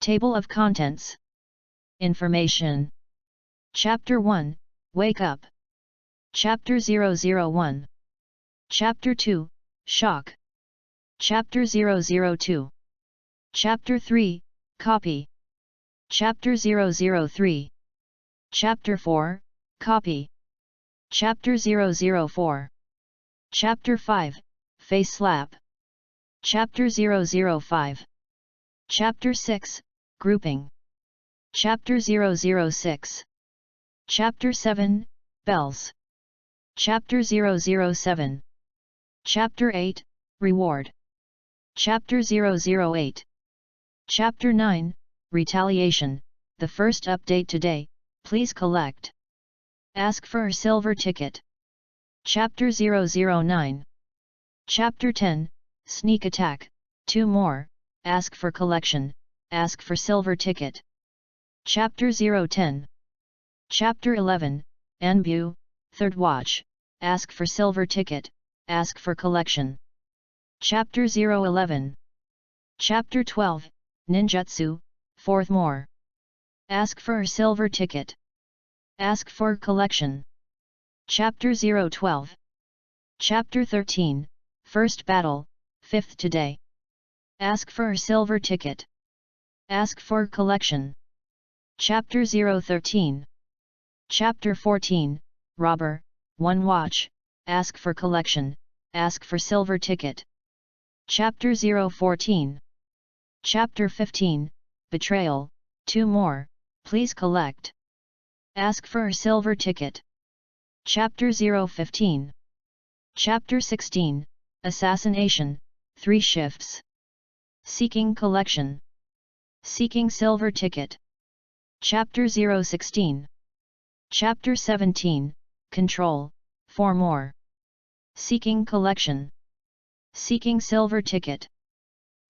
Table of Contents. Information. Chapter 1, Wake Up. Chapter 001. Chapter 2, Shock. Chapter 002. Chapter 3, Copy. Chapter 003. Chapter 4, Copy. Chapter 004. Chapter 5, Face Slap. Chapter 005. Chapter 6, Grouping. Chapter 006. Chapter 7, Bells. Chapter 007. Chapter 8, Reward. Chapter 008. Chapter 9, Retaliation. The first update today, please collect. Ask for a silver ticket. Chapter 009. Chapter 10, Sneak Attack. 2 more, ask for collection, ask for silver ticket. Chapter 010. Chapter 11, Anbu, Third Watch, ask for silver ticket, ask for collection. Chapter 011. Chapter 12, Ninjutsu, 4th more. Ask for a silver ticket. Ask for collection. Chapter 012. Chapter 13, First Battle, 5th today. Ask for a silver ticket. Ask for collection. Chapter 013. Chapter 14, Robber, 1 watch, ask for collection, ask for silver ticket. Chapter 014. Chapter 15, Betrayal, 2 more, please collect. Ask for a silver ticket. Chapter 015. Chapter 16, Assassination, 3 shifts. Seeking collection. Seeking silver ticket. Chapter 016. Chapter 17, Control, 4 more. Seeking collection. Seeking silver ticket.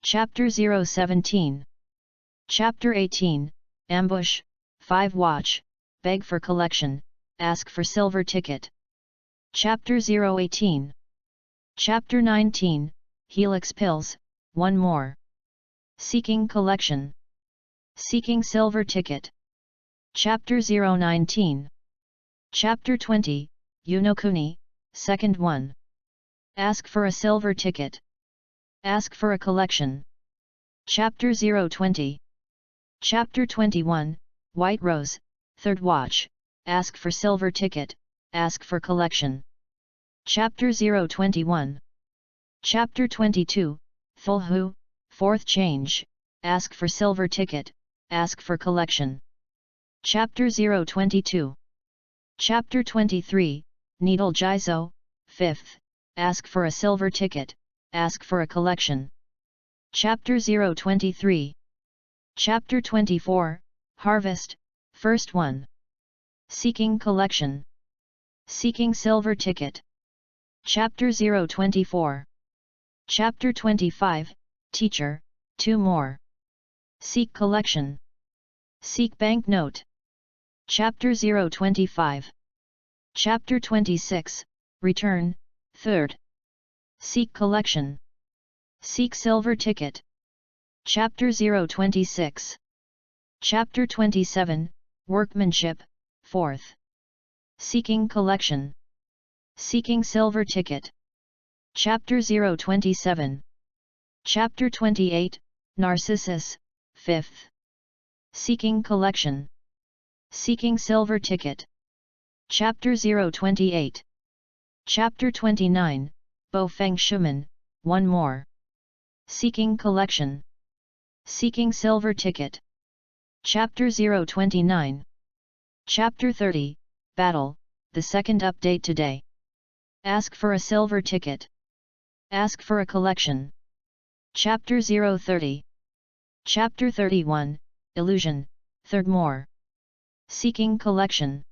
Chapter 017. Chapter 18, Ambush, 5 watch, beg for collection, ask for silver ticket. Chapter 018. Chapter 19, Helix Pills, 1 more. Seeking collection. Seeking silver ticket. Chapter 019. Chapter 20, Unokuni, 2nd one. Ask for a silver ticket. Ask for a collection. Chapter 020. Chapter 21, White Rose, 3rd watch, ask for silver ticket, ask for collection. Chapter 021. Chapter 22, Thulhu, 4th change, ask for silver ticket, ask for collection. Chapter 022. Chapter 23, Needle Jizo, 5th, ask for a silver ticket, ask for a collection. Chapter 023. Chapter 24, Harvest, 1st one. Seeking collection. Seeking silver ticket. Chapter 024. Chapter 25, Teacher, 2 more. Seek collection. Seek banknote. Chapter 025. Chapter 26, Return, 3rd. Seek collection. Seek silver ticket. Chapter 026. Chapter 27, Workmanship, 4th. Seeking collection. Seeking silver ticket. Chapter 027. Chapter 28, Narcissus, 5th. Seeking collection. Seeking silver ticket. Chapter 028. Chapter 29, Bofeng Shuman, 1 more. Seeking collection. Seeking silver ticket. Chapter 029. Chapter 30, Battle, the 2nd update today. Ask for a silver ticket. Ask for a collection. Chapter 030. Chapter 31, Illusion, 3rd more. Seeking collection.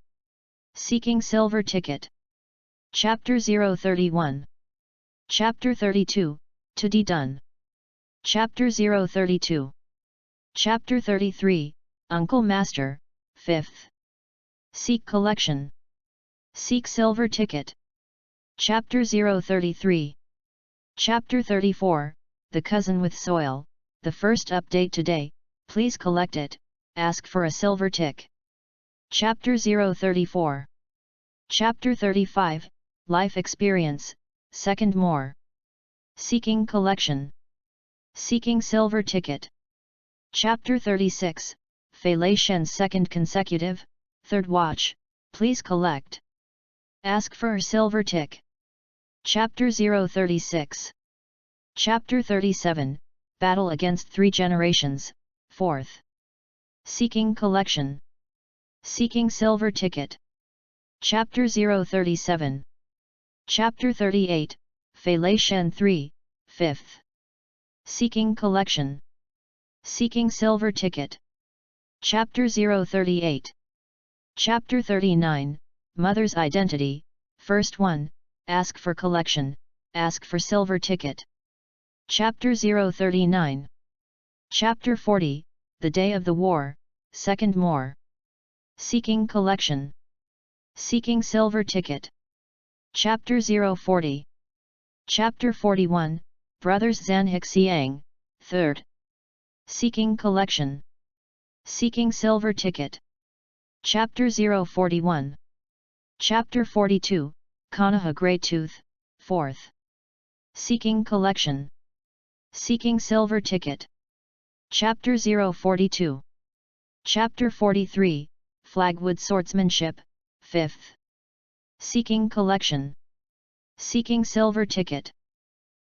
Seeking silver ticket. Chapter 031. Chapter 32, To Be Done. Chapter 032. Chapter 33, Uncle Master, 5th. Seek collection. Seek silver ticket. Chapter 033. Chapter 34, The Cousin with Soil, the first update today, please collect it, ask for a silver tick. Chapter 034. Chapter 35, Life Experience, Second More. Seeking Collection. Seeking Silver Ticket. Chapter 36, Fei Lei Shen's Second Consecutive, Third Watch, please collect. Ask for a silver tick. Chapter 036. Chapter 37, Battle Against Three Generations, Fourth. Seeking Collection. Seeking Silver Ticket. Chapter 037. Chapter 38, Fei Lei Shen 3, Fifth. Seeking Collection. Seeking Silver Ticket. Chapter 038. Chapter 39, Mother's Identity, First 1, Ask for Collection, Ask for Silver Ticket. Chapter 039. Chapter 40, The Day of the War, Second More. Seeking Collection. Seeking Silver Ticket. Chapter 040. Chapter 41, Brothers Zanhik Siang, Third. Seeking Collection. Seeking Silver Ticket. Chapter 041. Chapter 42, Konoha Grey Tooth, Fourth. Seeking Collection. Seeking Silver Ticket. Chapter 042. Chapter 43, Flagwood Swordsmanship, Fifth. Seeking Collection. Seeking Silver Ticket.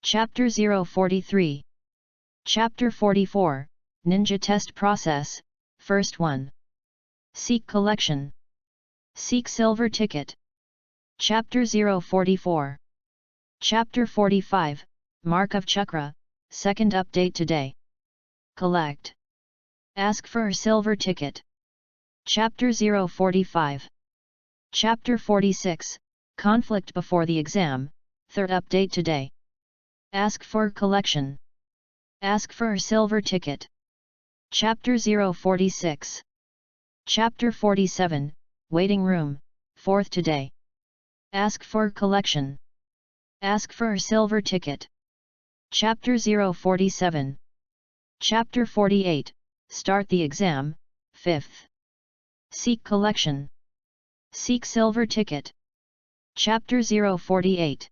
Chapter 043. Chapter 44, Ninja Test Process, First 1. Seek Collection. Seek Silver Ticket. Chapter 044. Chapter 45, Mark of Chakra, Second Update Today. Collect. Ask for a Silver Ticket. Chapter 045. Chapter 46, Conflict Before the Exam, Third Update Today. Ask for Collection. Ask for a Silver Ticket. Chapter 046. Chapter 47, Waiting Room, Fourth Today. Ask for Collection. Ask for a Silver Ticket. Chapter 047. Chapter 48, Start the Exam, Fifth. Seek Collection. Seek Silver Ticket. Chapter 048.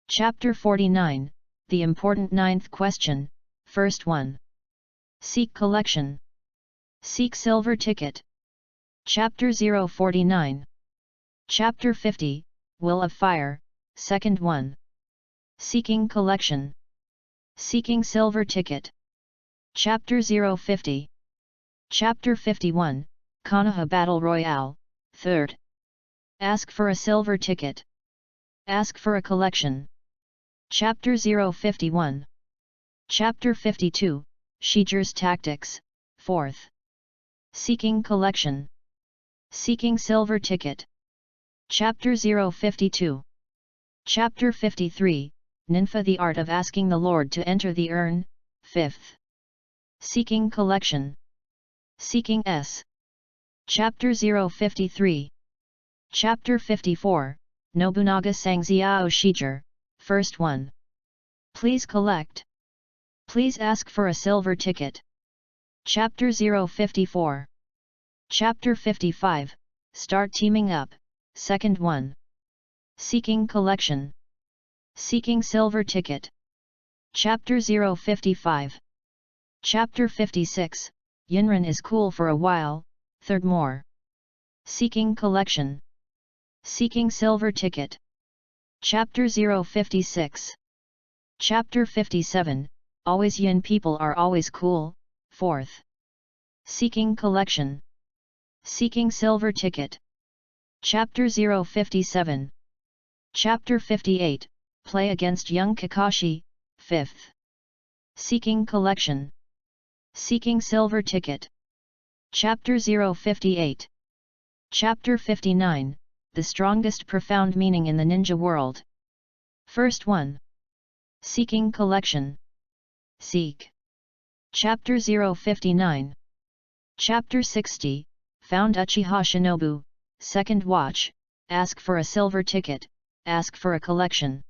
Chapter 49, The Important Ninth Question, First 1. Seek Collection. Seek Silver Ticket. Chapter 049. Chapter 50, Will of Fire, Second 1. Seeking Collection. Seeking Silver Ticket. Chapter 050. Chapter 51, Konoha Battle Royale, Third. Ask for a Silver Ticket. Ask for a Collection. Chapter 051. Chapter 52, Shiger's Tactics, Fourth. Seeking Collection. Seeking Silver Ticket. Chapter 052. Chapter 53, Ninfa the Art of Asking the Lord to Enter the Urn, Fifth. Seeking Collection. Seeking S. Chapter 053. Chapter 54, Nobunaga Sangziao Shiger, First 1. Please collect. Please ask for a silver ticket. Chapter 054. Chapter 55, Start Teaming Up, Second 1. Seeking Collection. Seeking Silver Ticket. Chapter 055. Chapter 56, Yinren is cool for a while, Third More. Seeking Collection. Seeking Silver Ticket. Chapter 056. Chapter 57, Always Yin People Are Always Cool, Fourth. Seeking Collection. Seeking Silver Ticket. Chapter 057. Chapter 58, Play Against Young Kakashi, Fifth. Seeking Collection. Seeking Silver Ticket. Chapter 058. Chapter 59, The Strongest Profound Meaning in the Ninja World. First 1. Seeking Collection. Seek. Chapter 059. Chapter 60, Found Uchiha Shinobu, Second Watch, Ask for a Silver Ticket, Ask for a Collection.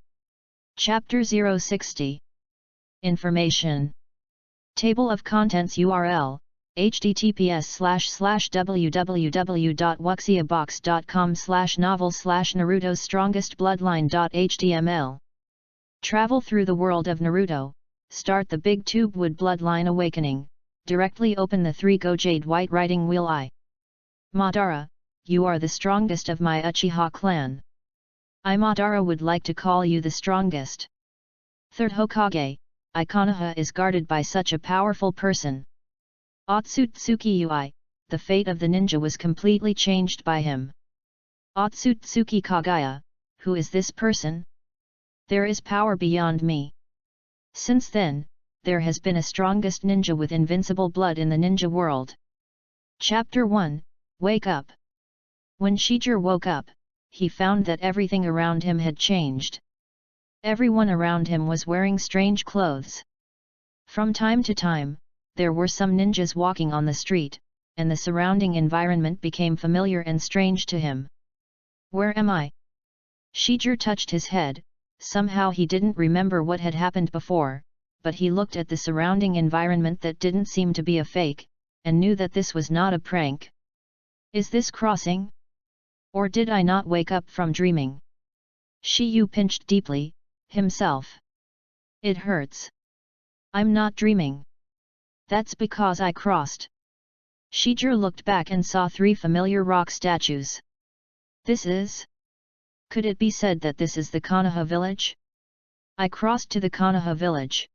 Chapter 060. Information. Table of Contents URL, https://www.wuxiabox.com/novel/Naruto strongest bloodline.html. Travel through the world of Naruto, start the Big Tube Wood Bloodline Awakening, directly open the 3-go Jade White Riding Wheel I. Madara, you are the strongest of my Uchiha clan. I Madara would like to call you the strongest. Third Hokage, Konoha is guarded by such a powerful person. Otsutsuki Ui, the fate of the ninja was completely changed by him. Otsutsuki Kagaya, who is this person? There is power beyond me. Since then, there has been a strongest ninja with invincible blood in the ninja world. Chapter 1, Wake Up. When Shijir woke up, he found that everything around him had changed. Everyone around him was wearing strange clothes. From time to time, there were some ninjas walking on the street, and the surrounding environment became familiar and strange to him. Where am I? Shijir touched his head. Somehow he didn't remember what had happened before, but he looked at the surrounding environment that didn't seem to be a fake, and knew that this was not a prank. Is this crossing? Or did I not wake up from dreaming? Shiyu pinched deeply, himself. It hurts. I'm not dreaming. That's because I crossed. Shijir looked back and saw 3 familiar rock statues. This is? Could it be said that this is the Konoha village? I crossed to the Konoha village.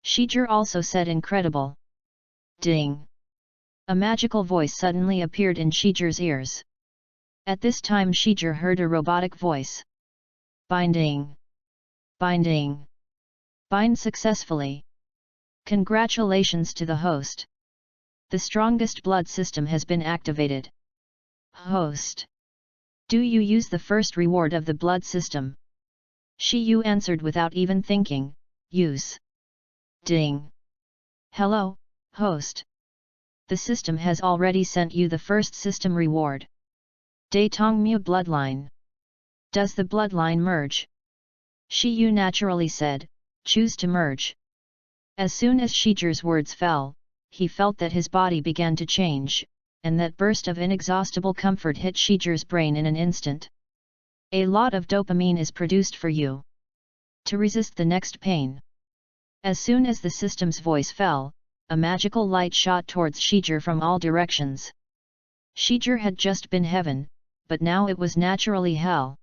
Shijir also said incredible. Ding! A magical voice suddenly appeared in Shijir's ears. At this time Shijir heard a robotic voice. Binding! Binding! Bind successfully! Congratulations to the host! The strongest blood system has been activated. Host! Do you use the first reward of the blood system? Shiyu answered without even thinking, use. Ding! Hello, host! The system has already sent you the first system reward. Daitongmu Bloodline. Does the bloodline merge? Shiyu naturally said, choose to merge. As soon as Shijir's words fell, he felt that his body began to change, and that burst of inexhaustible comfort hit Shijir's brain in an instant. A lot of dopamine is produced for you to resist the next pain. As soon as the system's voice fell, a magical light shot towards Shijir from all directions. Shijir had just been heaven, but now it was naturally hell.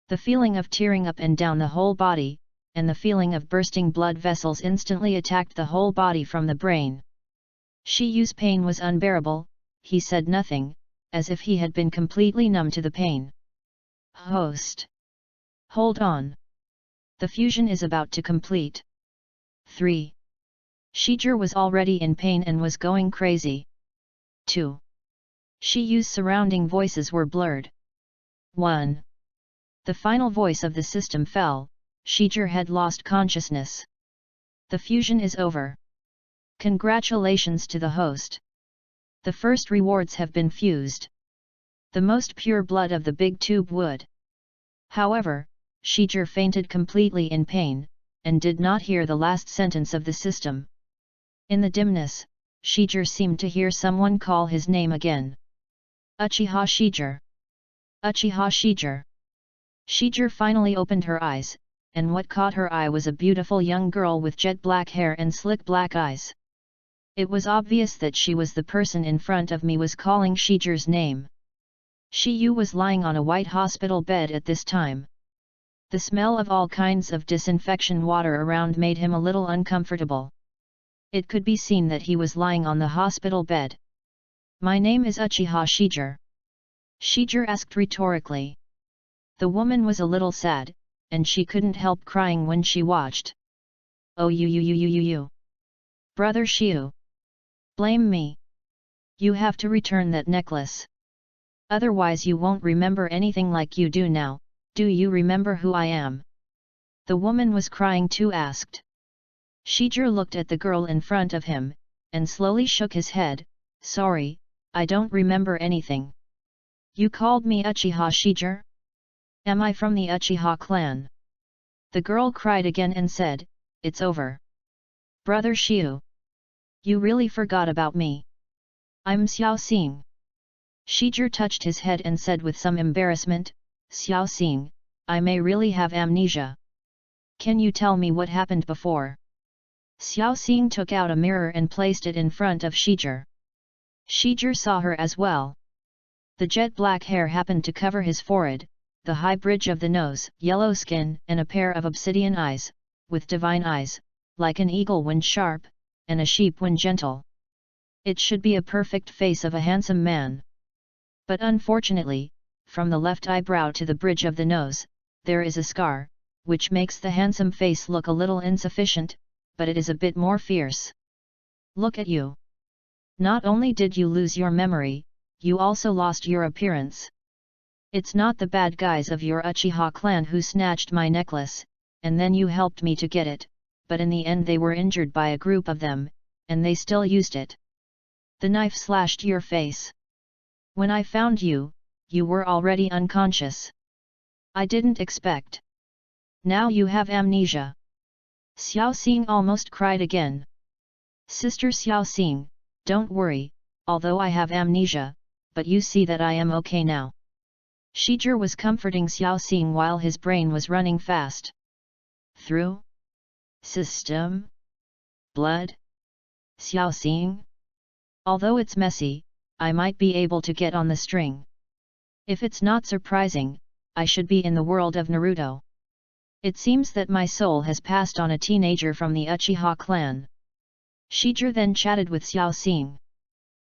The feeling of tearing up and down the whole body, and the feeling of bursting blood vessels instantly attacked the whole body from the brain. Shiyu's pain was unbearable. He said nothing, as if he had been completely numb to the pain. Host! Hold on! The fusion is about to complete. 3. Shijir was already in pain and was going crazy. 2. Shiyu's surrounding voices were blurred. 1. The final voice of the system fell. Shijir had lost consciousness. The fusion is over. Congratulations to the host. The first rewards have been fused. The most pure blood of the Big Tube Wood. However, Shijir fainted completely in pain, and did not hear the last sentence of the system. In the dimness, Shijir seemed to hear someone call his name again. Uchiha Shijir! Uchiha Shijir! Shijir finally opened her eyes, and what caught her eye was a beautiful young girl with jet black hair and slick black eyes. It was obvious that she was the person in front of me was calling Shijir's name. Shiyu was lying on a white hospital bed at this time. The smell of all kinds of disinfection water around made him a little uncomfortable. It could be seen that he was lying on the hospital bed. My name is Uchiha Shijir. Shijir asked rhetorically. The woman was a little sad, and she couldn't help crying when she watched. Oh you. Brother Shiyu. Blame me. You have to return that necklace. Otherwise you won't remember anything like you do now. Do you remember who I am? The woman was crying too. Asked. Shijir looked at the girl in front of him, and slowly shook his head. Sorry, I don't remember anything. You called me Uchiha Shijir? Am I from the Uchiha clan? The girl cried again and said, it's over. Brother Shiyu. You really forgot about me. I'm Xiao Xing. Shijie touched his head and said with some embarrassment, Xiao Xing, I may really have amnesia. Can you tell me what happened before? Xiao Xing took out a mirror and placed it in front of Shijie. Shijie saw her as well. The jet black hair happened to cover his forehead, the high bridge of the nose, yellow skin, and a pair of obsidian eyes, with divine eyes, like an eagle when sharp, and a sheep when gentle. It should be a perfect face of a handsome man. But unfortunately, from the left eyebrow to the bridge of the nose, there is a scar, which makes the handsome face look a little insufficient, but it is a bit more fierce. Look at you. Not only did you lose your memory, you also lost your appearance. It's not the bad guys of your Uchiha clan who snatched my necklace, and then you helped me to get it, but in the end they were injured by a group of them, and they still used it. The knife slashed your face. When I found you, you were already unconscious. I didn't expect. Now you have amnesia. Xiao Xing almost cried again. Sister Xiao Xing, don't worry, although I have amnesia, but you see that I am okay now. Shijie was comforting Xiao Xing while his brain was running fast. Through? System? Blood? Xiao Xing? Although it's messy, I might be able to get on the string. If it's not surprising, I should be in the world of Naruto. It seems that my soul has passed on a teenager from the Uchiha clan. Shijie then chatted with Xiao Xing.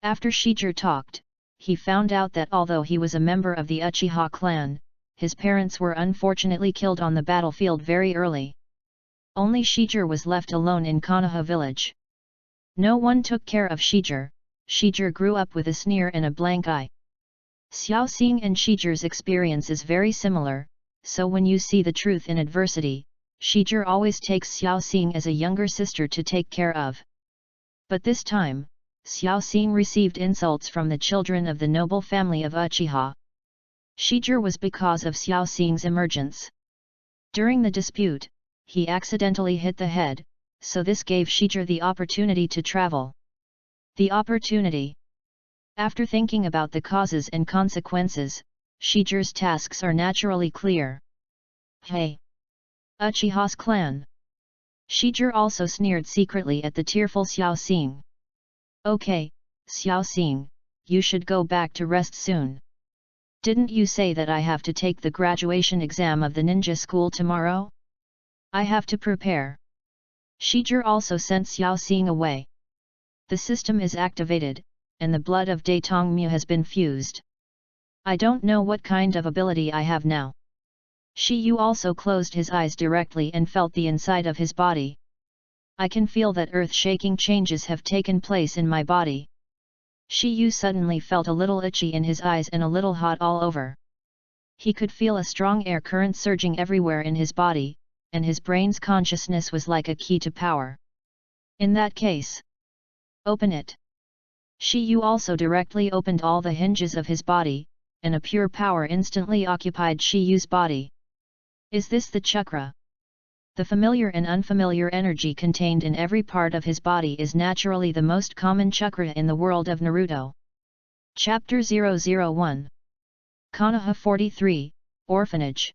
After Shijie talked, he found out that although he was a member of the Uchiha clan, his parents were unfortunately killed on the battlefield very early. Only Shijie was left alone in Konoha village. No one took care of Shijie. Shijie grew up with a sneer and a blank eye. Xiao Xing and Shijie's experience is very similar, so when you see the truth in adversity, Shijie always takes Xiao Xing as a younger sister to take care of. But this time, Xiao Xing received insults from the children of the noble family of Uchiha. Shijie was because of Xiao Xing's emergence. During the dispute, he accidentally hit the head, so this gave Shijie the opportunity to travel. The opportunity. After thinking about the causes and consequences, Shijie's tasks are naturally clear. Hey! Uchiha's clan! Shijie also sneered secretly at the tearful Xiao Xing. Okay, Xiao Xing, you should go back to rest soon. Didn't you say that I have to take the graduation exam of the ninja school tomorrow? I have to prepare. Shijie also sent Xiao Xing away. The system is activated, and the blood of Daitong has been fused. I don't know what kind of ability I have now. Shiyu also closed his eyes directly and felt the inside of his body. I can feel that earth-shaking changes have taken place in my body. Shiyu suddenly felt a little itchy in his eyes and a little hot all over. He could feel a strong air current surging everywhere in his body, and his brain's consciousness was like a key to power. In that case, open it. Shiyu also directly opened all the hinges of his body, and a pure power instantly occupied Shiyu's body. Is this the chakra? The familiar and unfamiliar energy contained in every part of his body is naturally the most common chakra in the world of Naruto. Chapter 001 Konoha 43, Orphanage.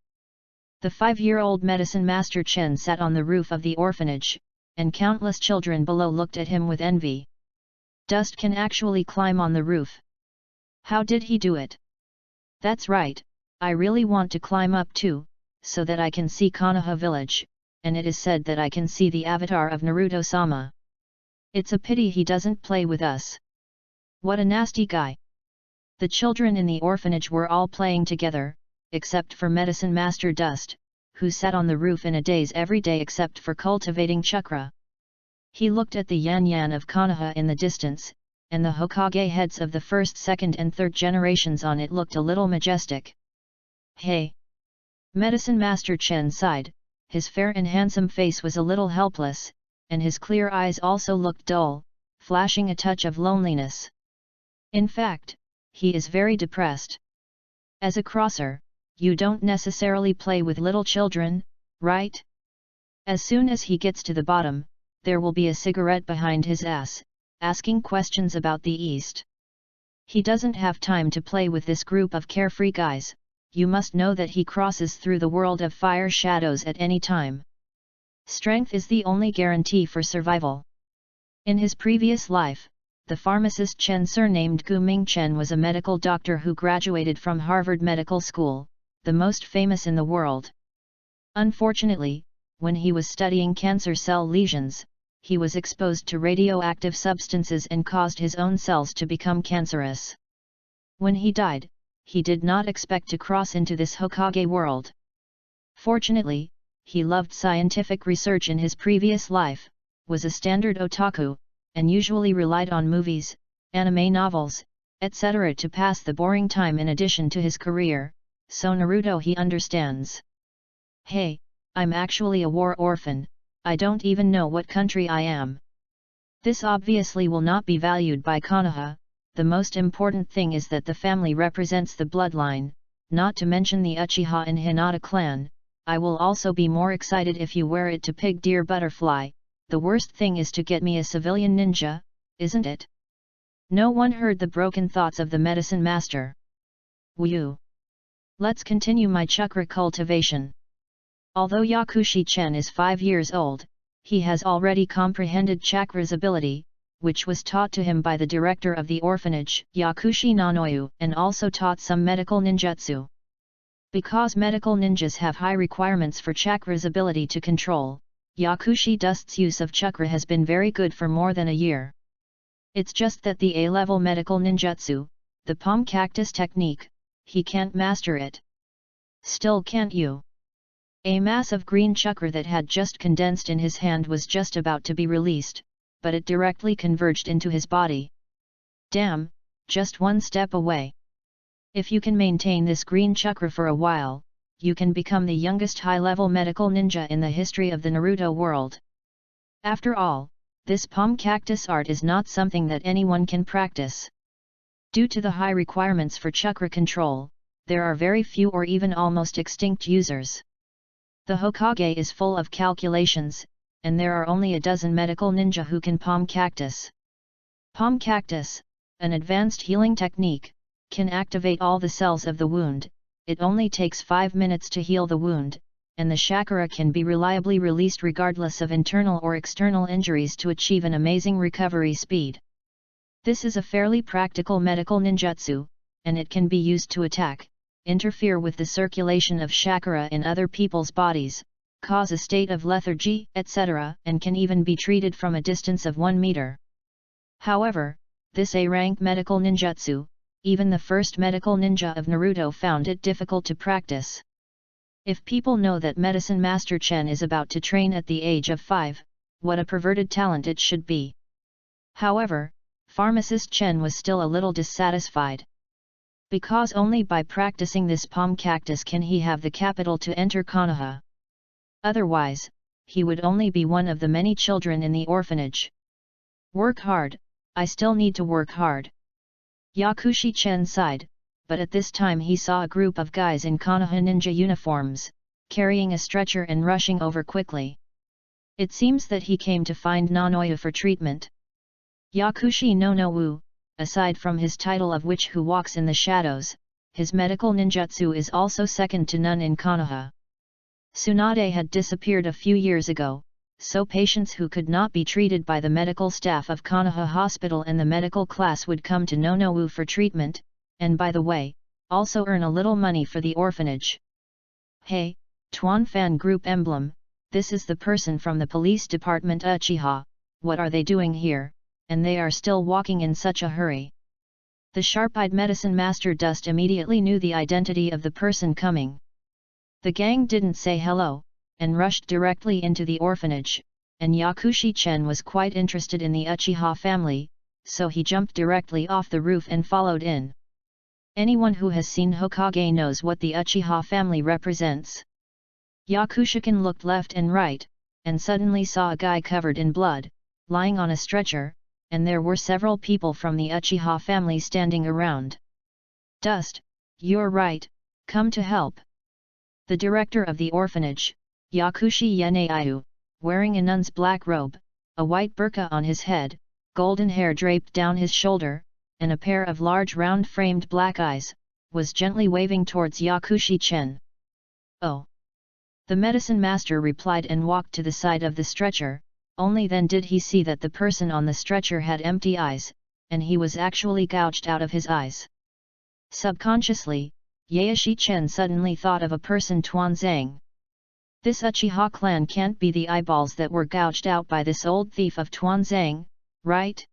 The 5-year-old medicine master Chen sat on the roof of the orphanage, and countless children below looked at him with envy. Dust can actually climb on the roof. How did he do it? That's right, I really want to climb up too, so that I can see Konoha village, and it is said that I can see the avatar of Naruto-sama. It's a pity he doesn't play with us. What a nasty guy. The children in the orphanage were all playing together, except for Medicine Master Dust, who sat on the roof in a daze every day except for cultivating chakra. He looked at the Yan-Yan of Konoha in the distance, and the Hokage heads of the first, second and third generations on it looked a little majestic. Hey! Medicine Master Chen sighed, his fair and handsome face was a little helpless, and his clear eyes also looked dull, flashing a touch of loneliness. In fact, he is very depressed. As a crosser, you don't necessarily play with little children, right? As soon as he gets to the bottom, there will be a cigarette behind his ass, asking questions about the East. He doesn't have time to play with this group of carefree guys. You must know that he crosses through the world of fire shadows at any time. Strength is the only guarantee for survival. In his previous life, the pharmacist Chen surnamed Gu Mingchen was a medical doctor who graduated from Harvard Medical School, the most famous in the world. Unfortunately, when he was studying cancer cell lesions, he was exposed to radioactive substances and caused his own cells to become cancerous. When he died, he did not expect to cross into this Hokage world. Fortunately, he loved scientific research in his previous life, was a standard otaku, and usually relied on movies, anime novels, etc. to pass the boring time in addition to his career, so Naruto he understands. Hey, I'm actually a war orphan, I don't even know what country I am. This obviously will not be valued by Konoha. The most important thing is that the family represents the bloodline, not to mention the Uchiha and Hinata clan. I will also be more excited if you wear it to Pig Deer Butterfly. The worst thing is to get me a civilian ninja, isn't it? No one heard the broken thoughts of the medicine master. Woo! Let's continue my chakra cultivation. Although Yakushi Chen is 5 years old, he has already comprehended chakra's ability, which was taught to him by the director of the orphanage, Yakushi Nanoyu, and also taught some medical ninjutsu. Because medical ninjas have high requirements for chakra's ability to control, Yakushi Dust's use of chakra has been very good for more than a year. It's just that the A-level medical ninjutsu, the palm cactus technique, he can't master it. Still can't you? A mass of green chakra that had just condensed in his hand was just about to be released, but it directly converged into his body. Damn, just one step away. If you can maintain this green chakra for a while, you can become the youngest high-level medical ninja in the history of the Naruto world. After all, this palm cactus art is not something that anyone can practice. Due to the high requirements for chakra control, there are very few or even almost extinct users. The Hokage is full of calculations, and there are only a dozen medical ninja who can palm cactus. Palm cactus, an advanced healing technique, can activate all the cells of the wound. It only takes 5 minutes to heal the wound, and the chakra can be reliably released regardless of internal or external injuries to achieve an amazing recovery speed. This is a fairly practical medical ninjutsu, and it can be used to attack, interfere with the circulation of chakra in other people's bodies, cause a state of lethargy, etc., and can even be treated from a distance of 1 meter. However, this A-rank medical ninjutsu, even the first medical ninja of Naruto found it difficult to practice. If people know that Medicine Master Chen is about to train at the age of 5, what a perverted talent it should be. However, Pharmacist Chen was still a little dissatisfied. Because only by practicing this palm cactus can he have the capital to enter Konoha. Otherwise, he would only be one of the many children in the orphanage. Work hard, I still need to work hard. Yakushi Chen sighed, but at this time he saw a group of guys in Konoha ninja uniforms, carrying a stretcher and rushing over quickly. It seems that he came to find Nanoyu for treatment. Yakushi no aside from his title of Witch Who Walks in the Shadows, his medical ninjutsu is also second to none in Konoha. Tsunade had disappeared a few years ago, so patients who could not be treated by the medical staff of Konoha Hospital and the medical class would come to Nonowu for treatment, and by the way, also earn a little money for the orphanage. Hey, Tuan Fan Group Emblem, this is the person from the police department Uchiha, what are they doing here, and they are still walking in such a hurry? The sharp-eyed medicine master Dust immediately knew the identity of the person coming. The gang didn't say hello, and rushed directly into the orphanage, and Yakushi Chen was quite interested in the Uchiha family, so he jumped directly off the roof and followed in. Anyone who has seen Hokage knows what the Uchiha family represents. Yakushikin looked left and right, and suddenly saw a guy covered in blood, lying on a stretcher, and there were several people from the Uchiha family standing around. Dust, you're right, come to help. The director of the orphanage, Yakushi Yeneiyu, wearing a nun's black robe, a white burqa on his head, golden hair draped down his shoulder, and a pair of large round-framed black eyes, was gently waving towards Yakushi-chen. "Oh!" the medicine master replied and walked to the side of the stretcher. Only then did he see that the person on the stretcher had empty eyes, and he was actually gouged out of his eyes. Subconsciously, Yakushi-chen suddenly thought of a person Tuanzang. This Uchiha clan can't be the eyeballs that were gouged out by this old thief of Tuanzang, right?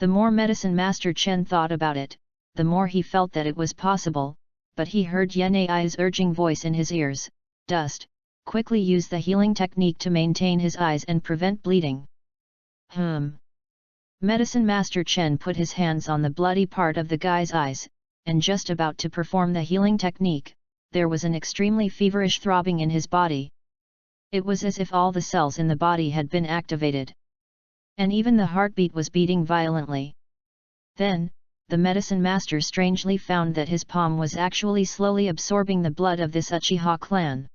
The more medicine master Chen thought about it, the more he felt that it was possible, but he heard Yanai's urging voice in his ears, "Dust, quickly use the healing technique to maintain his eyes and prevent bleeding." Medicine master Chen put his hands on the bloody part of the guy's eyes, and just about to perform the healing technique, there was an extremely feverish throbbing in his body. It was as if all the cells in the body had been activated. And even the heartbeat was beating violently. Then, the medicine master strangely found that his palm was actually slowly absorbing the blood of this Uchiha clan.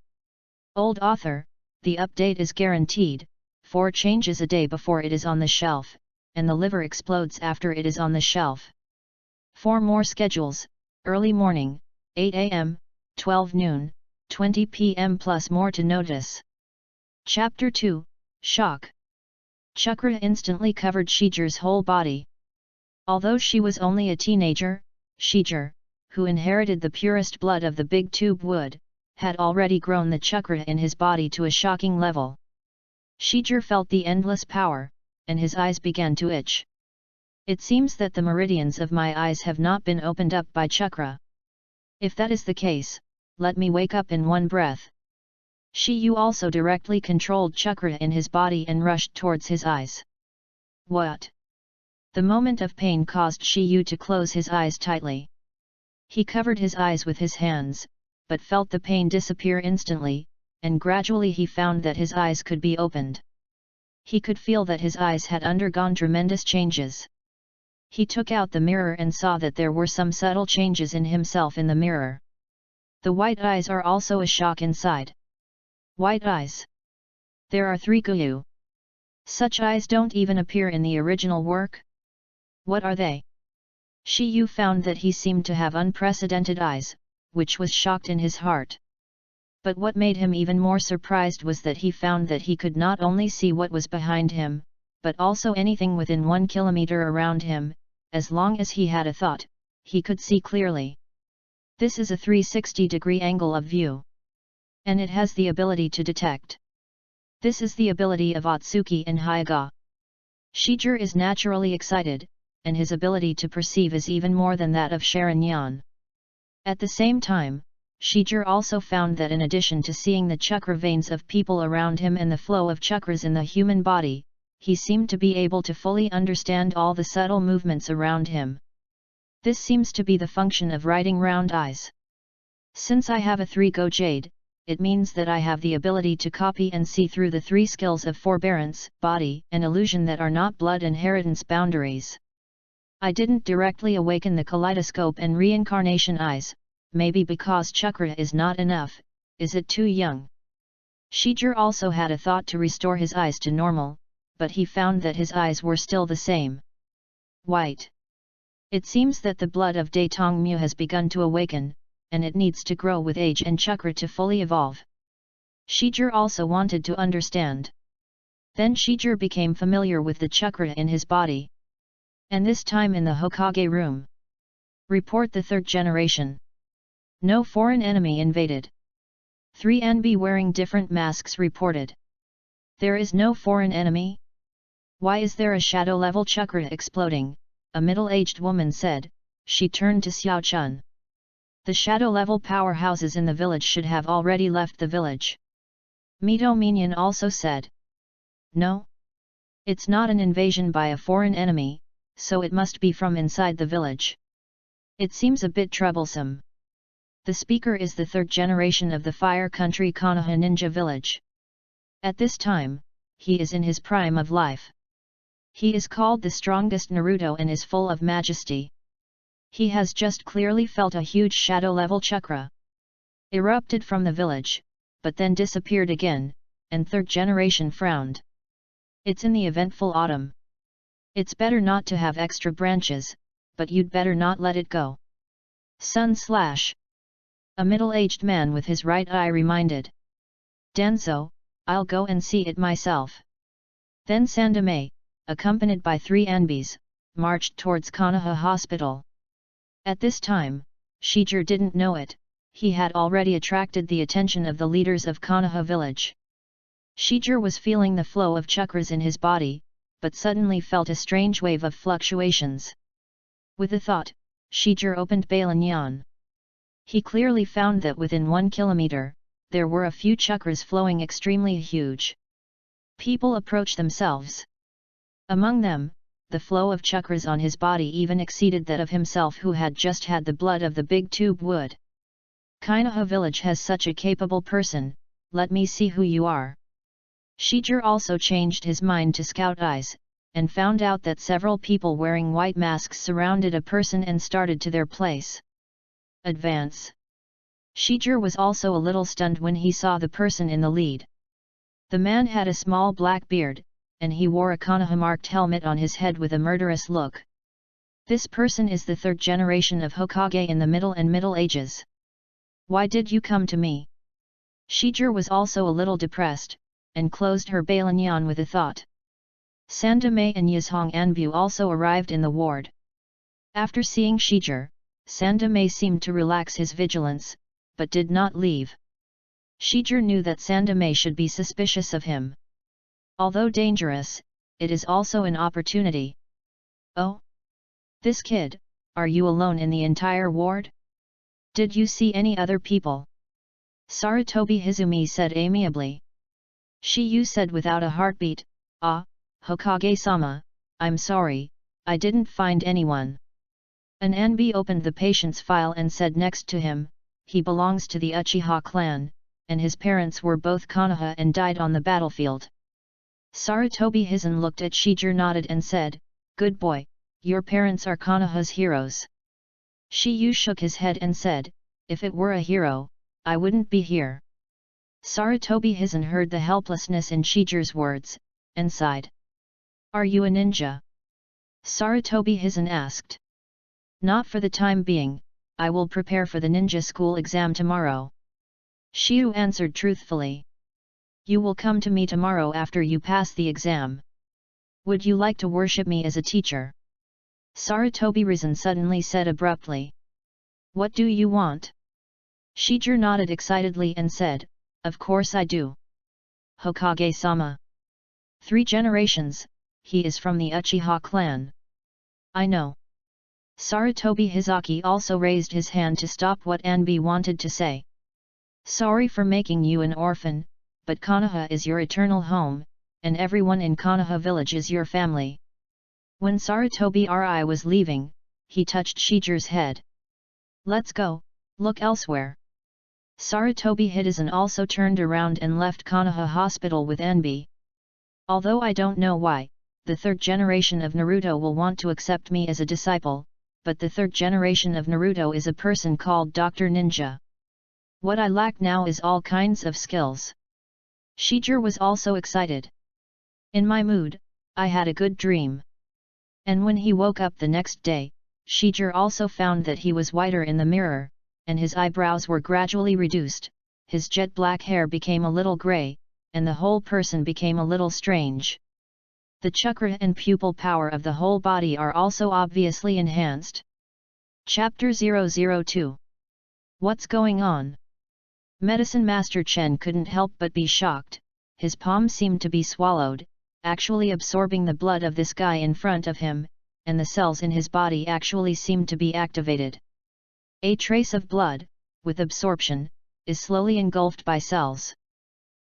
Old author, the update is guaranteed, 4 changes a day before it is on the shelf, and the liver explodes after it is on the shelf. 4 more schedules, early morning, 8 am, 12 noon, 20 pm plus more to notice. Chapter 2, Shock. Chakra instantly covered Shiger's whole body. Although she was only a teenager, Shiger, who inherited the purest blood of the big tube wood, had already grown the chakra in his body to a shocking level. Shiger felt the endless power, and his eyes began to itch. "It seems that the meridians of my eyes have not been opened up by chakra. If that is the case, let me wake up in one breath." Shiyu also directly controlled chakra in his body and rushed towards his eyes. What? The moment of pain caused Shiyu to close his eyes tightly. He covered his eyes with his hands, but felt the pain disappear instantly, and gradually he found that his eyes could be opened. He could feel that his eyes had undergone tremendous changes. He took out the mirror and saw that there were some subtle changes in himself in the mirror. The white eyes are also a shock inside. White eyes. There are 3 Guyu. Such eyes don't even appear in the original work. What are they? Shiyu found that he seemed to have unprecedented eyes, which was shocked in his heart. But what made him even more surprised was that he found that he could not only see what was behind him, but also anything within 1 kilometer around him. As long as he had a thought, he could see clearly. This is a 360-degree angle of view. And it has the ability to detect. This is the ability of Otsuki and Hyuga. Shiger is naturally excited, and his ability to perceive is even more than that of Sharon-yan. At the same time, Shiger also found that in addition to seeing the chakra veins of people around him and the flow of chakras in the human body, he seemed to be able to fully understand all the subtle movements around him. This seems to be the function of writing round eyes. Since I have a 3-go jade, it means that I have the ability to copy and see through the 3 skills of forbearance, body, and illusion that are not blood inheritance boundaries. I didn't directly awaken the kaleidoscope and reincarnation eyes, maybe because chakra is not enough. Is it too young? Shiger also had a thought to restore his eyes to normal, but he found that his eyes were still the same. White. It seems that the blood of Datong Mu has begun to awaken, and it needs to grow with age and chakra to fully evolve. Shiger also wanted to understand. Then Shiger became familiar with the chakra in his body. And this time in the Hokage room. Report the 3rd generation. No foreign enemy invaded. 3 NB wearing different masks reported. There is no foreign enemy? Why is there a shadow-level chakra exploding? A middle-aged woman said. She turned to Xiao Chun. The shadow-level powerhouses in the village should have already left the village. Mito Minion also said. No. It's not an invasion by a foreign enemy, so it must be from inside the village. It seems a bit troublesome. The speaker is the 3rd generation of the Fire Country Konoha Ninja Village. At this time, he is in his prime of life. He is called the strongest Naruto and is full of majesty. He has just clearly felt a huge shadow-level chakra erupted from the village, but then disappeared again, and 3rd generation frowned. It's in the eventful autumn. It's better not to have extra branches, but you'd better not let it go. Son slash. A middle-aged man with his right eye reminded. Danzo, I'll go and see it myself. Then Sandame, accompanied by 3 Anbis, marched towards Konoha Hospital. At this time, Shijir didn't know it, he had already attracted the attention of the leaders of Konoha village. Shijir was feeling the flow of chakras in his body, but suddenly felt a strange wave of fluctuations. With a thought, Shijir opened Balanyan. He clearly found that within 1 kilometer, there were a few chakras flowing extremely huge. People approached themselves. Among them, the flow of chakras on his body even exceeded that of himself who had just had the blood of the big tube wood. Konoha village has such a capable person, let me see who you are. Shijir also changed his mind to scout eyes, and found out that several people wearing white masks surrounded a person and started to their place. Advance. Shijir was also a little stunned when he saw the person in the lead. The man had a small black beard, and he wore a Konoha-marked helmet on his head with a murderous look. This person is the 3rd generation of Hokage in the Middle Ages. Why did you come to me? Shijir was also a little depressed, and closed her Balanyan with a thought. Sandame and Yizhong Anbu also arrived in the ward. After seeing Shijir, Sandame seemed to relax his vigilance, but did not leave. Shijir knew that Sandame should be suspicious of him. Although dangerous, it is also an opportunity. Oh? This kid, are you alone in the entire ward? Did you see any other people? Sarutobi Hizumi said amiably. Shiyu said without a heartbeat, Ah, Hokage-sama, I'm sorry, I didn't find anyone. An Anbi opened the patient's file and said next to him, he belongs to the Uchiha clan, and his parents were both Konoha and died on the battlefield. Sarutobi Hizen looked at Shijir, nodded and said, Good boy, your parents are Konoha's heroes. Shiyu shook his head and said, If it were a hero, I wouldn't be here. Sarutobi Hizen heard the helplessness in Shijir's words, and sighed. Are you a ninja? Sarutobi Hizen asked. Not for the time being, I will prepare for the ninja school exam tomorrow. Shiyu answered truthfully. You will come to me tomorrow after you pass the exam. Would you like to worship me as a teacher? Sarutobi Hizen suddenly said abruptly. What do you want? Shijir nodded excitedly and said, Of course I do. Hokage-sama. 3 generations, he is from the Uchiha clan. I know. Sarutobi Hizaki also raised his hand to stop what Anbi wanted to say. Sorry for making you an orphan, but Konoha is your eternal home, and everyone in Konoha village is your family. When Sarutobi Ri was leaving, he touched Shijir's head. Let's go, look elsewhere. Sarutobi Hizen also turned around and left Konoha Hospital with Anbi. Although I don't know why, the 3rd generation of Naruto will want to accept me as a disciple, but the 3rd generation of Naruto is a person called Dr. Ninja. What I lack now is all kinds of skills. Shijir was also excited. In my mood, I had a good dream. And when he woke up the next day, Shijir also found that he was whiter in the mirror, and his eyebrows were gradually reduced, his jet black hair became a little grey, and the whole person became a little strange. The chakra and pupil power of the whole body are also obviously enhanced. Chapter 002. What's going on? Medicine Master Chen couldn't help but be shocked, his palm seemed to be swallowed, actually absorbing the blood of this guy in front of him, and the cells in his body actually seemed to be activated. A trace of blood, with absorption, is slowly engulfed by cells.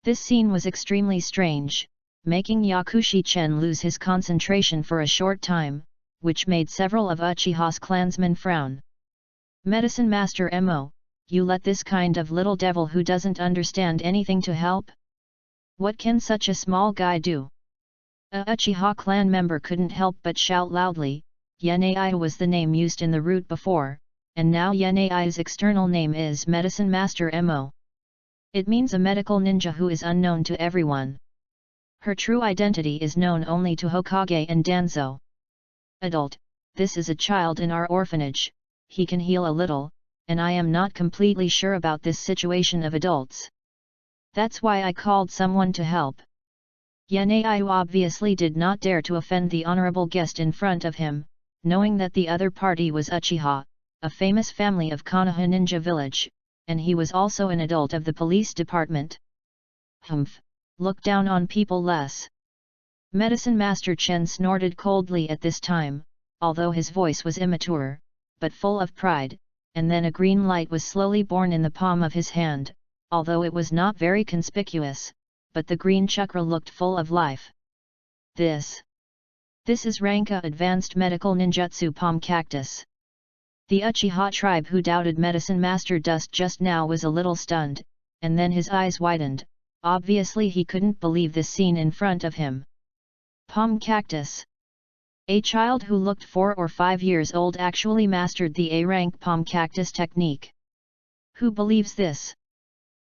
This scene was extremely strange, making Yakushi Chen lose his concentration for a short time, which made several of Uchiha's clansmen frown. Medicine Master Mo, you let this kind of little devil who doesn't understand anything to help? What can such a small guy do? A Uchiha clan member couldn't help but shout loudly. Yanai was the name used in the route before, and now Yanai's external name is Medicine Master Mo. It means a medical ninja who is unknown to everyone. Her true identity is known only to Hokage and Danzo. Adult, this is a child in our orphanage, he can heal a little, and I am not completely sure about this situation of adults. That's why I called someone to help. Yanaiu obviously did not dare to offend the honorable guest in front of him, knowing that the other party was Uchiha, a famous family of Konoha ninja village, and he was also an adult of the police department. Humph, look down on people less. Medicine Master Chen snorted coldly at this time, although his voice was immature, but full of pride, and then a green light was slowly born in the palm of his hand, although it was not very conspicuous, but the green chakra looked full of life. This is Ranka Advanced Medical Ninjutsu Palm Cactus. The Uchiha tribe who doubted Medicine Master Dust just now was a little stunned, and then his eyes widened, obviously he couldn't believe this scene in front of him. Palm Cactus. A child who looked 4 or 5 years old actually mastered the A-rank Palm Cactus technique. Who believes this?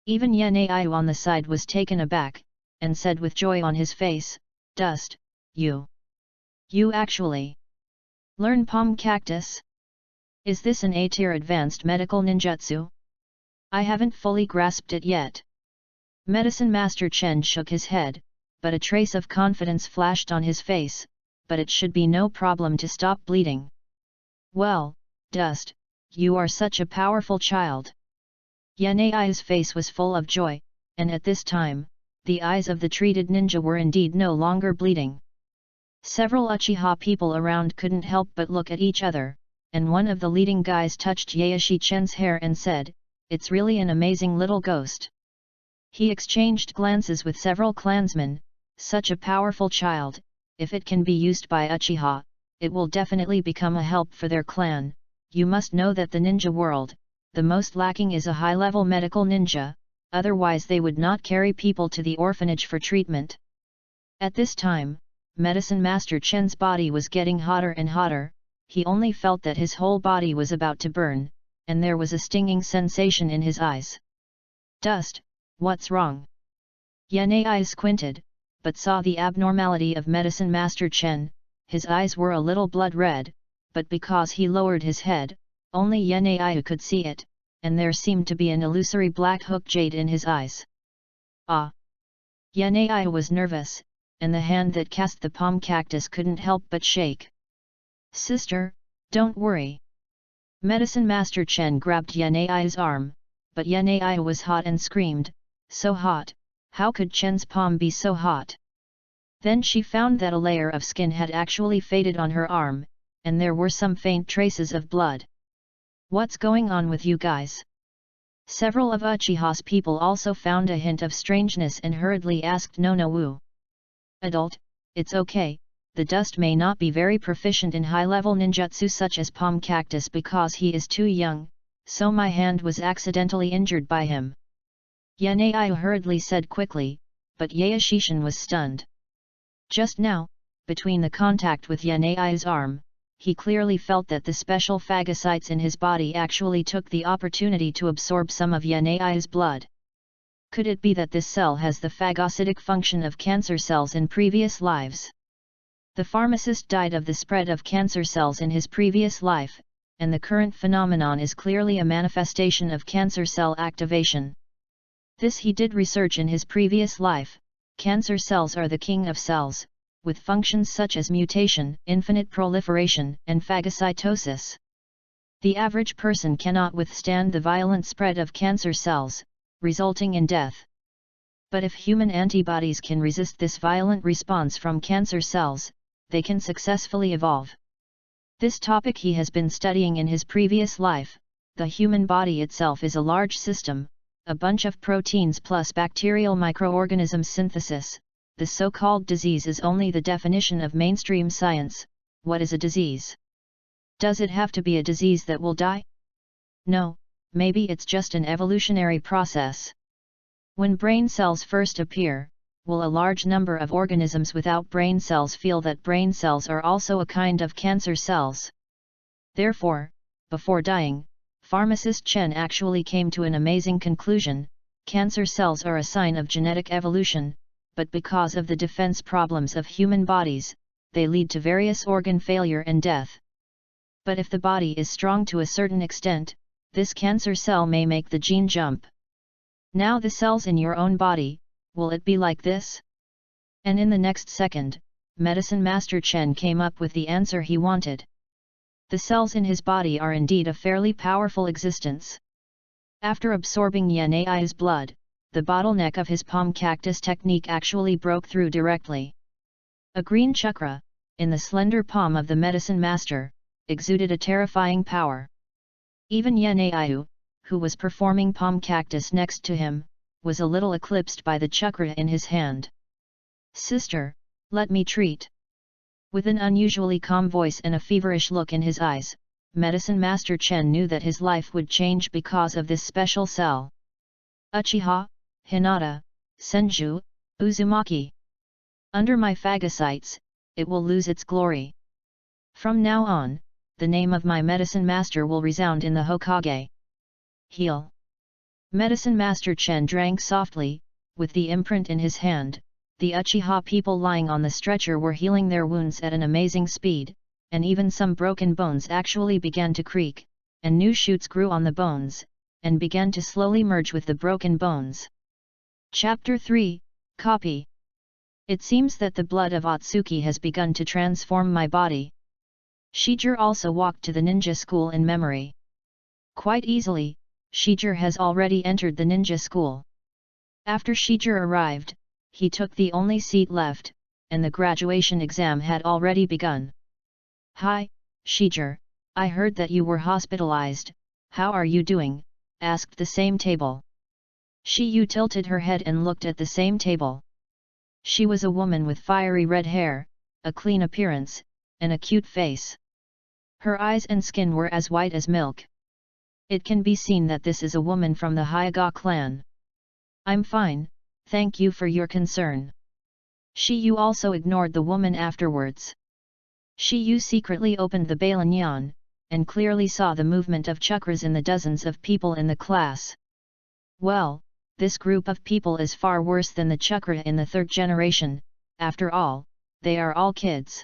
Even Yanaiu on the side was taken aback, and said with joy on his face, Dust, you actually learn Palm Cactus? Is this an A-tier advanced medical ninjutsu? I haven't fully grasped it yet. Medicine Master Chen shook his head, but a trace of confidence flashed on his face, but it should be no problem to stop bleeding. Well, Dust, you are such a powerful child. Yanai's face was full of joy, and at this time, the eyes of the treated ninja were indeed no longer bleeding. Several Uchiha people around couldn't help but look at each other, and one of the leading guys touched Yaeshi Chen's hair and said, "It's really an amazing little ghost." He exchanged glances with several clansmen. Such a powerful child, if it can be used by Uchiha, it will definitely become a help for their clan. You must know that the ninja world, the most lacking is a high-level medical ninja, otherwise they would not carry people to the orphanage for treatment. At this time, Medicine Master Chen's body was getting hotter and hotter. He only felt that his whole body was about to burn, and there was a stinging sensation in his eyes. Dust, what's wrong? Yanai squinted, but saw the abnormality of Medicine Master Chen. His eyes were a little blood red, but because he lowered his head, only Yanai could see it, and there seemed to be an illusory black hook jade in his eyes. Ah! Yanai was nervous, and the hand that cast the palm cactus couldn't help but shake. Sister, don't worry. Medicine Master Chen grabbed Yanai's arm, but Yanai was hot and screamed, so hot, how could Chen's palm be so hot? Then she found that a layer of skin had actually faded on her arm, and there were some faint traces of blood. What's going on with you guys? Several of Uchiha's people also found a hint of strangeness and hurriedly asked Nonowu. Adult, it's okay, the Dust may not be very proficient in high-level ninjutsu such as palm cactus because he is too young, so my hand was accidentally injured by him. Yanai hurriedly said quickly, but Yaeshishin was stunned. Just now, between the contact with Yanai's arm, he clearly felt that the special phagocytes in his body actually took the opportunity to absorb some of Yanai's blood. Could it be that this cell has the phagocytic function of cancer cells in previous lives? The pharmacist died of the spread of cancer cells in his previous life, and the current phenomenon is clearly a manifestation of cancer cell activation. This he did research in his previous life. Cancer cells are the king of cells, with functions such as mutation, infinite proliferation, and phagocytosis. The average person cannot withstand the violent spread of cancer cells, resulting in death. But if human antibodies can resist this violent response from cancer cells, they can successfully evolve. This topic he has been studying in his previous life. The human body itself is a large system, a bunch of proteins plus bacterial microorganism synthesis. The so-called disease is only the definition of mainstream science. What is a disease? Does it have to be a disease that will die? No, maybe it's just an evolutionary process. When brain cells first appear, will a large number of organisms without brain cells feel that brain cells are also a kind of cancer cells? Therefore, before dying, pharmacist Chen actually came to an amazing conclusion: cancer cells are a sign of genetic evolution, but because of the defense problems of human bodies, they lead to various organ failure and death. But if the body is strong to a certain extent, this cancer cell may make the gene jump. Now the cells in your own body, will it be like this? And in the next second, Medicine Master Chen came up with the answer he wanted. The cells in his body are indeed a fairly powerful existence. After absorbing Yan Ai's blood, the bottleneck of his palm cactus technique actually broke through directly. A green chakra, in the slender palm of the medicine master, exuded a terrifying power. Even Yan Ai, who was performing palm cactus next to him, was a little eclipsed by the chakra in his hand. "Sister, let me treat." With an unusually calm voice and a feverish look in his eyes, Medicine Master Chen knew that his life would change because of this special cell. "Uchiha, Hinata, Senju, Uzumaki. Under my phagocytes, it will lose its glory. From now on, the name of my medicine master will resound in the Hokage. Heal." Medicine Master Chen drank softly, with the imprint in his hand. The Uchiha people lying on the stretcher were healing their wounds at an amazing speed, and even some broken bones actually began to creak, and new shoots grew on the bones, and began to slowly merge with the broken bones. Chapter 3, Copy. It seems that the blood of Otsuki has begun to transform my body. Shijir also walked to the ninja school in memory. Quite easily, Shijir has already entered the ninja school. After Shijir arrived, he took the only seat left, and the graduation exam had already begun. "Hi, Shijir, I heard that you were hospitalized, how are you doing?" asked the same table. Shiyu tilted her head and looked at the same table. She was a woman with fiery red hair, a clean appearance, and a cute face. Her eyes and skin were as white as milk. It can be seen that this is a woman from the Hyuga clan. "I'm fine, thank you for your concern." Shiyu also ignored the woman afterwards. Shiyu secretly opened the Bailin, and clearly saw the movement of chakras in the dozens of people in the class. Well, this group of people is far worse than the chakra in the third generation, after all, they are all kids.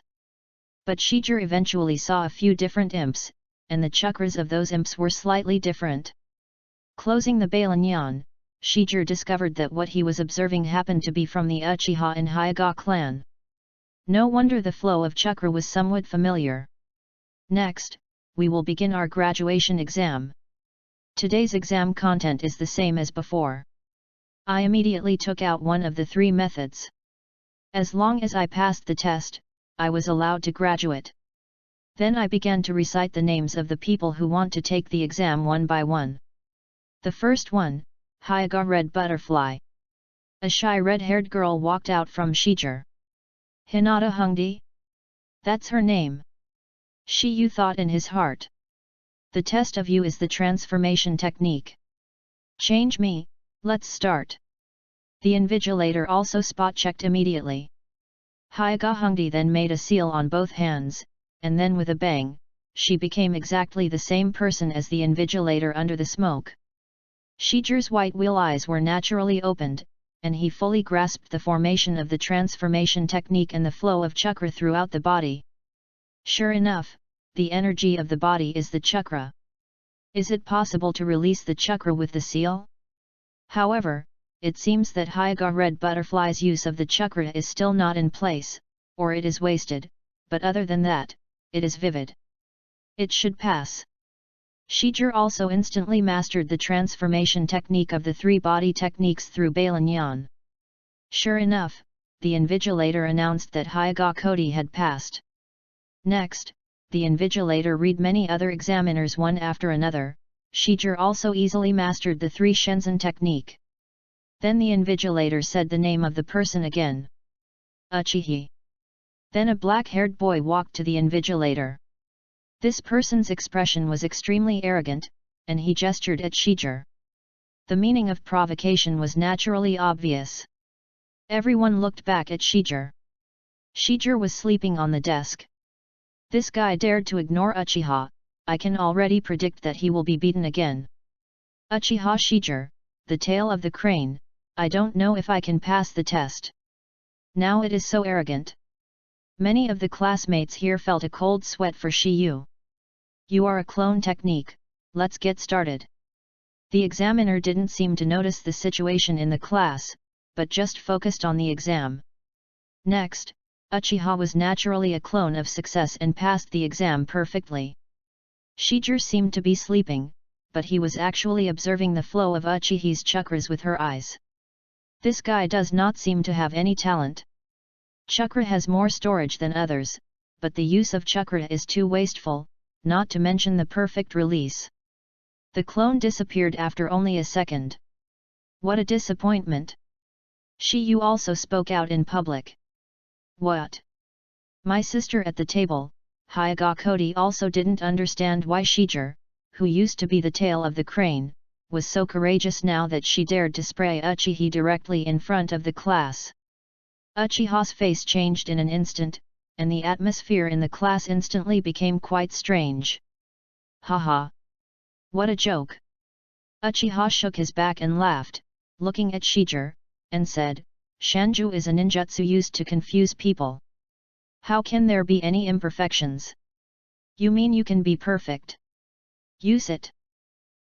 But Shijir eventually saw a few different imps, and the chakras of those imps were slightly different. Closing the Bailin, Shijir discovered that what he was observing happened to be from the Uchiha and Hyuga clan. No wonder the flow of chakra was somewhat familiar. Next, we will begin our graduation exam. Today's exam content is the same as before. I immediately took out one of the three methods. As long as I passed the test, I was allowed to graduate. Then I began to recite the names of the people who want to take the exam one by one. The first one, Hyuga Red Butterfly. A shy red-haired girl walked out from Shijir. "Hinata Hongdi? That's her name." Shiyu thought in his heart. "The test of you is the transformation technique. Change me, let's start." The invigilator also spot-checked immediately. Hyuga Hongdi then made a seal on both hands, and then with a bang, she became exactly the same person as the invigilator under the smoke. Shijir's white wheel eyes were naturally opened, and he fully grasped the formation of the transformation technique and the flow of chakra throughout the body. Sure enough, the energy of the body is the chakra. Is it possible to release the chakra with the seal? However, it seems that Hyuga Red Butterfly's use of the chakra is still not in place, or it is wasted, but other than that, it is vivid. It should pass. Shijir also instantly mastered the transformation technique of the three body techniques through Bailin. Sure enough, the invigilator announced that Hyuga Kodi had passed. Next, the invigilator read many other examiners one after another. Shijir also easily mastered the three Shenzhen technique. Then the invigilator said the name of the person again. "Uchihi." Then a black-haired boy walked to the invigilator. This person's expression was extremely arrogant, and he gestured at Shijir. The meaning of provocation was naturally obvious. Everyone looked back at Shijir. Shijir was sleeping on the desk. This guy dared to ignore Uchiha, I can already predict that he will be beaten again. Uchiha Shijir, the tail of the crane, I don't know if I can pass the test. Now it is so arrogant. Many of the classmates here felt a cold sweat for Shiyu. You are a clone technique, let's get started. The examiner didn't seem to notice the situation in the class, but just focused on the exam. Next, Uchiha was naturally a clone of success and passed the exam perfectly. Shijir seemed to be sleeping, but he was actually observing the flow of Uchiha's chakras with her eyes. This guy does not seem to have any talent. Chakra has more storage than others, but the use of chakra is too wasteful, not to mention the perfect release. The clone disappeared after only a second. What a disappointment! Shiyu also spoke out in public. What? My sister at the table, Hyaga Kodi, also didn't understand why Shijir, who used to be the tail of the crane, was so courageous now that she dared to spray Uchiha directly in front of the class. Uchiha's face changed in an instant, and the atmosphere in the class instantly became quite strange. Haha! What a joke! Uchiha shook his back and laughed, looking at Shijir, and said, Shanju is a ninjutsu used to confuse people. How can there be any imperfections? You mean you can be perfect? Use it.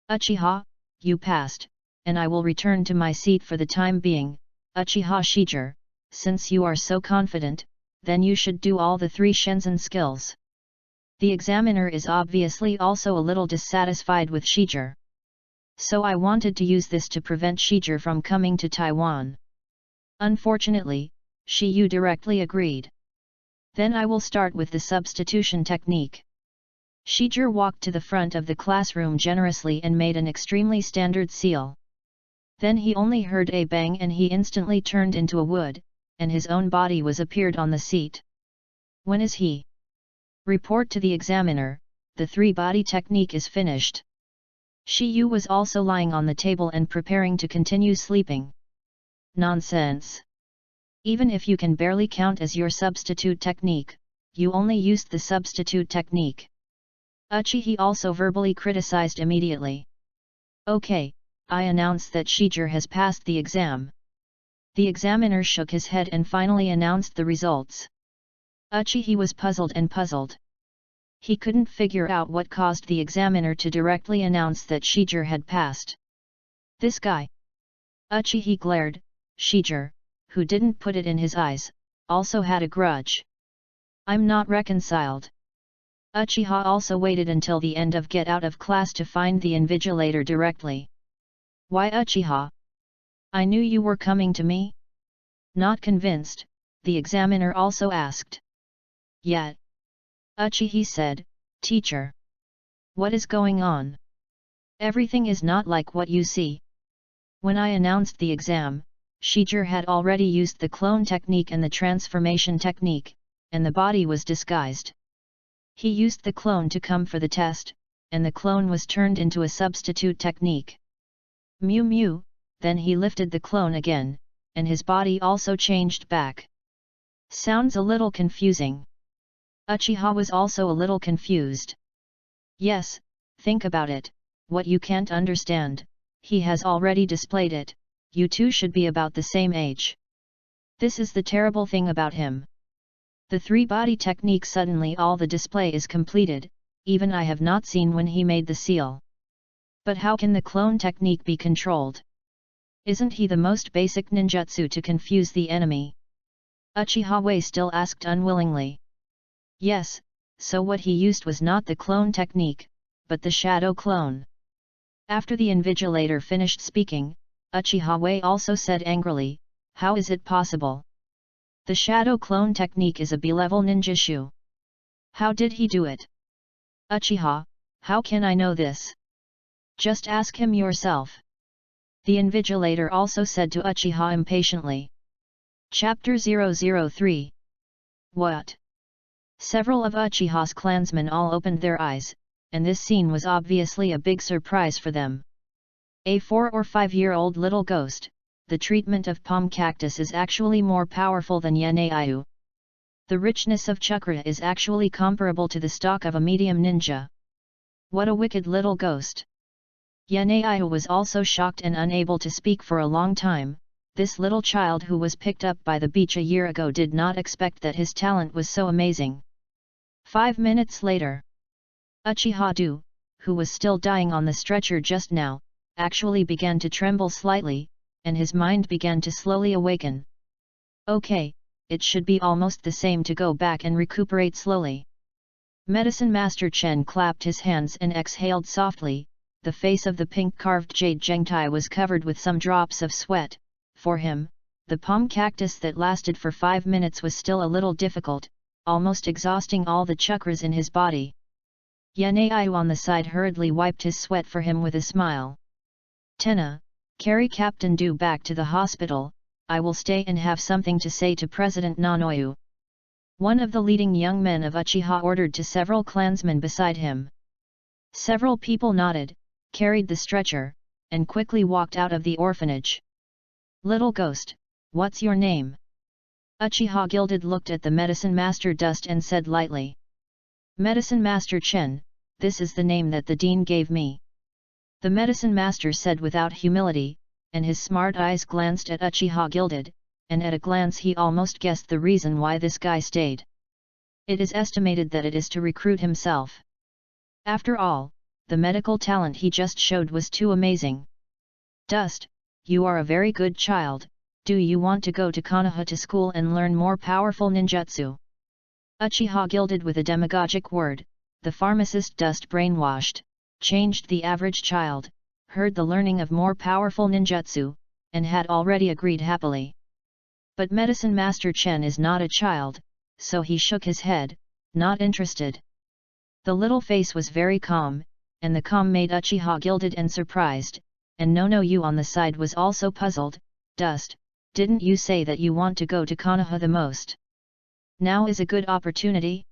Uchiha, you passed, and I will return to my seat for the time being. Uchiha Shijir, since you are so confident, then you should do all the 3 Shenzhen skills. The examiner is obviously also a little dissatisfied with Shijir. So I wanted to use this to prevent Shijir from coming to Taiwan. Unfortunately, Shiyu directly agreed. Then I will start with the substitution technique. Shijir walked to the front of the classroom generously and made an extremely standard seal. Then he only heard a bang and he instantly turned into a wood, and his own body was appeared on the seat. When is he? Report to the examiner, the 3-body technique is finished. Shiyu was also lying on the table and preparing to continue sleeping. Nonsense! Even if you can barely count as your substitute technique, you only used the substitute technique. Uchiha also verbally criticized immediately. Okay, I announce that Shijir has passed the exam. The examiner shook his head and finally announced the results. Uchiha was puzzled and puzzled. He couldn't figure out what caused the examiner to directly announce that Shijir had passed. This guy! Uchiha glared. Shijir, who didn't put it in his eyes, also had a grudge. I'm not reconciled. Uchiha also waited until the end of get out of class to find the invigilator directly. Why Uchiha? I knew you were coming to me? Not convinced, the examiner also asked. Yet. Uchiha said, Teacher. What is going on? Everything is not like what you see. When I announced the exam, Shijir had already used the clone technique and the transformation technique, and the body was disguised. He used the clone to come for the test, and the clone was turned into a substitute technique. Mew mew, then he lifted the clone again, and his body also changed back. Sounds a little confusing. Uchiha was also a little confused. Yes, think about it, what you can't understand, he has already displayed it, you two should be about the same age. This is the terrible thing about him. The 3-body technique suddenly all the display is completed, even I have not seen when he made the seal. But how can the clone technique be controlled? Isn't he the most basic ninjutsu to confuse the enemy? Uchiha Wei still asked unwillingly. Yes, so what he used was not the clone technique, but the shadow clone. After the invigilator finished speaking, Uchiha Wei also said angrily, how is it possible? The shadow clone technique is a B-level ninjutsu. How did he do it? Uchiha, how can I know this? Just ask him yourself. The invigilator also said to Uchiha impatiently. Chapter 003. What? Several of Uchiha's clansmen all opened their eyes, and this scene was obviously a big surprise for them. A 4 or 5-year-old little ghost, the treatment of palm cactus is actually more powerful than Yaneiyu. The richness of chakra is actually comparable to the stock of a medium ninja. What a wicked little ghost! Yaneiyu was also shocked and unable to speak for a long time. This little child who was picked up by the beach a year ago did not expect that his talent was so amazing. 5 minutes later. Uchiha-do, who was still dying on the stretcher just now, actually began to tremble slightly, and his mind began to slowly awaken. Okay, it should be almost the same to go back and recuperate slowly. Medicine Master Chen clapped his hands and exhaled softly. The face of the pink-carved jade Zhengtai was covered with some drops of sweat. For him, the palm cactus that lasted for 5 minutes was still a little difficult, almost exhausting all the chakras in his body. Yanaiyu on the side hurriedly wiped his sweat for him with a smile. Tenna, carry Captain Du back to the hospital. I will stay and have something to say to President Nanoyu. One of the leading young men of Uchiha ordered to several clansmen beside him. Several people nodded, carried the stretcher, and quickly walked out of the orphanage. Little ghost, what's your name? Uchiha Gilded looked at the Medicine Master Dust and said lightly. Medicine Master Chen, this is the name that the Dean gave me. The Medicine Master said without humility, and his smart eyes glanced at Uchiha Gilded, and at a glance he almost guessed the reason why this guy stayed. It is estimated that it is to recruit himself. After all, the medical talent he just showed was too amazing. Dust, you are a very good child. Do you want to go to Konoha to school and learn more powerful ninjutsu? Uchiha Gilded with a demagogic word, the pharmacist Dust brainwashed, changed the average child, heard the learning of more powerful ninjutsu, and had already agreed happily. But Medicine Master Chen is not a child, so he shook his head, not interested. The little face was very calm, and the calm made Uchiha Gilded and surprised, and Nonoyu on the side was also puzzled. Dust, didn't you say that you want to go to Konoha the most? Now is a good opportunity?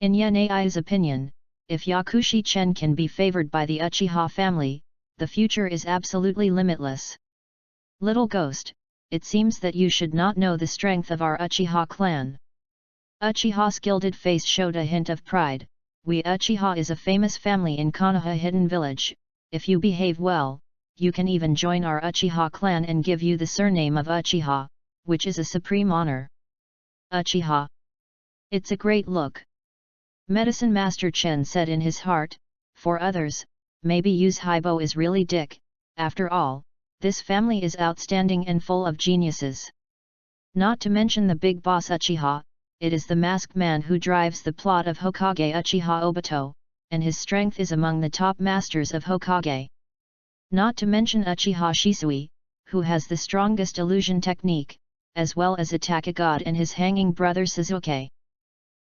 In Yanai's opinion, if Yakushi Chen can be favored by the Uchiha family, the future is absolutely limitless. Little ghost, it seems that you should not know the strength of our Uchiha clan. Uchiha's gilded face showed a hint of pride. We Uchiha is a famous family in Konoha Hidden Village. If you behave well, you can even join our Uchiha clan and give you the surname of Uchiha, which is a supreme honor. Uchiha. It's a great look. Medicine Master Chen said in his heart. For others, maybe Yu's Haibo is really dick. After all, this family is outstanding and full of geniuses. Not to mention the big boss Uchiha, it is the masked man who drives the plot of Hokage Uchiha Obito, and his strength is among the top masters of Hokage. Not to mention Uchiha Shisui, who has the strongest illusion technique, as well as Attack God and his hanging brother Suzuki.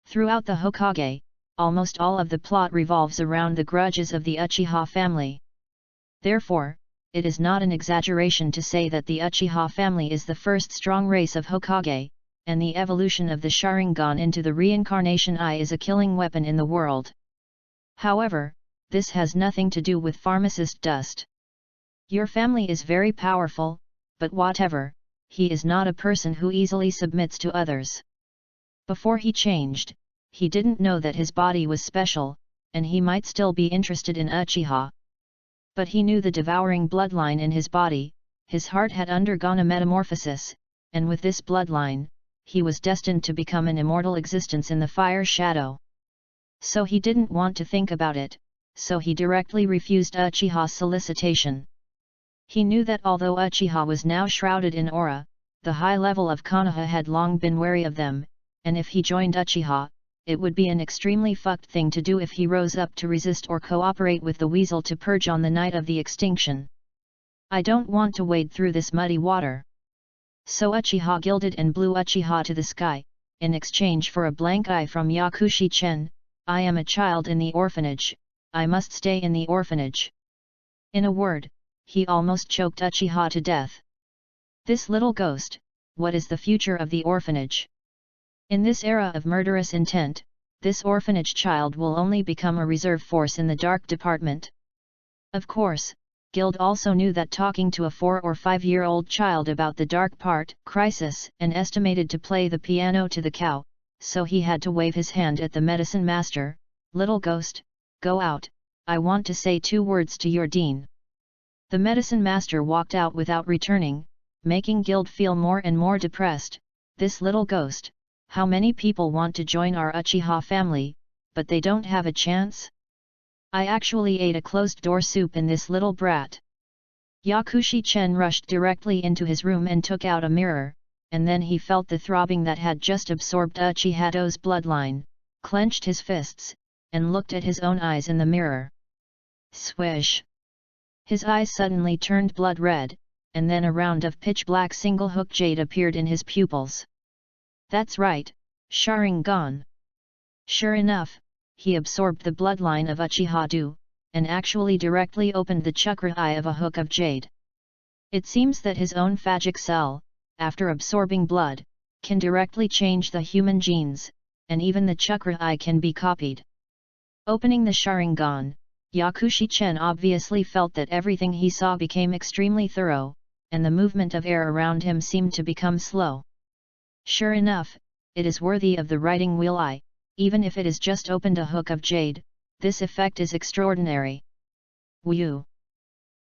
Throughout the Hokage, almost all of the plot revolves around the grudges of the Uchiha family. Therefore, it is not an exaggeration to say that the Uchiha family is the first strong race of Hokage, and the evolution of the Sharingan into the reincarnation eye is a killing weapon in the world. However, this has nothing to do with pharmacist Dust. Your family is very powerful, but whatever, he is not a person who easily submits to others. Before he changed, he didn't know that his body was special, and he might still be interested in Uchiha. But he knew the devouring bloodline in his body. His heart had undergone a metamorphosis, and with this bloodline, he was destined to become an immortal existence in the fire shadow. So he didn't want to think about it, so he directly refused Uchiha's solicitation. He knew that although Uchiha was now shrouded in aura, the high level of Konoha had long been wary of them, and if he joined Uchiha, it would be an extremely fucked thing to do if he rose up to resist or cooperate with the weasel to purge on the night of the extinction. I don't want to wade through this muddy water. So Uchiha gilded and blew Uchiha to the sky, in exchange for a blank eye from Yakushi Chen. I am a child in the orphanage, I must stay in the orphanage. In a word, he almost choked Uchiha to death. This little ghost, what is the future of the orphanage? In this era of murderous intent, this orphanage child will only become a reserve force in the dark department. Of course, Guild also knew that talking to a 4 or 5-year-old child about the dark part, crisis, and estimated to play the piano to the cow, so he had to wave his hand at the medicine master. Little ghost, go out, I want to say 2 words to your dean. The medicine master walked out without returning, making Guild feel more and more depressed. This little ghost, how many people want to join our Uchiha family, but they don't have a chance? I actually ate a closed-door soup in this little brat. Yakushi Chen rushed directly into his room and took out a mirror, and then he felt the throbbing that had just absorbed Uchihato's bloodline, clenched his fists, and looked at his own eyes in the mirror. Swish! His eyes suddenly turned blood red, and then a round of pitch-black single-hook jade appeared in his pupils. That's right, Sharingan! Sure enough, he absorbed the bloodline of Uchiha-do, and actually directly opened the chakra eye of a hook of jade. It seems that his own phagic cell, after absorbing blood, can directly change the human genes, and even the chakra eye can be copied. Opening the Sharingan, Yakushi Chen obviously felt that everything he saw became extremely thorough, and the movement of air around him seemed to become slow. Sure enough, it is worthy of the writing wheel eye, even if it is just opened a hook of jade, this effect is extraordinary. Whew!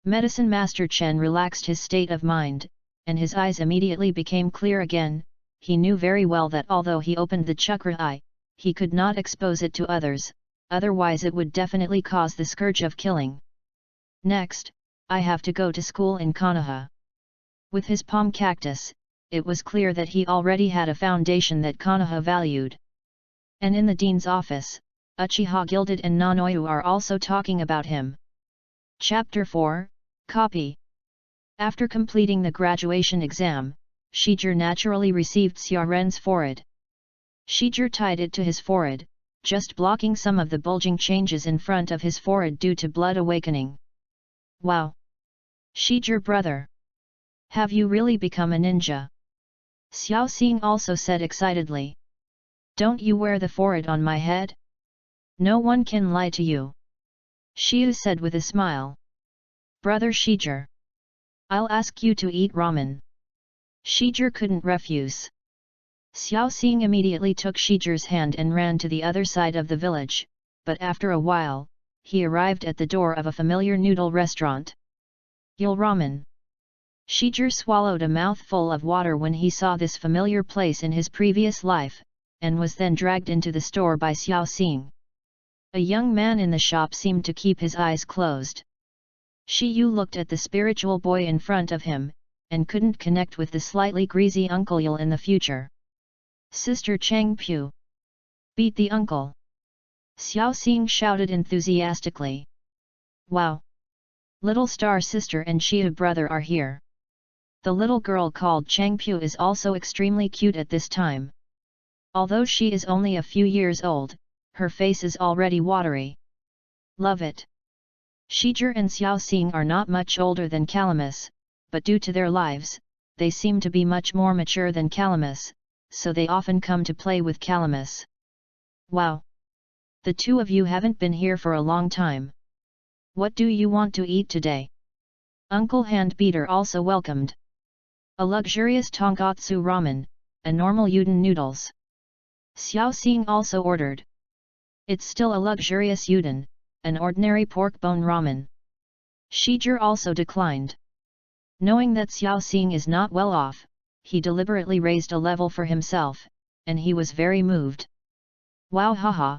Medicine Master Chen relaxed his state of mind, and his eyes immediately became clear again. He knew very well that although he opened the chakra eye, he could not expose it to others, otherwise it would definitely cause the scourge of killing. Next, I have to go to school in Konoha. With his palm cactus, it was clear that he already had a foundation that Konoha valued. And in the dean's office, Uchiha Gilded and Nanoyu are also talking about him. Chapter 4, Copy. After completing the graduation exam, Shiger naturally received Xiaoren's forehead. Shiger tied it to his forehead, just blocking some of the bulging changes in front of his forehead due to blood awakening. Wow! Shiger brother! Have you really become a ninja? Xiao Xing also said excitedly. Don't you wear the forehead on my head? No one can lie to you. Xiu said with a smile. Brother Shiger. I'll ask you to eat ramen. Shiger couldn't refuse. Xiao Xing immediately took Shiger's hand and ran to the other side of the village, but after a while, he arrived at the door of a familiar noodle restaurant. Yul Ramen. Shiger swallowed a mouthful of water when he saw this familiar place in his previous life, and was then dragged into the store by Xiao Xing. A young man in the shop seemed to keep his eyes closed. Shi Yu looked at the spiritual boy in front of him, and couldn't connect with the slightly greasy Uncle Yul in the future. Sister Chang Pu. Beat the uncle! Xiao Xing shouted enthusiastically. Wow! Little star sister and Shia brother are here. The little girl called Chang Pu is also extremely cute at this time. Although she is only a few years old, her face is already watery. Love it! Shiger and Xiao Xing are not much older than Calamus, but due to their lives, they seem to be much more mature than Calamus, so they often come to play with Calamus. Wow! The two of you haven't been here for a long time. What do you want to eat today? Uncle Handbeater also welcomed. A luxurious tonkatsu ramen, a normal udon noodles. Xiao Xing also ordered. It's still a luxurious udon, an ordinary pork bone ramen. Shiger also declined. Knowing that Xiao Xing is not well off, he deliberately raised a level for himself, and he was very moved. Wow, haha!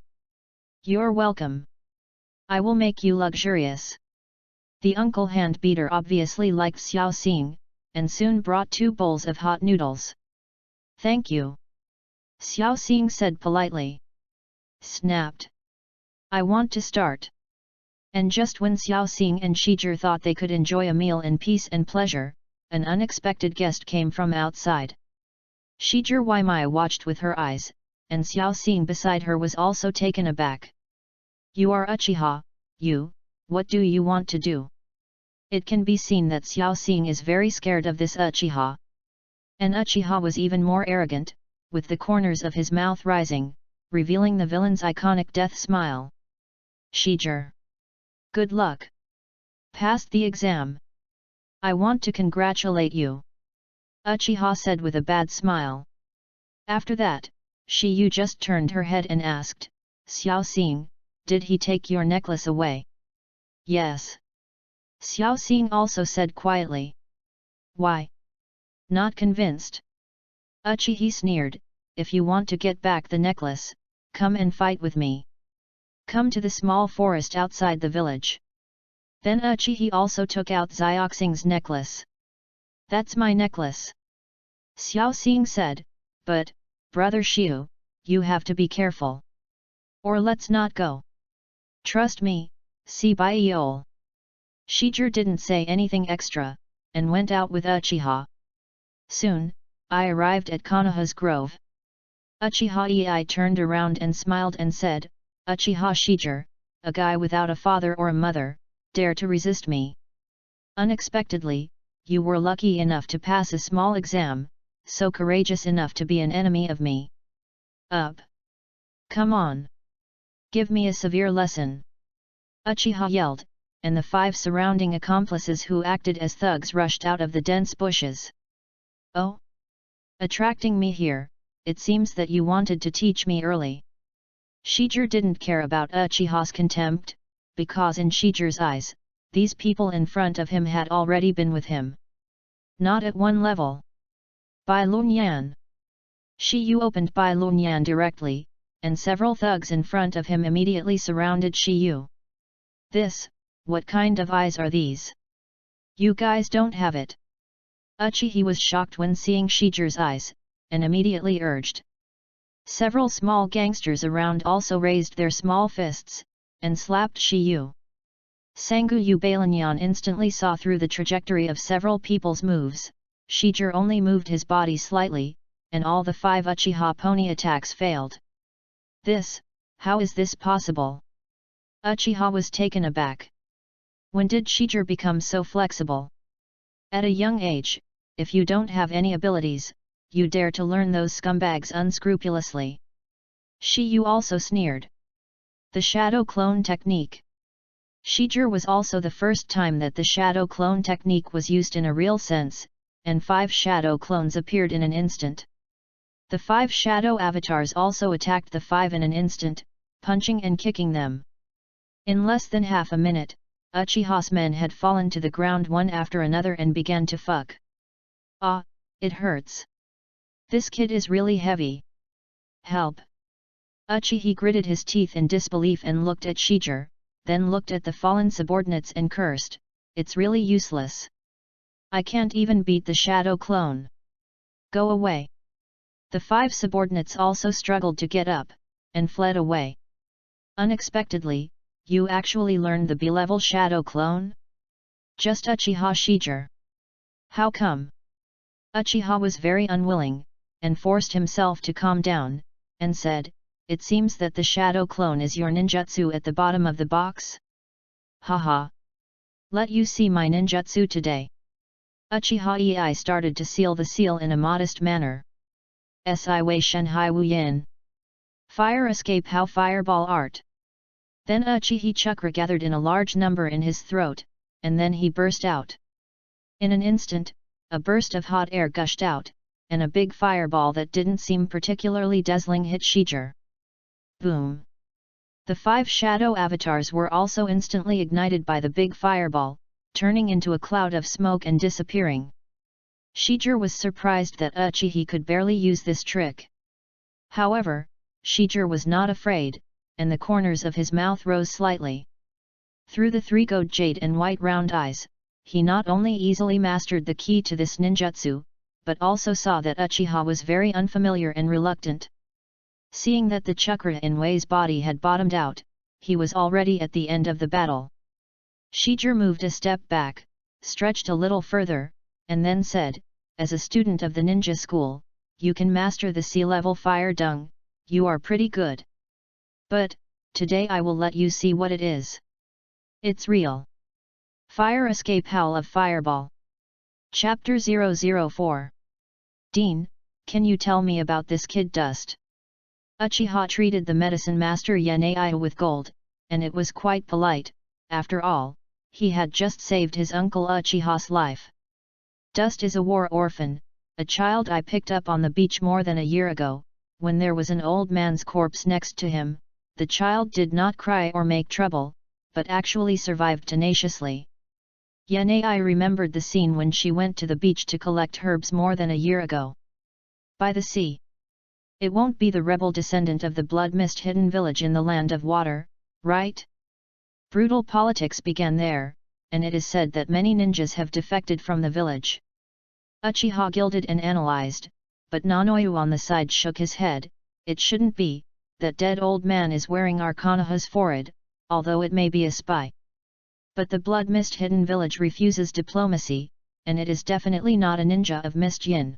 You're welcome. I will make you luxurious. The uncle Handbeater obviously liked Xiao Xing, and soon brought 2 bowls of hot noodles. Thank you. Xiao Xing said politely. Snapped. I want to start. And just when Xiao Xing and Shiger thought they could enjoy a meal in peace and pleasure, an unexpected guest came from outside. Shiger Waimai watched with her eyes, and Xiao Xing beside her was also taken aback. You are Uchiha, you, what do you want to do? It can be seen that Xiao Xing is very scared of this Uchiha. And Uchiha was even more arrogant, with the corners of his mouth rising, revealing the villain's iconic death smile. Shiger. Good luck. Passed the exam. I want to congratulate you. Uchiha said with a bad smile. After that, Shi Yu just turned her head and asked, Xiao Xing, did he take your necklace away? Yes. Xiao Xing also said quietly. Why? Not convinced. Uchiha sneered, if you want to get back the necklace, come and fight with me. Come to the small forest outside the village. Then Uchiha also took out Xiaoxing's necklace. That's my necklace. Xiao Xing said, but, Brother Xiu, you have to be careful. Or let's not go. Trust me, see by Eol. Shijir didn't say anything extra, and went out with Uchiha. Soon, I arrived at Konoha's grove. Uchiha Ei turned around and smiled and said, Uchiha Shijir, a guy without a father or a mother, dare to resist me. Unexpectedly, you were lucky enough to pass a small exam, so courageous enough to be an enemy of me. Up! Come on! Give me a severe lesson! Uchiha yelled, and the 5 surrounding accomplices who acted as thugs rushed out of the dense bushes. Oh! Attracting me here, it seems that you wanted to teach me early. Shijir didn't care about Uchiha's contempt, because in Shijir's eyes, these people in front of him had already been with him. Not at one level. Bai Lunyan. Shiyu opened Bai Lunyan directly, and several thugs in front of him immediately surrounded Shiyu. What kind of eyes are these? You guys don't have it. Uchiha was shocked when seeing Shijir's eyes, and immediately urged. Several small gangsters around also raised their small fists, and slapped Shiyu. Sanguyu Bailanyan instantly saw through the trajectory of several people's moves. Shijir only moved his body slightly, and all the 5 Uchiha pony attacks failed. How is this possible? Uchiha was taken aback. When did Shijir become so flexible? At a young age, if you don't have any abilities, you dare to learn those scumbags unscrupulously. Shiyu also sneered. The shadow clone technique. Shijir was also the first time that the shadow clone technique was used in a real sense, and 5 shadow clones appeared in an instant. The 5 shadow avatars also attacked the 5 in an instant, punching and kicking them. In less than half a minute, Uchiha's men had fallen to the ground one after another and began to fuck. Ah, it hurts. This kid is really heavy. Help! Uchiha gritted his teeth in disbelief and looked at Shijir, then looked at the fallen subordinates and cursed, it's really useless. I can't even beat the shadow clone. Go away. The 5 subordinates also struggled to get up, and fled away. Unexpectedly, you actually learned the B-level shadow clone? Just Uchiha Shijir. How come? Uchiha was very unwilling, and forced himself to calm down, and said, it seems that the shadow clone is your ninjutsu at the bottom of the box? Haha. Let you see my ninjutsu today. Uchiha Ei started to seal the seal in a modest manner. Si Wei Shenhai Wu Yin. Fire escape how fireball art. Then Uchiha chakra gathered in a large number in his throat, and then he burst out. In an instant, a burst of hot air gushed out, and a big fireball that didn't seem particularly dazzling hit Shijir. Boom! The 5 shadow avatars were also instantly ignited by the big fireball, turning into a cloud of smoke and disappearing. Shijir was surprised that Uchiha could barely use this trick. However, Shijir was not afraid, and the corners of his mouth rose slightly. Through the 3 gold jade and white round eyes, he not only easily mastered the key to this ninjutsu, but also saw that Uchiha was very unfamiliar and reluctant. Seeing that the chakra in Wei's body had bottomed out, he was already at the end of the battle. Shijir moved a step back, stretched a little further, and then said, as a student of the ninja school, you can master the sea-level fire dung, you are pretty good. But, today I will let you see what it is. It's real. Fire escape howl of fireball. Chapter 004. Dean, can you tell me about this kid Dust? Uchiha treated the medicine master Yanai with gold, and it was quite polite, after all, he had just saved his uncle Uchiha's life. Dust is a war orphan, a child I picked up on the beach more than a year ago, when there was an old man's corpse next to him. The child did not cry or make trouble, but actually survived tenaciously. Yanai remembered the scene when she went to the beach to collect herbs more than a year ago. By the sea. It won't be the rebel descendant of the blood mist hidden village in the land of water, right? Brutal politics began there, and it is said that many ninjas have defected from the village. Uchiha gilded and analyzed, but Nanoyu on the side shook his head. It shouldn't be, that dead old man is wearing our Konoha's forehead, although it may be a spy. But the blood mist hidden village refuses diplomacy, and it is definitely not a ninja of Mist Yin.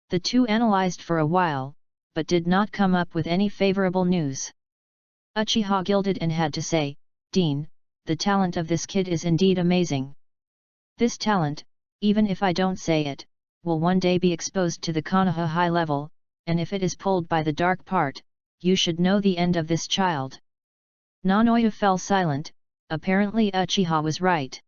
The two analyzed for a while, but did not come up with any favorable news. Uchiha gilded and had to say, Dean, the talent of this kid is indeed amazing. This talent, even if I don't say it, will one day be exposed to the Konoha high level, and if it is pulled by the dark part, you should know the end of this child. Nanoyu fell silent. Apparently Uchiha was right.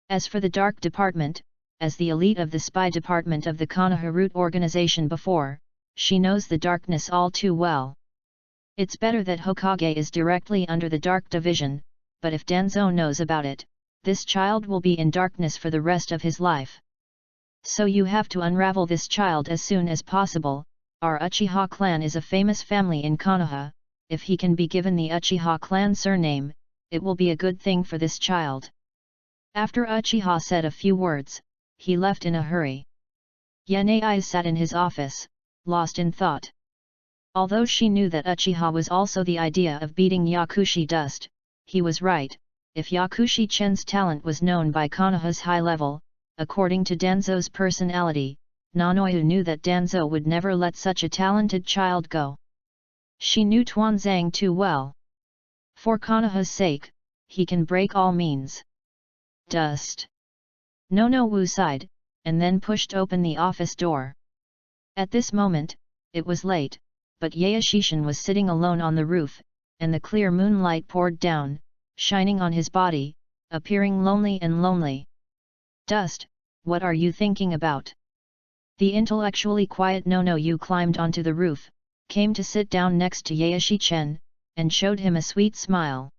As for the dark department, as the elite of the spy department of the Konoha root organization before, she knows the darkness all too well. It's better that Hokage is directly under the dark division, but if Danzo knows about it, this child will be in darkness for the rest of his life. So you have to unravel this child as soon as possible. Our Uchiha clan is a famous family in Konoha. If he can be given the Uchiha clan surname, it will be a good thing for this child. After Uchiha said a few words, he left in a hurry. Yanai sat in his office, lost in thought. Although she knew that Uchiha was also the idea of beating Yakushi Dust, he was right. If Yakushi Chen's talent was known by Konoha's high level, according to Danzo's personality, Nanoyu knew that Danzo would never let such a talented child go. She knew Tuanzang too well. For Konoha's sake, he can break all means. Dust. Nonowu sighed, and then pushed open the office door. At this moment, it was late, but Yaeshishin was sitting alone on the roof, and the clear moonlight poured down, shining on his body, appearing lonely and lonely. Dust, what are you thinking about? The intellectually quiet Nonoyu climbed onto the roof, came to sit down next to Yaeshi Chen, and showed him a sweet smile.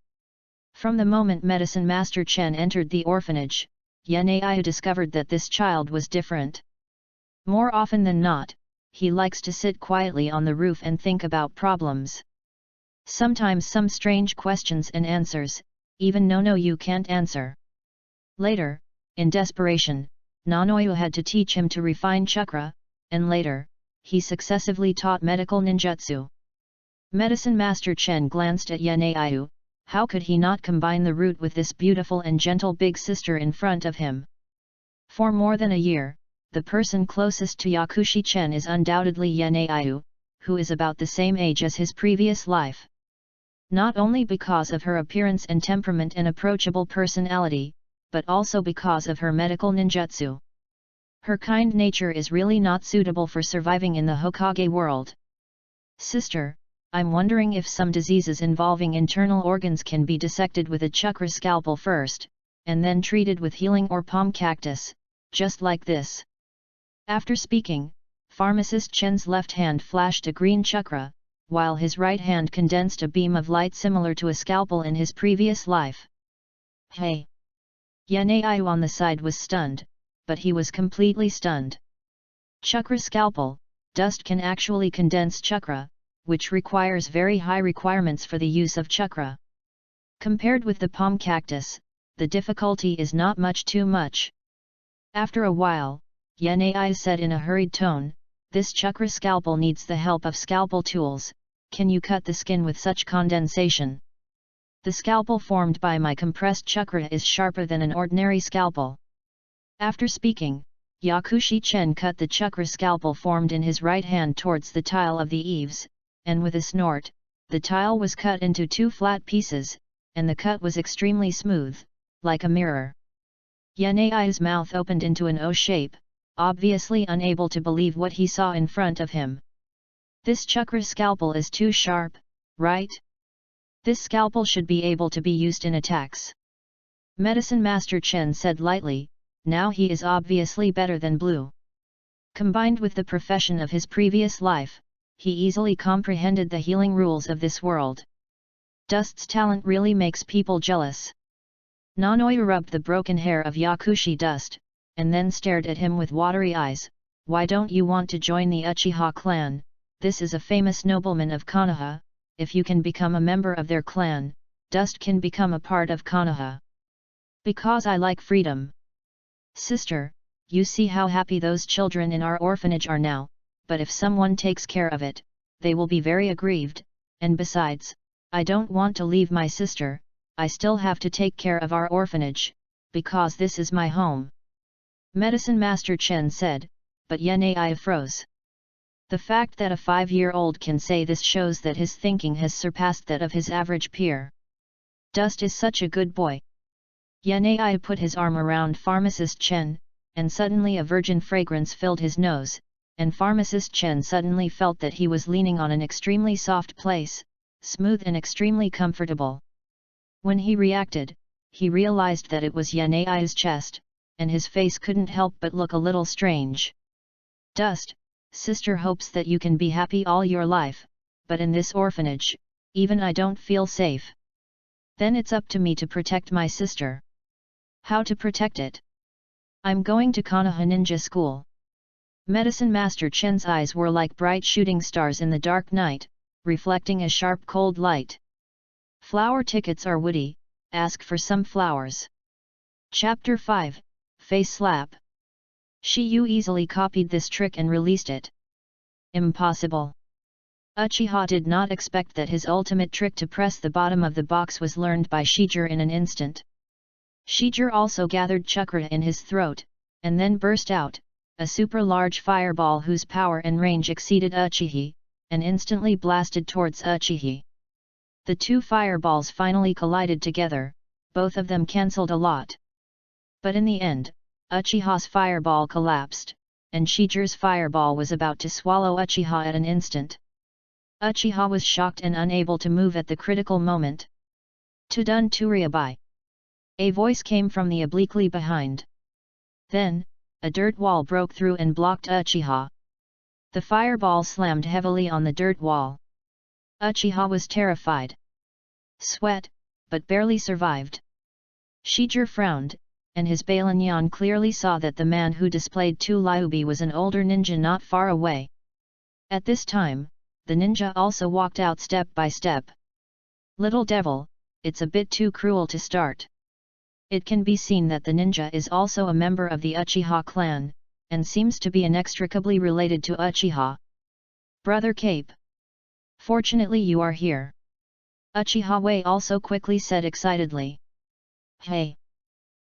From the moment Medicine Master Chen entered the orphanage, Yanai discovered that this child was different. More often than not, he likes to sit quietly on the roof and think about problems. Sometimes some strange questions and answers, even Nonoyu can't answer. Later, in desperation, Nanoyu had to teach him to refine chakra, and later, he successively taught medical ninjutsu. Medicine Master Chen glanced at Yanai. How could he not combine the root with this beautiful and gentle big sister in front of him? For more than a year, the person closest to Yakushi Chen is undoubtedly Yanai, who is about the same age as his previous life. Not only because of her appearance and temperament and approachable personality, but also because of her medical ninjutsu. Her kind nature is really not suitable for surviving in the Hokage world. Sister, I'm wondering if some diseases involving internal organs can be dissected with a chakra scalpel first, and then treated with healing or palm cactus, just like this. After speaking, Pharmacist Chen's left hand flashed a green chakra, while his right hand condensed a beam of light similar to a scalpel in his previous life. Hey! Yanai on the side was stunned, but he was completely stunned. Chakra scalpel, dust can actually condense chakra, which requires very high requirements for the use of chakra. Compared with the palm cactus, the difficulty is not much too much. After a while, Yanai said in a hurried tone, this chakra scalpel needs the help of scalpel tools. Can you cut the skin with such condensation? The scalpel formed by my compressed chakra is sharper than an ordinary scalpel. After speaking, Yakushi Chen cut the chakra scalpel formed in his right hand towards the tile of the eaves, and with a snort, the tile was cut into 2 flat pieces, and the cut was extremely smooth, like a mirror. Yanai's mouth opened into an O shape, obviously unable to believe what he saw in front of him. This chakra scalpel is too sharp, right? This scalpel should be able to be used in attacks. Medicine Master Chen said lightly, now he is obviously better than Blue. Combined with the profession of his previous life, he easily comprehended the healing rules of this world. Dust's talent really makes people jealous. Nanoyu rubbed the broken hair of Yakushi Dust, and then stared at him with watery eyes. Why don't you want to join the Uchiha clan? This is a famous nobleman of Konoha. If you can become a member of their clan, Dust can become a part of Konoha. Because I like freedom. Sister, you see how happy those children in our orphanage are now, but if someone takes care of it, they will be very aggrieved, and besides, I don't want to leave my sister, I still have to take care of our orphanage, because this is my home. Medicine Master Chen said, but Yanai froze. The fact that a 5-year-old can say this shows that his thinking has surpassed that of his average peer. Dust is such a good boy. Yanai put his arm around Pharmacist Chen, and suddenly a virgin fragrance filled his nose, and Pharmacist Chen suddenly felt that he was leaning on an extremely soft place, smooth and extremely comfortable. When he reacted, he realized that it was Yanai's chest, and his face couldn't help but look a little strange. Dust, sister hopes that you can be happy all your life, but in this orphanage, even I don't feel safe. Then it's up to me to protect my sister. How to protect it? I'm going to Konoha Ninja School. Medicine Master Chen's eyes were like bright shooting stars in the dark night, reflecting a sharp cold light. Flower tickets are woody, ask for some flowers. Chapter 5, Face Slap. Shiyu easily copied this trick and released it. Impossible. Uchiha did not expect that his ultimate trick to press the bottom of the box was learned by Shijir in an instant. Shijir also gathered chakra in his throat, and then burst out, a super large fireball whose power and range exceeded Uchiha, and instantly blasted towards Uchiha. The two fireballs finally collided together, both of them cancelled a lot. But in the end, Uchiha's fireball collapsed, and Shijir's fireball was about to swallow Uchiha at an instant. Uchiha was shocked and unable to move at the critical moment. Tudun Turiabai. A voice came from the obliquely behind. Then, a dirt wall broke through and blocked Uchiha. The fireball slammed heavily on the dirt wall. Uchiha was terrified. Sweat, but barely survived. Shijir frowned, and his Balinyan clearly saw that the man who displayed two Lyubi was an older ninja not far away. At this time, the ninja also walked out step by step. Little devil, it's a bit too cruel to start. It can be seen that the ninja is also a member of the Uchiha clan, and seems to be inextricably related to Uchiha. Brother Cape. Fortunately you are here. Uchiha Wei also quickly said excitedly. Hey!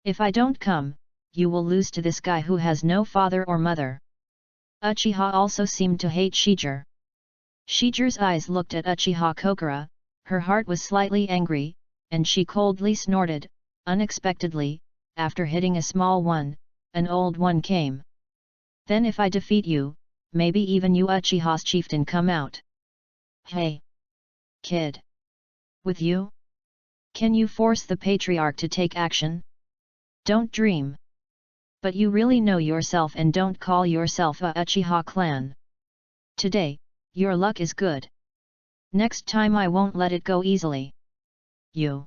If I don't come, you will lose to this guy who has no father or mother. Uchiha also seemed to hate Shijir. Shijir's eyes looked at Uchiha Kokura, her heart was slightly angry, and she coldly snorted, unexpectedly, after hitting a small one, an old one came. Then if I defeat you, maybe even you Uchiha's chieftain come out. Hey! Kid! With you? Can you force the patriarch to take action? Don't dream. But you really know yourself and don't call yourself a Uchiha clan. Today, your luck is good. Next time I won't let it go easily. You.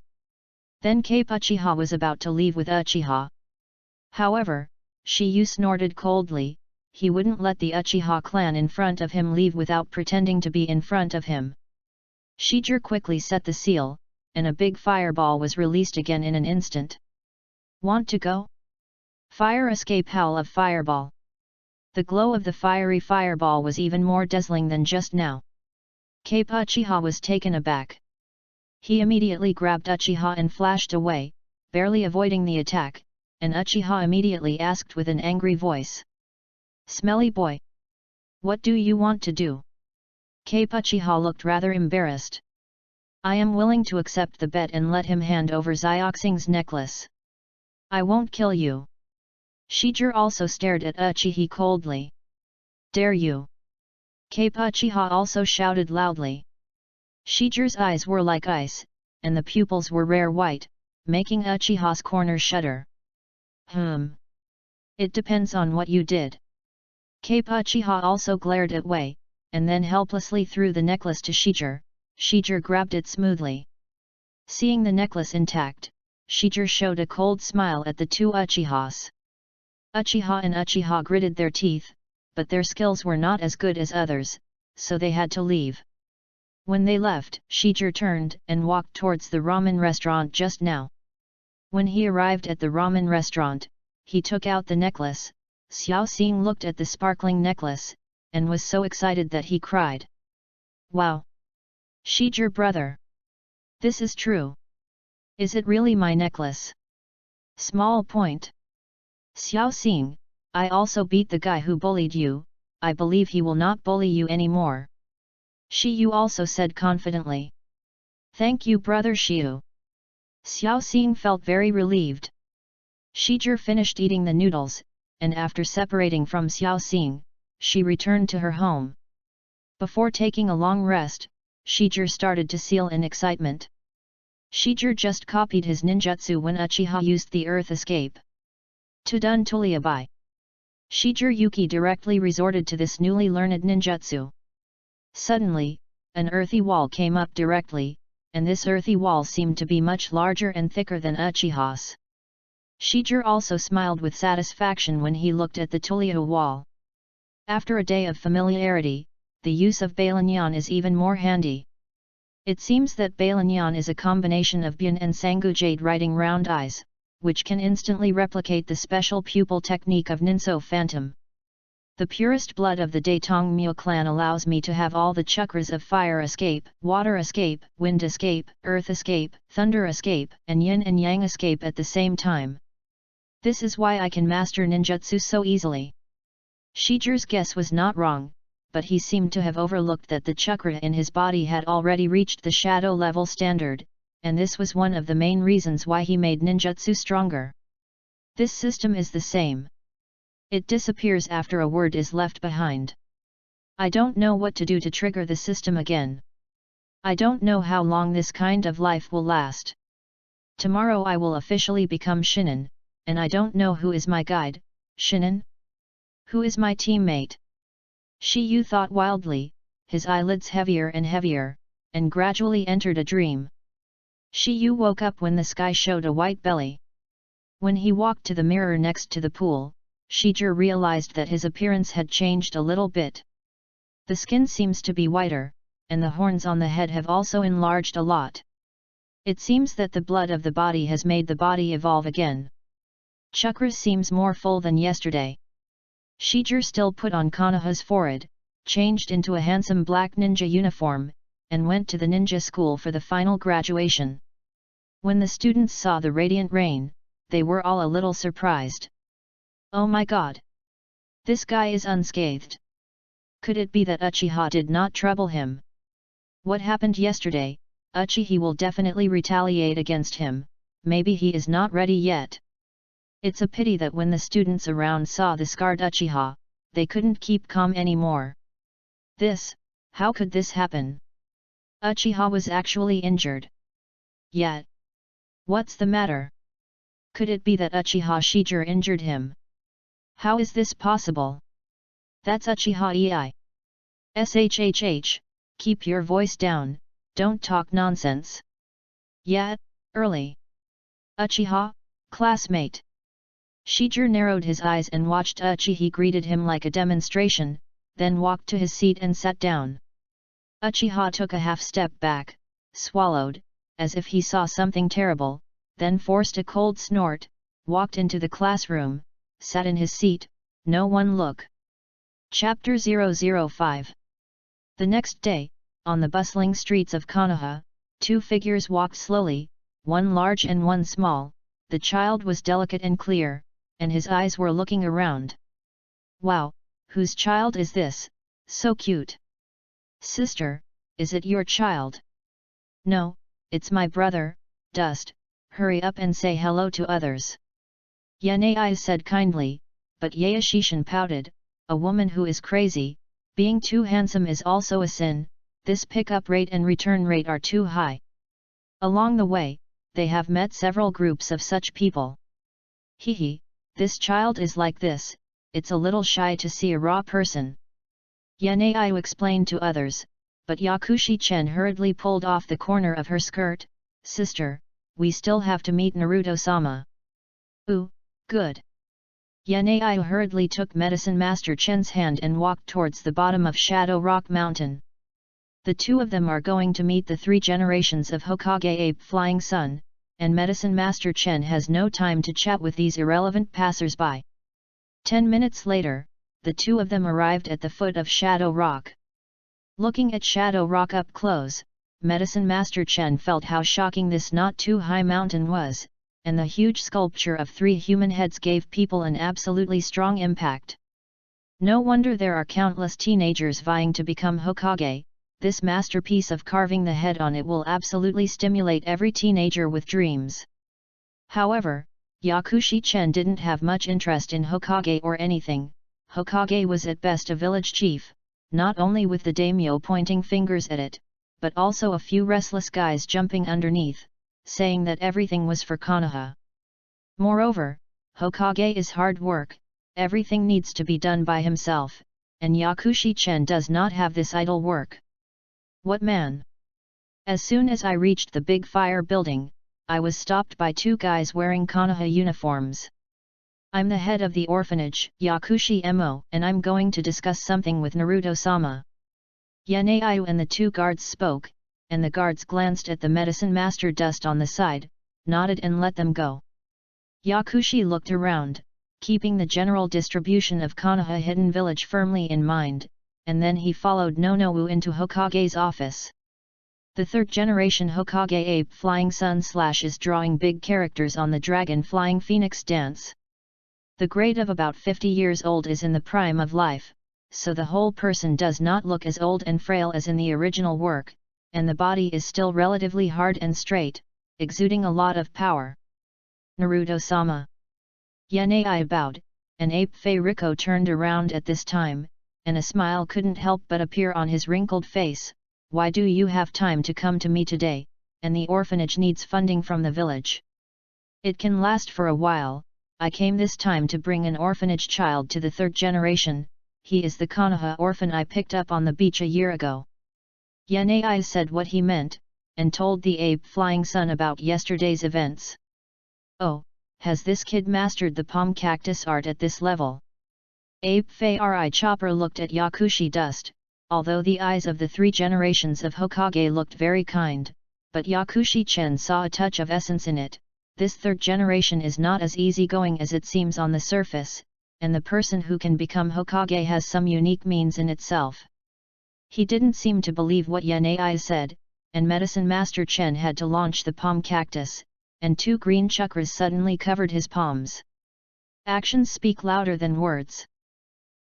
Then Cape Uchiha was about to leave with Uchiha. However, Shiyu snorted coldly, he wouldn't let the Uchiha clan in front of him leave without pretending to be in front of him. Shijir quickly set the seal, and a big fireball was released again in an instant. Want to go? Fire escape howl of fireball. The glow of the fiery fireball was even more dazzling than just now. Cape Uchiha was taken aback. He immediately grabbed Uchiha and flashed away, barely avoiding the attack, and Uchiha immediately asked with an angry voice. Smelly boy! What do you want to do? Cape Uchiha looked rather embarrassed. I am willing to accept the bet and let him hand over Xioxing's necklace. I won't kill you. Shijir also stared at Uchiha coldly. Dare you? Cape Uchiha also shouted loudly. Shijir's eyes were like ice, and the pupils were rare white, making Uchiha's corner shudder. It depends on what you did. Cape Uchiha also glared at Wei, and then helplessly threw the necklace to Shijir. Shijir grabbed it smoothly. Seeing the necklace intact, Shijir showed a cold smile at the two Uchihas. Uchiha and Uchiha gritted their teeth, but their skills were not as good as others, so they had to leave. When they left, Shijir turned and walked towards the ramen restaurant just now. When he arrived at the ramen restaurant, he took out the necklace. Xiao Xing looked at the sparkling necklace, and was so excited that he cried. Wow! Shijir brother! This is true! Is it really my necklace? Small point. Xiao Xing, I also beat the guy who bullied you, I believe he will not bully you anymore. Shi Yu also said confidently. Thank you brother Shiu. Xiao Xing felt very relieved. Shijir finished eating the noodles, and after separating from Xiao Xing, she returned to her home. Before taking a long rest, Shijir started to seal in excitement. Shijir just copied his ninjutsu when Uchiha used the earth escape. Tudun Tuliabai. Shijir Yuki directly resorted to this newly learned ninjutsu. Suddenly, an earthy wall came up directly, and this earthy wall seemed to be much larger and thicker than Uchiha's. Shijir also smiled with satisfaction when he looked at the Tuliao wall. After a day of familiarity, the use of Bailanyan is even more handy. It seems that Bailanyan is a combination of Bian and Sangu Jade writing round eyes, which can instantly replicate the special pupil technique of Ninso Phantom. The purest blood of the Datong Myo clan allows me to have all the chakras of fire escape, water escape, wind escape, earth escape, thunder escape, and yin and yang escape at the same time. This is why I can master ninjutsu so easily. Shijir's guess was not wrong, but he seemed to have overlooked that the chakra in his body had already reached the shadow level standard, and this was one of the main reasons why he made ninjutsu stronger. This system is the same. It disappears after a word is left behind. I don't know what to do to trigger the system again. I don't know how long this kind of life will last. Tomorrow I will officially become Shinin, and I don't know who is my guide, Shinin? Who is my teammate? Shi Yu thought wildly, his eyelids heavier and heavier, and gradually entered a dream. Shi Yu woke up when the sky showed a white belly. When he walked to the mirror next to the pool, Shijir realized that his appearance had changed a little bit. The skin seems to be whiter, and the horns on the head have also enlarged a lot. It seems that the blood of the body has made the body evolve again. Chakra seems more full than yesterday. Shijir still put on Konoha's forehead, changed into a handsome black ninja uniform, and went to the ninja school for the final graduation. When the students saw the radiant rain, they were all a little surprised. Oh my god! This guy is unscathed. Could it be that Uchiha did not trouble him? What happened yesterday? Uchiha will definitely retaliate against him, maybe he is not ready yet. It's a pity that when the students around saw the scarred Uchiha, they couldn't keep calm anymore. How could this happen? Uchiha was actually injured. Yet. What's the matter? Could it be that Uchiha Shijir injured him? How is this possible? That's Uchiha Ei. Shhh, keep your voice down, don't talk nonsense. Yet, early. Uchiha, classmate. Shijir narrowed his eyes and watched Uchiha greeted him like a demonstration, then walked to his seat and sat down. Uchiha took a half step back, swallowed, as if he saw something terrible, then forced a cold snort, walked into the classroom, sat in his seat, no one look. Chapter 005. The next day, on the bustling streets of Konoha, two figures walked slowly, one large and one small. The child was delicate and clear, and his eyes were looking around. Wow, whose child is this, so cute? Sister, is it your child? No, it's my brother, Dust, hurry up and say hello to others. Yanai said kindly, but Yaeshishin pouted, a woman who is crazy, being too handsome is also a sin, this pick-up rate and return rate are too high. Along the way, they have met several groups of such people. Hehe, this child is like this, it's a little shy to see a raw person. Yanai explained to others, but Yakushi-chen hurriedly pulled off the corner of her skirt, sister, we still have to meet Naruto-sama. Ooh, good. Yanai hurriedly took Medicine Master Chen's hand and walked towards the bottom of Shadow Rock Mountain. The two of them are going to meet the 3 generations of Hokage Ape Flying Sun, and Medicine Master Chen has no time to chat with these irrelevant passers-by. 10 minutes later, the two of them arrived at the foot of Shadow Rock. Looking at Shadow Rock up close, Medicine Master Chen felt how shocking this not too high mountain was, and the huge sculpture of 3 human heads gave people an absolutely strong impact. No wonder there are countless teenagers vying to become Hokage. This masterpiece of carving the head on it will absolutely stimulate every teenager with dreams. However, Yakushi Chen didn't have much interest in Hokage or anything. Hokage was at best a village chief, not only with the daimyo pointing fingers at it, but also a few restless guys jumping underneath, saying that everything was for Konoha. Moreover, Hokage is hard work, everything needs to be done by himself, and Yakushi Chen does not have this idle work. What man? As soon as I reached the big fire building, I was stopped by 2 guys wearing Konoha uniforms. I'm the head of the orphanage, Yakushi Mo, and I'm going to discuss something with Naruto-sama. Yanaiyu and the 2 guards spoke, and the guards glanced at the medicine master dust on the side, nodded and let them go. Yakushi looked around, keeping the general distribution of Konoha Hidden Village firmly in mind, and then he followed Nonowu into Hokage's office. The 3rd generation Hokage Ape Flying Sun / is drawing big characters on the Dragon Flying Phoenix dance. The grade of about 50 years old is in the prime of life, so the whole person does not look as old and frail as in the original work, and the body is still relatively hard and straight, exuding a lot of power. Naruto-sama. Yanai bowed, and Ape Fei Riko turned around at this time, and a smile couldn't help but appear on his wrinkled face. Why do you have time to come to me today, and the orphanage needs funding from the village? It can last for a while. I came this time to bring an orphanage child to the 3rd generation, he is the Konoha orphan I picked up on the beach a year ago. Yanai said what he meant, and told the Ape Flying Sun about yesterday's events. Oh, has this kid mastered the palm cactus art at this level? Ape Fei Ri Chopper looked at Yakushi Dust, although the eyes of the 3 generations of Hokage looked very kind, but Yakushi Chen saw a touch of essence in it. This 3rd generation is not as easygoing as it seems on the surface, and the person who can become Hokage has some unique means in itself. He didn't seem to believe what Yanai said, and Medicine Master Chen had to launch the palm cactus, and 2 green chakras suddenly covered his palms. Actions speak louder than words.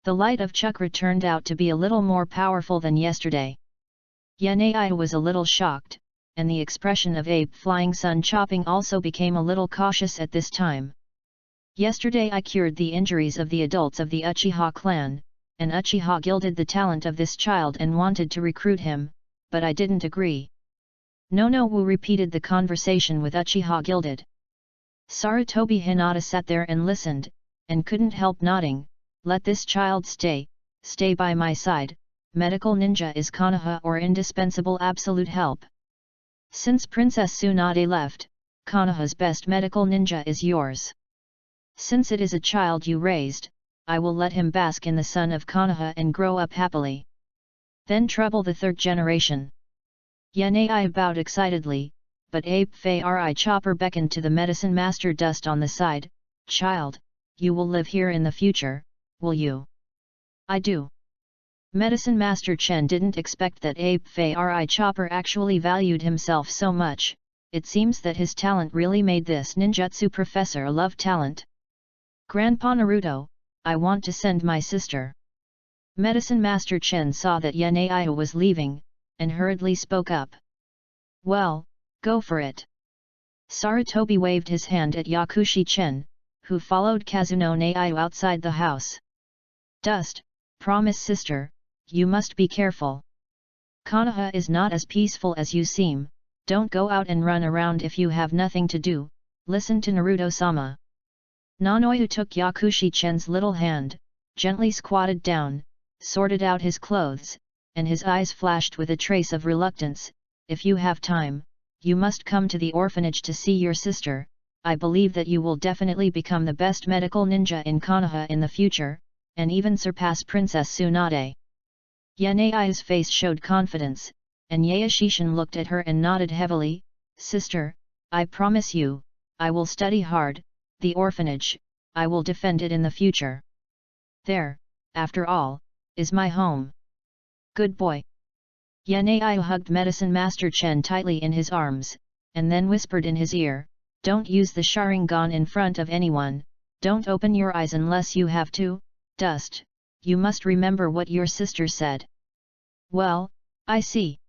The light of chakra turned out to be a little more powerful than yesterday. Yanai was a little shocked, and the expression of Ape Flying Sun chopping also became a little cautious at this time. Yesterday I cured the injuries of the adults of the Uchiha clan, and Uchiha gilded the talent of this child and wanted to recruit him, but I didn't agree. Nonowu repeated the conversation with Uchiha gilded. Sarutobi Hinata sat there and listened, and couldn't help nodding. Let this child stay by my side. Medical ninja is Konoha or indispensable absolute help. Since Princess Tsunade left, Konoha's best medical ninja is yours. Since it is a child you raised, I will let him bask in the sun of Konoha and grow up happily. Then trouble the 3rd generation. Yanai bowed excitedly, but Ape Fei Ri Chopper beckoned to the medicine master Dust on the side. Child, you will live here in the future, will you? I do. Medicine Master Chen didn't expect that Ape Fei Ri Chopper actually valued himself so much. It seems that his talent really made this ninjutsu professor a love talent. Grandpa Naruto, I want to send my sister. Medicine Master Chen saw that Yanai was leaving, and hurriedly spoke up. Well, go for it. Sarutobi waved his hand at Yakushi Chen, who followed Kazuno Naiu outside the house. Dust, promise sister, you must be careful. Konoha is not as peaceful as you seem, don't go out and run around if you have nothing to do, listen to Naruto-sama. Nanoyu took Yakushi Chen's little hand, gently squatted down, sorted out his clothes, and his eyes flashed with a trace of reluctance. If you have time, you must come to the orphanage to see your sister. I believe that you will definitely become the best medical ninja in Konoha in the future, and even surpass Princess Tsunade. Yanai's face showed confidence, and Yaeshishin looked at her and nodded heavily. Sister, I promise you, I will study hard. The orphanage, I will defend it in the future. There, after all, is my home. Good boy. Yanai hugged Medicine Master Chen tightly in his arms, and then whispered in his ear, don't use the Sharingan in front of anyone, don't open your eyes unless you have to. Dust, you must remember what your sister said. Well, I see.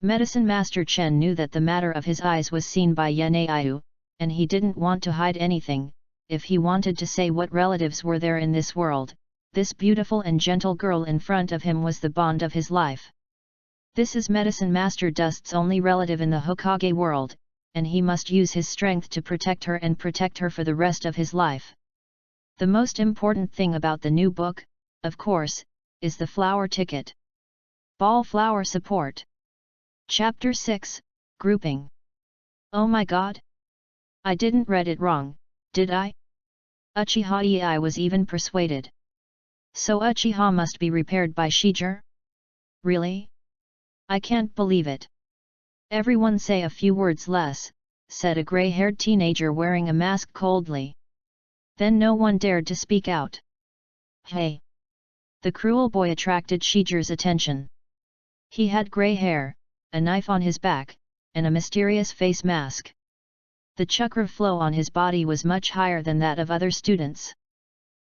Medicine Master Chen knew that the matter of his eyes was seen by Yanai, and he didn't want to hide anything. If he wanted to say what relatives were there in this world, this beautiful and gentle girl in front of him was the bond of his life. This is Medicine Master Dust's only relative in the Hokage world, and he must use his strength to protect her and protect her for the rest of his life. The most important thing about the new book, of course, is the flower ticket. Ball flower support. Chapter 6, Grouping. Oh my god! I didn't read it wrong, did I? Uchiha Ei was even persuaded. So Uchiha must be repaired by Shijir? Really? I can't believe it. Everyone say a few words less, said a grey-haired teenager wearing a mask coldly. Then no one dared to speak out. Hey! The cruel boy attracted Shijir's attention. He had grey hair, a knife on his back, and a mysterious face mask. The chakra flow on his body was much higher than that of other students.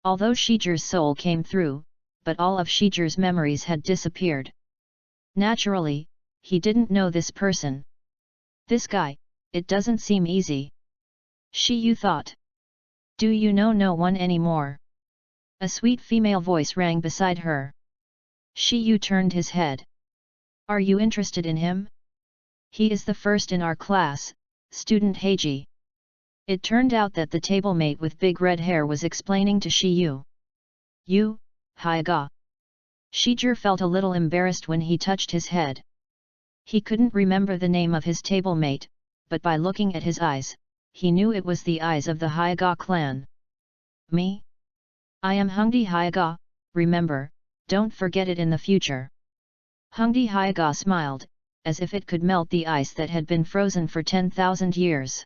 Although Shijir's soul came through, but all of Shijir's memories had disappeared. Naturally, he didn't know this person. This guy, it doesn't seem easy. Shiyu thought. Do you know no one anymore? A sweet female voice rang beside her. Shiyu turned his head. Are you interested in him? He is the first in our class, student Heiji. It turned out that the table mate with big red hair was explaining to Shiyu. You, Hyaga. Shijir felt a little embarrassed when he touched his head. He couldn't remember the name of his table mate, but by looking at his eyes, he knew it was the eyes of the Hyaga clan. Me? I am Hungdi Hyaga, remember, don't forget it in the future. Hungdi Hyaga smiled, as if it could melt the ice that had been frozen for 10,000 years.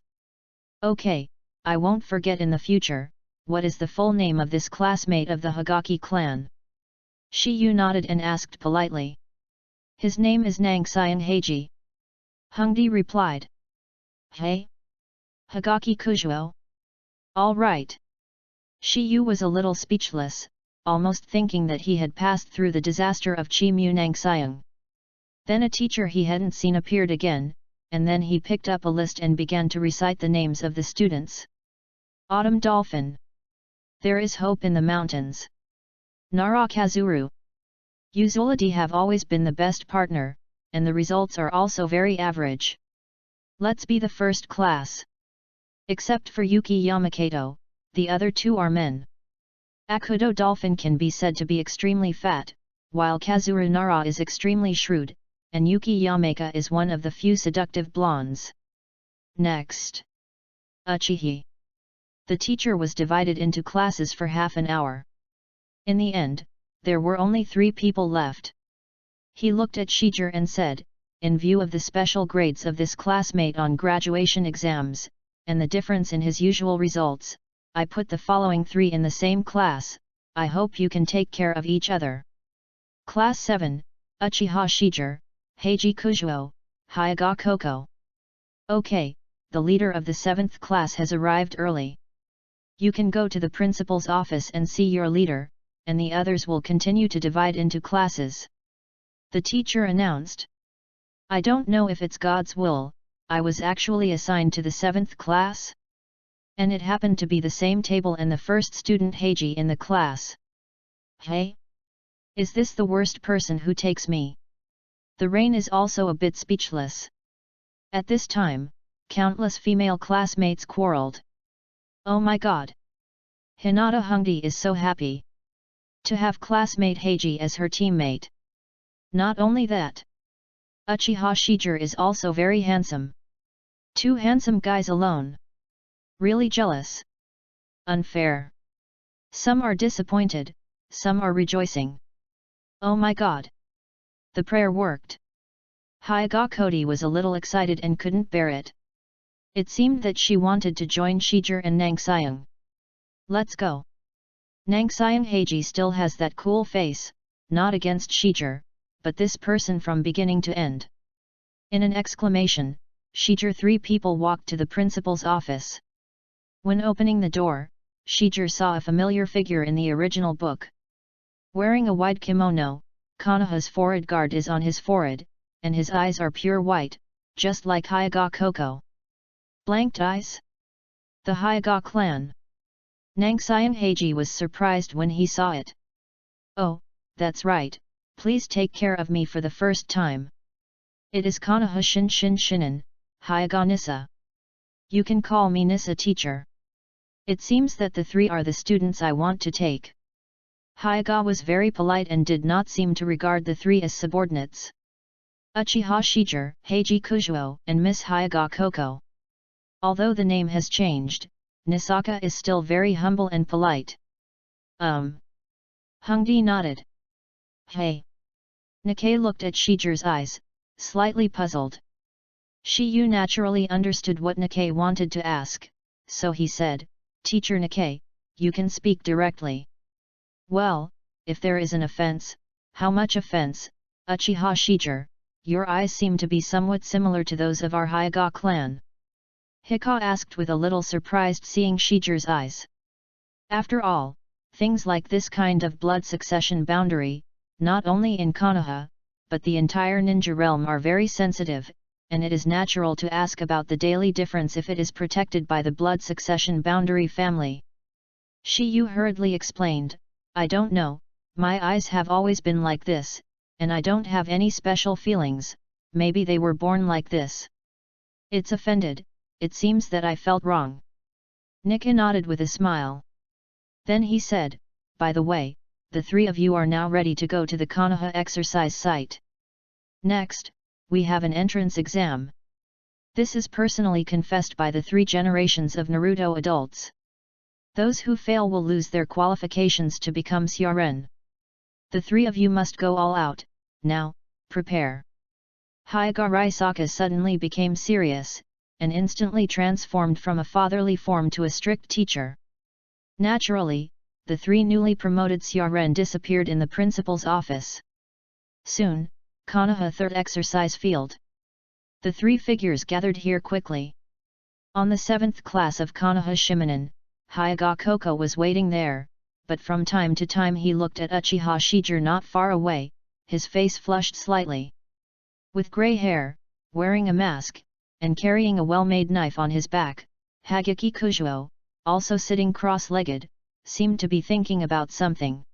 Okay, I won't forget in the future. What is the full name of this classmate of the Hagaki clan? Shiyu nodded and asked politely. His name is Nangxiang Heiji. Hungdi replied. Hey? Hagaki Kujuo? All right. Shiyu was a little speechless, almost thinking that he had passed through the disaster of Chi Mu Nangxiang. Then a teacher he hadn't seen appeared again, and then he picked up a list and began to recite the names of the students. Autumn Dolphin. There is hope in the mountains. Nara Kazuru. Uzuladi have always been the best partner, and the results are also very average. Let's be the first class. Except for Yuki Yamakato, the other two are men. Akudo Dolphin can be said to be extremely fat, while Kazuru Nara is extremely shrewd, and Yuki Yamaka is one of the few seductive blondes. Next. Uchihi. The teacher was divided into classes for half an hour. In the end, there were only 3 people left. He looked at Shijir and said, in view of the special grades of this classmate on graduation exams, and the difference in his usual results, I put the following 3 in the same class. I hope you can take care of each other. Class 7, Uchiha Shijir, Heiji Kujuo, Hyaga Koko. Okay, the leader of the 7th class has arrived early. You can go to the principal's office and see your leader, and the others will continue to divide into classes. The teacher announced. I don't know if it's God's will, I was actually assigned to the 7th class. And it happened to be the same table and the first student Heiji in the class. Hey? Is this the worst person who takes me? The rain is also a bit speechless. At this time, countless female classmates quarreled. Oh my god! Hinata Hungdi is so happy to have classmate Heiji as her teammate. Not only that, Uchiha Shijir is also very handsome. 2 handsome guys alone. Really jealous. Unfair. Some are disappointed, some are rejoicing. Oh my god! The prayer worked. Hyaga Kodi was a little excited and couldn't bear it. It seemed that she wanted to join Shijir and Nangxiang. Let's go. Nangxiang Heiji still has that cool face, not against Shijir, but this person from beginning to end. In an exclamation, Shijir three people walked to the principal's office. When opening the door, Shijir saw a familiar figure in the original book. Wearing a wide kimono, Konoha's forehead guard is on his forehead, and his eyes are pure white, just like Hyaga Koko. Blanked eyes? The Hyaga clan. Nangxiang Heiji was surprised when he saw it. Oh, that's right, please take care of me for the first time. It is Konoha Shinin, Hyaga Nissa. You can call me Nissa teacher. It seems that the three are the students I want to take. Hyaga was very polite and did not seem to regard the three as subordinates. Uchiha Shijir, Heiji Kujuo, and Miss Hyaga Koko. Although the name has changed, Nisaka is still very humble and polite. Hongdi nodded. Hey. Nikkei looked at Shijir's eyes, slightly puzzled. Shiyu naturally understood what Nikkei wanted to ask, so he said, Teacher Nikkei, you can speak directly. Well, if there is an offense, how much offense, Uchiha Shijir, your eyes seem to be somewhat similar to those of our Hyaga clan. Hika asked with a little surprised seeing Shijir's eyes. After all, things like this kind of blood succession boundary, not only in Konoha, but the entire ninja realm are very sensitive, and it is natural to ask about the daily difference if it is protected by the blood succession boundary family. Shiyu hurriedly explained, I don't know, my eyes have always been like this, and I don't have any special feelings, maybe they were born like this. It's offended, it seems that I felt wrong. Nika nodded with a smile. Then he said, by the way, the three of you are now ready to go to the Konoha exercise site. Next, we have an entrance exam. This is personally confessed by the three generations of Naruto adults. Those who fail will lose their qualifications to become Syoren. The three of you must go all out, now, prepare. Hyaga Raisaka suddenly became serious, and instantly transformed from a fatherly form to a strict teacher. Naturally, the three newly promoted Syoren disappeared in the principal's office. Soon, Konoha third exercise field. The three figures gathered here quickly. On the 7th class of Konoha Shimonen, Hyaga Koko was waiting there, but from time to time he looked at Uchiha Shijir not far away, his face flushed slightly. With grey hair, wearing a mask, and carrying a well-made knife on his back, Hagaki Kujuo, also sitting cross-legged, seemed to be thinking about something.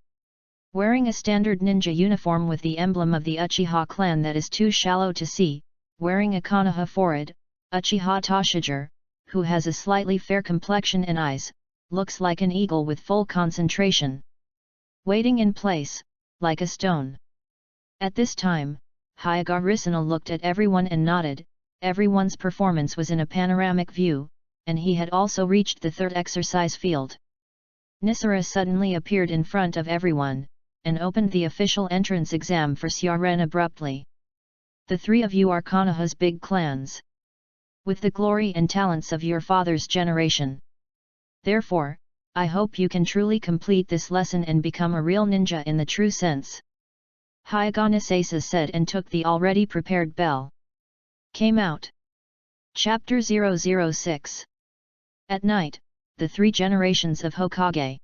Wearing a standard ninja uniform with the emblem of the Uchiha clan that is too shallow to see, wearing a Konoha forehead, Uchiha Toshijir, who has a slightly fair complexion and eyes, looks like an eagle with full concentration. Waiting in place, like a stone. At this time, Hyaga Risana looked at everyone and nodded, everyone's performance was in a panoramic view, and he had also reached the third exercise field. Nisara suddenly appeared in front of everyone, and opened the official entrance exam for Syoren abruptly. The three of you are Konoha's big clans. With the glory and talents of your father's generation. Therefore, I hope you can truly complete this lesson and become a real ninja in the true sense. Hyaga Nisasa said and took the already prepared bell. Came out. Chapter 006. At night, the three generations of Hokage.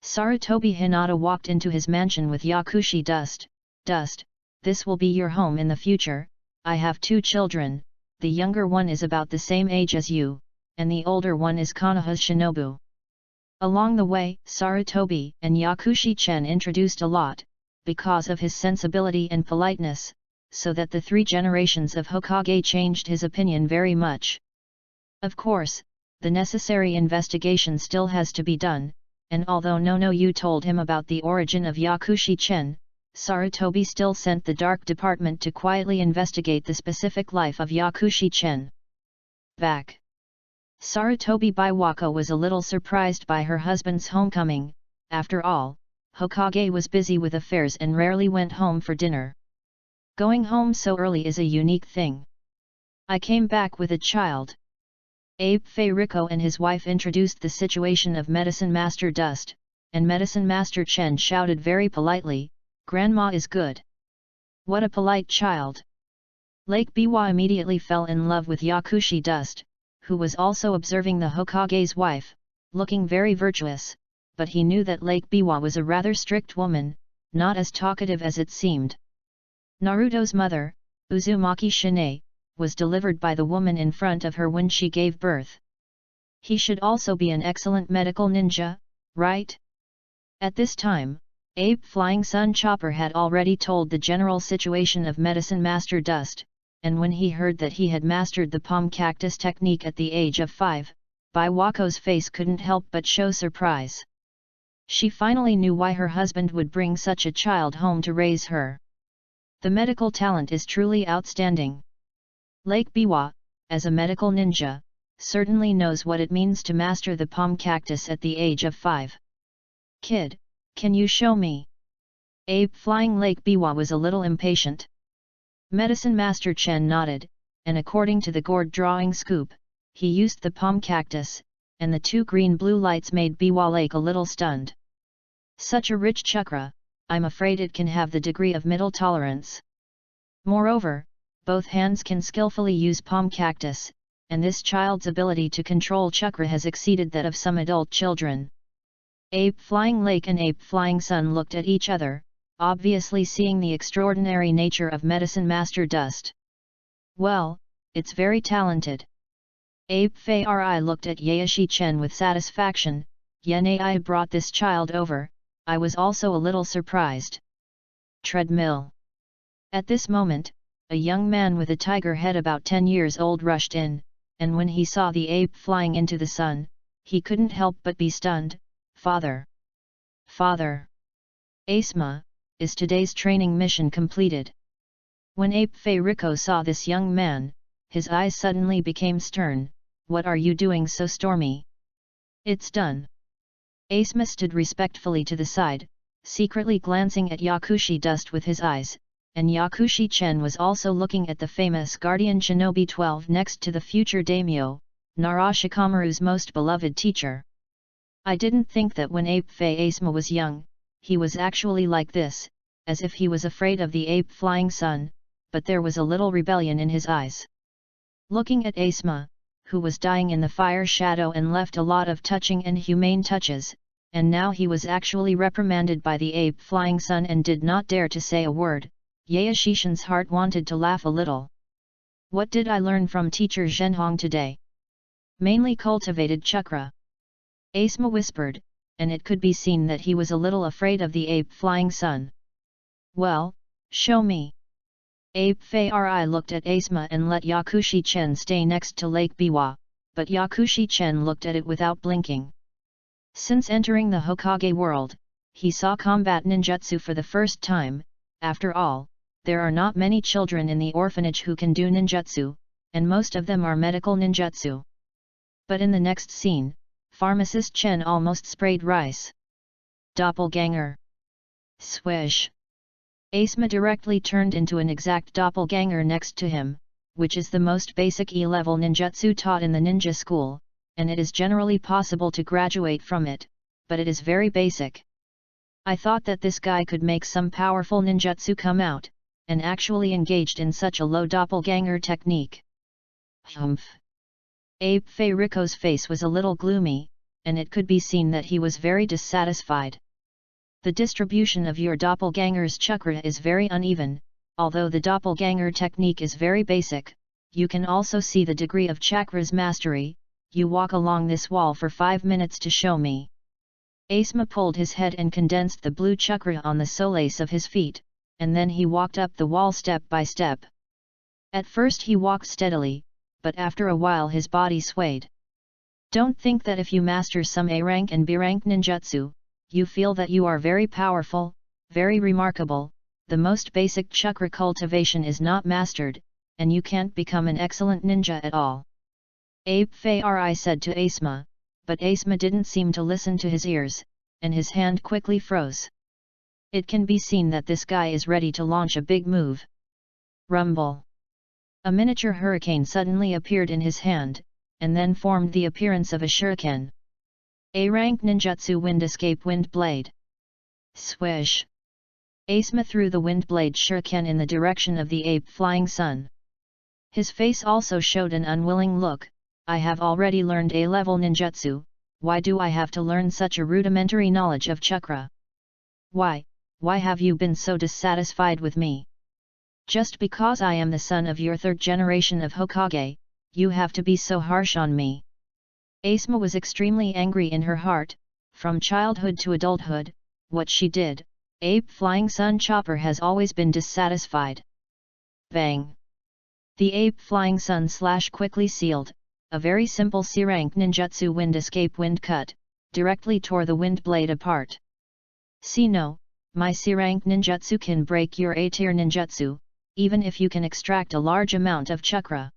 Sarutobi Hinata walked into his mansion with Yakushi Dust, this will be your home in the future, I have two children, the younger one is about the same age as you, and the older one is Konoha's shinobu. Along the way, Sarutobi and Yakushi-chen introduced a lot, because of his sensibility and politeness, so that the three generations of Hokage changed his opinion very much. Of course, the necessary investigation still has to be done, and although Nono-yu told him about the origin of Yakushi-chen, Sarutobi still sent the Dark Department to quietly investigate the specific life of Yakushi-chen. Back. Sarutobi Biwaka was a little surprised by her husband's homecoming, after all, Hokage was busy with affairs and rarely went home for dinner. Going home so early is a unique thing. I came back with a child. Abe Rico and his wife introduced the situation of Medicine Master Dust, and Medicine Master Chen shouted very politely, "Grandma is good." What a polite child! Lake Biwa immediately fell in love with Yakushi Dust, who was also observing the Hokage's wife, looking very virtuous, but he knew that Lake Biwa was a rather strict woman, not as talkative as it seemed. Naruto's mother, Uzumaki Shine, was delivered by the woman in front of her when she gave birth. He should also be an excellent medical ninja, right? At this time, Abe Flying Sun Chopper had already told the general situation of Medicine Master Dust, and when he heard that he had mastered the palm cactus technique at the age of 5, Biwako's face couldn't help but show surprise. She finally knew why her husband would bring such a child home to raise her. The medical talent is truly outstanding. Lake Biwa, as a medical ninja, certainly knows what it means to master the palm cactus at the age of 5. "Kid, can you show me?" Abe Flying Lake Biwa was a little impatient. Medicine Master Chen nodded, and according to the gourd drawing scoop, he used the palm cactus, and the two green-blue lights made Biwa Lake a little stunned. Such a rich chakra, I'm afraid it can have the degree of middle tolerance. Moreover, both hands can skillfully use palm cactus, and this child's ability to control chakra has exceeded that of some adult children. Abe Flying Lake and Abe Flying Sun looked at each other, obviously seeing the extraordinary nature of Medicine Master Dust. "Well, it's very talented." Abe Fei looked at Yaeshi Chen with satisfaction. "Yenai brought this child over, I was also a little surprised." Treadmill. At this moment, a young man with a tiger head about 10 years old rushed in, and when he saw the ape flying into the sun, he couldn't help but be stunned. "Father! Father! Asma, is today's training mission completed?" When Ape Rico saw this young man, his eyes suddenly became stern. "What are you doing so stormy?" "It's done." Asma stood respectfully to the side, secretly glancing at Yakushi Dust with his eyes, and Yakushi Chen was also looking at the famous Guardian Shinobi 12 next to the future daimyo, Nara Shikamaru's most beloved teacher. "I didn't think that when Ape Asma was young, he was actually like this, as if he was afraid of the ape flying sun, but there was a little rebellion in his eyes." Looking at Asma, who was dying in the fire shadow and left a lot of touching and humane touches, and now he was actually reprimanded by the ape flying sun and did not dare to say a word, Yaeshishin's heart wanted to laugh a little. "What did I learn from teacher Zhenhong today?" "Mainly cultivated chakra," Asma whispered, and it could be seen that he was a little afraid of the ape flying sun. "Well, show me." Abe Fei looked at Asma and let Yakushi Chen stay next to Lake Biwa, but Yakushi Chen looked at it without blinking. Since entering the Hokage world, he saw combat ninjutsu for the first time. After all, there are not many children in the orphanage who can do ninjutsu, and most of them are medical ninjutsu. But in the next scene, Pharmacist Chen almost sprayed rice. Doppelganger. Swish. Asma directly turned into an exact doppelganger next to him, which is the most basic E-level ninjutsu taught in the ninja school, and it is generally possible to graduate from it, but it is very basic. I thought that this guy could make some powerful ninjutsu come out, and actually engaged in such a low doppelganger technique. Humph! Abe Rico's face was a little gloomy, and it could be seen that he was very dissatisfied. The distribution of your doppelganger's chakra is very uneven. Although the doppelganger technique is very basic, you can also see the degree of chakra's mastery. You walk along this wall for 5 minutes to show me. Asma pulled his head and condensed the blue chakra on the soles of his feet, and then he walked up the wall step by step. At first he walked steadily, but after a while his body swayed. Don't think that if you master some A-rank and B-rank ninjutsu, you feel that you are very powerful, very remarkable. The most basic chakra cultivation is not mastered, and you can't become an excellent ninja at all. Abe said to Asma, but Asma didn't seem to listen to his ears, and his hand quickly froze. It can be seen that this guy is ready to launch a big move. Rumble. A miniature hurricane suddenly appeared in his hand, and then formed the appearance of a shuriken. A-rank ninjutsu wind escape wind blade. Swish. Asuma threw the wind blade shuriken in the direction of the ape flying sun. His face also showed an unwilling look. I have already learned A-level ninjutsu, why do I have to learn such a rudimentary knowledge of chakra? Why have you been so dissatisfied with me? Just because I am the son of your third generation of Hokage, you have to be so harsh on me. Asuma was extremely angry in her heart. From childhood to adulthood, what she did, Ape Flying Sun Chopper has always been dissatisfied. Bang! The Ape Flying Sun slash quickly sealed, a very simple C-rank ninjutsu wind escape wind cut, directly tore the wind blade apart. See no, my C-rank ninjutsu can break your A-tier ninjutsu, even if you can extract a large amount of chakra.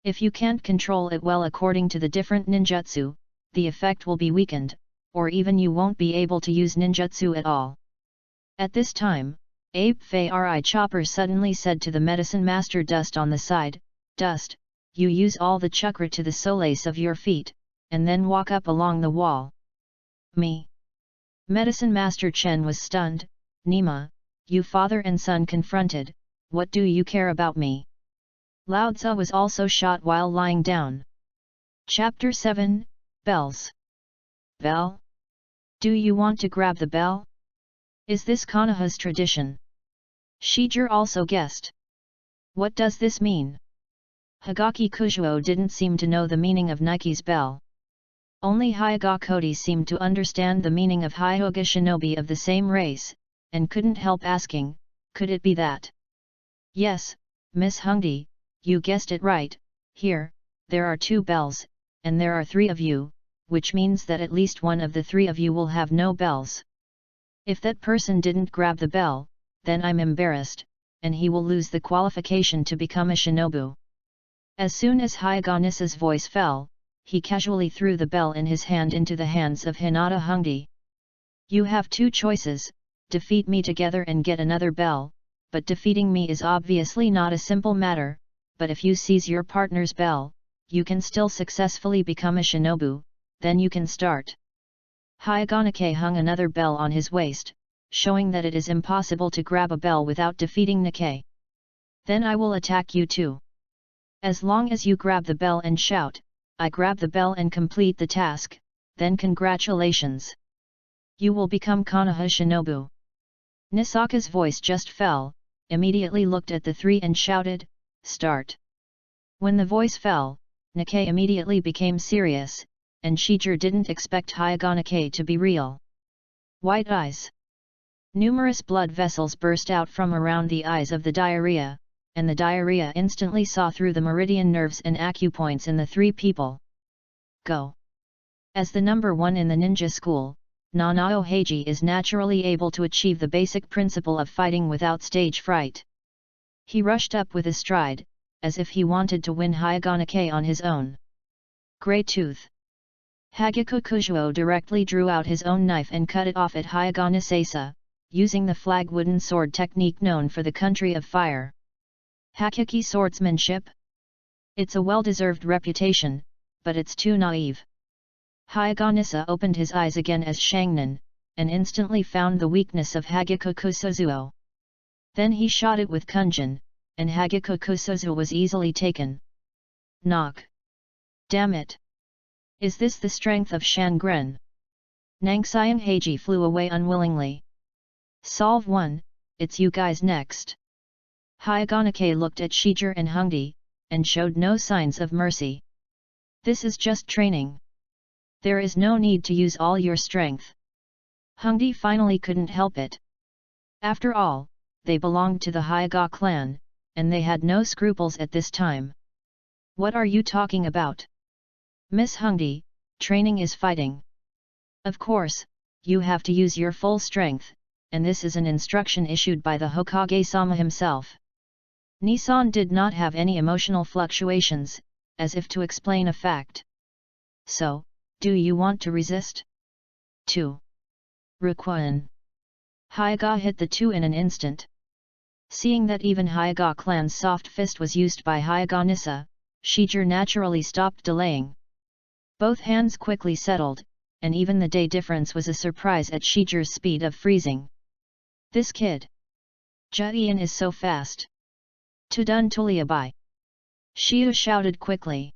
If you can't control it well according to the different ninjutsu, the effect will be weakened, or even you won't be able to use ninjutsu at all. At this time, Ape Fairy Chopper suddenly said to the medicine master Dust on the side, Dust, you use all the chakra to the soles of your feet, and then walk up along the wall. Me. Medicine Master Chen was stunned. Nima, you father and son confronted, what do you care about me? Lao Tzu was also shot while lying down. Chapter 7, Bells. Bell? Do you want to grab the bell? Is this Konoha's tradition? Shijir also guessed. What does this mean? Higaki Kujuo didn't seem to know the meaning of Nike's bell. Only Hyuga Kodi seemed to understand the meaning of Hyuga shinobi of the same race, and couldn't help asking, could it be that? Yes, Miss Hungdi, you guessed it right. Here, there are 2 bells, and there are 3 of you, which means that at least one of the 3 of you will have no bells. If that person didn't grab the bell, then I'm embarrassed, and he will lose the qualification to become a shinobu. As soon as Hyuga voice fell, he casually threw the bell in his hand into the hands of Hinata Hungdi. You have 2 choices, defeat me together and get another bell, but defeating me is obviously not a simple matter, but if you seize your partner's bell, you can still successfully become a shinobu, then you can start. Hyuga hung another bell on his waist, showing that it is impossible to grab a bell without defeating Nikkei. Then I will attack you too. As long as you grab the bell and shout, I grab the bell and complete the task, then congratulations. You will become Konoha Shinobu. Nisaka's voice just fell, immediately looked at the 3 and shouted, start. When the voice fell, Nikkei immediately became serious, and Shijir didn't expect Hyuga to be real. White eyes. Numerous blood vessels burst out from around the eyes of the diarrhea, and the diarrhea instantly saw through the meridian nerves and acupoints in the 3 people. Go! As the number 1 in the ninja school, Nanao Heiji is naturally able to achieve the basic principle of fighting without stage fright. He rushed up with a stride, as if he wanted to win Hyuga on his own. Grey Tooth. Hagiko Kujuo directly drew out his own knife and cut it off at Hyuga Nisasa, using the flag wooden sword technique known for the country of fire. Hakiki swordsmanship? It's a well-deserved reputation, but it's too naive. Hyuga Nisa opened his eyes again as Shangnan, and instantly found the weakness of Hagiko Kusuzuo. Then he shot it with Kunjin, and Hagiko Kusuzuo was easily taken. Knock! Damn it! Is this the strength of Shangren? Nangxiang Heiji flew away unwillingly. Solve 1, it's you guys next. Hyuga looked at Shijir and Hungdi, and showed no signs of mercy. This is just training. There is no need to use all your strength. Hungdi finally couldn't help it. After all, they belonged to the Hyuga clan, and they had no scruples at this time. What are you talking about? Miss Hungdi, training is fighting. Of course, you have to use your full strength, and this is an instruction issued by the Hokage-sama himself. Nisan did not have any emotional fluctuations, as if to explain a fact. So, do you want to resist? 2. Rukuin. Hyuga hit the 2 in an instant. Seeing that even Hyuga clan's soft fist was used by Hyuga Nissa, Shijir naturally stopped delaying. Both hands quickly settled, and even the day difference was a surprise at Shijir's speed of freezing. This kid! Jian is so fast! Tudun Tuliabai! Xiu shouted quickly.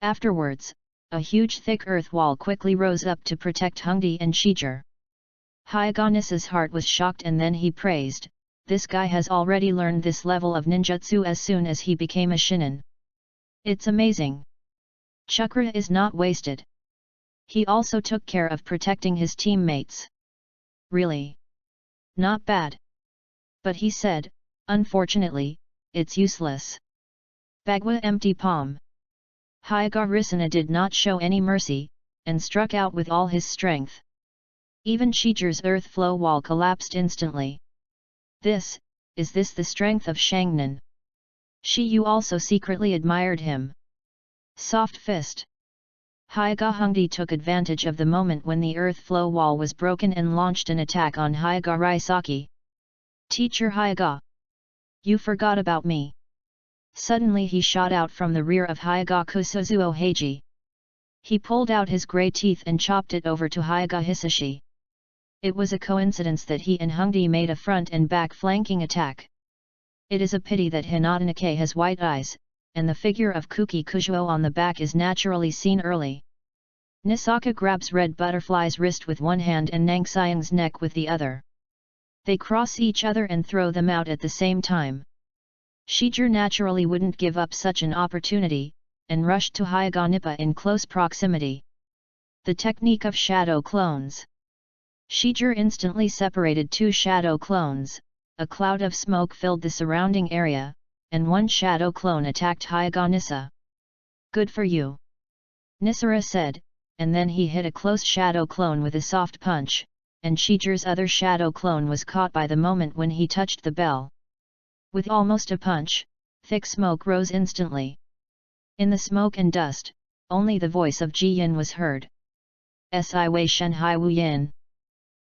Afterwards, a huge thick earth wall quickly rose up to protect Hongdi and Shijir. Hyuga Nissa's heart was shocked, and then he praised, "This guy has already learned this level of ninjutsu as soon as he became a shinin. It's amazing. Chakra is not wasted." He also took care of protecting his teammates. Really? Not bad. But he said, "Unfortunately, it's useless." Bagua empty palm. Hyuga Risana did not show any mercy, and struck out with all his strength. Even Shijir's earth flow wall collapsed instantly. Is this the strength of Shangnan? Shiyu also secretly admired him. Soft fist. Hyuga Hongdi took advantage of the moment when the earth flow wall was broken and launched an attack on Hyuga Raisaki. "Teacher Hyuga! You forgot about me!" Suddenly he shot out from the rear of Hyuga Kusuzuo Heiji. He pulled out his grey teeth and chopped it over to Hyuga Hisashi. It was a coincidence that he and Hongdi made a front and back flanking attack. It is a pity that Hinata Nikkei has white eyes, and the figure of Kuki Kujuo on the back is naturally seen early. Nisaka grabs Red Butterfly's wrist with one hand and Nangxiang's neck with the other. They cross each other and throw them out at the same time. Shijir naturally wouldn't give up such an opportunity, and rushed to Hyuga Nippa in close proximity. The technique of shadow clones. Shijir instantly separated two shadow clones, a cloud of smoke filled the surrounding area, and one shadow clone attacked Hyuga Nissa. "Good for you," Nisara said, and then he hit a close shadow clone with a soft punch, and Shijir's other shadow clone was caught by the moment when he touched the bell. With almost a punch, thick smoke rose instantly. In the smoke and dust, only the voice of Ji Yin was heard. "Si Wei Shen Hai Wu Yin.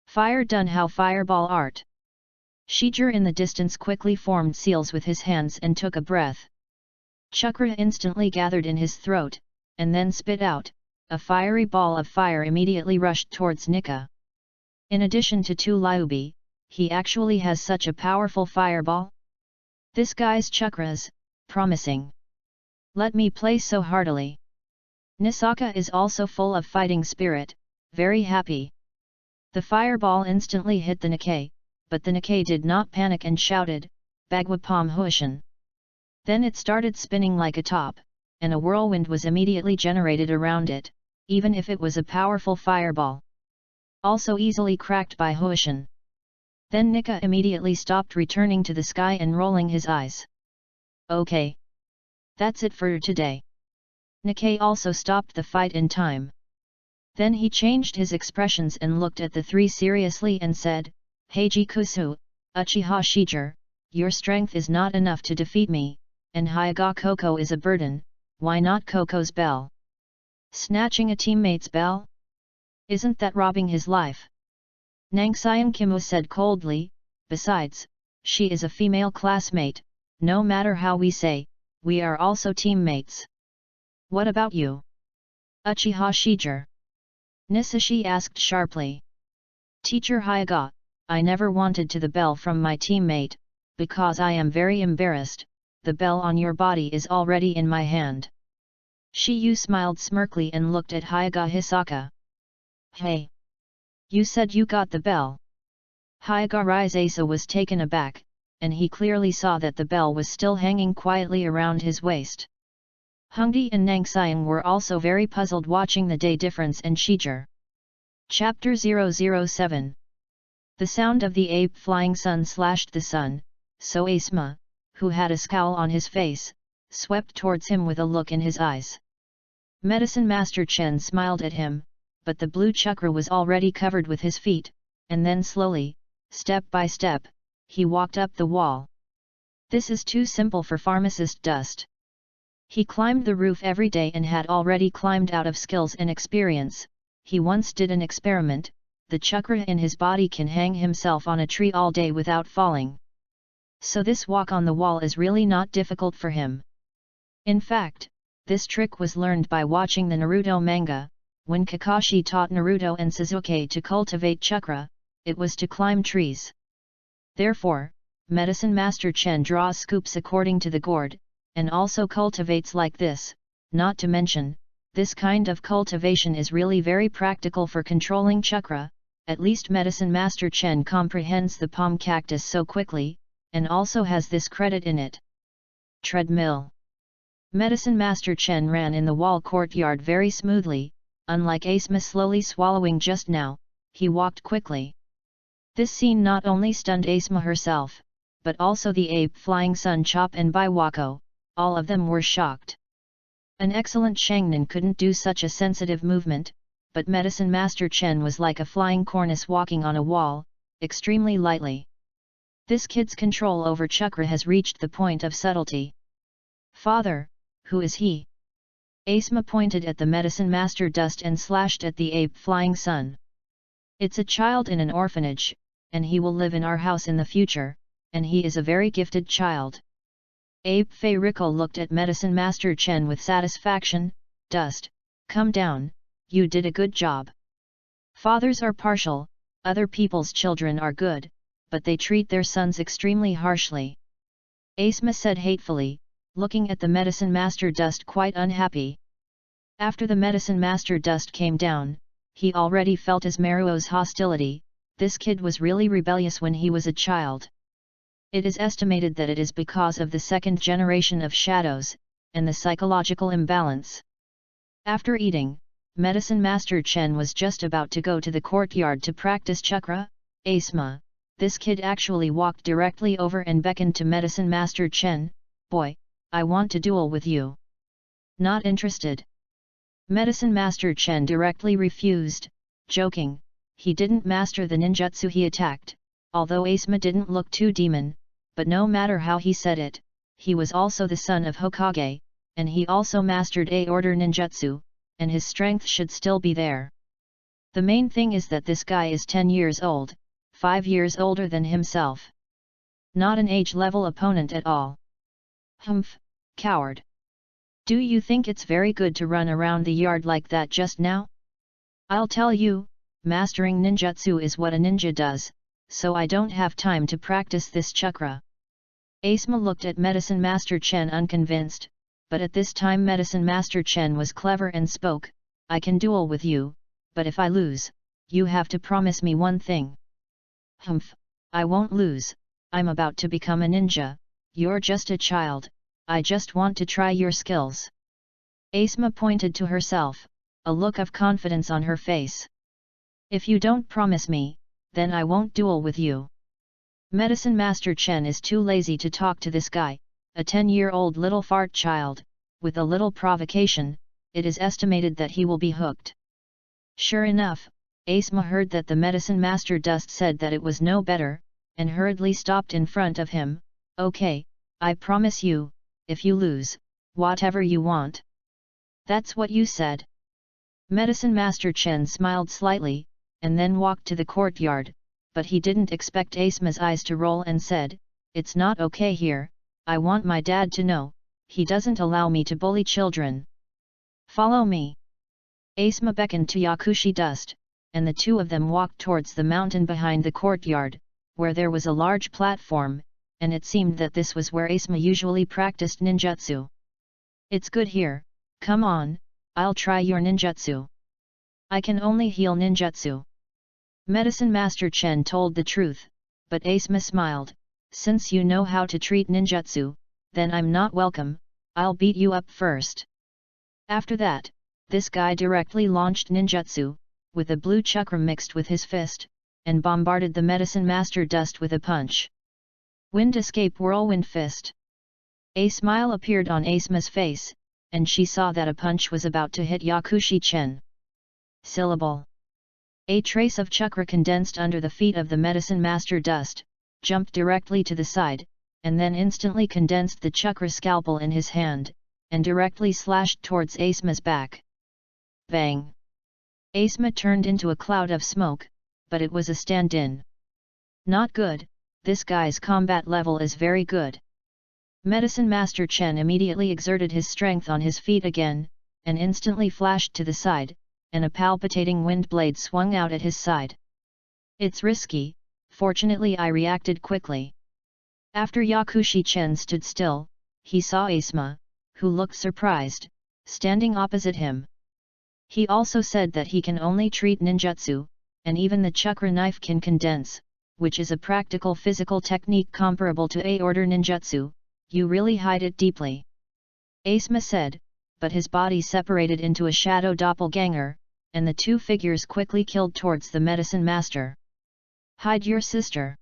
Fire done how fireball art." Shijir in the distance quickly formed seals with his hands and took a breath. Chakra instantly gathered in his throat, and then spit out. A fiery ball of fire immediately rushed towards Nika. In addition to two Lyubi, he actually has such a powerful fireball? This guy's chakras, promising. Let me play so heartily. Nisaka is also full of fighting spirit, very happy. The fireball instantly hit the Nikkei, but the Nikkei did not panic and shouted, "Bagua Pom Huishan." Then it started spinning like a top, and a whirlwind was immediately generated around it, even if it was a powerful fireball. Also easily cracked by Huishan. Then Nika immediately stopped returning to the sky and rolling his eyes. "Okay. That's it for today." Nikkei also stopped the fight in time. Then he changed his expressions and looked at the three seriously and said, "Heiji Kusu, Uchiha Shijir, your strength is not enough to defeat me, and Hyuga Koko is a burden, why not Koko's bell?" Snatching a teammate's bell? Isn't that robbing his life? Nangxiang Kimu said coldly, "Besides, she is a female classmate, no matter how we say, we are also teammates." "What about you? Uchiha Shijir?" Nisashi asked sharply. "Teacher Hyuga, I never wanted to the bell from my teammate, because I am very embarrassed, the bell on your body is already in my hand." Shiyu smiled smirkly and looked at Hyuga Hisaka. "Hey! You said you got the bell." Hyuga Raisasa was taken aback, and he clearly saw that the bell was still hanging quietly around his waist. Hongdi and Nangxiang were also very puzzled watching the day difference and Shijir. Chapter 007. The sound of the ape flying sun slashed the sun, so Asma, who had a scowl on his face, swept towards him with a look in his eyes. Medicine Master Chen smiled at him, but the blue chakra was already covered with his feet, and then slowly, step by step, he walked up the wall. This is too simple for pharmacist dust. He climbed the roof every day and had already climbed out of skills and experience. He once did an experiment, the chakra in his body can hang himself on a tree all day without falling. So this walk on the wall is really not difficult for him. In fact, this trick was learned by watching the Naruto manga. When Kakashi taught Naruto and Sasuke to cultivate chakra, it was to climb trees. Therefore, Medicine Master Chen draws scoops according to the gourd, and also cultivates like this. Not to mention, this kind of cultivation is really very practical for controlling chakra. At least Medicine Master Chen comprehends the palm cactus so quickly, and also has this credit in it. Treadmill. Medicine Master Chen ran in the wall courtyard very smoothly, unlike Asma slowly swallowing just now, he walked quickly. This scene not only stunned Asma herself, but also the ape Flying Sun Chop and Biwako, all of them were shocked. An excellent Shangnan couldn't do such a sensitive movement, but Medicine Master Chen was like a flying cornice walking on a wall, extremely lightly. This kid's control over chakra has reached the point of subtlety. Father, who is he? Asma pointed at the Medicine Master Dust and slashed at the ape Flying Sun. It's a child in an orphanage, and he will live in our house in the future, and he is a very gifted child. Ape Fei Rico looked at Medicine Master Chen with satisfaction. Dust, come down, you did a good job. Fathers are partial, other people's children are good, but they treat their sons extremely harshly. Asma said hatefully, looking at the Medicine Master Dust quite unhappy. After the Medicine Master Dust came down, he already felt Ismaruo's hostility. This kid was really rebellious when he was a child. It is estimated that it is because of the second generation of shadows, and the psychological imbalance. After eating, Medicine Master Chen was just about to go to the courtyard to practice chakra. Asma, this kid actually walked directly over and beckoned to Medicine Master Chen. Boy, I want to duel with you. Not interested. Medicine Master Chen directly refused, joking, he didn't master the ninjutsu he attacked, although Asma didn't look too demon, but no matter how he said it, he was also the son of Hokage, and he also mastered A-order ninjutsu, and his strength should still be there. The main thing is that this guy is 10 years old, 5 years older than himself. Not an age-level opponent at all. Humph, coward. Do you think it's very good to run around the yard like that just now? I'll tell you, mastering ninjutsu is what a ninja does, so I don't have time to practice this chakra. Asma looked at Medicine Master Chen unconvinced, but at this time Medicine Master Chen was clever and spoke, I can duel with you, but if I lose, you have to promise me one thing. Humph, I won't lose, I'm about to become a ninja, you're just a child, I just want to try your skills. Asma pointed to herself, a look of confidence on her face. If you don't promise me, then I won't duel with you. Medicine Master Chen is too lazy to talk to this guy, a 10-year-old little fart child. With a little provocation, it is estimated that he will be hooked. Sure enough, Asma heard that the Medicine Master Dust said that it was no better, and hurriedly stopped in front of him. Okay, I promise you, if you lose, whatever you want. That's what you said. Medicine Master Chen smiled slightly, and then walked to the courtyard, but he didn't expect Asma's eyes to roll and said, it's not okay here, I want my dad to know, he doesn't allow me to bully children. Follow me. Asma beckoned to Yakushi Dust, and the two of them walked towards the mountain behind the courtyard, where there was a large platform, and it seemed that this was where Asma usually practiced ninjutsu. It's good here, come on, I'll try your ninjutsu. I can only heal ninjutsu. Medicine Master Chen told the truth, but Asma smiled, since you know how to treat ninjutsu, then I'm not welcome, I'll beat you up first. After that, this guy directly launched ninjutsu, with a blue chakra mixed with his fist, and bombarded the Medicine Master Dust with a punch. Wind Escape Whirlwind Fist. A smile appeared on Asma's face, and she saw that a punch was about to hit Yakushi Chen. Syllable. A trace of chakra condensed under the feet of the Medicine Master Dust, jumped directly to the side, and then instantly condensed the chakra scalpel in his hand, and directly slashed towards Asma's back. Bang! Asma turned into a cloud of smoke, but it was a stand-in. Not good, this guy's combat level is very good. Medicine Master Chen immediately exerted his strength on his feet again, and instantly flashed to the side, and a palpitating wind blade swung out at his side. It's risky, fortunately I reacted quickly. After Yakushi Chen stood still, he saw Asma, who looked surprised, standing opposite him. He also said that he can only treat ninjutsu, and even the chakra knife can condense, which is a practical physical technique comparable to A-order ninjutsu. You really hide it deeply. Asma said, but his body separated into a shadow doppelganger, and the two figures quickly killed towards the medicine master. Hide your sister.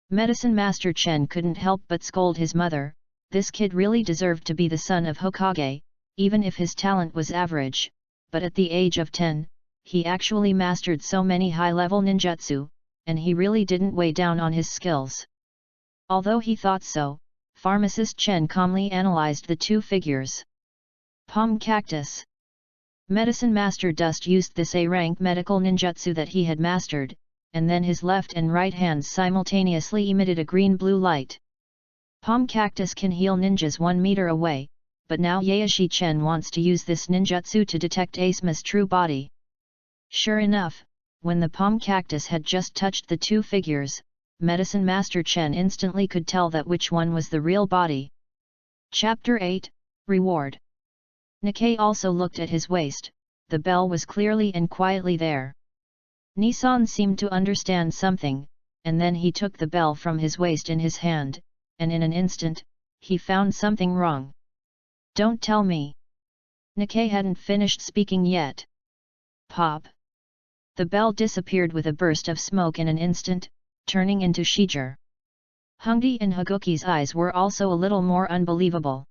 Medicine Master Chen couldn't help but scold his mother. This kid really deserved to be the son of Hokage, even if his talent was average, but at the age of 10, he actually mastered so many high-level ninjutsu, and he really didn't weigh down on his skills. Although he thought so, Pharmacist Chen calmly analyzed the two figures. Palm Cactus. Medicine Master Dust used this A-rank medical ninjutsu that he had mastered, and then his left and right hands simultaneously emitted a green-blue light. Palm Cactus can heal ninjas 1 meter away, but now Yaeshi Chen wants to use this ninjutsu to detect Asma's true body. Sure enough, when the Palm Cactus had just touched the two figures, Medicine Master Chen instantly could tell that which one was the real body. Chapter 8, Reward. Nikkei also looked at his waist. The bell was clearly and quietly there. Nissan seemed to understand something, and then he took the bell from his waist in his hand, and in an instant, he found something wrong. Don't tell me. Nikkei hadn't finished speaking yet. Pop. The bell disappeared with a burst of smoke in an instant, turning into Shijir. Hongdi and Haguki's eyes were also a little more unbelievable.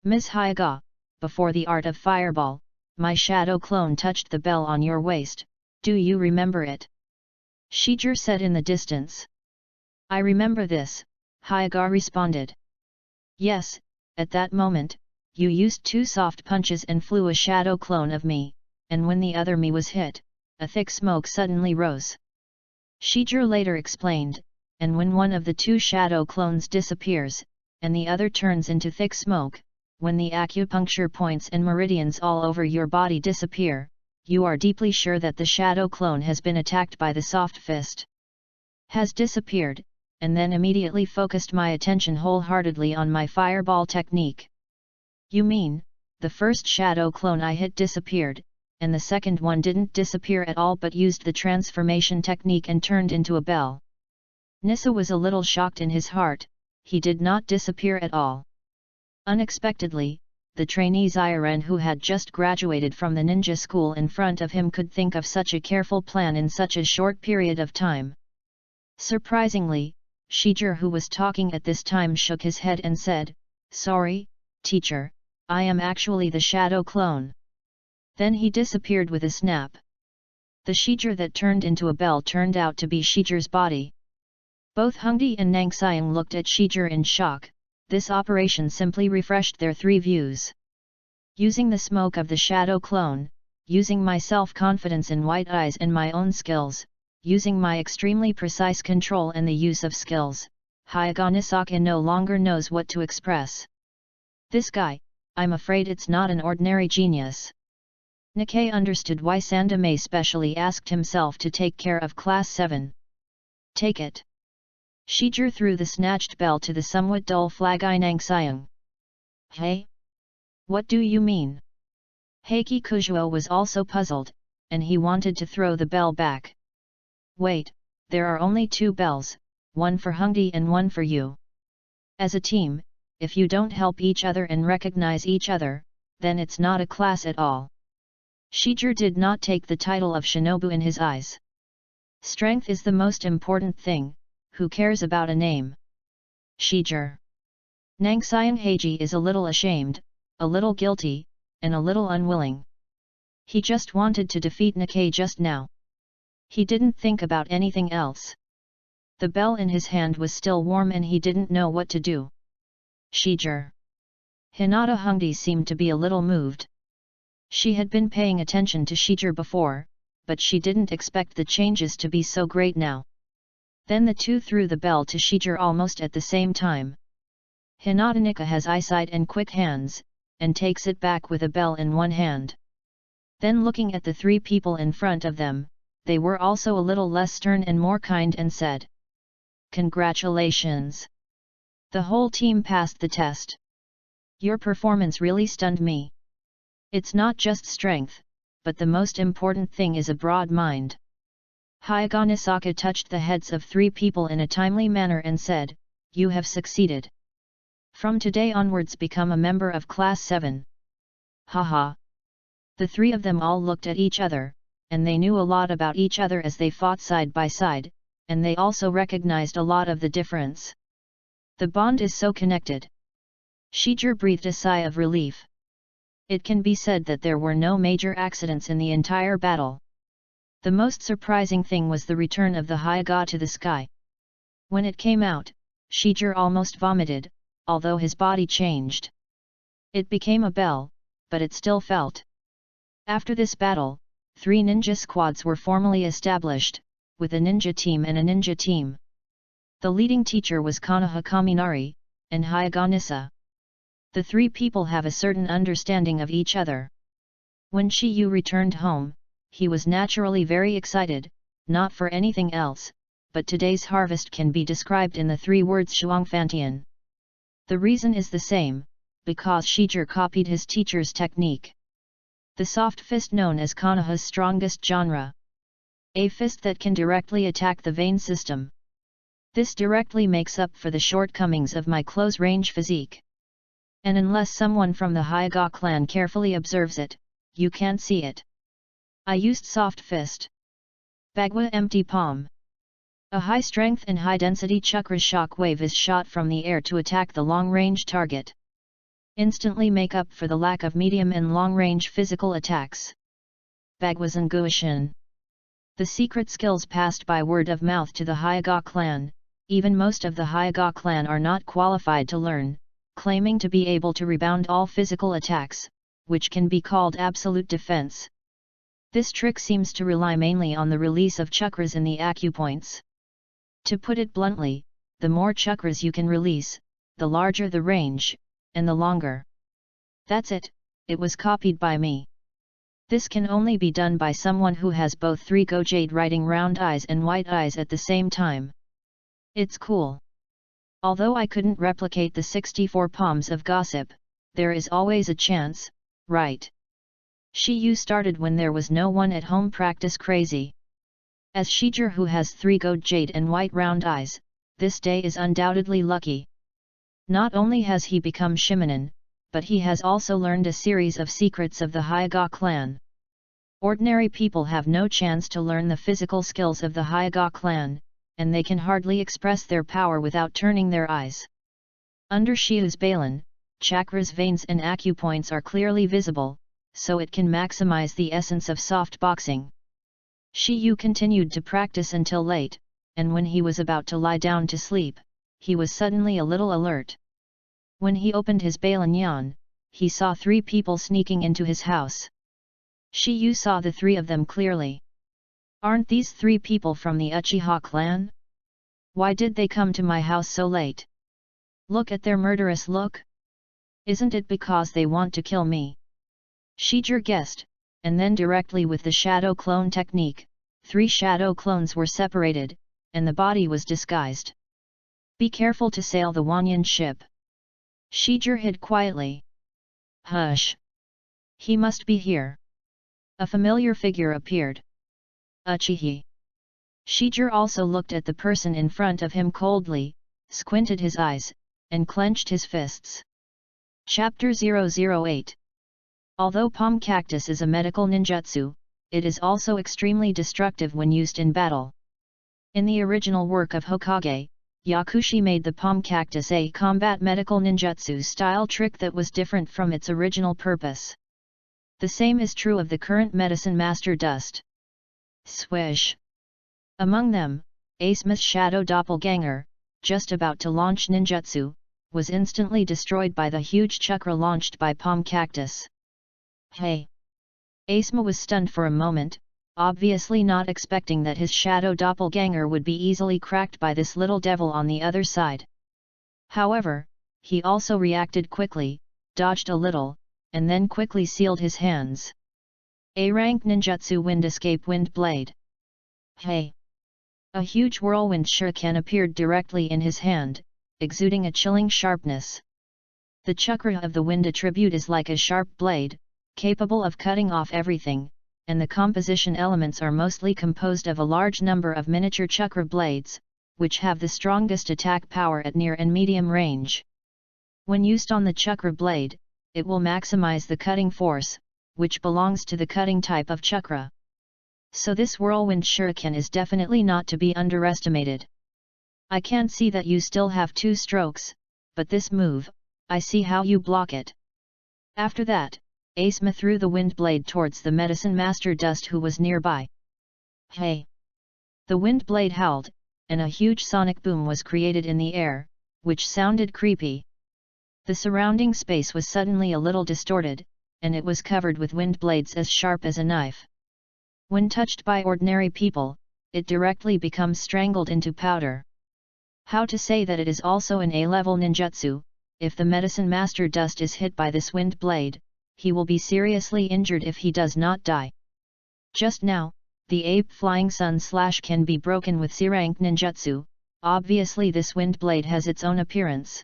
Ms. Hyaga, before the art of fireball, my shadow clone touched the bell on your waist, do you remember it? Shijir said in the distance. I remember this, Hyaga responded. Yes, at that moment, you used 2 soft punches and flew a shadow clone of me, and when the other me was hit, a thick smoke suddenly rose. Shijir later explained, and when one of the 2 shadow clones disappears, and the other turns into thick smoke, when the acupuncture points and meridians all over your body disappear, you are deeply sure that the shadow clone has been attacked by the soft fist. Has disappeared, and then immediately focused my attention wholeheartedly on my fireball technique. You mean, the first shadow clone I hit disappeared, and the second one didn't disappear at all but used the transformation technique and turned into a bell. Nissa was a little shocked in his heart. He did not disappear at all. Unexpectedly, the trainee Zyren who had just graduated from the ninja school in front of him could think of such a careful plan in such a short period of time. Surprisingly, Shijir who was talking at this time shook his head and said, Sorry, teacher, I am actually the shadow clone. Then he disappeared with a snap. The Shijir that turned into a bell turned out to be Shijir's body. Both Hongdi and Nangxiang looked at Shijir in shock. This operation simply refreshed their 3 views. Using the smoke of the shadow clone, using my self-confidence in white eyes and my own skills, using my extremely precise control and the use of skills, Hyaga Nisaka no longer knows what to express. This guy, I'm afraid it's not an ordinary genius. Nikkei understood why Sandame specially asked himself to take care of Class 7. Take it. Shijir threw the snatched bell to the somewhat dull flag-eye Nangxiang. Hey? What do you mean? Heiki Kuzuo was also puzzled, and he wanted to throw the bell back. Wait, there are only 2 bells, one for Hongdi and one for you. As a team, if you don't help each other and recognize each other, then it's not a class at all. Shijir did not take the title of Shinobu in his eyes. Strength is the most important thing, who cares about a name? Shijir. Nangxiang Heiji is a little ashamed, a little guilty, and a little unwilling. He just wanted to defeat Nikkei just now. He didn't think about anything else. The bell in his hand was still warm and he didn't know what to do. Shijir. Hinata Hongdi seemed to be a little moved. She had been paying attention to Shijir before, but she didn't expect the changes to be so great now. Then the two threw the bell to Shijir almost at the same time. Hinatanika has eyesight and quick hands, and takes it back with a bell in one hand. Then looking at the three people in front of them, they were also a little less stern and more kind and said, "Congratulations! The whole team passed the test. Your performance really stunned me. It's not just strength, but the most important thing is a broad mind." Hyuga Nisaka touched the heads of three people in a timely manner and said, "You have succeeded. From today onwards become a member of Class 7. Haha." The three of them all looked at each other, and they knew a lot about each other as they fought side by side, and they also recognized a lot of the difference. The bond is so connected. Shijir breathed a sigh of relief. It can be said that there were no major accidents in the entire battle. The most surprising thing was the return of the Hyuga to the sky. When it came out, Shijir almost vomited, although his body changed. It became a bell, but it still felt. After this battle, 3 ninja squads were formally established, with a ninja team and a ninja team. The leading teacher was Konoha Kaminari, and Hyuga Nisa. The three people have a certain understanding of each other. When Shiyu returned home, he was naturally very excited, not for anything else, but today's harvest can be described in the 3 words Shuangfantian. The reason is the same, because Shijir copied his teacher's technique. The soft fist known as Konoha's strongest genre. A fist that can directly attack the vein system. This directly makes up for the shortcomings of my close-range physique. And unless someone from the Hyuga clan carefully observes it, you can't see it. I used soft fist. Bagua empty palm. A high-strength and high-density chakra shock wave is shot from the air to attack the long-range target. Instantly make up for the lack of medium and long-range physical attacks. Bagua Zanguishin. The secret skills passed by word of mouth to the Hyuga clan. Even most of the Hyuga clan are not qualified to learn, claiming to be able to rebound all physical attacks, which can be called absolute defense. This trick seems to rely mainly on the release of chakras in the acupoints. To put it bluntly, the more chakras you can release, the larger the range, and the longer. That's it, it was copied by me. This can only be done by someone who has both 3 Gojade writing round eyes and white eyes at the same time. It's cool. Although I couldn't replicate the 64 palms of gossip, there is always a chance, right? Shiyu started when there was no one at home practice crazy. As Shijir who has 3 Gojade and white round eyes, this day is undoubtedly lucky. Not only has he become Shimonin, but he has also learned a series of secrets of the Hyuga clan. Ordinary people have no chance to learn the physical skills of the Hyuga clan, and they can hardly express their power without turning their eyes. Under Shiyu's Balin, chakras, veins and acupoints are clearly visible, so it can maximize the essence of soft boxing. Shiyu continued to practice until late, and when he was about to lie down to sleep, he was suddenly a little alert. When he opened his Balin Yan, he saw 3 people sneaking into his house. Shiyu saw the 3 of them clearly. Aren't these 3 people from the Uchiha clan? Why did they come to my house so late? Look at their murderous look. Isn't it because they want to kill me? Shijir guessed, and then directly with the shadow clone technique, 3 shadow clones were separated, and the body was disguised. Be careful to sail the Wanyan ship. Shijir hid quietly. Hush! He must be here. A familiar figure appeared. Uchihi. Shijir also looked at the person in front of him coldly, squinted his eyes, and clenched his fists. Chapter 008. Although palm cactus is a medical ninjutsu, it is also extremely destructive when used in battle. In the original work of Hokage, Yakushi made the palm cactus a combat medical ninjutsu style trick that was different from its original purpose. The same is true of the current medicine master Dust. Swish! Among them, Asema's shadow doppelganger, just about to launch ninjutsu, was instantly destroyed by the huge chakra launched by palm cactus. Hey! Asema was stunned for a moment, obviously not expecting that his shadow doppelganger would be easily cracked by this little devil on the other side. However, he also reacted quickly, dodged a little, and then quickly sealed his hands. A-rank ninjutsu wind escape wind blade. Hey! A huge whirlwind shuriken appeared directly in his hand, exuding a chilling sharpness. The chakra of the wind attribute is like a sharp blade, capable of cutting off everything, and the composition elements are mostly composed of a large number of miniature chakra blades, which have the strongest attack power at near and medium range. When used on the chakra blade, it will maximize the cutting force, which belongs to the cutting type of chakra. So this whirlwind shuriken is definitely not to be underestimated. I can see that you still have 2 strokes, but this move, I see how you block it. After that, Asma threw the wind blade towards the medicine master Dust who was nearby. Hey! The wind blade howled, and a huge sonic boom was created in the air, which sounded creepy. The surrounding space was suddenly a little distorted, and it was covered with wind blades as sharp as a knife. When touched by ordinary people, it directly becomes strangled into powder. How to say that it is also an A-level ninjutsu? If the medicine master Dust is hit by this wind blade, he will be seriously injured if he does not die. Just now, the ape flying sun slash can be broken with C-rank ninjutsu. Obviously this wind blade has its own appearance.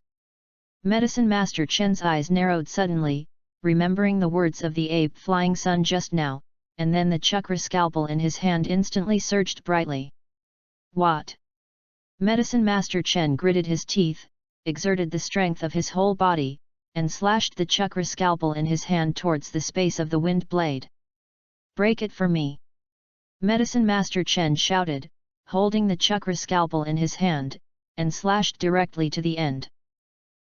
Medicine master Chen's eyes narrowed suddenly, remembering the words of the ape flying sun just now, and then the chakra scalpel in his hand instantly surged brightly. What? Medicine master Chen gritted his teeth, exerted the strength of his whole body, and slashed the chakra scalpel in his hand towards the space of the wind blade. Break it for me! Medicine master Chen shouted, holding the chakra scalpel in his hand, and slashed directly to the end.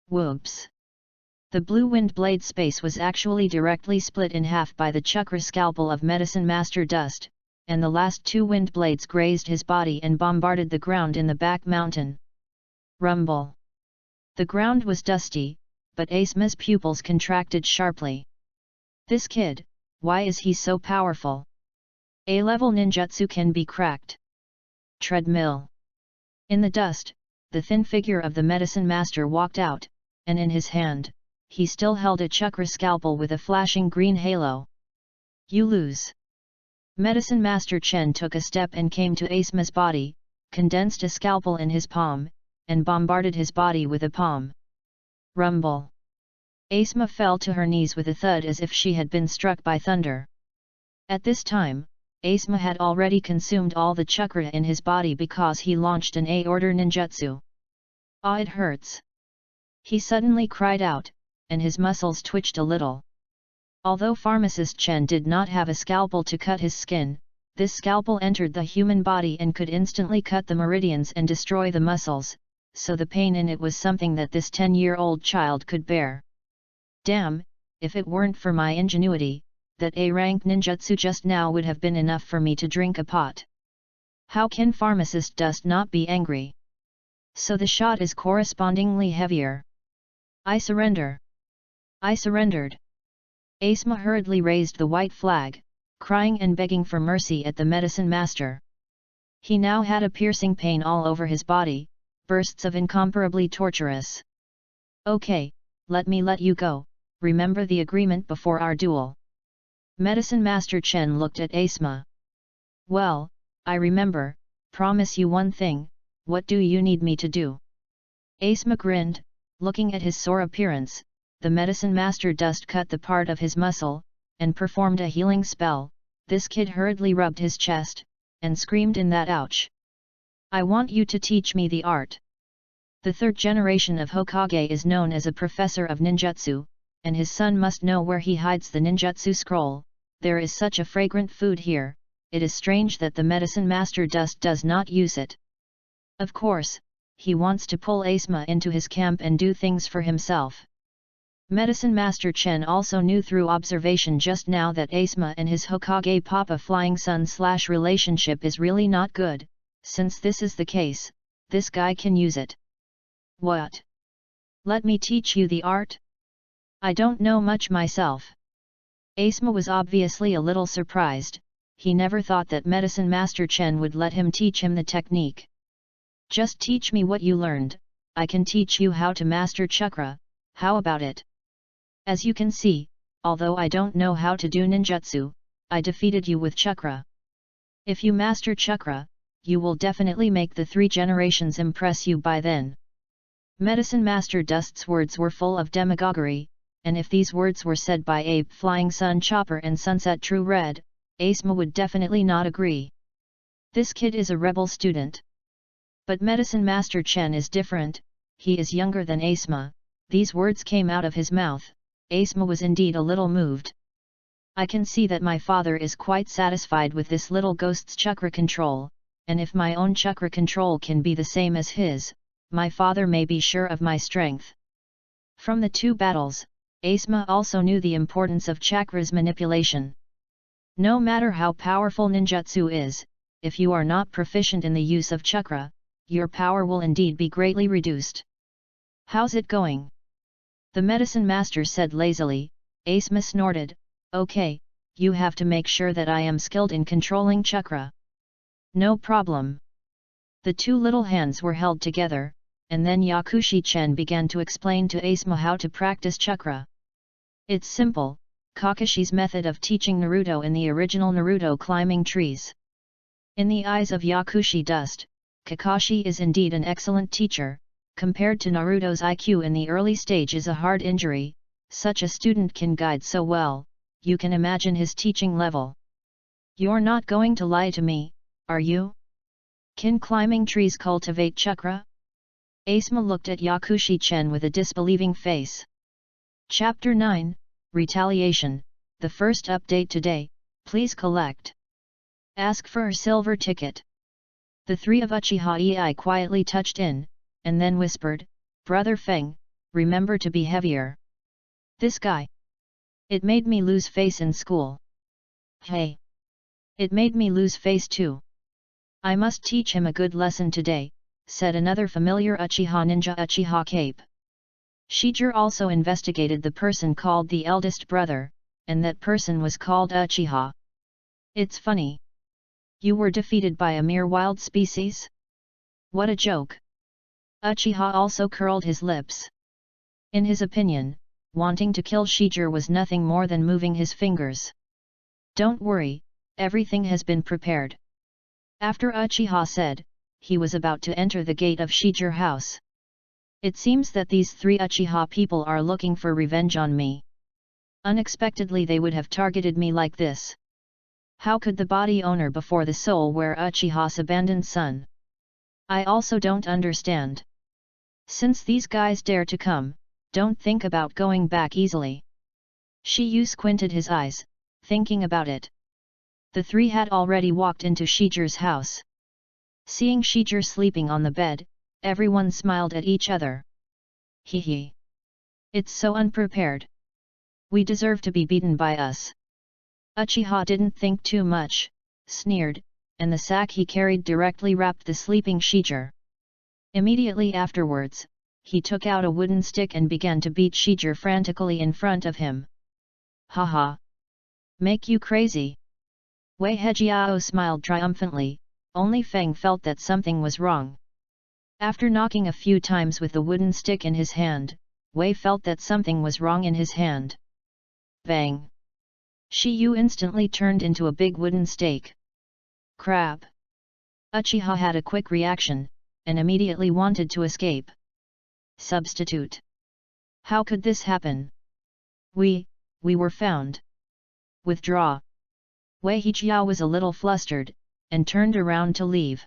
Whoops! The blue wind blade space was actually directly split in half by the chakra scalpel of medicine master Dust, and the last 2 wind blades grazed his body and bombarded the ground in the back mountain. Rumble! The ground was dusty, but Asma's pupils contracted sharply. This kid, why is he so powerful? A-level ninjutsu can be cracked. Treadmill. In the dust, the thin figure of the medicine master walked out, and in his hand, he still held a chakra scalpel with a flashing green halo. You lose. Medicine master Chen took a step and came to Asma's body, condensed a scalpel in his palm, and bombarded his body with a palm. Rumble! Asma fell to her knees with a thud as if she had been struck by thunder. At this time, Asma had already consumed all the chakra in his body because he launched an A-order ninjutsu. Ah, it hurts! He suddenly cried out, and his muscles twitched a little. Although pharmacist Chen did not have a scalpel to cut his skin, this scalpel entered the human body and could instantly cut the meridians and destroy the muscles, so the pain in it was something that this 10-year-old child could bear. Damn, if it weren't for my ingenuity, that A-rank ninjutsu just now would have been enough for me to drink a pot. How can pharmacist Dust not be angry? So the shot is correspondingly heavier. I surrender. I surrendered. Asma hurriedly raised the white flag, crying and begging for mercy at the medicine master. He now had a piercing pain all over his body, bursts of incomparably torturous. Okay, let me let you go, remember the agreement before our duel. Medicine master Chen looked at Asma. Well, I remember, promise you one thing, what do you need me to do? Asma grinned, looking at his sore appearance. The medicine master Dust cut the part of his muscle, and performed a healing spell. This kid hurriedly rubbed his chest, and screamed in that ouch. I want you to teach me the art. The 3rd generation of Hokage is known as a professor of ninjutsu, and his son must know where he hides the ninjutsu scroll. There is such a fragrant food here, it is strange that the medicine master Dust does not use it. Of course, he wants to pull Asma into his camp and do things for himself. Medicine master Chen also knew through observation just now that Asma and his Hokage Papa Flying Sun / relationship is really not good. Since this is the case, this guy can use it. What? Let me teach you the art? I don't know much myself. Asma was obviously a little surprised, he never thought that Medicine Master Chen would let him teach him the technique. Just teach me what you learned, I can teach you how to master chakra, how about it? As you can see, although I don't know how to do ninjutsu, I defeated you with chakra. If you master chakra, you will definitely make the 3 generations impress you by then. Medicine Master Dust's words were full of demagoguery, and if these words were said by Abe Flying Sun Chopper and Sunset True Red, Asma would definitely not agree. This kid is a rebel student. But Medicine Master Chen is different, he is younger than Asma. These words came out of his mouth. Asma was indeed a little moved. I can see that my father is quite satisfied with this little ghost's chakra control, and if my own chakra control can be the same as his, my father may be sure of my strength. From the 2 battles, Asma also knew the importance of chakra's manipulation. No matter how powerful ninjutsu is, if you are not proficient in the use of chakra, your power will indeed be greatly reduced. How's it going? The medicine master said lazily. Asma snorted, okay, you have to make sure that I am skilled in controlling chakra. No problem. The 2 little hands were held together, and then Yakushi-chen began to explain to Asma how to practice chakra. It's simple, Kakashi's method of teaching Naruto in the original Naruto climbing trees. In the eyes of Yakushi Dust, Kakashi is indeed an excellent teacher. Compared to Naruto's IQ in the early stage is a hard injury, such a student can guide so well, you can imagine his teaching level. You're not going to lie to me, are you? Can climbing trees cultivate chakra? Asma looked at Yakushi-chen with a disbelieving face. Chapter 9, Retaliation, the first update today, please collect. Ask for a silver ticket. The 3 of Uchiha Ei quietly touched in, and then whispered, Brother Feng, remember to be heavier. This guy. It made me lose face in school. Hey. It made me lose face too. I must teach him a good lesson today, said another familiar Uchiha ninja Uchiha Cape. Shijir also investigated the person called the eldest brother, and that person was called Uchiha. It's funny. You were defeated by a mere wild species? What a joke. Uchiha also curled his lips. In his opinion, wanting to kill Shijir was nothing more than moving his fingers. Don't worry, everything has been prepared. After Uchiha said, he was about to enter the gate of Shijir house. It seems that these 3 Uchiha people are looking for revenge on me. Unexpectedly they would have targeted me like this. How could the body owner before the soul wear Uchiha's abandoned son? I also don't understand. Since these guys dare to come, don't think about going back easily. Shiyu squinted his eyes, thinking about it. The 3 had already walked into Shijir's house. Seeing Shijir sleeping on the bed, everyone smiled at each other. Hee hee. It's so unprepared. We deserve to be beaten by us. Uchiha didn't think too much, sneered, and the sack he carried directly wrapped the sleeping Shijir. Immediately afterwards, he took out a wooden stick and began to beat Shijir frantically in front of him. Haha! Make you crazy? Wei Hejiao smiled triumphantly, only Feng felt that something was wrong. After knocking a few times with the wooden stick in his hand, Wei felt that something was wrong in his hand. Bang! Shiyu instantly turned into a big wooden stake. Crap! Uchiha had a quick reaction, and immediately wanted to escape. Substitute. How could this happen? We were found. Withdraw. Wei Hejiao was a little flustered, and turned around to leave.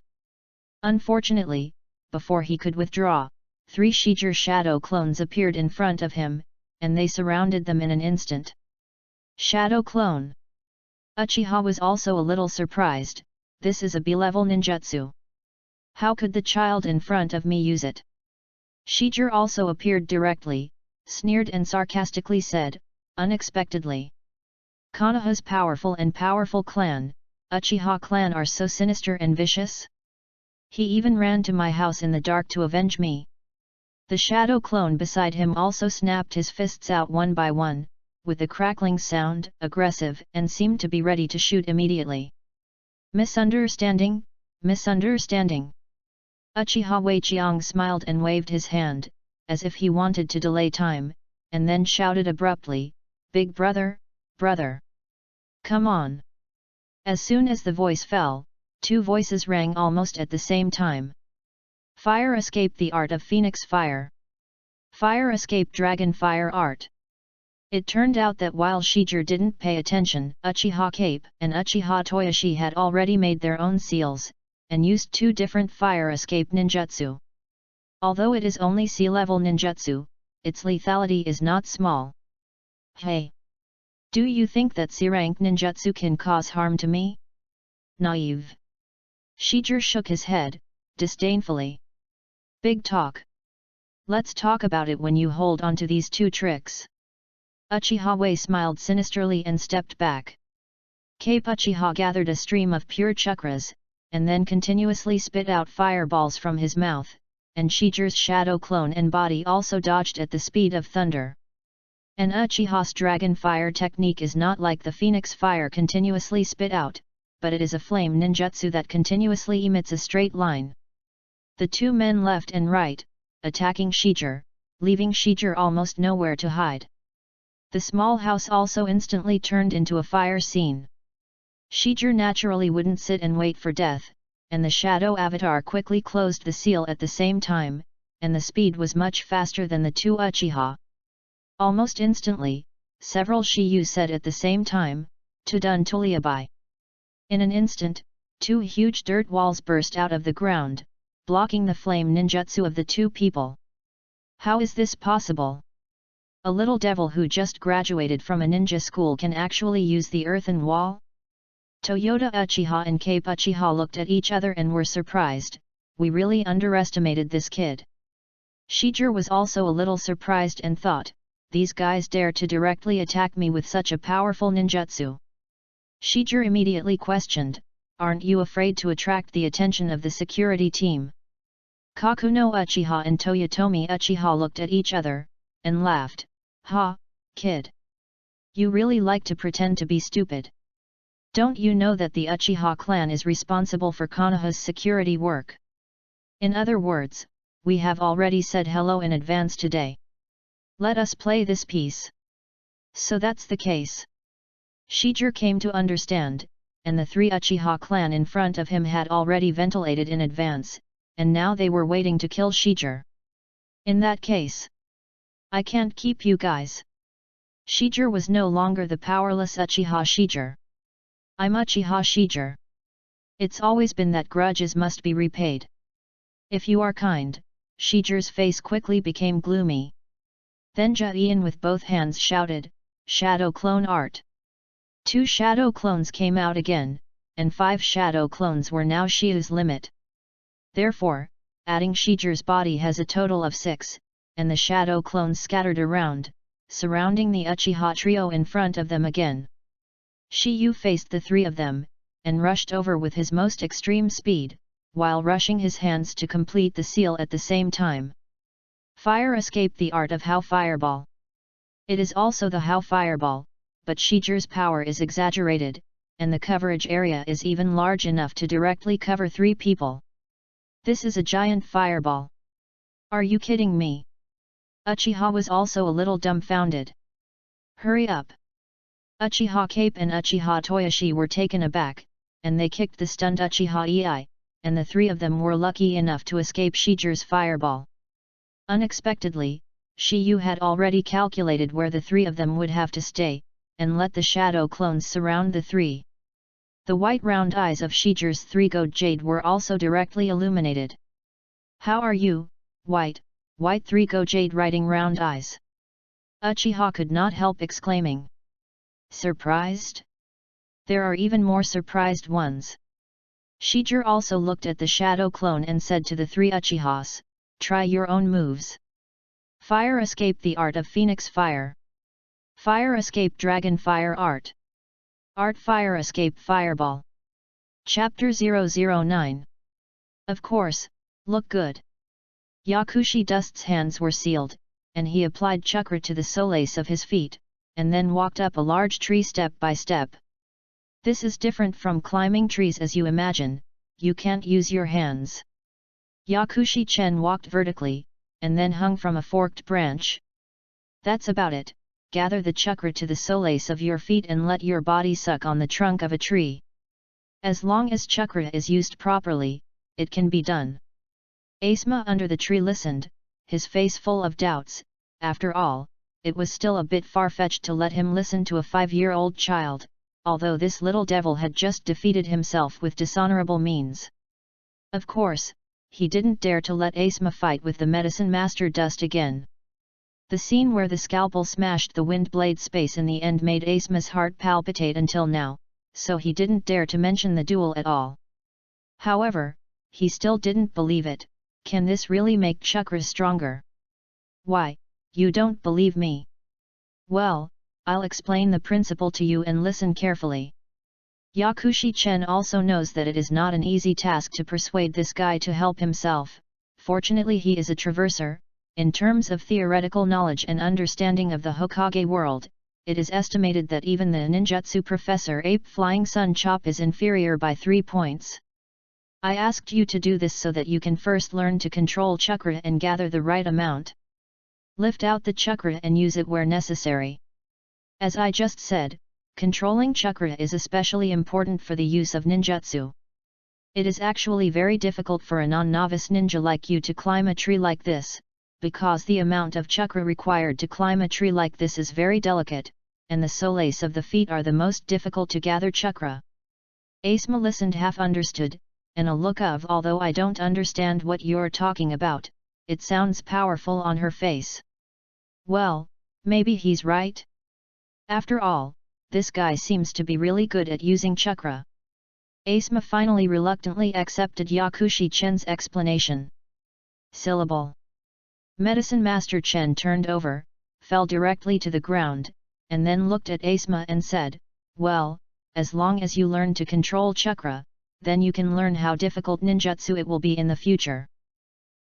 Unfortunately, before he could withdraw, 3 Shijir shadow clones appeared in front of him, and they surrounded them in an instant. Shadow clone. Uchiha was also a little surprised, this is a B-level ninjutsu. How could the child in front of me use it? Shijir also appeared directly, sneered and sarcastically said, unexpectedly. Konoha's powerful clan, Uchiha clan are so sinister and vicious? He even ran to my house in the dark to avenge me. The shadow clone beside him also snapped his fists out one by one, with a crackling sound, aggressive, and seemed to be ready to shoot immediately. Misunderstanding, misunderstanding. Uchiha Weiqiang smiled and waved his hand, as if he wanted to delay time, and then shouted abruptly, "Big brother, brother! Come on!" As soon as the voice fell, two voices rang almost at the same time. Fire escape, the art of Phoenix Fire. Fire escape, Dragon Fire art. It turned out that while Shijir didn't pay attention, Uchiha Cape and Uchiha Toyoshi had already made their own seals, and used two different fire escape ninjutsu. Although it is only sea-level ninjutsu, its lethality is not small. Hey! Do you think that C-rank ninjutsu can cause harm to me? Naive! Shijir shook his head, disdainfully. Big talk. Let's talk about it when you hold on to these two tricks. Uchiha Wei smiled sinisterly and stepped back. Cape Uchiha gathered a stream of pure chakras, and then continuously spit out fireballs from his mouth, and Shijir's shadow clone and body also dodged at the speed of thunder. An Uchiha's dragon fire technique is not like the phoenix fire continuously spit out, but it is a flame ninjutsu that continuously emits a straight line. The two men left and right, attacking Shijir, leaving Shijir almost nowhere to hide. The small house also instantly turned into a fire scene. Shijir naturally wouldn't sit and wait for death, and the shadow avatar quickly closed the seal at the same time, and the speed was much faster than the two Uchiha. Almost instantly, several Shiyu said at the same time, "Tudun Tuliabai." In an instant, two huge dirt walls burst out of the ground, blocking the flame ninjutsu of the two people. How is this possible? A little devil who just graduated from a ninja school can actually use the earthen wall? Toyota Uchiha and Cape Uchiha looked at each other and were surprised. We really underestimated this kid. Shijir was also a little surprised and thought, these guys dare to directly attack me with such a powerful ninjutsu. Shijir immediately questioned, aren't you afraid to attract the attention of the security team? Kakuno Uchiha and Toyotomi Uchiha looked at each other, and laughed. Ha, kid! You really like to pretend to be stupid. Don't you know that the Uchiha clan is responsible for Konoha's security work? In other words, we have already said hello in advance today. Let us play this piece. So that's the case. Shijir came to understand, and the three Uchiha clan in front of him had already ventilated in advance, and now they were waiting to kill Shijir. In that case, I can't keep you guys. Shijir was no longer the powerless Uchiha Shijir. I'm Uchiha Shijir. It's always been that grudges must be repaid. If you are kind. Shijir's face quickly became gloomy. Then Jian with both hands shouted, "Shadow clone art!" 2 shadow clones came out again, and 5 shadow clones were now Shiyu's limit. Therefore, adding Shijir's body has a total of 6, and the shadow clones scattered around, surrounding the Uchiha trio in front of them again. Shiyu faced the 3 of them, and rushed over with his most extreme speed, while rushing his hands to complete the seal at the same time. Fire escaped, the art of How Fireball. It is also the How Fireball, but Shijir's power is exaggerated, and the coverage area is even large enough to directly cover 3 people. This is a giant fireball. Are you kidding me? Uchiha was also a little dumbfounded. Hurry up! Uchiha Cape and Uchiha Toyoshi were taken aback, and they kicked the stunned Uchiha Ei, and the 3 of them were lucky enough to escape Shijir's fireball. Unexpectedly, Shiyu had already calculated where the 3 of them would have to stay, and let the shadow clones surround the 3. The white round eyes of Shijir's 3 gold jade were also directly illuminated. How are you, white 3 gold jade riding round eyes? Uchiha could not help exclaiming. Surprised? There are even more surprised ones. Shijir also looked at the shadow clone and said to the 3 Uchihas, try your own moves. Fire escape, the art of Phoenix Fire. Fire escape, Dragon Fire art. Art Fire escape Fireball. Chapter 009. Of course, look good. Yakushi Dust's hands were sealed, and he applied chakra to the solace of his feet, and then walked up a large tree step by step. This is different from climbing trees as you imagine, you can't use your hands. Yakushi-chen walked vertically, and then hung from a forked branch. That's about it, gather the chakra to the soles of your feet and let your body suck on the trunk of a tree. As long as chakra is used properly, it can be done. Asma under the tree listened, his face full of doubts. After all, it was still a bit far-fetched to let him listen to a 5-year-old child, although this little devil had just defeated himself with dishonorable means. Of course, he didn't dare to let Asma fight with the medicine master dust again. The scene where the scalpel smashed the wind blade space in the end made Asma's heart palpitate until now, so he didn't dare to mention the duel at all. However, he still didn't believe it. Can this really make chakra stronger? Why, you don't believe me? Well, I'll explain the principle to you and listen carefully. Yakushi-chen also knows that it is not an easy task to persuade this guy to help himself. Fortunately he is a traverser. In terms of theoretical knowledge and understanding of the Hokage world, it is estimated that even the ninjutsu professor Ape Flying Sun Chop is inferior by 3 points. I asked you to do this so that you can first learn to control chakra and gather the right amount. Lift out the chakra and use it where necessary. As I just said, controlling chakra is especially important for the use of ninjutsu. It is actually very difficult for a non-novice ninja like you to climb a tree like this, because the amount of chakra required to climb a tree like this is very delicate, and the soles of the feet are the most difficult to gather chakra. Asma listened half understood, and a look of although I don't understand what you're talking about, it sounds powerful on her face. Well, maybe he's right. After all, this guy seems to be really good at using chakra. Asma finally reluctantly accepted Yakushi-chen's explanation. Syllable. Medicine Master Chen turned over, fell directly to the ground, and then looked at Asma and said, well, as long as you learn to control chakra, then you can learn how difficult ninjutsu it will be in the future.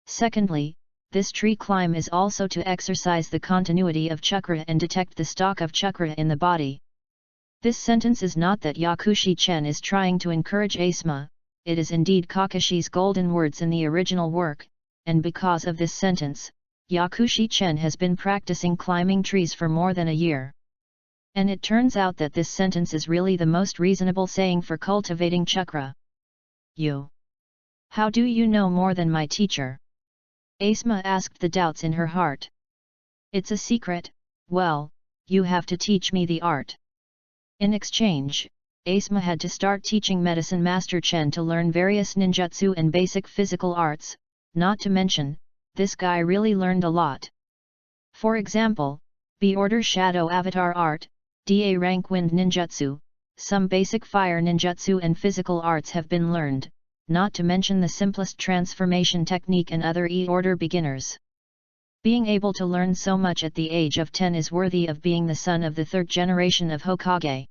Secondly, this tree climb is also to exercise the continuity of chakra and detect the stock of chakra in the body. This sentence is not that Yakushi-chen is trying to encourage Asma, it is indeed Kakashi's golden words in the original work, and because of this sentence, Yakushi-chen has been practicing climbing trees for more than a year. And it turns out that this sentence is really the most reasonable saying for cultivating chakra. You. How do you know more than my teacher? Asma asked the doubts in her heart. It's a secret. Well, you have to teach me the art. In exchange, Asma had to start teaching Medicine Master Chen to learn various ninjutsu and basic physical arts, not to mention, this guy really learned a lot. For example, B-Order Shadow Avatar Art, DA Rank Wind Ninjutsu, some basic fire ninjutsu and physical arts have been learned, not to mention the simplest transformation technique and other E-Order beginners. Being able to learn so much at the age of 10 is worthy of being the son of the third generation of Hokage.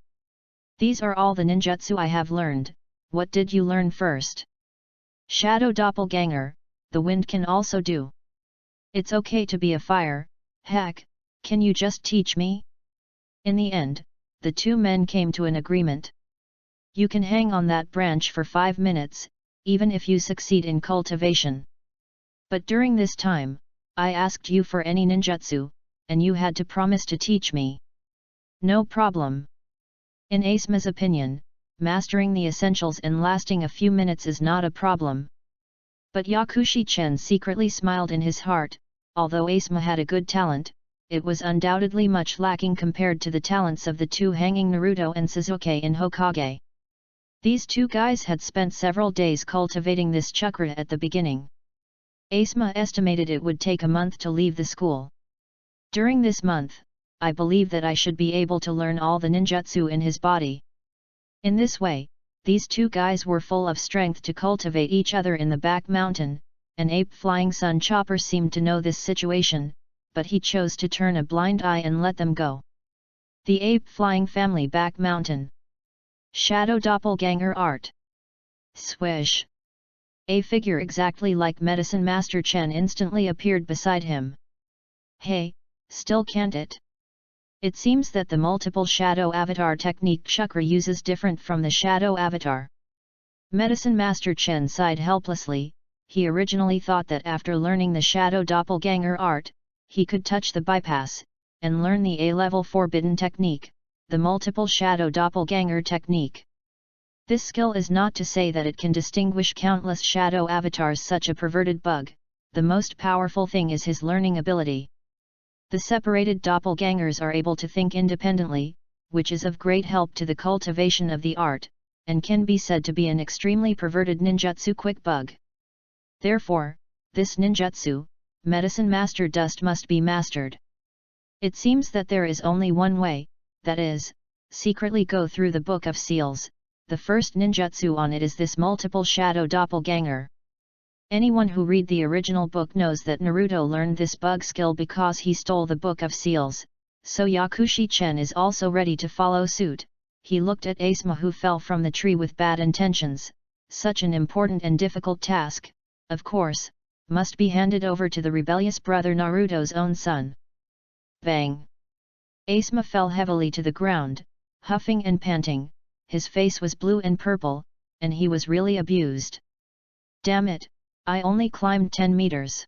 These are all the ninjutsu I have learned. What did you learn first? Shadow Doppelganger, the wind can also do. It's okay to be a fire, heck, can you just teach me? In the end, the two men came to an agreement. You can hang on that branch for 5 minutes, even if you succeed in cultivation. But during this time, I asked you for any ninjutsu, and you had to promise to teach me. No problem. In Asma's opinion, mastering the essentials and lasting a few minutes is not a problem. But Yakushi-chen secretly smiled in his heart. Although Asma had a good talent, it was undoubtedly much lacking compared to the talents of the two hanging Naruto and Sasuke in Hokage. These two guys had spent several days cultivating this chakra at the beginning. Asma estimated it would take a month to leave the school. During this month, I believe that I should be able to learn all the ninjutsu in his body. In this way, these two guys were full of strength to cultivate each other in the back mountain, and Ape Flying Sun Chopper seemed to know this situation, but he chose to turn a blind eye and let them go. The Ape Flying Family Back Mountain. Shadow Doppelganger Art. Swish. A figure exactly like Medicine Master Chen instantly appeared beside him. Hey, still can't it? It seems that the multiple shadow avatar technique Chakra uses different from the shadow avatar. Medicine Master Chen sighed helplessly. He originally thought that after learning the shadow doppelganger art, he could touch the bypass, and learn the A-level forbidden technique, the multiple shadow doppelganger technique. This skill is not to say that it can distinguish countless shadow avatars such a perverted bug. The most powerful thing is his learning ability. The separated doppelgangers are able to think independently, which is of great help to the cultivation of the art, and can be said to be an extremely perverted ninjutsu quick bug. Therefore, this ninjutsu, Medicine Master Dust, must be mastered. It seems that there is only one way, that is, secretly go through the Book of Seals. The first ninjutsu on it is this multiple shadow doppelganger. Anyone who read the original book knows that Naruto learned this bug skill because he stole the Book of Seals, so Yakushi Chen is also ready to follow suit. He looked at Asuma, who fell from the tree with bad intentions. Such an important and difficult task, of course, must be handed over to the rebellious brother Naruto's own son. Bang! Asuma fell heavily to the ground, huffing and panting. His face was blue and purple, and he was really abused. Damn it! I only climbed 10 meters.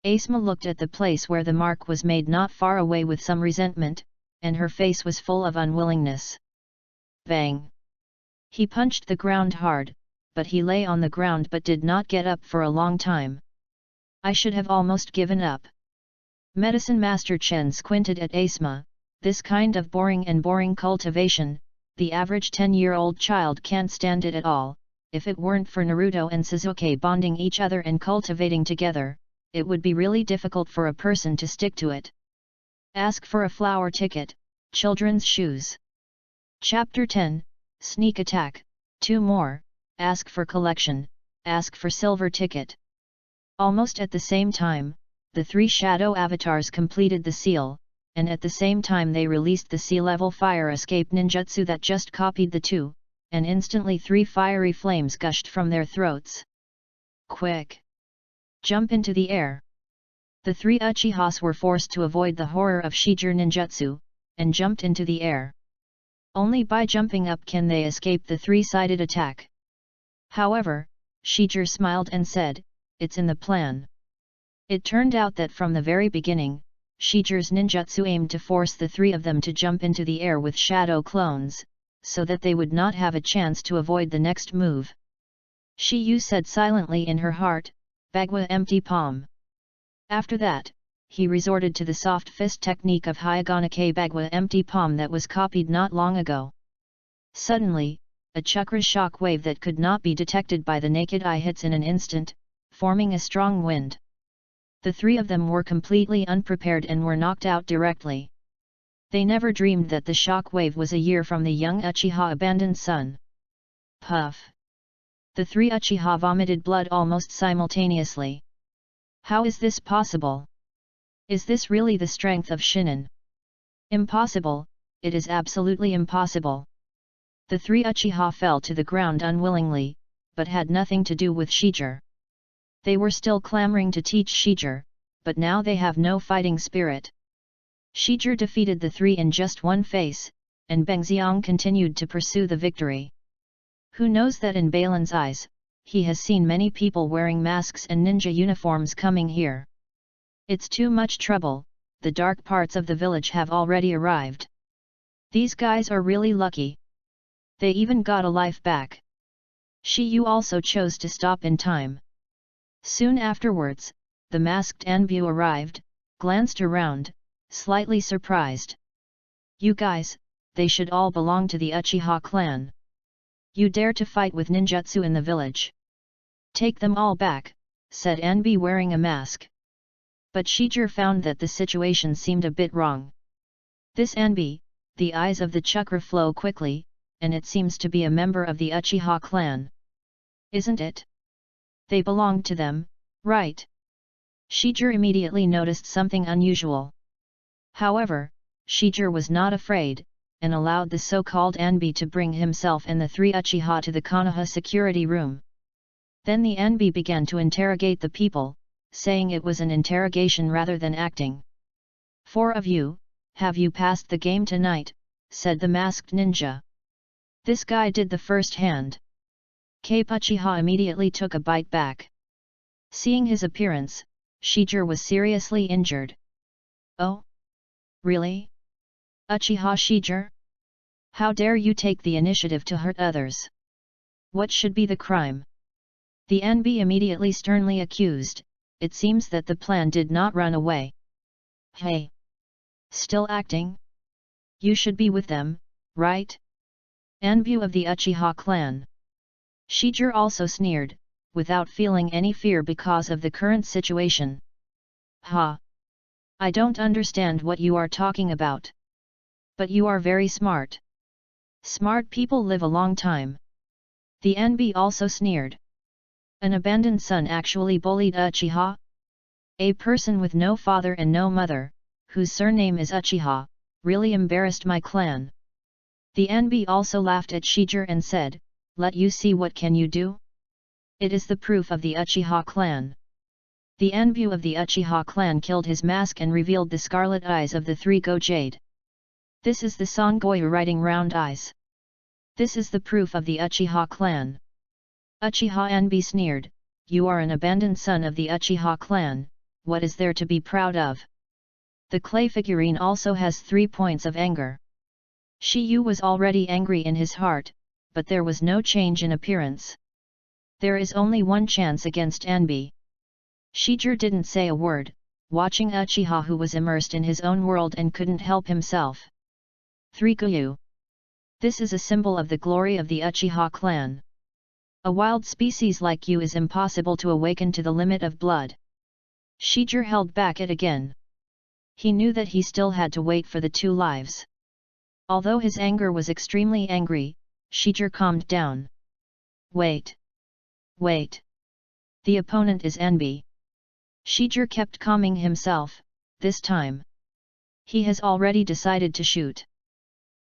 Asuma looked at the place where the mark was made not far away with some resentment, and her face was full of unwillingness. Bang! He punched the ground hard, but he lay on the ground but did not get up for a long time. I should have almost given up. Medicine Master Chen squinted at Asuma. This kind of boring cultivation, the average 10-year-old child can't stand it at all. If it weren't for Naruto and Sasuke bonding each other and cultivating together, it would be really difficult for a person to stick to it. Ask for a flower ticket, children's shoes. Chapter 10, Sneak Attack. 2 more, ask for collection, ask for silver ticket. Almost at the same time, the 3 shadow avatars completed the seal, and at the same time they released the sea-level fire escape ninjutsu that just copied the 2. And instantly 3 fiery flames gushed from their throats. Quick! Jump into the air! The 3 Uchihas were forced to avoid the horror of Shijir ninjutsu, and jumped into the air. Only by jumping up can they escape the 3-sided attack. However, Shijir smiled and said, "It's in the plan." It turned out that from the very beginning, Shijir's ninjutsu aimed to force the 3 of them to jump into the air with shadow clones, so that they would not have a chance to avoid the next move. Shiyu said silently in her heart, "Bagua empty palm." After that, he resorted to the soft fist technique of Hyaganake Bagua empty palm that was copied not long ago. Suddenly, a chakra shock wave that could not be detected by the naked eye hits in an instant, forming a strong wind. The 3 of them were completely unprepared and were knocked out directly. They never dreamed that the shock wave was a year from the young Uchiha abandoned son. Puff! The 3 Uchiha vomited blood almost simultaneously. How is this possible? Is this really the strength of Shinin? Impossible, it is absolutely impossible. The 3 Uchiha fell to the ground unwillingly, but had nothing to do with Shijir. They were still clamoring to teach Shijir, but now they have no fighting spirit. Shijir defeated the 3 in just one face, and Bengziang continued to pursue the victory. Who knows that in Balin's eyes, he has seen many people wearing masks and ninja uniforms coming here. It's too much trouble, the dark parts of the village have already arrived. These guys are really lucky. They even got a life back. Shiyu also chose to stop in time. Soon afterwards, the masked Anbu arrived, glanced around, slightly surprised. "You guys, they should all belong to the Uchiha clan. You dare to fight with ninjutsu in the village? Take them all back," said Anbi wearing a mask. But Shijir found that the situation seemed a bit wrong. This Anbi, the eyes of the chakra flow quickly, and it seems to be a member of the Uchiha clan. Isn't it? They belonged to them, right? Shijir immediately noticed something unusual. However, Shijir was not afraid, and allowed the so-called Anbi to bring himself and the 3 Uchiha to the Konoha security room. Then the Anbi began to interrogate the people, saying it was an interrogation rather than acting. 4 of you, "Have you passed the game tonight?" said the masked ninja. This guy did the first hand. Cape Uchiha immediately took a bite back. Seeing his appearance, Shijir was seriously injured. "Oh? Really? Uchiha Shijir? How dare you take the initiative to hurt others? What should be the crime?" The NB immediately sternly accused. It seems that the plan did not run away. "Hey! Still acting? You should be with them, right? Anbu of the Uchiha clan." Shijir also sneered, without feeling any fear because of the current situation. "Ha! I don't understand what you are talking about. But you are very smart. Smart people live a long time." The NB also sneered. An abandoned son actually bullied Uchiha? A person with no father and no mother, whose surname is Uchiha, really embarrassed my clan. The NB also laughed at Shijir and said, "Let you see what can you do? It is the proof of the Uchiha clan." The NB of the Uchiha clan killed his mask and revealed the scarlet eyes of the three Go-Jade. This is the Songoyu writing round eyes. This is the proof of the Uchiha clan. Uchiha NB sneered, "You are an abandoned son of the Uchiha clan, what is there to be proud of?" The clay figurine also has 3 points of anger. Shiyu was already angry in his heart, but there was no change in appearance. There is only one chance against Anbi. Shijir didn't say a word, watching Uchiha who was immersed in his own world and couldn't help himself. 3 Guyu. This is a symbol of the glory of the Uchiha clan. A wild species like you is impossible to awaken to the limit of blood. Shijir held back it again. He knew that he still had to wait for the 2 lives. Although his anger was extremely angry, Shijir calmed down. Wait. Wait. The opponent is Anbi. Shijir kept calming himself, this time. He has already decided to shoot.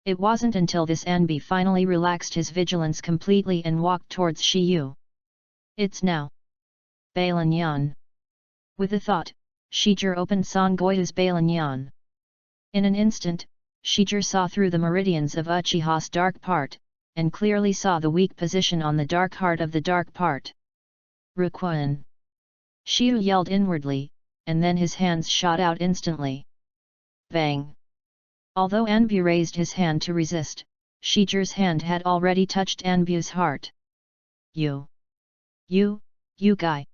It wasn't until this Anbi finally relaxed his vigilance completely and walked towards Shiyu. It's now. Bailin. With a thought, Shijir opened Songoyu's Bailin. In an instant, Shijir saw through the meridians of Uchiha's dark part, and clearly saw the weak position on the dark heart of the dark part. Rukuin. Shiyu yelled inwardly, and then his hands shot out instantly. Bang! Although Anbu raised his hand to resist, Shijir's hand had already touched Anbu's heart. You guy!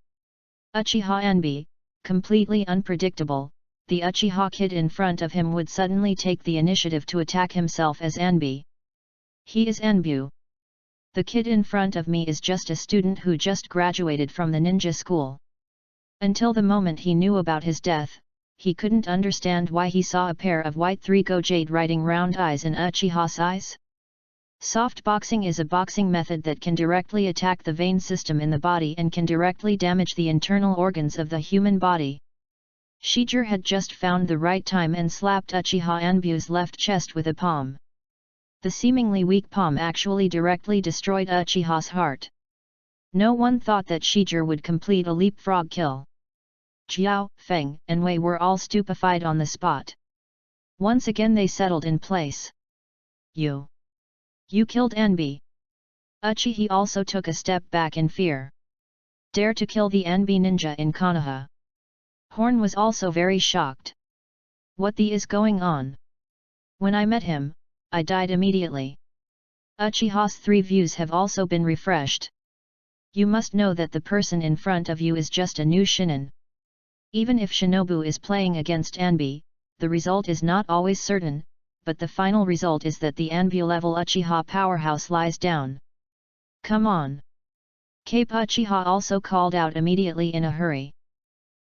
Uchiha Anbu, completely unpredictable, the Uchiha kid in front of him would suddenly take the initiative to attack himself as Anbu. He is Anbu. The kid in front of me is just a student who just graduated from the ninja school. Until the moment he knew about his death, he couldn't understand why he saw a pair of white 3 Go-Jade writing round eyes in Uchiha's eyes. Soft boxing is a boxing method that can directly attack the vein system in the body and can directly damage the internal organs of the human body. Shijir had just found the right time and slapped Uchiha Anbu's left chest with a palm. The seemingly weak palm actually directly destroyed Uchiha's heart. No one thought that Shijir would complete a leapfrog kill. Jiao, Feng, and Wei were all stupefied on the spot. Once again they settled in place. You killed Anbi. Uchiha also took a step back in fear. Dare to kill the Anbi ninja in Konoha. Horn was also very shocked. What the is going on? When I met him, I died immediately. Uchiha's 3 views have also been refreshed. You must know that the person in front of you is just a new shinin. Even if Shinobu is playing against Anbi, the result is not always certain, but the final result is that the Anbu level Uchiha powerhouse lies down. Come on! Cape Uchiha also called out immediately in a hurry.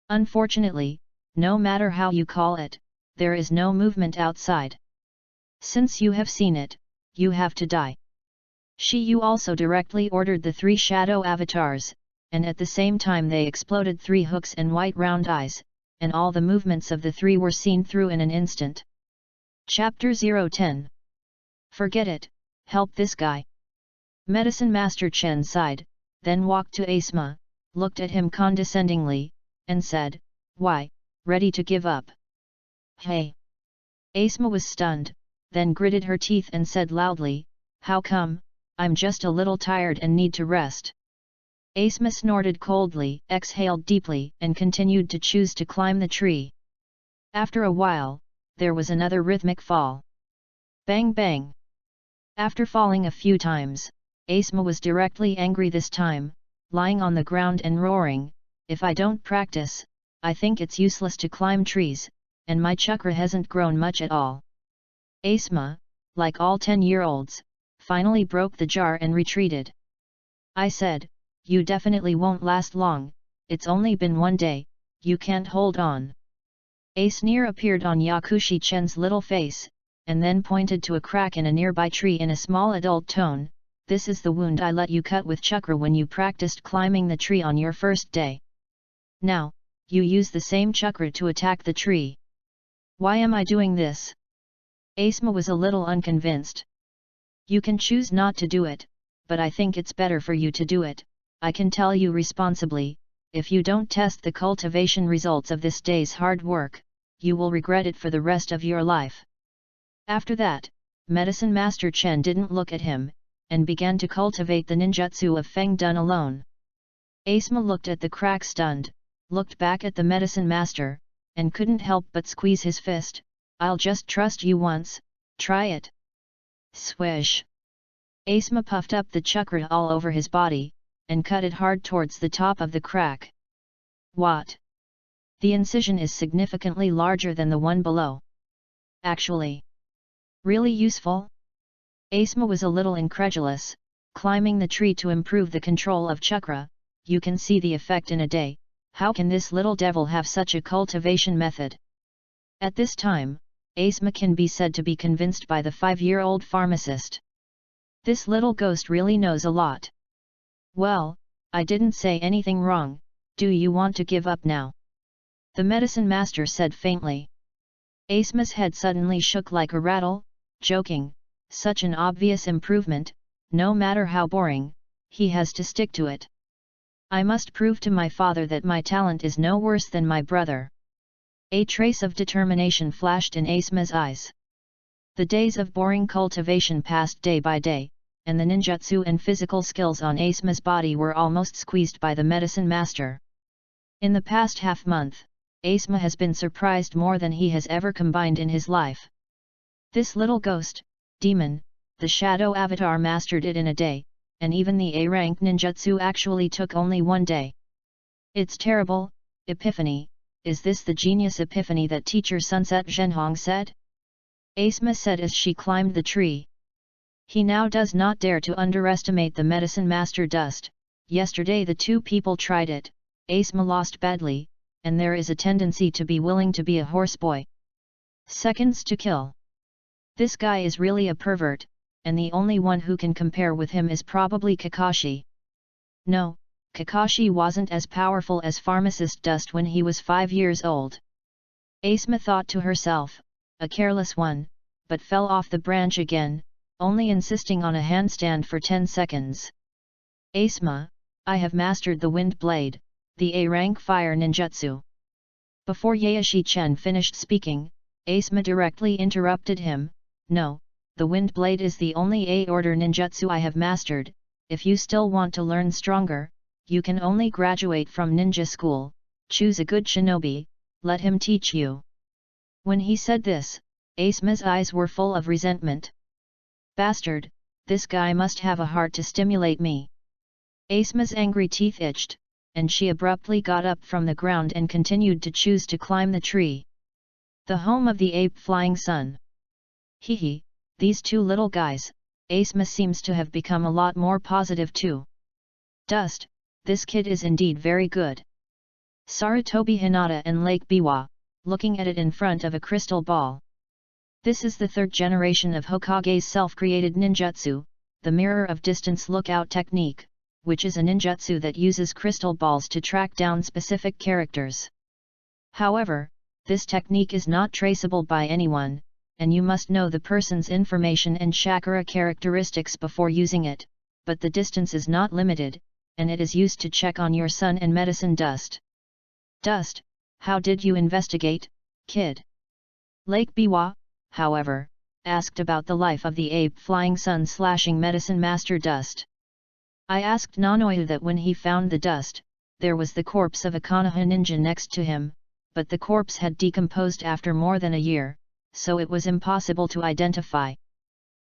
Unfortunately, no matter how you call it, there is no movement outside. Since you have seen it, you have to die. Shiyu also directly ordered the 3 shadow avatars, and at the same time they exploded 3 hooks and white round eyes, and all the movements of the 3 were seen through in an instant. Chapter 010. Forget it, help this guy. Medicine Master Chen sighed, then walked to Asma, looked at him condescendingly, and said, Why, ready to give up? Hey! Asma was stunned, then gritted her teeth and said loudly, "How come? I'm just a little tired and need to rest." Asma snorted coldly, exhaled deeply, and continued to choose to climb the tree. After a while, there was another rhythmic fall. Bang bang! After falling a few times, Asma was directly angry this time, lying on the ground and roaring, "If I don't practice, I think it's useless to climb trees, and my chakra hasn't grown much at all." Asma, like all 10-year-olds, finally broke the jar and retreated. "I said, you definitely won't last long, it's only been one day, you can't hold on." A sneer appeared on Yakushi-chen's little face, and then pointed to a crack in a nearby tree in a small adult tone, "This is the wound I let you cut with chakra when you practiced climbing the tree on your first day. Now, you use the same chakra to attack the tree." "Why am I doing this?" Asma was a little unconvinced. "You can choose not to do it, but I think it's better for you to do it. I can tell you responsibly, if you don't test the cultivation results of this day's hard work, you will regret it for the rest of your life." After that, Medicine Master Chen didn't look at him, and began to cultivate the ninjutsu of Feng Dun alone. Asma looked at the crack stunned, looked back at the Medicine Master, and couldn't help but squeeze his fist. "I'll just trust you once, try it." Swish! Asma puffed up the chakra all over his body, and cut it hard towards the top of the crack. "What? The incision is significantly larger than the one below. Actually, really useful?" Asma was a little incredulous. "Climbing the tree to improve the control of chakra, you can see the effect in a day, how can this little devil have such a cultivation method?" At this time, Asma can be said to be convinced by the 5-year-old pharmacist. This little ghost really knows a lot. "Well, I didn't say anything wrong, do you want to give up now?" the Medicine Master said faintly. Asma's head suddenly shook like a rattle, joking, "Such an obvious improvement, no matter how boring, he has to stick to it. I must prove to my father that my talent is no worse than my brother." A trace of determination flashed in Asma's eyes. The days of boring cultivation passed day by day, and the ninjutsu and physical skills on Asma's body were almost squeezed by the Medicine Master. In the past half-month, Asma has been surprised more than he has ever combined in his life. This little ghost, demon, the shadow avatar mastered it in a day, and even the A-rank ninjutsu actually took only one day. "It's terrible, Epiphany, is this the genius epiphany that teacher Sunset Zhenhong said?" Asma said as she climbed the tree. He now does not dare to underestimate the Medicine Master Dust. Yesterday the two people tried it, Asma lost badly, and there is a tendency to be willing to be a horseboy. Seconds to kill. This guy is really a pervert, and the only one who can compare with him is probably Kakashi. No, Kakashi wasn't as powerful as Pharmacist Dust when he was 5 years old. Asma thought to herself, a careless one, but fell off the branch again, only insisting on a handstand for 10 seconds. "Asma, I have mastered the Wind Blade, the A-rank fire ninjutsu." Before Yaeshi-chen finished speaking, Asma directly interrupted him, "No, the Wind Blade is the only A-order ninjutsu I have mastered. If you still want to learn stronger, you can only graduate from ninja school, choose a good shinobi, let him teach you." When he said this, Asma's eyes were full of resentment. "Bastard, this guy must have a heart to stimulate me." Asma's angry teeth itched, and she abruptly got up from the ground and continued to choose to climb the tree. The home of the ape flying sun. Hehe, these two little guys, Asma seems to have become a lot more positive too. "Dust, this kid is indeed very good." Sarutobi Hinata and Lake Biwa, looking at it in front of a crystal ball. This is the third generation of Hokage's self-created ninjutsu, the Mirror of Distance Lookout technique, which is a ninjutsu that uses crystal balls to track down specific characters. However, this technique is not traceable by anyone, and you must know the person's information and chakra characteristics before using it, but the distance is not limited, and it is used to check on your sun and medicine dust. "Dust, how did you investigate, kid?" Lake Biwa, however, asked about the life of the ape flying sun slashing medicine master Dust. I asked Nanoyu that when he found the dust, there was the corpse of a Konoha ninja next to him, but the corpse had decomposed after more than a year, so it was impossible to identify.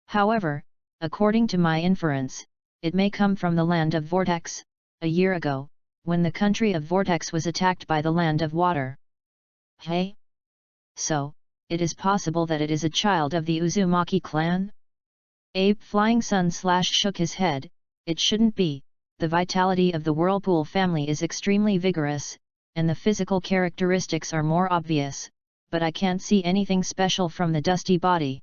However, according to my inference, it may come from the land of Vortex, a year ago, when the country of Vortex was attacked by the land of water. Hey? So, it is possible that it is a child of the Uzumaki clan? Ape Flying Sun shook his head. It shouldn't be. The vitality of the Whirlpool family is extremely vigorous, and the physical characteristics are more obvious, but I can't see anything special from the dusty body.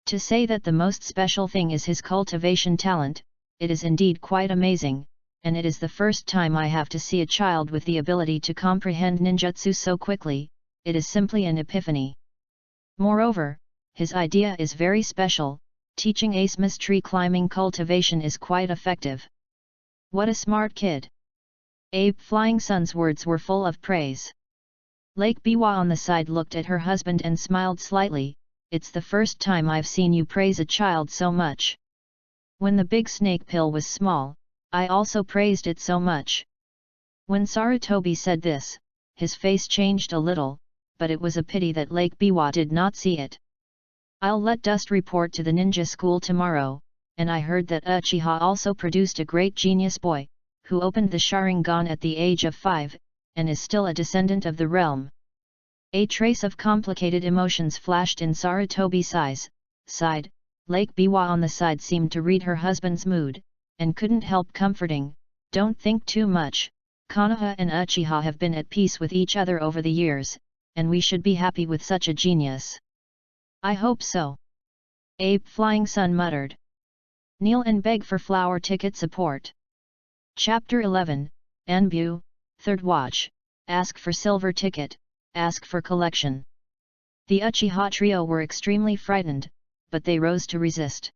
To say that the most special thing is his cultivation talent, it is indeed quite amazing, and it is the first time I have to see a child with the ability to comprehend ninjutsu so quickly. It is simply an epiphany. Moreover, his idea is very special. Teaching Ace Miss tree climbing cultivation is quite effective. What a smart kid! Ape Flying Sun's words were full of praise. Lake Biwa on the side looked at her husband and smiled slightly. It's the first time I've seen you praise a child so much. When the big snake pill was small, I also praised it so much. When Sarutobi said this, his face changed a little, but it was a pity that Lake Biwa did not see it. I'll let Dust report to the ninja school tomorrow, and I heard that Uchiha also produced a great genius boy, who opened the Sharingan at the age of 5, and is still a descendant of the realm. A trace of complicated emotions flashed in Sarutobi's eyes. Sighed. Lake Biwa on the side seemed to read her husband's mood, and couldn't help comforting. Don't think too much, Konoha and Uchiha have been at peace with each other over the years, and we should be happy with such a genius. I hope so. Ape Flying Sun muttered. Kneel and beg for flower ticket support. Chapter 11, Anbu, Third Watch, Ask for silver ticket, ask for collection. The Uchiha trio were extremely frightened, but they rose to resist.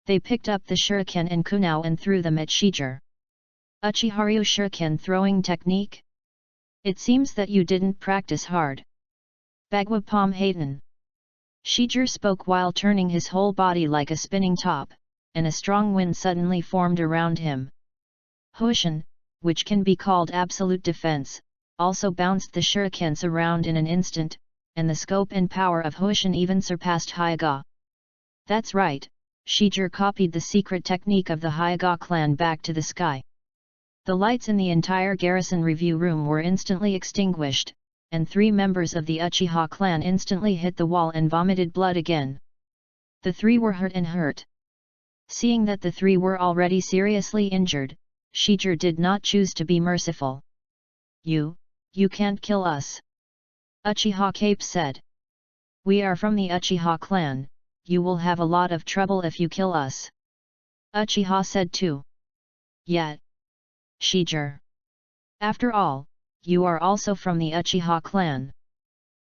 They picked up the shuriken and kunao and threw them at Shiger. Uchiharu shuriken throwing technique? It seems that you didn't practice hard. Bagwa Pom Hayden. Shiger spoke while turning his whole body like a spinning top, and a strong wind suddenly formed around him. Hoshin, which can be called absolute defense, also bounced the shurikens around in an instant, and the scope and power of Hoshin even surpassed Hyaga. That's right, Shiger copied the secret technique of the Hyaga clan back to the sky. The lights in the entire garrison review room were instantly extinguished, and 3 members of the Uchiha clan instantly hit the wall and vomited blood again. The 3 were hurt. Seeing that the 3 were already seriously injured, Shiger did not choose to be merciful. You can't kill us. Uchiha Cape said. We are from the Uchiha clan, you will have a lot of trouble if you kill us. Uchiha said too. Yet. Shiger. After all, you are also from the Uchiha clan.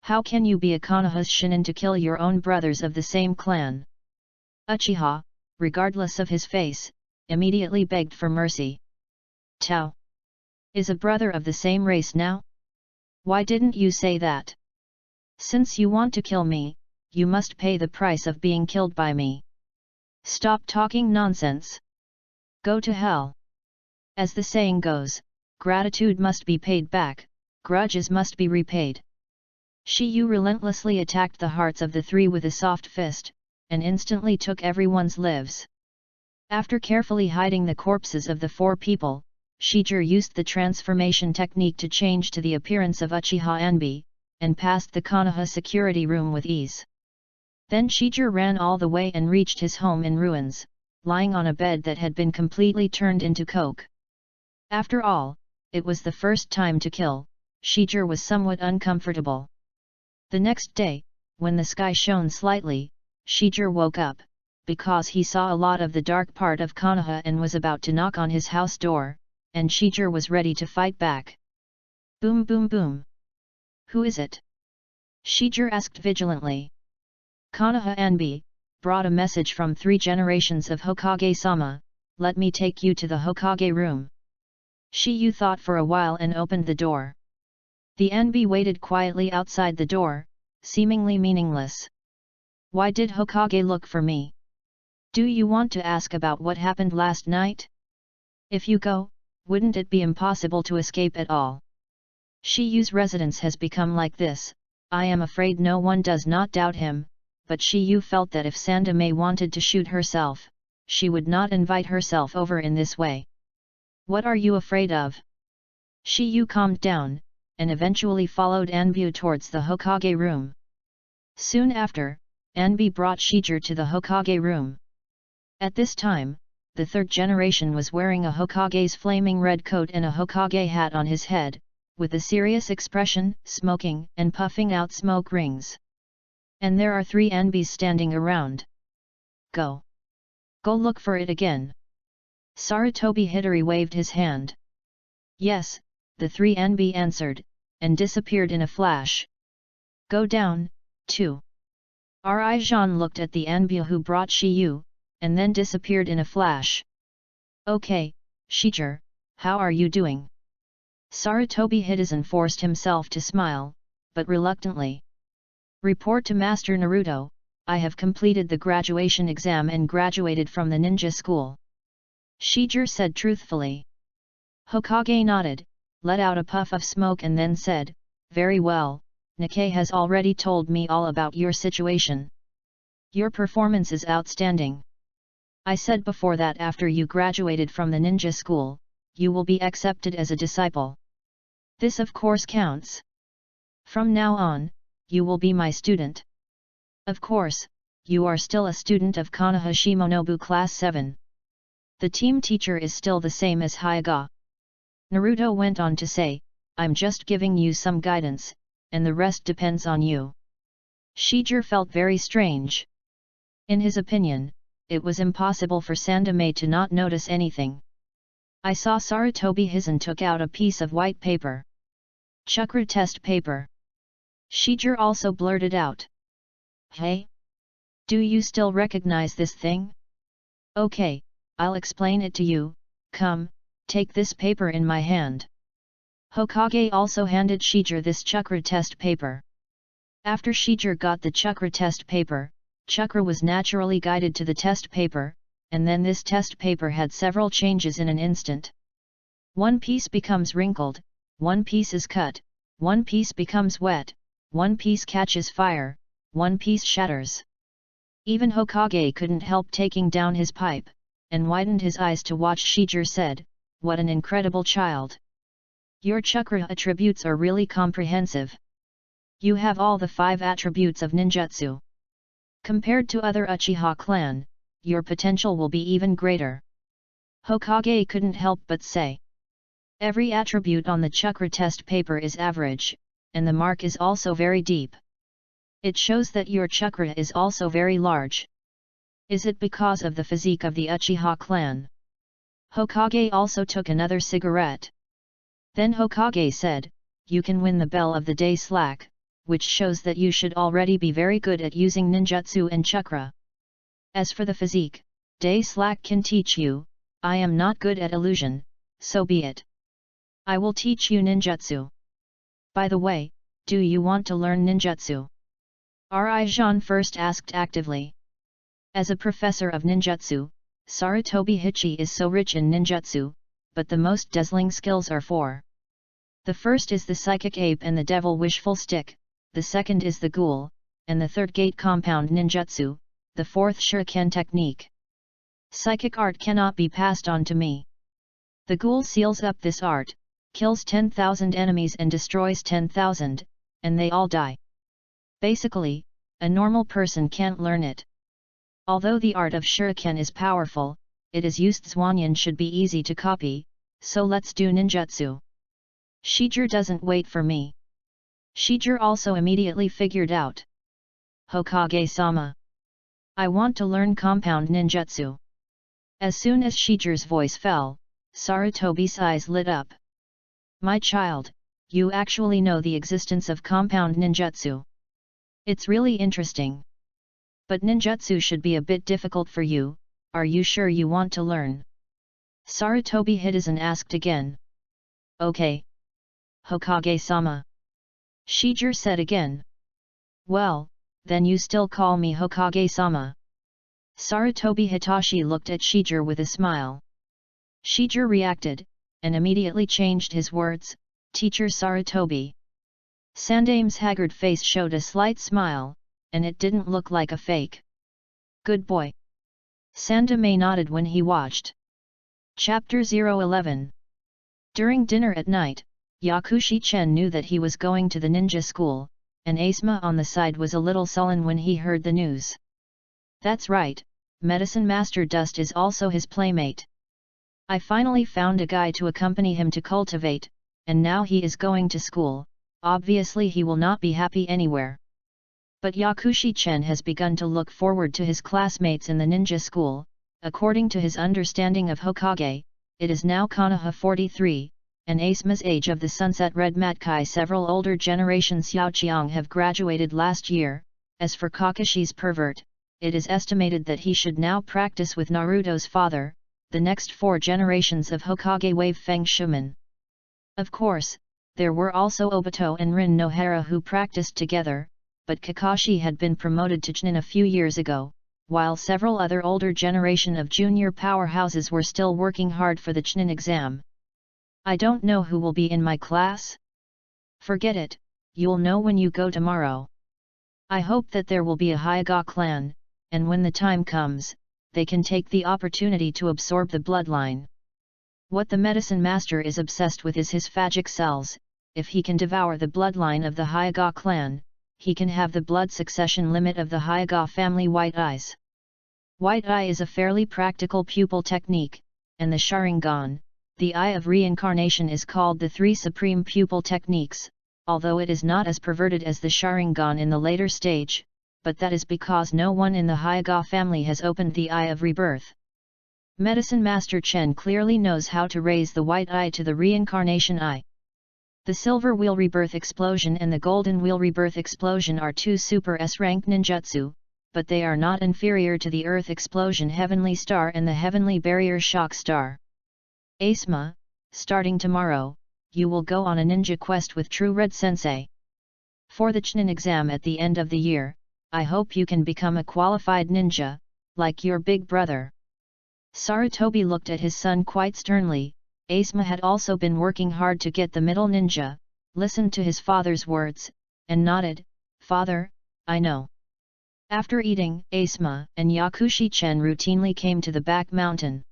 How can you be a Konoha's shinin to kill your own brothers of the same clan? Uchiha, regardless of his face, immediately begged for mercy. Tao is a brother of the same race now? Why didn't you say that? Since you want to kill me, you must pay the price of being killed by me. Stop talking nonsense. Go to hell. As the saying goes, gratitude must be paid back, grudges must be repaid. Shiyu relentlessly attacked the hearts of the 3 with a soft fist, and instantly took everyone's lives. After carefully hiding the corpses of the 4 people, Shiger used the transformation technique to change to the appearance of Uchiha Anbi, and passed the Konoha security room with ease. Then Shiger ran all the way and reached his home in ruins, lying on a bed that had been completely turned into coke. After all, it was the first time to kill. Shiger was somewhat uncomfortable. The next day, when the sky shone slightly, Shiger woke up, because he saw a lot of the dark part of Konoha and was about to knock on his house door, and Shiger was ready to fight back. Boom boom boom. Who is it? Shiger asked vigilantly. Konoha Anbi, brought a message from 3 generations of Hokage-sama, let me take you to the Hokage room. Shiyu thought for a while and opened the door. The Anbi waited quietly outside the door, seemingly meaningless. Why did Hokage look for me? Do you want to ask about what happened last night? If you go, wouldn't it be impossible to escape at all? Shiyu's residence has become like this. I am afraid no one does not doubt him, but Shiyu felt that if Sandame wanted to shoot herself, she would not invite herself over in this way. What are you afraid of? Shiyu calmed down, and eventually followed Anbu towards the Hokage room. Soon after, Anbu brought Shijir to the Hokage room. At this time, the third generation was wearing a Hokage's flaming red coat and a Hokage hat on his head, with a serious expression, smoking and puffing out smoke rings. And there are 3 Anbis standing around. Go! Go look for it again! Sarutobi Hidari waved his hand. Yes, the 3 Anbi answered, and disappeared in a flash. Go down, too. Rijan looked at the Anbu who brought Shiyu, and then disappeared in a flash. Okay, Shijir, how are you doing? Sarutobi Hidazen forced himself to smile, but reluctantly. Report to Master Naruto, I have completed the graduation exam and graduated from the ninja school. Shijir said truthfully. Hokage nodded, let out a puff of smoke and then said, very well, Nikkei has already told me all about your situation. Your performance is outstanding. I said before that after you graduated from the ninja school, you will be accepted as a disciple. This of course counts. From now on, you will be my student. Of course, you are still a student of Konoha Shimonobu Class 7. The team teacher is still the same as Hyuga. Naruto went on to say, I'm just giving you some guidance, and the rest depends on you. Shijir felt very strange. In his opinion, it was impossible for Sandame to not notice anything. I saw Sarutobi Hizen took out a piece of white paper. Chakra test paper. Shijir also blurted out. Hey? Do you still recognize this thing? Okay, I'll explain it to you, come, take this paper in my hand. Hokage also handed Shijir this chakra test paper. After Shijir got the chakra test paper, Chakra was naturally guided to the test paper, and then this test paper had several changes in an instant. One piece becomes wrinkled, one piece is cut, one piece becomes wet, one piece catches fire, one piece shatters. Even Hokage couldn't help taking down his pipe, and widened his eyes to watch. Shijir said, what an incredible child! Your chakra attributes are really comprehensive. You have all the 5 attributes of ninjutsu. Compared to other Uchiha clan, your potential will be even greater. Hokage couldn't help but say. Every attribute on the chakra test paper is average, and the mark is also very deep. It shows that your chakra is also very large. Is it because of the physique of the Uchiha clan? Hokage also took another cigarette. Then Hokage said, you can win the Bell of the Day slack, which shows that you should already be very good at using ninjutsu and chakra. As for the physique, Day Slack can teach you. I am not good at illusion, so be it. I will teach you ninjutsu. By the way, do you want to learn ninjutsu? Rijan first asked actively. As a professor of ninjutsu, Sarutobi Hichi is so rich in ninjutsu, but the most dazzling skills are 4. The first is the Psychic Ape and the Devil Wishful Stick, the second is the Ghoul, and the third Gate Compound Ninjutsu, the fourth Shuriken Technique. Psychic art cannot be passed on to me. The Ghoul seals up this art, kills 10,000 enemies and destroys 10,000, and they all die. Basically, a normal person can't learn it. Although the art of Shuriken is powerful, it is used Zwanyan should be easy to copy, so let's do ninjutsu. Shijir doesn't wait for me. Shijir also immediately figured out. Hokage-sama. I want to learn compound ninjutsu. As soon as Shijir's voice fell, Sarutobi's eyes lit up. My child, you actually know the existence of compound ninjutsu. It's really interesting. But ninjutsu should be a bit difficult for you, are you sure you want to learn? Sarutobi Hidazen asked again. Okay. Hokage-sama. Shijir said again. Well, then you still call me Hokage-sama. Sarutobi Hitachi looked at Shijir with a smile. Shijir reacted, and immediately changed his words, Teacher Sarutobi. Sandame's haggard face showed a slight smile, and it didn't look like a fake. Good boy. Sandame nodded when he watched. Chapter 011. During dinner at night, Yakushi Chen knew that he was going to the ninja school, and Asuma on the side was a little sullen when he heard the news. That's right, Medicine Master Dust is also his playmate. I finally found a guy to accompany him to cultivate, and now he is going to school, obviously he will not be happy anywhere. But Yakushi Chen has begun to look forward to his classmates in the ninja school. According to his understanding of Hokage, it is now Konoha 43, and Asuma's Age of the Sunset Red Matkai. Several older generation Xiaoqiang have graduated last year. As for Kakashi's pervert, it is estimated that he should now practice with Naruto's father, the next 4 generations of Hokage wave Feng Shuman. Of course, there were also Obito and Rin Nohara who practiced together, but Kakashi had been promoted to Chunin a few years ago, while several other older generation of junior powerhouses were still working hard for the Chunin exam. I don't know who will be in my class? Forget it, you'll know when you go tomorrow. I hope that there will be a Hyuga clan, and when the time comes, they can take the opportunity to absorb the bloodline. What the medicine master is obsessed with is his phagic cells. If he can devour the bloodline of the Hyuga clan, he can have the blood succession limit of the Hyuga family White Eyes. White Eye is a fairly practical pupil technique, and the Sharingan, the Eye of Reincarnation, is called the 3 Supreme Pupil Techniques, although it is not as perverted as the Sharingan in the later stage, but that is because no one in the Hyuga family has opened the Eye of Rebirth. Medicine Master Chen clearly knows how to raise the White Eye to the Reincarnation Eye. The Silver Wheel Rebirth Explosion and the Golden Wheel Rebirth Explosion are 2 Super S-rank ninjutsu, but they are not inferior to the Earth Explosion Heavenly Star and the Heavenly Barrier Shock Star. Asuma, starting tomorrow, you will go on a ninja quest with True Red Sensei. For the Chunin exam at the end of the year, I hope you can become a qualified ninja, like your big brother. Sarutobi looked at his son quite sternly. Asuma had also been working hard to get the middle ninja, listened to his father's words, and nodded, Father, I know. After eating, Asuma and Yakushi Chen routinely came to the back mountain.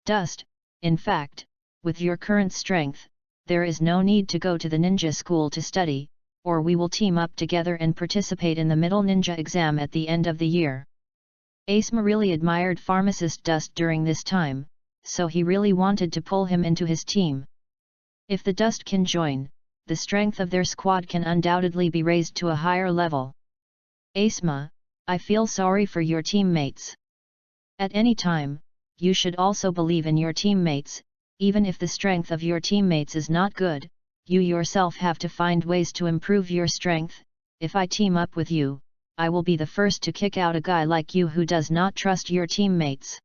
Dust, in fact, with your current strength, there is no need to go to the ninja school to study, or we will team up together and participate in the middle ninja exam at the end of the year. Asuma really admired pharmacist Dust during this time, so he really wanted to pull him into his team. If the Dust can join, the strength of their squad can undoubtedly be raised to a higher level. Asuma, I feel sorry for your teammates. At any time, you should also believe in your teammates. Even if the strength of your teammates is not good, you yourself have to find ways to improve your strength. If I team up with you, I will be the first to kick out a guy like you who does not trust your teammates.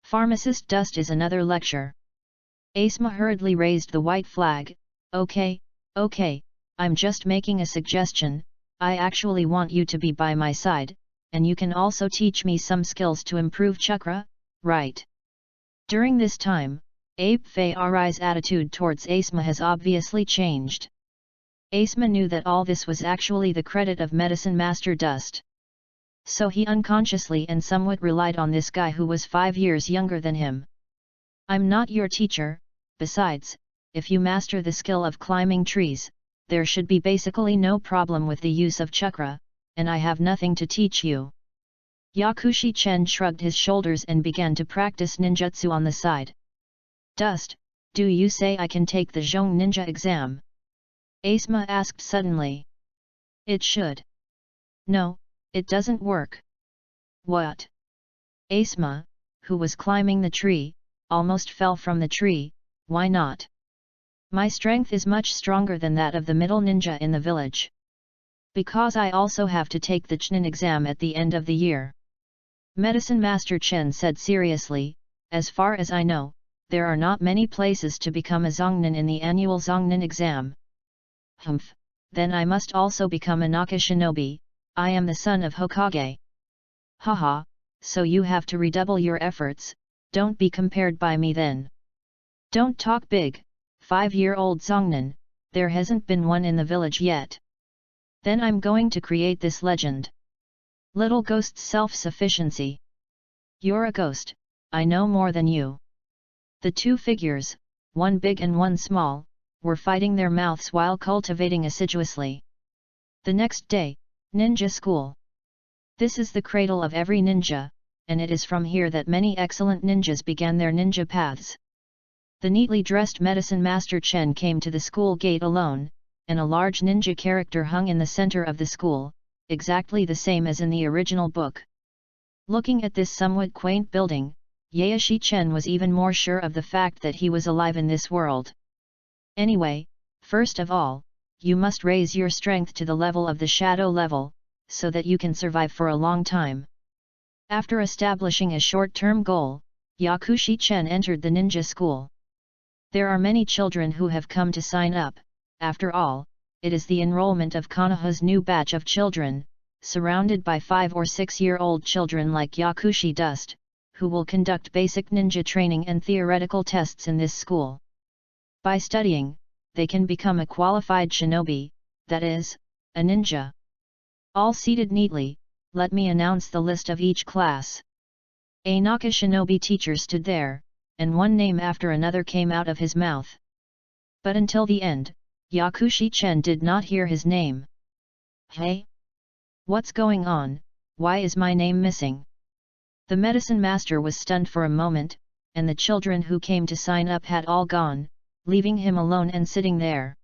Pharmacist Dust is another lecture. Asuma hurriedly raised the white flag. Okay, I'm just making a suggestion. I actually want you to be by my side, and you can also teach me some skills to improve chakra, right? During this time, Ape Fei's attitude towards Asuma has obviously changed. Asuma knew that all this was actually the credit of Medicine Master Dust. So he unconsciously and somewhat relied on this guy who was 5 years younger than him. I'm not your teacher, besides, if you master the skill of climbing trees, there should be basically no problem with the use of chakra, and I have nothing to teach you. Yakushi Chen shrugged his shoulders and began to practice ninjutsu on the side. Dust, do you say I can take the Zhong Ninja exam? Asuma asked suddenly. It should. No, it doesn't work. What? Asuma, who was climbing the tree, almost fell from the tree. Why not? My strength is much stronger than that of the middle ninja in the village. Because I also have to take the Chunin exam at the end of the year. Medicine Master Chen said seriously, as far as I know, there are not many places to become a Zongnin in the annual Zongnin exam. Humph, then I must also become a Naka Shinobi, I am the son of Hokage. Haha, so you have to redouble your efforts, don't be compared by me then. Don't talk big, 5-year-old Zongnan, there hasn't been one in the village yet. Then I'm going to create this legend. Little ghost's self-sufficiency. You're a ghost, I know more than you. The two figures, one big and one small, were fighting their mouths while cultivating assiduously. The next day, ninja school. This is the cradle of every ninja, and it is from here that many excellent ninjas began their ninja paths. The neatly dressed medicine master Chen came to the school gate alone, and a large ninja character hung in the center of the school, exactly the same as in the original book. Looking at this somewhat quaint building, Yaeshi Chen was even more sure of the fact that he was alive in this world. Anyway, first of all, you must raise your strength to the level of the shadow level, so that you can survive for a long time. After establishing a short-term goal, Yakushi Chen entered the ninja school. There are many children who have come to sign up. After all, it is the enrollment of Konoha's new batch of children, surrounded by 5 or 6-year-old children like Yakushi Dust, who will conduct basic ninja training and theoretical tests in this school. By studying, they can become a qualified shinobi, that is, a ninja. All seated neatly, let me announce the list of each class. A Naka shinobi teacher stood there, and one name after another came out of his mouth. But until the end, Yakushi Chen did not hear his name. Hey? What's going on, why is my name missing? The medicine master was stunned for a moment, and the children who came to sign up had all gone, leaving him alone and sitting there.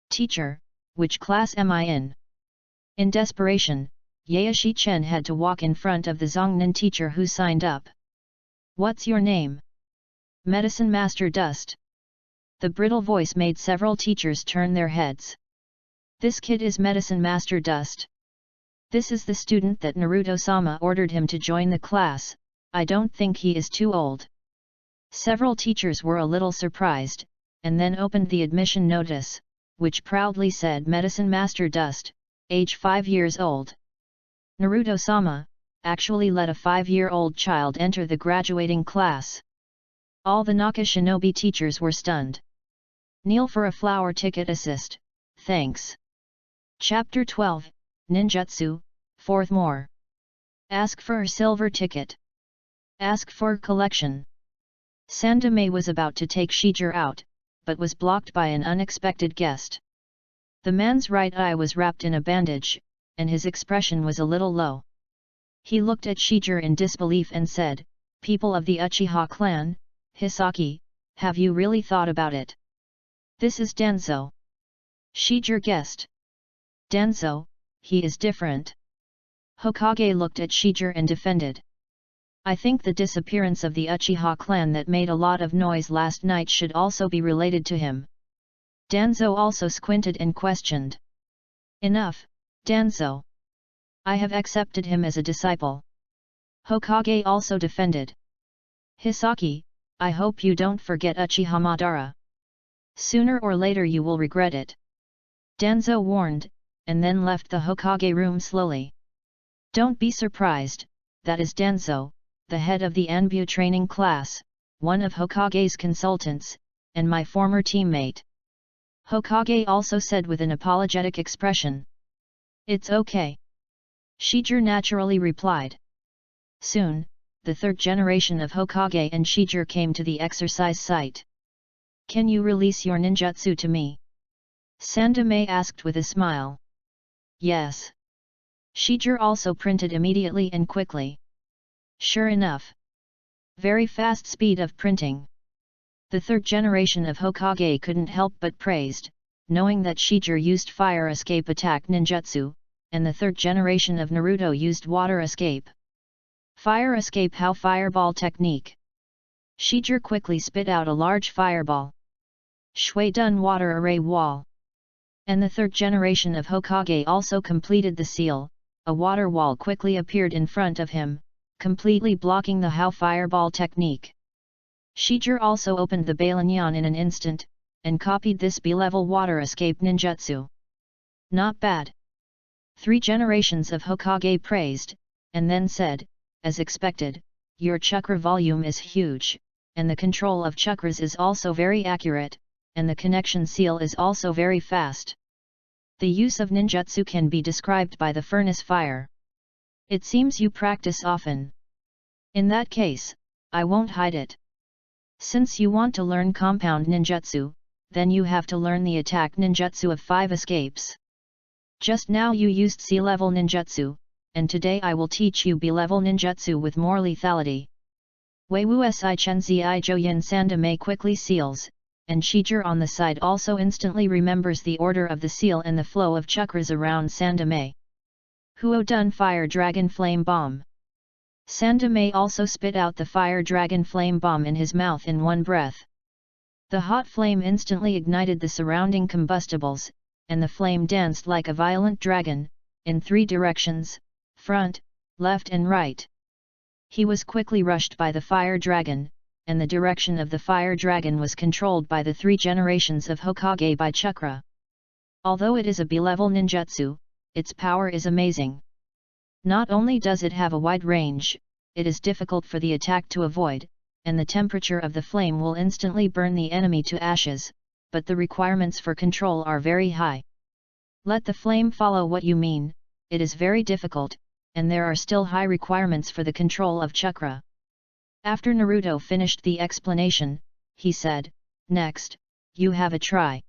Teacher, which class am I in? In desperation, Yaeshi Chen had to walk in front of the Zongnan teacher who signed up. What's your name? Medicine Master Dust. The brittle voice made several teachers turn their heads. This kid is Medicine Master Dust. This is the student that Naruto-sama ordered him to join the class, I don't think he is too old. Several teachers were a little surprised, and then opened the admission notice, which proudly said Medicine Master Dust, age 5 years old. Naruto-sama actually let a 5-year-old child enter the graduating class. All the Naka shinobi teachers were stunned. Kneel for a flower ticket assist, thanks. Chapter 12, Ninjutsu, 4th more. Ask for a silver ticket. Ask for collection. Sandame was about to take Shijir out, but was blocked by an unexpected guest. The man's right eye was wrapped in a bandage, and his expression was a little low. He looked at Shijir in disbelief and said, "People of the Uchiha clan, Hisaki, have you really thought about it? This is Danzo." Shijir guessed. Danzo, he is different. Hokage looked at Shijir and defended. I think the disappearance of the Uchiha clan that made a lot of noise last night should also be related to him. Danzo also squinted and questioned. Enough, Danzo. I have accepted him as a disciple. Hokage also defended. Hisaki, I hope you don't forget Uchiha Madara. Sooner or later you will regret it. Danzo warned, and then left the Hokage room slowly. Don't be surprised, that is Danzo, the head of the Anbu training class, one of Hokage's consultants, and my former teammate. Hokage also said with an apologetic expression. It's okay. Shijir naturally replied. Soon, the third generation of Hokage and Shijir came to the exercise site. Can you release your ninjutsu to me? Sandame asked with a smile. Yes. Shijir also printed immediately and quickly. Sure enough. Very fast speed of printing. The third generation of Hokage couldn't help but praised, knowing that Shijir used fire escape attack ninjutsu, and the third generation of Naruto used water escape. Fire escape how fireball technique. Shijir quickly spit out a large fireball. Shui Dun water array wall. And the third generation of Hokage also completed the seal, a water wall quickly appeared in front of him, completely blocking the how fireball technique. Shijir also opened the Bailonyan in an instant, and copied this B-level water escape ninjutsu. Not bad. 3 generations of Hokage praised, and then said, as expected, your chakra volume is huge, and the control of chakras is also very accurate, and the connection seal is also very fast. The use of ninjutsu can be described by the furnace fire. It seems you practice often. In that case, I won't hide it. Since you want to learn compound ninjutsu, then you have to learn the attack ninjutsu of 5 escapes. Just now you used C-level ninjutsu, and today I will teach you B-level ninjutsu with more lethality. Wei Wu Si Chen Zi Joyin Sandame quickly seals, and Shijir on the side also instantly remembers the order of the seal and the flow of chakras around Sandame. Huo Dun Fire Dragon Flame Bomb. Sandame also spit out the Fire Dragon Flame Bomb in his mouth in one breath. The hot flame instantly ignited the surrounding combustibles, and the flame danced like a violent dragon, in 3 directions, front, left and right. He was quickly rushed by the fire dragon, and the direction of the fire dragon was controlled by the 3 generations of Hokage by chakra. Although it is a B-level ninjutsu, its power is amazing. Not only does it have a wide range, it is difficult for the attack to avoid, and the temperature of the flame will instantly burn the enemy to ashes, but the requirements for control are very high. Let the flame follow what you mean, it is very difficult, and there are still high requirements for the control of chakra. After Naruto finished the explanation, he said, next, you have a try.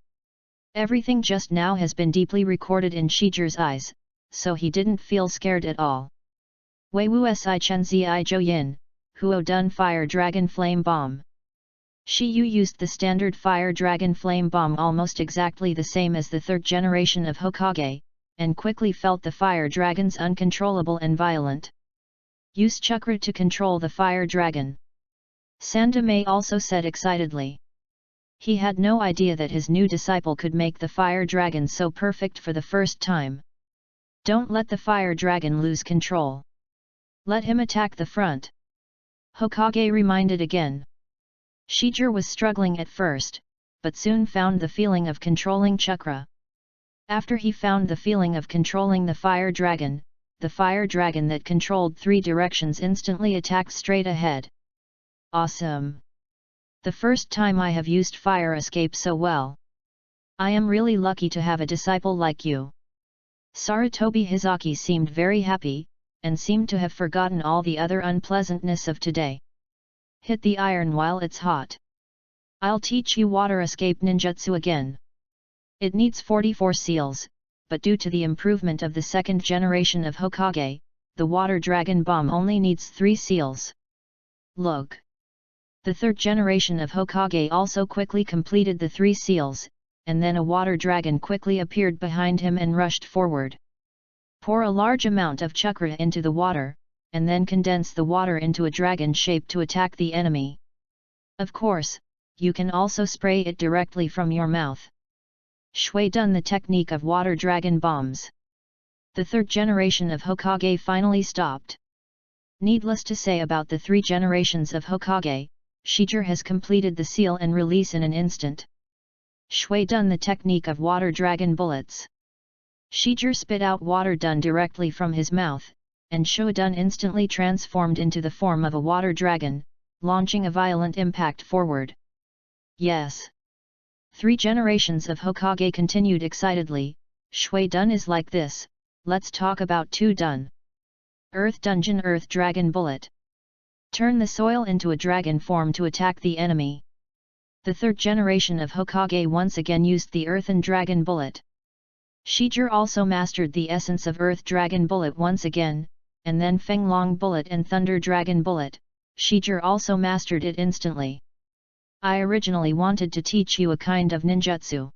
Everything just now has been deeply recorded in Shijir's eyes, so he didn't feel scared at all. Wei Wu Si Chen Zi Joyin, Huo Dun Fire Dragon Flame Bomb. Shi Yu used the standard Fire Dragon Flame Bomb almost exactly the same as the 3rd generation of Hokage, and quickly felt the fire dragons uncontrollable and violent. Use chakra to control the fire dragon. Sandame also said excitedly. He had no idea that his new disciple could make the fire dragon so perfect for the first time. Don't let the fire dragon lose control. Let him attack the front. Hokage reminded again. Shijir was struggling at first, but soon found the feeling of controlling chakra. After he found the feeling of controlling the fire dragon that controlled 3 directions instantly attacked straight ahead. Awesome! The first time I have used fire escape so well. I am really lucky to have a disciple like you. Sarutobi Hizaki seemed very happy, and seemed to have forgotten all the other unpleasantness of today. Hit the iron while it's hot. I'll teach you water escape ninjutsu again. It needs 44 seals, but due to the improvement of the 2nd generation of Hokage, the water dragon bomb only needs 3 seals. Look! The 3rd generation of Hokage also quickly completed the 3 seals, and then a water dragon quickly appeared behind him and rushed forward. Pour a large amount of chakra into the water, and then condense the water into a dragon shape to attack the enemy. Of course, you can also spray it directly from your mouth. Shui done the technique of water dragon bombs. The 3rd generation of Hokage finally stopped. Needless to say about the 3 generations of Hokage, Shijir has completed the seal and release in an instant. Shui done the technique of water dragon bullets. Shijir spit out water done directly from his mouth, and Shui done instantly transformed into the form of a water dragon, launching a violent impact forward. Yes! 3 generations of Hokage continued excitedly. Shui done is like this, let's talk about 2 done. Earth Dungeon Earth Dragon Bullet. Turn the soil into a dragon form to attack the enemy. The 3rd generation of Hokage once again used the Earthen Dragon Bullet. Shijir also mastered the essence of Earth Dragon Bullet once again, and then Feng Long Bullet and Thunder Dragon Bullet. Shijir also mastered it instantly. I originally wanted to teach you a kind of ninjutsu.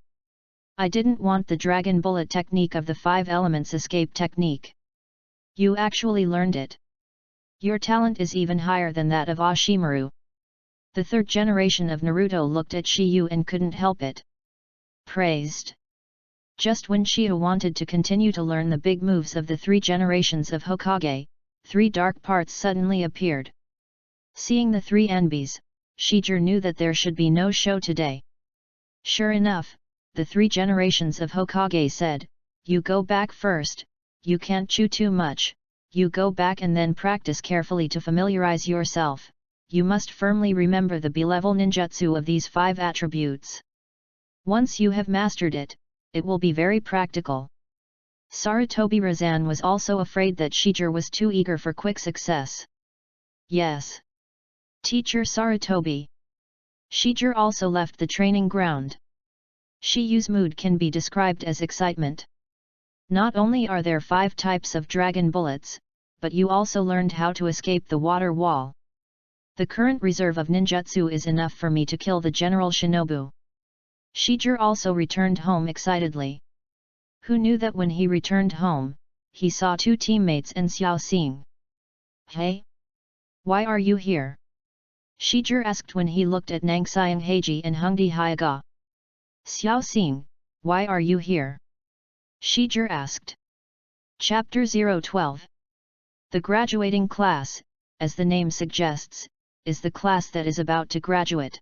I didn't want the Dragon Bullet technique of the 5 elements escape technique. You actually learned it. Your talent is even higher than that of Ashimaru. The 3rd generation of Naruto looked at Shiyu and couldn't help it. Praised. Just when Shiyu wanted to continue to learn the big moves of the 3 generations of Hokage, 3 dark parts suddenly appeared. Seeing the 3 Anbis, Shijir knew that there should be no show today. Sure enough, the 3 generations of Hokage said, "You go back first, you can't chew too much, you go back and then practice carefully to familiarize yourself. You must firmly remember the B-level ninjutsu of these 5 attributes. Once you have mastered it, it will be very practical. Sarutobi Razan was also afraid that Shijir was too eager for quick success. Yes. Teacher Sarutobi. Shijir also left the training ground. Shiyu's mood can be described as excitement. Not only are there 5 types of dragon bullets, but you also learned how to escape the water wall. The current reserve of ninjutsu is enough for me to kill the General Shinobu. Shijir also returned home excitedly. Who knew that when he returned home, he saw 2 teammates and Xiao Xing. Hey? Why are you here? Shijir asked when he looked at Nangxiang Heiji and Hungdi Hyaga. Xiao Xing, why are you here? Shijir asked. Chapter 012. The graduating class, as the name suggests, is the class that is about to graduate.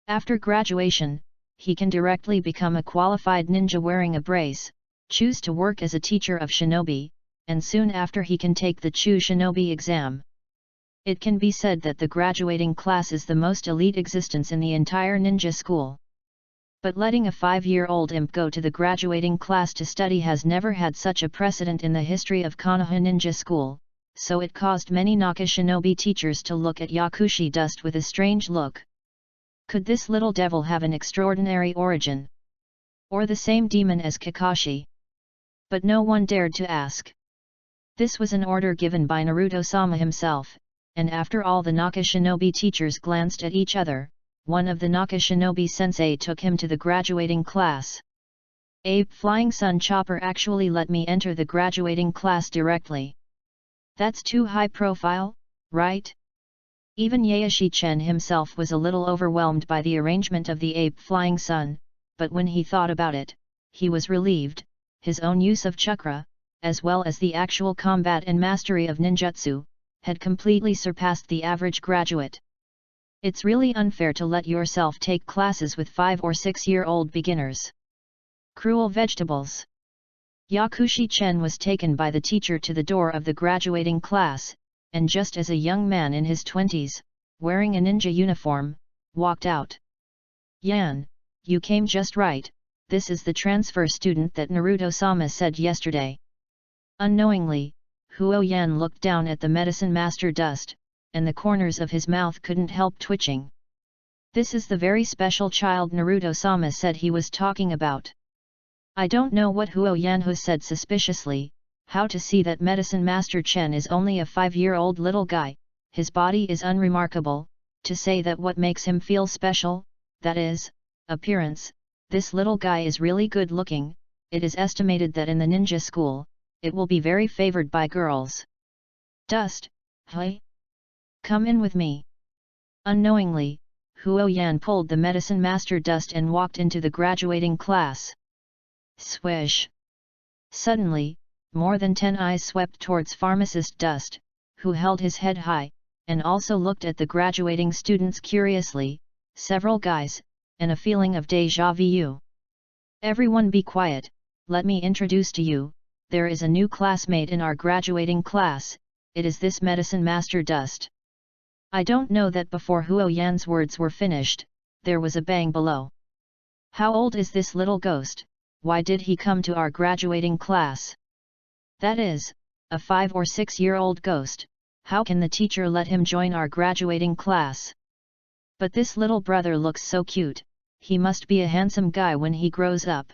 After graduation, he can directly become a qualified ninja wearing a brace, choose to work as a teacher of shinobi, and soon after he can take the Chu Shinobi exam. It can be said that the graduating class is the most elite existence in the entire ninja school. But letting a 5-year-old imp go to the graduating class to study has never had such a precedent in the history of Konoha Ninja School, so it caused many Naka shinobi teachers to look at Yakushi Dust with a strange look. Could this little devil have an extraordinary origin? Or the same demon as Kakashi? But no one dared to ask. This was an order given by Naruto-sama himself, and after all the Naka shinobi teachers glanced at each other, one of the Naka shinobi sensei took him to the graduating class. Abe Flying Sun Chopper actually let me enter the graduating class directly. That's too high profile, right? Even Yaeshi Chen himself was a little overwhelmed by the arrangement of the Ape Flying Sun, but when he thought about it, he was relieved. His own use of chakra, as well as the actual combat and mastery of ninjutsu, had completely surpassed the average graduate. It's really unfair to let yourself take classes with 5 or 6-year-old beginners. Cruel vegetables. Yakushi Chen was taken by the teacher to the door of the graduating class, and just as a young man in his 20s, wearing a ninja uniform, walked out. Yan, you came just right, this is the transfer student that Naruto-sama said yesterday. Unknowingly, Huo Yan looked down at the medicine master Dust, and the corners of his mouth couldn't help twitching. This is the very special child Naruto-sama said he was talking about. I don't know what Huo Yanhu said suspiciously, how to see that Medicine Master Chen is only a 5-year-old little guy, his body is unremarkable, to say that what makes him feel special, that is, appearance, this little guy is really good looking, it is estimated that in the ninja school, it will be very favored by girls. Dust, hey? Come in with me. Unknowingly, Huo Yan pulled the Medicine Master Dust and walked into the graduating class. Swish! Suddenly, more than 10 eyes swept towards Pharmacist Dust, who held his head high, and also looked at the graduating students curiously, several guys, and a feeling of déjà vu. Everyone be quiet, let me introduce to you, there is a new classmate in our graduating class, it is this Medicine Master Dust. I don't know that before Huo Yan's words were finished, there was a bang below. How old is this little ghost? Why did he come to our graduating class? That is, a 5 or 6-year-old ghost, how can the teacher let him join our graduating class? But this little brother looks so cute, he must be a handsome guy when he grows up.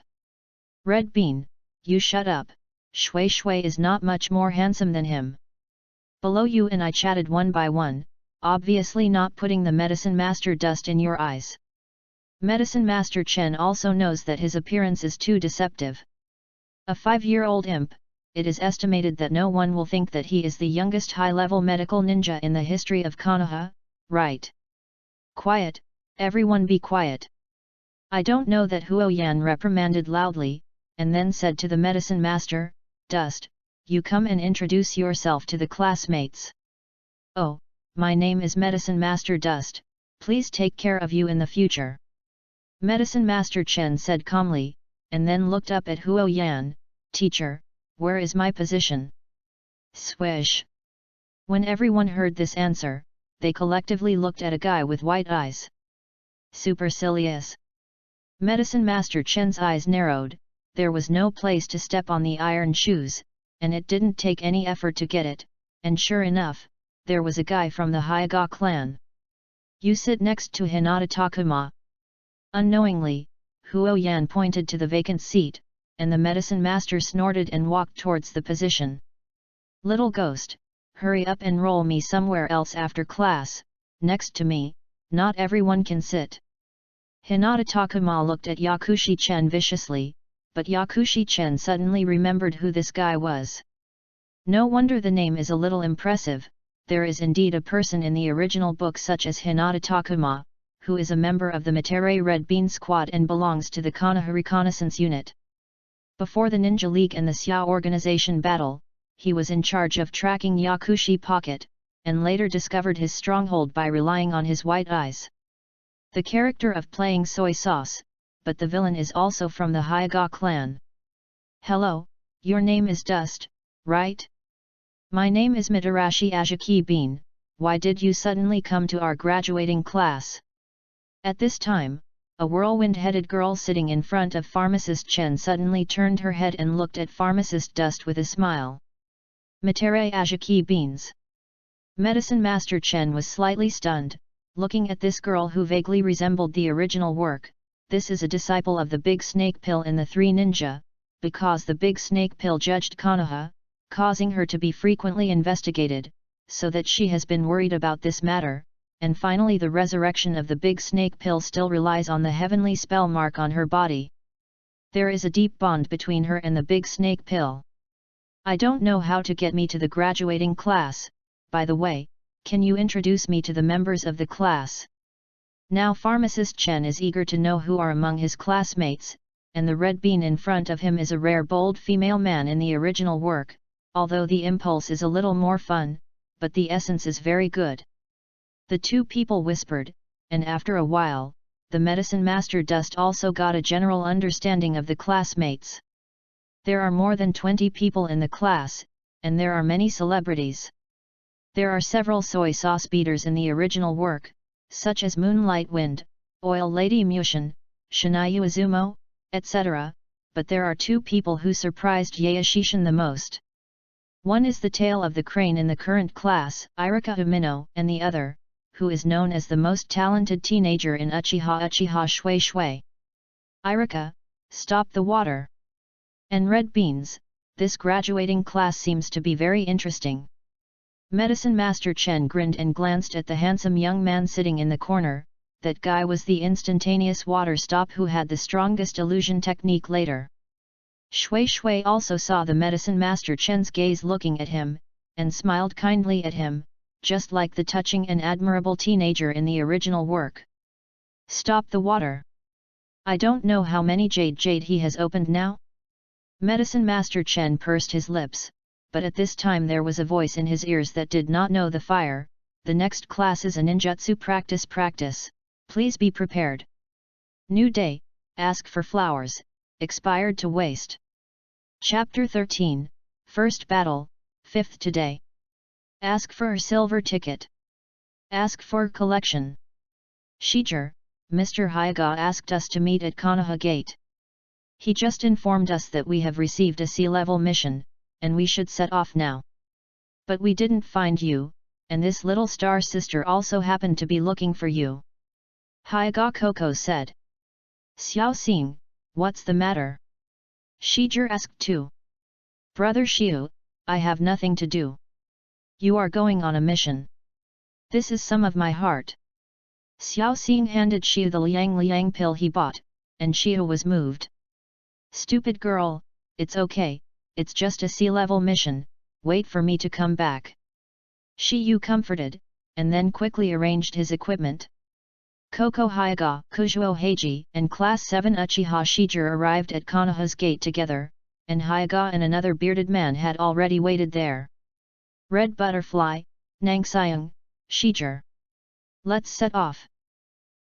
Red Bean, you shut up, Shui Shui is not much more handsome than him. Below you and I chatted one by one, obviously not putting the Medicine Master Dust in your eyes. Medicine Master Chen also knows that his appearance is too deceptive. A 5-year-old imp, it is estimated that no one will think that he is the youngest high-level medical ninja in the history of Konoha, right? Quiet, everyone be quiet. I don't know that Huo Yan reprimanded loudly, and then said to the Medicine Master, Dust, you come and introduce yourself to the classmates. Oh, my name is Medicine Master Dust, please take care of you in the future. Medicine Master Chen said calmly, and then looked up at Huo Yan, Teacher, where is my position? Swish! When everyone heard this answer, they collectively looked at a guy with white eyes. Supercilious. Medicine Master Chen's eyes narrowed. There was no place to step on the iron shoes, and it didn't take any effort to get it, and sure enough, there was a guy from the Hyuga clan. You sit next to Hinata Takuma. Unknowingly, Huo Yan pointed to the vacant seat, and the medicine master snorted and walked towards the position. Little ghost, hurry up and roll me somewhere else after class, next to me, not everyone can sit. Hinata Takuma looked at Yakushi-chen viciously, but Yakushi-chen suddenly remembered who this guy was. No wonder the name is a little impressive. There is indeed a person in the original book such as Hinata Takuma, who is a member of the Matere Red Bean Squad and belongs to the Konoha Reconnaissance Unit. Before the Ninja League and the Xiao organization battle, he was in charge of tracking Yakushi Pocket, and later discovered his stronghold by relying on his white eyes. The character of playing soy sauce, but the villain is also from the Hyuga clan. Hello, your name is Dust, right? My name is Mitarashi Ajaki Bean. Why did you suddenly come to our graduating class? At this time, a whirlwind-headed girl sitting in front of Pharmacist Chen suddenly turned her head and looked at Pharmacist Dust with a smile. Matere Ajaki Beans. Medicine Master Chen was slightly stunned, looking at this girl who vaguely resembled the original work. This is a disciple of the Big Snake Pill in the Three Ninja, because the Big Snake Pill judged Konoha, causing her to be frequently investigated, so that she has been worried about this matter, and finally the resurrection of the Big Snake Pill still relies on the heavenly spell mark on her body. There is a deep bond between her and the Big Snake Pill. I don't know how to get me to the graduating class. By the way, can you introduce me to the members of the class? Now Pharmacist Chen is eager to know who are among his classmates, and the red bean in front of him is a rare bold female man in the original work, although the impulse is a little more fun, but the essence is very good. The two people whispered, and after a while, the Medicine Master Dust also got a general understanding of the classmates. There are more than 20 people in the class, and there are many celebrities. There are several soy sauce beaters in the original work, such as Moonlight Wind, Oil Lady Mushin, Shinayu Izumo, etc., but there are two people who surprised Yaeshishin the most. One is the tail of the crane in the current class, Irika Umino, and the other, who is known as the most talented teenager in Uchiha Shui Shui. Irika, stop the water. And red beans, this graduating class seems to be very interesting. Medicine Master Chen grinned and glanced at the handsome young man sitting in the corner. That guy was the instantaneous water stop who had the strongest illusion technique later. Shui Shui also saw the Medicine Master Chen's gaze looking at him, and smiled kindly at him, just like the touching and admirable teenager in the original work. Stop the water. I don't know how many jade he has opened now? Medicine Master Chen pursed his lips, but at this time there was a voice in his ears that did not know the fire. The next class is a ninjutsu practice. Please be prepared. New day, ask for flowers, expired to waste. Chapter 13, First Battle, 5th today. Ask for a silver ticket. Ask for collection. Shiger, Mr. Hyuga asked us to meet at Konoha Gate. He just informed us that we have received a sea-level mission, and we should set off now. But we didn't find you, and this little star sister also happened to be looking for you. Hyuga Koko said. Xiao Xing, what's the matter? Shiger asked too. Brother Xiu, I have nothing to do. You are going on a mission. This is some of my heart. Xiao Xing handed Xiu the liang pill he bought, and Xiu was moved. Stupid girl, it's okay, it's just a sea-level mission, wait for me to come back. Xiu comforted, and then quickly arranged his equipment. Koko Hyuga, Kujuo Heiji, and Class 7 Uchiha Shiger arrived at Konoha's gate together, and Hyuga and another bearded man had already waited there. Red Butterfly, Nangxiang, Shiger. Let's set off.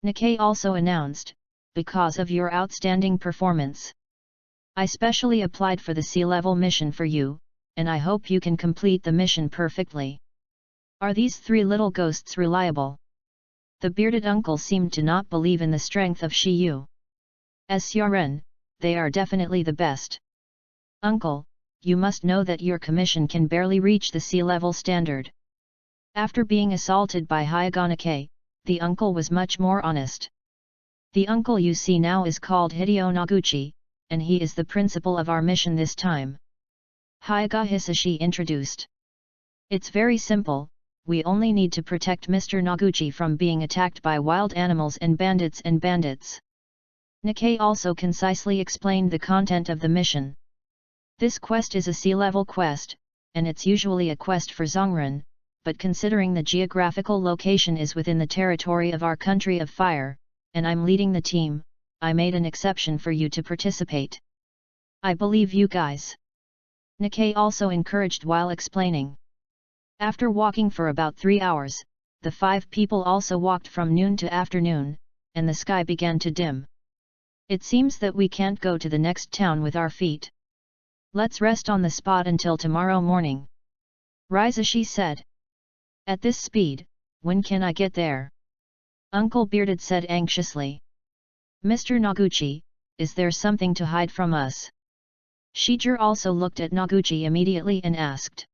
Nikkei also announced, because of your outstanding performance. I specially applied for the sea-level mission for you, and I hope you can complete the mission perfectly. Are these 3 little ghosts reliable? The bearded uncle seemed to not believe in the strength of Shi Yu. As Xiaoren, they are definitely the best. Uncle, you must know that your commission can barely reach the sea-level standard. After being assaulted by Hyaganake, the uncle was much more honest. The uncle you see now is called Hideo Noguchi, and he is the principal of our mission this time. Hyaga Hisashi introduced. It's very simple, we only need to protect Mr. Noguchi from being attacked by wild animals and bandits. Nikkei also concisely explained the content of the mission. This quest is a sea-level quest, and it's usually a quest for Zhongren, but considering the geographical location is within the territory of our country of fire, and I'm leading the team, I made an exception for you to participate. I believe you guys. Nikkei also encouraged while explaining. After walking for about 3 hours, the 5 people also walked from noon to afternoon, and the sky began to dim. It seems that we can't go to the next town with our feet. Let's rest on the spot until tomorrow morning. Rizashi said. At this speed, when can I get there? Uncle Bearded said anxiously. Mr. Noguchi, is there something to hide from us? Shijir also looked at Noguchi immediately and asked.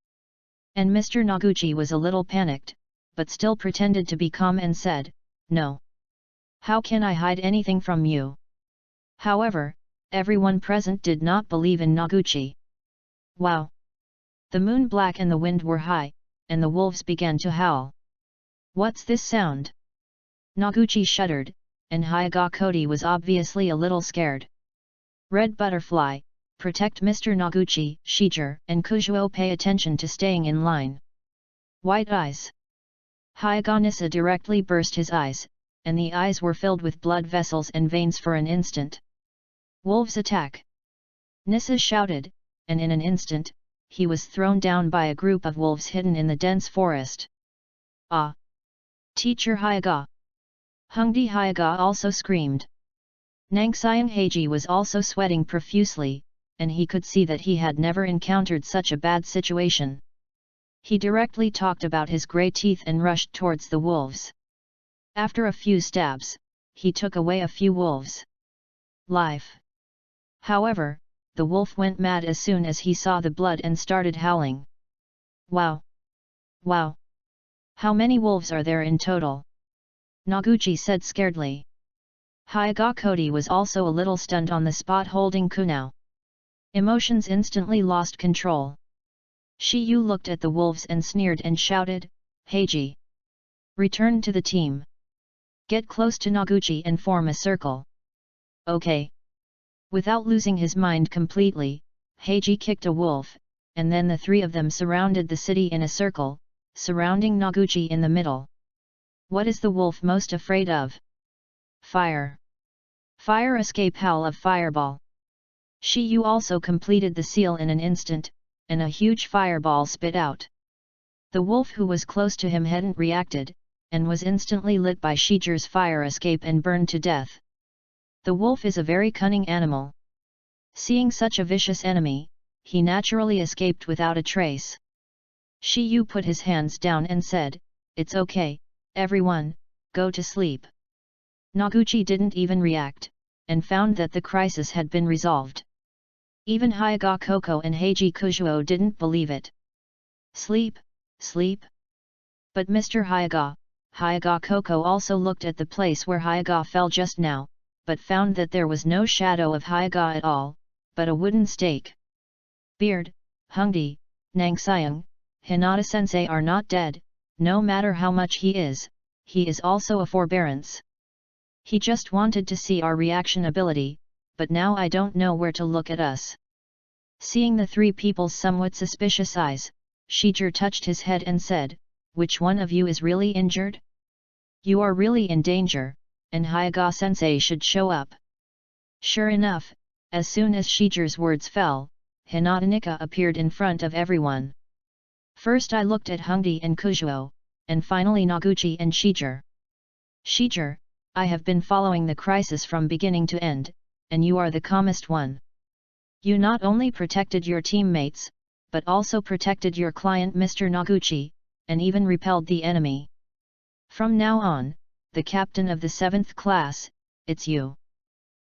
And Mr. Noguchi was a little panicked, but still pretended to be calm and said, no. How can I hide anything from you? However, everyone present did not believe in Noguchi. Wow! The moon black and the wind were high, and the wolves began to howl. What's this sound? Noguchi shuddered, and Hyaga Kodi was obviously a little scared. Red Butterfly, protect Mr. Noguchi. Shijir and Kujuo pay attention to staying in line. White eyes. Hyaga Nissa directly burst his eyes, and the eyes were filled with blood vessels and veins for an instant. Wolves attack! Nissa shouted, and in an instant, he was thrown down by a group of wolves hidden in the dense forest. Ah! Teacher Hyaga! Hungdi Hyaga also screamed. Nangxiang Heiji was also sweating profusely, and he could see that he had never encountered such a bad situation. He directly talked about his grey teeth and rushed towards the wolves. After a few stabs, he took away a few wolves' life. However, the wolf went mad as soon as he saw the blood and started howling. Wow! Wow! How many wolves are there in total? Noguchi said scaredly. Hyaga Kodi was also a little stunned on the spot holding Kunao. Emotions instantly lost control. Shi Yu looked at the wolves and sneered and shouted, Heiji! Return to the team. Get close to Noguchi and form a circle. Okay. Without losing his mind completely, Heiji kicked a wolf, and then the 3 of them surrounded the city in a circle, surrounding Noguchi in the middle. What is the wolf most afraid of? Fire. Fire escape howl of fireball. Shi Yu also completed the seal in an instant, and a huge fireball spit out. The wolf who was close to him hadn't reacted, and was instantly lit by Shijir's fire escape and burned to death. The wolf is a very cunning animal. Seeing such a vicious enemy, he naturally escaped without a trace. Shi Yu put his hands down and said, It's okay, everyone, go to sleep. Noguchi didn't even react, and found that the crisis had been resolved. Even Hyaga Koko and Heiji Kujuo didn't believe it. Sleep, sleep. But Mr. Hyaga Koko also looked at the place where Hyaga fell just now, but found that there was no shadow of Hyaga at all, but a wooden stake. Beard, Hungdi, Nangxiang, Hinata-sensei are not dead, no matter how much he is also a forbearance. He just wanted to see our reaction ability, but now I don't know where to look at us. Seeing the 3 people's somewhat suspicious eyes, Shijir touched his head and said, Which one of you is really injured? You are really in danger, and Hyaga-sensei should show up. Sure enough, as soon as Shijir's words fell, Hinata Nika appeared in front of everyone. First I looked at Hungdi and Kujuo, and finally Noguchi and Shijir. Shijir, I have been following the crisis from beginning to end, and you are the calmest one. You not only protected your teammates, but also protected your client Mr. Noguchi, and even repelled the enemy. From now on, the captain of the 7th class, it's you.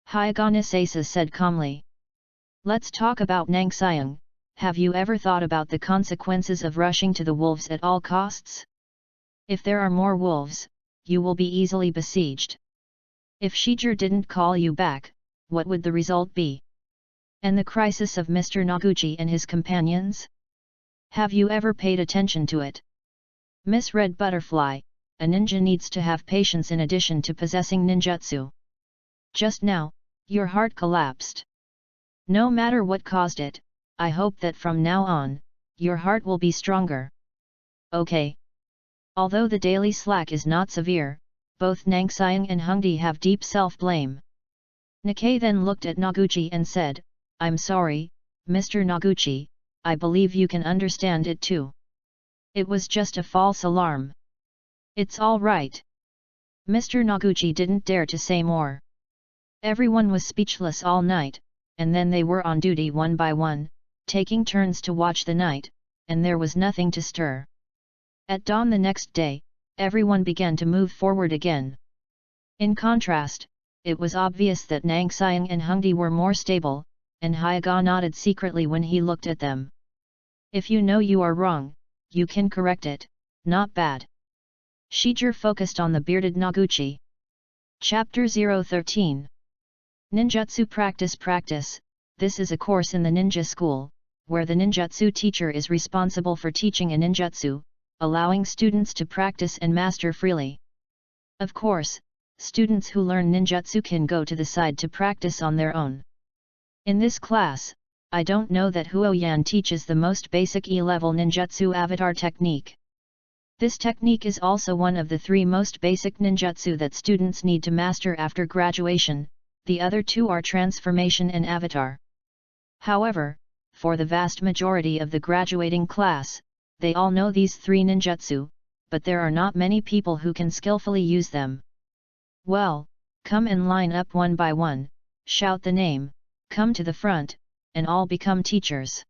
Hyagane Sasa said calmly. Let's talk about Nangxiang. Have you ever thought about the consequences of rushing to the wolves at all costs? If there are more wolves, you will be easily besieged. If Shijir didn't call you back, what would the result be? And the crisis of Mr. Noguchi and his companions? Have you ever paid attention to it? Miss Red Butterfly, a ninja needs to have patience in addition to possessing ninjutsu. Just now, your heart collapsed. No matter what caused it, I hope that from now on, your heart will be stronger. Okay. Although the daily slack is not severe, both Nangxiang and Hongdi have deep self-blame. Nikkei then looked at Noguchi and said, I'm sorry, Mr. Noguchi, I believe you can understand it too. It was just a false alarm. It's all right. Mr. Noguchi didn't dare to say more. Everyone was speechless all night, and then they were on duty one by one, taking turns to watch the night, and there was nothing to stir. At dawn the next day, everyone began to move forward again. In contrast, it was obvious that Nangxiang and Hongdi were more stable, and Hyaga nodded secretly when he looked at them. If you know you are wrong, you can correct it, not bad. Shijir focused on the bearded Noguchi. Chapter 013. Ninjutsu Practice. This is a course in the ninja school, where the ninjutsu teacher is responsible for teaching a ninjutsu, allowing students to practice and master freely. Of course, students who learn ninjutsu can go to the side to practice on their own. In this class, I don't know that Huoyan teaches the most basic E-level ninjutsu avatar technique. This technique is also one of the 3 most basic ninjutsu that students need to master after graduation, the other 2 are transformation and avatar. However, for the vast majority of the graduating class, they all know these 3 ninjutsu, but there are not many people who can skillfully use them. Well, come and line up one by one, shout the name, come to the front, and all become teachers.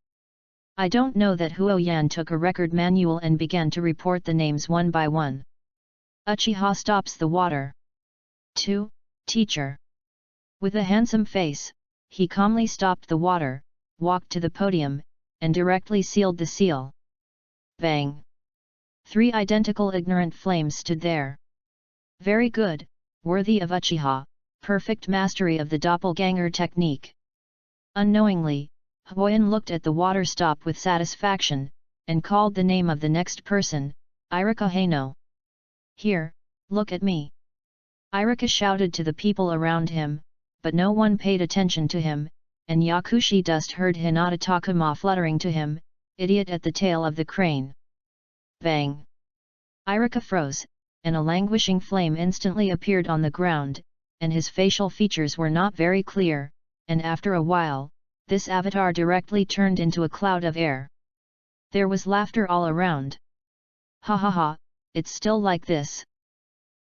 I don't know that Huoyan took a record manual and began to report the names one by one. Uchiha stops the water. 2. Teacher. With a handsome face, he calmly stopped the water, walked to the podium, and directly sealed the seal. Bang! 3 identical ignorant flames stood there. Very good, worthy of Uchiha, perfect mastery of the doppelganger technique. Unknowingly, Huoyan looked at the water stop with satisfaction, and called the name of the next person, Irika Hano. Here, look at me. Irika shouted to the people around him, but no one paid attention to him, and Yakushi Dust heard Hinata Takuma fluttering to him, idiot at the tail of the crane. Bang! Irika froze, and a languishing flame instantly appeared on the ground, and his facial features were not very clear, and after a while, this avatar directly turned into a cloud of air. There was laughter all around. Ha ha ha, it's still like this.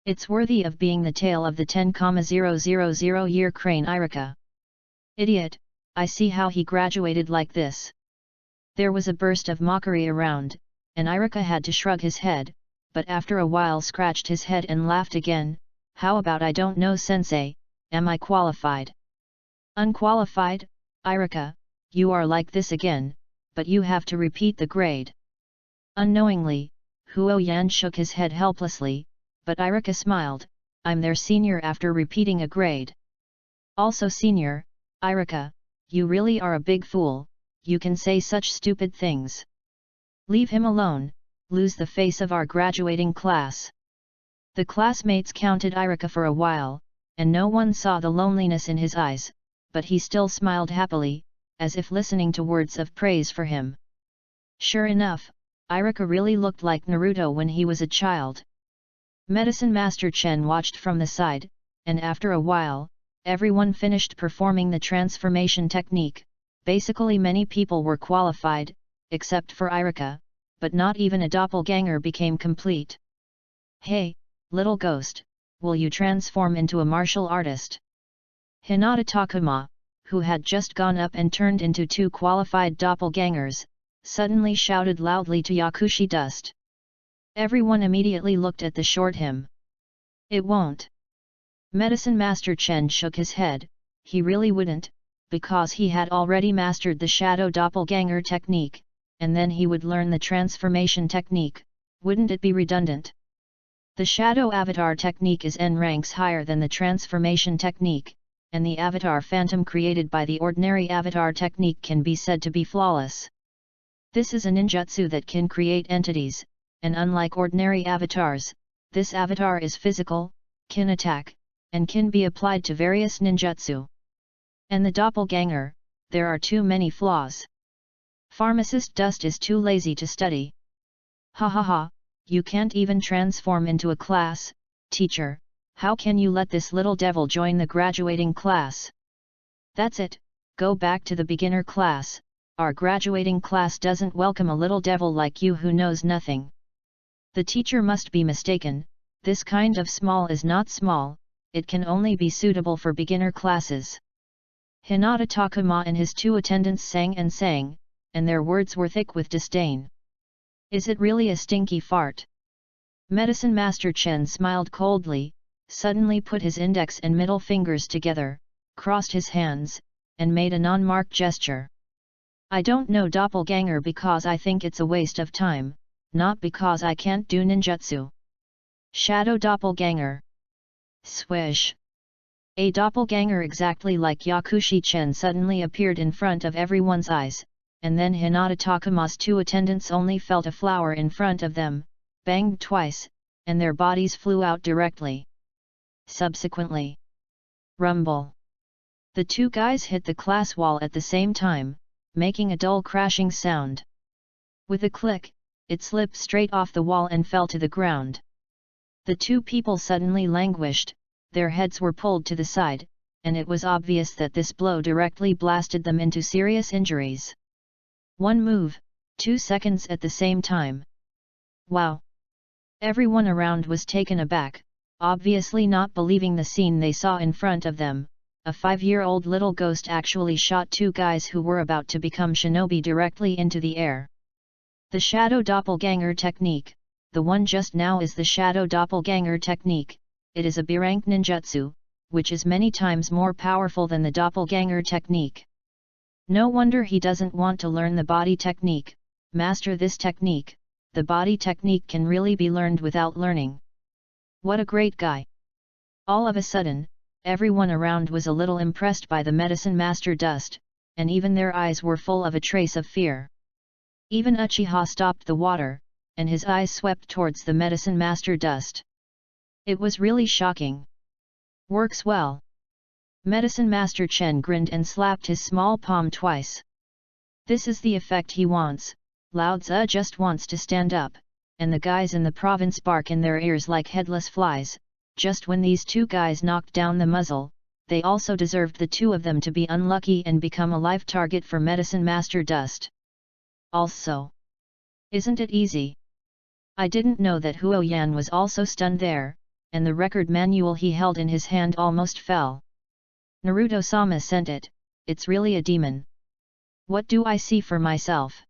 It's worthy of being the tail of the 10,000-year crane Irika. Idiot, I see how he graduated like this. There was a burst of mockery around, and Irika had to shrug his head, but after a while scratched his head and laughed again. How about I don't know sensei, am I qualified? Unqualified? Irika, you are like this again, but you have to repeat the grade. Unknowingly, Huoyan shook his head helplessly, but Irika smiled, I'm their senior after repeating a grade. Also senior, Irika, you really are a big fool, you can say such stupid things. Leave him alone, lose the face of our graduating class. The classmates counted Irika for a while, and no one saw the loneliness in his eyes, but he still smiled happily, as if listening to words of praise for him. Sure enough, Irika really looked like Naruto when he was a child. Medicine Master Chen watched from the side, and after a while, everyone finished performing the transformation technique. Basically many people were qualified, except for Irika, but not even a doppelganger became complete. Hey, little ghost, will you transform into a martial artist? Hinata Takuma, who had just gone up and turned into two qualified doppelgangers, suddenly shouted loudly to Yakushi Dust. Everyone immediately looked at the short him. It won't. Medicine Master Chen shook his head. He really wouldn't, because he had already mastered the shadow doppelganger technique, and then he would learn the transformation technique. Wouldn't it be redundant? The shadow avatar technique is N ranks higher than the transformation technique, and the avatar phantom created by the ordinary avatar technique can be said to be flawless. This is a ninjutsu that can create entities, and unlike ordinary avatars, this avatar is physical, can attack, and can be applied to various ninjutsu. And the doppelganger, there are too many flaws. Pharmacist Dust is too lazy to study. Ha ha ha, you can't even transform into a class, teacher, how can you let this little devil join the graduating class? That's it, go back to the beginner class, our graduating class doesn't welcome a little devil like you who knows nothing. The teacher must be mistaken, this kind of small is not small, it can only be suitable for beginner classes. Hinata Takuma and his two attendants sang, and their words were thick with disdain. Is it really a stinky fart? Medicine Master Chen smiled coldly, suddenly put his index and middle fingers together, crossed his hands, and made a non-marked gesture. I don't know doppelganger because I think it's a waste of time, not because I can't do ninjutsu. Shadow doppelganger. Swish. A doppelganger exactly like Yakushi Chen suddenly appeared in front of everyone's eyes, and then Hinata Takuma's two attendants only felt a flower in front of them, banged twice, and their bodies flew out directly. Subsequently, rumble. The two guys hit the class wall at the same time, making a dull crashing sound. With a click, it slipped straight off the wall and fell to the ground. The two people suddenly languished, their heads were pulled to the side, and it was obvious that this blow directly blasted them into serious injuries. One move, 2 seconds at the same time. Wow! Everyone around was taken aback, obviously not believing the scene they saw in front of them. A 5-year-old little ghost actually shot two guys who were about to become shinobi directly into the air. The shadow doppelganger technique, the one just now is the shadow doppelganger technique, it is a B-rank ninjutsu, which is many times more powerful than the doppelganger technique. No wonder he doesn't want to learn the body technique, master this technique, the body technique can really be learned without learning. What a great guy! All of a sudden, everyone around was a little impressed by the medicine master Dust, and even their eyes were full of a trace of fear. Even Uchiha stopped the water, and his eyes swept towards the medicine master Dust. It was really shocking. Works well. Medicine Master Chen grinned and slapped his small palm twice. This is the effect he wants, Lao Tzu just wants to stand up, and the guys in the province bark in their ears like headless flies. Just when these two guys knocked down the muzzle, they also deserved the two of them to be unlucky and become a live target for Medicine Master Dust. Also, isn't it easy? I didn't know that Huo Yan was also stunned there, and the record manual he held in his hand almost fell. Naruto-sama sent it, it's really a demon. What do I see for myself?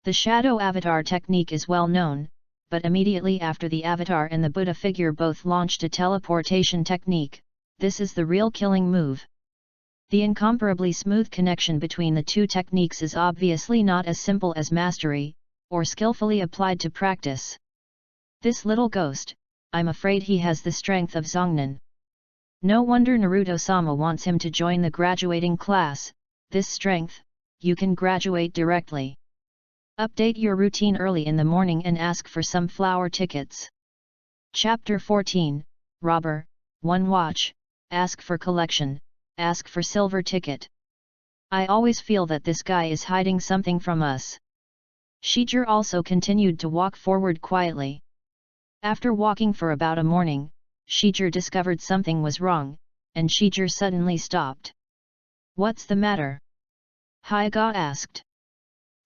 The shadow avatar technique is well known, but immediately after the avatar and the Buddha figure both launched a teleportation technique, this is the real killing move. The incomparably smooth connection between the two techniques is obviously not as simple as mastery, or skillfully applied to practice. This little ghost, I'm afraid he has the strength of Zongnan. No wonder Naruto-sama wants him to join the graduating class, this strength, you can graduate directly. Update your routine early in the morning and ask for some flower tickets. Chapter 14, Robber, 1 watch, ask for collection, ask for silver ticket. I always feel that this guy is hiding something from us. Shijir also continued to walk forward quietly. After walking for about a morning, Shijir discovered something was wrong, and Shijir suddenly stopped. What's the matter? Hyaga asked.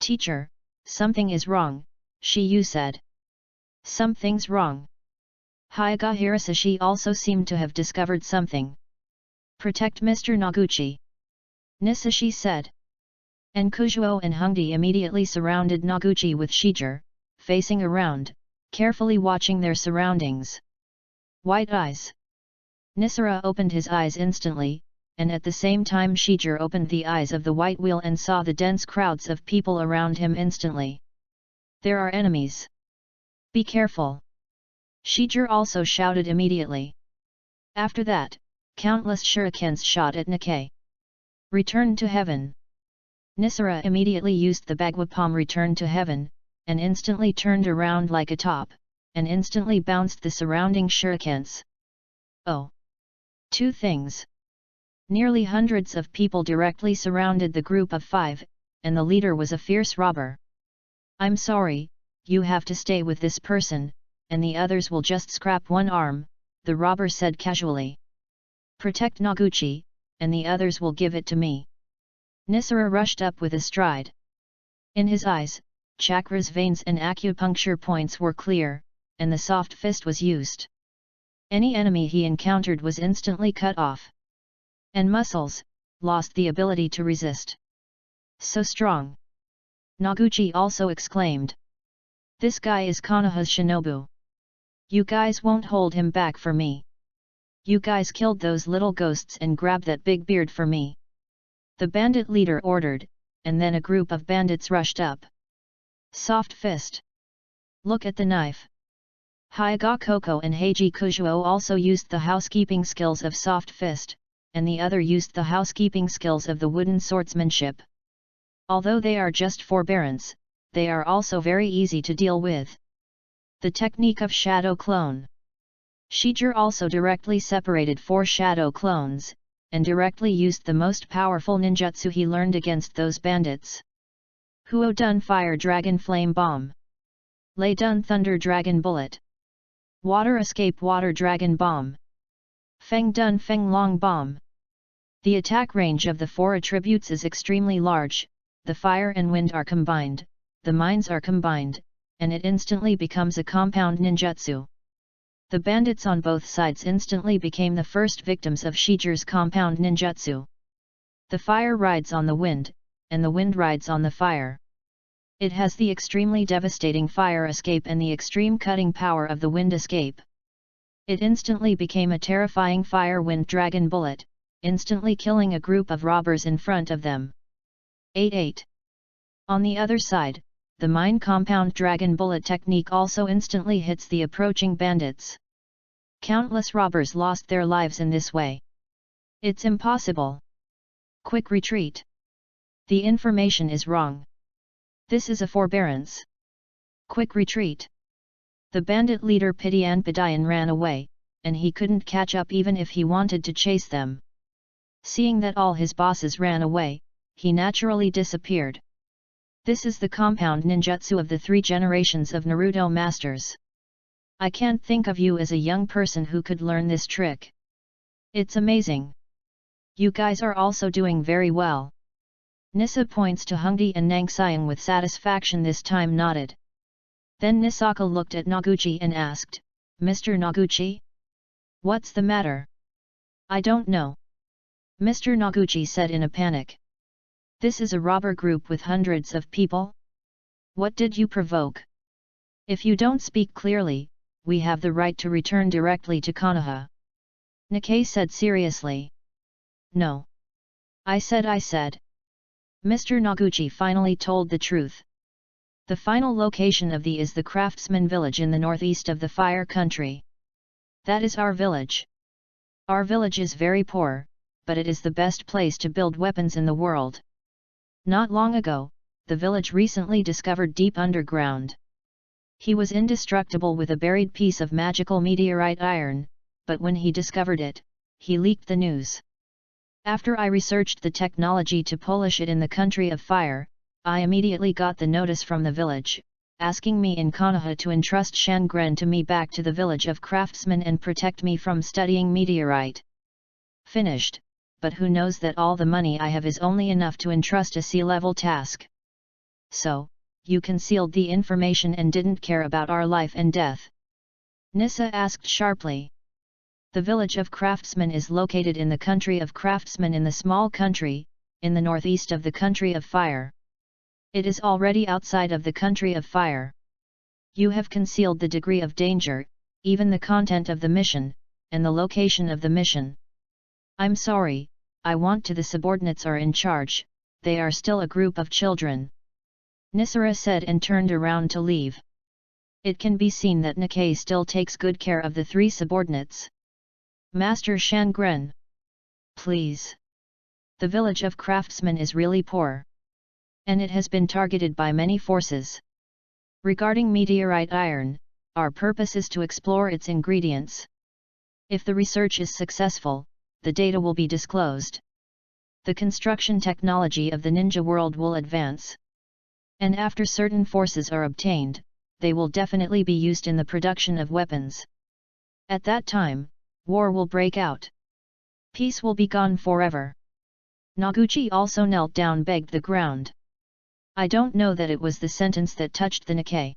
Teacher, something is wrong, Shiyu said. Something's wrong. Hyaga Hirasashi also seemed to have discovered something. Protect Mr. Noguchi. Nisashi said. And Kujuo and Hongdi immediately surrounded Noguchi with Shijir, facing around, carefully watching their surroundings. White eyes. Nisara opened his eyes instantly, and at the same time Shijir opened the eyes of the white wheel and saw the dense crowds of people around him instantly. There are enemies. Be careful. Shijir also shouted immediately. After that, countless shurikens shot at Nikkei. Return to heaven. Nisara immediately used the Bagwapam return to heaven, and instantly turned around like a top, and instantly bounced the surrounding shurikens. Oh! Two things. Nearly hundreds of people directly surrounded the group of 5, and the leader was a fierce robber. I'm sorry, you have to stay with this person, and the others will just scrap one arm, the robber said casually. Protect Noguchi, and the others will give it to me. Nisara rushed up with a stride. In his eyes, chakras veins and acupuncture points were clear, and the soft fist was used. Any enemy he encountered was instantly cut off. And muscles, lost the ability to resist. So strong! Noguchi also exclaimed. This guy is Konoha's shinobu. You guys won't hold him back for me. You guys killed those little ghosts and grabbed that big beard for me. The bandit leader ordered, and then a group of bandits rushed up. Soft fist. Look at the knife. Hyaga Koko and Heiji Kujuo also used the housekeeping skills of soft fist, and the other used the housekeeping skills of the wooden swordsmanship. Although they are just forbearance, they are also very easy to deal with. The technique of shadow clone. Shijir also directly separated 4 shadow clones, and directly used the most powerful ninjutsu he learned against those bandits. Huo Dun Fire Dragon Flame Bomb. Lei Dun Thunder Dragon Bullet. Water Escape Water Dragon Bomb. Feng Dun Feng Long Bomb. The attack range of the 4 attributes is extremely large, the fire and wind are combined, the mines are combined, and it instantly becomes a compound ninjutsu. The bandits on both sides instantly became the first victims of Shijir's compound ninjutsu. The fire rides on the wind, and the wind rides on the fire. It has the extremely devastating fire escape and the extreme cutting power of the wind escape. It instantly became a terrifying fire-wind dragon bullet, instantly killing a group of robbers in front of them. 8-8. On the other side, the mine compound dragon bullet technique also instantly hits the approaching bandits. Countless robbers lost their lives in this way. It's impossible. Quick retreat. The information is wrong. This is a forbearance. Quick retreat. The bandit leader Pidian Padian ran away, and he couldn't catch up even if he wanted to chase them. Seeing that all his bosses ran away, he naturally disappeared. This is the compound ninjutsu of the 3 generations of Naruto masters. I can't think of you as a young person who could learn this trick. It's amazing. You guys are also doing very well. Nissa points to Hongdi and Nangxiang with satisfaction this time nodded. Then Nisaka looked at Noguchi and asked, Mr. Noguchi? What's the matter? I don't know. Mr. Noguchi said in a panic. This is a robber group with hundreds of people? What did you provoke? If you don't speak clearly, we have the right to return directly to Konoha. Nikkei said seriously. No. I said. Mr. Noguchi finally told the truth. The final location of the is the craftsman village in the northeast of the Fire Country. That is our village. Our village is very poor, but it is the best place to build weapons in the world. Not long ago, the village recently discovered deep underground. He was indestructible with a buried piece of magical meteorite iron, but when he discovered it, he leaked the news. After I researched the technology to polish it in the country of fire, I immediately got the notice from the village, asking me in Konoha to entrust Shangren to me back to the village of craftsmen and protect me from studying meteorite. Finished. But who knows that all the money I have is only enough to entrust a sea-level task. So, you concealed the information and didn't care about our life and death? Nissa asked sharply. The village of craftsmen is located in the country of craftsmen in the small country, in the northeast of the country of fire. It is already outside of the country of fire. You have concealed the degree of danger, even the content of the mission, and the location of the mission. I'm sorry, I want to. The subordinates are in charge, they are still a group of children. Nisara said and turned around to leave. It can be seen that Nikkei still takes good care of the three subordinates. Master Shangren. Please. The village of craftsmen is really poor. And it has been targeted by many forces. Regarding meteorite iron, our purpose is to explore its ingredients. If the research is successful, the data will be disclosed. The construction technology of the ninja world will advance. And after certain forces are obtained, they will definitely be used in the production of weapons. At that time, war will break out. Peace will be gone forever. Noguchi also knelt down, begged the ground. I don't know that it was the sentence that touched the Nikkei.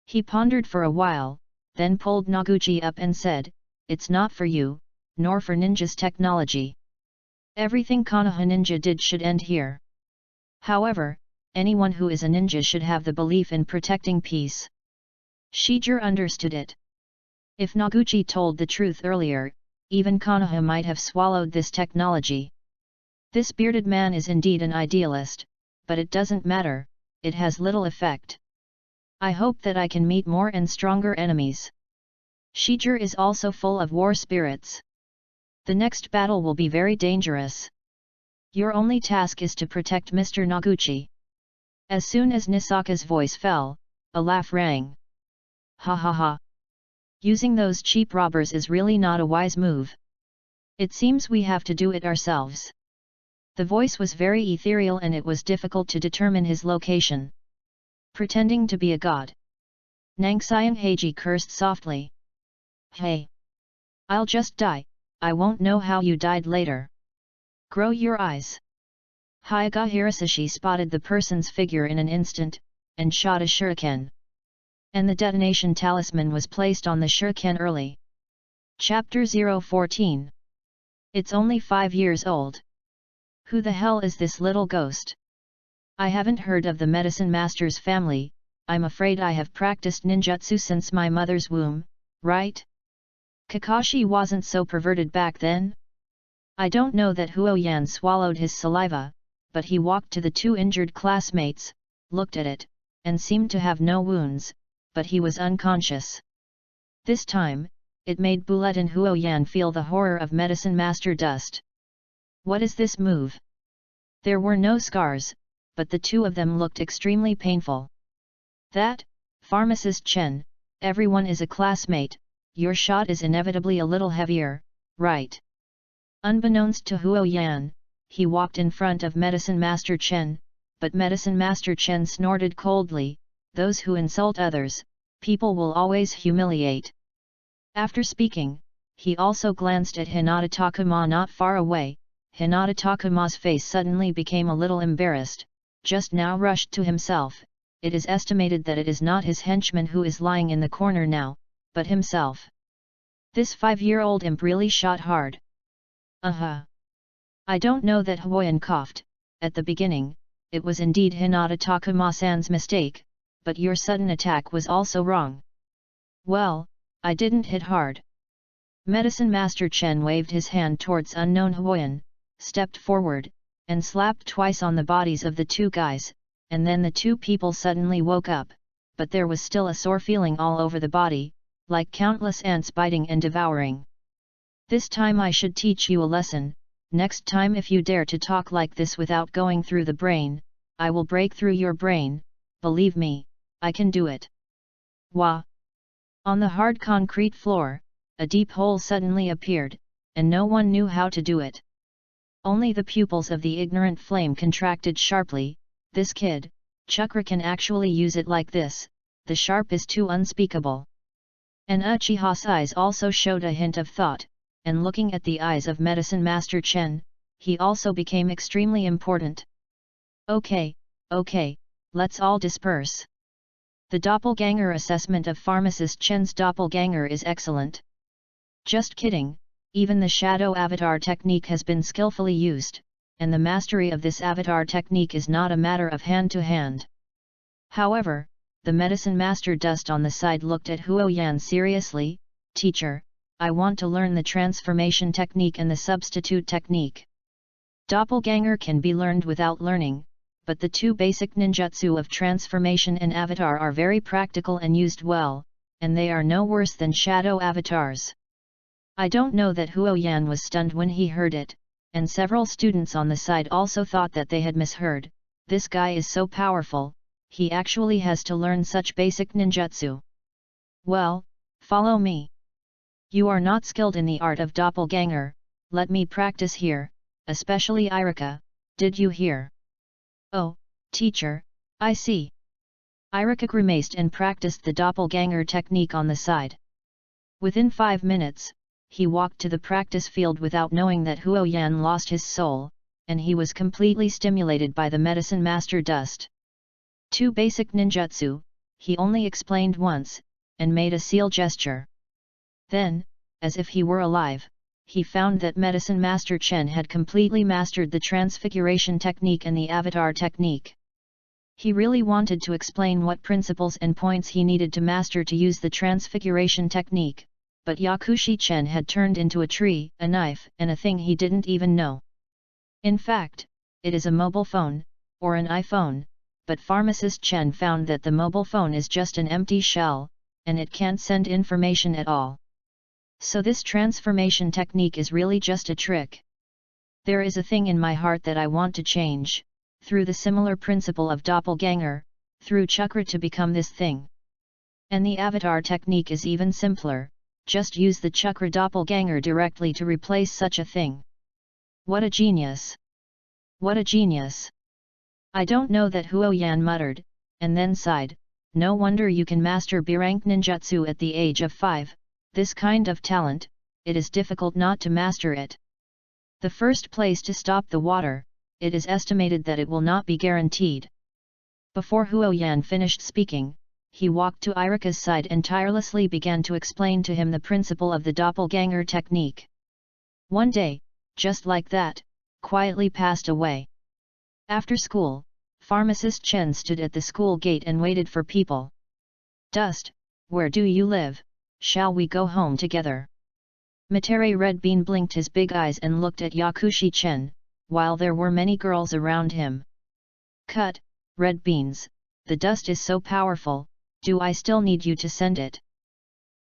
He pondered for a while, then pulled Noguchi up and said, "It's not for you, nor for ninja's technology. Everything Konoha ninja did should end here. However, anyone who is a ninja should have the belief in protecting peace." Shijiro understood it. If Noguchi told the truth earlier, even Konoha might have swallowed this technology. This bearded man is indeed an idealist, but it doesn't matter, it has little effect. I hope that I can meet more and stronger enemies. Shijiro is also full of war spirits. The next battle will be very dangerous. Your only task is to protect Mr. Noguchi. As soon as Nisaka's voice fell, a laugh rang. Ha ha ha. Using those cheap robbers is really not a wise move. It seems we have to do it ourselves. The voice was very ethereal and it was difficult to determine his location. Pretending to be a god. Nangxiang Heiji cursed softly. Hey! I'll just die, I won't know how you died later. Grow your eyes. Hyaga Hirasashi spotted the person's figure in an instant, and shot a shuriken. And the detonation talisman was placed on the shuriken early. Chapter 014. It's only 5 years old. Who the hell is this little ghost? I haven't heard of the medicine master's family, I'm afraid I have practiced ninjutsu since my mother's womb, right? Kakashi wasn't so perverted back then? I don't know that Huoyan swallowed his saliva, but he walked to the two injured classmates, looked at it, and seemed to have no wounds, but he was unconscious. This time, it made Bullet and Huoyan feel the horror of medicine master dust. What is this move? There were no scars, but the two of them looked extremely painful. That, Pharmacist Chen, everyone is a classmate, your shot is inevitably a little heavier, right? Unbeknownst to Huoyan, he walked in front of Medicine Master Chen, but Medicine Master Chen snorted coldly, those who insult others, people will always humiliate. After speaking, he also glanced at Hinata Takuma not far away. Hinata Takuma's face suddenly became a little embarrassed, just now rushed to himself. It is estimated that it is not his henchman who is lying in the corner now, but himself. This 5-year-old imp really shot hard. I don't know that Huoyan coughed. At the beginning, it was indeed Hinata Takuma-san's mistake, but your sudden attack was also wrong. Well, I didn't hit hard. Medicine Master Chen waved his hand towards unknown Huoyan, stepped forward, and slapped twice on the bodies of the two guys, and then the two people suddenly woke up, but there was still a sore feeling all over the body, like countless ants biting and devouring. This time I should teach you a lesson. Next time if you dare to talk like this without going through the brain, I will break through your brain, believe me, I can do it. Wah! On the hard concrete floor, a deep hole suddenly appeared, and no one knew how to do it. Only the pupils of the ignorant flame contracted sharply. This kid, Chakra, can actually use it like this, the sharp is too unspeakable. And Uchiha's eyes also showed a hint of thought, and looking at the eyes of Medicine Master Chen, he also became extremely important. Okay, let's all disperse. The doppelganger assessment of Pharmacist Chen's doppelganger is excellent. Just kidding, even the shadow avatar technique has been skillfully used, and the mastery of this avatar technique is not a matter of hand to hand. However, the medicine master Dust on the side looked at Huo Yan seriously. Teacher, I want to learn the transformation technique and the substitute technique. Doppelganger can be learned without learning, but the two basic ninjutsu of transformation and avatar are very practical and used well, and they are no worse than shadow avatars. I don't know that Huo Yan was stunned when he heard it, and several students on the side also thought that they had misheard. This guy is so powerful, he actually has to learn such basic ninjutsu. Well, follow me. You are not skilled in the art of doppelganger, let me practice here, especially Irika, did you hear? Oh, teacher, I see. Irika grimaced and practiced the doppelganger technique on the side. Within 5 minutes, he walked to the practice field without knowing that Huo Yan lost his soul, and he was completely stimulated by the medicine master Dust. Two basic ninjutsu, he only explained once, and made a seal gesture. Then, as if he were alive, he found that medicine master Chen had completely mastered the transfiguration technique and the avatar technique. He really wanted to explain what principles and points he needed to master to use the transfiguration technique, but Yakushi Chen had turned into a tree, a knife, and a thing he didn't even know. In fact, it is a mobile phone, or an iPhone, but pharmacist Chen found that the mobile phone is just an empty shell, and it can't send information at all. So this transformation technique is really just a trick. There is a thing in my heart that I want to change, through the similar principle of doppelganger, through chakra to become this thing. And the avatar technique is even simpler, just use the chakra doppelganger directly to replace such a thing. What a genius! What a genius! I don't know, that Huo Yan muttered, and then sighed. No wonder you can master B-rank ninjutsu at the age of 5, this kind of talent, it is difficult not to master it. The first place to stop the water, it is estimated that it will not be guaranteed. Before Huo Yan finished speaking, he walked to Irika's side and tirelessly began to explain to him the principle of the doppelganger technique. One day, just like that, quietly passed away. After school, pharmacist Chen stood at the school gate and waited for people. Dust, where do you live? Shall we go home together? Matere Red Bean blinked his big eyes and looked at Yakushi Chen, while there were many girls around him. Cut, Red Beans, the dust is so powerful, do I still need you to send it?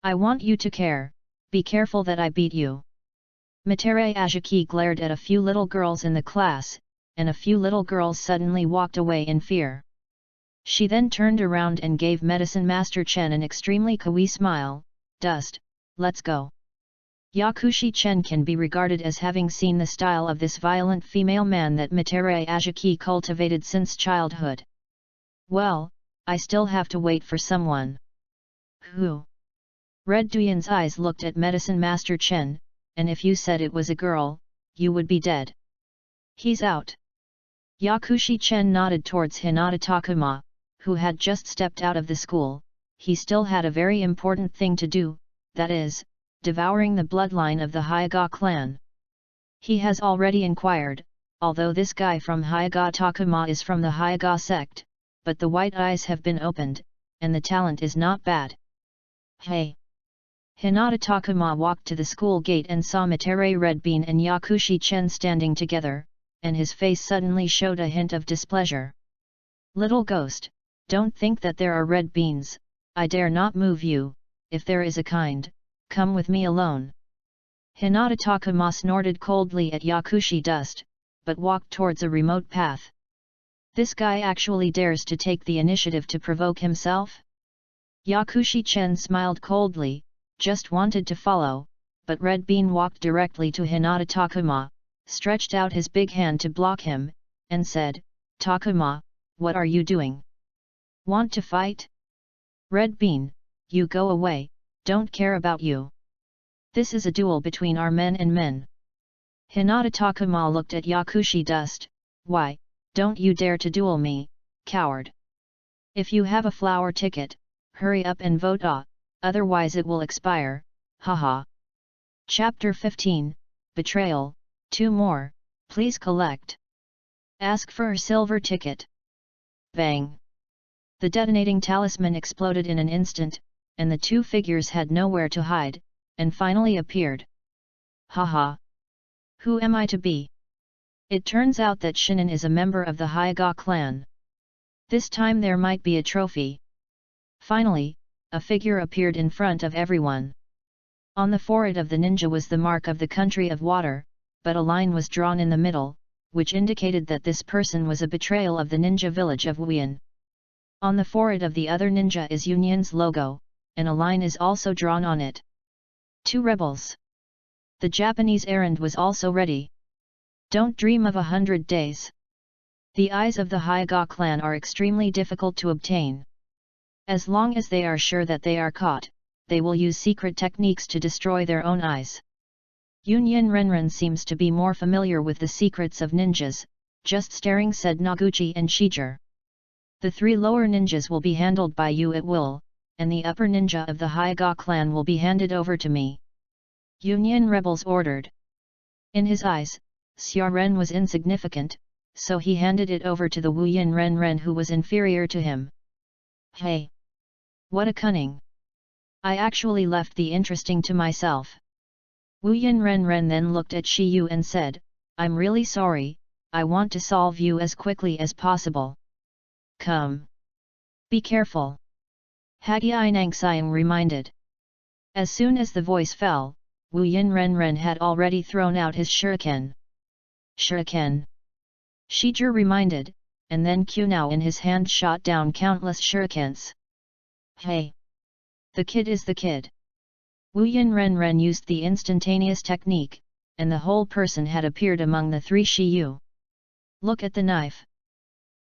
I want you to care, be careful that I beat you. Matere Ajaki glared at a few little girls in the class, and a few little girls suddenly walked away in fear. She then turned around and gave Medicine Master Chen an extremely kawaii smile. Dust, let's go. Yakushi Chen can be regarded as having seen the style of this violent female man that Matere Ajaki cultivated since childhood. Well, I still have to wait for someone. Who? Red Duyan's eyes looked at Medicine Master Chen, and if you said it was a girl, you would be dead. He's out. Yakushi Chen nodded towards Hinata Takuma, who had just stepped out of the school. He still had a very important thing to do, that is, devouring the bloodline of the Hyuga clan. He has already inquired, although this guy from Hyuga Takuma is from the Hyuga sect, but the white eyes have been opened, and the talent is not bad. Hey! Hinata Takuma walked to the school gate and saw Matere Red Bean and Yakushi Chen standing together, and his face suddenly showed a hint of displeasure. Little ghost, don't think that there are red beans, I dare not move you, if there is a kind, come with me alone. Hinata Takuma snorted coldly at Yakushi Dust, but walked towards a remote path. This guy actually dares to take the initiative to provoke himself? Yakushi Chen smiled coldly, just wanted to follow, but Red Bean walked directly to Hinata Takuma, stretched out his big hand to block him, and said, Takuma, what are you doing? Want to fight? Red Bean, you go away, don't care about you. This is a duel between our men and men. Hinata Takuma looked at Yakushi Dust, why, don't you dare to duel me, coward. If you have a flower ticket, hurry up and vote otherwise it will expire, haha. Chapter 15, Betrayal, 2 more, please collect. Ask for a silver ticket. Bang! The detonating talisman exploded in an instant, and the two figures had nowhere to hide, and finally appeared. Haha! Who am I to be? It turns out that Shinin is a member of the Hyuga clan. This time there might be a trophy. Finally, a figure appeared in front of everyone. On the forehead of the ninja was the mark of the country of water, but a line was drawn in the middle, which indicated that this person was a betrayal of the ninja village of Wuyan. On the forehead of the other ninja is Union's logo, and a line is also drawn on it. Two rebels. The Japanese errand was also ready. Don't dream of 100 days. The eyes of the Hyuga clan are extremely difficult to obtain. As long as they are sure that they are caught, they will use secret techniques to destroy their own eyes. Union Renren seems to be more familiar with the secrets of ninjas, just staring, said Noguchi and Shijiro. The three lower ninjas will be handled by you at will, and the upper ninja of the Hyuga clan will be handed over to me. Union rebels ordered. In his eyes, Xia Ren was insignificant, so he handed it over to the Wuyin Renren who was inferior to him. Hey! What a cunning! I actually left the interesting to myself. Wuyin Renren then looked at Shiyu and said, I'm really sorry, I want to solve you as quickly as possible. Come. Be careful. Hagyai Nangxiang reminded. As soon as the voice fell, Wuyin Renren had already thrown out his shuriken. Shuriken. Shijiro reminded, and then Kunao in his hand shot down countless shurikens. Hey! The kid is the kid. Wuyin Renren used the instantaneous technique, and the whole person had appeared among the three Shiyu. Look at the knife.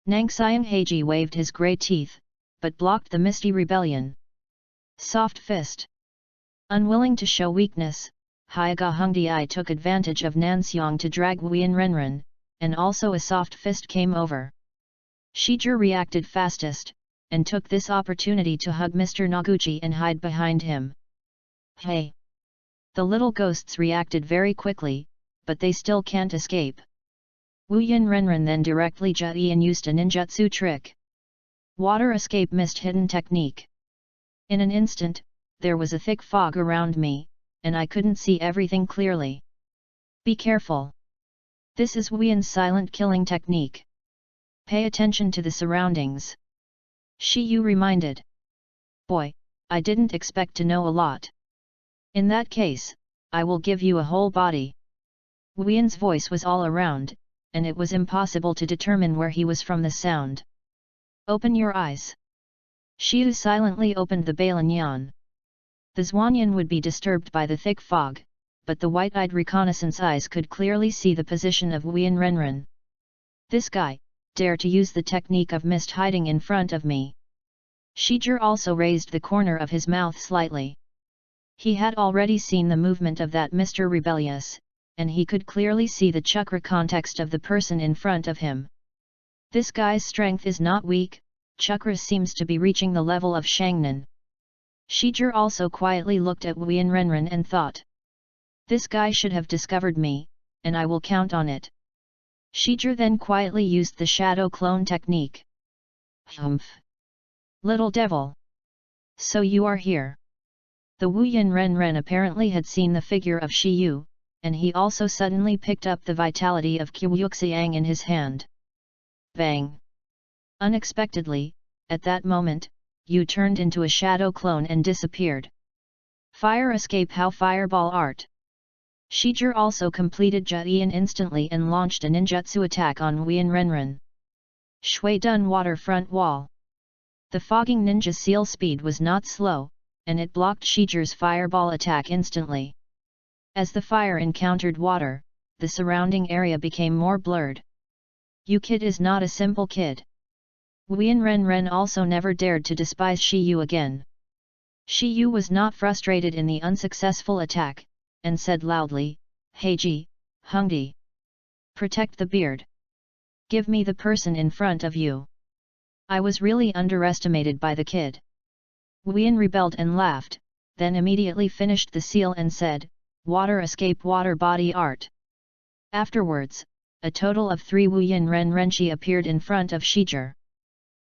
Nangxiang Heiji waved his grey teeth, but blocked the misty rebellion. Soft fist. Unwilling to show weakness, Hyuga Hongdii took advantage of Nanxiang to drag Wuyin Renren, and also a soft fist came over. Shijiro reacted fastest, and took this opportunity to hug Mr. Noguchi and hide behind him. Hey! The little ghosts reacted very quickly, but they still can't escape. Wuyin Renren then directly Jian used a ninjutsu trick. Water escape mist hidden technique. In an instant, there was a thick fog around me, and I couldn't see everything clearly. Be careful. This is Wuyin's silent killing technique. Pay attention to the surroundings. Shiyu reminded. Boy, I didn't expect to know a lot. In that case, I will give you a whole body. Wuyin's voice was all around, and it was impossible to determine where he was from the sound. Open your eyes. Shiyu silently opened the Balanyan. The Xuanyan would be disturbed by the thick fog, but the white-eyed reconnaissance eyes could clearly see the position of Wuyin Renren. This guy, dare to use the technique of mist hiding in front of me. Shijiro also raised the corner of his mouth slightly. He had already seen the movement of that Mr. Rebellious, and he could clearly see the chakra context of the person in front of him. This guy's strength is not weak, chakra seems to be reaching the level of Shangnan. Shijiro also quietly looked at Wuyin Renren and thought. This guy should have discovered me, and I will count on it. Shijiro then quietly used the shadow clone technique. Humph! Little devil! So you are here. The Wuyin Renren apparently had seen the figure of Shiyu, and he also suddenly picked up the vitality of Qiuxiang in his hand. Bang! Unexpectedly, at that moment, Yu turned into a shadow clone and disappeared. Fire escape how fireball art. Shijiro also completed Jian instantly and launched a ninjutsu attack on Wuyin Renren. Shui Dun waterfront wall. The fogging ninja seal speed was not slow, and it blocked Shijiro's fireball attack instantly. As the fire encountered water, the surrounding area became more blurred. Yu kid is not a simple kid. Wuyin Renren also never dared to despise Shiyu again. Shiyu was not frustrated in the unsuccessful attack, and said loudly, Heiji, Hongdi. Protect the beard. Give me the person in front of you. I was really underestimated by the kid. Wuyin rebelled and laughed, then immediately finished the seal and said, Water escape water body art. Afterwards, a total of 3 Wuyin Ren Renshi appeared in front of Shijie.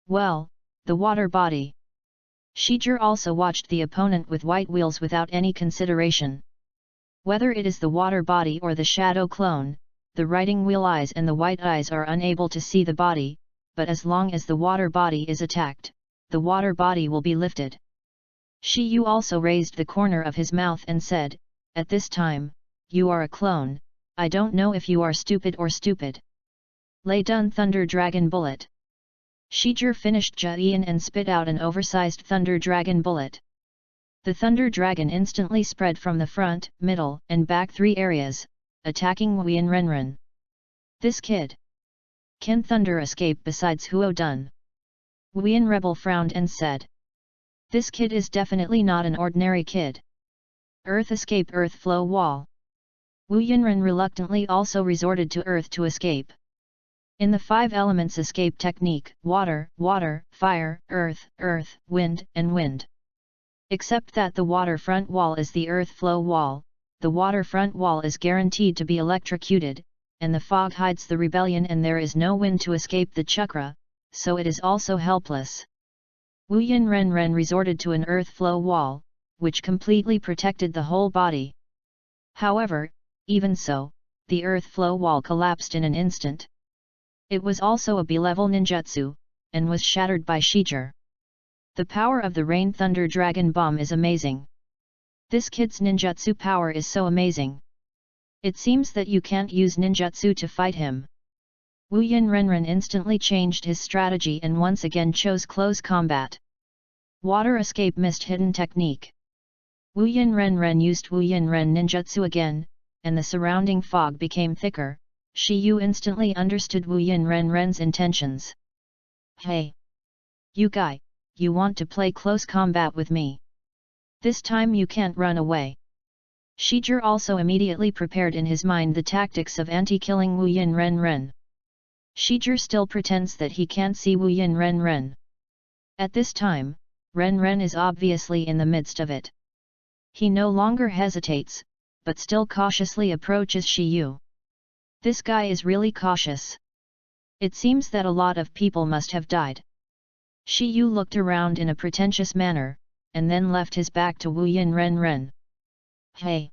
Well, the water body. Shijie also watched the opponent with white wheels without any consideration. Whether it is the water body or the shadow clone, the writing wheel eyes and the white eyes are unable to see the body, but as long as the water body is attacked, the water body will be lifted. Shiyu also raised the corner of his mouth and said, "At this time, you are a clone, I don't know if you are stupid or stupid. Lay done Thunder Dragon Bullet." Shijie finished Jian and spit out an oversized Thunder Dragon Bullet. The Thunder Dragon instantly spread from the front, middle, and back 3 areas, attacking Wuyin Renren. This kid. Can Thunder escape besides Huo Dun? Wuyin Rebel frowned and said. This kid is definitely not an ordinary kid. Earth escape Earth flow wall. Wu Yinren reluctantly also resorted to Earth to escape. In the 5 elements escape technique, water, water, fire, earth, earth, wind, and wind. Except that the water front wall is the earth flow wall, the water front wall is guaranteed to be electrocuted, and the fog hides the rebellion and there is no wind to escape the chakra, so it is also helpless. Wu Yinren resorted to an earth flow wall, which completely protected the whole body. However, even so, the earth flow wall collapsed in an instant. It was also a B-level ninjutsu, and was shattered by Shijie. The power of the Rain Thunder Dragon Bomb is amazing. This kid's ninjutsu power is so amazing. It seems that you can't use ninjutsu to fight him. Wu Yinren instantly changed his strategy and once again chose close combat. Water escape mist hidden technique. Wu Yinren used Wu Yinren ninjutsu again, and the surrounding fog became thicker. Shiyu instantly understood Wu Yinren's intentions. Hey! You guy, you want to play close combat with me? This time you can't run away. Shijie also immediately prepared in his mind the tactics of anti-killing Wu Yinren. Shijie still pretends that he can't see Wu Yinren. At this time, Ren is obviously in the midst of it. He no longer hesitates, but still cautiously approaches Shiyu. This guy is really cautious. It seems that a lot of people must have died. Shiyu looked around in a pretentious manner, and then left his back to Wu Yinren. Hey!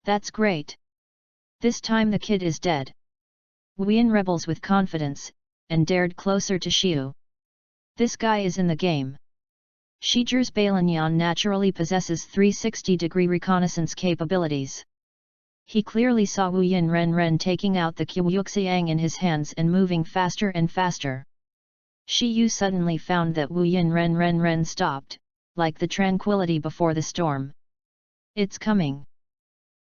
That's great! This time the kid is dead. Wuyin rebels with confidence, and dared closer to Shiyu. This guy is in the game. Shijie's Balanyan naturally possesses 360-degree reconnaissance capabilities. He clearly saw Wu Yinren taking out the Qiuxiang in his hands and moving faster and faster. Shiyu suddenly found that Wu Yinren stopped, like the tranquility before the storm. It's coming.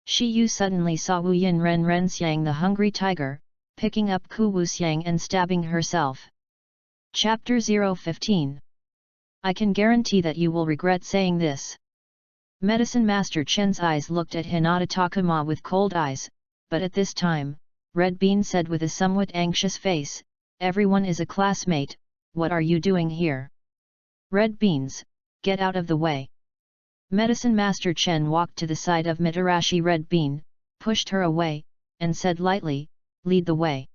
Shiyu suddenly saw Wu Yinren Xiang the hungry tiger, picking up Ku Wuxiang and stabbing herself. Chapter 015. I can guarantee that you will regret saying this. Medicine Master Chen's eyes looked at Hinata Takuma with cold eyes, but at this time, Red Bean said with a somewhat anxious face, "Everyone is a classmate, what are you doing here? Red Beans, get out of the way." Medicine Master Chen walked to the side of Mitarashi Red Bean, pushed her away, and said lightly, "Lead the way."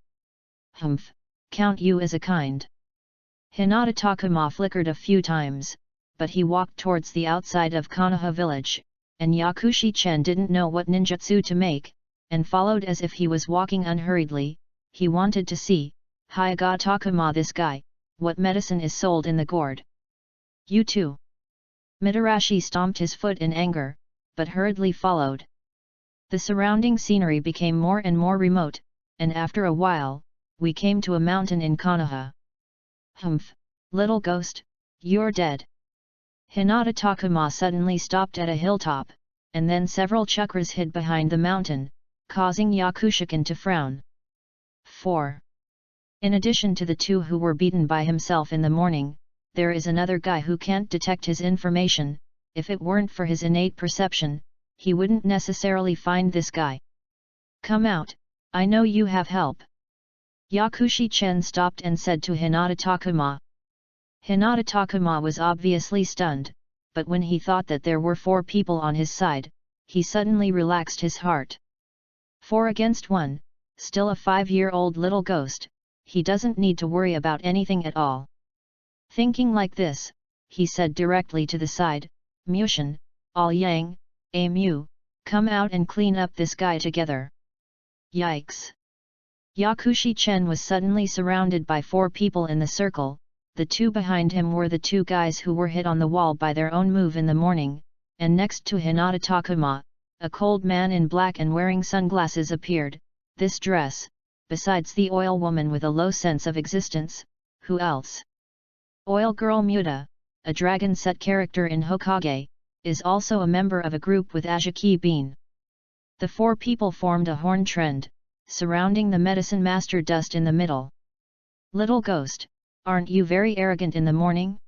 "Humph, count you as a kind." Hinata Takuma flickered a few times, but he walked towards the outside of Konoha village, and Yakushi Chen didn't know what ninjutsu to make, and followed as if he was walking unhurriedly. He wanted to see, "Hyuga Takuma, this guy, what medicine is sold in the gourd?" "You too." Mitarashi stomped his foot in anger, but hurriedly followed. The surrounding scenery became more and more remote, and after a while, we came to a mountain in Konoha. "Humph, little ghost, you're dead." Hinata Takuma suddenly stopped at a hilltop, and then several chakras hid behind the mountain, causing Yakushikin to frown. 4. In addition to the 2 who were beaten by himself in the morning, there is another guy who can't detect his information. If it weren't for his innate perception, he wouldn't necessarily find this guy. "Come out, I know you have help." Yakushi Chen stopped and said to Hinata Takuma. Hinata Takuma was obviously stunned, but when he thought that there were 4 people on his side, he suddenly relaxed his heart. 4 against 1, still a 5-year-old little ghost, he doesn't need to worry about anything at all. Thinking like this, he said directly to the side, Mushin, All Yang, Mu, come out and clean up this guy together. Yikes! Yakushi Chen was suddenly surrounded by 4 people in the circle. The 2 behind him were the 2 guys who were hit on the wall by their own move in the morning, and next to Hinata Takuma, a cold man in black and wearing sunglasses appeared. This dress, besides the oil woman with a low sense of existence, who else? Oil girl Muta, a dragon set character in Hokage, is also a member of a group with Ajaki Bean. The 4 people formed a horn trend, surrounding the medicine master Dust in the middle. Little ghost, aren't you very arrogant in the morning?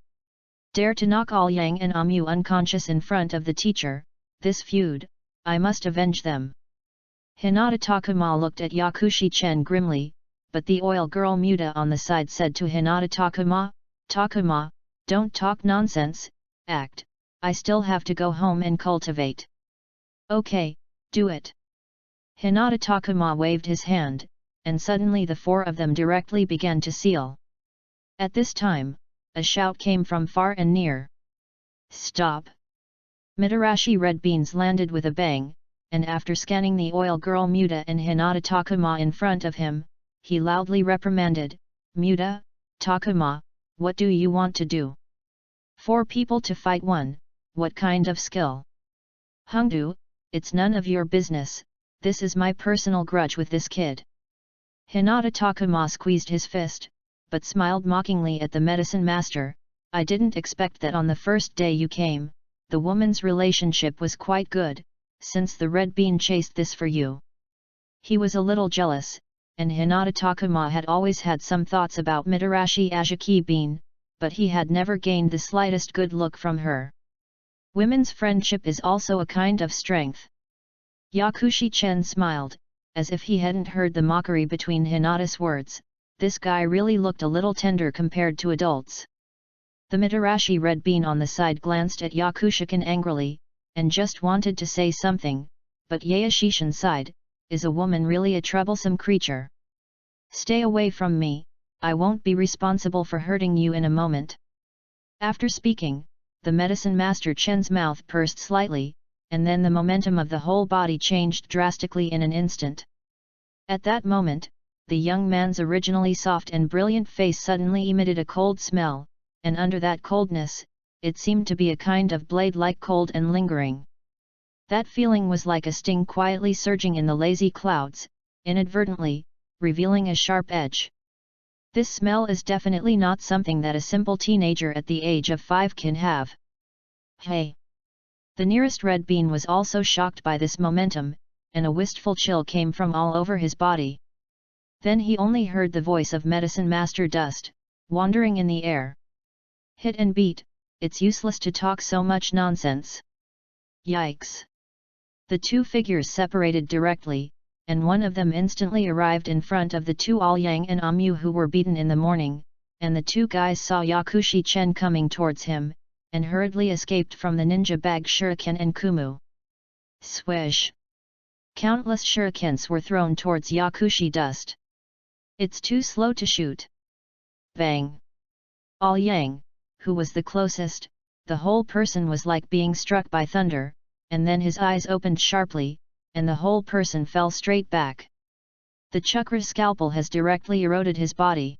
Dare to knock All Yang and Amu unconscious in front of the teacher, this feud, I must avenge them. Hinata Takuma looked at Yakushi Chen grimly, but the oil girl Muta on the side said to Hinata Takuma, Takuma, don't talk nonsense, act, I still have to go home and cultivate. Okay, do it. Hinata Takuma waved his hand, and suddenly the 4 of them directly began to seal. At this time, a shout came from far and near. Stop! Mitarashi red beans landed with a bang, and after scanning the oil girl Muta and Hinata Takuma in front of him, he loudly reprimanded, Muta, Takuma, what do you want to do? 4 people to fight 1, what kind of skill? Hungdu, it's none of your business, this is my personal grudge with this kid. Hinata Takuma squeezed his fist, but smiled mockingly at the medicine master, I didn't expect that on the first day you came, the woman's relationship was quite good, since the red bean chased this for you. He was a little jealous, and Hinata Takuma had always had some thoughts about Mitarashi Ajaki Bean, but he had never gained the slightest good look from her. Women's friendship is also a kind of strength. Yakushi Chen smiled, as if he hadn't heard the mockery between Hinata's words, this guy really looked a little tender compared to adults. The Mitarashi red bean on the side glanced at Yakushikin angrily, and just wanted to say something, but Yayashishin sighed, is a woman really a troublesome creature? Stay away from me, I won't be responsible for hurting you in a moment. After speaking, the medicine master Chen's mouth pursed slightly, and then the momentum of the whole body changed drastically in an instant. At that moment, the young man's originally soft and brilliant face suddenly emitted a cold smell, and under that coldness, it seemed to be a kind of blade-like cold and lingering. That feeling was like a sting quietly surging in the lazy clouds, inadvertently, revealing a sharp edge. This smell is definitely not something that a simple teenager at the age of 5 can have. Hey! The nearest red bean was also shocked by this momentum, and a wistful chill came from all over his body. Then he only heard the voice of Medicine Master Dust, wandering in the air. Hit and beat, it's useless to talk so much nonsense. Yikes! The 2 figures separated directly, and one of them instantly arrived in front of the 2 All Yang and Amu who were beaten in the morning, and the 2 guys saw Yakushi Chen coming towards him, and hurriedly escaped from the ninja bag shuriken and kumu. Swish! Countless shurikens were thrown towards Yakushi Dust. It's too slow to shoot. Bang! All Yang, who was the closest, the whole person was like being struck by thunder, and then his eyes opened sharply, and the whole person fell straight back. The chakra scalpel has directly eroded his body.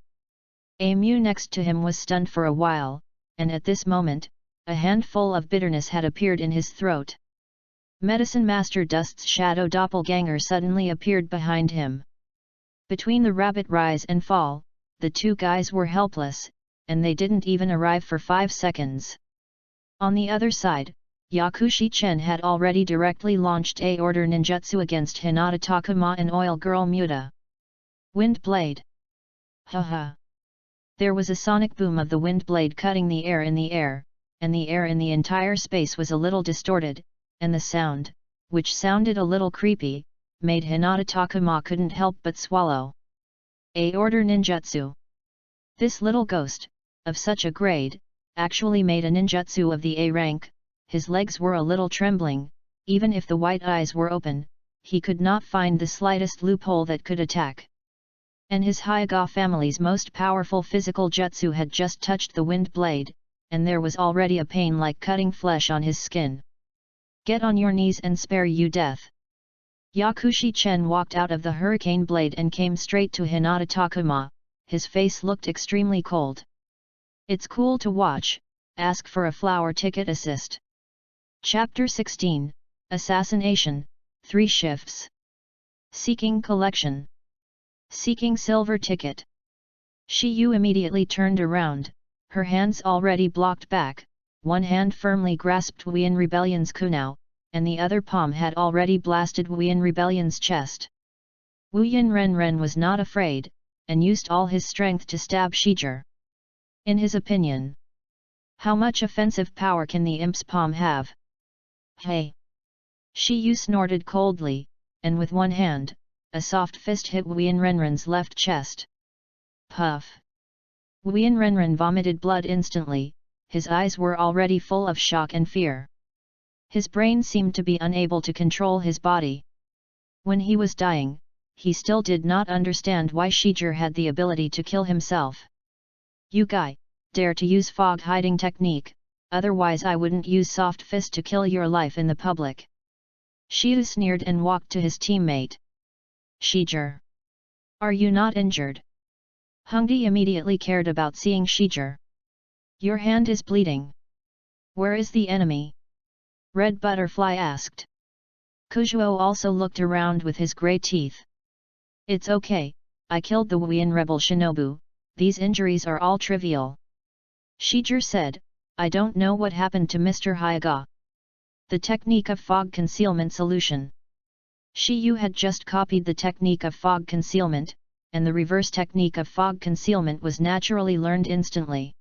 Amu next to him was stunned for a while, and at this moment, a handful of bitterness had appeared in his throat. Medicine Master Dust's shadow doppelganger suddenly appeared behind him. Between the rapid rise and fall, the 2 guys were helpless, and they didn't even arrive for 5 seconds. On the other side, Yakushi Chen had already directly launched a order ninjutsu against Hinata Takuma and Oil Girl Muta. Wind Blade. Haha. There was a sonic boom of the wind blade cutting the air, and the air in the entire space was a little distorted, and the sound, which sounded a little creepy, made Hinata Takuma couldn't help but swallow. A order ninjutsu. This little ghost, of such a grade, actually made a ninjutsu of the A rank. His legs were a little trembling, even if the white eyes were open, he could not find the slightest loophole that could attack. And his Hyuga family's most powerful physical jutsu had just touched the wind blade, and there was already a pain like cutting flesh on his skin. "Get on your knees and spare you death." Yakushi Chen walked out of the hurricane blade and came straight to Hinata Takuma. His face looked extremely cold. "It's cool to watch, ask for a flower ticket assist." Chapter 16, Assassination, 3 Shifts. Seeking Collection. Seeking Silver Ticket. Shiyu immediately turned around, her hands already blocked back, one hand firmly grasped Wuyan Rebellion's kunao, and the other palm had already blasted Wuyan Rebellion's chest. Wuyan Renren was not afraid, and used all his strength to stab Shijir. In his opinion, how much offensive power can the imp's palm have? "Hey!" Shiyu snorted coldly, and with one hand, a soft fist hit Wuyan Renren's left chest. Puff! Wuyan Renren vomited blood instantly, his eyes were already full of shock and fear. His brain seemed to be unable to control his body. When he was dying, he still did not understand why Shijir had the ability to kill himself. "You guy, dare to use fog hiding technique, otherwise I wouldn't use soft fist to kill your life in the public." Shiyu sneered and walked to his teammate. "Shijir, are you not injured?" Hongdi immediately cared about seeing Shijir. "Your hand is bleeding. Where is the enemy?" Red Butterfly asked. Kuzuo also looked around with his grey teeth. "It's okay, I killed the Wuyan rebel shinobu, these injuries are all trivial." Shijir said, "I don't know what happened to Mr. Hyuga. The technique of fog concealment solution." Shiyu had just copied the technique of fog concealment, and the reverse technique of fog concealment was naturally learned instantly.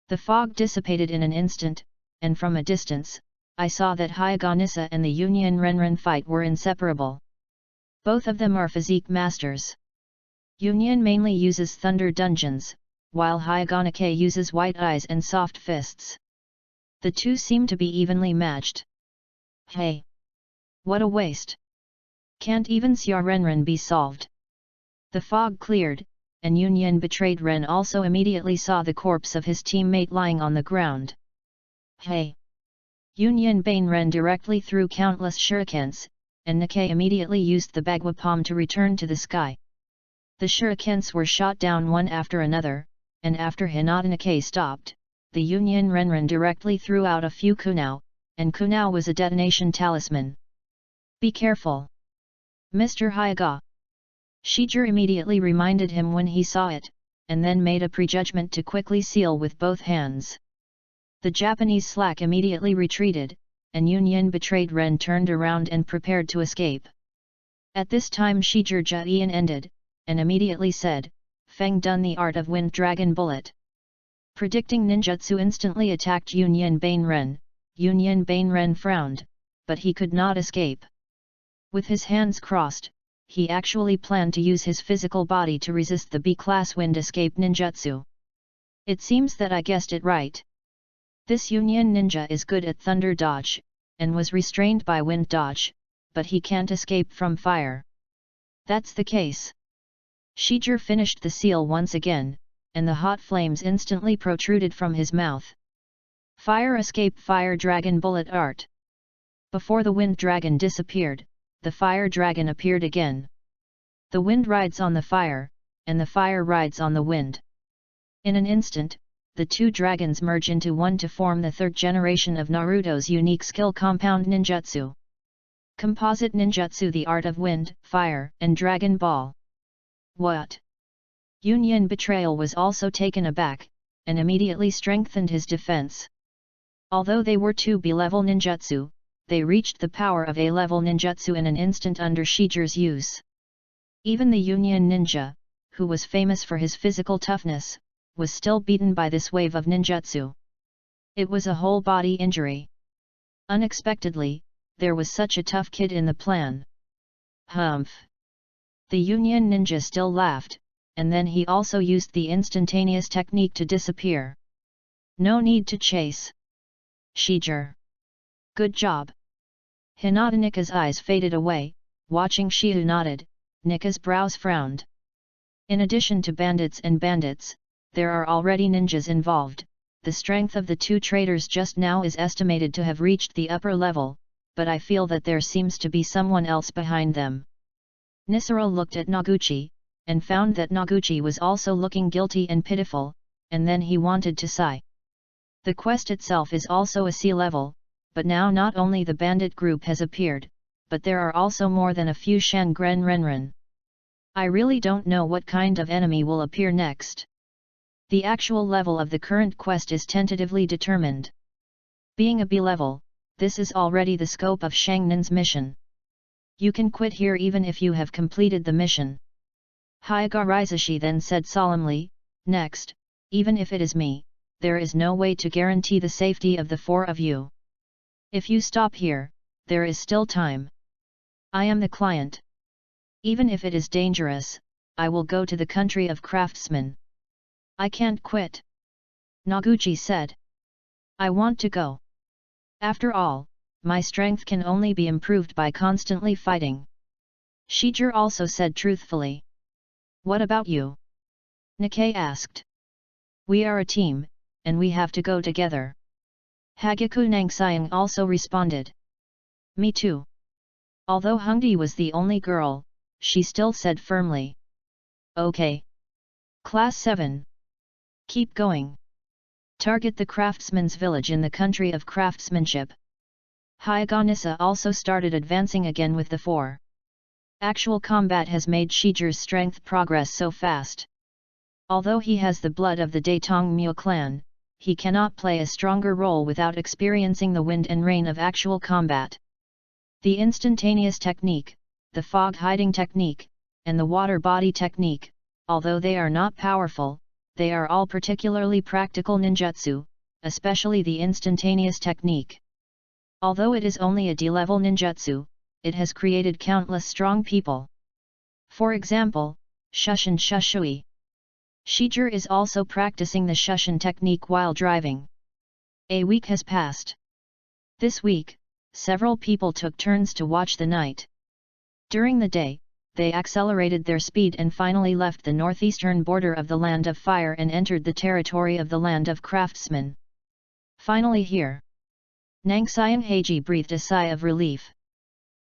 The fog dissipated in an instant, and from a distance, I saw that Hyuga Nissa and the Union Renren fight were inseparable. Both of them are physique masters. Union mainly uses thunder dungeons, while Hyuga Nikkei uses white eyes and soft fists. The two seem to be evenly matched. Hey! What a waste! Can't even Xia Renren be solved? The fog cleared, and Union betrayed Ren also immediately saw the corpse of his teammate lying on the ground. Hey! Union Bane Ren directly threw countless shurikens, and Nikkei immediately used the Bagua palm to return to the sky. The shurikens were shot down one after another, and after Hinata Nikkei stopped, the Union Renren directly threw out a few kunao, and kunao was a detonation talisman. "Be careful, Mr. Hyuga." Shijir immediately reminded him when he saw it, and then made a prejudgment to quickly seal with both hands. The Japanese slack immediately retreated, and Union betrayed Ren turned around and prepared to escape. At this time Shijir Jian ended, and immediately said, "Feng done the art of wind dragon bullet." Predicting ninjutsu instantly attacked Union Bane Ren. Union Bane Ren frowned, but he could not escape. With his hands crossed, he actually planned to use his physical body to resist the B-class wind escape ninjutsu. "It seems that I guessed it right. This Union ninja is good at thunder dodge, and was restrained by wind dodge, but he can't escape from fire." "That's the case." Shijir finished the seal once again, and the hot flames instantly protruded from his mouth. Fire escape fire dragon bullet art. Before the wind dragon disappeared, the fire dragon appeared again. The wind rides on the fire, and the fire rides on the wind. In an instant, the two dragons merge into one to form the third generation of Naruto's unique skill compound ninjutsu. Composite ninjutsu, the art of wind, fire, and Dragon Ball. What? Union Betrayal was also taken aback, and immediately strengthened his defense. Although they were 2B-level ninjutsu, they reached the power of A-level ninjutsu in an instant under Shijir's use. Even the Union Ninja, who was famous for his physical toughness, was still beaten by this wave of ninjutsu. It was a whole body injury. Unexpectedly, there was such a tough kid in the plan. Humph! The Union Ninja still laughed, and then he also used the instantaneous technique to disappear. No need to chase. Shijir. Good job. Hinata Nikka's eyes faded away, Watching Shiu nodded, Nika's brows frowned. In addition to bandits and bandits, there are already ninjas involved. The strength of the two traders just now is estimated to have reached the upper level, but I feel that there seems to be someone else behind them. Nisara looked at Noguchi, and found that Noguchi was also looking guilty and pitiful, and then he wanted to sigh. The quest itself is also a sea level, but now not only the bandit group has appeared, but there are also more than a few Shangren Renren. I really don't know what kind of enemy will appear next. The actual level of the current quest is tentatively determined. Being a B level, this is already the scope of Shangnin's mission. You can quit here even if you have completed the mission. Hyaga Rizashi then said solemnly, next, even if it is me, there is no way to guarantee the safety of the four of you. If you stop here, there is still time. I am the client. Even if it is dangerous, I will go to the country of craftsmen. I can't quit. Noguchi said. I want to go. After all, my strength can only be improved by constantly fighting. Shijir also said truthfully. What about you? Nikkei asked. We are a team, and we have to go together. Hagaku Nangxiang also responded. Me too. Although Hungdi was the only girl, she still said firmly. Okay. Class 7. Keep going. Target the craftsman's village in the country of craftsmanship. Hyaganissa also started advancing again with the four. Actual combat has made Shijir's strength progress so fast. Although he has the blood of the Datong Mu clan, he cannot play a stronger role without experiencing the wind and rain of actual combat. The instantaneous technique, the fog hiding technique, and the water body technique, although they are not powerful, they are all particularly practical ninjutsu, especially the instantaneous technique. Although it is only a D-level ninjutsu, it has created countless strong people. For example, Shushin Shushui. Shijir is also practicing the Shushin technique while driving. A week has passed. This week, several people took turns to watch the night. During the day, they accelerated their speed and finally left the northeastern border of the Land of Fire and entered the territory of the Land of Craftsmen. Finally here. Nangxiang Heiji breathed a sigh of relief.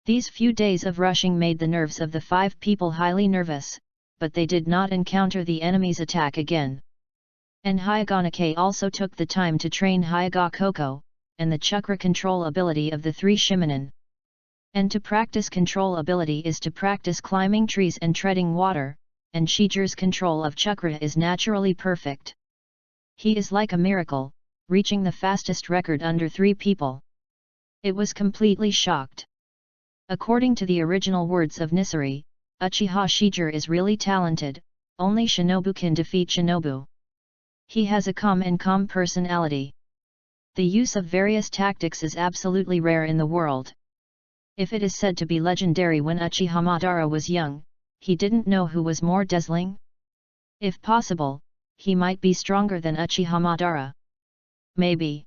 These few days of rushing made the nerves of the 5 people highly nervous, but they did not encounter the enemy's attack again. And Hyaganike also took the time to train Hyaga Koko, and the chakra control ability of the 3 shimonin. And to practice control ability is to practice climbing trees and treading water, and Shijir's control of chakra is naturally perfect. He is like a miracle, reaching the fastest record under 3 people. It was completely shocked. According to the original words of Nisari, Uchiha Shijir is really talented, only Shinobu can defeat Shinobu. He has a calm personality. The use of various tactics is absolutely rare in the world. If it is said to be legendary when Uchiha Madara was young, he didn't know who was more dazzling. If possible, he might be stronger than Uchiha Madara. Maybe.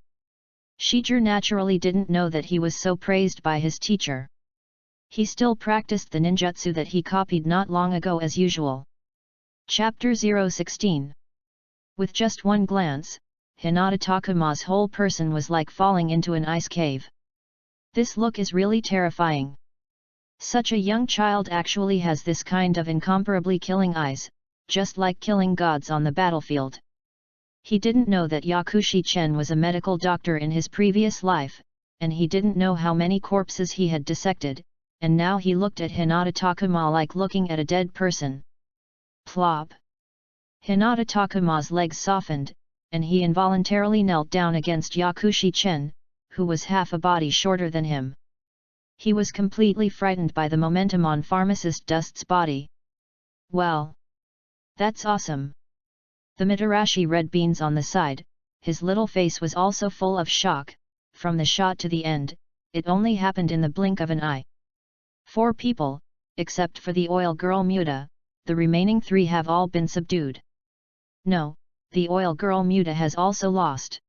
Shijir naturally didn't know that he was so praised by his teacher. He still practiced the ninjutsu that he copied not long ago as usual. Chapter 0-16. With just one glance, Hinata Takuma's whole person was like falling into an ice cave. This look is really terrifying. Such a young child actually has this kind of incomparably killing eyes, just like killing gods on the battlefield. He didn't know that Yakushi Chen was a medical doctor in his previous life, and he didn't know how many corpses he had dissected, and now he looked at Hinata Takuma like looking at a dead person. Plop! Hinata Takuma's legs softened, and he involuntarily knelt down against Yakushi Chen, who was half a body shorter than him. He was completely frightened by the momentum on Pharmacist Dust's body. Well! That's awesome! The Mitarashi red beans on the side, his little face was also full of shock. From the shot to the end, it only happened in the blink of an eye. 4 people, except for the oil girl Muta, the remaining 3 have all been subdued. No, the oil girl Muta has also lost.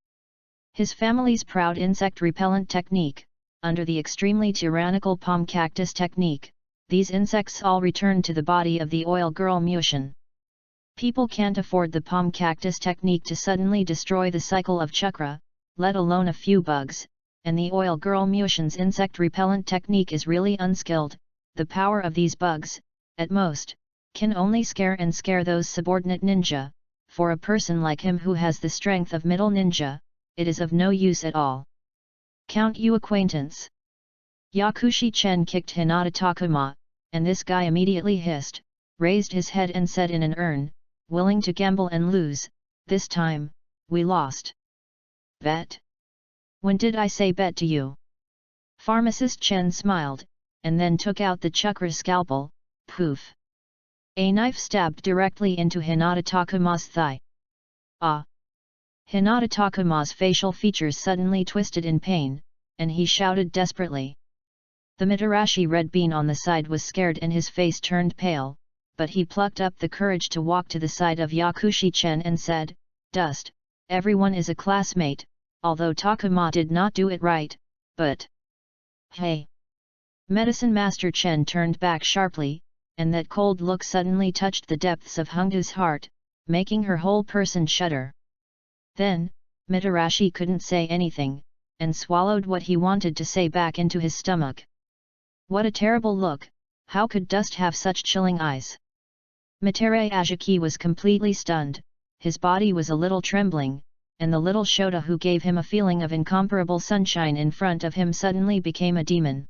His family's proud insect repellent technique, under the extremely tyrannical palm cactus technique, these insects all returned to the body of the oil girl Mushin. People can't afford the palm cactus technique to suddenly destroy the cycle of chakra, let alone a few bugs, and the oil girl Mushin's insect repellent technique is really unskilled. The power of these bugs, at most, can only scare those subordinate ninja. For a person like him who has the strength of middle ninja, it is of no use at all. Count you acquaintance. Yakushi Chen kicked Hinata Takuma, and this guy immediately hissed, raised his head and said in an urn, willing to gamble and lose, this time, we lost. Bet? When did I say bet to you? Pharmacist Chen smiled, and then took out the chakra scalpel, poof. A knife stabbed directly into Hinata Takuma's thigh. Ah! Hinata Takuma's facial features suddenly twisted in pain, and he shouted desperately. The Mitarashi red bean on the side was scared and his face turned pale, but he plucked up the courage to walk to the side of Yakushi Chen and said, Dust, everyone is a classmate, although Takuma did not do it right, but... Hey! Medicine Master Chen turned back sharply, and that cold look suddenly touched the depths of Hungdu's heart, making her whole person shudder. Then, Mitarashi couldn't say anything, and swallowed what he wanted to say back into his stomach. What a terrible look, how could Dust have such chilling eyes? Mitarashi was completely stunned, his body was a little trembling, and the little Shota who gave him a feeling of incomparable sunshine in front of him suddenly became a demon.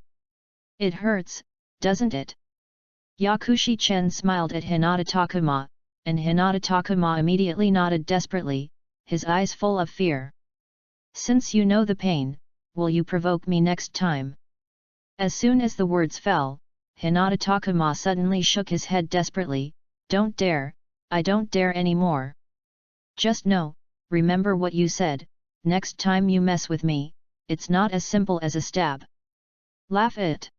It hurts, doesn't it? Yakushi Chen smiled at Hinata Takuma, and Hinata Takuma immediately nodded desperately, his eyes full of fear. Since you know the pain, will you provoke me next time? As soon as the words fell, Hinata Takuma suddenly shook his head desperately, Don't dare, I don't dare anymore. Just know, remember what you said, next time you mess with me, it's not as simple as a stab. Laugh it.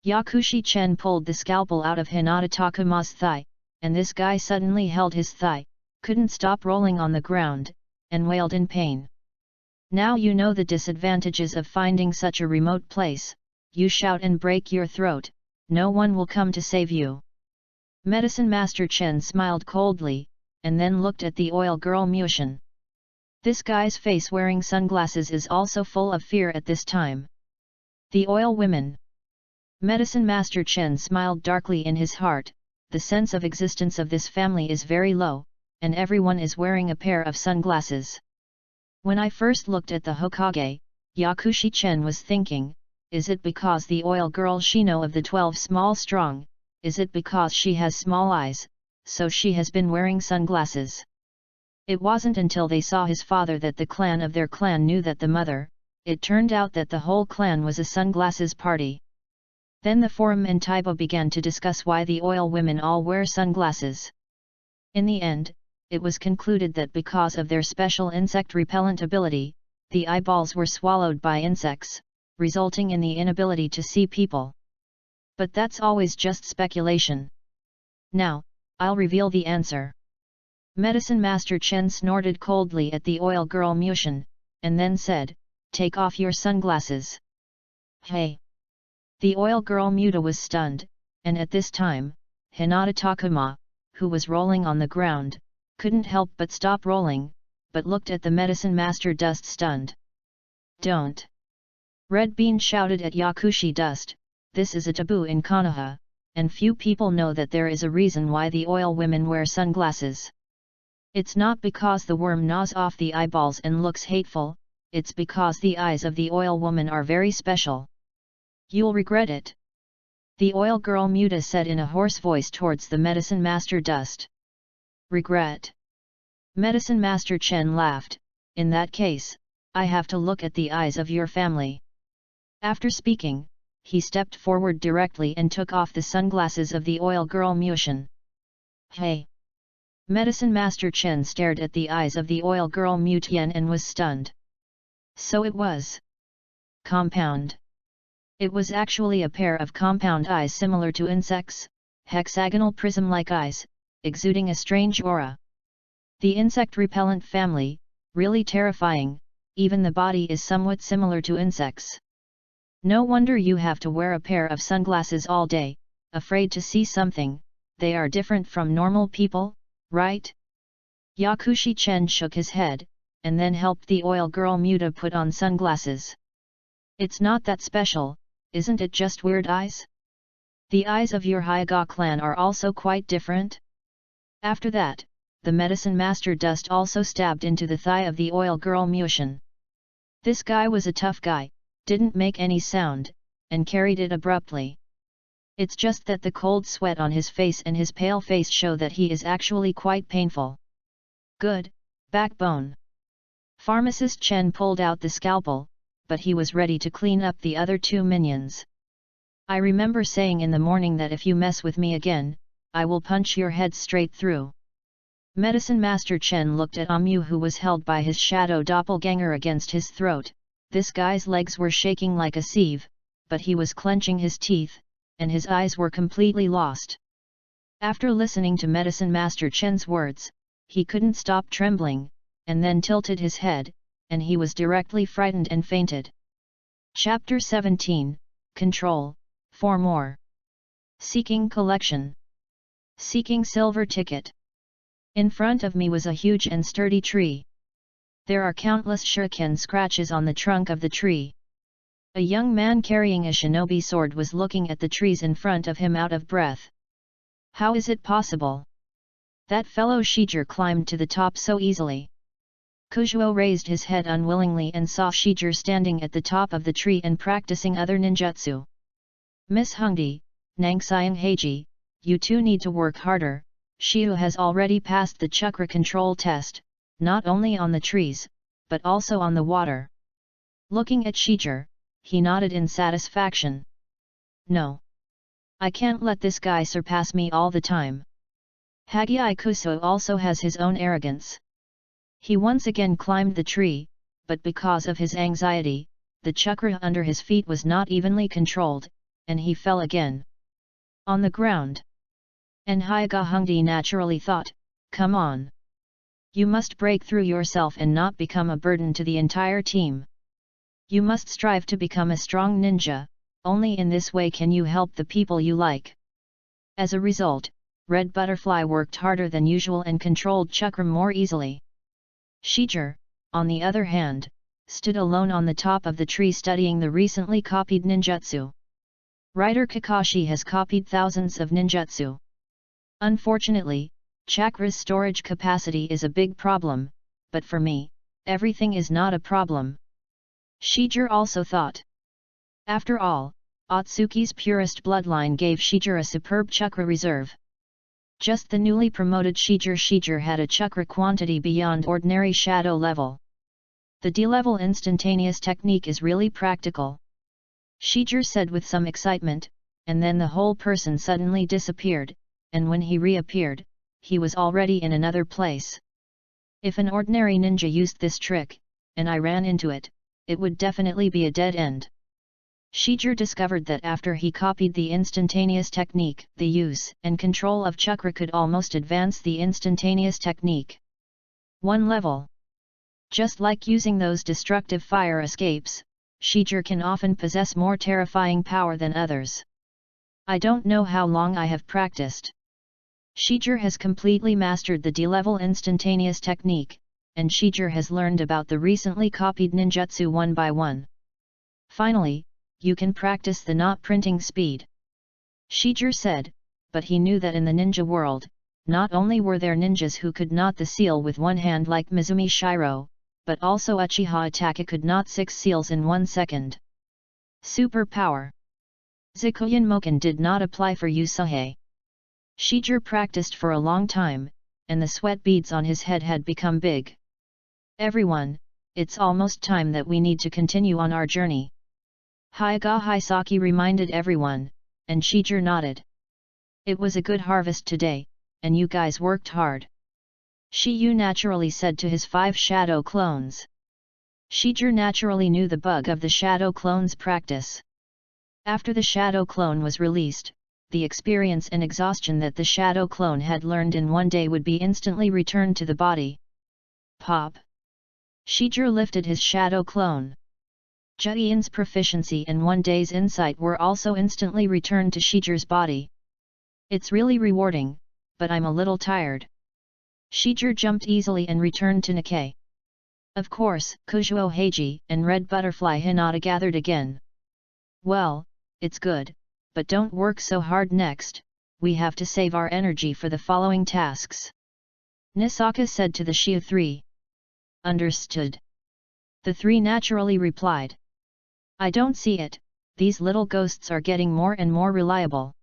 Yakushi Chen pulled the scalpel out of Hinata Takuma's thigh, and this guy suddenly held his thigh, couldn't stop rolling on the ground, and wailed in pain. Now you know the disadvantages of finding such a remote place, you shout and break your throat, no one will come to save you. Medicine Master Chen smiled coldly, and then looked at the oil girl Mushin. This guy's face wearing sunglasses is also full of fear at this time. The oil women. Medicine Master Chen smiled darkly in his heart, the sense of existence of this family is very low, and everyone is wearing a pair of sunglasses. When I first looked at the Hokage, Yakushi Chen was thinking, is it because the oil girl Shino of the 12 small strong, is it because she has small eyes, so she has been wearing sunglasses? It wasn't until they saw his father that the clan of their clan knew that the mother, it turned out that the whole clan was a sunglasses party. Then the forum and Taiba began to discuss why the oil women all wear sunglasses. In the end, it was concluded that because of their special insect repellent ability, the eyeballs were swallowed by insects, resulting in the inability to see people. But that's always just speculation. Now, I'll reveal the answer. Medicine Master Chen snorted coldly at the oil girl Mushin, and then said, Take off your sunglasses. Hey! The oil girl Muta was stunned, and at this time, Hinata Takuma, who was rolling on the ground, couldn't help but stop rolling, but looked at the Medicine Master Dust stunned. Don't! Red Bean shouted at Yakushi Dust, this is a taboo in Konoha, and few people know that there is a reason why the oil women wear sunglasses. It's not because the worm gnaws off the eyeballs and looks hateful, it's because the eyes of the oil woman are very special. You'll regret it. The oil girl Muta said in a hoarse voice towards the Medicine Master Dust. Regret? Medicine Master Chen laughed, in that case, I have to look at the eyes of your family. After speaking, he stepped forward directly and took off the sunglasses of the oil girl Mushin. Hey! Medicine Master Chen stared at the eyes of the oil girl Mutian and was stunned. So it was compound. It was actually a pair of compound eyes similar to insects, hexagonal prism-like eyes, exuding a strange aura. The insect repellent family, really terrifying, even the body is somewhat similar to insects. No wonder you have to wear a pair of sunglasses all day, afraid to see something, they are different from normal people, right? Yakushi Chen shook his head, and then helped the oil girl Muta put on sunglasses. It's not that special, isn't it just weird eyes? The eyes of your Hyuga clan are also quite different? After that, the medicine master dust also stabbed into the thigh of the oil girl Mushin. This guy was a tough guy, didn't make any sound, and carried it abruptly. It's just that the cold sweat on his face and his pale face show that he is actually quite painful. Good, backbone. Pharmacist Chen pulled out the scalpel, but he was ready to clean up the other two minions. I remember saying in the morning that if you mess with me again, I will punch your head straight through. Medicine Master Chen looked at Amu, who was held by his shadow doppelganger against his throat. This guy's legs were shaking like a sieve, but he was clenching his teeth, and his eyes were completely lost. After listening to Medicine Master Chen's words, he couldn't stop trembling, and then tilted his head, and he was directly frightened and fainted. Chapter 17, Control, 4 more. Seeking collection. Seeking silver ticket. In front of me was a huge and sturdy tree. There are countless shuriken scratches on the trunk of the tree. A young man carrying a shinobi sword was looking at the trees in front of him out of breath. How is it possible? That fellow Shiger climbed to the top so easily. Kujuo raised his head unwillingly and saw Shiger standing at the top of the tree and practicing other ninjutsu. Miss Hungdi, Nangxiang Heiji, you two need to work harder. Shiu has already passed the chakra control test, not only on the trees, but also on the water. Looking at Shiger, he nodded in satisfaction. No. I can't let this guy surpass me all the time. Hagai Kuso also has his own arrogance. He once again climbed the tree, but because of his anxiety, the chakra under his feet was not evenly controlled, and he fell again. On the ground. And Hyuga Hungdi naturally thought, come on. You must break through yourself and not become a burden to the entire team. You must strive to become a strong ninja, only in this way can you help the people you like. As a result, Red Butterfly worked harder than usual and controlled chakra more easily. Shiger, on the other hand, stood alone on the top of the tree studying the recently copied ninjutsu. Writer Kakashi has copied thousands of ninjutsu. Unfortunately, chakra's storage capacity is a big problem, but for me, everything is not a problem. Shiger also thought. After all, Otsuki's purest bloodline gave Shiger a superb chakra reserve. Just the newly promoted Shiger had a chakra quantity beyond ordinary shadow level. The D-level instantaneous technique is really practical. Shiger said with some excitement, and then the whole person suddenly disappeared, and when he reappeared, he was already in another place. If an ordinary ninja used this trick, and I ran into it, it would definitely be a dead end. Shiger discovered that after he copied the instantaneous technique, the use and control of chakra could almost advance the instantaneous technique. One level. Just like using those destructive fire escapes, Shiger can often possess more terrifying power than others. I don't know how long I have practiced. Shiger has completely mastered the D-level instantaneous technique, and Shiger has learned about the recently copied ninjutsu one by one. Finally, you can practice the not printing speed. Shiger said, but he knew that in the ninja world, not only were there ninjas who could knot the seal with one hand like Mizumi Shiro, but also Uchiha Itachi could knot 6 seals in 1 second. Super power. Zikuyan Moken did not apply for Usahei. Shiger practiced for a long time, and the sweat beads on his head had become big. Everyone, it's almost time that we need to continue on our journey. Hyuga Hisaki reminded everyone, and Shiger nodded. It was a good harvest today, and you guys worked hard. Shiyu naturally said to his 5 shadow clones. Shiger naturally knew the bug of the shadow clone's practice. After the shadow clone was released, the experience and exhaustion that the shadow clone had learned in one day would be instantly returned to the body. Pop! Shiger lifted his shadow clone. Juian's proficiency and one day's insight were also instantly returned to Shiger's body, It's really rewarding, but I'm a little tired. Shijir jumped easily and returned to Nikkei. Of course, Kujuo Heiji and Red Butterfly Hinata gathered again. Well, it's good, but don't work so hard next, we have to save our energy for the following tasks. Nisaka said to the Shiu three. Understood. The three naturally replied. I don't see it, these little ghosts are getting more and more reliable.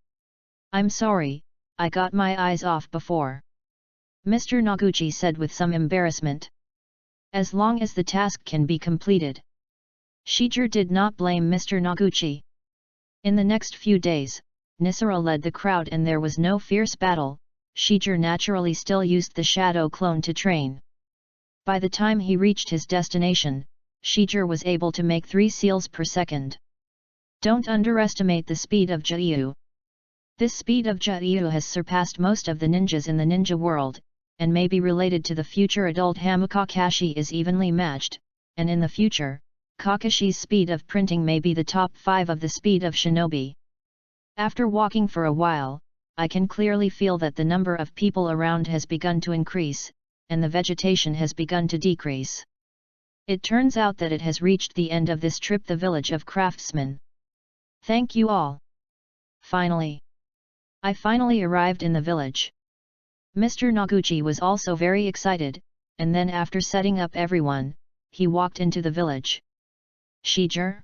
I'm sorry, I got my eyes off before. Mr. Noguchi said with some embarrassment. As long as the task can be completed. Shijir did not blame Mr. Noguchi. In the next few days, Nisara led the crowd and there was no fierce battle. Shijir naturally still used the shadow clone to train. By the time he reached his destination, Shijir was able to make 3 seals per second. Don't underestimate the speed of Jiu. This speed of Jiu has surpassed most of the ninjas in the ninja world, and may be related to the future adult Hamakakashi is evenly matched, and in the future, Kakashi's speed of printing may be the top 5 of the speed of shinobi. After walking for a while, I can clearly feel that the number of people around has begun to increase, and the vegetation has begun to decrease. It turns out that it has reached the end of this trip, the village of craftsmen. Thank you all. Finally. I finally arrived in the village. Mr. Noguchi was also very excited, and then after setting up everyone, he walked into the village. Shijir?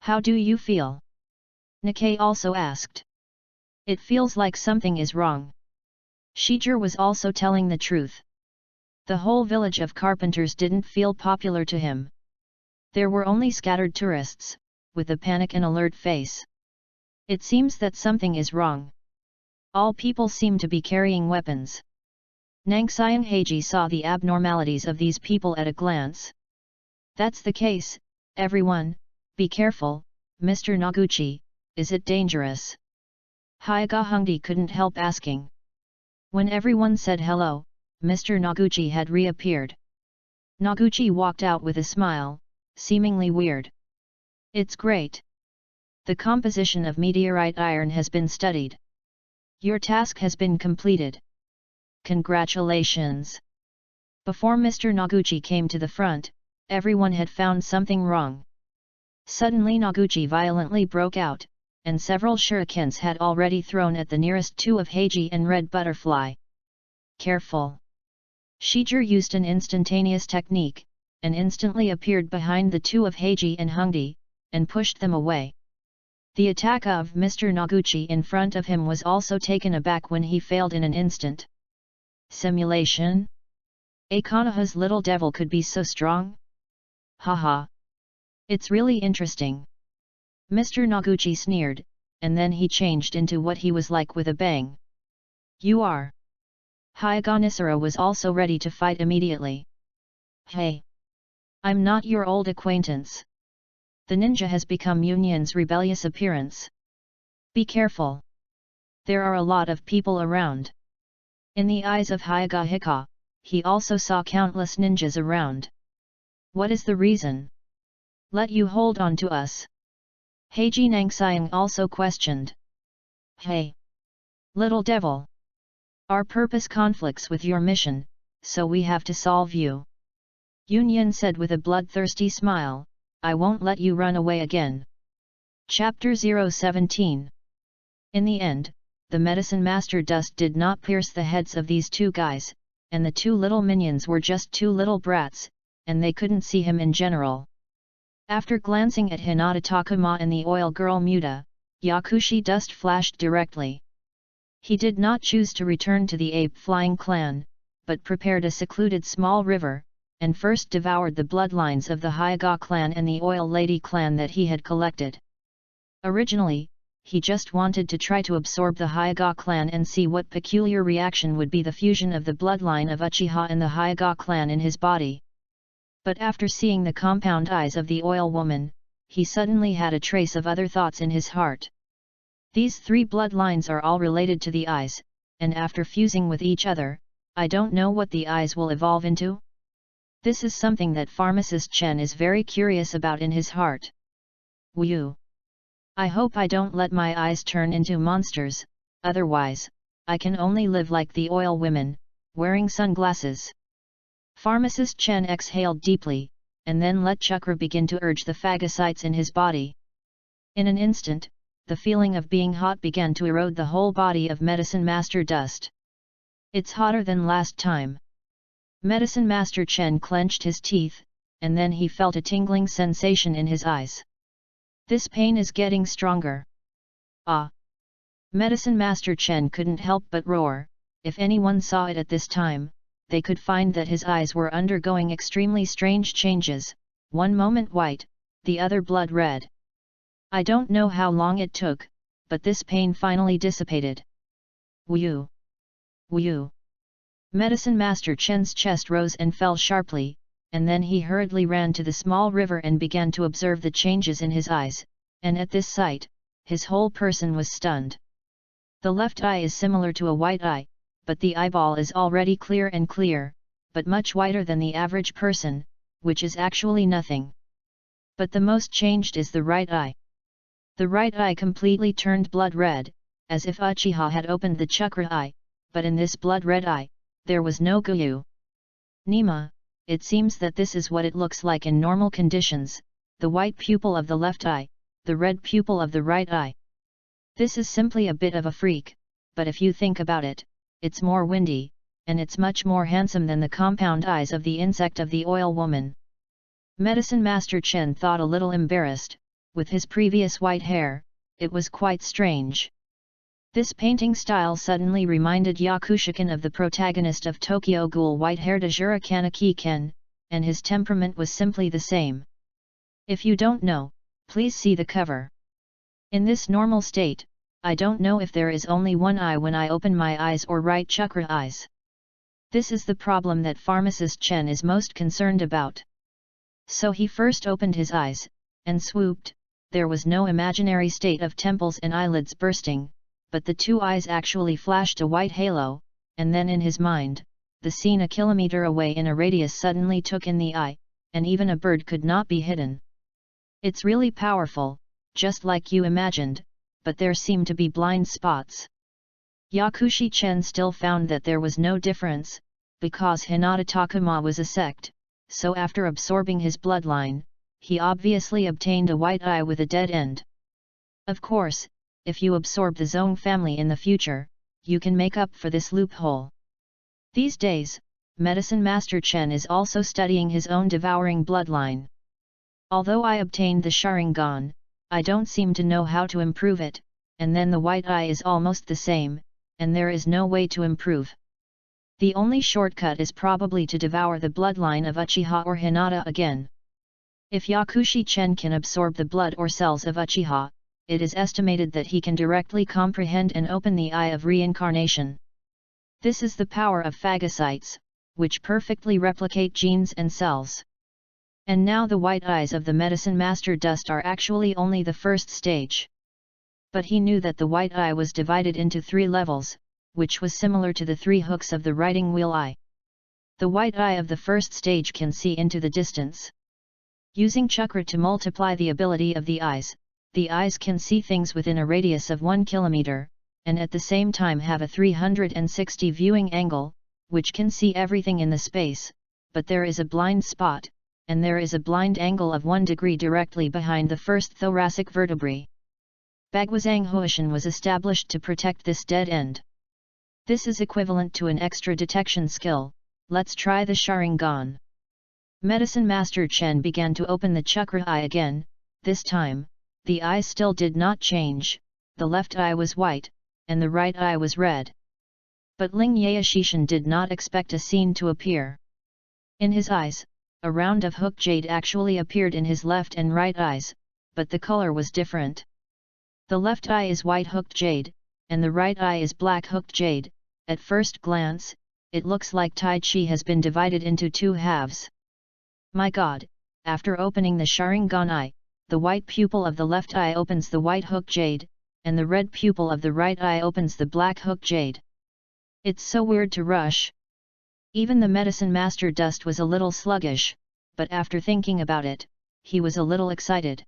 How do you feel? Nikkei also asked. It feels like something is wrong. Shijir was also telling the truth. The whole village of carpenters didn't feel popular to him. There were only scattered tourists, with a panic and alert face. It seems that something is wrong. All people seem to be carrying weapons. Nangxian Heiji saw the abnormalities of these people at a glance. That's the case, everyone, be careful, Mr. Noguchi, is it dangerous? Hyaga Hongdi couldn't help asking. When everyone said hello, Mr. Noguchi had reappeared. Noguchi walked out with a smile, seemingly weird. It's great. The composition of meteorite iron has been studied. Your task has been completed. Congratulations! Before Mr. Noguchi came to the front, everyone had found something wrong. Suddenly Noguchi violently broke out, and several shurikens had already thrown at the nearest 2 of Heiji and Red Butterfly. Careful! Shijir used an instantaneous technique, and instantly appeared behind the 2 of Heiji and Hongdi, and pushed them away. The attack of Mr. Noguchi in front of him was also taken aback when he failed in an instant. Simulation? Konoha's little devil could be so strong? Haha! It's really interesting. Mr. Noguchi sneered, and then he changed into what he was like with a bang. You are. Hyaga Nisara was also ready to fight immediately. Hey! I'm not your old acquaintance. The ninja has become Union's rebellious appearance. Be careful. There are a lot of people around. In the eyes of Hyaga Hika, he also saw countless ninjas around. What is the reason? Let you hold on to us. Heiji Nangxiang also questioned. Hey! Little devil! Our purpose conflicts with your mission, so we have to solve you. Union said with a bloodthirsty smile, I won't let you run away again. Chapter 017. In the end, the medicine master dust did not pierce the heads of these 2 guys, and the 2 little minions were just 2 little brats, and they couldn't see him in general. After glancing at Hinata Takuma and the oil girl Muta, Yakushi dust flashed directly. He did not choose to return to the ape flying clan, but prepared a secluded small river, and first devoured the bloodlines of the Hyaga clan and the Oil Lady clan that he had collected. Originally, he just wanted to try to absorb the Hyaga clan and see what peculiar reaction would be the fusion of the bloodline of Uchiha and the Hyaga clan in his body. But after seeing the compound eyes of the oil woman, he suddenly had a trace of other thoughts in his heart. These 3 bloodlines are all related to the eyes, and after fusing with each other, I don't know what the eyes will evolve into. This is something that pharmacist Chen is very curious about in his heart. Woo! I hope I don't let my eyes turn into monsters, otherwise, I can only live like the oil women, wearing sunglasses. Pharmacist Chen exhaled deeply, and then let chakra begin to urge the phagocytes in his body. In an instant, the feeling of being hot began to erode the whole body of Medicine Master Dust. It's hotter than last time. Medicine Master Chen clenched his teeth, and then he felt a tingling sensation in his eyes. This pain is getting stronger. Ah! Medicine Master Chen couldn't help but roar. If anyone saw it at this time, they could find that his eyes were undergoing extremely strange changes, one moment white, the other blood red. I don't know how long it took, but this pain finally dissipated. Whew! Whew! Medicine Master Chen's chest rose and fell sharply, and then he hurriedly ran to the small river and began to observe the changes in his eyes, and at this sight, his whole person was stunned. The left eye is similar to a white eye, but the eyeball is already clear and clear, but much whiter than the average person, which is actually nothing. But the most changed is the right eye. The right eye completely turned blood red, as if Uchiha had opened the chakra eye, but in this blood red eye, there was no Guyu. Nima, it seems that this is what it looks like in normal conditions, the white pupil of the left eye, the red pupil of the right eye. This is simply a bit of a freak, but if you think about it, it's more windy, and it's much more handsome than the compound eyes of the insect of the oil woman. Medicine Master Chen thought a little embarrassed, with his previous white hair, it was quite strange. This painting style suddenly reminded Yakushiken of the protagonist of Tokyo Ghoul white-haired Azura Kaneki Ken, and his temperament was simply the same. If you don't know, please see the cover. In this normal state, I don't know if there is only one eye when I open my eyes or right chakra eyes. This is the problem that Pharmacist Chen is most concerned about. So he first opened his eyes, and swooped, there was no imaginary state of temples and eyelids bursting, but the two eyes actually flashed a white halo, and then in his mind, the scene a kilometer away in a radius suddenly took in the eye, and even a bird could not be hidden. It's really powerful, just like you imagined, but there seemed to be blind spots. Yakushi Chen still found that there was no difference, because Hinata Takuma was a sect, so after absorbing his bloodline, he obviously obtained a white eye with a dead end. Of course, if you absorb the Zong family in the future, you can make up for this loophole. These days, Medicine Master Chen is also studying his own devouring bloodline. Although I obtained the Sharingan, I don't seem to know how to improve it, and then the white eye is almost the same, and there is no way to improve. The only shortcut is probably to devour the bloodline of Uchiha or Hinata again. If Yakushi Chen can absorb the blood or cells of Uchiha, it is estimated that he can directly comprehend and open the eye of reincarnation. This is the power of phagocytes, which perfectly replicate genes and cells. And now the white eyes of the Medicine Master Dust are actually only the first stage. But he knew that the white eye was divided into 3 levels, which was similar to the 3 hooks of the writing wheel eye. The white eye of the first stage can see into the distance. Using chakra to multiply the ability of the eyes can see things within a radius of 1 kilometer, and at the same time have a 360 viewing angle, which can see everything in the space, but there is a blind spot, and there is a blind angle of 1 degree directly behind the first thoracic vertebrae. Bagwazang Huishan was established to protect this dead end. This is equivalent to an extra detection skill. Let's try the Sharingan. Medicine Master Chen began to open the chakra eye again. This time, the eye still did not change, the left eye was white, and the right eye was red. But Ling Yaeshishan did not expect a scene to appear. In his eyes, a round of hook jade actually appeared in his left and right eyes, but the color was different. The left eye is white hooked jade, and the right eye is black hooked jade. At first glance, it looks like Tai Chi has been divided into 2 halves. My God, after opening the Sharingan eye, the white pupil of the left eye opens the white hook jade, and the red pupil of the right eye opens the black hook jade. It's so weird to rush. Even the Medicine Master Dust was a little sluggish, but after thinking about it, he was a little excited.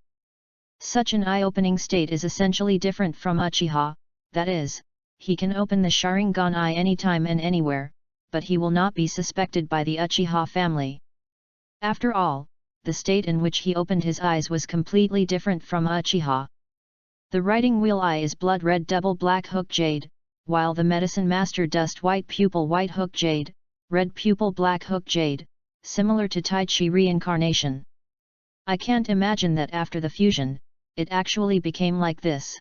Such an eye-opening state is essentially different from Uchiha, that is, he can open the Sharingan eye anytime and anywhere, but he will not be suspected by the Uchiha family. After all, the state in which he opened his eyes was completely different from Uchiha. The writing wheel eye is blood red double black hook jade, while the medicine master dust white pupil white hook jade, red pupil black hook jade, similar to Tai Chi reincarnation. I can't imagine that after the fusion, it actually became like this.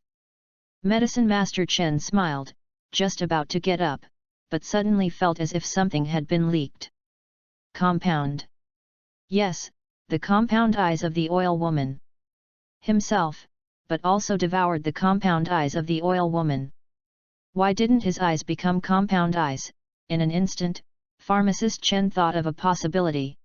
Medicine Master Chen smiled, just about to get up, but suddenly felt as if something had been leaked. Compound. Yes, the compound eyes of the oil woman. Himself, but also devoured the compound eyes of the oil woman. Why didn't his eyes become compound eyes? In an instant, pharmacist Chen thought of a possibility.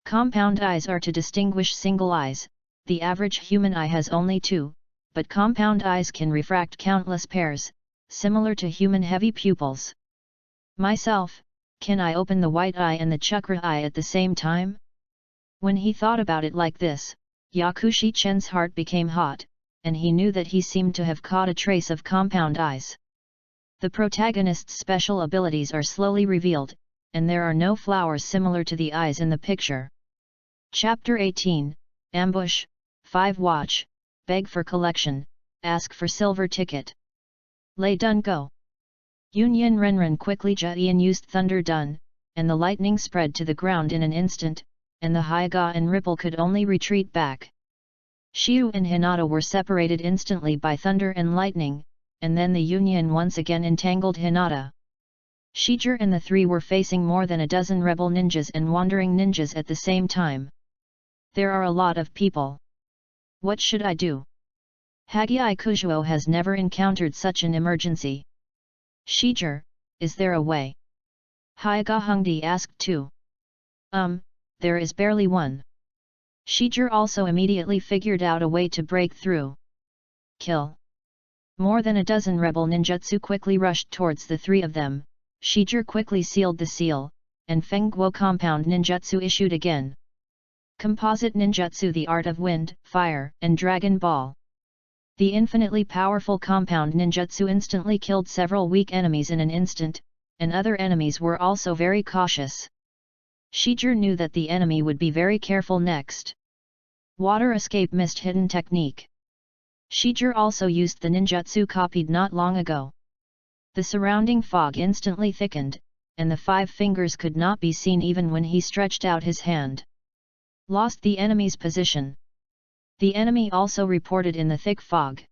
Compound eyes are to distinguish single eyes, the average human eye has only two, but compound eyes can refract countless pairs, similar to human heavy pupils. Myself, can I open the white eye and the chakra eye at the same time? When he thought about it like this, Yakushi Chen's heart became hot, and he knew that he seemed to have caught a trace of compound eyes. The protagonist's special abilities are slowly revealed, and there are no flowers similar to the eyes in the picture. Chapter 18, Ambush, 5 Watch, Beg for Collection, Ask for Silver Ticket. Lei Dun Go. Yunyan Renren quickly Jian used Thunder Dun, and the lightning spread to the ground in an instant, and the Hyuga and Ripple could only retreat back. Shiu and Hinata were separated instantly by thunder and lightning, and then the Yunyan once again entangled Hinata. Shijir and the three were facing more than a dozen rebel ninjas and wandering ninjas at the same time. There are a lot of people. What should I do? Hagai Kujuo has never encountered such an emergency. Shijir, is there a way? Hyuga Hongdi asked too. There is barely one. Shijir also immediately figured out a way to break through. Kill. More than a dozen rebel ninjutsu quickly rushed towards the three of them. Shijir quickly sealed the seal, and Feng Guo compound ninjutsu issued again. Composite ninjutsu, the art of wind, fire, and Dragon Ball. The infinitely powerful compound ninjutsu instantly killed several weak enemies in an instant, and other enemies were also very cautious. Shijir knew that the enemy would be very careful next. Water escape mist hidden technique. Shijir also used the ninjutsu copied not long ago. The surrounding fog instantly thickened, and the 5 fingers could not be seen even when he stretched out his hand. Lost the enemy's position. The enemy also reported in the thick fog.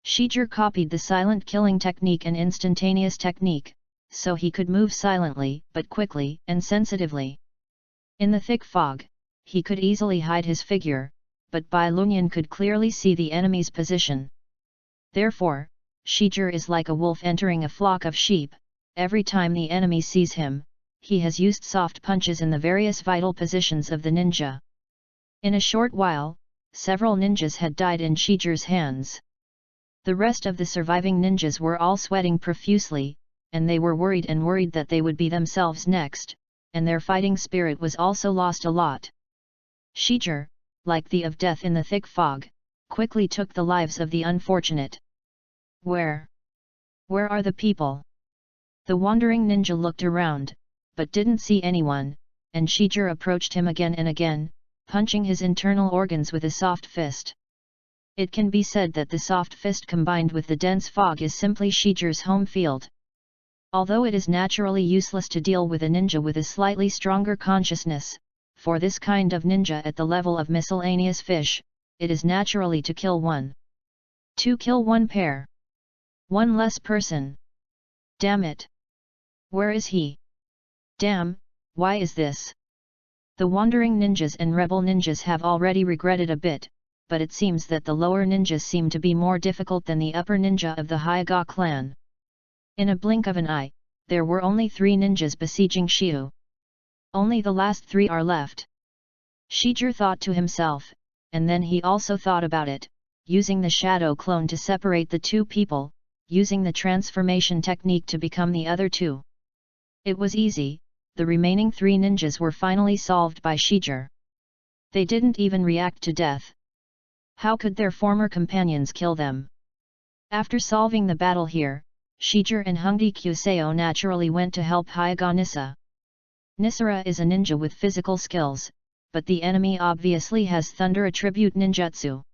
Shijir copied the silent killing technique and instantaneous technique, so he could move silently but quickly and sensitively. In the thick fog, he could easily hide his figure, but Bai Lunyan could clearly see the enemy's position. Therefore, Shijir is like a wolf entering a flock of sheep. Every time the enemy sees him, he has used soft punches in the various vital positions of the ninja. In a short while, several ninjas had died in Shijir's hands. The rest of the surviving ninjas were all sweating profusely, and they were worried that they would be themselves next, and their fighting spirit was also lost a lot. Shijir, like the of death in the thick fog, quickly took the lives of the unfortunate. Where are the people? The wandering ninja looked around, but didn't see anyone, and Shijir approached him again and again, punching his internal organs with a soft fist. It can be said that the soft fist combined with the dense fog is simply Shijir's home field. Although it is naturally useless to deal with a ninja with a slightly stronger consciousness, for this kind of ninja at the level of miscellaneous fish, it is naturally to kill one. To kill one pair. One less person. Damn it! Where is he? Damn, why is this? The wandering ninjas and rebel ninjas have already regretted a bit, but it seems that the lower ninjas seem to be more difficult than the upper ninja of the Hyuga clan. In a blink of an eye, there were only 3 ninjas besieging Shiu. Only the last 3 are left. Shijir thought to himself, and then he also thought about it, using the shadow clone to separate the 2 people, using the transformation technique to become the other 2. It was easy, the remaining 3 ninjas were finally solved by Shijir. They didn't even react to death. How could their former companions kill them? After solving the battle here, Shijir and Hungdi Kuseo naturally went to help Hyaga Nissa. Nisara is a ninja with physical skills, but the enemy obviously has thunder attribute ninjutsu.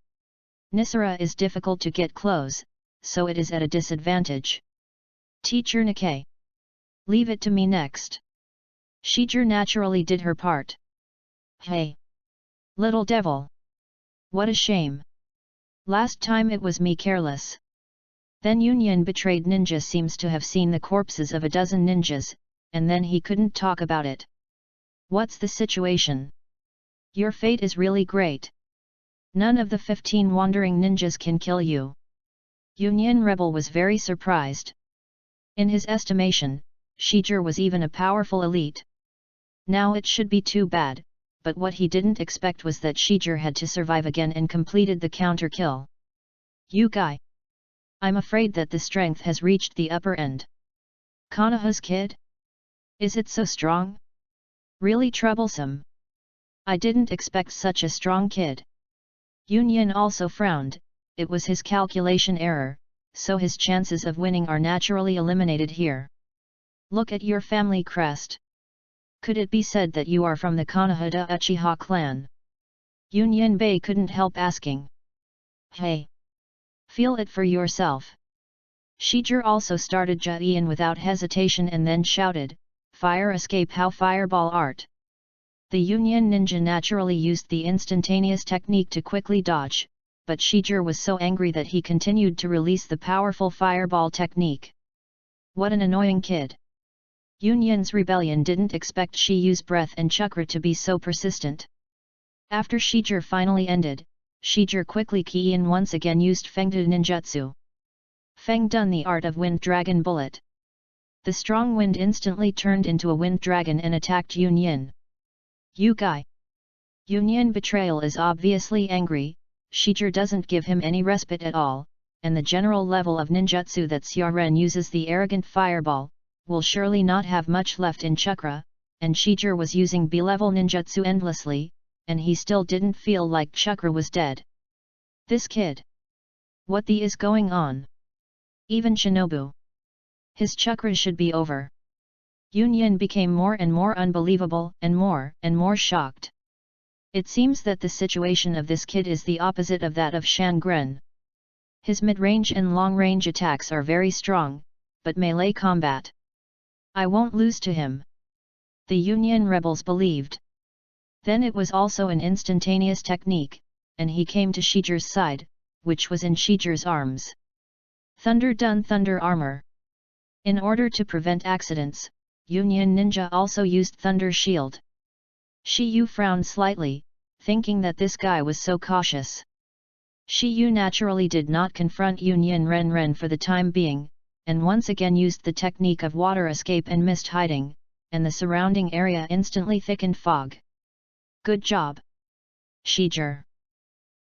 Nisara is difficult to get close, so it is at a disadvantage. Teacher Nikkei. Leave it to me next. Shijir naturally did her part. Hey! Little devil! What a shame! Last time it was me careless. Then Union betrayed ninja seems to have seen the corpses of a dozen ninjas, and then he couldn't talk about it. What's the situation? Your fate is really great. None of the 15 wandering ninjas can kill you. Union Rebel was very surprised. In his estimation, Shijir was even a powerful elite. Now it should be too bad, but what he didn't expect was that Shijir had to survive again and completed the counter kill. You guy! I'm afraid that the strength has reached the upper end. Konoha's kid? Is it so strong? Really troublesome. I didn't expect such a strong kid. Union also frowned, it was his calculation error, so his chances of winning are naturally eliminated here. Look at your family crest. Could it be said that you are from the Konohada Uchiha clan? Union Bei couldn't help asking. Hey! Feel it for yourself. Shijir also started Jaiin without hesitation and then shouted, Fire escape how fireball art. The Union ninja naturally used the instantaneous technique to quickly dodge, but Shijir was so angry that he continued to release the powerful fireball technique. What an annoying kid. Union's rebellion didn't expect she use breath and chakra to be so persistent. After Shijir finally ended, Shijir quickly key-in once again used Fengdu ninjutsu. Feng Dun the art of wind dragon bullet. The strong wind instantly turned into a wind dragon and attacked Union. You guy! Union betrayal is obviously angry, Shijir doesn't give him any respite at all, and the general level of ninjutsu that Xiaren uses the arrogant fireball, will surely not have much left in chakra, and Shijir was using B-level ninjutsu endlessly, and he still didn't feel like chakra was dead. This kid! What the is going on? Even Shinobu! His chakra should be over. Union became more and more unbelievable and more shocked. It seems that the situation of this kid is the opposite of that of Shangren. His mid-range and long-range attacks are very strong, but melee combat. I won't lose to him. The Union rebels believed. Then it was also an instantaneous technique, and he came to Shijir's side, which was in Shijir's arms. Thunder Dun Thunder Armor. In order to prevent accidents, Union Ninja also used Thunder Shield. Shiyu frowned slightly, thinking that this guy was so cautious. Shiyu naturally did not confront Union Ren for the time being, and once again used the technique of water escape and mist hiding, and the surrounding area instantly thickened fog. Good job! Shijir.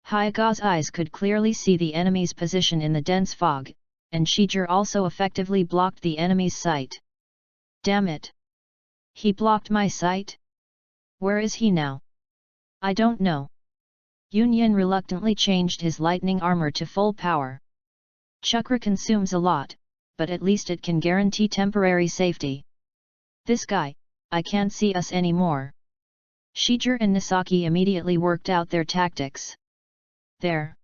Hyaga's eyes could clearly see the enemy's position in the dense fog, and Shijir also effectively blocked the enemy's sight. Damn it! He blocked my sight? Where is he now? I don't know. Union reluctantly changed his lightning armor to full power. Chakra consumes a lot, but at least it can guarantee temporary safety. This guy, I can't see us anymore. Shijir and Nisaki immediately worked out their tactics. There!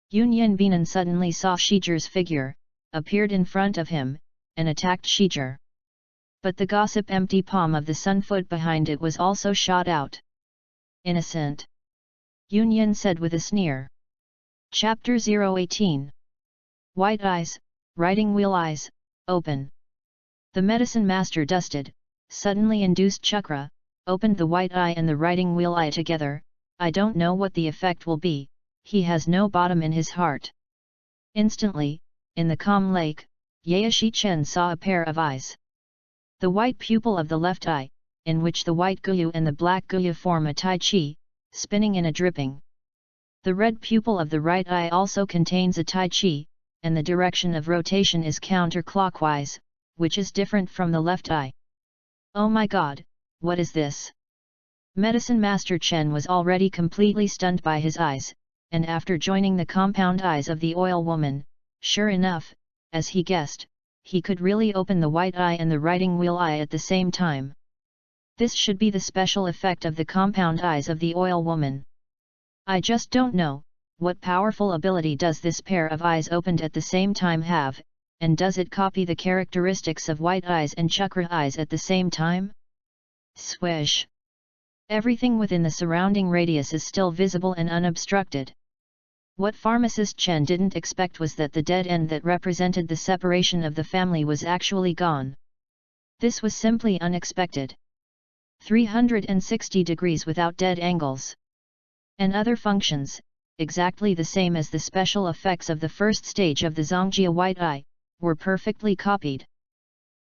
Union Binan suddenly saw Shijir's figure, appeared in front of him, and attacked Shijir. But the gossip empty palm of the sunfoot behind it was also shot out. Innocent! Union said with a sneer. Chapter 018. White Eyes, Writing Wheel Eyes, Open. The medicine master dusted, suddenly induced chakra, opened the white eye and the writing wheel eye together. I don't know what the effect will be, he has no bottom in his heart. Instantly, in the calm lake, Yaeshi Chen saw a pair of eyes. The white pupil of the left eye, in which the white guyu and the black guyu form a tai chi, spinning in a dripping. The red pupil of the right eye also contains a tai chi, and the direction of rotation is counterclockwise, which is different from the left eye. Oh my god, what is this? Medicine Master Chen was already completely stunned by his eyes, and after joining the compound eyes of the oil woman, sure enough, as he guessed, he could really open the white eye and the writing wheel eye at the same time. This should be the special effect of the compound eyes of the oil woman. I just don't know, what powerful ability does this pair of eyes opened at the same time have, and does it copy the characteristics of white eyes and chakra eyes at the same time? Swish! Everything within the surrounding radius is still visible and unobstructed. What pharmacist Chen didn't expect was that the dead end that represented the separation of the family was actually gone. This was simply unexpected. 360 degrees without dead angles. And other functions, exactly the same as the special effects of the first stage of the Zongjia white eye, were perfectly copied.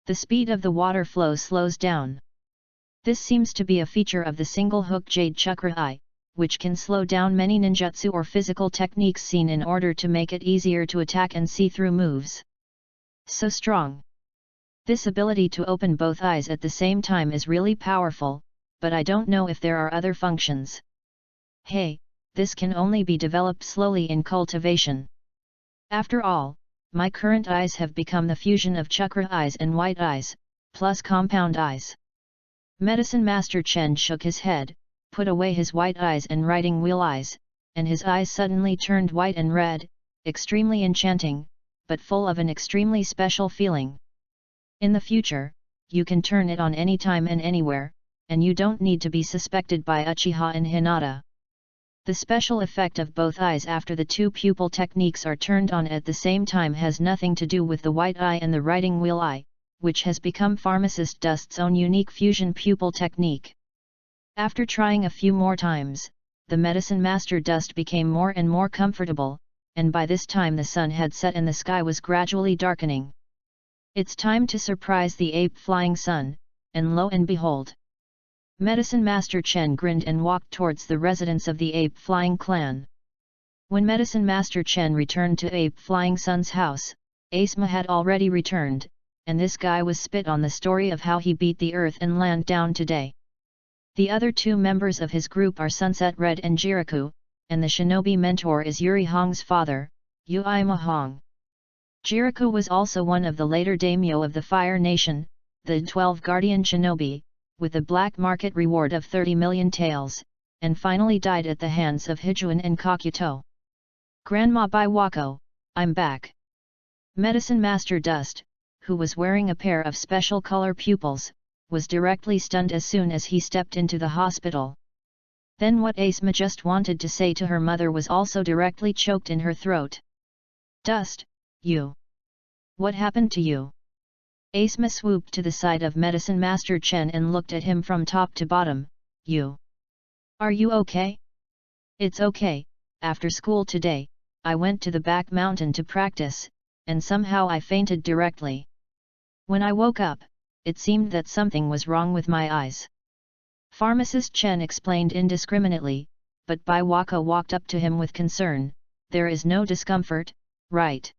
The speed of the water flow slows down. This seems to be a feature of the single hook jade chakra eye, which can slow down many ninjutsu or physical techniques seen in order to make it easier to attack and see through moves. So strong. This ability to open both eyes at the same time is really powerful, but I don't know if there are other functions. Hey, this can only be developed slowly in cultivation. After all, my current eyes have become the fusion of chakra eyes and white eyes, plus compound eyes. Medicine Master Chen shook his head, put away his white eyes and writing wheel eyes, and his eyes suddenly turned white and red, extremely enchanting, but full of an extremely special feeling. In the future, you can turn it on anytime and anywhere, and you don't need to be suspected by Uchiha and Hinata. The special effect of both eyes after the two pupil techniques are turned on at the same time has nothing to do with the white eye and the writing wheel eye, which has become Pharmacist Dust's own unique fusion pupil technique. After trying a few more times, the Medicine Master Dust became more and more comfortable, and by this time the sun had set and the sky was gradually darkening. It's time to surprise the ape flying sun, and lo and behold! Medicine Master Chen grinned and walked towards the residence of the ape flying clan. When Medicine Master Chen returned to ape flying sun's house, Asma had already returned, and this guy was spit on the story of how he beat the earth and land down today. The other two members of his group are Sunset Red and Jiraku, and the shinobi mentor is Yuri Hong's father, Uima Hong. Jiraku was also one of the later daimyo of the Fire Nation, the 12 Guardian Shinobi, with a black market reward of 30 million taels, and finally died at the hands of Hijuan and Kakuto. Grandma Biwako, I'm back. Medicine Master Dust, who was wearing a pair of special color pupils, was directly stunned as soon as he stepped into the hospital. Then what Asma just wanted to say to her mother was also directly choked in her throat. Dust, you! What happened to you? Asma swooped to the side of Medicine Master Chen and looked at him from top to bottom. You! Are you okay? It's okay. After school today, I went to the back mountain to practice, and somehow I fainted directly. When I woke up, it seemed that something was wrong with my eyes. Pharmacist Chen explained indiscriminately, but Biwako walked up to him with concern. There is no discomfort, right?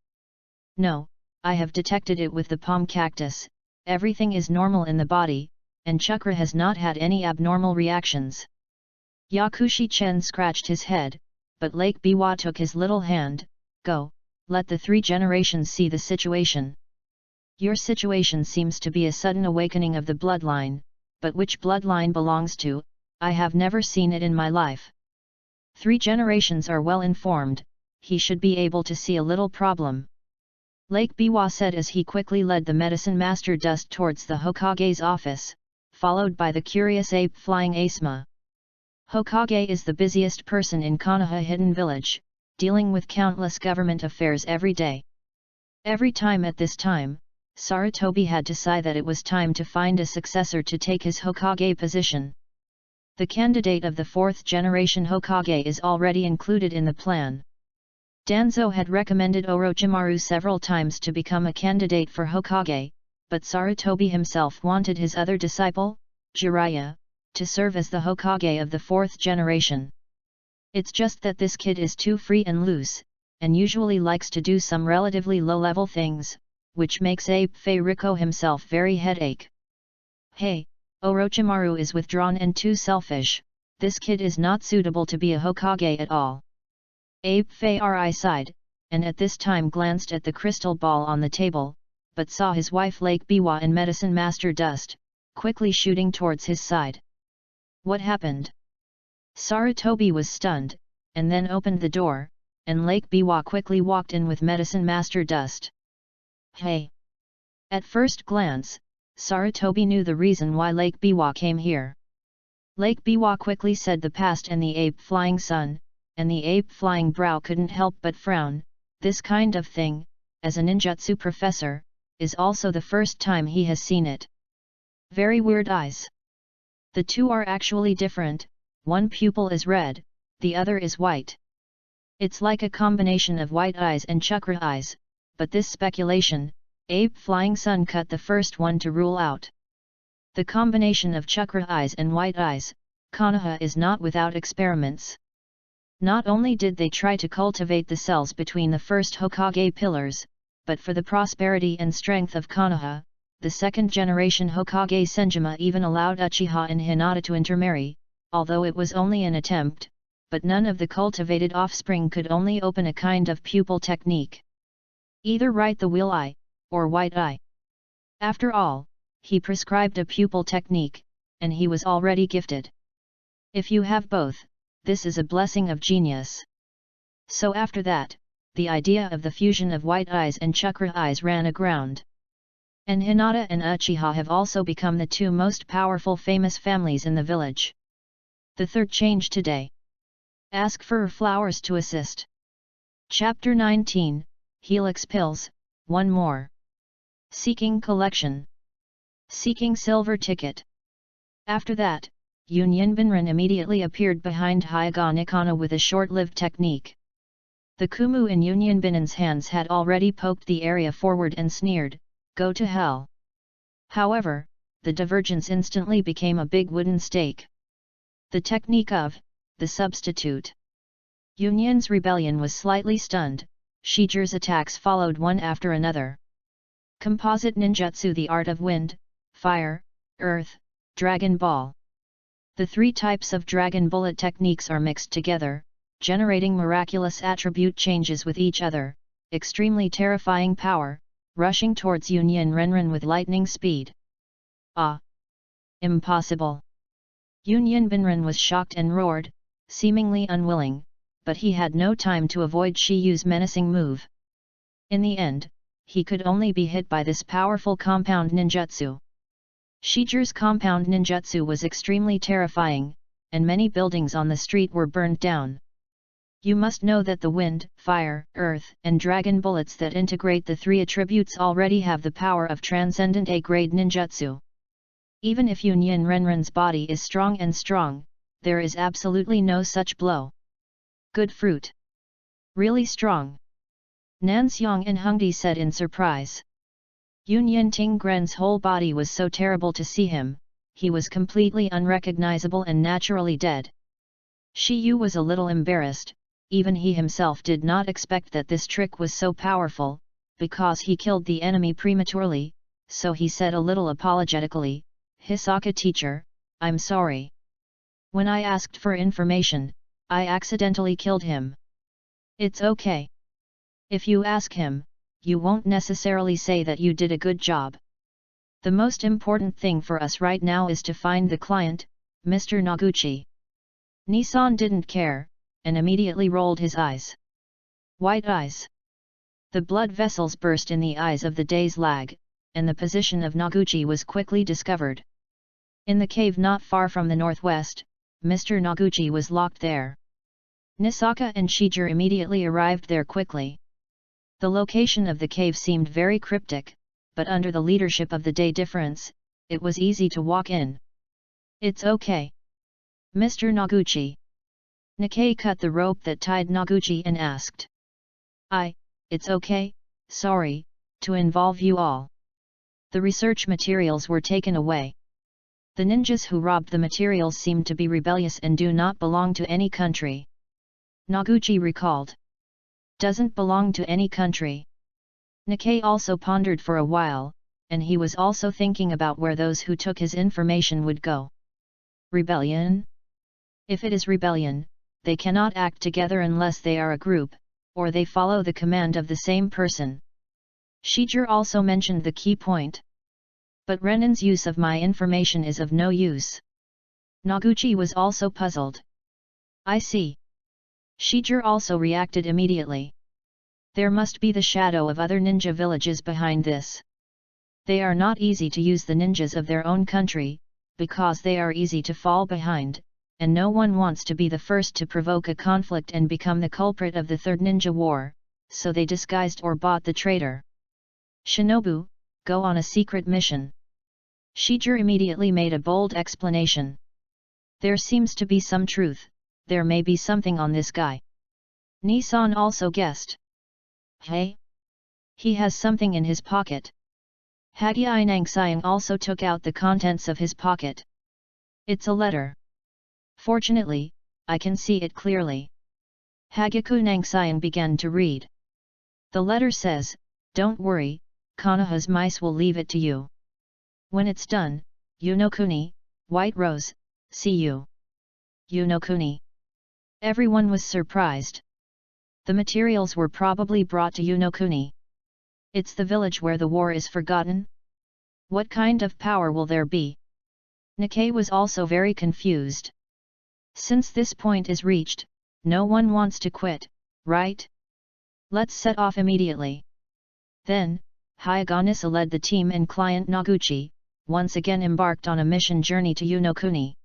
No, I have detected it with the palm cactus, everything is normal in the body, and chakra has not had any abnormal reactions. Yakushi Chen scratched his head, but Lake Biwa took his little hand. Go, let the three generations see the situation. Your situation seems to be a sudden awakening of the bloodline, but which bloodline belongs to, I have never seen it in my life. 3 generations are well informed, he should be able to see a little problem. Lake Biwa said as he quickly led the Medicine Master Dust towards the Hokage's office, followed by the curious ape flying Asma. Hokage is the busiest person in Konoha Hidden Village, dealing with countless government affairs every day. Every time at this time, Sarutobi had to sigh that it was time to find a successor to take his Hokage position. The candidate of the 4th generation Hokage is already included in the plan. Danzo had recommended Orochimaru several times to become a candidate for Hokage, but Sarutobi himself wanted his other disciple, Jiraiya, to serve as the Hokage of the 4th generation. It's just that this kid is too free and loose, and usually likes to do some relatively low-level things, which makes Abe Feiriko himself very headache. Hey, Orochimaru is withdrawn and too selfish, this kid is not suitable to be a Hokage at all. Abe Fei sighed, and at this time glanced at the crystal ball on the table, but saw his wife Lake Biwa and Medicine Master Dust, quickly shooting towards his side. What happened? Sarutobi was stunned, and then opened the door, and Lake Biwa quickly walked in with Medicine Master Dust. Hey! At first glance, Sarutobi knew the reason why Lake Biwa came here. Lake Biwa quickly said the past and the ape flying sun, and the ape flying brow couldn't help but frown. This kind of thing, as a ninjutsu professor, is also the first time he has seen it. Very weird eyes. The two are actually different, one pupil is red, the other is white. It's like a combination of white eyes and chakra eyes, but this speculation, ape flying sun cut the first one to rule out. The combination of chakra eyes and white eyes, Konoha is not without experiments. Not only did they try to cultivate the cells between the first Hokage pillars, but for the prosperity and strength of Konoha, the second-generation Hokage Senjima even allowed Uchiha and Hinata to intermarry, although it was only an attempt, but none of the cultivated offspring could only open a kind of pupil technique. Either right the wheel eye, or white eye. After all, he prescribed a pupil technique, and he was already gifted. If you have both, this is a blessing of genius. So after that, the idea of the fusion of white eyes and chakra eyes ran aground. And Hinata and Uchiha have also become the two most powerful famous families in the village. The third change today. Ask for flowers to assist. Chapter 19, Helix Pills, one more. Seeking collection. Seeking silver ticket. After that, Union Binran immediately appeared behind Hyuga Nikano with a short-lived technique. The Kumu in Union Binan's hands had already poked the area forward and sneered, "Go to hell." However, the divergence instantly became a big wooden stake. The technique of the substitute. Union's rebellion was slightly stunned. Shiger's attacks followed one after another. Composite ninjutsu, the art of wind, fire, earth, Dragon Ball. The three types of Dragon Bullet techniques are mixed together, generating miraculous attribute changes with each other, extremely terrifying power, rushing towards Union Renren with lightning speed. Ah! Impossible! Union Binran was shocked and roared, seemingly unwilling, but he had no time to avoid Shiyu's menacing move. In the end, he could only be hit by this powerful compound ninjutsu. Shiger's compound ninjutsu was extremely terrifying, and many buildings on the street were burned down. You must know that the wind, fire, earth, and dragon bullets that integrate the three attributes already have the power of transcendent A-grade ninjutsu. Even if Union Renren's body is strong, there is absolutely no such blow. Good fruit. Really strong. Nanxiang and Hungdi said in surprise. Union Tinggren's whole body was so terrible to see him, he was completely unrecognizable and naturally dead. Shiyu was a little embarrassed, even he himself did not expect that this trick was so powerful, because he killed the enemy prematurely, so he said a little apologetically, "Hisaka teacher, I'm sorry. When I asked for information, I accidentally killed him. It's okay. If you ask him, you won't necessarily say that you did a good job. The most important thing for us right now is to find the client, Mr. Noguchi." Nissan didn't care, and immediately rolled his eyes. White eyes. The blood vessels burst in the eyes of the day's lag, and the position of Noguchi was quickly discovered. In the cave not far from the northwest, Mr. Noguchi was locked there. Nisaka and Shiger immediately arrived there quickly. The location of the cave seemed very cryptic, but under the leadership of the Day Difference, it was easy to walk in. "It's okay. Mr. Noguchi." Nikkei cut the rope that tied Noguchi and asked. It's okay, sorry, to involve you all." The research materials were taken away. The ninjas who robbed the materials seemed to be rebellious and do not belong to any country. Noguchi recalled. Doesn't belong to any country. Nikkei also pondered for a while, and he was also thinking about where those who took his information would go. Rebellion? If it is rebellion, they cannot act together unless they are a group, or they follow the command of the same person. Shijir also mentioned the key point. But Renan's use of my information is of no use. Noguchi was also puzzled. I see. Shijir also reacted immediately. There must be the shadow of other ninja villages behind this. They are not easy to use the ninjas of their own country, because they are easy to fall behind, and no one wants to be the first to provoke a conflict and become the culprit of the Third Ninja War, so they disguised or bought the traitor. Shinobu, go on a secret mission. Shijir immediately made a bold explanation. There seems to be some truth, there may be something on this guy. Nissan also guessed. Hey? He has something in his pocket. Hagyai Nangxiang also took out the contents of his pocket. It's a letter. Fortunately, I can see it clearly. Hagyaku Nangxiang began to read. The letter says, "Don't worry, Konoha's mice will leave it to you. When it's done, Yunokuni, White Rose, see you." Yunokuni. Everyone was surprised. The materials were probably brought to Yunokuni. It's the village where the war is forgotten? What kind of power will there be? Nikkei was also very confused. Since this point is reached, no one wants to quit, right? Let's set off immediately. Then, Hyaganisa led the team and client Noguchi, once again embarked on a mission journey to Yunokuni.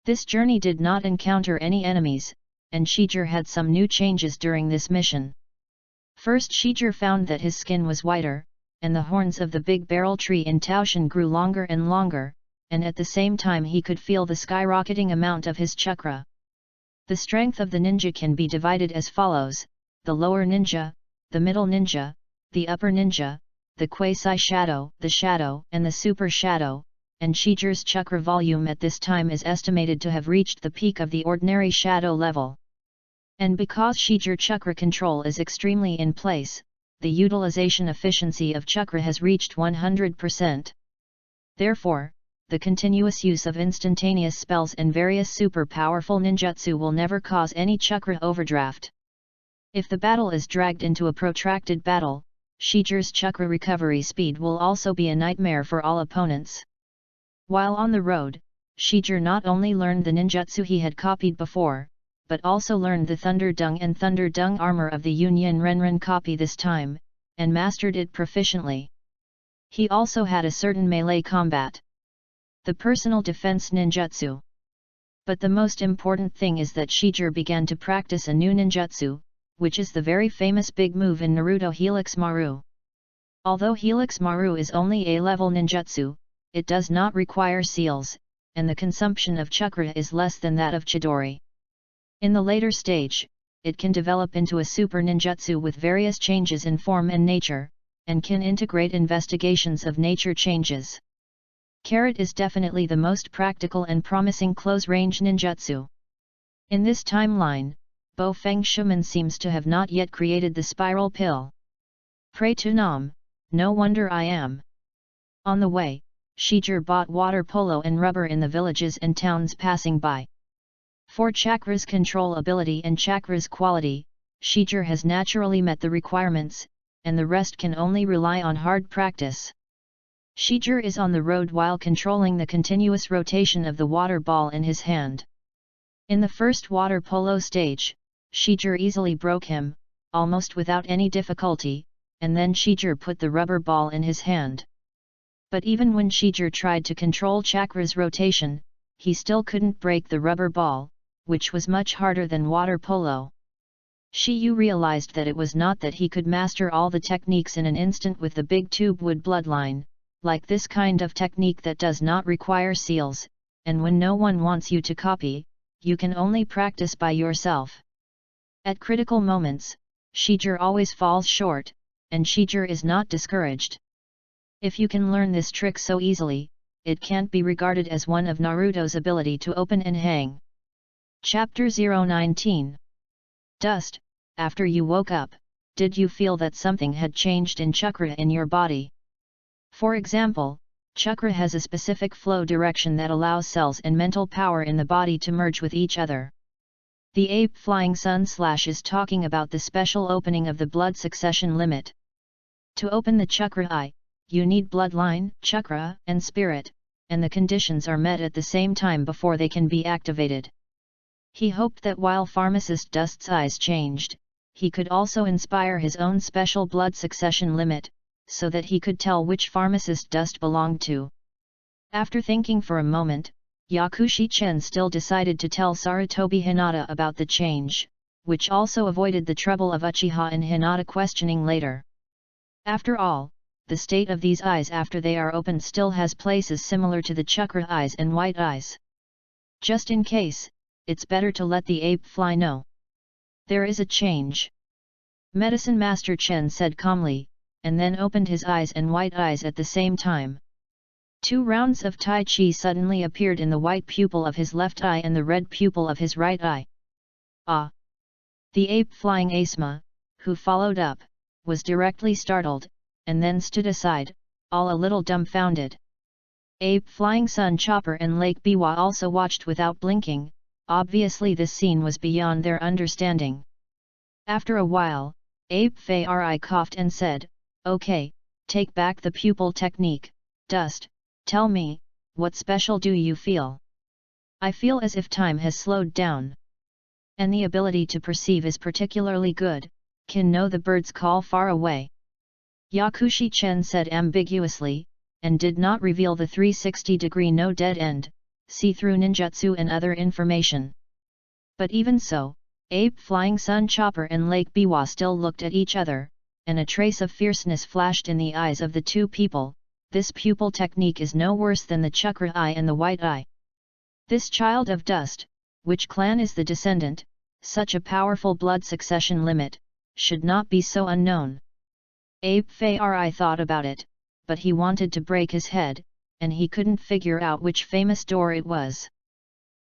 This journey did not encounter any enemies, and Shijir had some new changes during this mission. First, Shijir found that his skin was whiter, and the horns of the big barrel tree in Taoshan grew longer and longer, and at the same time he could feel the skyrocketing amount of his chakra. The strength of the ninja can be divided as follows: the lower ninja, the middle ninja, the upper ninja, the quasi-shadow, and the super shadow, and Shijir's chakra volume at this time is estimated to have reached the peak of the ordinary shadow level. And because Shijir chakra control is extremely in place, the utilization efficiency of chakra has reached 100%. Therefore, the continuous use of instantaneous spells and various super powerful ninjutsu will never cause any chakra overdraft. If the battle is dragged into a protracted battle, Shijir's chakra recovery speed will also be a nightmare for all opponents. While on the road, Shijir not only learned the ninjutsu he had copied before, but also learned the Thunder Dung and Thunder Dung armor of the Yunyan Renren copy this time, and mastered it proficiently. He also had a certain melee combat. The personal defense ninjutsu. But the most important thing is that Shijir began to practice a new ninjutsu, which is the very famous big move in Naruto Helix Maru. Although Helix Maru is only A-level ninjutsu, it does not require seals, and the consumption of chakra is less than that of Chidori. In the later stage, it can develop into a super ninjutsu with various changes in form and nature, and can integrate investigations of nature changes. Carrot is definitely the most practical and promising close-range ninjutsu. In this timeline, Bo Feng Shuman seems to have not yet created the spiral pill. Pray to Nam, no wonder I am. On the way, Shijir bought water polo and rubber in the villages and towns passing by. For chakra's control ability and chakra's quality, Shijir has naturally met the requirements, and the rest can only rely on hard practice. Shijir is on the road while controlling the continuous rotation of the water ball in his hand. In the first water polo stage, Shijir easily broke him, almost without any difficulty, and then Shijir put the rubber ball in his hand. But even when Shijir tried to control chakra's rotation, he still couldn't break the rubber ball, which was much harder than water polo. Shiyu realized that it was not that he could master all the techniques in an instant with the big tube wood bloodline, like this kind of technique that does not require seals, and when no one wants you to copy, you can only practice by yourself. At critical moments, Shijir always falls short, and Shijir is not discouraged. If you can learn this trick so easily, it can't be regarded as one of Naruto's ability to open and hang. Chapter 019. Dust. After you woke up, did you feel that something had changed in chakra in your body? For example, chakra has a specific flow direction that allows cells and mental power in the body to merge with each other. The ape Flying Sun / is talking about the special opening of the blood succession limit. To open the chakra eye, you need bloodline, chakra, and spirit, and the conditions are met at the same time before they can be activated. He hoped that while Pharmacist Dust's eyes changed, he could also inspire his own special blood succession limit, so that he could tell which Pharmacist Dust belonged to. After thinking for a moment, Yakushi Chen still decided to tell Sarutobi Hinata about the change, which also avoided the trouble of Uchiha and Hinata questioning later. After all, the state of these eyes after they are opened still has places similar to the chakra eyes and white eyes. Just in case, it's better to let the ape fly know. There is a change. Medicine Master Chen said calmly, and then opened his eyes and white eyes at the same time. 2 rounds of Tai Chi suddenly appeared in the white pupil of his left eye and the red pupil of his right eye. Ah! The ape flying Asma, who followed up, was directly startled, and then stood aside, all a little dumbfounded. Ape flying Sun Chopper and Lake Biwa also watched without blinking. Obviously this scene was beyond their understanding. After a while, Ape Fai coughed and said, "Okay, take back the pupil technique, Dust, tell me, what special do you feel?" "I feel as if time has slowed down. And the ability to perceive is particularly good, can know the birds call far away." Yakushi Chen said ambiguously, and did not reveal the 360-degree no dead end, see-through ninjutsu and other information. But even so, Ape Flying Sun Chopper and Lake Biwa still looked at each other, and a trace of fierceness flashed in the eyes of the two people. This pupil technique is no worse than the chakra eye and the white eye. This child of dust, which clan is the descendant, such a powerful blood succession limit, should not be so unknown. Ape Fai thought about it, but he wanted to break his head, and he couldn't figure out which famous door it was.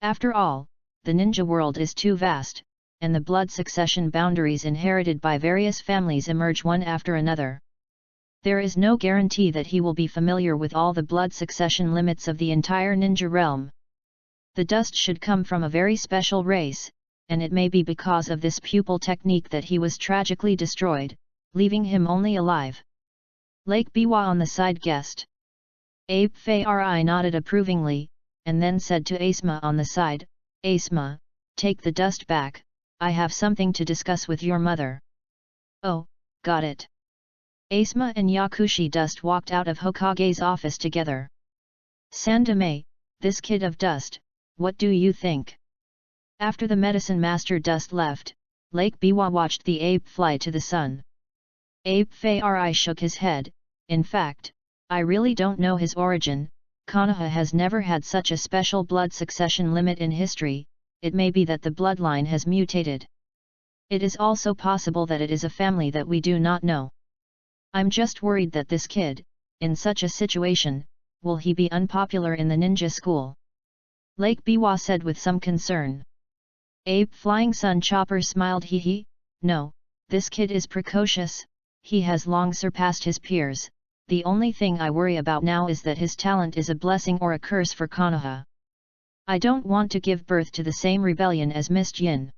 After all, the ninja world is too vast, and the blood succession boundaries inherited by various families emerge one after another. There is no guarantee that he will be familiar with all the blood succession limits of the entire ninja realm. The dust should come from a very special race, and it may be because of this pupil technique that he was tragically destroyed, leaving him only alive. Lake Biwa on the side guessed. Ape Fai nodded approvingly, and then said to Asma on the side, "Asma, take the dust back, I have something to discuss with your mother." "Oh, got it." Asma and Yakushi Dust walked out of Hokage's office together. "Sandame, this kid of dust, what do you think?" After the medicine master Dust left, Lake Biwa watched the ape fly to the sun. Ape Fai shook his head. "In fact, I really don't know his origin. Konoha has never had such a special blood succession limit in history. It may be that the bloodline has mutated. It is also possible that it is a family that we do not know. I'm just worried that this kid, in such a situation, will he be unpopular in the ninja school?" Lake Biwa said with some concern. Ape Flying Sun Chopper smiled. Hee, no, this kid is precocious, he has long surpassed his peers. The only thing I worry about now is that his talent is a blessing or a curse for Konoha. I don't want to give birth to the same rebellion as Miss Jin.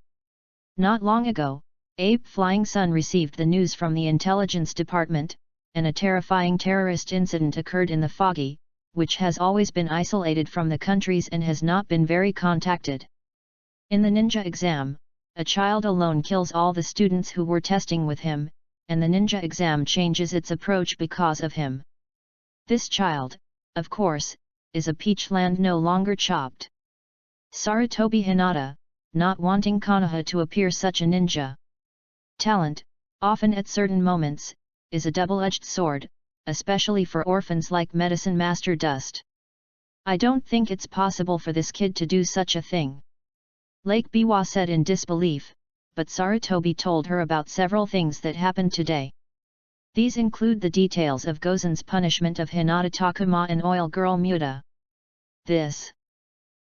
Not long ago, Ape Flying Sun received the news from the intelligence department, and a terrifying terrorist incident occurred in the Foggy, which has always been isolated from the countries and has not been very contacted. In the ninja exam, a child alone kills all the students who were testing with him, and the ninja exam changes its approach because of him. This child, of course, is a peach land no longer chopped. Sarutobi Hinata, not wanting Konoha to appear such a ninja. Talent, often at certain moments, is a double-edged sword, especially for orphans like Medicine Master Dust. I don't think it's possible for this kid to do such a thing. Lake Biwa said in disbelief, but Sarutobi told her about several things that happened today. These include the details of Gozen's punishment of Hinata Takuma and Oil Girl Muta. This.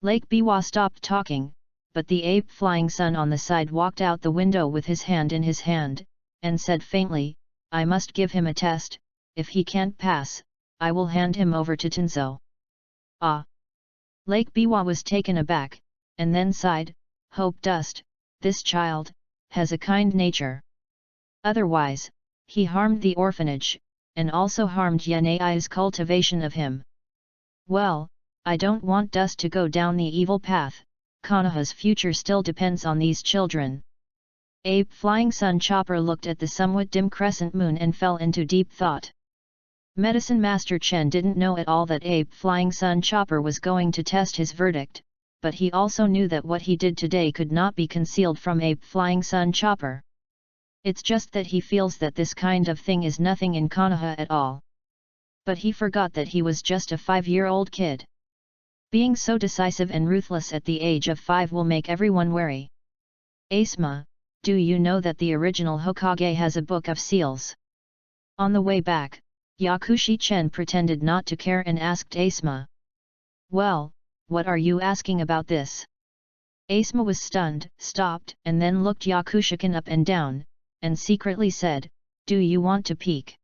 Lake Biwa stopped talking, but the ape Flying Sun on the side walked out the window with his hand in his hand, and said faintly, "I must give him a test, if he can't pass, I will hand him over to Tenzo." Ah! Lake Biwa was taken aback, and then sighed, "Hope Dust, this child, has a kind nature. Otherwise, he harmed the orphanage, and also harmed Yanai's cultivation of him. Well, I don't want dust to go down the evil path. Konoha's future still depends on these children. Abe Flying Sun Chopper looked at the somewhat dim crescent moon and fell into deep thought. Medicine Master Chen didn't know at all that Abe Flying Sun Chopper was going to test his verdict, but he also knew that what he did today could not be concealed from Abe Flying Sun Chopper. It's just that he feels that this kind of thing is nothing in Konoha at all. But he forgot that he was just a 5-year-old kid. Being so decisive and ruthless at the age of 5 will make everyone wary. Asuma, do you know that the original Hokage has a book of seals? On the way back, Yakushi Chen pretended not to care and asked Asuma. Well, what are you asking about this? Asuma was stunned, stopped, and then looked Yakushikin up and down, and secretly said, do you want to peek?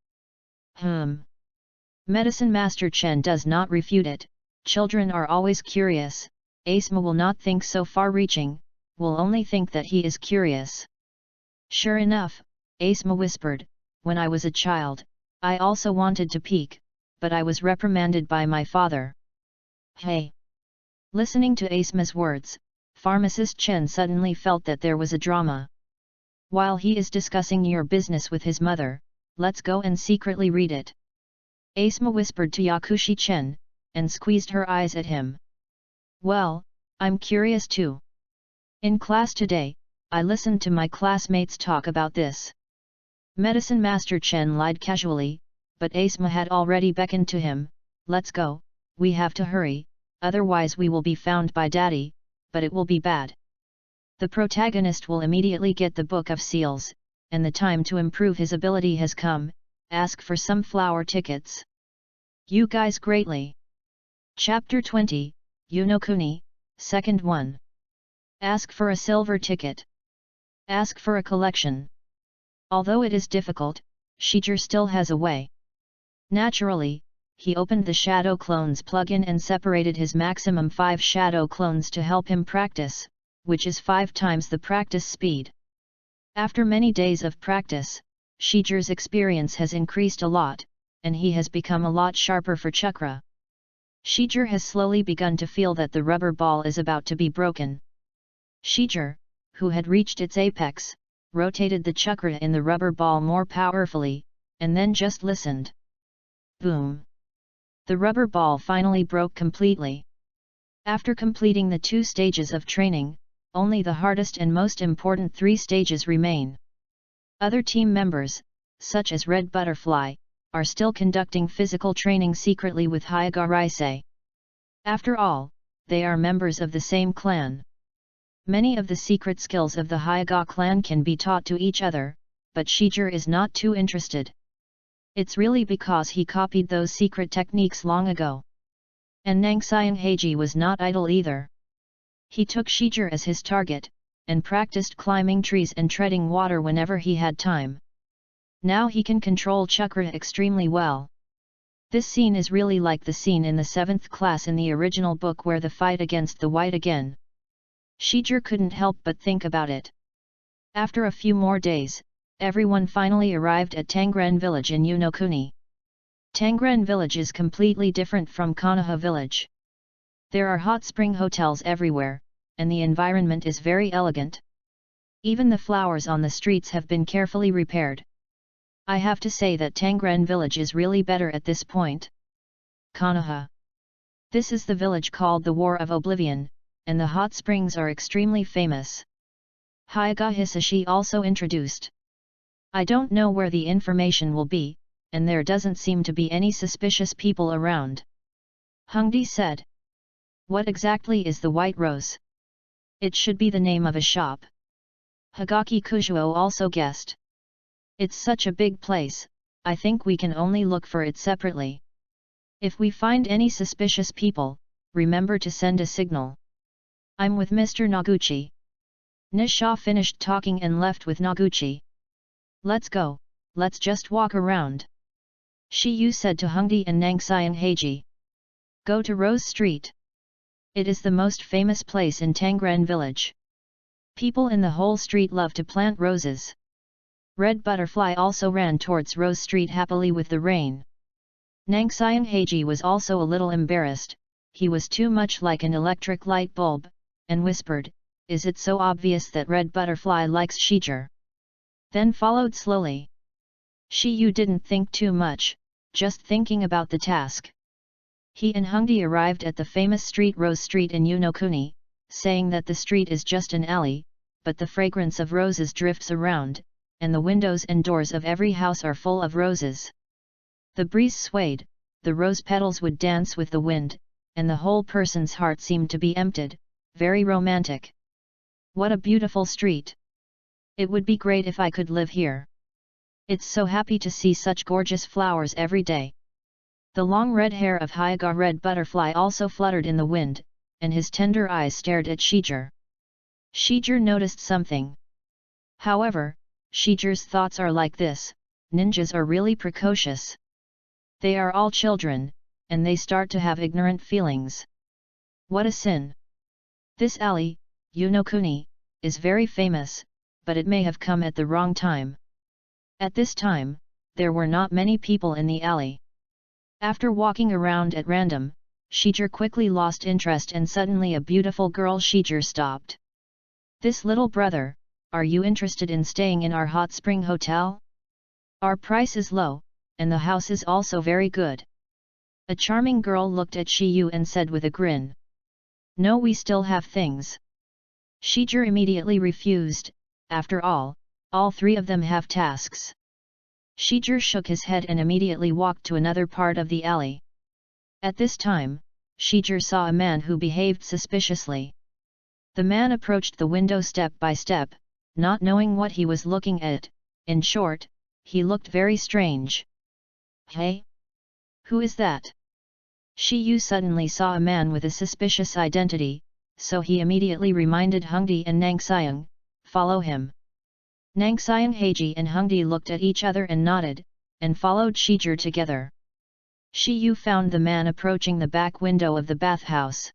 Medicine Master Chen does not refute it. Children are always curious. Asuma will not think so far-reaching, will only think that he is curious. Sure enough, Asuma whispered, when I was a child, I also wanted to peek, but I was reprimanded by my father. Hey! Listening to Asuma's words, Pharmacist Chen suddenly felt that there was a drama. While he is discussing your business with his mother, let's go and secretly read it. Asuma whispered to Yakushi Chen, and squeezed her eyes at him. Well, I'm curious too. In class today, I listened to my classmates talk about this. Medicine Master Chen lied casually, but Asuma had already beckoned to him. Let's go, we have to hurry, otherwise we will be found by Daddy, but it will be bad. The protagonist will immediately get the Book of Seals, and the time to improve his ability has come. Ask for some flower tickets. You guys greatly. Chapter 20, Yunokuni, Second 1. Ask for a silver ticket. Ask for a collection. Although it is difficult, Shijir still has a way. Naturally, he opened the Shadow Clones plugin and separated his maximum 5 Shadow Clones to help him practice, which is 5 times the practice speed. After many days of practice, Shijir's experience has increased a lot, and he has become a lot sharper for chakra. Shijir has slowly begun to feel that the rubber ball is about to be broken. Shijir, who had reached its apex, rotated the chakra in the rubber ball more powerfully, and then just listened. Boom! The rubber ball finally broke completely. After completing the 2 stages of training, only the hardest and most important 3 stages remain. Other team members, such as Red Butterfly, are still conducting physical training secretly with Hyuga Risei. After all, they are members of the same clan. Many of the secret skills of the Hyuga clan can be taught to each other, but Shijir is not too interested. It's really because he copied those secret techniques long ago. And Nangxiang Heiji was not idle either. He took Shijir as his target, and practiced climbing trees and treading water whenever he had time. Now he can control chakra extremely well. This scene is really like the scene in the 7th class in the original book where the fight against the White again. Shijir couldn't help but think about it. After a few more days, everyone finally arrived at Tangren village in Yunokuni. Tangren village is completely different from Konoha village. There are hot spring hotels everywhere, and the environment is very elegant. Even the flowers on the streets have been carefully repaired. I have to say that Tangren village is really better at this point. Konoha. This is the village called the War of Oblivion, and the hot springs are extremely famous. Hyuga Hisashi also introduced. I don't know where the information will be, and there doesn't seem to be any suspicious people around. Hongdi said. What exactly is the White Rose? It should be the name of a shop. Hagaki Kujuo also guessed. It's such a big place, I think we can only look for it separately. If we find any suspicious people, remember to send a signal. I'm with Mr. Noguchi. Nisha finished talking and left with Noguchi. Let's go, let's just walk around. Shiyu said to Hongdi and Nangxiang Heiji. Go to Rose Street. It is the most famous place in Tangren village. People in the whole street love to plant roses. Red Butterfly also ran towards Rose Street happily with the rain. Nangxiang Heiji was also a little embarrassed, he was too much like an electric light bulb, and whispered, "Is it so obvious that Red Butterfly likes Shijie?" Then followed slowly. Shiyu didn't think too much, just thinking about the task. He and Hongdi arrived at the famous street Rose Street in Yunokuni, saying that the street is just an alley, but the fragrance of roses drifts around, and the windows and doors of every house are full of roses. The breeze swayed, the rose petals would dance with the wind, and the whole person's heart seemed to be emptied, very romantic. What a beautiful street! It would be great if I could live here. It's so happy to see such gorgeous flowers every day. The long red hair of Hyaga Red Butterfly also fluttered in the wind, and his tender eyes stared at Shijie. Shijie noticed something. However, Shijie's thoughts are like this: ninjas are really precocious. They are all children, and they start to have ignorant feelings. What a sin! This alley, Yunokuni, is very famous, but it may have come at the wrong time. At this time, there were not many people in the alley. After walking around at random, Shijie quickly lost interest and suddenly a beautiful girl Shijie stopped. "This little brother, are you interested in staying in our hot spring hotel? Our price is low, and the house is also very good." A charming girl looked at Shiyu and said with a grin. "No, we still have things." Shijie immediately refused. After all three of them have tasks. Shijie shook his head and immediately walked to another part of the alley. At this time, Shijie saw a man who behaved suspiciously. The man approached the window step by step, not knowing what he was looking at. In short, he looked very strange. "Hey? Who is that?" Shiyu suddenly saw a man with a suspicious identity, so he immediately reminded Hongdi and Nangxiang, "Follow him." Nangxiang Heiji and Hongdi looked at each other and nodded, and followed Shijie together. Shiyu found the man approaching the back window of the bathhouse.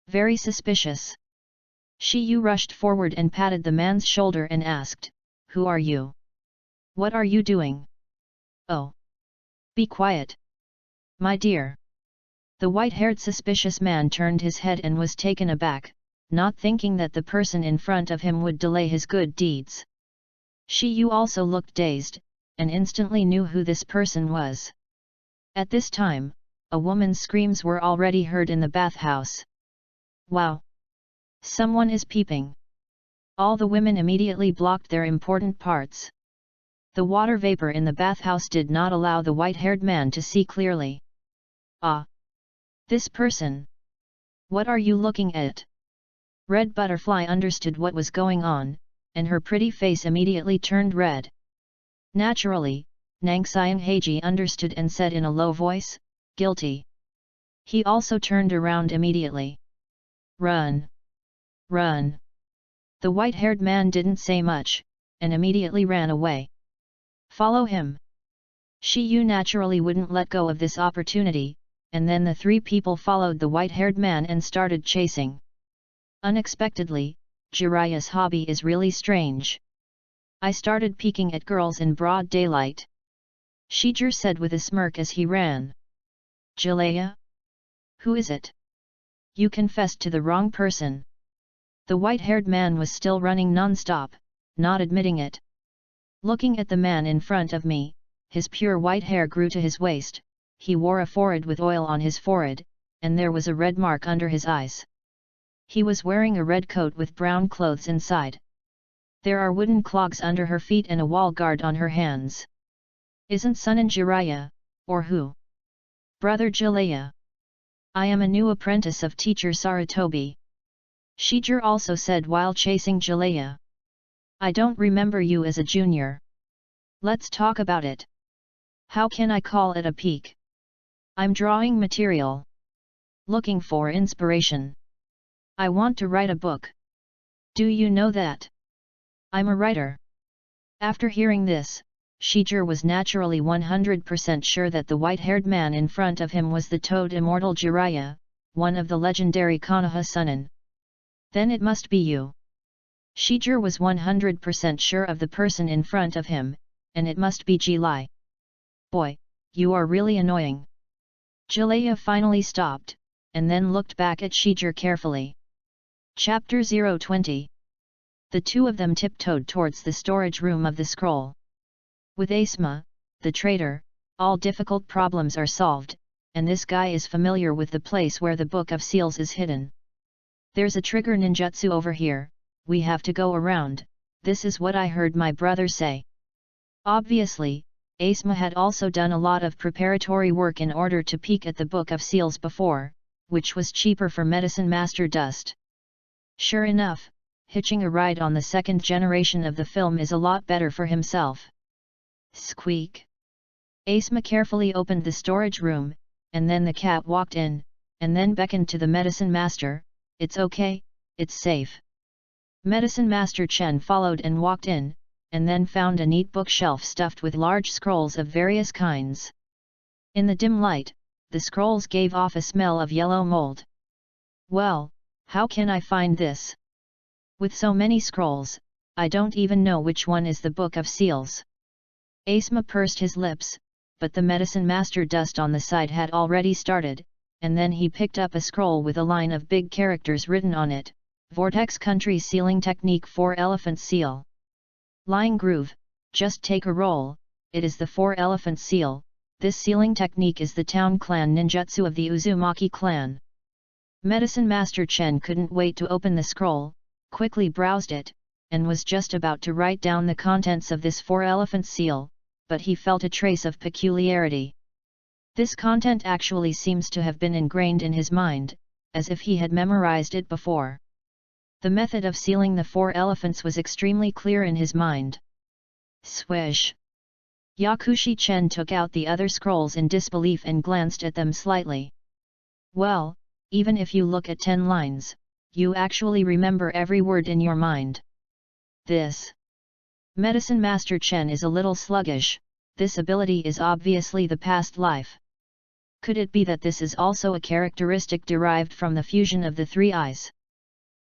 Very suspicious. Shiyu rushed forward and patted the man's shoulder and asked, "Who are you? What are you doing?" "Oh! Be quiet! My dear!" The white-haired suspicious man turned his head and was taken aback, not thinking that the person in front of him would delay his good deeds. Shiyu also looked dazed, and instantly knew who this person was. At this time, a woman's screams were already heard in the bathhouse. "Wow! Someone is peeping!" All the women immediately blocked their important parts. The water vapor in the bathhouse did not allow the white-haired man to see clearly. "Ah! This person! What are you looking at?" Red Butterfly understood what was going on, and her pretty face immediately turned red. Naturally, Nangxiang Heiji understood and said in a low voice, "Guilty." He also turned around immediately. "Run! Run!" The white-haired man didn't say much, and immediately ran away. "Follow him!" Shiyu naturally wouldn't let go of this opportunity, and then the three people followed the white-haired man and started chasing. Unexpectedly, Jiraiya's hobby is really strange. "I started peeking at girls in broad daylight," Shijie said with a smirk as he ran. "Jiraiya? Who is it? You confessed to the wrong person." The white-haired man was still running non-stop, not admitting it. "Looking at the man in front of me, his pure white hair grew to his waist, he wore a forehead with oil on his forehead, and there was a red mark under his eyes. He was wearing a red coat with brown clothes inside. There are wooden clogs under her feet and a wall guard on her hands. Isn't Sunan Jiraiya, or who?" "Brother Jiraiya. I am a new apprentice of teacher Sarutobi," Shijie also said while chasing Jiraiya. "I don't remember you as a junior. Let's talk about it. How can I call it a peak? I'm drawing material. Looking for inspiration. I want to write a book. Do you know that? I'm a writer." After hearing this, Shijie was naturally 100% sure that the white-haired man in front of him was the Toad Immortal Jiraiya, one of the legendary Konoha Sunan. "Then it must be you. Shijir was 100% sure of the person in front of him, and it must be Jilai. Boy, you are really annoying. Jilaya finally stopped, and then looked back at Shijir carefully. Chapter 020. The two of them tiptoed towards the storage room of the scroll. With Asma, the trader, all difficult problems are solved, and this guy is familiar with the place where the Book of Seals is hidden. There's a trigger ninjutsu over here, we have to go around, this is what I heard my brother say. Obviously, Asma had also done a lot of preparatory work in order to peek at the Book of Seals before, which was cheaper for Medicine Master Dust. Sure enough, hitching a ride on the second generation of the film is a lot better for himself. Squeak! Asma carefully opened the storage room, and then the cat walked in, and then beckoned to the Medicine Master, "It's okay, it's safe." Medicine Master Chen followed and walked in, and then found a neat bookshelf stuffed with large scrolls of various kinds. In the dim light, the scrolls gave off a smell of yellow mold. Well, how can I find this? With so many scrolls, I don't even know which one is the Book of Seals. Asma pursed his lips, but the Medicine Master Dust on the side had already started, and then he picked up a scroll with a line of big characters written on it, Vortex Country Sealing Technique 4 Elephant Seal. Line groove, just take a roll, it is the 4 Elephant Seal, this sealing technique is the town clan ninjutsu of the Uzumaki clan. Medicine Master Chen couldn't wait to open the scroll, quickly browsed it, and was just about to write down the contents of this 4 Elephant Seal, but he felt a trace of peculiarity. This content actually seems to have been ingrained in his mind, as if he had memorized it before. The method of sealing the 4 elephants was extremely clear in his mind. Swish! Yakushi Chen took out the other scrolls in disbelief and glanced at them slightly. Well, even if you look at 10 lines, you actually remember every word in your mind. This Medicine Master Chen is a little sluggish, this ability is obviously the past life. Could it be that this is also a characteristic derived from the fusion of the 3 eyes?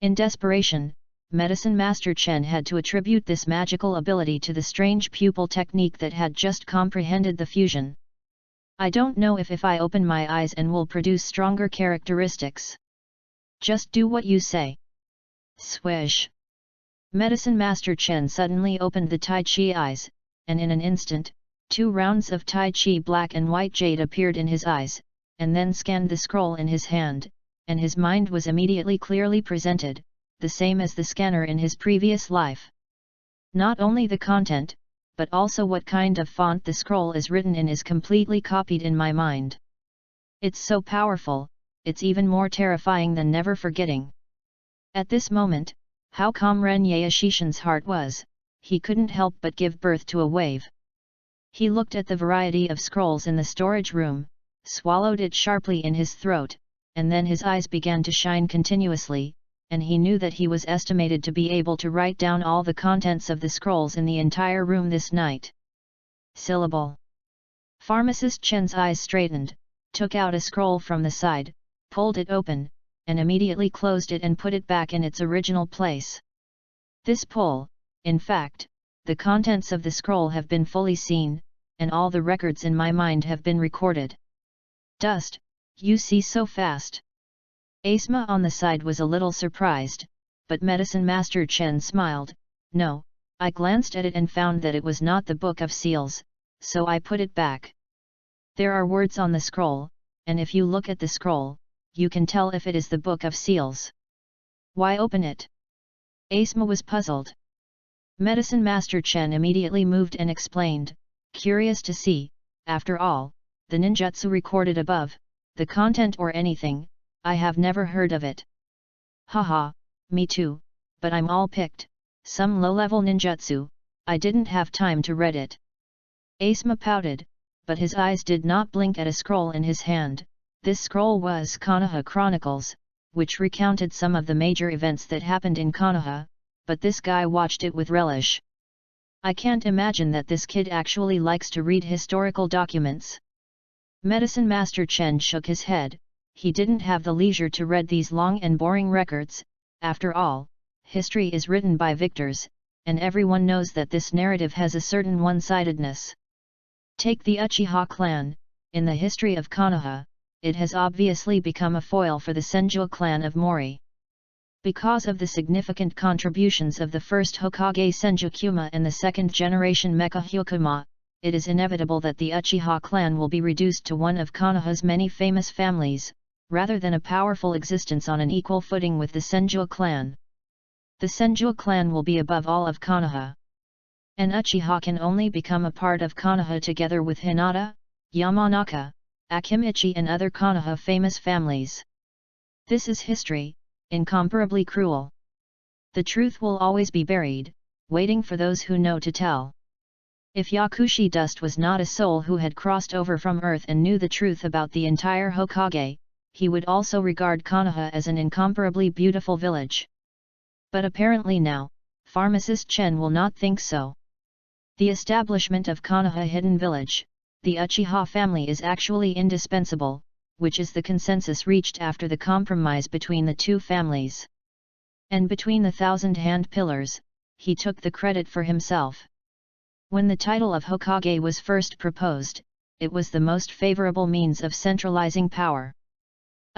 In desperation, Medicine Master Chen had to attribute this magical ability to the strange pupil technique that had just comprehended the fusion. I don't know if I open my eyes and will produce stronger characteristics. Just do what you say. Swish! Medicine Master Chen suddenly opened the Tai Chi eyes, and in an instant, 2 rounds of Tai Chi black and white jade appeared in his eyes, and then scanned the scroll in his hand, and his mind was immediately clearly presented, the same as the scanner in his previous life. Not only the content, but also what kind of font the scroll is written in is completely copied in my mind. It's so powerful, it's even more terrifying than never forgetting. At this moment, how calm Ren Yashishin's heart was, he couldn't help but give birth to a wave. He looked at the variety of scrolls in the storage room, swallowed it sharply in his throat, and then his eyes began to shine continuously, and he knew that he was estimated to be able to write down all the contents of the scrolls in the entire room this night. Syllable. Pharmacist Chen's eyes straightened, took out a scroll from the side, pulled it open, and immediately closed it and put it back in its original place. This pull, in fact, the contents of the scroll have been fully seen, and all the records in my mind have been recorded. Dust, you see so fast. Asma on the side was a little surprised, but Medicine Master Chen smiled. No, I glanced at it and found that it was not the Book of Seals, so I put it back. There are words on the scroll, and if you look at the scroll, you can tell if it is the Book of Seals. Why open it? Asma was puzzled. Medicine Master Chen immediately moved and explained, curious to see, after all, the ninjutsu recorded above, the content or anything, I have never heard of it. Haha, me too, but I'm all picked, some low-level ninjutsu, I didn't have time to read it. Asma pouted, but his eyes did not blink at a scroll in his hand. This scroll was Konoha Chronicles, which recounted some of the major events that happened in Konoha, but this guy watched it with relish. I can't imagine that this kid actually likes to read historical documents. Medicine Master Chen shook his head, he didn't have the leisure to read these long and boring records, after all, history is written by victors, and everyone knows that this narrative has a certain one-sidedness. Take the Uchiha clan. In the history of Konoha, it has obviously become a foil for the Senju clan of Mori. Because of the significant contributions of the first Hokage Senju and the second-generation Mecha Hyukuma, it is inevitable that the Uchiha clan will be reduced to one of Konoha's many famous families, rather than a powerful existence on an equal footing with the Senju clan. The Senju clan will be above all of Konoha. An Uchiha can only become a part of Konoha together with Hinata, Yamanaka, Akimichi and other Konoha famous families. This is history, incomparably cruel. The truth will always be buried, waiting for those who know to tell. If Yakushi Dust was not a soul who had crossed over from Earth and knew the truth about the entire Hokage, he would also regard Konoha as an incomparably beautiful village. But apparently now, Pharmacist Chen will not think so. The establishment of Konoha Hidden Village, the Uchiha family is actually indispensable, which is the consensus reached after the compromise between the two families. And between the Thousand Hand Pillars, he took the credit for himself. When the title of Hokage was first proposed, it was the most favorable means of centralizing power.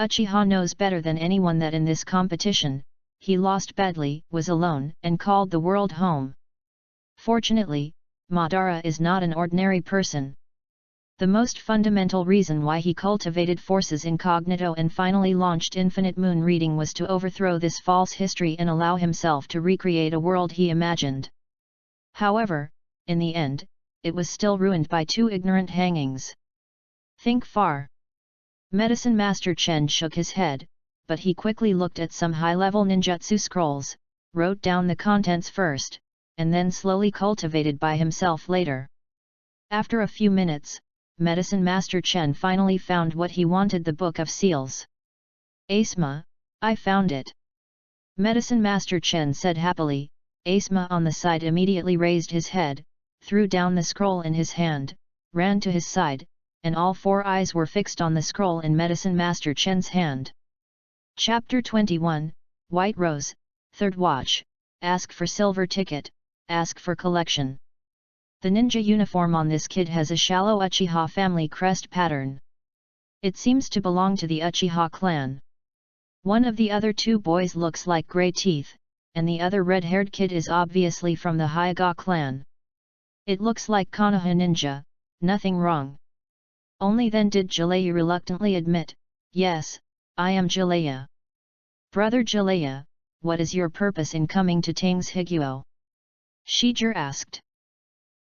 Uchiha knows better than anyone that in this competition, he lost badly, was alone, and called the world home. Fortunately, Madara is not an ordinary person. The most fundamental reason why he cultivated forces incognito and finally launched Infinite Moon Reading was to overthrow this false history and allow himself to recreate a world he imagined. However, in the end, it was still ruined by two ignorant hangings. Think far. Medicine Master Chen shook his head, but he quickly looked at some high-level ninjutsu scrolls, wrote down the contents first, and then slowly cultivated by himself later. After a few minutes, Medicine Master Chen finally found what he wanted: the Book of Seals. Asma, I found it. Medicine Master Chen said happily. Asma on the side immediately raised his head, threw down the scroll in his hand, ran to his side, and all four eyes were fixed on the scroll in Medicine Master Chen's hand. Chapter 21, White Rose, Third Watch, Ask for Silver Ticket, Ask for Collection. The ninja uniform on this kid has a shallow Uchiha family crest pattern. It seems to belong to the Uchiha clan. One of the other two boys looks like grey teeth, and the other red-haired kid is obviously from the Hyuga clan. It looks like Konoha ninja, nothing wrong. Only then did Jalea reluctantly admit, yes, I am Jalea. Brother Jalea, what is your purpose in coming to Tang's Higuo? Shijir asked.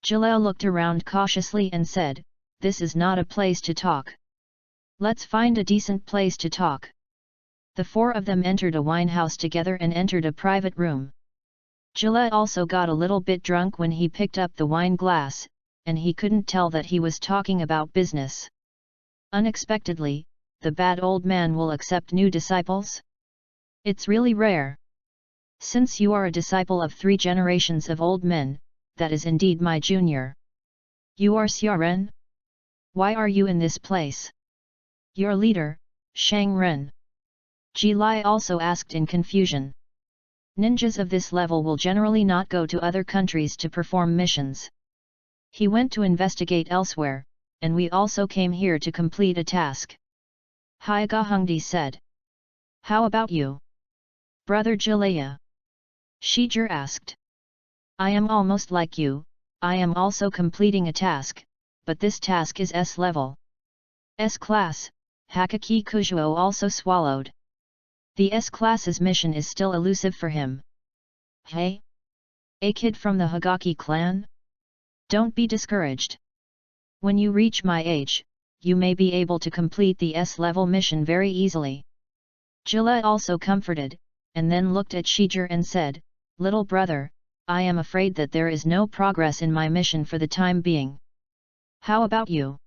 Jalea looked around cautiously and said, this is not a place to talk. Let's find a decent place to talk. The four of them entered a wine house together and entered a private room. Jalea also got a little bit drunk when he picked up the wine glass, and he couldn't tell that he was talking about business. Unexpectedly, the bad old man will accept new disciples? It's really rare. Since you are a disciple of 3 generations of old men, that is indeed my junior. You are Xia Ren? Why are you in this place? Your leader, Shang Ren. Ji Lai also asked in confusion. Ninjas of this level will generally not go to other countries to perform missions. He went to investigate elsewhere, and we also came here to complete a task. Hyuga Hongdi said. How about you? Brother Jalea? Shijir asked. I am almost like you, I am also completing a task, but this task is S level. S class, Hakaki Kujuo also swallowed. The S-class's mission is still elusive for him. Hey? A kid from the Hagaki clan? Don't be discouraged. When you reach my age, you may be able to complete the S-level mission very easily. Jalea also comforted, and then looked at Shijir and said, Little brother, I am afraid that there is no progress in my mission for the time being. How about you?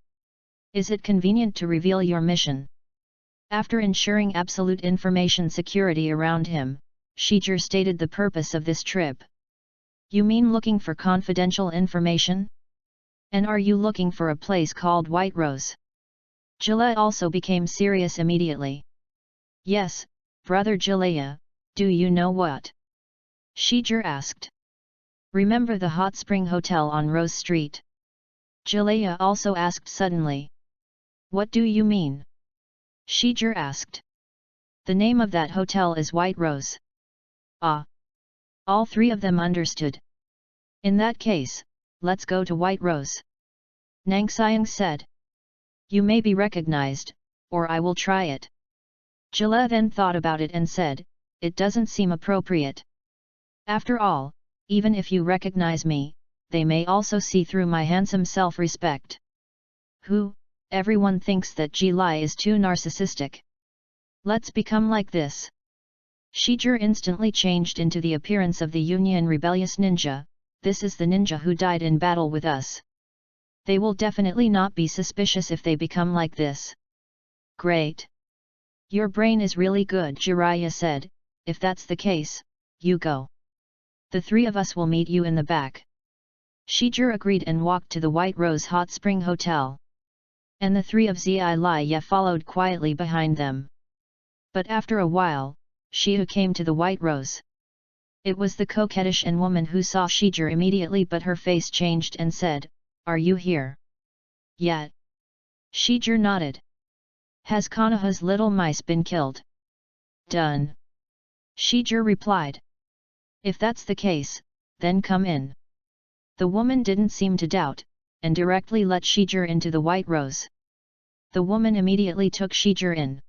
Is it convenient to reveal your mission? After ensuring absolute information security around him, Shijir stated the purpose of this trip. You mean looking for confidential information? And are you looking for a place called White Rose? Jalea also became serious immediately. Yes, brother Jalea, do you know what? Shijir asked. Remember the hot spring hotel on Rose Street? Jalea also asked suddenly. What do you mean? Shijir asked. The name of that hotel is White Rose. Ah. All three of them understood. In that case, let's go to White Rose. Nangxiang said. You may be recognized, or I will try it. Jalea then thought about it and said, it doesn't seem appropriate. After all, even if you recognize me, they may also see through my handsome self-respect. Who? Everyone thinks that Ji Lai is too narcissistic. Let's become like this. Shijir instantly changed into the appearance of the Union rebellious ninja. This is the ninja who died in battle with us. They will definitely not be suspicious if they become like this. Great. Your brain is really good, Jiraiya said. If that's the case, you go. The three of us will meet you in the back. Shijir agreed and walked to the White Rose Hot Spring Hotel. And the three of Zilaya followed quietly behind them. But after a while, Shihu came to the White Rose. It was the coquettish woman who saw Shijir immediately, but her face changed and said, Are you here? Yet. Shijir nodded. Has Konoha's little mice been killed? Done. Shijir replied. If that's the case, then come in. The woman didn't seem to doubt, and directly let Shijir into the White Rose. The woman immediately took Shijir in.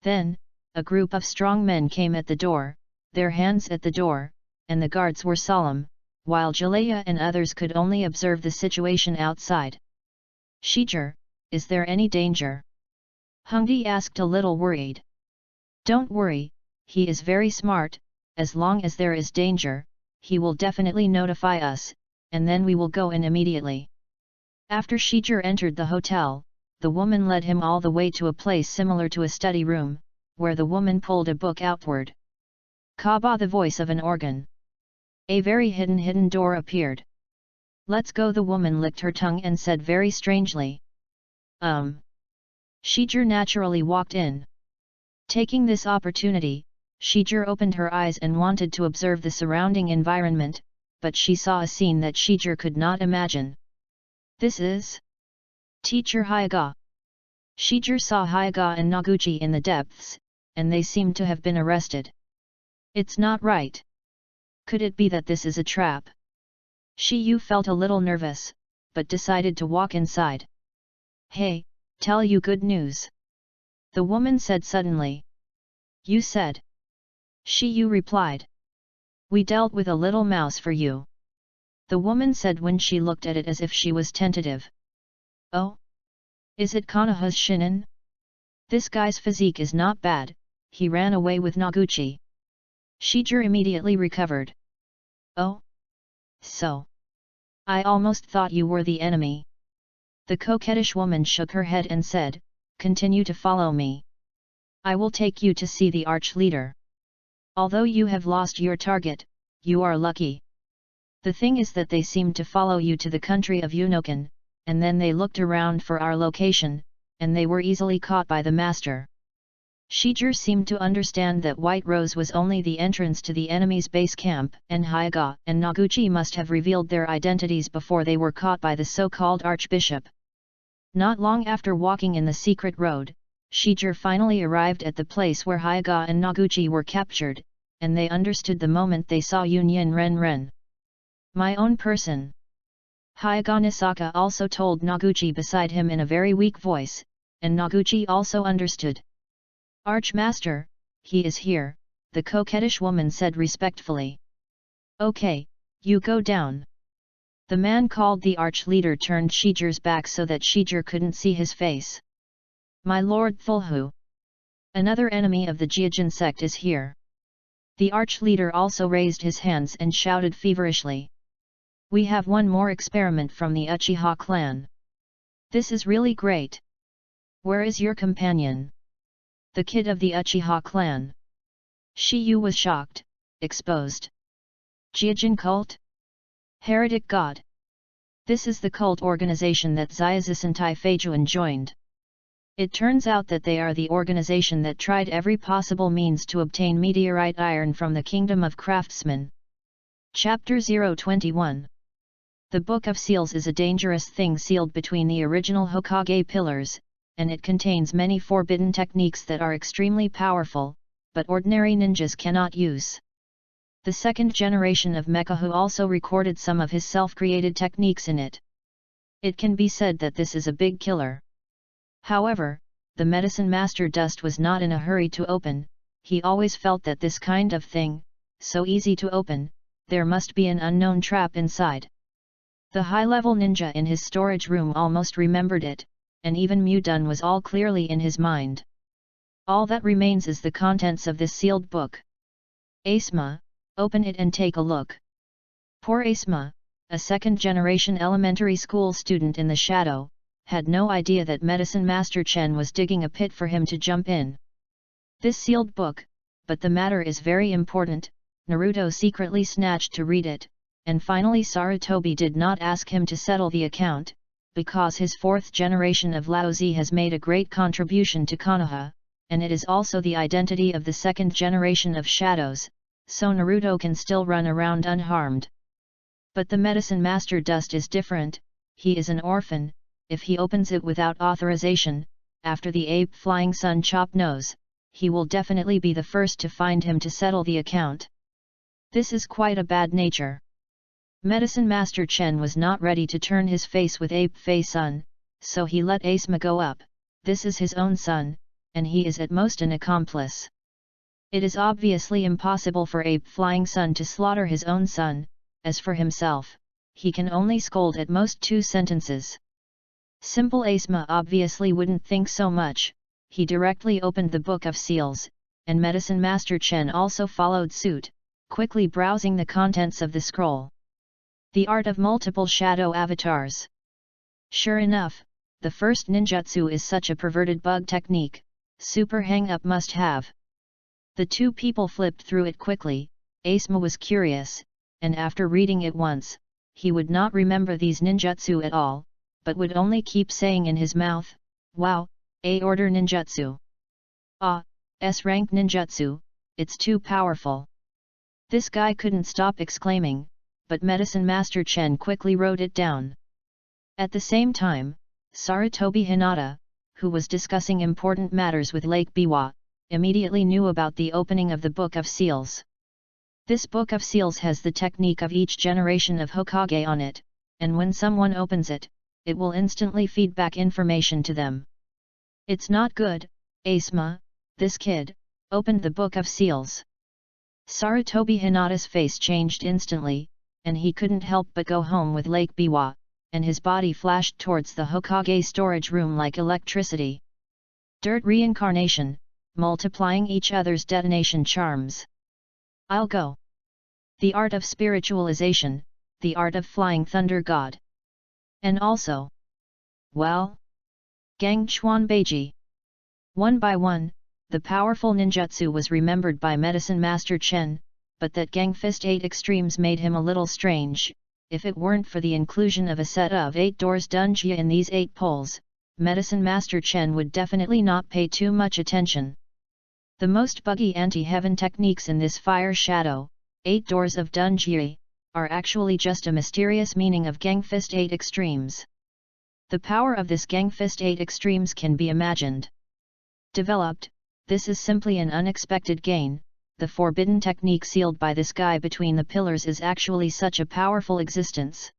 Then, a group of strong men came at the door, their hands at the door, and the guards were solemn, while Jalea and others could only observe the situation outside. Shijir, is there any danger? Hongdi asked a little worried. Don't worry, he is very smart, as long as there is danger, he will definitely notify us, and then we will go in immediately. After Shijir entered the hotel, the woman led him all the way to a place similar to a study room, where the woman pulled a book outward. Kaba, the voice of an organ. A very hidden door appeared. Let's go. The woman licked her tongue and said very strangely. Shijir naturally walked in. Taking this opportunity, Shijir opened her eyes and wanted to observe the surrounding environment, but she saw a scene that Shijir could not imagine. This is Teacher Hyaga. Shijir saw Hyaga and Noguchi in the depths, and they seemed to have been arrested. It's not right. Could it be that this is a trap? Shiyu felt a little nervous, but decided to walk inside. Hey, tell you good news. The woman said suddenly. You said. Shiyu replied. We dealt with a little mouse for you. The woman said when she looked at it as if she was tentative. Oh? Is it Konoha's shinin? This guy's physique is not bad, he ran away with Noguchi. Shijir immediately recovered. Oh? So? I almost thought you were the enemy. The coquettish woman shook her head and said, Continue to follow me. I will take you to see the arch-leader. Although you have lost your target, you are lucky. The thing is that they seemed to follow you to the country of Unokan, and then they looked around for our location, and they were easily caught by the master. Shijir seemed to understand that White Rose was only the entrance to the enemy's base camp, and Hyaga and Noguchi must have revealed their identities before they were caught by the so-called archbishop. Not long after walking in the secret road, Shijir finally arrived at the place where Hyaga and Noguchi were captured, and they understood the moment they saw Yunyin Ren. My own person. Hyaga Nisaka also told Noguchi beside him in a very weak voice, and Noguchi also understood. Archmaster, he is here, the coquettish woman said respectfully. Okay, you go down. The man called the arch-leader turned Shijir's back so that Shijir couldn't see his face. My lord Thulhu. Another enemy of the Jiajin sect is here. The arch-leader also raised his hands and shouted feverishly. We have one more experiment from the Uchiha clan. This is really great. Where is your companion? The kid of the Uchiha clan. Shiyu was shocked, exposed. Jiajin cult? Heretic god. This is the cult organization that Xiaozisan Taifajuan joined. It turns out that they are the organization that tried every possible means to obtain meteorite iron from the kingdom of craftsmen, Chapter 021. The Book of Seals is a dangerous thing sealed between the original Hokage pillars, and it contains many forbidden techniques that are extremely powerful, but ordinary ninjas cannot use. The second generation of Mekahu also recorded some of his self-created techniques in it. It can be said that this is a big killer. However, the medicine master Dust was not in a hurry to open. He always felt that this kind of thing, so easy to open, there must be an unknown trap inside. The high-level ninja in his storage room almost remembered it, and even Mudun was all clearly in his mind. All that remains is the contents of this sealed book. Asma, open it and take a look. Poor Asma, a second-generation elementary school student in the shadow, had no idea that Medicine Master Chen was digging a pit for him to jump in. This sealed book, but the matter is very important. Naruto secretly snatched to read it, and finally Sarutobi did not ask him to settle the account, because his fourth generation of Laozi has made a great contribution to Konoha, and it is also the identity of the second generation of Shadows, so Naruto can still run around unharmed. But the Medicine Master Dust is different. He is an orphan. If he opens it without authorization, after the ape Flying Sun Chop knows, he will definitely be the first to find him to settle the account. This is quite a bad nature. Medicine Master Chen was not ready to turn his face with Ape Fei Sun, so he let Asma go up. This is his own son, and he is at most an accomplice. It is obviously impossible for Ape Flying Sun to slaughter his own son. As for himself, he can only scold at most 2 sentences. Simple Asma obviously wouldn't think so much. He directly opened the Book of Seals, and Medicine Master Chen also followed suit, quickly browsing the contents of the scroll. The art of multiple shadow avatars. Sure enough, the first ninjutsu is such a perverted bug technique, super hang-up must have. The 2 people flipped through it quickly. Asma was curious, and after reading it once, he would not remember these ninjutsu at all, but would only keep saying in his mouth, "Wow, A-order ninjutsu. Ah, S-rank ninjutsu, it's too powerful." This guy couldn't stop exclaiming, but Medicine Master Chen quickly wrote it down. At the same time, Sarutobi Hinata, who was discussing important matters with Lake Biwa, immediately knew about the opening of the Book of Seals. This Book of Seals has the technique of each generation of Hokage on it, and when someone opens it, it will instantly feed back information to them. It's not good. Asma, this kid, opened the Book of Seals. Sarutobi Hinata's face changed instantly, and he couldn't help but go home with Lake Biwa, and his body flashed towards the Hokage storage room like electricity. Dirt reincarnation, multiplying each other's detonation charms. I'll go. The art of spiritualization, the art of flying thunder god. And also, well, Gang Chuan Beiji. One by one, the powerful ninjutsu was remembered by Medicine Master Chen, but that Gang Fist 8 Extremes made him a little strange. If it weren't for the inclusion of a set of 8 doors dunjia in these 8 poles, Medicine Master Chen would definitely not pay too much attention. The most buggy anti-heaven techniques in this fire shadow, 8 doors of dunjia, are actually just a mysterious meaning of Gang Fist 8 Extremes. The power of this Gang Fist 8 Extremes can be imagined. Developed, this is simply an unexpected gain. The forbidden technique sealed by this guy between the pillars is actually such a powerful existence.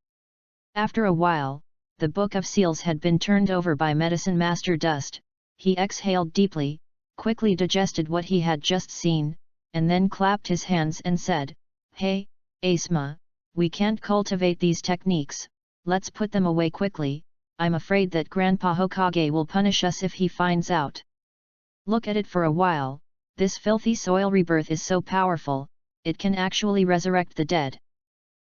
After a while, the Book of Seals had been turned over by Medicine Master Dust. He exhaled deeply, quickly digested what he had just seen, and then clapped his hands and said, "Hey, Asma, we can't cultivate these techniques, let's put them away quickly. I'm afraid that Grandpa Hokage will punish us if he finds out. Look at it for a while, this filthy soil rebirth is so powerful, it can actually resurrect the dead."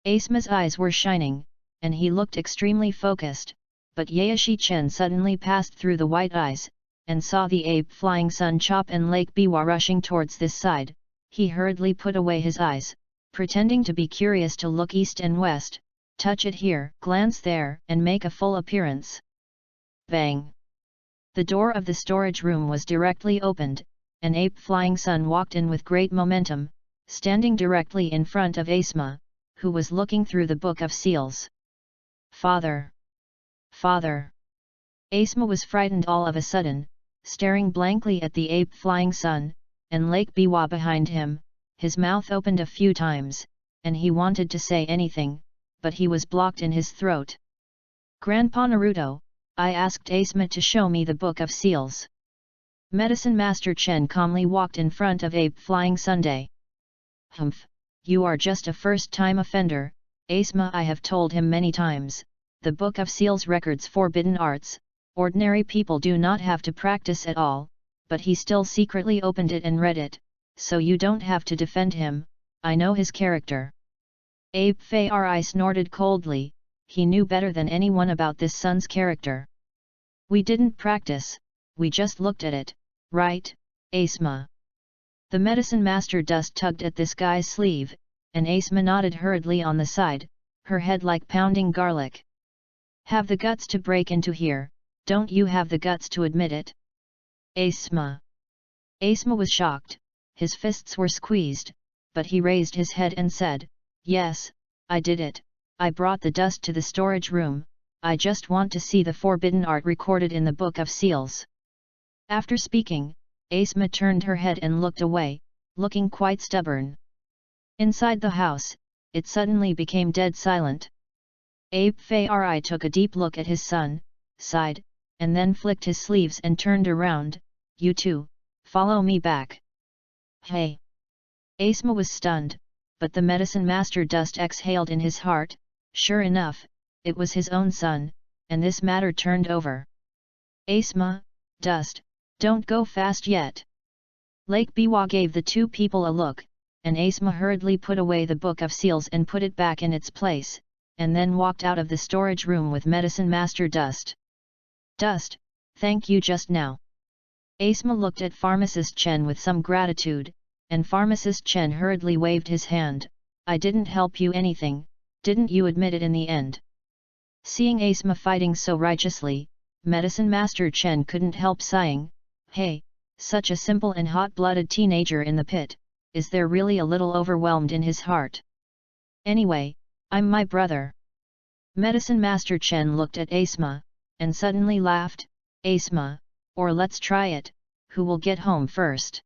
Asma's eyes were shining, and he looked extremely focused, but Yaeshi Chen suddenly passed through the white eyes, and saw the ape Flying Sun Chop and Lake Biwa rushing towards this side. He hurriedly put away his eyes, pretending to be curious to look east and west, touch it here, glance there, and make a full appearance. Bang! The door of the storage room was directly opened, and Ape Flying Sun walked in with great momentum, standing directly in front of Asma, who was looking through the Book of Seals. "Father! Father!" Asma was frightened all of a sudden, staring blankly at the ape-flying sun, and Lake Biwa behind him. His mouth opened a few times, and he wanted to say anything, but he was blocked in his throat. "Grandpa Naruto, I asked Asma to show me the Book of Seals." Medicine Master Chen calmly walked in front of ape-flying Sunday. "Humph, you are just a first-time offender, Asma. I have told him many times, the Book of Seals records forbidden arts, ordinary people do not have to practice at all, but he still secretly opened it and read it, so you don't have to defend him, I know his character." Abe Fari snorted coldly, he knew better than anyone about this son's character. "We didn't practice, we just looked at it, right, Asma?" The medicine master dust tugged at this guy's sleeve, and Asma nodded hurriedly on the side, her head like pounding garlic. "Have the guts to break into here, don't you have the guts to admit it?" Asma. Asma was shocked, his fists were squeezed, but he raised his head and said, "Yes, I did it, I brought the dust to the storage room, I just want to see the forbidden art recorded in the Book of Seals." After speaking, Asma turned her head and looked away, looking quite stubborn. Inside the house, it suddenly became dead silent. Abe Fari took a deep look at his son, sighed, and then flicked his sleeves and turned around. "You two, follow me back." "Hey!" Asma was stunned, but the medicine master dust exhaled in his heart. Sure enough, it was his own son, and this matter turned over. "Asma, Dust, don't go fast yet." Lake Biwa gave the two people a look, and Asma hurriedly put away the Book of Seals and put it back in its place, and then walked out of the storage room with Medicine Master Dust. "Dust, thank you just now." Asma looked at Pharmacist Chen with some gratitude, and Pharmacist Chen hurriedly waved his hand. "I didn't help you anything, didn't you admit it in the end?" Seeing Asma fighting so righteously, Medicine Master Chen couldn't help sighing. "Hey, such a simple and hot-blooded teenager in the pit, is there really a little overwhelmed in his heart? Anyway, I'm my brother." Medicine Master Chen looked at Asma, and suddenly laughed. "Asma, or let's try it, who will get home first?"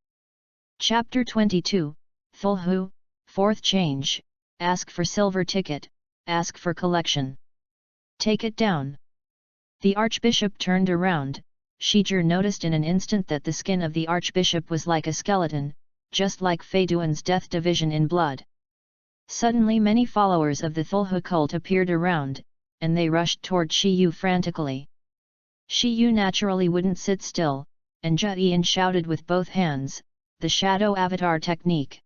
Chapter 22, Thulhu, Fourth Change, Ask for Silver Ticket, Ask for Collection. Take it down. The Archbishop turned around. Shijir noticed in an instant that the skin of the Archbishop was like a skeleton, just like Fei Duan's death division in blood. Suddenly many followers of the Thulhu cult appeared around, and they rushed toward Shiyu frantically. Shiyu naturally wouldn't sit still, and Jian shouted with both hands, the Shadow Avatar technique.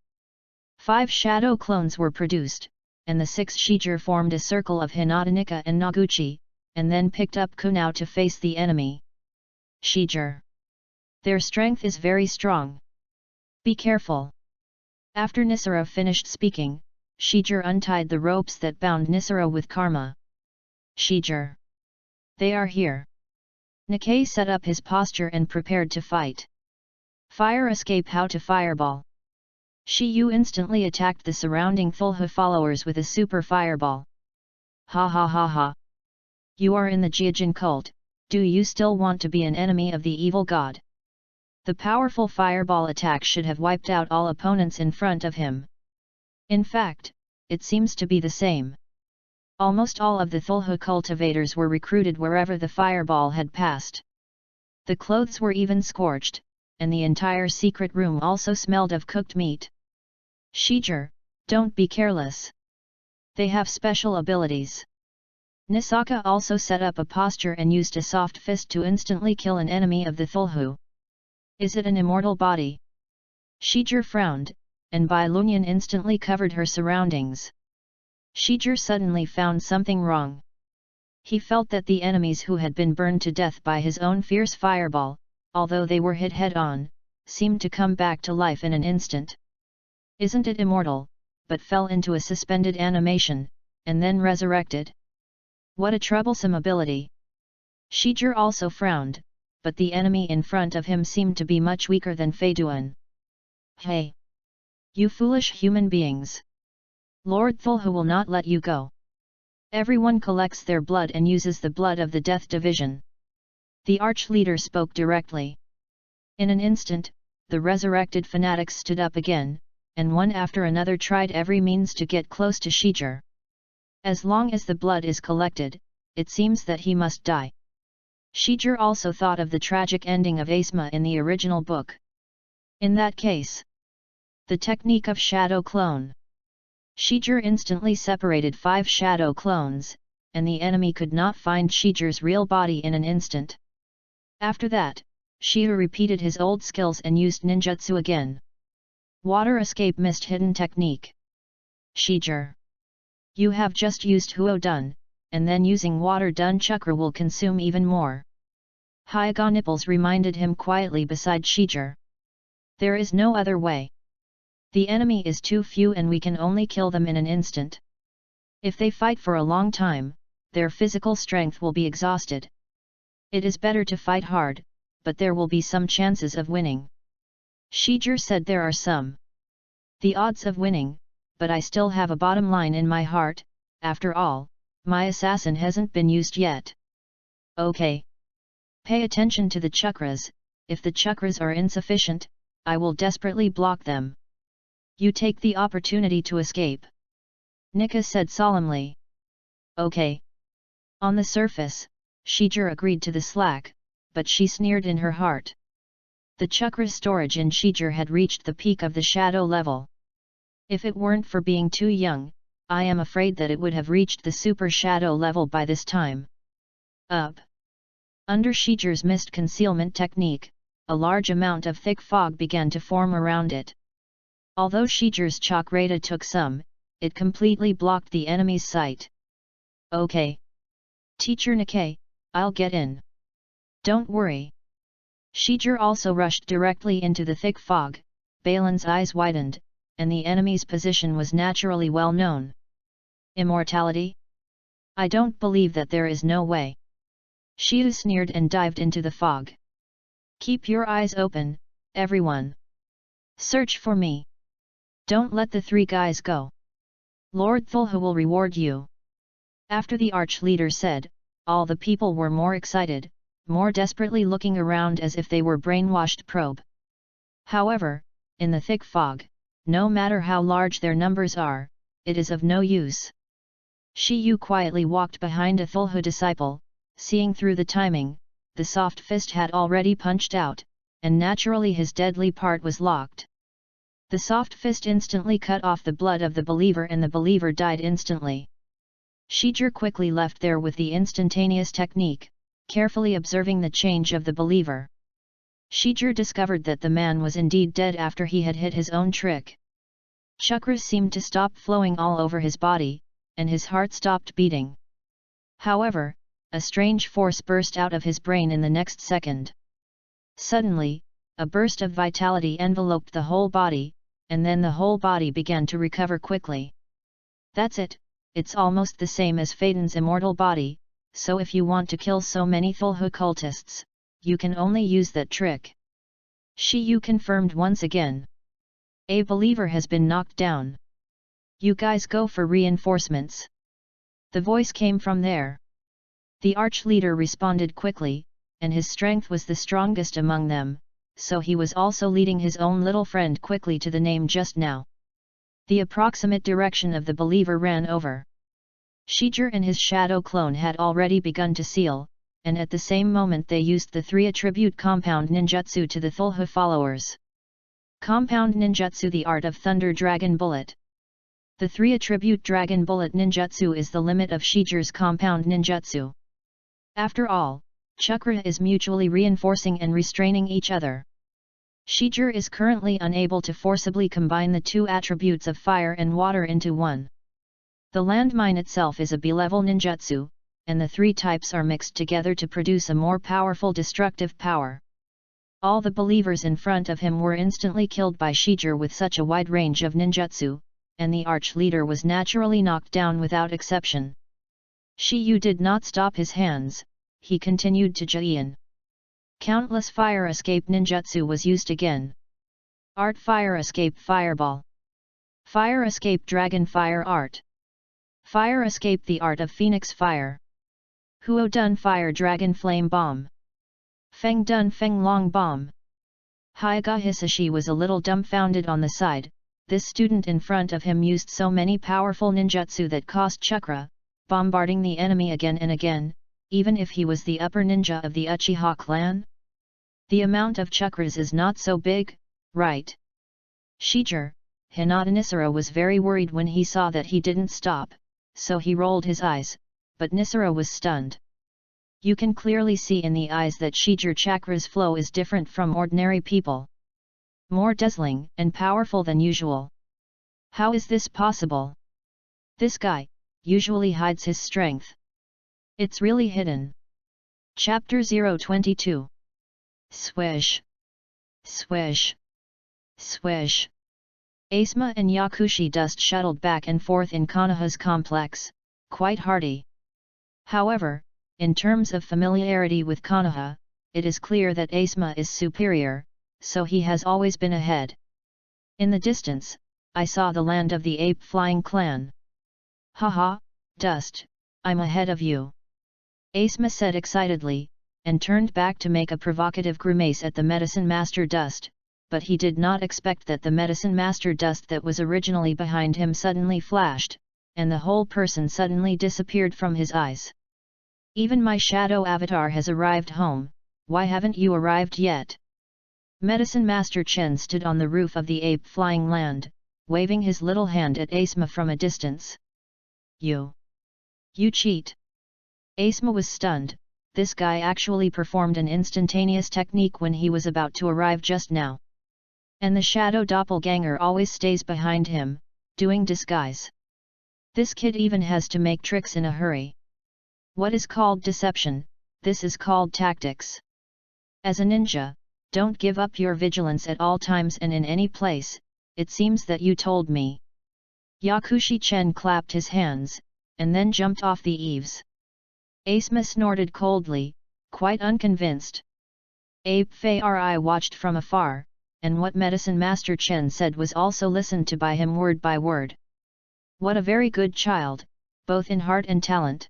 5 shadow clones were produced, and the 6 Shijir formed a circle of Hinata and Noguchi, and then picked up Kunao to face the enemy. Shijir. Their strength is very strong. Be careful. After Nisara finished speaking, Shijir untied the ropes that bound Nisara with karma. Shijir. They are here. Nikkei set up his posture and prepared to fight. Fire escape how to fireball. Shiyu instantly attacked the surrounding Thulhu followers with a super fireball. Ha ha ha ha. You are in the Jiajin cult, do you still want to be an enemy of the evil god? The powerful fireball attack should have wiped out all opponents in front of him. In fact, it seems to be the same. Almost all of the Thulhu cultivators were recruited wherever the fireball had passed. The clothes were even scorched, and the entire secret room also smelled of cooked meat. Shijir, don't be careless. They have special abilities. Nisaka also set up a posture and used a soft fist to instantly kill an enemy of the Thulhu. Is it an immortal body? Shijir frowned, and Bai Lunyan instantly covered her surroundings. Shijir suddenly found something wrong. He felt that the enemies who had been burned to death by his own fierce fireball, although they were hit head-on, seemed to come back to life in an instant. Isn't it immortal, but fell into a suspended animation, and then resurrected? What a troublesome ability! Shijir also frowned, but the enemy in front of him seemed to be much weaker than Fei Duan. Hey! You foolish human beings! Lord Thulhu will not let you go. Everyone collects their blood and uses the blood of the Death Division. The arch-leader spoke directly. In an instant, the resurrected fanatics stood up again, and one after another tried every means to get close to Shijir. As long as the blood is collected, it seems that he must die. Shijir also thought of the tragic ending of Asma in the original book. In that case, the technique of shadow clone. Shijir instantly separated 5 shadow clones, and the enemy could not find Shijir's real body in an instant. After that, Shijir repeated his old skills and used ninjutsu again. Water escape mist hidden technique. Shijir, you have just used Huo Dun, and then using water Dun chakra will consume even more. Hyaga Nipples reminded him quietly beside Shijir. There is no other way. The enemy is too few and we can only kill them in an instant. If they fight for a long time, their physical strength will be exhausted. It is better to fight hard, but there will be some chances of winning. Shijir said there are some. The odds of winning, but I still have a bottom line in my heart, after all, my assassin hasn't been used yet. Okay. Pay attention to the chakras, if the chakras are insufficient, I will desperately block them. You take the opportunity to escape. Nika said solemnly. Okay. On the surface, Shijir agreed to the slack, but she sneered in her heart. The chakra storage in Shijir had reached the peak of the shadow level. If it weren't for being too young, I am afraid that it would have reached the super shadow level by this time. Up. Under Shijir's mist concealment technique, a large amount of thick fog began to form around it. Although Shijir's chakrata took some, it completely blocked the enemy's sight. Okay. Teacher Nikkei, I'll get in. Don't worry. Shijir also rushed directly into the thick fog, Balin's eyes widened, and the enemy's position was naturally well known. Immortality? I don't believe that there is no way. Shiu sneered and dived into the fog. Keep your eyes open, everyone. Search for me. Don't let the 3 guys go. Lord Thulhu will reward you. After the arch-leader said, all the people were more excited, more desperately looking around as if they were brainwashed probe. However, in the thick fog, no matter how large their numbers are, it is of no use. Shiyu quietly walked behind a Thulhu disciple, seeing through the timing, the soft fist had already punched out, and naturally his deadly part was locked. The soft fist instantly cut off the blood of the believer and the believer died instantly. Shijir quickly left there with the instantaneous technique, carefully observing the change of the believer. Shijir discovered that the man was indeed dead after he had hit his own trick. Chakras seemed to stop flowing all over his body, and his heart stopped beating. However, a strange force burst out of his brain in the next second. Suddenly, a burst of vitality enveloped the whole body, and then the whole body began to recover quickly. That's it, it's almost the same as Phaeton's immortal body, so if you want to kill so many Thulhu cultists, you can only use that trick. Shiyu confirmed once again. A believer has been knocked down. You guys go for reinforcements. The voice came from there. The arch-leader responded quickly, and his strength was the strongest among them, so he was also leading his own little friend quickly to the name just now. The approximate direction of the believer ran over. Shijir and his shadow clone had already begun to seal, and at the same moment they used the 3 attribute compound ninjutsu to the Thulhu followers. Compound ninjutsu, the art of Thunder Dragon Bullet. The 3 attribute Dragon Bullet ninjutsu is the limit of Shijir's compound ninjutsu. After all, chakra is mutually reinforcing and restraining each other. Shijir is currently unable to forcibly combine the 2 attributes of fire and water into one. The landmine itself is a B-level ninjutsu, and the 3 types are mixed together to produce a more powerful destructive power. All the believers in front of him were instantly killed by Shijir with such a wide range of ninjutsu, and the arch-leader was naturally knocked down without exception. Shiyu did not stop his hands, he continued to Jian. Countless fire escape ninjutsu was used again. Art fire escape fireball. Fire Escape Dragon Fire Art. Fire Escape the Art of Phoenix Fire. Huo Dun Fire Dragon Flame Bomb. Feng Dun Feng Long Bomb. Haiga Hisashi was a little dumbfounded on the side. This student in front of him used so many powerful ninjutsu that cost chakra, bombarding the enemy again and again, even if he was the upper ninja of the Uchiha clan. The amount of chakras is not so big, right? Shiger, Hinata Nisara was very worried when he saw that he didn't stop, so he rolled his eyes, but Nisara was stunned. You can clearly see in the eyes that Shiger chakra's flow is different from ordinary people. More dazzling and powerful than usual. How is this possible? This guy usually hides his strength. It's really hidden. Chapter 022. Swish. Swish. Swish. Asma and Yakushi dust shuttled back and forth in Konoha's complex, quite hardy. However, in terms of familiarity with Konoha, it is clear that Asma is superior, so he has always been ahead. In the distance, I saw the land of the ape flying clan. Haha, Dust, I'm ahead of you. Asma said excitedly, and turned back to make a provocative grimace at the medicine master Dust, but he did not expect that the medicine master Dust that was originally behind him suddenly flashed, and the whole person suddenly disappeared from his eyes. Even my shadow avatar has arrived home, why haven't you arrived yet? Medicine Master Chen stood on the roof of the ape flying land, waving his little hand at Asma from a distance. You cheat! Asma was stunned. This guy actually performed an instantaneous technique when he was about to arrive just now. And the shadow doppelganger always stays behind him, doing disguise. This kid even has to make tricks in a hurry. What is called deception, this is called tactics. As a ninja, don't give up your vigilance at all times and in any place, it seems that you told me. Yakushi Chen clapped his hands, and then jumped off the eaves. Asma snorted coldly, quite unconvinced. Ape Fei watched from afar, and what Medicine Master Chen said was also listened to by him word by word. What a very good child, both in heart and talent.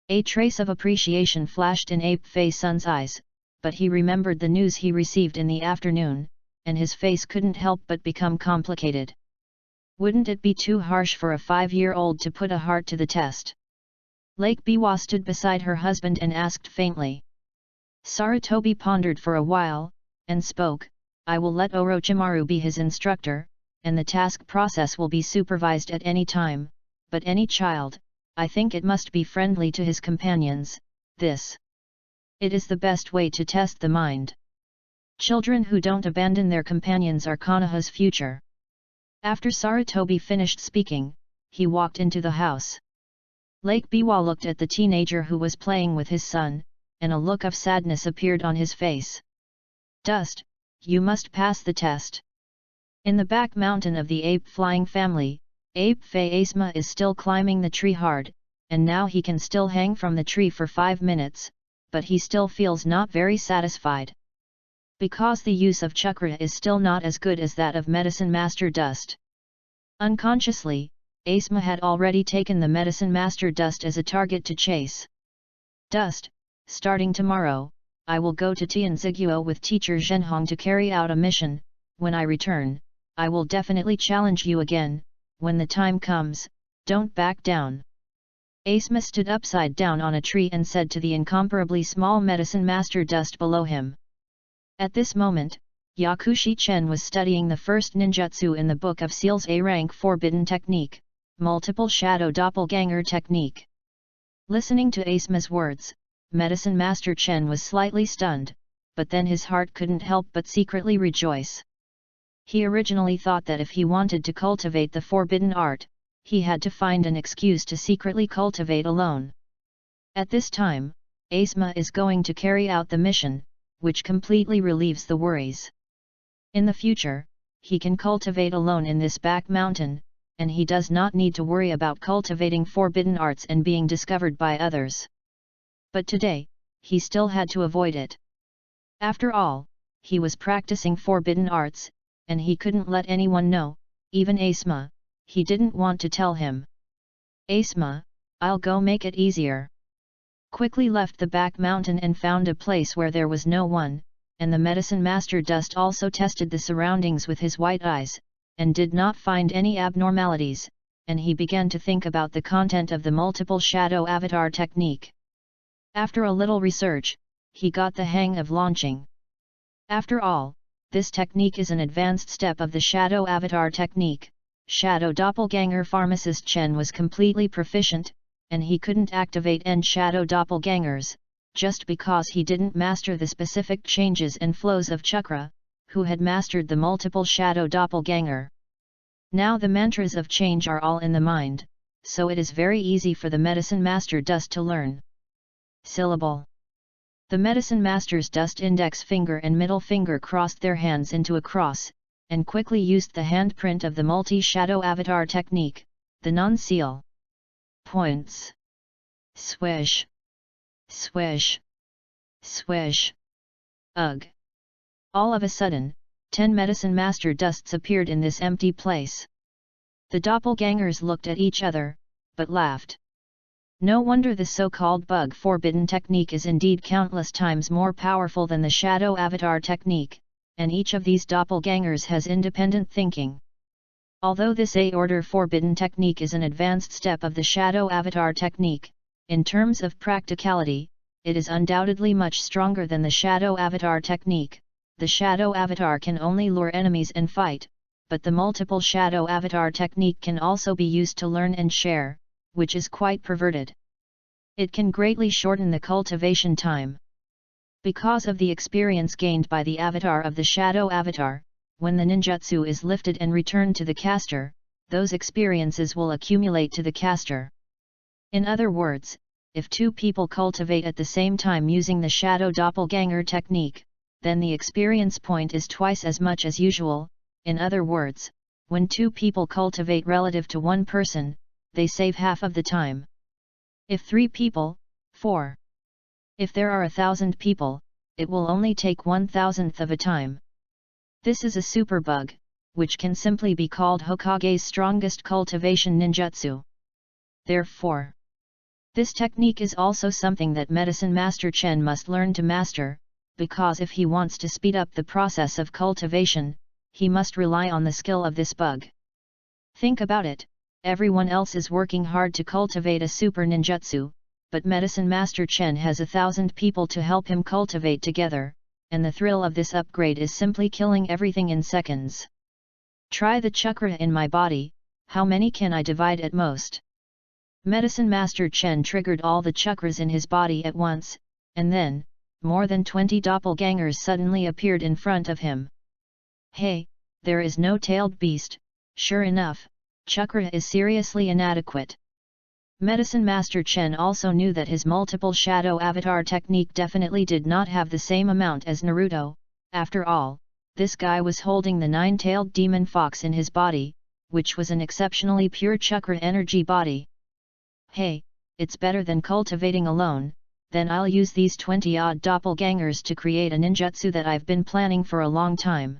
A trace of appreciation flashed in Ape Fei Sun's eyes, but he remembered the news he received in the afternoon, and his face couldn't help but become complicated. Wouldn't it be too harsh for a 5-year-old to put a heart to the test? Lake Biwa stood beside her husband and asked faintly. Sarutobi pondered for a while, and spoke, I will let Orochimaru be his instructor, and the task process will be supervised at any time, but any child, I think it must be friendly to his companions, it is the best way to test the mind. Children who don't abandon their companions are Konoha's future. After Sarutobi finished speaking, he walked into the house. Lake Biwa looked at the teenager who was playing with his son, and a look of sadness appeared on his face. Dust, you must pass the test. In the back mountain of the ape flying family, Ape Fei Asma is still climbing the tree hard, and now he can still hang from the tree for 5 minutes, but he still feels not very satisfied. Because the use of chakra is still not as good as that of Medicine Master Dust. Unconsciously, Asma had already taken the Medicine Master Dust as a target to chase. Dust, starting tomorrow, I will go to Tianziguo with teacher Zhenhong to carry out a mission. When I return, I will definitely challenge you again. When the time comes, don't back down. Asma stood upside down on a tree and said to the incomparably small Medicine Master Dust below him. At this moment, Yakushi Chen was studying the first ninjutsu in the Book of Seals, a rank forbidden technique, multiple shadow doppelganger technique. Listening to Asma's words, Medicine Master Chen was slightly stunned, but then his heart couldn't help but secretly rejoice. He originally thought that if he wanted to cultivate the forbidden art, he had to find an excuse to secretly cultivate alone. At this time, Asma is going to carry out the mission, which completely relieves the worries. In the future, he can cultivate alone in this back mountain, and he does not need to worry about cultivating forbidden arts and being discovered by others. But today, he still had to avoid it. After all, he was practicing forbidden arts, and he couldn't let anyone know, even Asma, he didn't want to tell him. Asma, I'll go make it easier. Quickly left the back mountain and found a place where there was no one, and the medicine master Dust also tested the surroundings with his white eyes, and did not find any abnormalities, and he began to think about the content of the multiple shadow avatar technique. After a little research, he got the hang of launching. After all, this technique is an advanced step of the shadow avatar technique. Shadow doppelganger pharmacist Chen was completely proficient, and he couldn't activate end shadow doppelgangers, just because he didn't master the specific changes and flows of chakra, who had mastered the multiple shadow doppelganger. Now the mantras of change are all in the mind, so it is very easy for the medicine master Dust to learn. Syllable. The medicine master's Dust index finger and middle finger crossed their hands into a cross, and quickly used the handprint of the multi-shadow avatar technique, the non-seal. Points. Swish. Swish. Swish. Ugh. All of a sudden, 10 medicine master Dusts appeared in this empty place. The doppelgangers looked at each other, but laughed. No wonder the so-called bug forbidden technique is indeed countless times more powerful than the shadow avatar technique, and each of these doppelgangers has independent thinking. Although this A-order forbidden technique is an advanced step of the shadow avatar technique, in terms of practicality, it is undoubtedly much stronger than the shadow avatar technique. The shadow avatar can only lure enemies and fight, but the multiple shadow avatar technique can also be used to learn and share, which is quite perverted. It can greatly shorten the cultivation time. Because of the experience gained by the avatar of the shadow avatar, when the ninjutsu is lifted and returned to the caster, those experiences will accumulate to the caster. In other words, if two people cultivate at the same time using the shadow doppelganger technique, then the experience point is twice as much as usual. In other words, when two people cultivate relative to one person, they save half of the time. If 3 people, 4. If there are 1,000 people, it will only take 1,000th of a time. This is a super bug, which can simply be called Hokage's strongest cultivation ninjutsu. Therefore, this technique is also something that Medicine Master Chen must learn to master, because if he wants to speed up the process of cultivation, he must rely on the skill of this bug. Think about it. Everyone else is working hard to cultivate a super ninjutsu, but Medicine Master Chen has 1,000 people to help him cultivate together, and the thrill of this upgrade is simply killing everything in seconds. Try the chakra in my body, how many can I divide at most? Medicine Master Chen triggered all the chakras in his body at once, and then, more than 20 doppelgangers suddenly appeared in front of him. Hey, there is no tailed beast. Sure enough, chakra is seriously inadequate. Medicine Master Chen also knew that his multiple shadow avatar technique definitely did not have the same amount as Naruto. After all, this guy was holding the 9-tailed demon fox in his body, which was an exceptionally pure chakra energy body. Hey, it's better than cultivating alone, then I'll use these 20-odd doppelgangers to create a ninjutsu that I've been planning for a long time.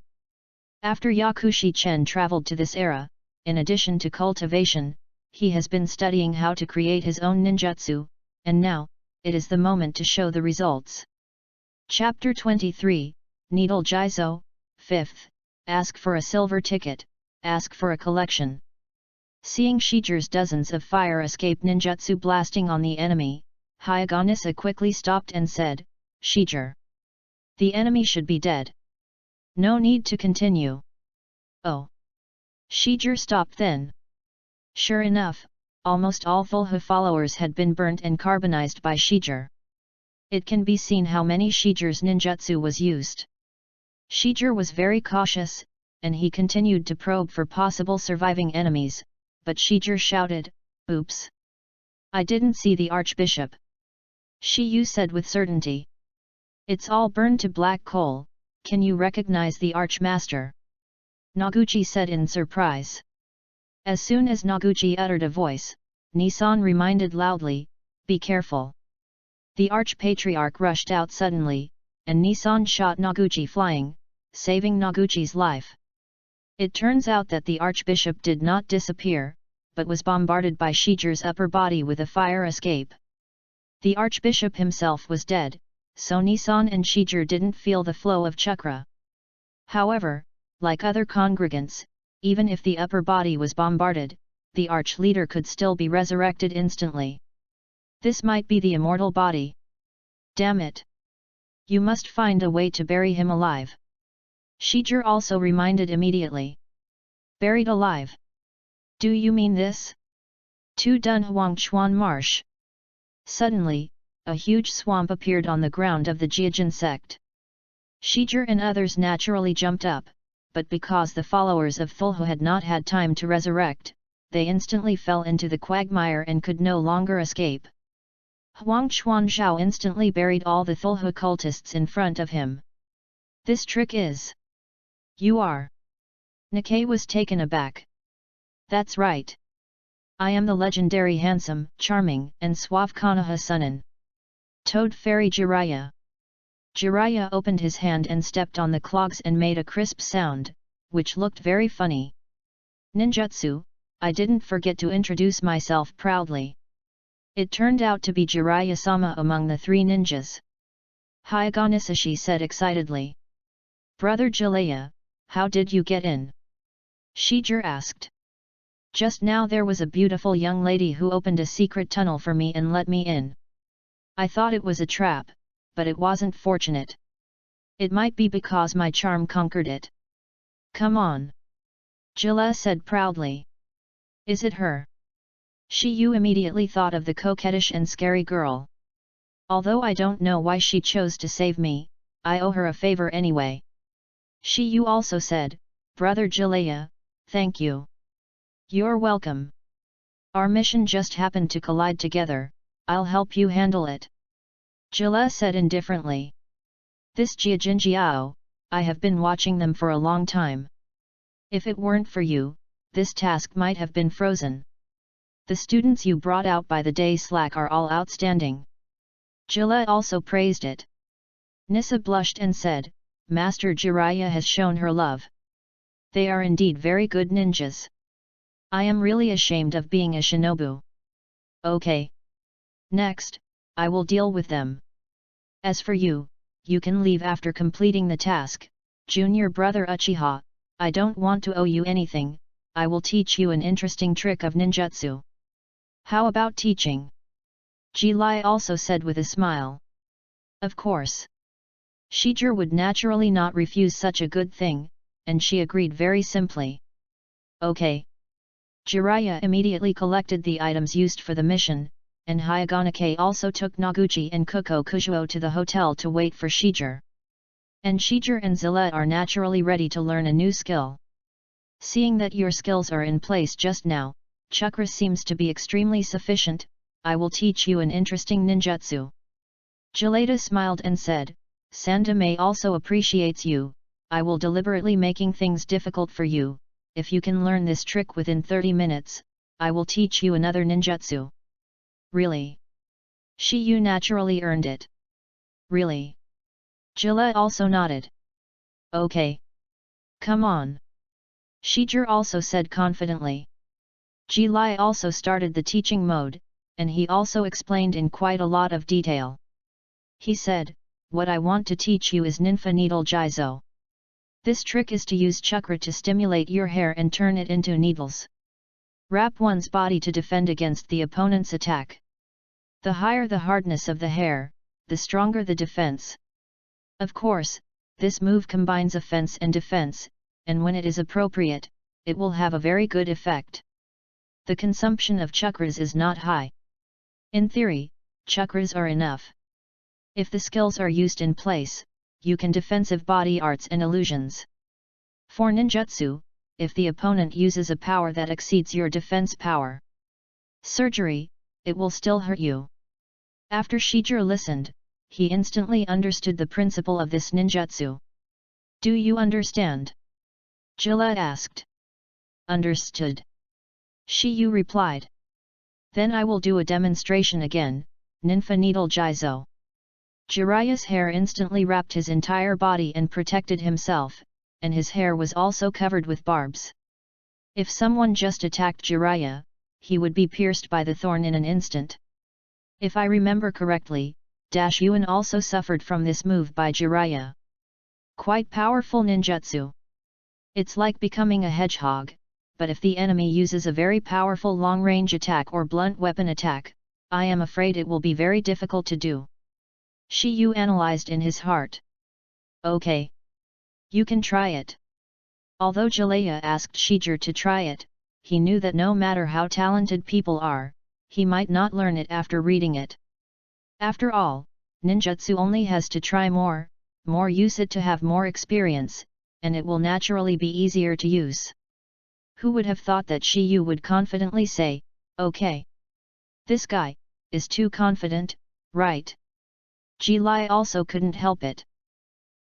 After Yakushi Chen traveled to this era, in addition to cultivation, he has been studying how to create his own ninjutsu, and now, it is the moment to show the results. Chapter 23, Needle Jizo, 5th, Ask for a silver ticket, ask for a collection. Seeing Shiger's dozens of fire escape ninjutsu blasting on the enemy, Hyaganisa quickly stopped and said, Shiger. The enemy should be dead. No need to continue. Oh. Shiger stopped then. Sure enough, almost all Fulha followers had been burnt and carbonized by Shiger. It can be seen how many Shiger's ninjutsu was used. Shiger was very cautious, and he continued to probe for possible surviving enemies, but Shiger shouted, Oops! I didn't see the Archbishop. Shiyu said with certainty. It's all burned to black coal, can you recognize the Archmaster? Noguchi said in surprise. As soon as Noguchi uttered a voice, Nissan reminded loudly, Be careful. The Archpatriarch rushed out suddenly, and Nissan shot Noguchi flying, saving Noguchi's life. It turns out that the archbishop did not disappear, but was bombarded by Shiger's upper body with a fire escape. The archbishop himself was dead, so Nisan and Shiger didn't feel the flow of chakra. However, like other congregants, even if the upper body was bombarded, the arch-leader could still be resurrected instantly. This might be the immortal body. Damn it! You must find a way to bury him alive. Shiger also reminded immediately. Buried alive? Do you mean this? To Dunhuang Chuan Marsh. Suddenly, a huge swamp appeared on the ground of the Jiajin sect. Shiger and others naturally jumped up, but because the followers of Thulhu had not had time to resurrect, they instantly fell into the quagmire and could no longer escape. Huang Chuanzhao instantly buried all the Thulhu cultists in front of him. This trick is... You are... Nikkei was taken aback. That's right. I am the legendary handsome, charming, and suave Konoha Sunan. Toad Fairy Jiraiya. Jiraiya opened his hand and stepped on the clogs and made a crisp sound, which looked very funny. Ninjutsu, I didn't forget to introduce myself proudly. It turned out to be Jiraiya-sama among the three ninjas. Hyagonisashi said excitedly. Brother Jiraiya, how did you get in? Shiger asked. Just now there was a beautiful young lady who opened a secret tunnel for me and let me in. I thought it was a trap, but it wasn't fortunate. It might be because my charm conquered it. Come on. Jilla said proudly. Is it her? Shiyu immediately thought of the coquettish and scary girl. Although I don't know why she chose to save me, I owe her a favor anyway. Shiyu also said, Brother Jiraiya, thank you. You're welcome. Our mission just happened to collide together, I'll help you handle it. Jilla said indifferently. This Jiajin Jiao, I have been watching them for a long time. If it weren't for you, this task might have been frozen. The students you brought out by the day slack are all outstanding. Jilla also praised it. Nissa blushed and said, Master Jiraiya has shown her love. They are indeed very good ninjas. I am really ashamed of being a shinobu. Okay. Next, I will deal with them. As for you, you can leave after completing the task, junior brother Uchiha. I don't want to owe you anything, I will teach you an interesting trick of ninjutsu. How about teaching? Ji Lai also said with a smile. Of course. Shiger would naturally not refuse such a good thing, and she agreed very simply. Okay. Jiraiya immediately collected the items used for the mission, and Hyagonique also took Noguchi and Kuko Kujuo to the hotel to wait for Shiger. And Shiger and Zilla are naturally ready to learn a new skill. Seeing that your skills are in place just now, chakra seems to be extremely sufficient, I will teach you an interesting ninjutsu. Gelada smiled and said, Sandame also appreciates you, I will deliberately making things difficult for you, if you can learn this trick within 30 minutes, I will teach you another ninjutsu. Really? Shiyu naturally earned it. Really? Jilla also nodded. Okay. Come on. Shiger also said confidently. Ji Lai also started the teaching mode, and he also explained in quite a lot of detail. He said, what I want to teach you is Ninfa Needle Jizo. This trick is to use chakra to stimulate your hair and turn it into needles. Wrap one's body to defend against the opponent's attack. The higher the hardness of the hair, the stronger the defense. Of course, this move combines offense and defense, and when it is appropriate, it will have a very good effect. The consumption of chakras is not high. In theory, chakras are enough. If the skills are used in place, you can defensive body arts and illusions. For ninjutsu, if the opponent uses a power that exceeds your defense power, surgery, it will still hurt you. After Shiger listened, he instantly understood the principle of this ninjutsu. Do you understand? Jilla asked. Understood. Shiyu replied. Then I will do a demonstration again, Ninfa Needle Jizo. Jiraiya's hair instantly wrapped his entire body and protected himself, and his hair was also covered with barbs. If someone just attacked Jiraiya, he would be pierced by the thorn in an instant. If I remember correctly, Yuan also suffered from this move by Jiraiya. Quite powerful ninjutsu. It's like becoming a hedgehog, but if the enemy uses a very powerful long-range attack or blunt weapon attack, I am afraid it will be very difficult to do. Shi Yu analyzed in his heart. Okay. You can try it. Although Jalaya asked Shijir to try it, he knew that no matter how talented people are, he might not learn it after reading it. After all, ninjutsu only has to try more use it to have more experience, and it will naturally be easier to use. Who would have thought that Shi Yu would confidently say, okay. This guy is too confident, right? Ji Lai also couldn't help it.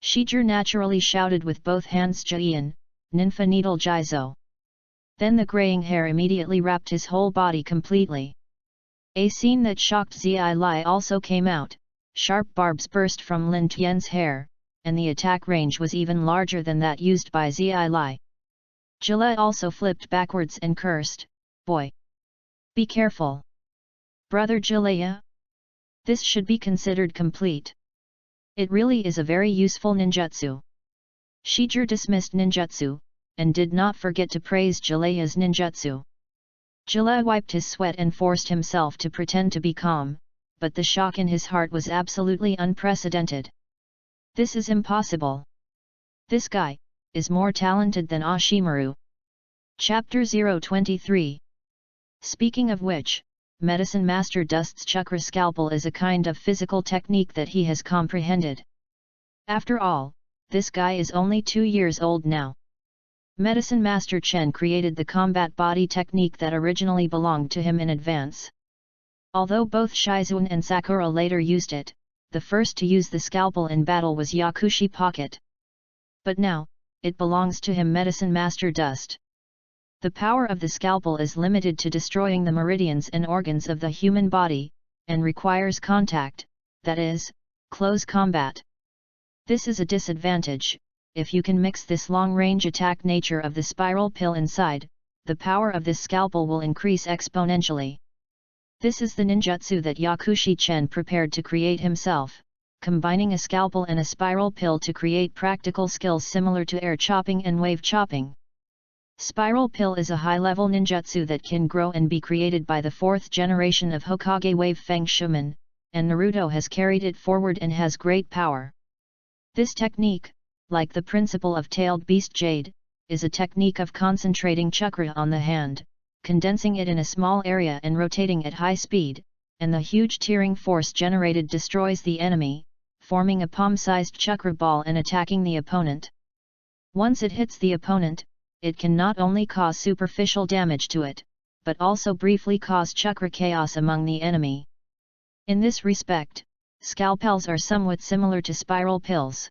Shijir naturally shouted with both hands Jian, Ninfa Needle Jizo. Then the graying hair immediately wrapped his whole body completely. A scene that shocked Zi Lai also came out, sharp barbs burst from Lin Tian's hair, and the attack range was even larger than that used by Zi Lai. Jila also flipped backwards and cursed, boy! Be careful! Brother Jilaya? This should be considered complete. It really is a very useful ninjutsu. Shijir dismissed ninjutsu, and did not forget to praise Jilaya's ninjutsu. Jila wiped his sweat and forced himself to pretend to be calm, but the shock in his heart was absolutely unprecedented. This is impossible. This guy is more talented than Ashimaru. Chapter 023. Speaking of which, Medicine Master Dust's chakra scalpel is a kind of physical technique that he has comprehended. After all, this guy is only 2 years old now. Medicine Master Chen created the combat body technique that originally belonged to him in advance. Although both Shizuan and Sakura later used it, the first to use the scalpel in battle was Yakushi Pocket. But now, it belongs to him, Medicine Master Dust. The power of the scalpel is limited to destroying the meridians and organs of the human body, and requires contact, that is, close combat. This is a disadvantage. If you can mix this long-range attack nature of the spiral pill inside, the power of this scalpel will increase exponentially. This is the ninjutsu that Yakushi Chen prepared to create himself, combining a scalpel and a spiral pill to create practical skills similar to air chopping and wave chopping. Spiral pill is a high-level ninjutsu that can grow and be created by the 4th generation of Hokage Wave Feng Shuman, and Naruto has carried it forward and has great power. This technique, like the principle of Tailed Beast Jade, is a technique of concentrating chakra on the hand, condensing it in a small area and rotating at high speed, and the huge tearing force generated destroys the enemy, forming a palm-sized chakra ball and attacking the opponent. Once it hits the opponent, it can not only cause superficial damage to it, but also briefly cause chakra chaos among the enemy. In this respect, scalpels are somewhat similar to spiral pills.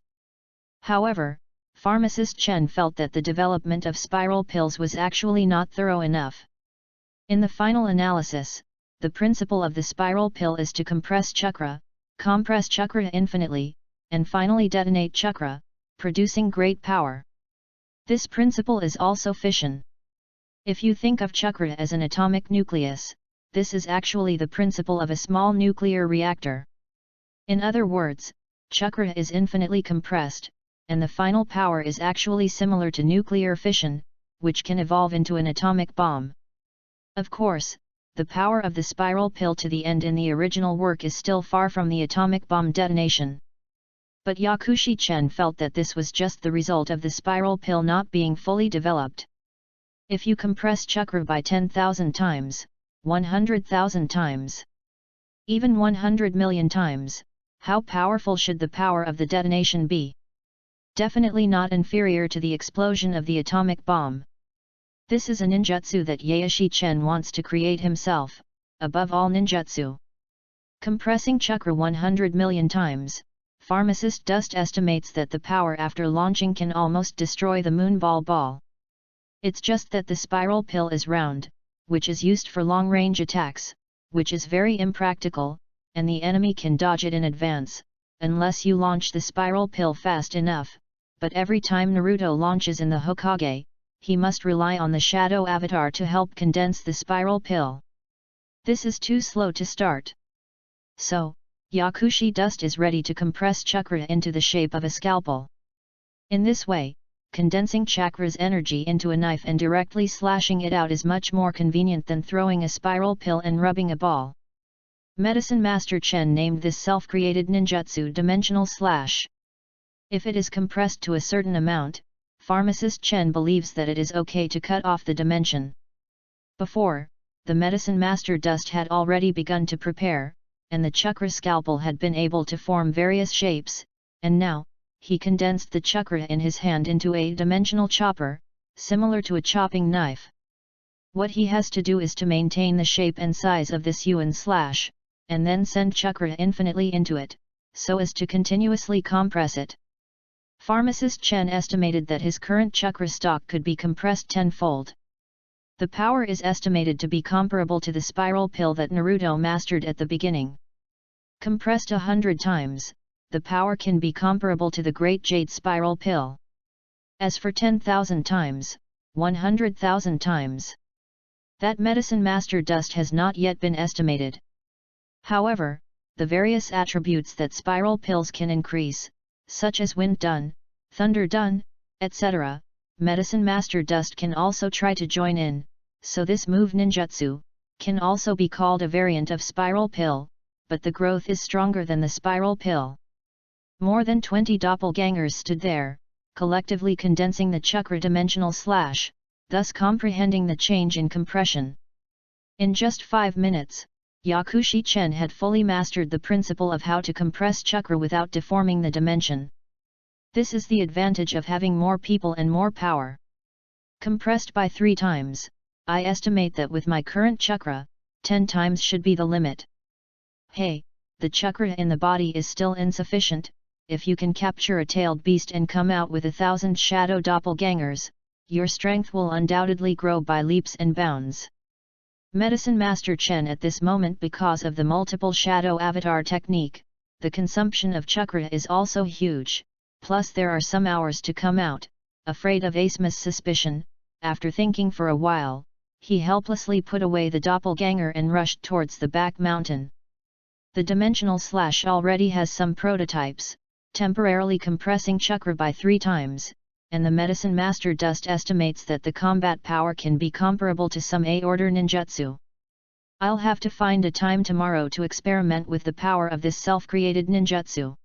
However, pharmacist Chen felt that the development of spiral pills was actually not thorough enough. In the final analysis, the principle of the spiral pill is to compress chakra infinitely, and finally detonate chakra, producing great power. This principle is also fission. If you think of chakra as an atomic nucleus, this is actually the principle of a small nuclear reactor. In other words, chakra is infinitely compressed, and the final power is actually similar to nuclear fission, which can evolve into an atomic bomb. Of course, the power of the spiral pill to the end in the original work is still far from the atomic bomb detonation. But Yakushi Chen felt that this was just the result of the spiral pill not being fully developed. If you compress chakra by 10,000 times, 100,000 times, even 100 million times, how powerful should the power of the detonation be? Definitely not inferior to the explosion of the atomic bomb. This is a ninjutsu that Yakushi Chen wants to create himself, above all ninjutsu. Compressing chakra 100 million times, Pharmacist Dust estimates that the power after launching can almost destroy the moonball ball. It's just that the spiral pill is round, which is used for long-range attacks, which is very impractical, and the enemy can dodge it in advance, unless you launch the spiral pill fast enough, but every time Naruto launches in the Hokage, he must rely on the shadow avatar to help condense the spiral pill. This is too slow to start. So, Yakushi dust is ready to compress chakra into the shape of a scalpel. In this way, condensing chakra's energy into a knife and directly slashing it out is much more convenient than throwing a spiral pill and rubbing a ball. Medicine Master Chen named this self-created ninjutsu Dimensional Slash. If it is compressed to a certain amount, Pharmacist Chen believes that it is okay to cut off the dimension. Before, the Medicine Master dust had already begun to prepare, and the chakra scalpel had been able to form various shapes, and now, he condensed the chakra in his hand into a dimensional chopper, similar to a chopping knife. What he has to do is to maintain the shape and size of this yuan slash, and then send chakra infinitely into it, so as to continuously compress it. Pharmacist Chen estimated that his current chakra stock could be compressed tenfold. The power is estimated to be comparable to the spiral pill that Naruto mastered at the beginning. Compressed 100 times, the power can be comparable to the Great Jade Spiral Pill. As for 10,000 times, 100,000 times. That Medicine Master dust has not yet been estimated. However, the various attributes that spiral pills can increase, such as wind dun, thunder dun, etc., Medicine Master dust can also try to join in, so this move ninjutsu can also be called a variant of spiral pill, but the growth is stronger than the spiral pill. More than 20 doppelgangers stood there, collectively condensing the chakra dimensional slash, thus comprehending the change in compression. In just 5 minutes, Yakushi Chen had fully mastered the principle of how to compress chakra without deforming the dimension. This is the advantage of having more people and more power. Compressed by 3 times, I estimate that with my current chakra, 10 times should be the limit. Hey, the chakra in the body is still insufficient. If you can capture a tailed beast and come out with 1,000 shadow doppelgangers, your strength will undoubtedly grow by leaps and bounds. Medicine Master Chen at this moment, because of the multiple shadow avatar technique, the consumption of chakra is also huge, plus there are some hours to come out. Afraid of Asma's suspicion, after thinking for a while, he helplessly put away the doppelganger and rushed towards the back mountain. The dimensional slash already has some prototypes, temporarily compressing chakra by 3 times, and the Medicine Master dust estimates that the combat power can be comparable to some A-order ninjutsu. I'll have to find a time tomorrow to experiment with the power of this self-created ninjutsu.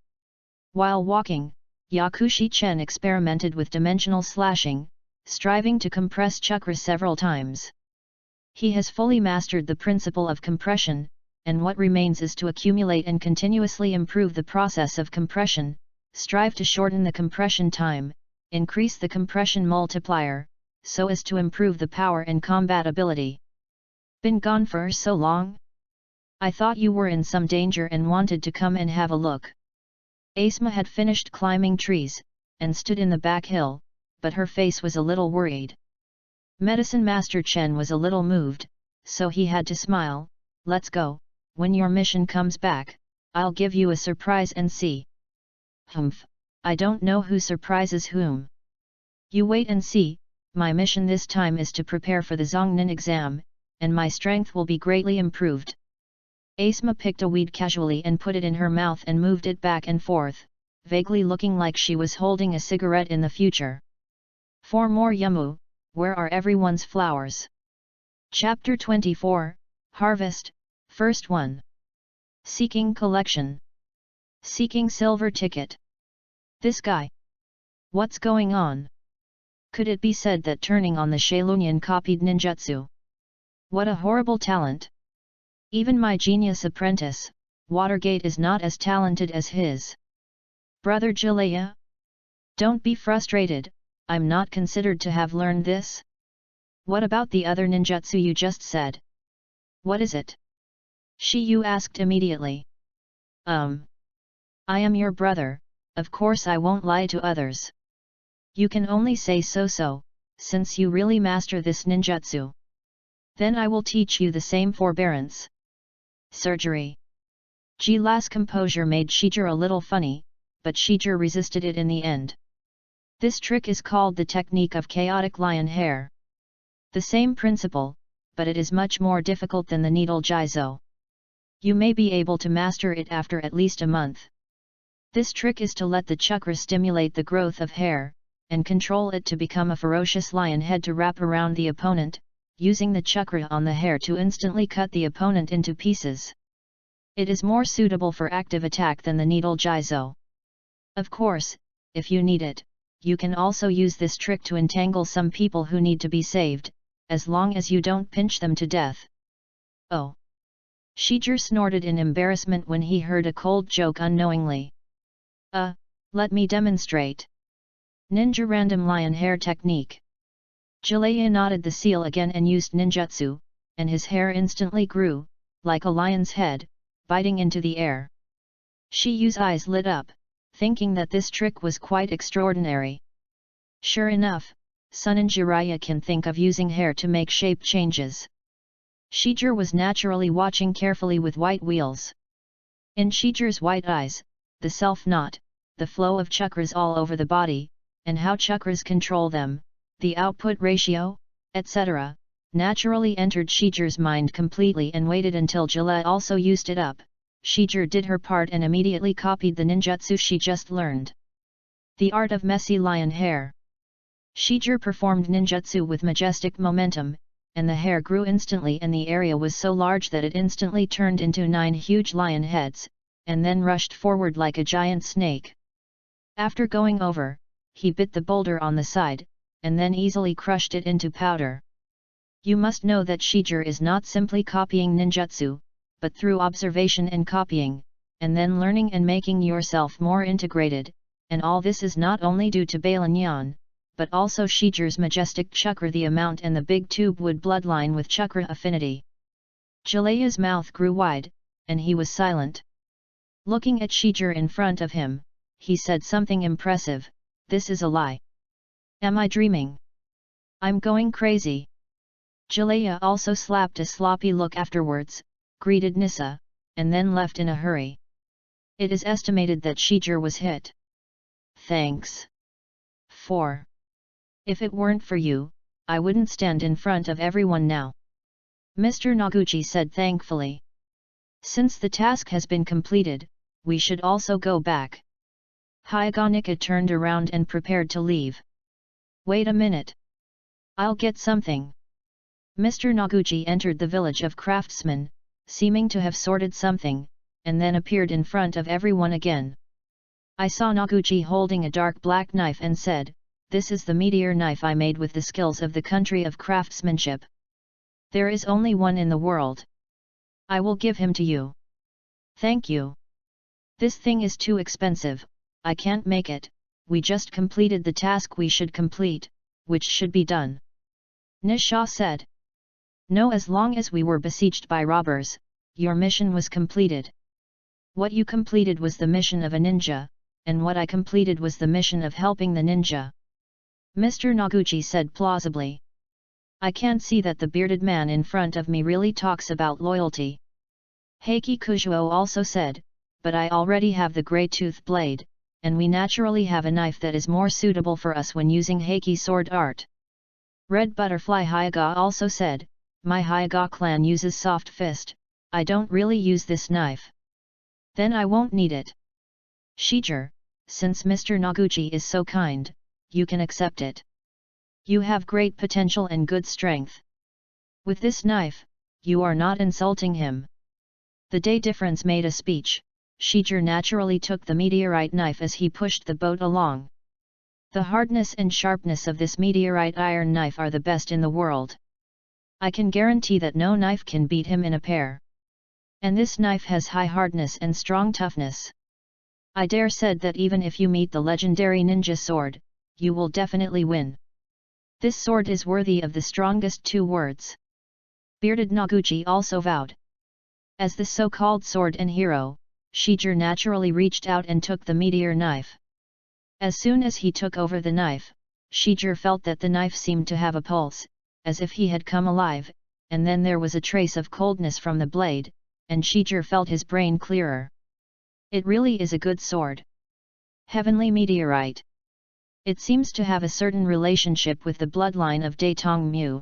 While walking, Yakushi Chen experimented with dimensional slashing, striving to compress chakra several times. He has fully mastered the principle of compression, and what remains is to accumulate and continuously improve the process of compression, strive to shorten the compression time, increase the compression multiplier, so as to improve the power and combat ability. Been gone for so long? I thought you were in some danger and wanted to come and have a look. Asma had finished climbing trees, and stood in the back hill, but her face was a little worried. Medicine Master Chen was a little moved, so he had to smile. Let's go, when your mission comes back, I'll give you a surprise and see. Humph, I don't know who surprises whom. You wait and see. My mission this time is to prepare for the Zhongnan exam, and my strength will be greatly improved. Asma picked a weed casually and put it in her mouth and moved it back and forth, vaguely looking like she was holding a cigarette in the future. 4 more Yumu, where are everyone's flowers? Chapter 24, Harvest, First 1. Seeking Collection. Seeking Silver Ticket. This guy. What's going on? Could it be said that turning on the Shaolunian copied ninjutsu? What a horrible talent! Even my genius apprentice, Watergate, is not as talented as his brother Jalea. Don't be frustrated, I'm not considered to have learned this. What about the other ninjutsu you just said? What is it? Shiyu asked immediately. I am your brother, of course I won't lie to others. You can only say so, since you really master this ninjutsu. Then I will teach you the same forbearance. Surgery. Jila's composure made Shijir a little funny, but Shijir resisted it in the end. This trick is called the technique of chaotic lion hair. The same principle, but it is much more difficult than the needle jizo. You may be able to master it after at least a month. This trick is to let the chakra stimulate the growth of hair, and control it to become a ferocious lion head to wrap around the opponent, using the chakra on the hair to instantly cut the opponent into pieces. It is more suitable for active attack than the needle jizo. Of course, if you need it, you can also use this trick to entangle some people who need to be saved, as long as you don't pinch them to death. Oh! Shijir snorted in embarrassment when he heard a cold joke unknowingly. Let me demonstrate. Ninja random lion hair technique. Jalaya nodded the seal again and used ninjutsu, and his hair instantly grew, like a lion's head, biting into the air. Shiyu's eyes lit up, thinking that this trick was quite extraordinary. Sure enough, Sun and Jiraiya can think of using hair to make shape changes. Shijir was naturally watching carefully with white wheels. In Shijir's white eyes, the self-knot, the flow of chakras all over the body, and how chakras control them, the output ratio, etc., naturally entered Shijir's mind completely and waited until Jala also used it up. Shijir did her part and immediately copied the ninjutsu she just learned. The art of messy lion hair. Shijir performed ninjutsu with majestic momentum, and the hair grew instantly and the area was so large that it instantly turned into 9 huge lion heads, and then rushed forward like a giant snake. After going over, he bit the boulder on the side, and then easily crushed it into powder. You must know that Shijir is not simply copying ninjutsu, but through observation and copying, and then learning and making yourself more integrated, and all this is not only due to Balanyan, but also Shijir's majestic chakra the amount and the big tube wood bloodline with chakra affinity. Jalaya's mouth grew wide, and he was silent. Looking at Shijir in front of him, he said something impressive, "This is a lie. Am I dreaming? I'm going crazy." Jalaya also slapped a sloppy look afterwards, greeted Nissa, and then left in a hurry. It is estimated that Shijir was hit. Thanks. 4. If it weren't for you, I wouldn't stand in front of everyone now. Mr. Noguchi said thankfully. Since the task has been completed, we should also go back. Hyaganika turned around and prepared to leave. Wait a minute. I'll get something. Mr. Noguchi entered the village of craftsmen, seeming to have sorted something, and then appeared in front of everyone again. I saw Noguchi holding a dark black knife and said, "This is the meteor knife I made with the skills of the country of craftsmanship. There is only one in the world. I will give him to you." "Thank you. This thing is too expensive, I can't make it, we just completed the task we should complete, which should be done." Nisha said. "No, as long as we were besieged by robbers, your mission was completed. What you completed was the mission of a ninja, and what I completed was the mission of helping the ninja." Mr. Noguchi said plausibly. "I can't see that the bearded man in front of me really talks about loyalty." Heiki Kujuo also said, "But I already have the grey tooth blade, and we naturally have a knife that is more suitable for us when using Heiki sword art." Red Butterfly Hyaga also said, "My Hyaga clan uses soft fist, I don't really use this knife. Then I won't need it." Shijir, since Mr. Noguchi is so kind, you can accept it. You have great potential and good strength. With this knife, you are not insulting him. The day difference made a speech. Shijir naturally took the meteorite knife as he pushed the boat along. The hardness and sharpness of this meteorite iron knife are the best in the world. I can guarantee that no knife can beat him in a pair. And this knife has high hardness and strong toughness. I dare said that even if you meet the legendary ninja sword, you will definitely win. This sword is worthy of the strongest 2 words. Bearded Noguchi also vowed. As the so-called sword and hero, Shijir naturally reached out and took the meteor knife. As soon as he took over the knife, Shijir felt that the knife seemed to have a pulse, as if he had come alive, and then there was a trace of coldness from the blade, and Shijir felt his brain clearer. It really is a good sword. Heavenly meteorite. It seems to have a certain relationship with the bloodline of Datong Mu.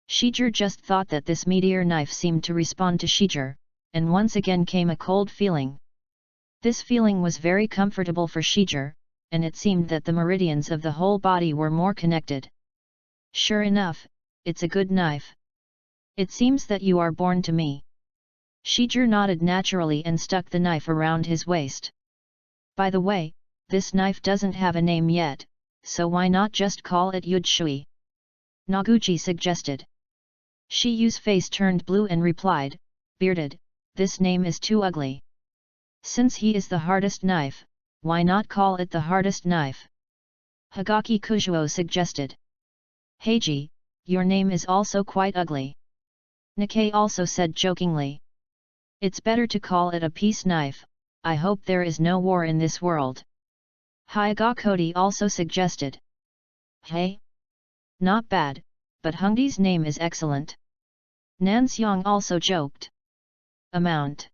Shijir just thought that this meteor knife seemed to respond to Shijir, and once again came a cold feeling. This feeling was very comfortable for Shijir, and it seemed that the meridians of the whole body were more connected. Sure enough, it's a good knife. It seems that you are born to me. Shijir nodded naturally and stuck the knife around his waist. By the way, this knife doesn't have a name yet, so why not just call it Yudshui? Noguchi suggested. Shiyu's face turned blue and replied, bearded, this name is too ugly. Since he is the hardest knife, why not call it the hardest knife? Hagaki Kujuo suggested. Heiji, your name is also quite ugly. Nikkei also said jokingly. It's better to call it a peace knife, I hope there is no war in this world. Hyagakoti also suggested. Hey? Not bad, but Hungdi's name is excellent. Nanxiang also joked. Amount.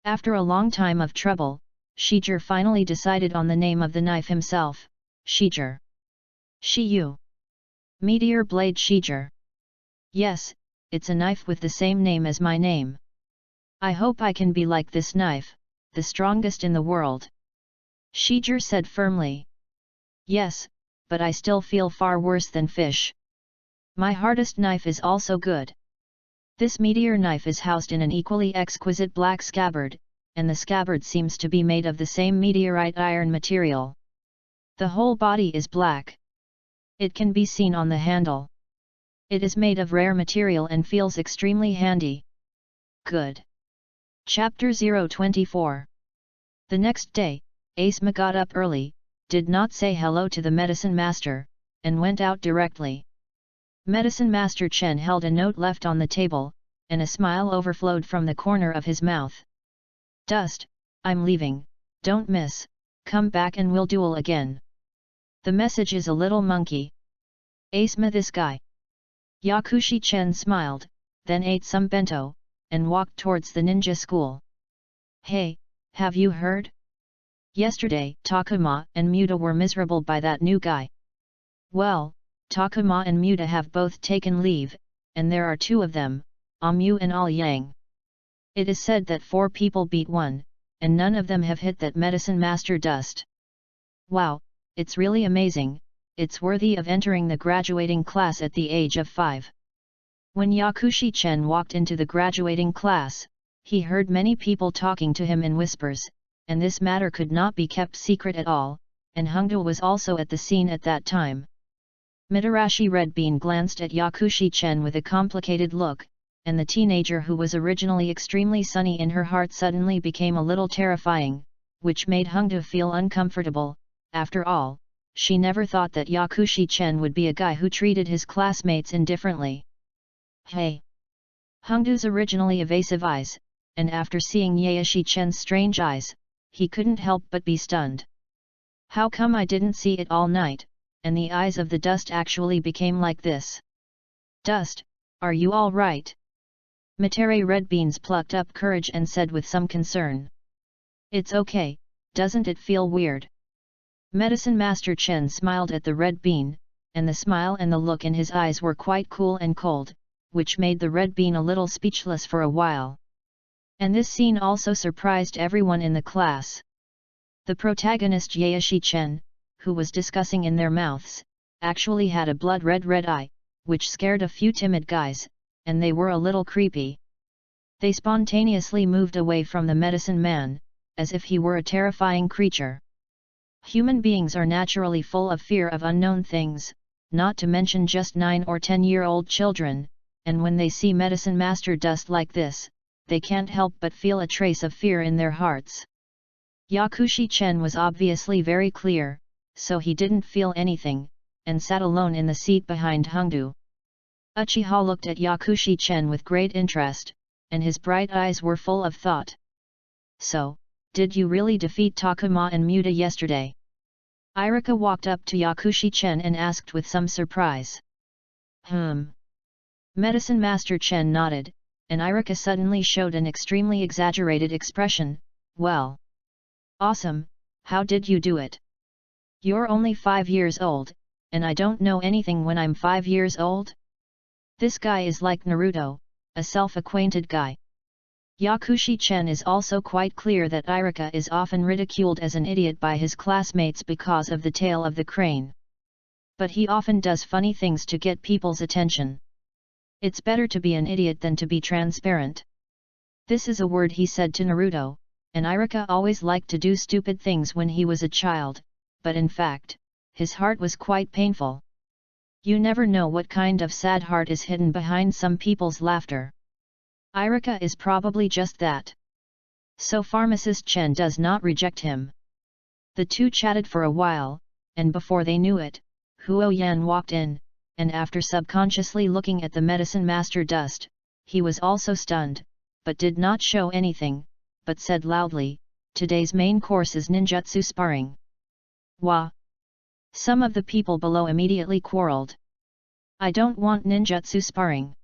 After a long time of trouble, Shijir finally decided on the name of the knife himself, Shijir. Shiyu. Meteor Blade Shijir. Yes, it's a knife with the same name as my name. I hope I can be like this knife, the strongest in the world. Shijir said firmly. Yes, but I still feel far worse than fish. My hardest knife is also good. This meteor knife is housed in an equally exquisite black scabbard, and the scabbard seems to be made of the same meteorite iron material. The whole body is black. It can be seen on the handle. It is made of rare material and feels extremely handy. Good. Chapter 024. The next day, Asma got up early, did not say hello to the medicine master, and went out directly. Medicine Master Chen held a note left on the table, and a smile overflowed from the corner of his mouth. Dust, I'm leaving, don't miss, come back and we'll duel again. The message is a little monkey. Asma this guy. Yakushi Chen smiled, then ate some bento, and walked towards the ninja school. Hey, have you heard? Yesterday, Takuma and Muta were miserable by that new guy. Well, Takuma and Muta have both taken leave, and there are two of them, Amu and Al Yang. It is said that 4 people beat 1, and none of them have hit that medicine master Dust. Wow, it's really amazing, it's worthy of entering the graduating class at the age of 5. When Yakushi Chen walked into the graduating class, he heard many people talking to him in whispers, and this matter could not be kept secret at all, and Hungdo was also at the scene at that time. Mitarashi Red Bean glanced at Yakushi Chen with a complicated look, and the teenager who was originally extremely sunny in her heart suddenly became a little terrifying, which made Hungdo feel uncomfortable. After all, she never thought that Yakushi Chen would be a guy who treated his classmates indifferently. Hey! Hungdo's originally evasive eyes, and after seeing Yaeshi Chen's strange eyes, he couldn't help but be stunned. How come I didn't see it all night, and the eyes of the Dust actually became like this? Dust, are you all right? Mitare Red Beans plucked up courage and said with some concern. It's okay, doesn't it feel weird? Medicine Master Chen smiled at the Red Bean, and the smile and the look in his eyes were quite cool and cold, which made the Red Bean a little speechless for a while. And this scene also surprised everyone in the class. The protagonist Yaeshi Chen, who was discussing in their mouths, actually had a blood red eye, which scared a few timid guys, and they were a little creepy. They spontaneously moved away from the medicine man, as if he were a terrifying creature. Human beings are naturally full of fear of unknown things, not to mention just 9 or 10-year-old children, and when they see Medicine Master Dust like this, they can't help but feel a trace of fear in their hearts. Yakushi Chen was obviously very clear, so he didn't feel anything, and sat alone in the seat behind Hungdo. Uchiha looked at Yakushi Chen with great interest, and his bright eyes were full of thought. So, did you really defeat Takuma and Muta yesterday? Irika walked up to Yakushi Chen and asked with some surprise. Medicine Master Chen nodded, and Irika suddenly showed an extremely exaggerated expression. Well. Awesome, how did you do it? You're only 5 years old, and I don't know anything when I'm 5 years old? This guy is like Naruto, a self-acquainted guy. Yakushi-chen is also quite clear that Irika is often ridiculed as an idiot by his classmates because of the tail of the crane. But he often does funny things to get people's attention. It's better to be an idiot than to be transparent. This is a word he said to Naruto, and Irika always liked to do stupid things when he was a child, but in fact, his heart was quite painful. You never know what kind of sad heart is hidden behind some people's laughter. Irika is probably just that. So Pharmacist Chen does not reject him. The two chatted for a while, and before they knew it, Huo Yan walked in, and after subconsciously looking at the medicine master dust, he was also stunned, but did not show anything, but said loudly, "Today's main course is ninjutsu sparring." Wah! Some of the people below immediately quarreled. I don't want ninjutsu sparring.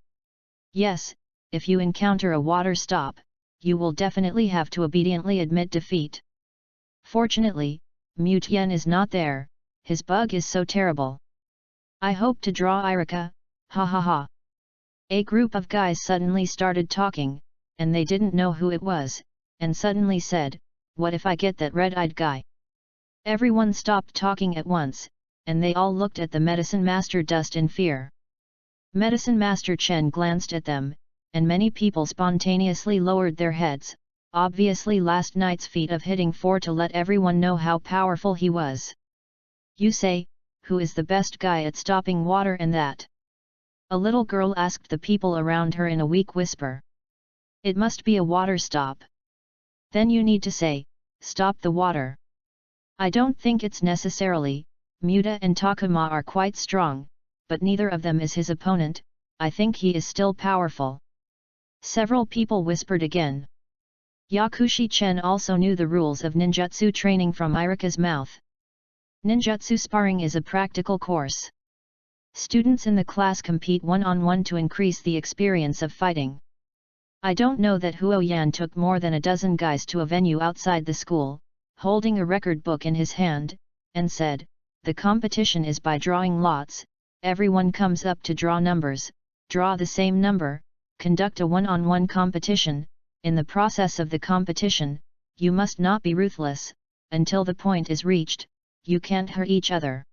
Yes, if you encounter a water stop, you will definitely have to obediently admit defeat. Fortunately, Mutian is not there, his bug is so terrible. I hope to draw Irika, ha ha ha. A group of guys suddenly started talking, and they didn't know who it was, and suddenly said, "What if I get that red-eyed guy?" Everyone stopped talking at once, and they all looked at the Medicine Master Dust in fear. Medicine Master Chen glanced at them, and many people spontaneously lowered their heads, obviously last night's feat of hitting 4 to let everyone know how powerful he was. You say, who is the best guy at stopping water and that? A little girl asked the people around her in a weak whisper. It must be a water stop. Then you need to say, stop the water. I don't think it's necessarily, Muta and Takuma are quite strong, but neither of them is his opponent, I think he is still powerful. Several people whispered again. Yakushi-chen also knew the rules of ninjutsu training from Irika's mouth. Ninjutsu sparring is a practical course. Students in the class compete one-on-one to increase the experience of fighting. I don't know that Huo Yan took more than a dozen guys to a venue outside the school, holding a record book in his hand, and said, "The competition is by drawing lots, everyone comes up to draw numbers, draw the same number, conduct a one-on-one competition. In the process of the competition, you must not be ruthless, until the point is reached, you can't hurt each other."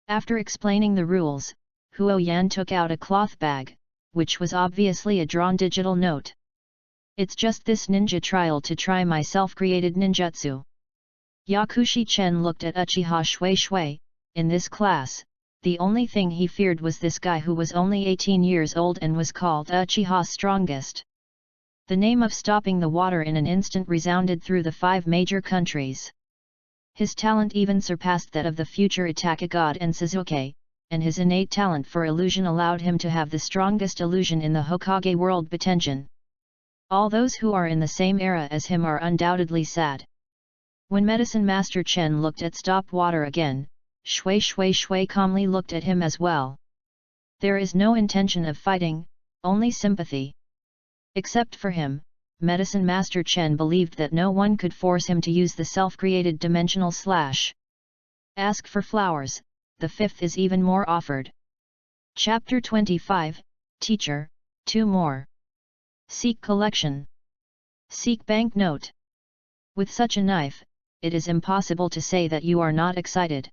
After explaining the rules, Huo Yan took out a cloth bag, which was obviously a drawn digital note. It's just this ninja trial to try my self-created ninjutsu. Yakushi-chen looked at Uchiha Shui Shui. In this class, the only thing he feared was this guy who was only 18 years old and was called Uchiha Strongest. The name of stopping the water in an instant resounded through the 5 major countries. His talent even surpassed that of the future Itaka god and Suzuki, and his innate talent for illusion allowed him to have the strongest illusion in the Hokage world Bitenjin. All those who are in the same era as him are undoubtedly sad. When Medicine Master Chen looked at stop water again, Shui Shui Shui calmly looked at him as well. There is no intention of fighting, only sympathy. Except for him, Medicine Master Chen believed that no one could force him to use the self-created dimensional slash. Ask for flowers, the 5th is even more offered. Chapter 25, Teacher, 2 more. Seek collection. Seek banknote. With such a knife, it is impossible to say that you are not excited.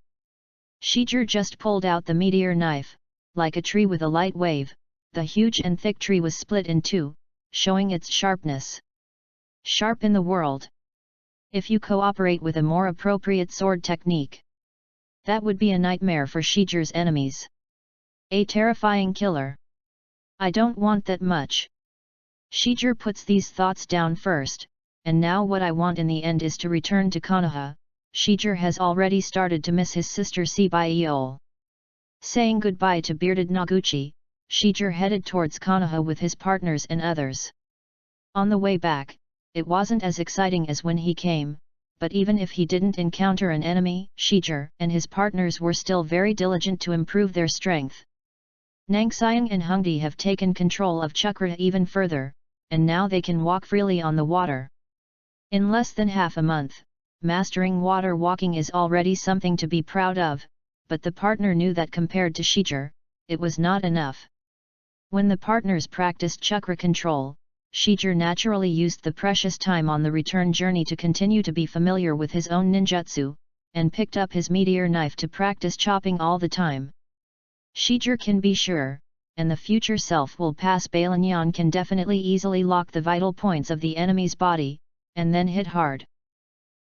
Shijir just pulled out the meteor knife, like a tree with a light wave, the huge and thick tree was split in 2, showing its sharpness. Sharp in the world. If you cooperate with a more appropriate sword technique, that would be a nightmare for Shijir's enemies. A terrifying killer. I don't want that much. Shijir puts these thoughts down first, and now what I want in the end is to return to Konoha. Shijir has already started to miss his sister Seibyol. Saying goodbye to bearded Noguchi, Shijir headed towards Konoha with his partners and others. On the way back, it wasn't as exciting as when he came, but even if he didn't encounter an enemy, Shijir and his partners were still very diligent to improve their strength. Nangxiang and Hongdi have taken control of Chakra even further, and now they can walk freely on the water. In less than half a month, mastering water walking is already something to be proud of, but the partner knew that compared to Shijir, it was not enough. When the partners practiced chakra control, Shijir naturally used the precious time on the return journey to continue to be familiar with his own ninjutsu, and picked up his meteor knife to practice chopping all the time. Shijir can be sure, and the future self will pass Balanyan can definitely easily lock the vital points of the enemy's body, and then hit hard.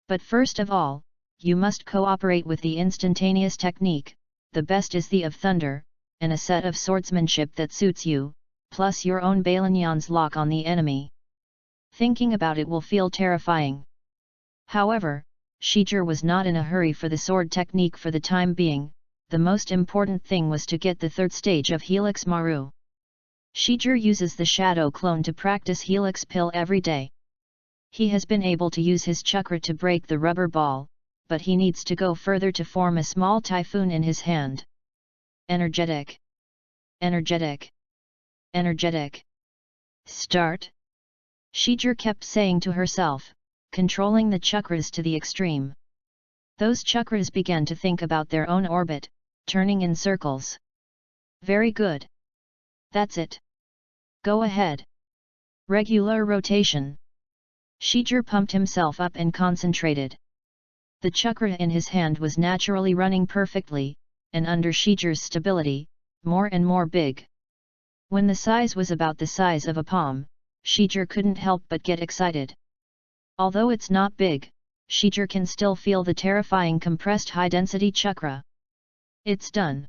But first of all, you must cooperate with the instantaneous technique, the best is the of thunder, and a set of swordsmanship that suits you, plus your own Balanyan's lock on the enemy. Thinking about it will feel terrifying. However, Shijir was not in a hurry for the sword technique for the time being. The most important thing was to get the third stage of Helix Maru. Shijir uses the shadow clone to practice Helix Pill every day. He has been able to use his chakra to break the rubber ball, but he needs to go further to form a small typhoon in his hand. Energetic. Energetic. Energetic. Start. Shijir kept saying to herself, controlling the chakras to the extreme. Those chakras began to think about their own orbit, turning in circles. Very good. That's it. Go ahead. Regular rotation. Shijir pumped himself up and concentrated. The chakra in his hand was naturally running perfectly, and under Shijir's stability, more and more big. When the size was about the size of a palm, Shijir couldn't help but get excited. Although it's not big, Shijir can still feel the terrifying compressed high-density chakra. It's done.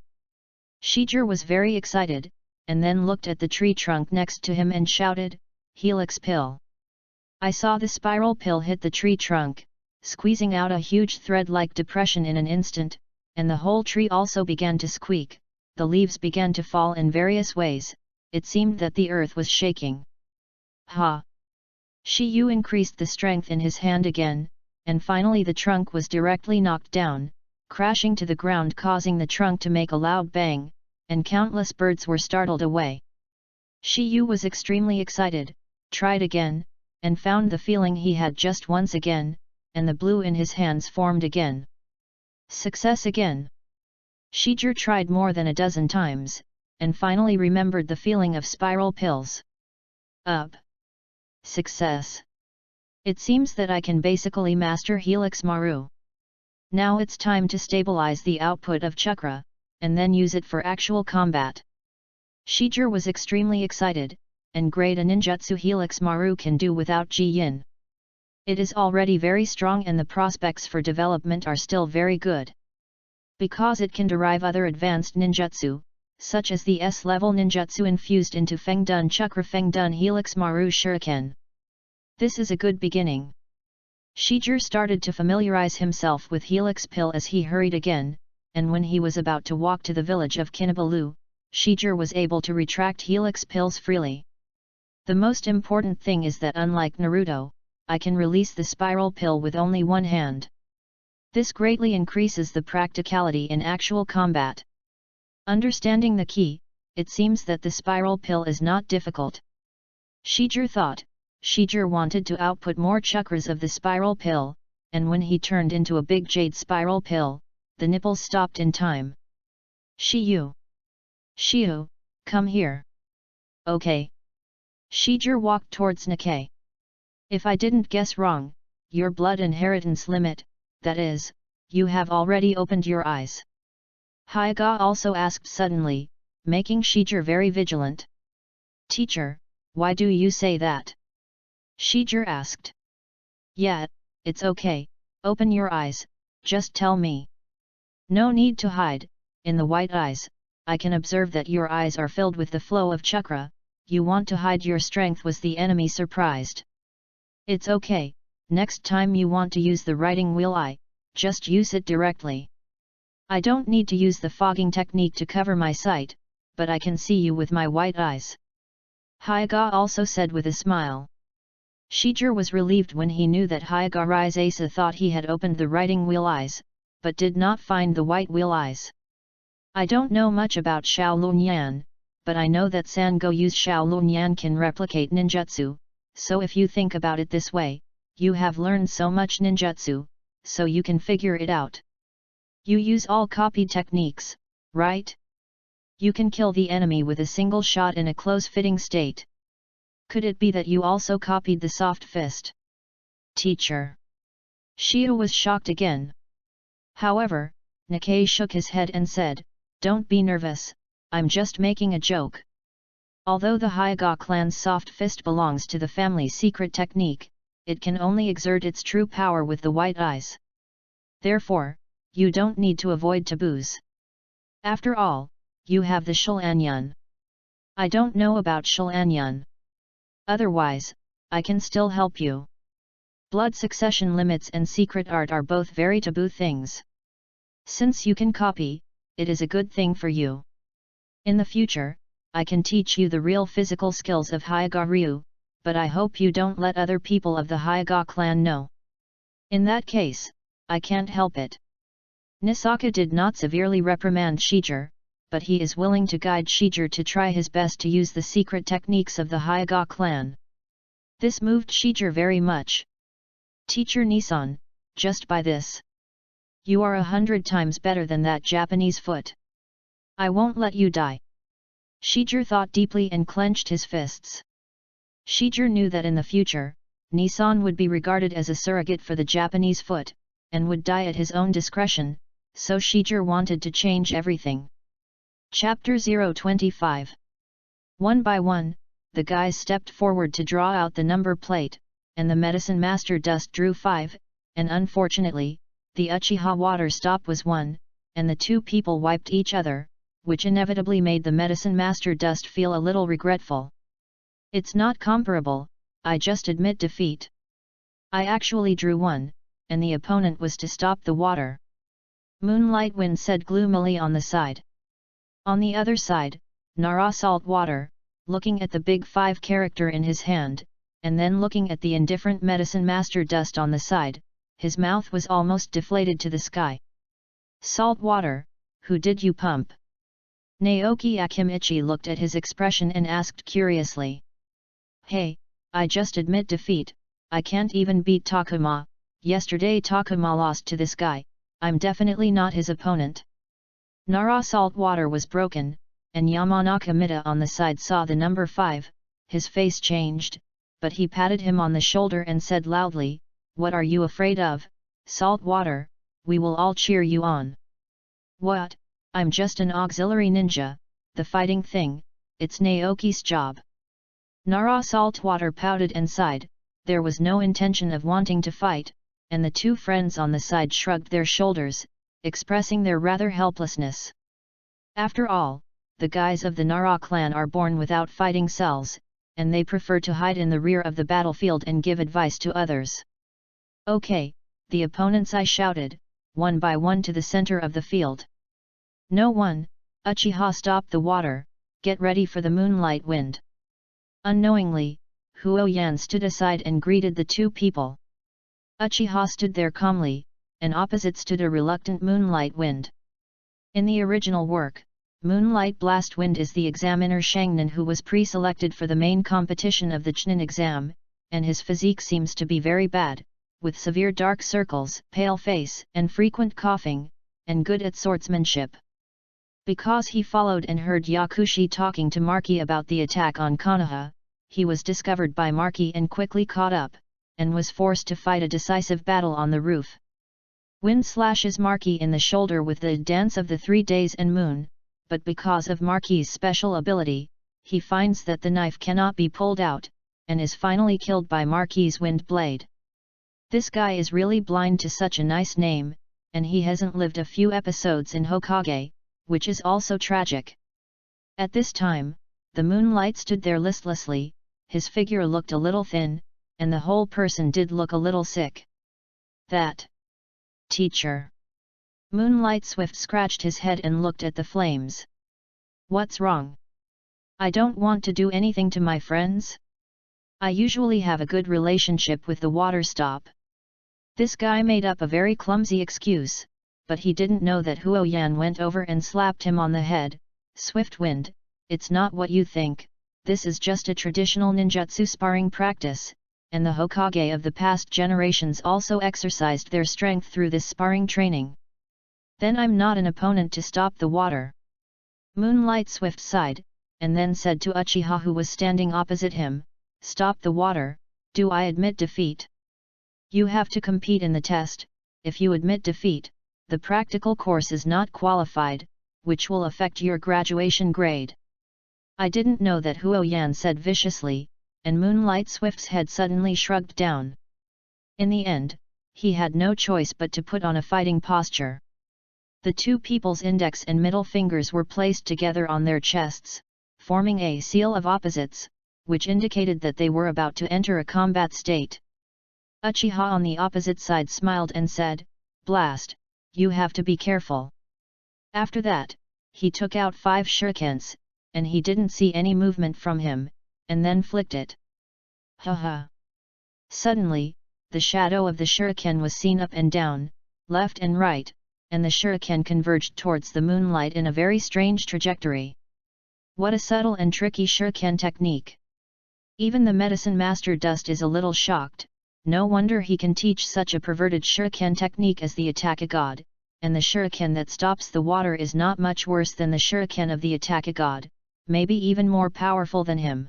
Shijir was very excited, and then looked at the tree trunk next to him and shouted, Helix Pill. I saw the spiral pill hit the tree trunk, squeezing out a huge thread-like depression in an instant, and the whole tree also began to squeak, the leaves began to fall in various ways, it seemed that the earth was shaking. Ha! Shiyu increased the strength in his hand again, and finally the trunk was directly knocked down, crashing to the ground causing the trunk to make a loud bang, and countless birds were startled away. Shiyu was extremely excited, tried again, and found the feeling he had just once again, and the blue in his hands formed again. Success again. Shijir tried more than a dozen times, and finally remembered the feeling of spiral pills. Up. Success. It seems that I can basically master Helix Maru. Now it's time to stabilize the output of chakra, and then use it for actual combat. Shijir was extremely excited, and great a ninjutsu Helix Maru can do without Ji Yin. It is already very strong and the prospects for development are still very good. Because it can derive other advanced ninjutsu, such as the S-level ninjutsu infused into Fengdun Chakra Fengdun Helix Maru Shuriken. This is a good beginning. Shijir started to familiarize himself with Helix Pill as he hurried again, and when he was about to walk to the village of Kinabalu, Shijir was able to retract Helix Pills freely. The most important thing is that unlike Naruto, I can release the spiral pill with only one hand. This greatly increases the practicality in actual combat. Understanding the key, it seems that the spiral pill is not difficult. Shijir thought. Shijir wanted to output more chakras of the spiral pill, and when he turned into a big jade spiral pill, the nipples stopped in time. Shiyu! Shiyu, come here. Okay. Shijir walked towards Nikkei. If I didn't guess wrong, your blood inheritance limit, that is, you have already opened your eyes. Hyaga also asked suddenly, making Shijir very vigilant. Teacher, why do you say that? Shijir asked. Yeah, it's okay, open your eyes, just tell me. No need to hide, in the white eyes, I can observe that your eyes are filled with the flow of chakra, you want to hide your strength, was the enemy surprised. It's okay, next time you want to use the writing wheel eye, just use it directly. I don't need to use the fogging technique to cover my sight, but I can see you with my white eyes. Hyaga also said with a smile. Shijir was relieved when he knew that Hyaga Rise thought he had opened the writing wheel eyes, but did not find the white wheel eyes. I don't know much about Shaolunyan, but I know that Sango Yu's Shaolunyan can replicate ninjutsu, so if you think about it this way, you have learned so much ninjutsu, so you can figure it out. You use all copy techniques, right? You can kill the enemy with a single shot in a close-fitting state. Could it be that you also copied the soft fist? Teacher. Shio was shocked again. However, Nikkei shook his head and said, "Don't be nervous, I'm just making a joke." Although the Hyuga clan's soft fist belongs to the family's secret technique, it can only exert its true power with the white eyes. Therefore, you don't need to avoid taboos. After all, you have the Shilanyan. I don't know about Shilanyan. Otherwise, I can still help you. Blood succession limits and secret art are both very taboo things. Since you can copy, it is a good thing for you. In the future, I can teach you the real physical skills of Hyuga Ryu, but I hope you don't let other people of the Hyuga clan know. In that case, I can't help it. Nisaka did not severely reprimand Shijir, but he is willing to guide Shijir to try his best to use the secret techniques of the Hyuga clan. This moved Shijir very much. Teacher Nisan, just by this. You are 100 times better than that Japanese foot. I won't let you die. Shijir thought deeply and clenched his fists. Shijir knew that in the future, Nisan would be regarded as a surrogate for the Japanese foot, and would die at his own discretion, so Shijir wanted to change everything. Chapter 025. One by one, the guys stepped forward to draw out the number plate, and the medicine master dust drew 5, and unfortunately, the Uchiha water stop was 1, and the two people wiped each other, which inevitably made the medicine master dust feel a little regretful. It's not comparable, I just admit defeat. I actually drew 1, and the opponent was to stop the water. Moonlight Wind said gloomily on the side. On the other side, Nara Saltwater, looking at the big 5 character in his hand, and then looking at the indifferent medicine master dust on the side, his mouth was almost deflated to the sky. Saltwater, who did you pump? Naoki Akimichi looked at his expression and asked curiously. Hey, I just admit defeat, I can't even beat Takuma, yesterday Takuma lost to this guy, I'm definitely not his opponent. Nara Saltwater was broken, and Yamanaka Mida on the side saw the number 5, his face changed, but he patted him on the shoulder and said loudly, "What are you afraid of, Saltwater, we will all cheer you on." "What, I'm just an auxiliary ninja, the fighting thing, it's Naoki's job." Nara Saltwater pouted and sighed, there was no intention of wanting to fight, and the two friends on the side shrugged their shoulders, expressing their rather helplessness. After all, the guys of the Nara clan are born without fighting cells, and they prefer to hide in the rear of the battlefield and give advice to others. "Okay, the opponents," I shouted, one by one to the center of the field. "No one, Uchiha stop the water, get ready for the Moonlight Wind." Unknowingly, Huoyan stood aside and greeted the two people. Uchiha stood there calmly, and opposite stood a reluctant Moonlight Wind. In the original work, Moonlight Blast Wind is the examiner Shangnan who was pre-selected for the main competition of the Chunin exam, and his physique seems to be very bad, with severe dark circles, pale face, and frequent coughing, and good at swordsmanship. Because he followed and heard Yakushi talking to Marki about the attack on Konoha, he was discovered by Marki and quickly caught up, and was forced to fight a decisive battle on the roof. Wind slashes Marki in the shoulder with the Dance of the 3 Days and Moon, but because of Marki's special ability, he finds that the knife cannot be pulled out, and is finally killed by Marki's wind blade. This guy is really blind to such a nice name, and he hasn't lived a few episodes in Hokage, which is also tragic. At this time, the Moonlight stood there listlessly, his figure looked a little thin, and the whole person did look a little sick. "That teacher." Moonlight Swift scratched his head and looked at the flames. "What's wrong? I don't want to do anything to my friends. I usually have a good relationship with the water stop." This guy made up a very clumsy excuse, but he didn't know that Huoyan went over and slapped him on the head. "Swift Wind, it's not what you think, this is just a traditional ninjutsu sparring practice, and the Hokage of the past generations also exercised their strength through this sparring training. Then I'm not an opponent to stop the water. Moonlight Swift sighed, and then said to Uchiha, who was standing opposite him, "Stop the water, do I admit defeat? You have to compete in the test. If you admit defeat, the practical course is not qualified, which will affect your graduation grade." "I didn't know that," Huo Yan said viciously, and Moonlight Swift's head suddenly shrugged down. In the end, he had no choice but to put on a fighting posture. The two people's index and middle fingers were placed together on their chests, forming a seal of opposites, which indicated that they were about to enter a combat state. Uchiha on the opposite side smiled and said, "Blast, you have to be careful." After that, he took out 5 shurikens, and he didn't see any movement from him, and then flicked it. Haha! Suddenly, the shadow of the shuriken was seen up and down, left and right, and the shuriken converged towards the moonlight in a very strange trajectory. What a subtle and tricky shuriken technique! Even the medicine master Dust is a little shocked. No wonder he can teach such a perverted shuriken technique as the Attack God, and the shuriken that stops the water is not much worse than the shuriken of the Attack God, maybe even more powerful than him.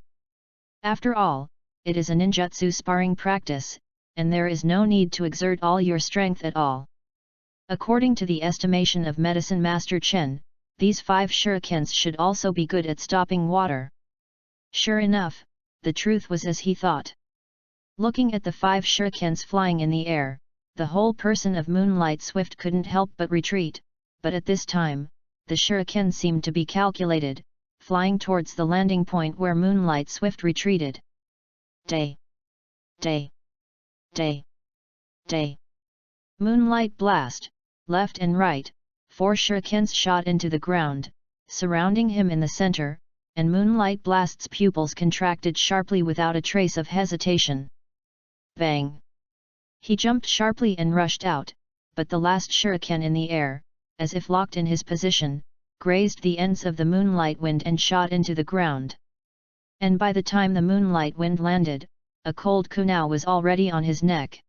After all, it is a ninjutsu sparring practice, and there is no need to exert all your strength at all. According to the estimation of Medicine Master Chen, these 5 shurikens should also be good at stopping water. Sure enough, the truth was as he thought. Looking at the 5 shurikens flying in the air, the whole person of Moonlight Swift couldn't help but retreat, but at this time, the shuriken seemed to be calculated, flying towards the landing point where Moonlight Swift retreated. Day! Day! Day! Day! Moonlight blast! Left and right, 4 shurikens shot into the ground, surrounding him in the center, and Moonlight Blast's pupils contracted sharply without a trace of hesitation. Bang! He jumped sharply and rushed out, but the last shuriken in the air, as if locked in his position, grazed the ends of the Moonlight Wind and shot into the ground. And by the time the Moonlight Wind landed, a cold kunai was already on his neck.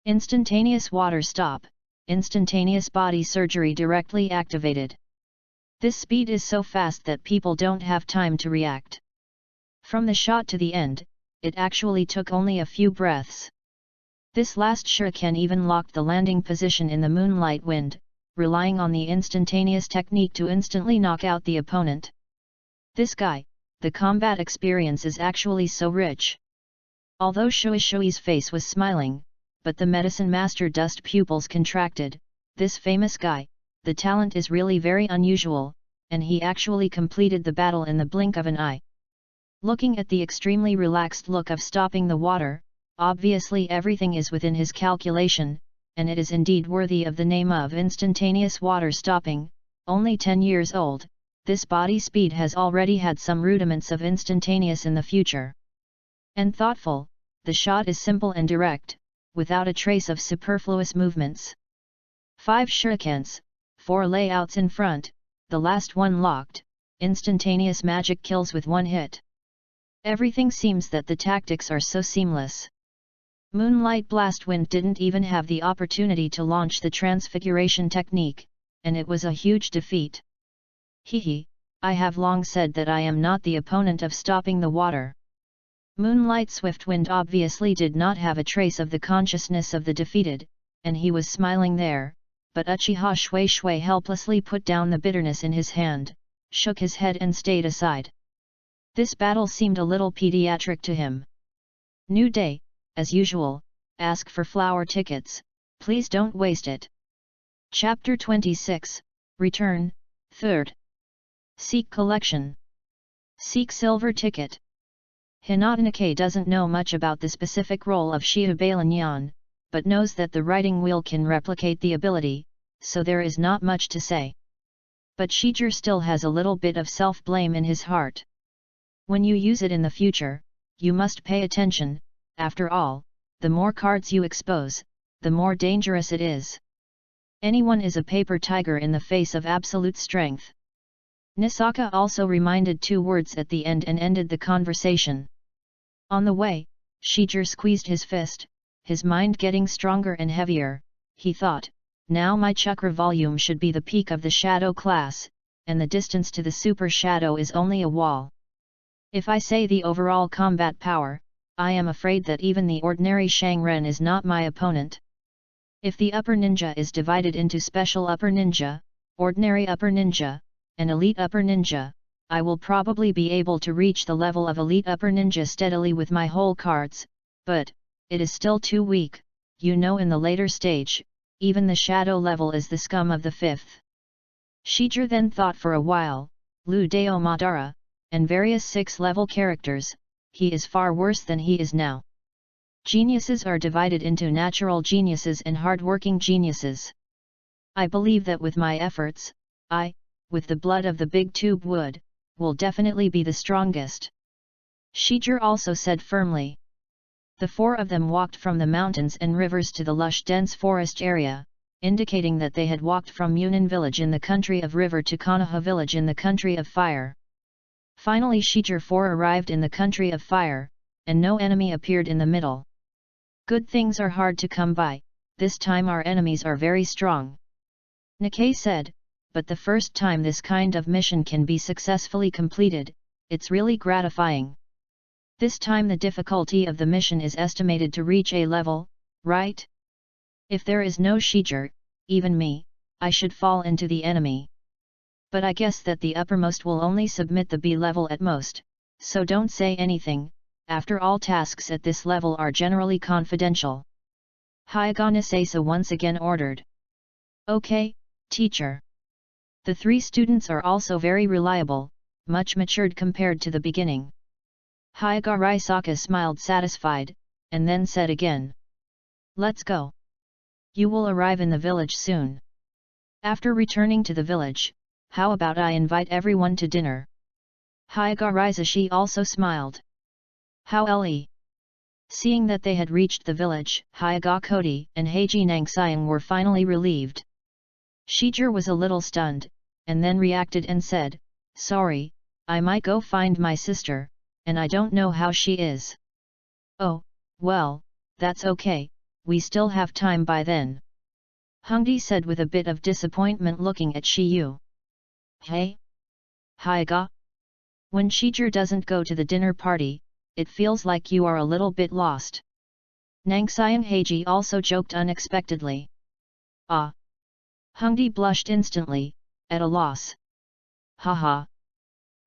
Instantaneous water stop, instantaneous body surgery directly activated. This speed is so fast that people don't have time to react. From the shot to the end, it actually took only a few breaths. This last shuriken even locked the landing position in the Moonlight Wind, relying on the instantaneous technique to instantly knock out the opponent. This guy, the combat experience is actually so rich. Although Shui's face was smiling, but the medicine master Dust pupils contracted. This famous guy, the talent is really very unusual, and he actually completed the battle in the blink of an eye. Looking at the extremely relaxed look of stopping the water, obviously everything is within his calculation, and it is indeed worthy of the name of instantaneous water stopping. Only 10 years old, this body speed has already had some rudiments of instantaneous in the future. And thoughtful, the shot is simple and direct, without a trace of superfluous movements. 5 shurikens, 4 layouts in front, the last one locked, instantaneous magic kills with 1 hit. Everything seems that the tactics are so seamless. Moonlight Blast Wind didn't even have the opportunity to launch the transfiguration technique, and it was a huge defeat. Hehe, I have long said that I am not the opponent of stopping the water. Moonlight Swiftwind obviously did not have a trace of the consciousness of the defeated, and he was smiling there, but Uchiha Shui helplessly put down the bitterness in his hand, shook his head and stayed aside. This battle seemed a little pediatric to him. New day, as usual, ask for flower tickets, please don't waste it. Chapter 26, Return, 3rd. Seek Collection. Seek Silver Ticket. Hinata doesn't know much about the specific role of Shihabalanyan, but knows that the writing wheel can replicate the ability, so there is not much to say. But Shijir still has a little bit of self-blame in his heart. When you use it in the future, you must pay attention. After all, the more cards you expose, the more dangerous it is. Anyone is a paper tiger in the face of absolute strength. Nisaka also reminded 2 words at the end and ended the conversation. On the way, Shijir squeezed his fist, his mind getting stronger and heavier. He thought, now my chakra volume should be the peak of the shadow class, and the distance to the super shadow is only a wall. If I say the overall combat power, I am afraid that even the ordinary Shangren is not my opponent. If the upper ninja is divided into special upper ninja, ordinary upper ninja, and elite upper ninja, I will probably be able to reach the level of elite upper ninja steadily with my whole cards, but it is still too weak. You know, in the later stage, even the shadow level is the scum of the fifth. Shijir then thought for a while, Lu Dao Madara, and various 6th-level characters, he is far worse than he is now. Geniuses are divided into natural geniuses and hard-working geniuses. I believe that with my efforts, I, with the blood of the big tube wood, will definitely be the strongest. Shijir also said firmly. The 4 of them walked from the mountains and rivers to the lush dense forest area, indicating that they had walked from Yunnan village in the country of river to Konoha village in the country of fire. Finally Shijir 4 arrived in the country of fire, and no enemy appeared in the middle. Good things are hard to come by, this time our enemies are very strong. Nikkei said, but the first time this kind of mission can be successfully completed, it's really gratifying. This time the difficulty of the mission is estimated to reach A level, right? If there is no Shijir, even me, I should fall into the enemy. But I guess that the uppermost will only submit the B level at most, so don't say anything, after all tasks at this level are generally confidential. Hyagana Sasa once again ordered. Okay, teacher. The 3 students are also very reliable, much matured compared to the beginning. Hyaga Raisaka smiled satisfied, and then said again. Let's go. You will arrive in the village soon. After returning to the village, how about I invite everyone to dinner? Hyaga Raisashi also smiled. How Li? Seeing that they had reached the village, Hyaga Kodi and Heiji Nangxiang were finally relieved. Shijir was a little stunned, and then reacted and said, sorry, I might go find my sister, and I don't know how she is. Oh, well, that's okay, we still have time by then. Hungdi said with a bit of disappointment looking at Shiyu. Hey? Hyaga? When Shijir doesn't go to the dinner party, it feels like you are a little bit lost. Nangxiang Heiji also joked unexpectedly. Ah! Hungdi blushed instantly, at a loss. Haha.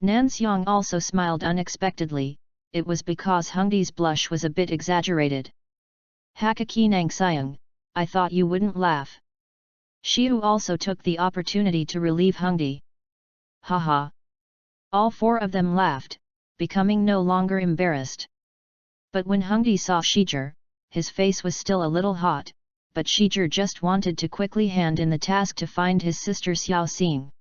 Nanxiang also smiled unexpectedly, it was because Hungdi's blush was a bit exaggerated. Hakaki Nangxiang, I thought you wouldn't laugh. Shiu also took the opportunity to relieve Hungdi. Haha. All 4 of them laughed, becoming no longer embarrassed. But when Hungdi saw Shijir, his face was still a little hot, but Shijir just wanted to quickly hand in the task to find his sister Xiao Xing.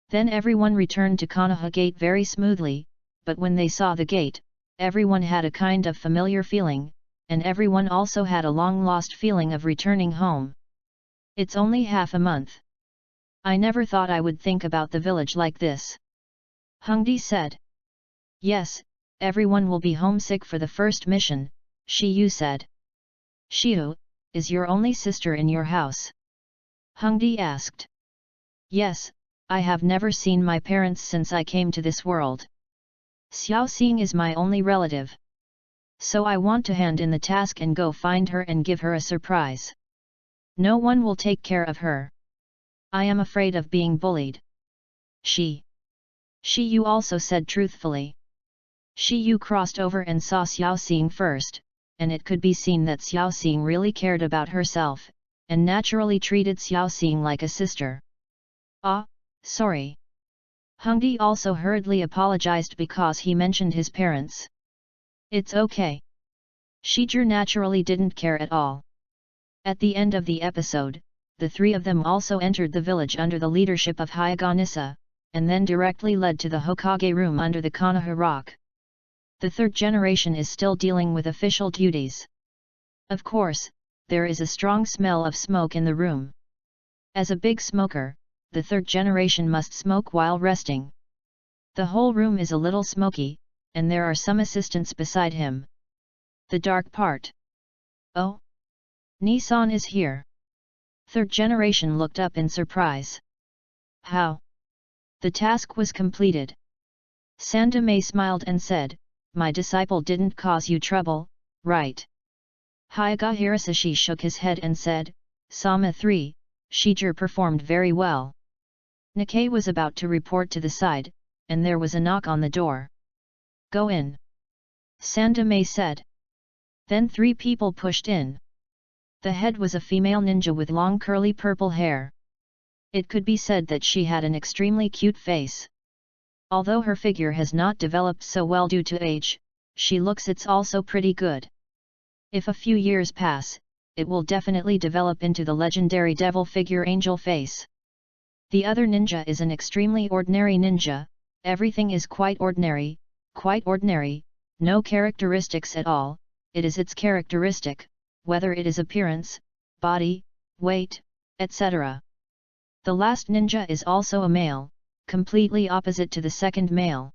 Then everyone returned to Konoha Gate very smoothly, but when they saw the gate, everyone had a kind of familiar feeling, and everyone also had a long-lost feeling of returning home. It's only half a month. I never thought I would think about the village like this. Hungdi said. Yes, everyone will be homesick for the first mission, Shiyu said. Shiyu, is your only sister in your house? Hungdi asked. Yes, I have never seen my parents since I came to this world. Xiao Xing is my only relative. So I want to hand in the task and go find her and give her a surprise. No one will take care of her. I am afraid of being bullied. Shiyu also said truthfully. Shiyu crossed over and saw Xiao Xing first, and it could be seen that Xiao Xing really cared about herself, and naturally treated Xiao Xing like a sister. Ah, sorry. Hungdi also hurriedly apologized because he mentioned his parents. It's okay. Shijir naturally didn't care at all. At the end of the episode, the 3 of them also entered the village under the leadership of Hyaganisa, and then directly led to the Hokage room under the Konoha rock. The 3rd generation is still dealing with official duties. Of course, there is a strong smell of smoke in the room. As a big smoker, the 3rd generation must smoke while resting. The whole room is a little smoky, and there are some assistants beside him. The dark part. Oh? Nissan is here. Third generation looked up in surprise. How? The task was completed. Sandame smiled and said, my disciple didn't cause you trouble, right? Hyaga Hirasashi shook his head and said, Sama 3, Shijir performed very well. Nikkei was about to report to the side, and there was a knock on the door. Go in. Sandame said. Then 3 people pushed in. The head was a female ninja with long curly purple hair. It could be said that she had an extremely cute face. Although her figure has not developed so well due to age, she looks it's also pretty good. If a few years pass, it will definitely develop into the legendary devil figure angel face. The other ninja is an extremely ordinary ninja, everything is quite ordinary, no characteristics at all, it is its characteristic, whether it is appearance, body, weight, etc. The last ninja is also a male, completely opposite to the second male.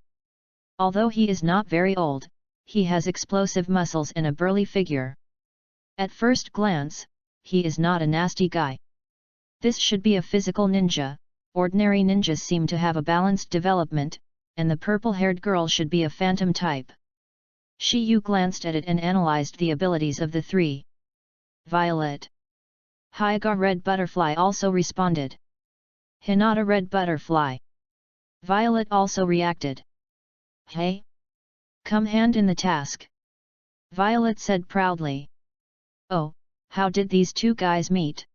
Although he is not very old, he has explosive muscles and a burly figure. At first glance, he is not a nasty guy. This should be a physical ninja, ordinary ninjas seem to have a balanced development, and the purple-haired girl should be a phantom type. Shiyu glanced at it and analyzed the abilities of the 3. Violet. Hyaga Red Butterfly also responded. Hinata Red Butterfly. Violet also reacted. Hey? Come hand in the task. Violet said proudly. Oh, how did these 2 guys meet?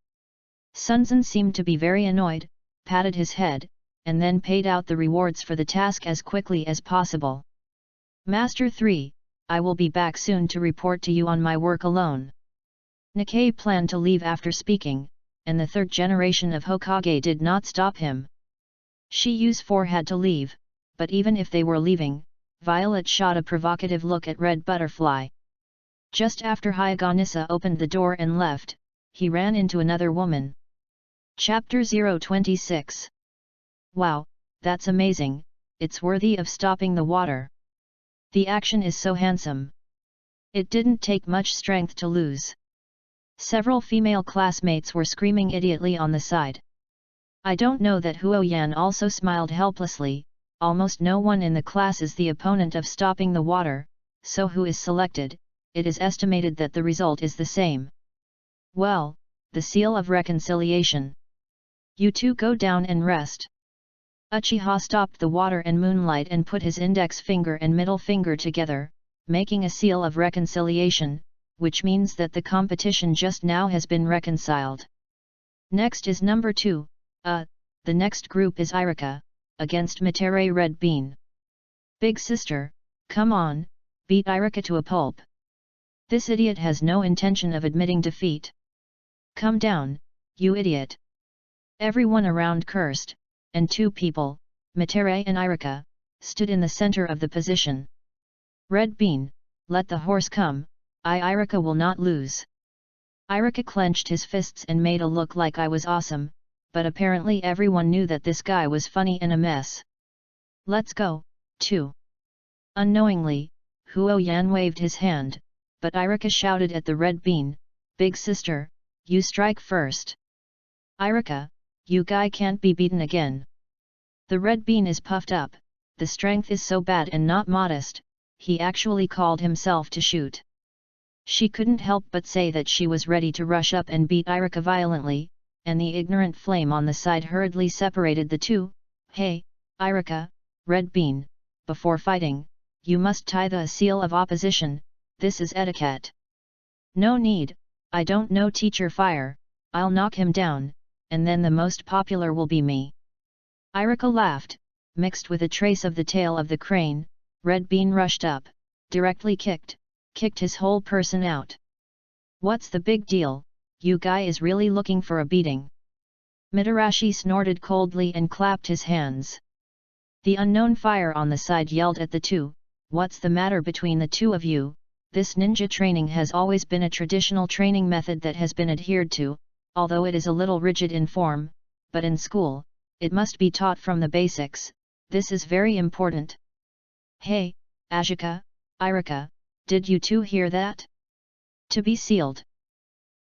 Sunzen seemed to be very annoyed, patted his head, and then paid out the rewards for the task as quickly as possible. Master 3, I will be back soon to report to you on my work alone. Nikkei planned to leave after speaking, and the 3rd generation of Hokage did not stop him. Shiyu's 4 had to leave, but even if they were leaving, Violet shot a provocative look at Red Butterfly. Just after Hyaganissa opened the door and left, he ran into another woman. Chapter 0-26. Wow, that's amazing, it's worthy of stopping the water. The action is so handsome. It didn't take much strength to lose. Several female classmates were screaming idiotly on the side. I don't know that Huo Yan also smiled helplessly, almost no one in the class is the opponent of stopping the water, so who is selected, it is estimated that the result is the same. Well, the seal of reconciliation. You 2 go down and rest. Uchiha stopped the water and moonlight and put his index finger and middle finger together, making a seal of reconciliation, which means that the competition just now has been reconciled. Next is number 2, the next group is Irika, against Mitere Red Bean. Big sister, come on, beat Irika to a pulp. This idiot has no intention of admitting defeat. Come down, you idiot. Everyone around cursed, and 2 people, Mitere and Irika, stood in the center of the position. Red Bean, let the horse come, Irika will not lose. Irika clenched his fists and made a look like I was awesome, but apparently everyone knew that this guy was funny and a mess. Let's go, 2. Unknowingly, Huo Yan waved his hand, but Irika shouted at the Red Bean, Big sister, you strike first. Irika, you guy can't be beaten again. The Red Bean is puffed up, the strength is so bad and not modest, he actually called himself to shoot. She couldn't help but say that she was ready to rush up and beat Irika violently, and the ignorant flame on the side hurriedly separated the 2. Hey, Irika, Red Bean, before fighting, you must tie the seal of opposition, this is etiquette. No need, I don't know Teacher Fire, I'll knock him down, and then the most popular will be me. Irika laughed, mixed with a trace of the tail of the crane. Red Bean rushed up, directly kicked his whole person out. What's the big deal, you guy is really looking for a beating. Mitarashi snorted coldly and clapped his hands. The unknown fire on the side yelled at the 2, what's the matter between the 2 of you? This ninja training has always been a traditional training method that has been adhered to, although it is a little rigid in form, but in school, it must be taught from the basics, this is very important. Hey, Ashika, Irika, Did you two hear that? To be sealed.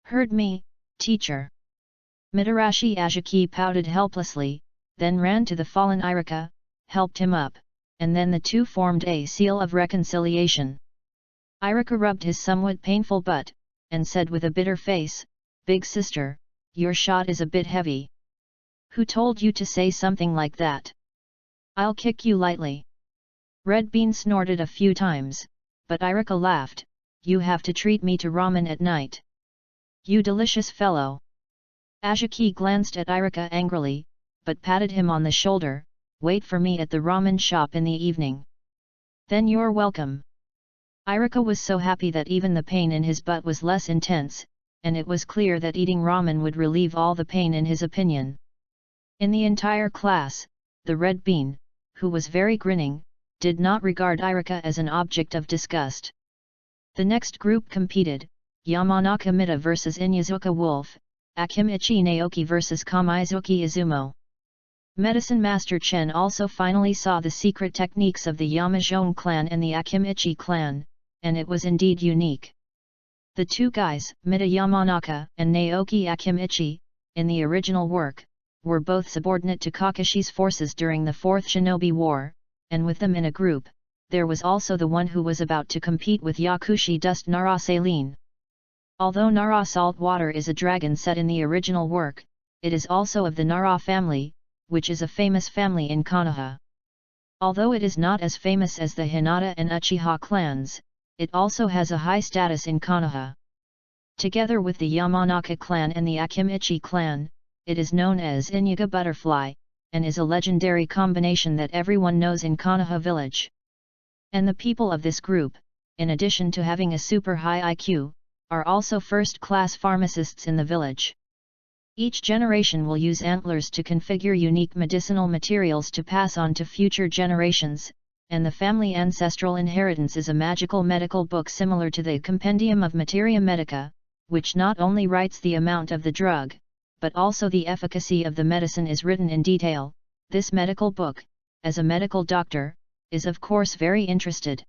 Heard me, teacher. Mitarashi Azuki pouted helplessly, then ran to the fallen Irika, helped him up, and then the two formed a seal of reconciliation. Irika rubbed his somewhat painful butt, and said with a bitter face, "Big sister, your shot is a bit heavy. Who told you to say something like that? I'll kick you lightly." Red Bean snorted a few times, but Irika laughed, "You have to treat me to ramen at night. You delicious fellow." Azuki glanced at Irika angrily, but patted him on the shoulder, "Wait for me at the ramen shop in the evening. Then you're welcome." Irika was so happy that even the pain in his butt was less intense, and it was clear that eating ramen would relieve all the pain in his opinion. In the entire class, the Red Bean, who was very grinning, did not regard Irika as an object of disgust. The next group competed, Yamanaka Mita vs Inyazuka Wolf, Akimichi Naoki vs Kamizuki Izumo. Medicine Master Chen also finally saw the secret techniques of the Yamazone clan and the Akimichi clan, and it was indeed unique. The two guys, Mita Yamanaka and Naoki Akimichi, in the original work, were both subordinate to Kakashi's forces during the Fourth Shinobi War, and with them in a group, there was also the one who was about to compete with Yakushi Dust Nara Saline. Although Nara Saltwater is a dragon set in the original work, it is also of the Nara family, which is a famous family in Konoha. Although it is not as famous as the Hinata and Uchiha clans, it also has a high status in Konoha. Together with the Yamanaka clan and the Akimichi clan, it is known as Inyaga Butterfly, and is a legendary combination that everyone knows in Konoha village. And the people of this group, in addition to having a super high IQ, are also first-class pharmacists in the village. Each generation will use antlers to configure unique medicinal materials to pass on to future generations, and the family ancestral inheritance is a magical medical book similar to the Compendium of Materia Medica, which not only writes the amount of the drug, but also the efficacy of the medicine is written in detail. This medical book, as a medical doctor, is of course very interested.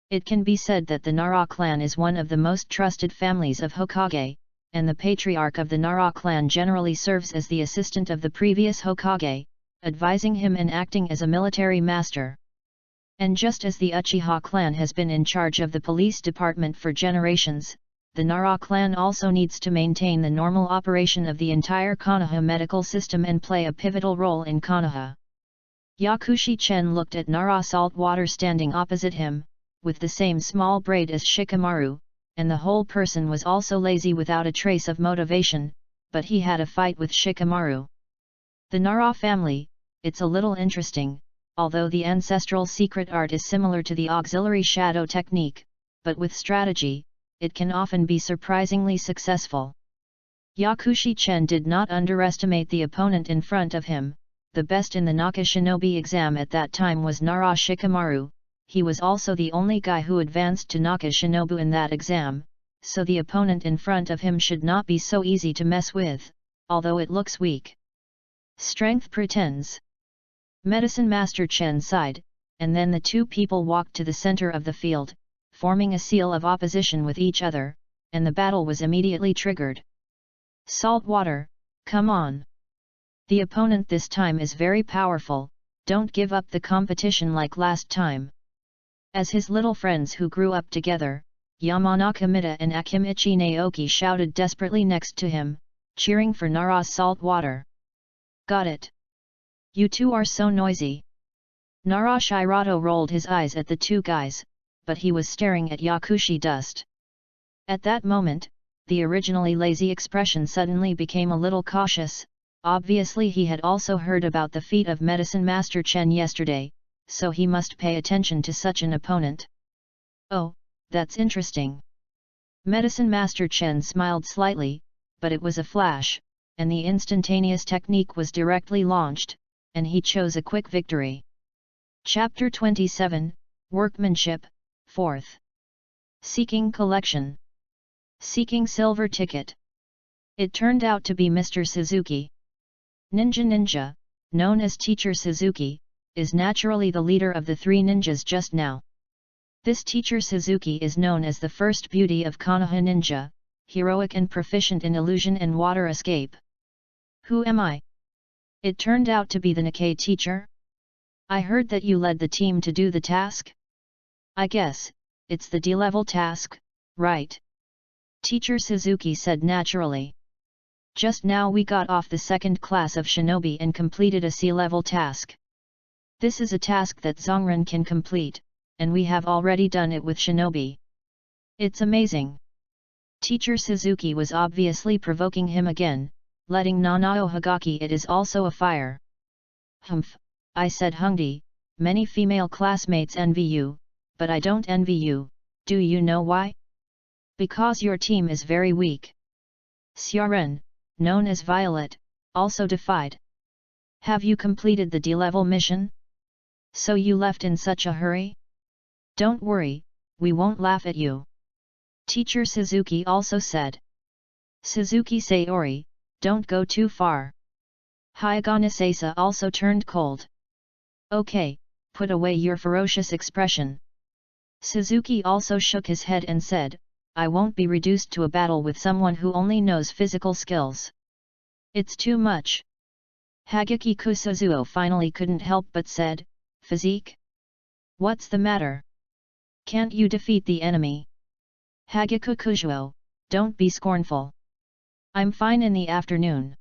It can be said that the Nara clan is one of the most trusted families of Hokage, and the patriarch of the Nara clan generally serves as the assistant of the previous Hokage, advising him and acting as a military master. And just as the Uchiha clan has been in charge of the police department for generations, the Nara clan also needs to maintain the normal operation of the entire Konoha medical system and play a pivotal role in Konoha. Yakushi Chen looked at Nara Saltwater standing opposite him, with the same small braid as Shikamaru, and the whole person was also lazy without a trace of motivation, but he had a fight with Shikamaru. The Nara family, it's a little interesting, although the ancestral secret art is similar to the auxiliary shadow technique, but with strategy, it can often be surprisingly successful. Yakushi Chen did not underestimate the opponent in front of him. The best in the Naka Shinobi exam at that time was Nara Shikamaru. He was also the only guy who advanced to Naka Shinobu in that exam, so the opponent in front of him should not be so easy to mess with, although it looks weak. Strength pretends. Medicine Master Chen sighed, and then the two people walked to the center of the field, forming a seal of opposition with each other, and the battle was immediately triggered. Saltwater, come on! The opponent this time is very powerful, don't give up the competition like last time. As his little friends who grew up together, Yamanaka Mita and Akimichi Naoki shouted desperately next to him, cheering for Nara's Saltwater. Got it! You two are so noisy. Nara Shirato rolled his eyes at the two guys, but he was staring at Yakushi Dust. At that moment, the originally lazy expression suddenly became a little cautious. Obviously he had also heard about the feat of Medicine Master Chen yesterday, so he must pay attention to such an opponent. Oh, that's interesting. Medicine Master Chen smiled slightly, but it was a flash, and the instantaneous technique was directly launched, and he chose a quick victory. Chapter 27, Workmanship, 4th. Seeking Collection. Seeking Silver Ticket. It turned out to be Mr. Suzuki. Ninja, known as Teacher Suzuki, is naturally the leader of the three ninjas just now. This teacher Suzuki is known as the first beauty of Konoha ninja, heroic and proficient in illusion and water escape. Who am I? It turned out to be the Nikkei teacher? I heard that you led the team to do the task? I guess, it's the D-level task, right? Teacher Suzuki said naturally. Just now we got off the second class of Shinobi and completed a C-level task. This is a task that Zongren can complete, and we have already done it with Shinobi. It's amazing. Teacher Suzuki was obviously provoking him again, letting Nanao Hagaki it is also a fire. Humph, I said Hungdi, many female classmates envy you, but I don't envy you, do you know why? Because your team is very weak. Xiaren, known as Violet, also defied. Have you completed the D-level mission? So you left in such a hurry? Don't worry, we won't laugh at you. Teacher Suzuki also said. Suzuki Sayori, don't go too far. Hyagana Sasa also turned cold. Okay, put away your ferocious expression. Suzuki also shook his head and said, I won't be reduced to a battle with someone who only knows physical skills. It's too much. Hagaki Kusuzuo finally couldn't help but said, Physique? What's the matter? Can't you defeat the enemy? Hagaku Kusuo, don't be scornful. I'm fine in the afternoon.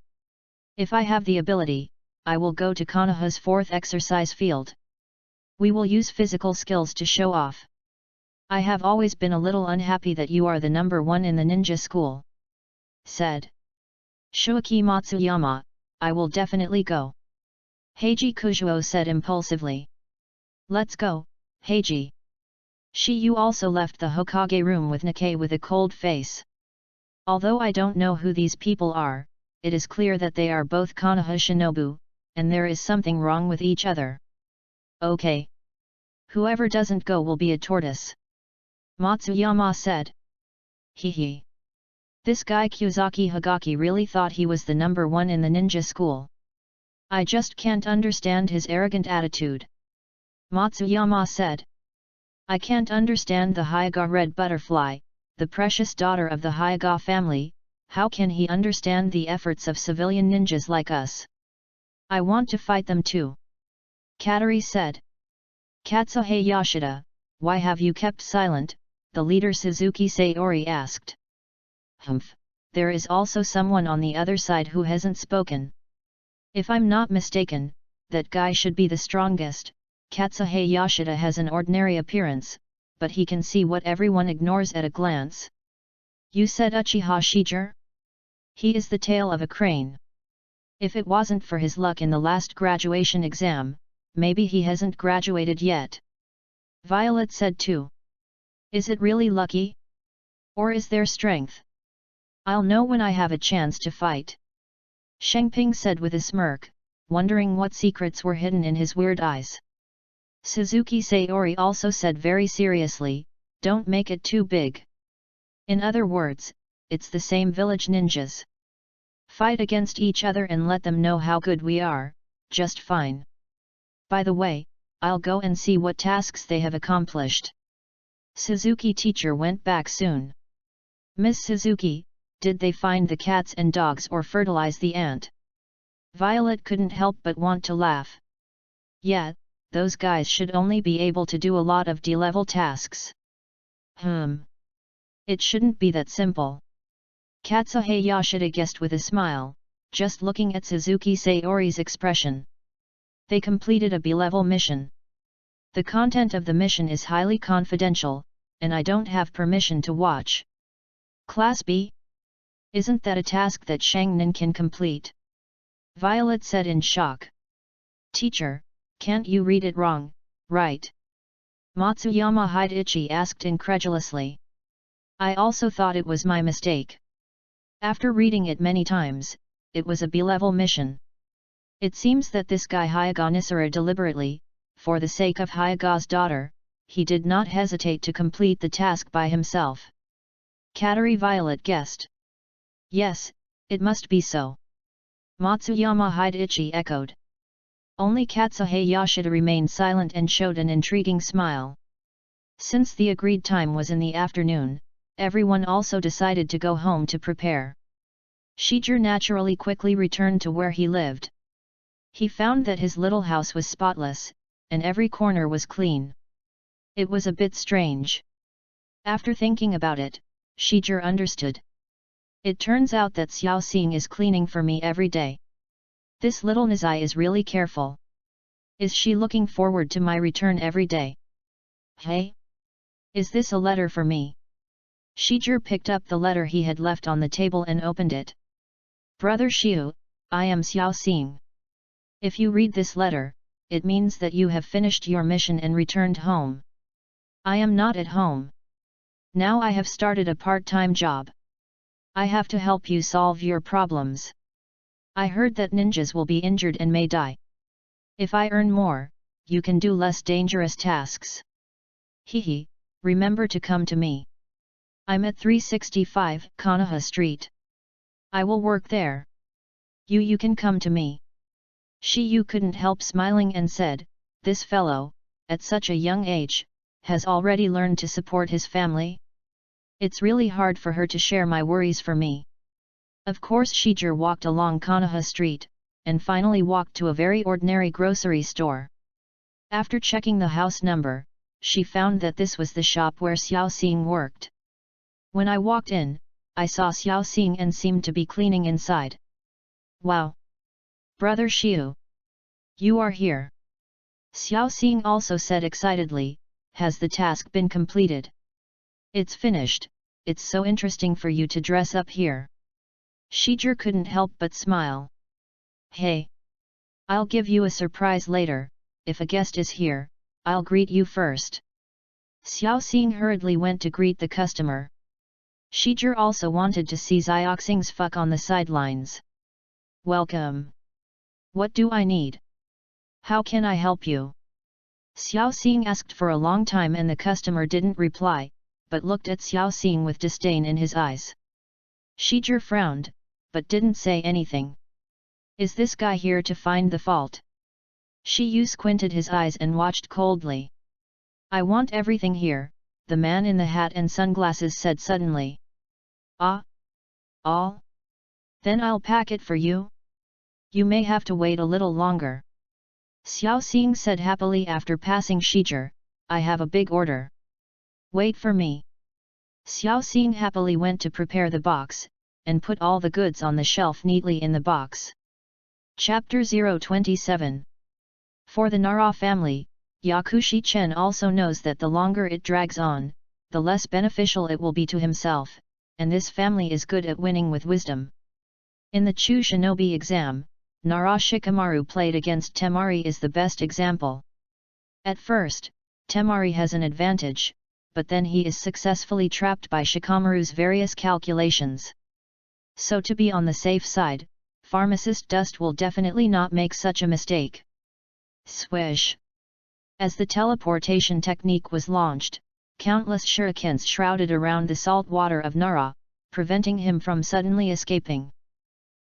If I have the ability, I will go to Konoha's fourth exercise field. We will use physical skills to show off. I have always been a little unhappy that you are the number one in the ninja school. Said Shuaki Matsuyama, I will definitely go. Heiji Kusuo said impulsively. Let's go, Heiji. Shiyu also left the Hokage room with Nikkei with a cold face. Although I don't know who these people are, it is clear that they are both Konoha Shinobu, and there is something wrong with each other. Okay. Whoever doesn't go will be a tortoise. Matsuyama said. Hee. This guy Kyuzaki Hagaki really thought he was the number one in the ninja school. I just can't understand his arrogant attitude. Matsuyama said. I can't understand the Hyaga red butterfly, the precious daughter of the Hyaga family, how can he understand the efforts of civilian ninjas like us? I want to fight them too. Katori said. Katsuhei Yashida, why have you kept silent? The leader Suzuki Sayori asked. Humph, there is also someone on the other side who hasn't spoken. If I'm not mistaken, that guy should be the strongest. Katsuhei Yashida has an ordinary appearance, but he can see what everyone ignores at a glance. You said Uchiha Shiger? He is the tail of a crane. If it wasn't for his luck in the last graduation exam, maybe he hasn't graduated yet. Violet said too. Is it really lucky? Or is there strength? I'll know when I have a chance to fight. Shengping said with a smirk, wondering what secrets were hidden in his weird eyes. Suzuki Sayori also said very seriously, don't make it too big. In other words, it's the same village ninjas. Fight against each other and let them know how good we are, just fine. By the way, I'll go and see what tasks they have accomplished. Suzuki teacher went back soon. Miss Suzuki, did they find the cats and dogs or fertilize the ant? Violet couldn't help but want to laugh. Yeah, those guys should only be able to do a lot of D-level tasks. It shouldn't be that simple. Katsuhei Yashida guessed with a smile, just looking at Suzuki Sayori's expression. They completed a B-level mission. The content of the mission is highly confidential, and I don't have permission to watch. Class B? Isn't that a task that Shangnin can complete? Violet said in shock. Teacher, can't you read it wrong, right? Matsuyama Hideichi asked incredulously. I also thought it was my mistake. After reading it many times, it was a B-level mission. It seems that this guy Hyaga Nisara deliberately, for the sake of Hyaga's daughter, he did not hesitate to complete the task by himself. Katori Violet guessed. Yes, it must be so. Matsuyama Hideichi echoed. Only Katsuhei Yashida remained silent and showed an intriguing smile. Since the agreed time was in the afternoon, everyone also decided to go home to prepare. Shijir naturally quickly returned to where he lived. He found that his little house was spotless, and every corner was clean. It was a bit strange. After thinking about it, Shijir understood. It turns out that Xiao Xing is cleaning for me every day. This little Nizai is really careful. Is she looking forward to my return every day? Hey? Is this a letter for me? Shijir picked up the letter he had left on the table and opened it. Brother Xiu, I am Xiao Xing. If you read this letter, it means that you have finished your mission and returned home. I am not at home. Now I have started a part-time job. I have to help you solve your problems. I heard that ninjas will be injured and may die. If I earn more, you can do less dangerous tasks. Hehe, remember to come to me. I'm at 365 Konoha Street. I will work there. You can come to me. Shiyu couldn't help smiling and said, this fellow, at such a young age, has already learned to support his family. It's really hard for her to share my worries for me. Of course Shijir walked along Konoha Street, and finally walked to a very ordinary grocery store. After checking the house number, she found that this was the shop where Xiao Xing worked. When I walked in, I saw Xiao Xing and seemed to be cleaning inside. Wow! Brother Xiu! You are here! Xiao Xing also said excitedly, has the task been completed? It's finished, it's so interesting for you to dress up here. Shijir couldn't help but smile. Hey! I'll give you a surprise later, if a guest is here, I'll greet you first. Xiao Xing hurriedly went to greet the customer. Shijir also wanted to see Xiaoxing's fuck on the sidelines. Welcome. What do I need? How can I help you? Xiao Xing asked for a long time and the customer didn't reply, but looked at Xiao Xing with disdain in his eyes. Shijir frowned, but didn't say anything. Is this guy here to find the fault? Shiyu squinted his eyes and watched coldly. I want everything here, the man in the hat and sunglasses said suddenly. Ah? All? Then I'll pack it for you? You may have to wait a little longer. Xiao Xing said happily after passing Shijir, I have a big order. Wait for me. Xiao Xing happily went to prepare the box, and put all the goods on the shelf neatly in the box. Chapter 027. For the Nara family, Yakushi Chen also knows that the longer it drags on, the less beneficial it will be to himself, and this family is good at winning with wisdom. In the Chu Shinobi exam, Nara Shikamaru played against Temari is the best example. At first, Temari has an advantage, but then he is successfully trapped by Shikamaru's various calculations. So to be on the safe side, Pharmacist Dust will definitely not make such a mistake. Swish! As the teleportation technique was launched, countless shurikens shrouded around the salt water of Nara, preventing him from suddenly escaping.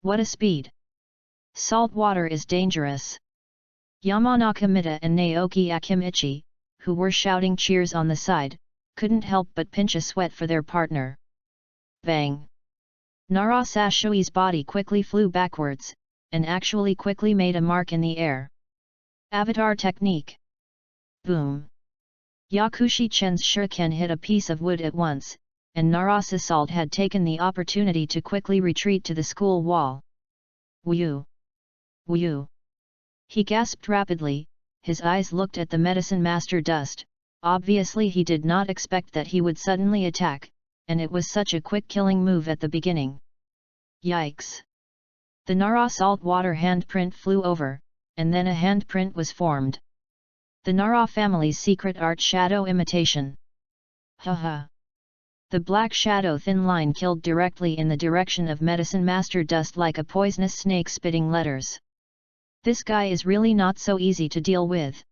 What a speed! Salt water is dangerous. Yamanaka Mita and Naoki Akimichi, who were shouting cheers on the side, couldn't help but pinch a sweat for their partner. Bang! Nara Sashui's body quickly flew backwards, and actually quickly made a mark in the air. Avatar technique. Boom! Yakushi Chen's shuriken hit a piece of wood at once, and Nara's assault had taken the opportunity to quickly retreat to the school wall. Whew! Whew! He gasped rapidly, his eyes looked at the medicine master Dust. Obviously he did not expect that he would suddenly attack, and it was such a quick killing move at the beginning. Yikes! The Nara saltwater handprint flew over, and then a handprint was formed. The Nara family's secret art shadow imitation. Haha! The black shadow thin line killed directly in the direction of Medicine Master Dust like a poisonous snake spitting letters. This guy is really not so easy to deal with.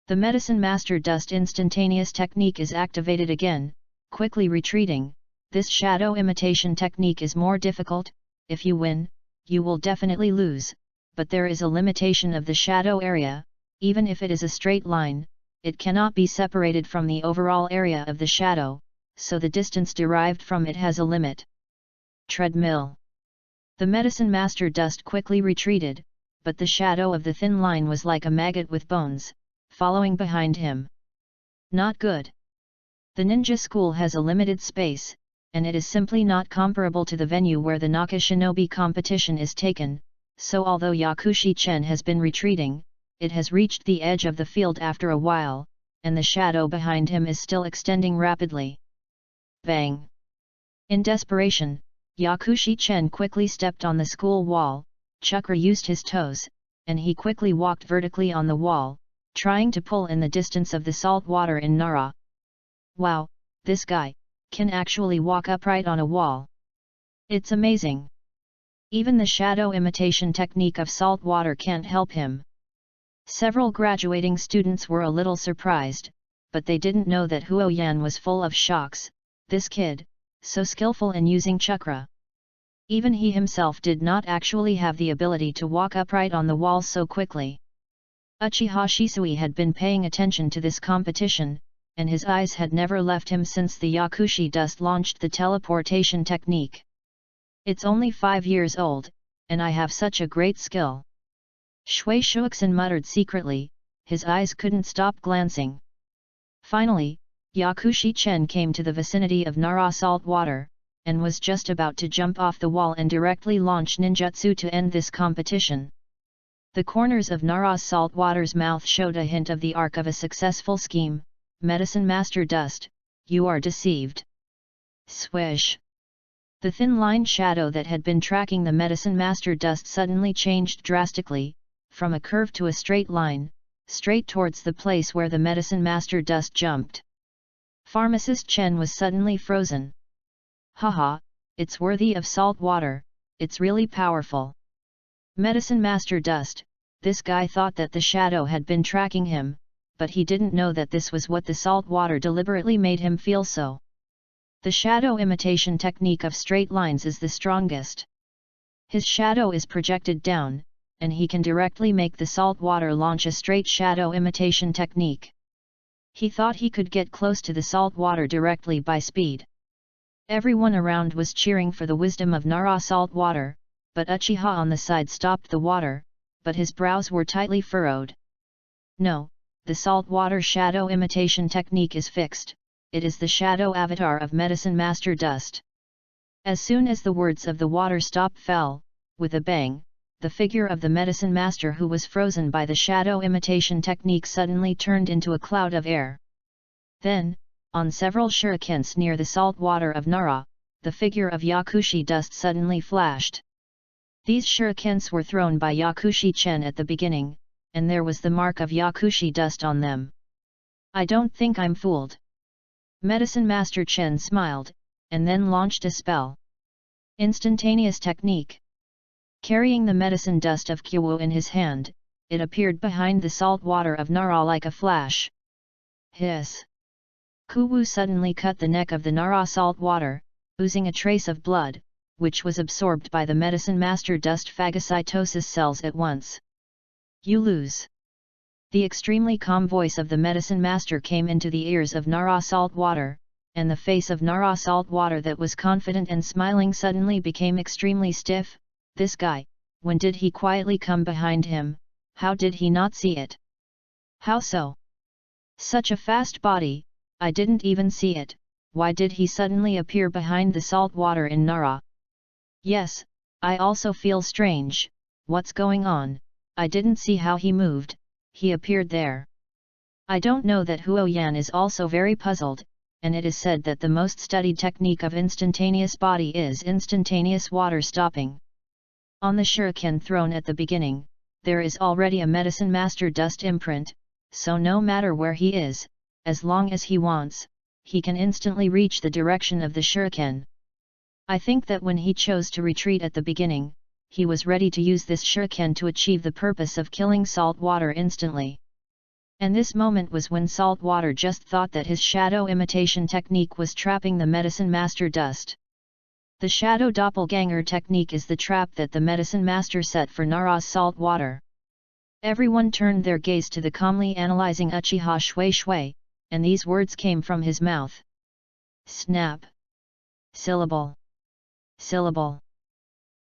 The Medicine Master Dust instantaneous technique is activated again, quickly retreating. This shadow imitation technique is more difficult. If you win, you will definitely lose, but there is a limitation of the shadow area. Even if it is a straight line, it cannot be separated from the overall area of the shadow, so the distance derived from it has a limit. Treadmill. The medicine master dust quickly retreated, but the shadow of the thin line was like a maggot with bones, following behind him. Not good. The ninja school has a limited space, and it is simply not comparable to the venue where the Naka Shinobi competition is taken, so although Yakushi-chen has been retreating, it has reached the edge of the field after a while, and the shadow behind him is still extending rapidly. Bang! In desperation, Yakushi-chen quickly stepped on the school wall. Chakra used his toes, and he quickly walked vertically on the wall, trying to pull in the distance of the salt water in Nara. Wow, this guy can actually walk upright on a wall. It's amazing. Even the shadow imitation technique of salt water can't help him. Several graduating students were a little surprised, but they didn't know that Huo Yan was full of shocks. This kid, so skillful in using chakra. Even he himself did not actually have the ability to walk upright on the wall so quickly. Uchiha Shisui had been paying attention to this competition, and his eyes had never left him since the Yakushi dust launched the teleportation technique. It's only 5 years old, and I have such a great skill. Shui Shuixin muttered secretly, his eyes couldn't stop glancing. Finally, Yakushi-chen came to the vicinity of Nara salt water, and was just about to jump off the wall and directly launch ninjutsu to end this competition. The corners of Nara's salt water's mouth showed a hint of the arc of a successful scheme. Medicine Master Dust, you are deceived. Swish! The thin line shadow that had been tracking the Medicine Master Dust suddenly changed drastically, from a curve to a straight line, straight towards the place where the Medicine Master Dust jumped. Pharmacist Chen was suddenly frozen. Haha, it's worthy of salt water, it's really powerful. Medicine Master Dust, this guy thought that the shadow had been tracking him, but he didn't know that this was what the salt water deliberately made him feel so. The shadow imitation technique of straight lines is the strongest. His shadow is projected down, and he can directly make the salt water launch a straight shadow imitation technique. He thought he could get close to the salt water directly by speed. Everyone around was cheering for the wisdom of Nara salt water, but Uchiha on the side stopped the water, but his brows were tightly furrowed. No, the salt water shadow imitation technique is fixed, it is the shadow avatar of Medicine Master Dust. As soon as the words of the water stop fell, with a bang, the figure of the Medicine Master who was frozen by the shadow imitation technique suddenly turned into a cloud of air. Then, on several shurikens near the salt water of Nara, the figure of Yakushi Dust suddenly flashed. These shurikens were thrown by Yakushi-chen at the beginning, and there was the mark of Yakushi Dust on them. I don't think I'm fooled. Medicine Master Chen smiled, and then launched a spell. Instantaneous technique. Carrying the medicine dust of Kyowo in his hand, it appeared behind the salt water of Nara like a flash. Hiss! Kuwu suddenly cut the neck of the Nara salt water, oozing a trace of blood, which was absorbed by the Medicine Master Dust phagocytosis cells at once. You lose. The extremely calm voice of the Medicine Master came into the ears of Nara salt water, and the face of Nara salt water that was confident and smiling suddenly became extremely stiff. This guy, when did he quietly come behind him? How did he not see it? How so? Such a fast body, I didn't even see it. Why did he suddenly appear behind the salt water in Nara? Yes, I also feel strange. What's going on? I didn't see how he moved. He appeared there. I don't know that Huo Yan is also very puzzled, and it is said that the most studied technique of instantaneous body is instantaneous water stopping. On the shuriken thrown at the beginning, there is already a Medicine Master Dust imprint, so no matter where he is, as long as he wants, he can instantly reach the direction of the shuriken. I think that when he chose to retreat at the beginning, he was ready to use this shuriken to achieve the purpose of killing salt water instantly. And this moment was when salt water just thought that his shadow imitation technique was trapping the Medicine Master Dust. The shadow doppelganger technique is the trap that the Medicine Master set for Nara's salt water. Everyone turned their gaze to the calmly analyzing Uchiha Shui Shui, and these words came from his mouth. Snap! Syllable! Syllable!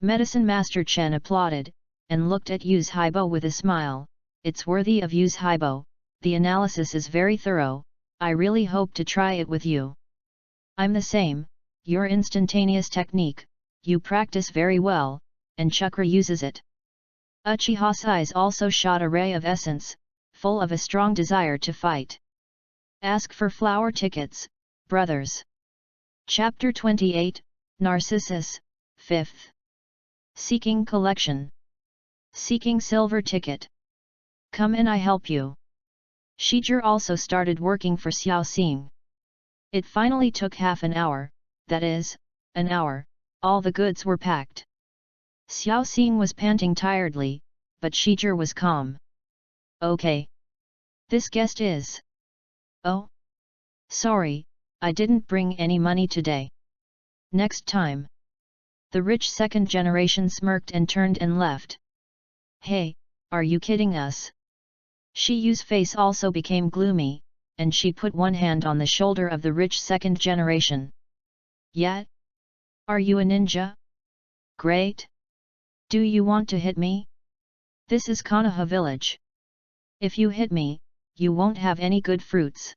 Medicine Master Chen applauded, and looked at Yu's Haibo with a smile. It's worthy of Yu's Haibo, the analysis is very thorough, I really hope to try it with you. I'm the same, your instantaneous technique, you practice very well, and Chakra uses it. Uchiha's eyes also shot a ray of essence, full of a strong desire to fight. Ask for flower tickets, brothers. Chapter 28, Narcissus, 5th. Seeking collection. Seeking silver ticket. Come in, I help you. Shijir also started working for Xiao Xing. It finally took half an hour, that is, an hour, all the goods were packed. Xiao Xing was panting tiredly, but Shijir was calm. Okay. This guest is... Oh? Sorry, I didn't bring any money today. Next time. The rich second generation smirked and turned and left. Hey, are you kidding us? Shi Yu's face also became gloomy, and she put one hand on the shoulder of the rich second generation. Yet? Are you a ninja? Great! Do you want to hit me? This is Konoha village. If you hit me, you won't have any good fruits.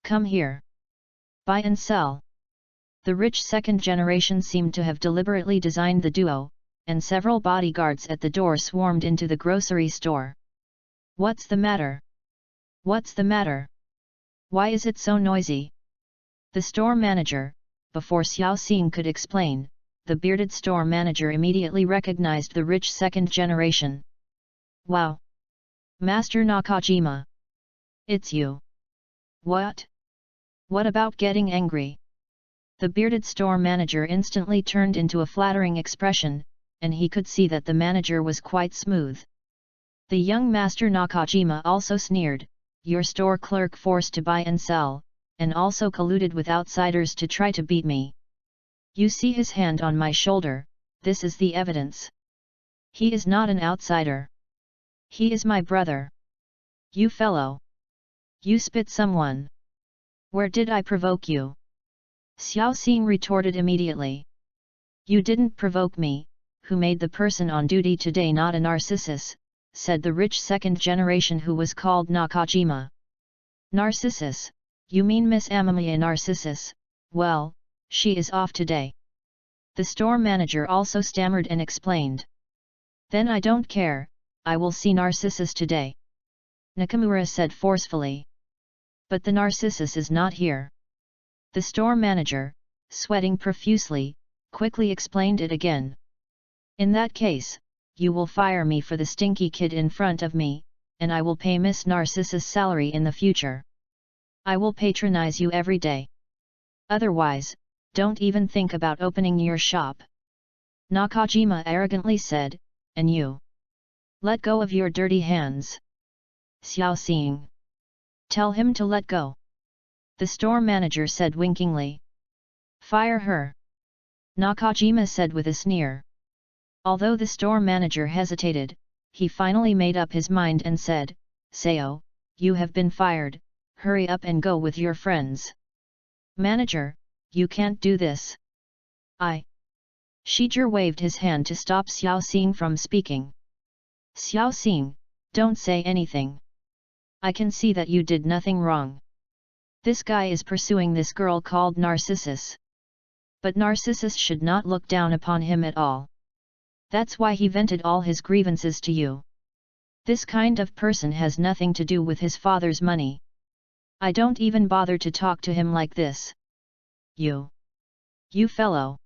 Come here. Buy and sell. The rich second generation seemed to have deliberately designed the duo, and several bodyguards at the door swarmed into the grocery store. What's the matter? What's the matter? Why is it so noisy? The store manager, before Xiao Xing could explain, the bearded store manager immediately recognized the rich second generation. Wow! Master Nakajima! It's you! What? What about getting angry? The bearded store manager instantly turned into a flattering expression, and he could see that the manager was quite smooth. The young Master Nakajima also sneered, your store clerk forced to buy and sell, and also colluded with outsiders to try to beat me. You see his hand on my shoulder, this is the evidence. He is not an outsider. He is my brother. You fellow. You spit someone. Where did I provoke you? Xiao Xing retorted immediately. You didn't provoke me, who made the person on duty today not a Narcissus, said the rich second generation who was called Nakajima. Narcissus, you mean Miss Amamiya Narcissus, well, she is off today. The store manager also stammered and explained. Then I don't care, I will see Narcissus today. Nakamura said forcefully. But the Narcissus is not here. The store manager, sweating profusely, quickly explained it again. In that case, you will fire me for the stinky kid in front of me, and I will pay Miss Narcissus' salary in the future. I will patronize you every day. Otherwise, don't even think about opening your shop. Nakajima arrogantly said, and you? Let go of your dirty hands. Xiao Xing. Tell him to let go. The store manager said winkingly. Fire her. Nakajima said with a sneer. Although the store manager hesitated, he finally made up his mind and said, Sayo, you have been fired, hurry up and go with your friends. Manager, you can't do this. Shijir waved his hand to stop Xiao Xing from speaking. Xiao Xing, don't say anything. I can see that you did nothing wrong. This guy is pursuing this girl called Narcissus. But Narcissus should not look down upon him at all. That's why he vented all his grievances to you. This kind of person has nothing to do with his father's money. I don't even bother to talk to him like this. You fellow.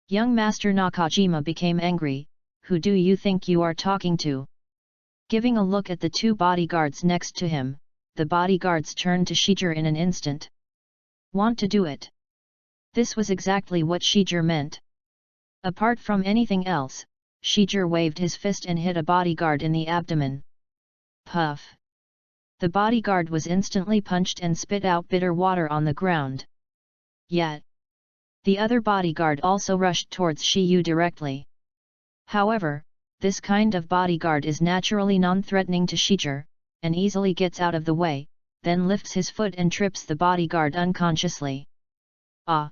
Young Master Nakajima became angry, who do you think you are talking to? Giving a look at the two bodyguards next to him, the bodyguards turned to Shijir in an instant. Want to do it? This was exactly what Shijir meant. Apart from anything else, Shijir waved his fist and hit a bodyguard in the abdomen. Puff! The bodyguard was instantly punched and spit out bitter water on the ground. Yet, the other bodyguard also rushed towards Shi Yu directly. However, This kind of bodyguard is naturally non-threatening to Shijir, and easily gets out of the way, then lifts his foot and trips the bodyguard unconsciously. Ah!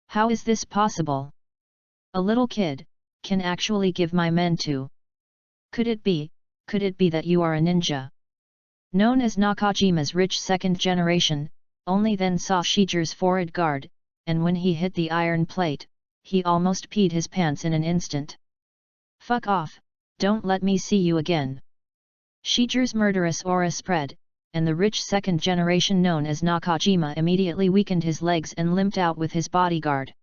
How is this possible? A little kid can actually give my men to. Could it be that you are a ninja? Known as Nakajima's rich second generation, only then saw Shijir's forehead guard, and when he hit the iron plate, he almost peed his pants in an instant. Fuck off, don't let me see you again. Shijir's murderous aura spread, and the rich second generation known as Nakajima immediately weakened his legs and limped out with his bodyguard.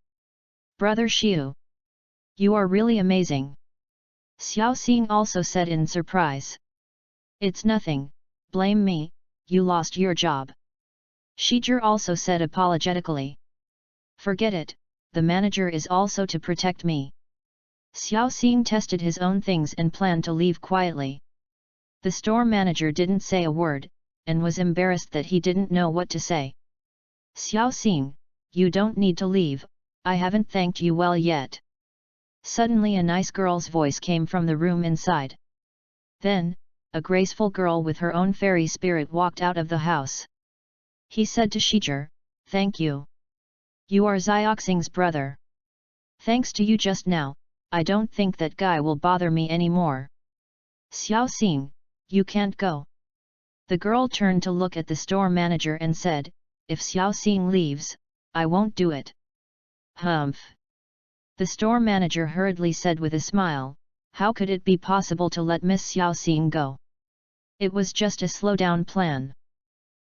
Brother Shiu, you are really amazing. Xiao Xing also said in surprise. It's nothing, blame me, you lost your job. Shijir also said apologetically. Forget it, the manager is also to protect me. Xiao Xing tested his own things and planned to leave quietly. The store manager didn't say a word, and was embarrassed that he didn't know what to say. Xiao Xing, you don't need to leave, I haven't thanked you well yet. Suddenly a nice girl's voice came from the room inside. Then, a graceful girl with her own fairy spirit walked out of the house. He said to Shijir, thank you. You are Xioxing's brother. Thanks to you just now, I don't think that guy will bother me anymore. Xiao Xing, you can't go. The girl turned to look at the store manager and said, if Xiao Xing leaves, I won't do it. Humph. The store manager hurriedly said with a smile, how could it be possible to let Miss Xiao Xing go? It was just a slow-down plan.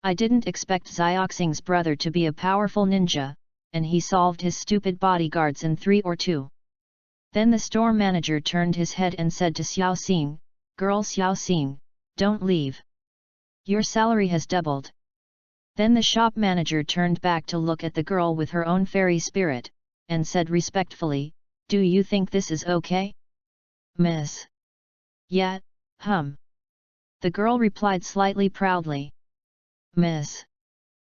I didn't expect Xioxing's brother to be a powerful ninja, and he solved his stupid bodyguards in 3 or 2. Then the store manager turned his head and said to Xiao Xing, girl Xiao Xing, don't leave. Your salary has doubled. Then the shop manager turned back to look at the girl with her own fairy spirit, and said respectfully, do you think this is okay? Miss? Yeah, The girl replied slightly proudly. Miss?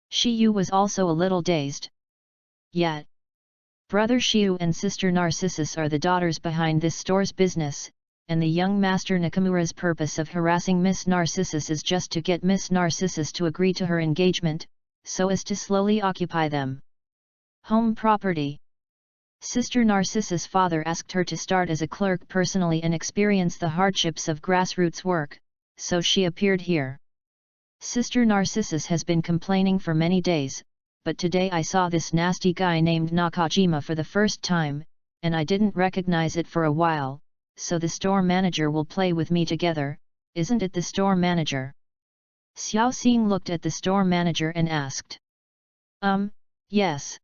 Shiyu was also a little dazed. Yeah. Brother Shiyu and sister Narcissus are the daughters behind this store's business, and the young master Nakamura's purpose of harassing Miss Narcissus is just to get Miss Narcissus to agree to her engagement, so as to slowly occupy them. Home property. Sister Narcissus' father asked her to start as a clerk personally and experience the hardships of grassroots work, so she appeared here. Sister Narcissus has been complaining for many days, but today I saw this nasty guy named Nakajima for the first time, and I didn't recognize it for a while, so the store manager will play with me together, isn't it the store manager? Xiao Xing looked at the store manager and asked. Yes.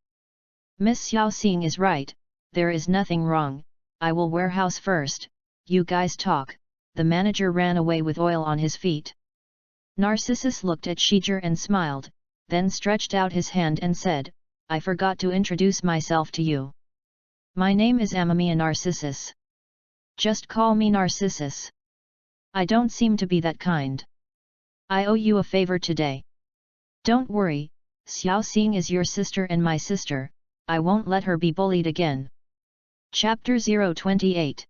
Miss Xiao Xing is right, there is nothing wrong, I will warehouse first, you guys talk. The manager ran away with oil on his feet. Narcissus looked at Shijir and smiled, then stretched out his hand and said, I forgot to introduce myself to you. My name is Amamiya Narcissus. Just call me Narcissus. I don't seem to be that kind. I owe you a favor today. Don't worry, Xiao Xing is your sister and my sister, I won't let her be bullied again. Chapter 028.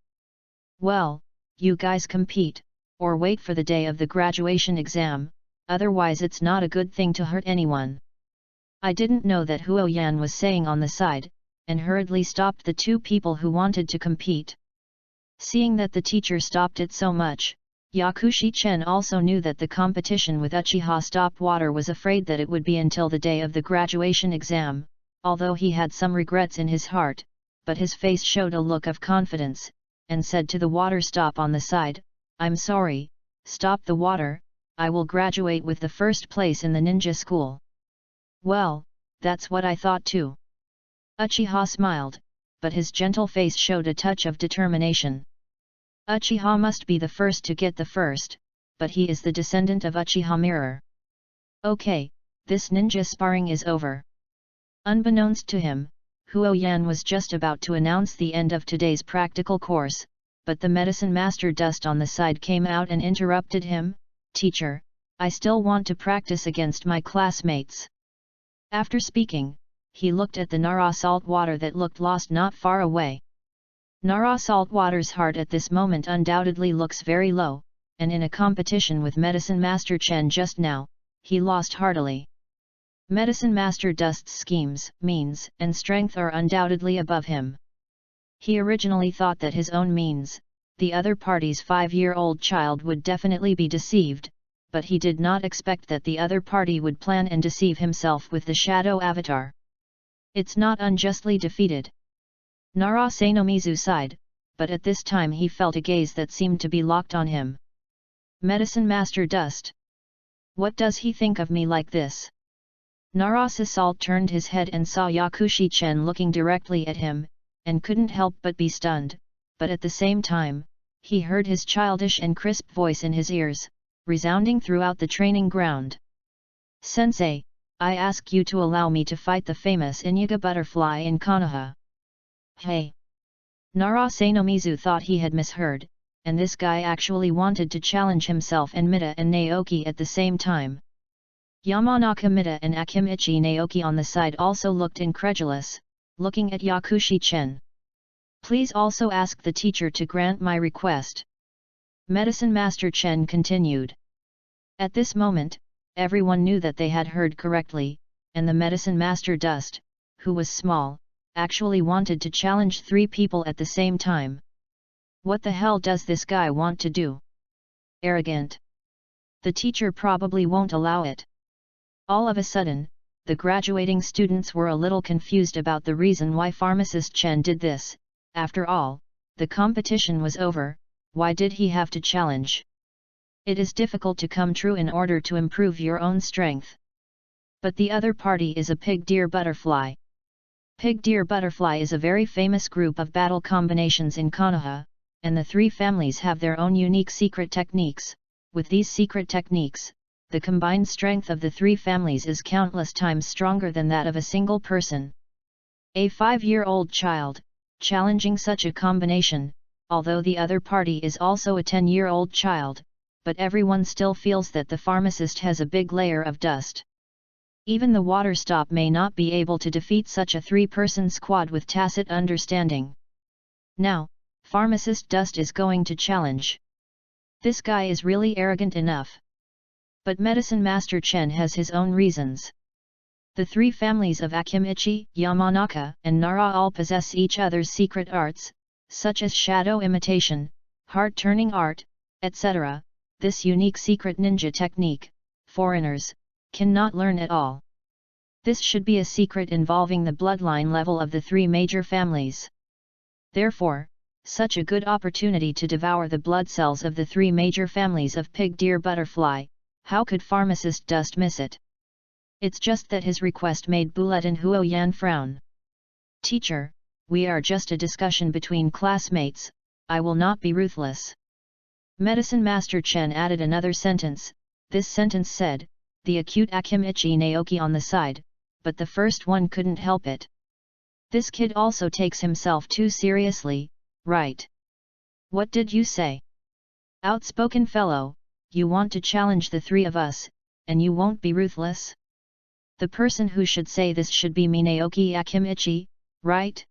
Well, you guys compete, or wait for the day of the graduation exam, otherwise it's not a good thing to hurt anyone. I didn't know that Huo Yan was saying on the side, and hurriedly stopped the 2 people who wanted to compete. Seeing that the teacher stopped it so much, Yakushi Chen also knew that the competition with Uchiha Stopwater was afraid that it would be until the day of the graduation exam, although he had some regrets in his heart, but his face showed a look of confidence, and said to the water stop on the side, I'm sorry, stop the water, I will graduate with the first place in the ninja school. Well, that's what I thought too. Uchiha smiled, but his gentle face showed a touch of determination. Uchiha must be the first to get the first, but he is the descendant of Uchiha Mirror. Okay, this ninja sparring is over. Unbeknownst to him, Huo Yan was just about to announce the end of today's practical course, but the medicine master Dust on the side came out and interrupted him, Teacher, I still want to practice against my classmates. After speaking, he looked at the Nara salt water that looked lost not far away. Nara Saltwater's heart at this moment undoubtedly looks very low, and in a competition with Medicine Master Chen just now, he lost heartily. Medicine Master Dust's schemes, means, and strength are undoubtedly above him. He originally thought that his own means, the other party's 5-year-old child would definitely be deceived, but he did not expect that the other party would plan and deceive himself with the shadow avatar. It's not unjustly defeated. Nara Sainomizu sighed, but at this time he felt a gaze that seemed to be locked on him. Medicine Master Dust. What does he think of me like this? Nara Sasalt turned his head and saw Yakushi Chen looking directly at him, and couldn't help but be stunned, but at the same time, he heard his childish and crisp voice in his ears, resounding throughout the training ground. Sensei, I ask you to allow me to fight the famous Inyuga butterfly in Konoha. Hey! Nara Sainomizu thought he had misheard, and this guy actually wanted to challenge himself and Mita and Naoki at the same time. Yamanaka Mita and Akimichi Naoki on the side also looked incredulous, looking at Yakushi Chen. Please also ask the teacher to grant my request. Medicine Master Chen continued. At this moment, everyone knew that they had heard correctly, and the Medicine Master Dust, who was small, actually wanted to challenge 3 people at the same time. What the hell does this guy want to do? Arrogant. The teacher probably won't allow it. All of a sudden, the graduating students were a little confused about the reason why Pharmacist Chen did this. After all, the competition was over, why did he have to challenge? It is difficult to come true in order to improve your own strength. But the other party is a pig deer butterfly. Pig deer butterfly is a very famous group of battle combinations in Konoha, and the 3 families have their own unique secret techniques. With these secret techniques, the combined strength of the 3 families is countless times stronger than that of a single person. A 5-year-old child, challenging such a combination, although the other party is also a 10-year-old child, but everyone still feels that the pharmacist has a big layer of dust. Even the water stop may not be able to defeat such a 3-person squad with tacit understanding. Now, Pharmacist Dust is going to challenge. This guy is really arrogant enough. But Medicine Master Chen has his own reasons. The 3 families of Akimichi, Yamanaka, and Nara all possess each other's secret arts, such as shadow imitation, heart-turning art, etc. This unique secret ninja technique, foreigners cannot learn at all. This should be a secret involving the bloodline level of the 3 major families. Therefore, such a good opportunity to devour the blood cells of the 3 major families of pig deer butterfly, how could Pharmacist Dust miss it? It's just that his request made Bulet and Huo Yan frown. Teacher, we are just a discussion between classmates, I will not be ruthless. Medicine Master Chen added another sentence. This sentence said, the acute Akimichi Naoki on the side, but the first one couldn't help it. This kid also takes himself too seriously, right? What did you say? Outspoken fellow, you want to challenge the 3 of us, and you won't be ruthless? The person who should say this should be me, Naoki Akimichi, right?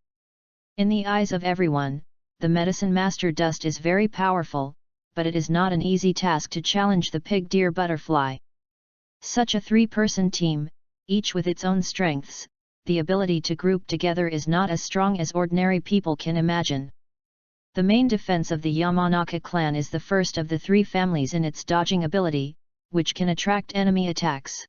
In the eyes of everyone, the Medicine Master Dust is very powerful, but it is not an easy task to challenge the pig deer butterfly. Such a 3-person team, each with its own strengths, the ability to group together is not as strong as ordinary people can imagine. The main defense of the Yamanaka clan is the first of the 3 families in its dodging ability, which can attract enemy attacks.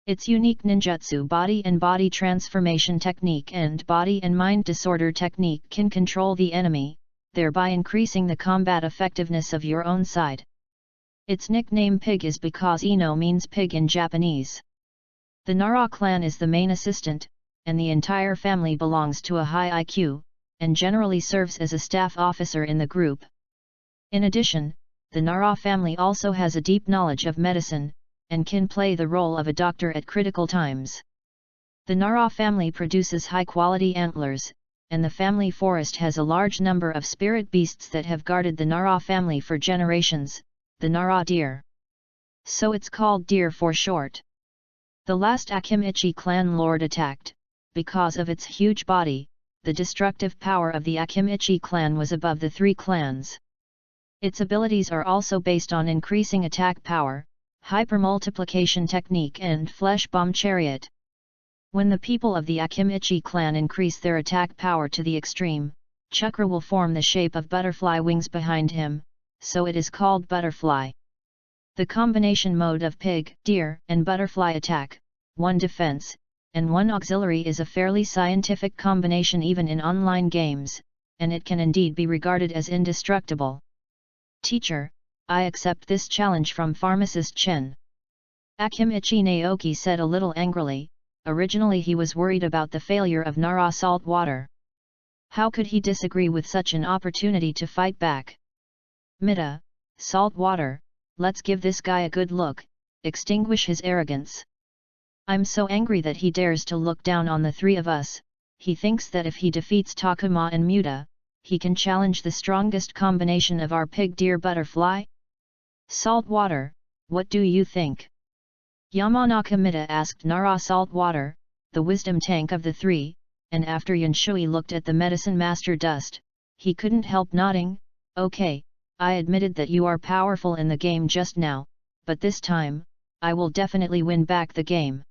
Its unique ninjutsu body and body transformation technique and body and mind disorder technique can control the enemy, thereby increasing the combat effectiveness of your own side. Its nickname Pig is because Ino means pig in Japanese. The Nara clan is the main assistant, and the entire family belongs to a high IQ, and generally serves as a staff officer in the group. In addition, the Nara family also has a deep knowledge of medicine, and can play the role of a doctor at critical times. The Nara family produces high-quality antlers, and the family forest has a large number of spirit beasts that have guarded the Nara family for generations, the Nara deer. So it's called deer for short. The last Akimichi clan lord attacked, because of its huge body, the destructive power of the Akimichi clan was above the three clans. Its abilities are also based on increasing attack power, hypermultiplication technique and flesh bomb chariot. When the people of the Akimichi clan increase their attack power to the extreme, Chakra will form the shape of butterfly wings behind him, so it is called butterfly. The combination mode of pig, deer, and butterfly attack, one defense, and one auxiliary is a fairly scientific combination even in online games, and it can indeed be regarded as indestructible. Teacher, I accept this challenge from pharmacist Chen. Akimichi Naoki said a little angrily. Originally he was worried about the failure of Nara salt water. How could he disagree with such an opportunity to fight back? Mida, salt water, let's give this guy a good look, extinguish his arrogance. I'm so angry that he dares to look down on the three of us. He thinks that if he defeats Takuma and Muta, he can challenge the strongest combination of our pig-deer-butterfly? Salt water, what do you think? Yamanaka Mida asked Nara salt water, the wisdom tank of the three, and after Yanshui looked at the medicine master Dust, he couldn't help nodding. Okay, I admitted that you are powerful in the game just now, but this time, I will definitely win back the game.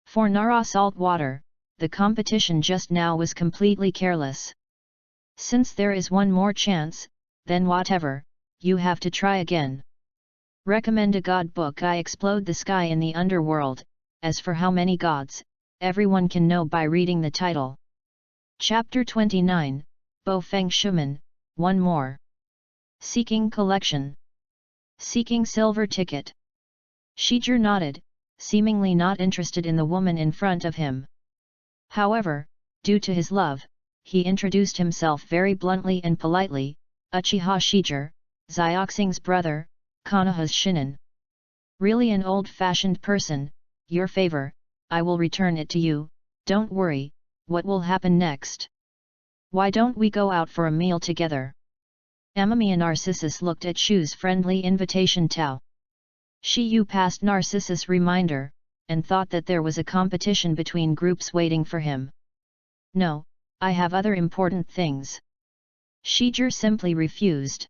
For Nara salt water, the competition just now was completely careless. Since there is one more chance, then whatever, you have to try again. Recommend a god book. I explode the sky in the underworld. As for how many gods, everyone can know by reading the title. Chapter 29, Bo Feng Shuman, one more. Seeking collection. Seeking silver ticket. Shijir nodded, seemingly not interested in the woman in front of him. However, due to his love, he introduced himself very bluntly and politely, Uchiha Shijir, Zioxing's brother, Konoha's shinin. Really an old-fashioned person, your favor, I will return it to you, don't worry, what will happen next? Why don't we go out for a meal together? Amami and Narcissus looked at Shu's friendly invitation Tao. Shiyu passed Narcissus' reminder, and thought that there was a competition between groups waiting for him. No, I have other important things. Shijir simply refused.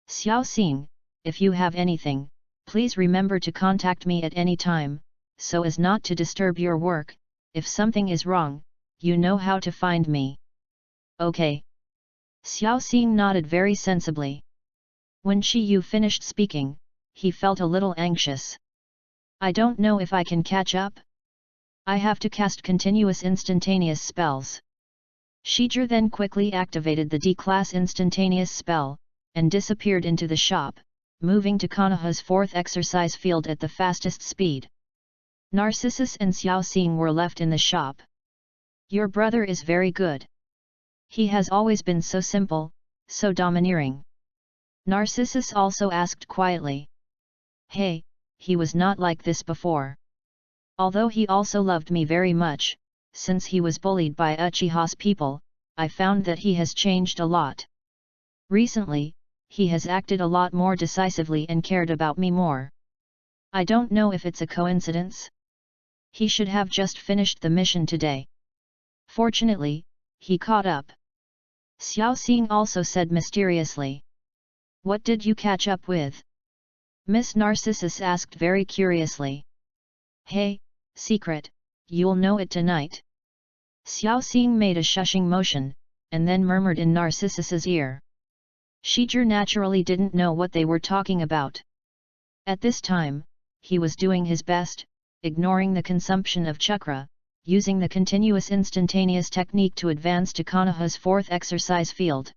Xiao Xing, if you have anything, please remember to contact me at any time, so as not to disturb your work. If something is wrong, you know how to find me. Okay. Xiao Xing nodded very sensibly. When Shiyu finished speaking, he felt a little anxious. I don't know if I can catch up. I have to cast continuous instantaneous spells. Shijir then quickly activated the D-class instantaneous spell, and disappeared into the shop, moving to Konoha's fourth exercise field at the fastest speed. Narcissus and Xiao Xing were left in the shop. Your brother is very good. He has always been so simple, so domineering. Narcissus also asked quietly. Hey, he was not like this before. Although he also loved me very much, since he was bullied by Uchiha's people, I found that he has changed a lot. Recently, he has acted a lot more decisively and cared about me more. I don't know if it's a coincidence. He should have just finished the mission today. Fortunately, he caught up. Xiao Xing also said mysteriously. What did you catch up with? Miss Narcissus asked very curiously. Hey, secret, you'll know it tonight. Xiao Xing made a shushing motion, and then murmured in Narcissus's ear. Shijir naturally didn't know what they were talking about. At this time, he was doing his best, ignoring the consumption of chakra, using the continuous instantaneous technique to advance to Konoha's fourth exercise field.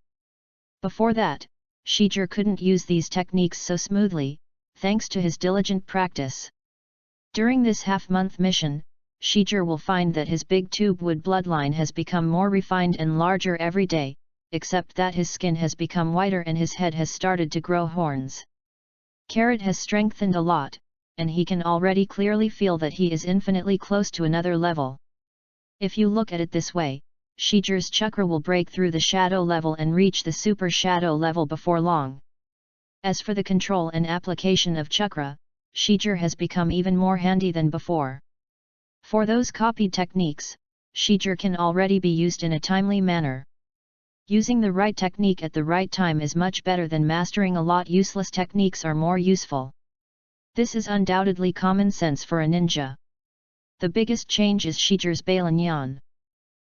Before that, Shijir couldn't use these techniques so smoothly, thanks to his diligent practice. During this half-month mission, Shijir will find that his big tube wood bloodline has become more refined and larger every day, except that his skin has become whiter and his head has started to grow horns. Carrot has strengthened a lot, and he can already clearly feel that he is infinitely close to another level. If you look at it this way, Shijir's chakra will break through the shadow level and reach the super shadow level before long. As for the control and application of chakra, Shijir has become even more handy than before. For those copied techniques, Shijir can already be used in a timely manner. Using the right technique at the right time is much better than mastering a lot. Useless techniques are more useful. This is undoubtedly common sense for a ninja. The biggest change is Shijir's Balanyan.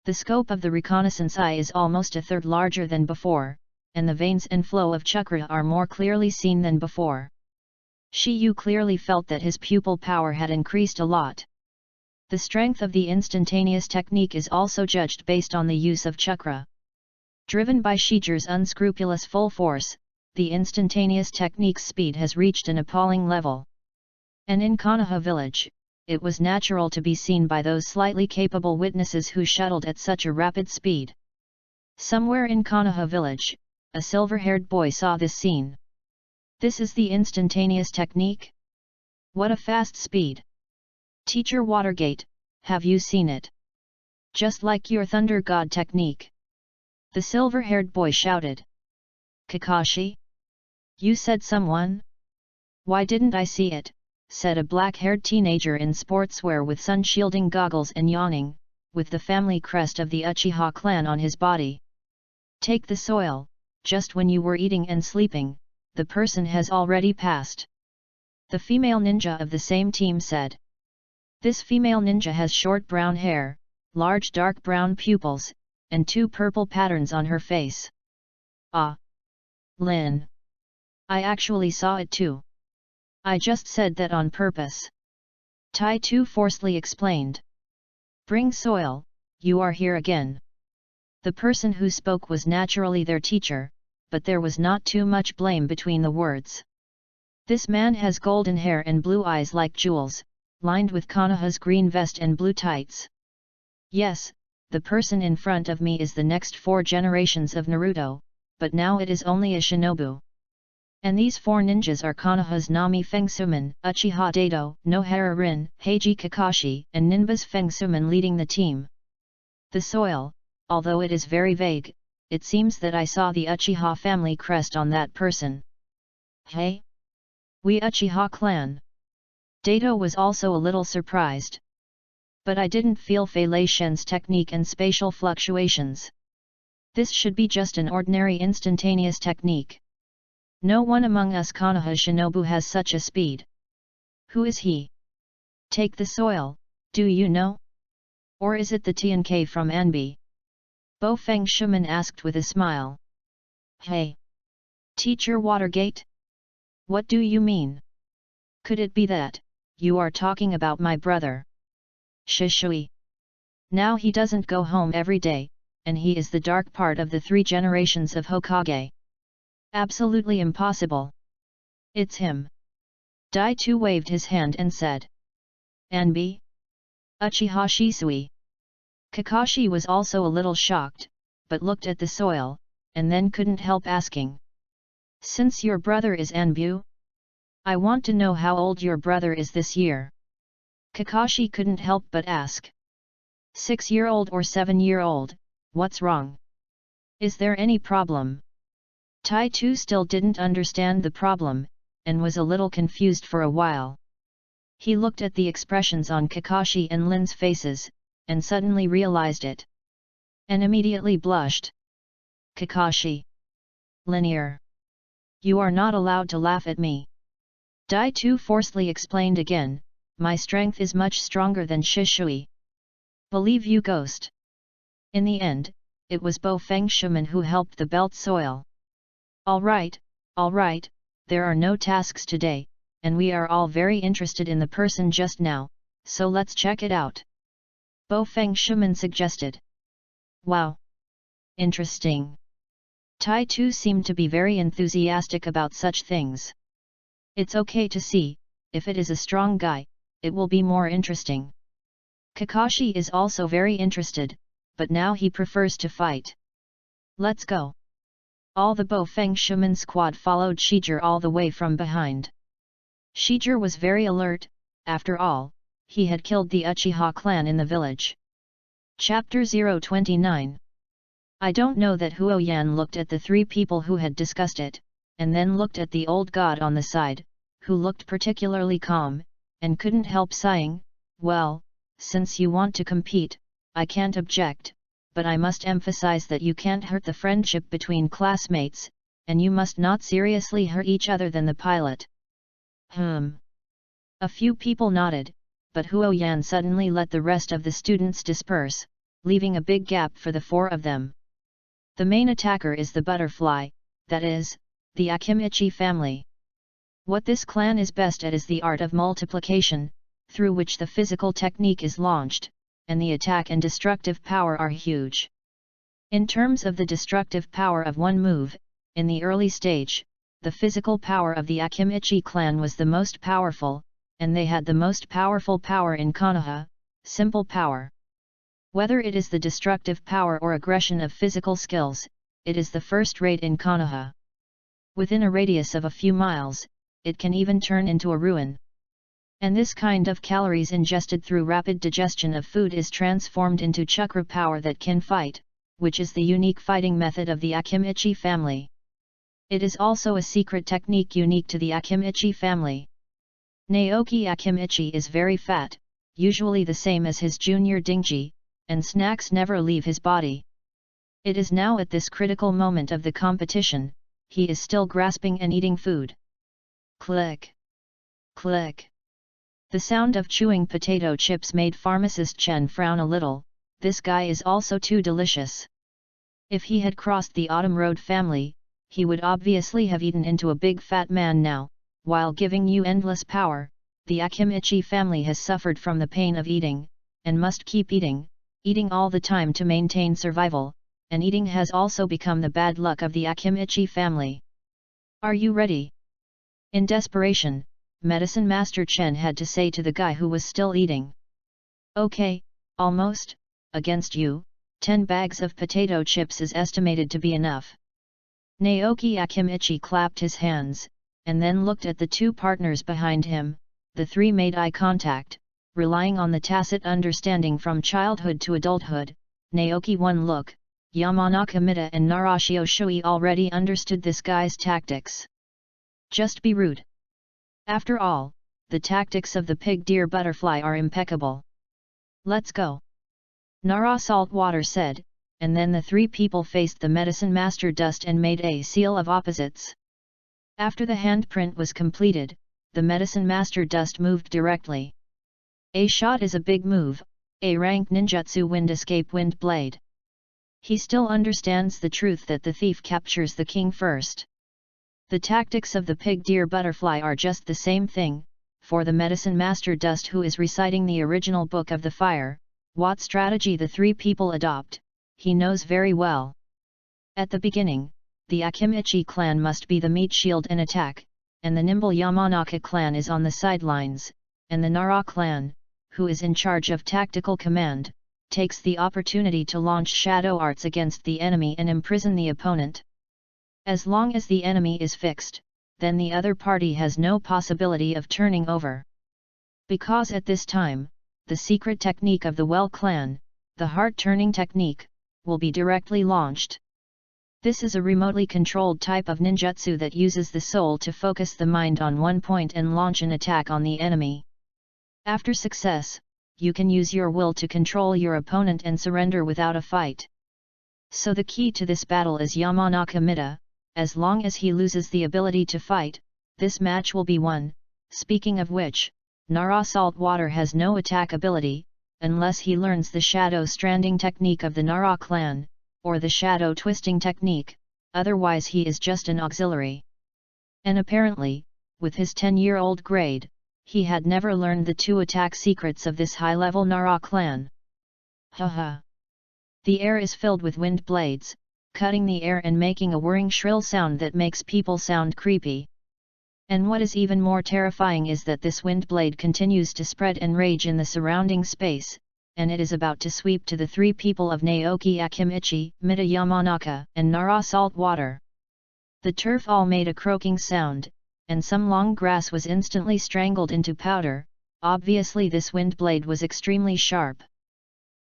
The scope of the reconnaissance eye is almost a third larger than before, and the veins and flow of chakra are more clearly seen than before. Shi Yu clearly felt that his pupil power had increased a lot. The strength of the instantaneous technique is also judged based on the use of chakra. Driven by Shijir's unscrupulous full force, the instantaneous technique's speed has reached an appalling level. And in Konoha village, it was natural to be seen by those slightly capable witnesses who shuttled at such a rapid speed. Somewhere in Konoha village, a silver-haired boy saw this scene. This is the instantaneous technique? What a fast speed! Teacher Watergate, have you seen it? Just like your Thunder God technique. The silver-haired boy shouted. Kakashi? You said someone? Why didn't I see it? Said a black-haired teenager in sportswear with sun-shielding goggles and yawning, with the family crest of the Uchiha clan on his body. Take the soil, just when you were eating and sleeping, the person has already passed. The female ninja of the same team said. This female ninja has short brown hair, large dark brown pupils, and 2 purple patterns on her face. Ah! Lin! I actually saw it too. I just said that on purpose. Tai Tu forcefully explained. Bring soil, you are here again. The person who spoke was naturally their teacher, but there was not too much blame between the words. This man has golden hair and blue eyes like jewels, lined with Konoha's green vest and blue tights. Yes, the person in front of me is the next 4 generations of Naruto, but now it is only a shinobu. And these 4 ninjas are Konoha's Nami Fengsuman, Uchiha Dato, Nohara Rin, Heiji Kakashi, and Ninba's Fengsuman leading the team. The soil, although it is very vague, it seems that I saw the Uchiha family crest on that person. Hey? We Uchiha clan? Dato was also a little surprised. But I didn't feel Fei Lei Shen's technique and spatial fluctuations. This should be just an ordinary instantaneous technique. No one among us Konoha shinobu has such a speed. Who is he? Take the soil, do you know? Or is it the TNK from Anbi? Bo Feng Shuman asked with a smile. Hey! Teacher Watergate? What do you mean? Could it be that you are talking about my brother? Shishui. Now he doesn't go home every day, and he is the dark part of the 3 generations of Hokage. Absolutely impossible. It's him. Dai Tu waved his hand and said. Anbi? Uchiha Shisui. Kakashi was also a little shocked, but looked at the soil, and then couldn't help asking. Since your brother is Anbu? I want to know how old your brother is this year. Kakashi couldn't help but ask. 6-year-old or 7-year-old, what's wrong? Is there any problem? Tai Tu still didn't understand the problem, and was a little confused for a while. He looked at the expressions on Kakashi and Lin's faces, and suddenly realized it. And immediately blushed. Kakashi. Linear. You are not allowed to laugh at me. Dai Tu forcefully explained again, my strength is much stronger than Shishui. Believe you ghost. In the end, it was Bo Feng Shuman who helped the belt soil. Alright, there are no tasks today, and we are all very interested in the person just now, so let's check it out. Bo Feng Shuman suggested. Wow! Interesting. Tai Tu seemed to be very enthusiastic about such things. It's okay to see, if it is a strong guy, it will be more interesting. Kakashi is also very interested, but now he prefers to fight. Let's go. All the Bo Feng Shuman squad followed Shijir all the way from behind. Shijir was very alert, after all, he had killed the Uchiha clan in the village. Chapter 029. I don't know that Huo Yan looked at the 3 people who had discussed it, and then looked at the old god on the side, who looked particularly calm, and couldn't help sighing, well, since you want to compete, I can't object, but I must emphasize that you can't hurt the friendship between classmates, and you must not seriously hurt each other than the pilot. A few people nodded, but Huo Yan suddenly let the rest of the students disperse, leaving a big gap for the four of them. The main attacker is the butterfly, that is, the Akimichi family. What this clan is best at is the art of multiplication, through which the physical technique is launched, and the attack and destructive power are huge. In terms of the destructive power of one move, in the early stage, the physical power of the Akimichi clan was the most powerful, and they had the most powerful power in Konoha, simple power. Whether it is the destructive power or aggression of physical skills, it is the first rate in Konoha. Within a radius of a few miles, it can even turn into a ruin. And this kind of calories ingested through rapid digestion of food is transformed into chakra power that can fight, which is the unique fighting method of the Akimichi family. It is also a secret technique unique to the Akimichi family. Naoki Akimichi is very fat, usually the same as his junior Dingji, and snacks never leave his body. It is now at this critical moment of the competition, he is still grasping and eating food. Click! Click! The sound of chewing potato chips made pharmacist Chen frown a little. This guy is also too delicious. If he had crossed the Autumn Road family, he would obviously have eaten into a big fat man now. While giving you endless power, the Akimichi family has suffered from the pain of eating, and must keep eating all the time to maintain survival, and eating has also become the bad luck of the Akimichi family. Are you ready? In desperation, Medicine Master Chen had to say to the guy who was still eating. Okay, almost, against you, 10 bags of potato chips is estimated to be enough. Naoki Akimichi clapped his hands, and then looked at the two partners behind him. The three made eye contact, relying on the tacit understanding from childhood to adulthood. Naoki one look, Yamanaka Mida and Narashio Shui already understood this guy's tactics. Just be rude. After all, the tactics of the pig-deer butterfly are impeccable. Let's go. Nara Saltwater said, and then the three people faced the Medicine Master Dust and made a seal of opposites. After the handprint was completed, the Medicine Master Dust moved directly. A shot is a big move, a rank ninjutsu wind escape wind blade. He still understands the truth that the thief captures the king first. The tactics of the pig-deer butterfly are just the same thing. For the Medicine Master Dust who is reciting the original Book of the Fire, what strategy the three people adopt, he knows very well. At the beginning, the Akimichi clan must be the meat shield and attack, and the nimble Yamanaka clan is on the sidelines, and the Nara clan, who is in charge of tactical command, takes the opportunity to launch shadow arts against the enemy and imprison the opponent. As long as the enemy is fixed, then the other party has no possibility of turning over. Because at this time, the secret technique of the Well clan, the heart-turning technique, will be directly launched. This is a remotely controlled type of ninjutsu that uses the soul to focus the mind on one point and launch an attack on the enemy. After success, you can use your will to control your opponent and surrender without a fight. So the key to this battle is Yamanaka Mida. As long as he loses the ability to fight, this match will be won. Speaking of which, Nara Saltwater has no attack ability, unless he learns the shadow stranding technique of the Nara clan, or the shadow twisting technique, otherwise he is just an auxiliary. And apparently, with his 10-year-old grade, he had never learned the two attack secrets of this high-level Nara clan. Haha! The air is filled with wind blades, cutting the air and making a whirring shrill sound that makes people sound creepy. And what is even more terrifying is that this wind blade continues to spread and rage in the surrounding space, and it is about to sweep to the three people of Naoki Akimichi, Mida Yamanaka, and Nara Saltwater. The turf all made a croaking sound, and some long grass was instantly strangled into powder. Obviously this wind blade was extremely sharp.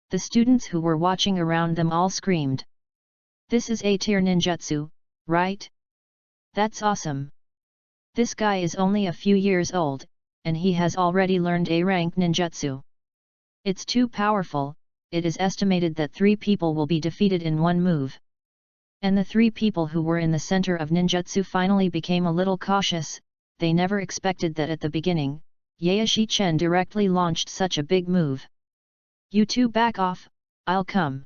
The students who were watching around them all screamed. This is A-tier ninjutsu, right? That's awesome! This guy is only a few years old, and he has already learned A-rank ninjutsu. It's too powerful, it is estimated that 3 people will be defeated in one move. And the 3 people who were in the center of ninjutsu finally became a little cautious. They never expected that at the beginning, Yaeshi Chen directly launched such a big move. "You two back off, I'll come."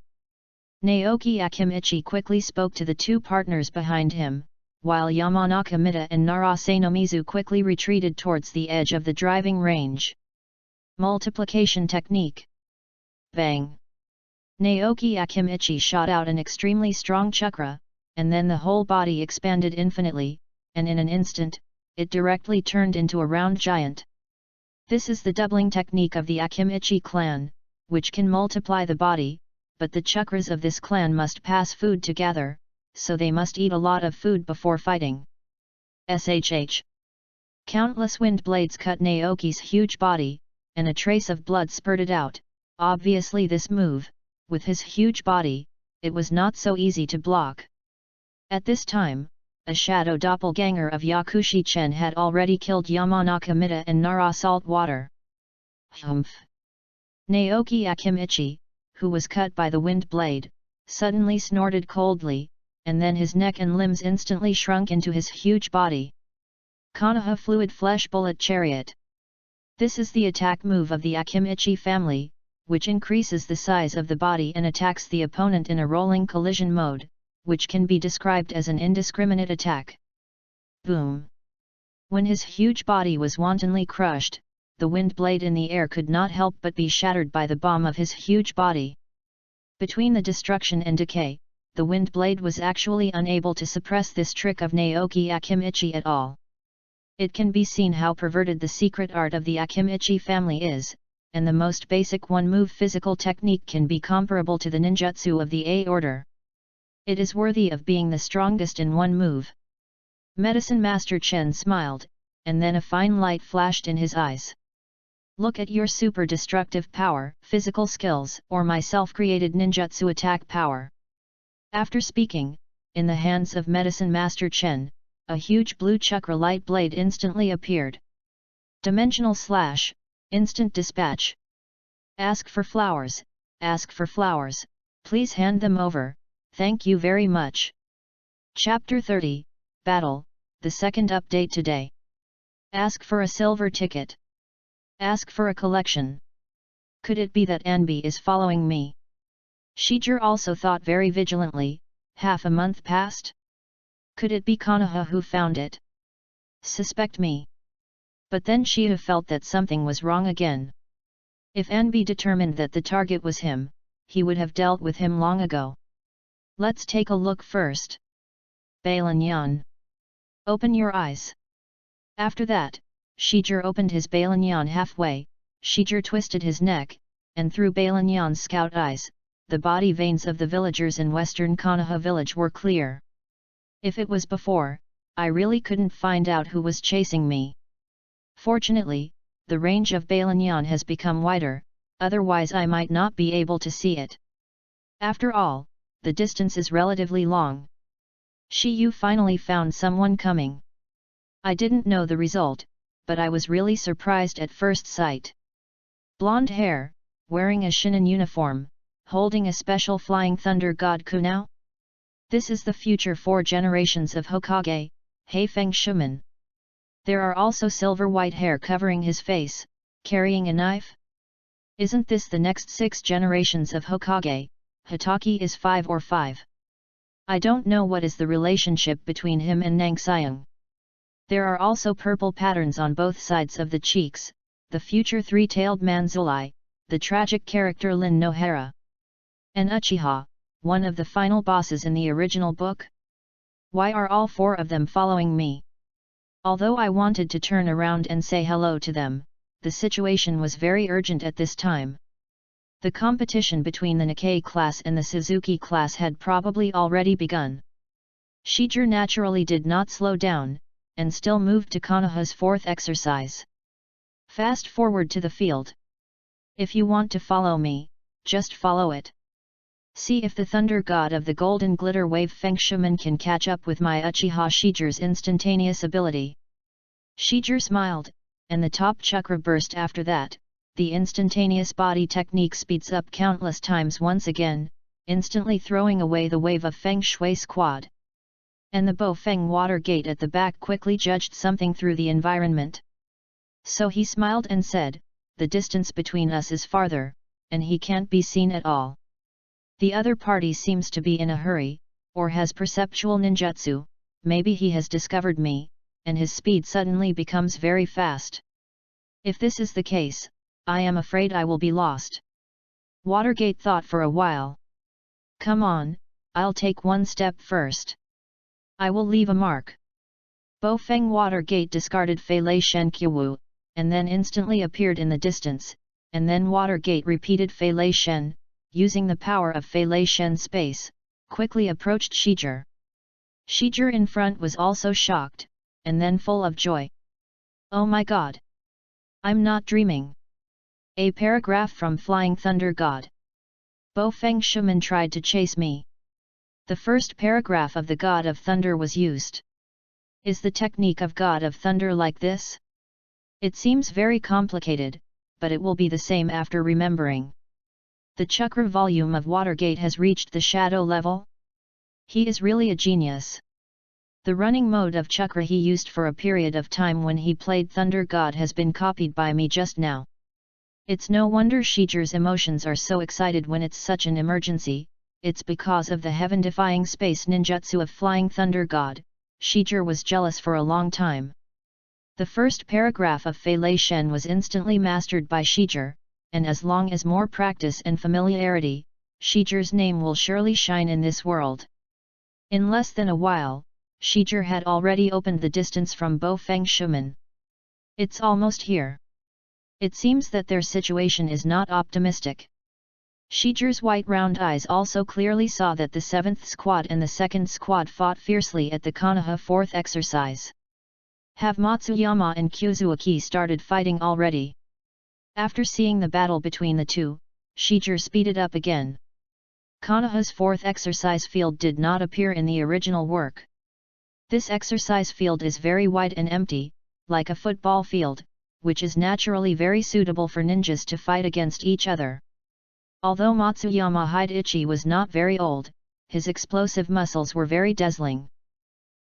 Naoki Akimichi quickly spoke to the 2 partners behind him, while Yamanaka Mita and Narase Nomizu quickly retreated towards the edge of the driving range. Multiplication technique. Bang! Naoki Akimichi shot out an extremely strong chakra, and then the whole body expanded infinitely, and in an instant, it directly turned into a round giant. This is the doubling technique of the Akimichi clan, which can multiply the body, but the chakras of this clan must pass food to gather, so they must eat a lot of food before fighting. SHH. Countless wind blades cut Naoki's huge body, and a trace of blood spurted out. Obviously this move, with his huge body, it was not so easy to block. At this time, a shadow doppelganger of Yakushi Chen had already killed Yamanaka Mita and Nara Saltwater. Humph! Naoki Akimichi, who was cut by the wind blade, suddenly snorted coldly, and then his neck and limbs instantly shrunk into his huge body. Konoha Fluid Flesh Bullet Chariot. This is the attack move of the Akimichi family, which increases the size of the body and attacks the opponent in a rolling collision mode, which can be described as an indiscriminate attack. Boom! When his huge body was wantonly crushed, the wind blade in the air could not help but be shattered by the bomb of his huge body. Between the destruction and decay, the wind blade was actually unable to suppress this trick of Naoki Akimichi at all. It can be seen how perverted the secret art of the Akimichi family is, and the most basic one-move physical technique can be comparable to the ninjutsu of the A order. It is worthy of being the strongest in one move. Medicine Master Chen smiled, and then a fine light flashed in his eyes. "Look at your super destructive power, physical skills, or my self-created ninjutsu attack power." After speaking, in the hands of Medicine Master Chen, a huge blue chakra light blade instantly appeared. Dimensional Slash, Instant Dispatch. "Ask for flowers, please hand them over, thank you very much." Chapter 30, Battle, the second update today. Ask for a silver ticket. Ask for a collection. Could it be that Anbi is following me? Shijir also thought very vigilantly. Half a month passed? Could it be Konoha who found it? Suspect me. But then Shia felt that something was wrong again. If Anbi determined that the target was him, he would have dealt with him long ago. Let's take a look first. Bailanyan. Open your eyes. After that, Shijir opened his Bailanyan halfway. Shijir twisted his neck, and through Bailanyan's scout eyes, the body veins of the villagers in western Konoha village were clear. If it was before, I really couldn't find out who was chasing me. Fortunately, the range of Bailanyan has become wider, otherwise I might not be able to see it. After all, the distance is relatively long. Shiyu finally found someone coming. I didn't know the result, but I was really surprised at first sight. Blonde hair, wearing a shinin uniform, holding a special flying thunder god kunao? This is the future 4 generations of Hokage, Heifeng Shuman. There are also silver white hair covering his face, carrying a knife? Isn't this the next 6 generations of Hokage? Hitaki is 5 or 5. I don't know what is the relationship between him and Nangxiang. There are also purple patterns on both sides of the cheeks, the future 3-tailed Manzulai, the tragic character Lin Nohara. And Uchiha, one of the final bosses in the original book? Why are all 4 of them following me? Although I wanted to turn around and say hello to them, the situation was very urgent at this time. The competition between the Nikkei class and the Suzuki class had probably already begun. Shijir naturally did not slow down, and still moved to Konoha's 4th exercise. Fast forward to the field. If you want to follow me, just follow it. See if the thunder god of the golden glitter wave Feng Shuman can catch up with my Uchiha Shijir's instantaneous ability. Shijir smiled, and the top chakra burst after that, the instantaneous body technique speeds up countless times once again, instantly throwing away the wave of Feng Shui squad. And the Bofeng water gate at the back quickly judged something through the environment. So he smiled and said, "The distance between us is farther, and he can't be seen at all. The other party seems to be in a hurry, or has perceptual ninjutsu, maybe he has discovered me, and his speed suddenly becomes very fast. If this is the case, I am afraid I will be lost." Watergate thought for a while. "Come on, I'll take one step first. I will leave a mark." Bofeng Watergate discarded Fei Lei Shen Qiwu, and then instantly appeared in the distance, and then Watergate repeated Fei Lei Shen, using the power of Fei Lei Shen's space, quickly approached Shijie. Shijie in front was also shocked, and then full of joy. "Oh my god! I'm not dreaming." A paragraph from Flying Thunder God. Bofeng Shaman tried to chase me. The first paragraph of the God of Thunder was used. Is the technique of God of Thunder like this? It seems very complicated, but it will be the same after remembering. The chakra volume of Watergate has reached the shadow level? He is really a genius. The running mode of chakra he used for a period of time when he played Thunder God has been copied by me just now. It's no wonder Shijie's emotions are so excited when it's such an emergency. It's because of the heaven-defying space ninjutsu of Flying Thunder God. Shijie was jealous for a long time. The first paragraph of Fei Lei Shen was instantly mastered by Shijie, and as long as more practice and familiarity, Shijie's name will surely shine in this world. In less than a while, Shijie had already opened the distance from Bofeng Shaman. It's almost here. It seems that their situation is not optimistic. Shijie's white round eyes also clearly saw that the 7th squad and the 2nd squad fought fiercely at the Konoha 4th exercise. Have Matsuyama and Kyuzuaki started fighting already? After seeing the battle between the two, Shijie speeded up again. Konoha's 4th exercise field did not appear in the original work. This exercise field is very wide and empty, like a football field, which is naturally very suitable for ninjas to fight against each other. Although Matsuyama Hideichi was not very old, his explosive muscles were very dazzling.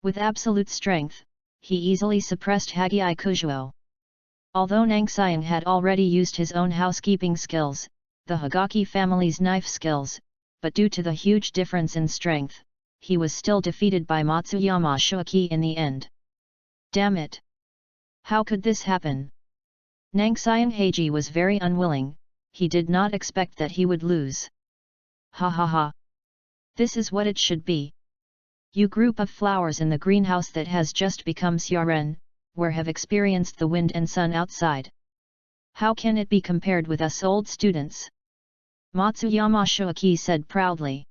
With absolute strength, he easily suppressed Hagei Kujuo. Although Nangxiang had already used his own housekeeping skills, the Hagaki family's knife skills, but due to the huge difference in strength, he was still defeated by Matsuyama Shuaki in the end. Damn it! How could this happen? Nangxiang Heiji was very unwilling. He did not expect that he would lose. Ha ha ha! This is what it should be. You group of flowers in the greenhouse that has just become Xiaren, where have experienced the wind and sun outside. How can it be compared with us old students? Matsuyama Shuaki said proudly.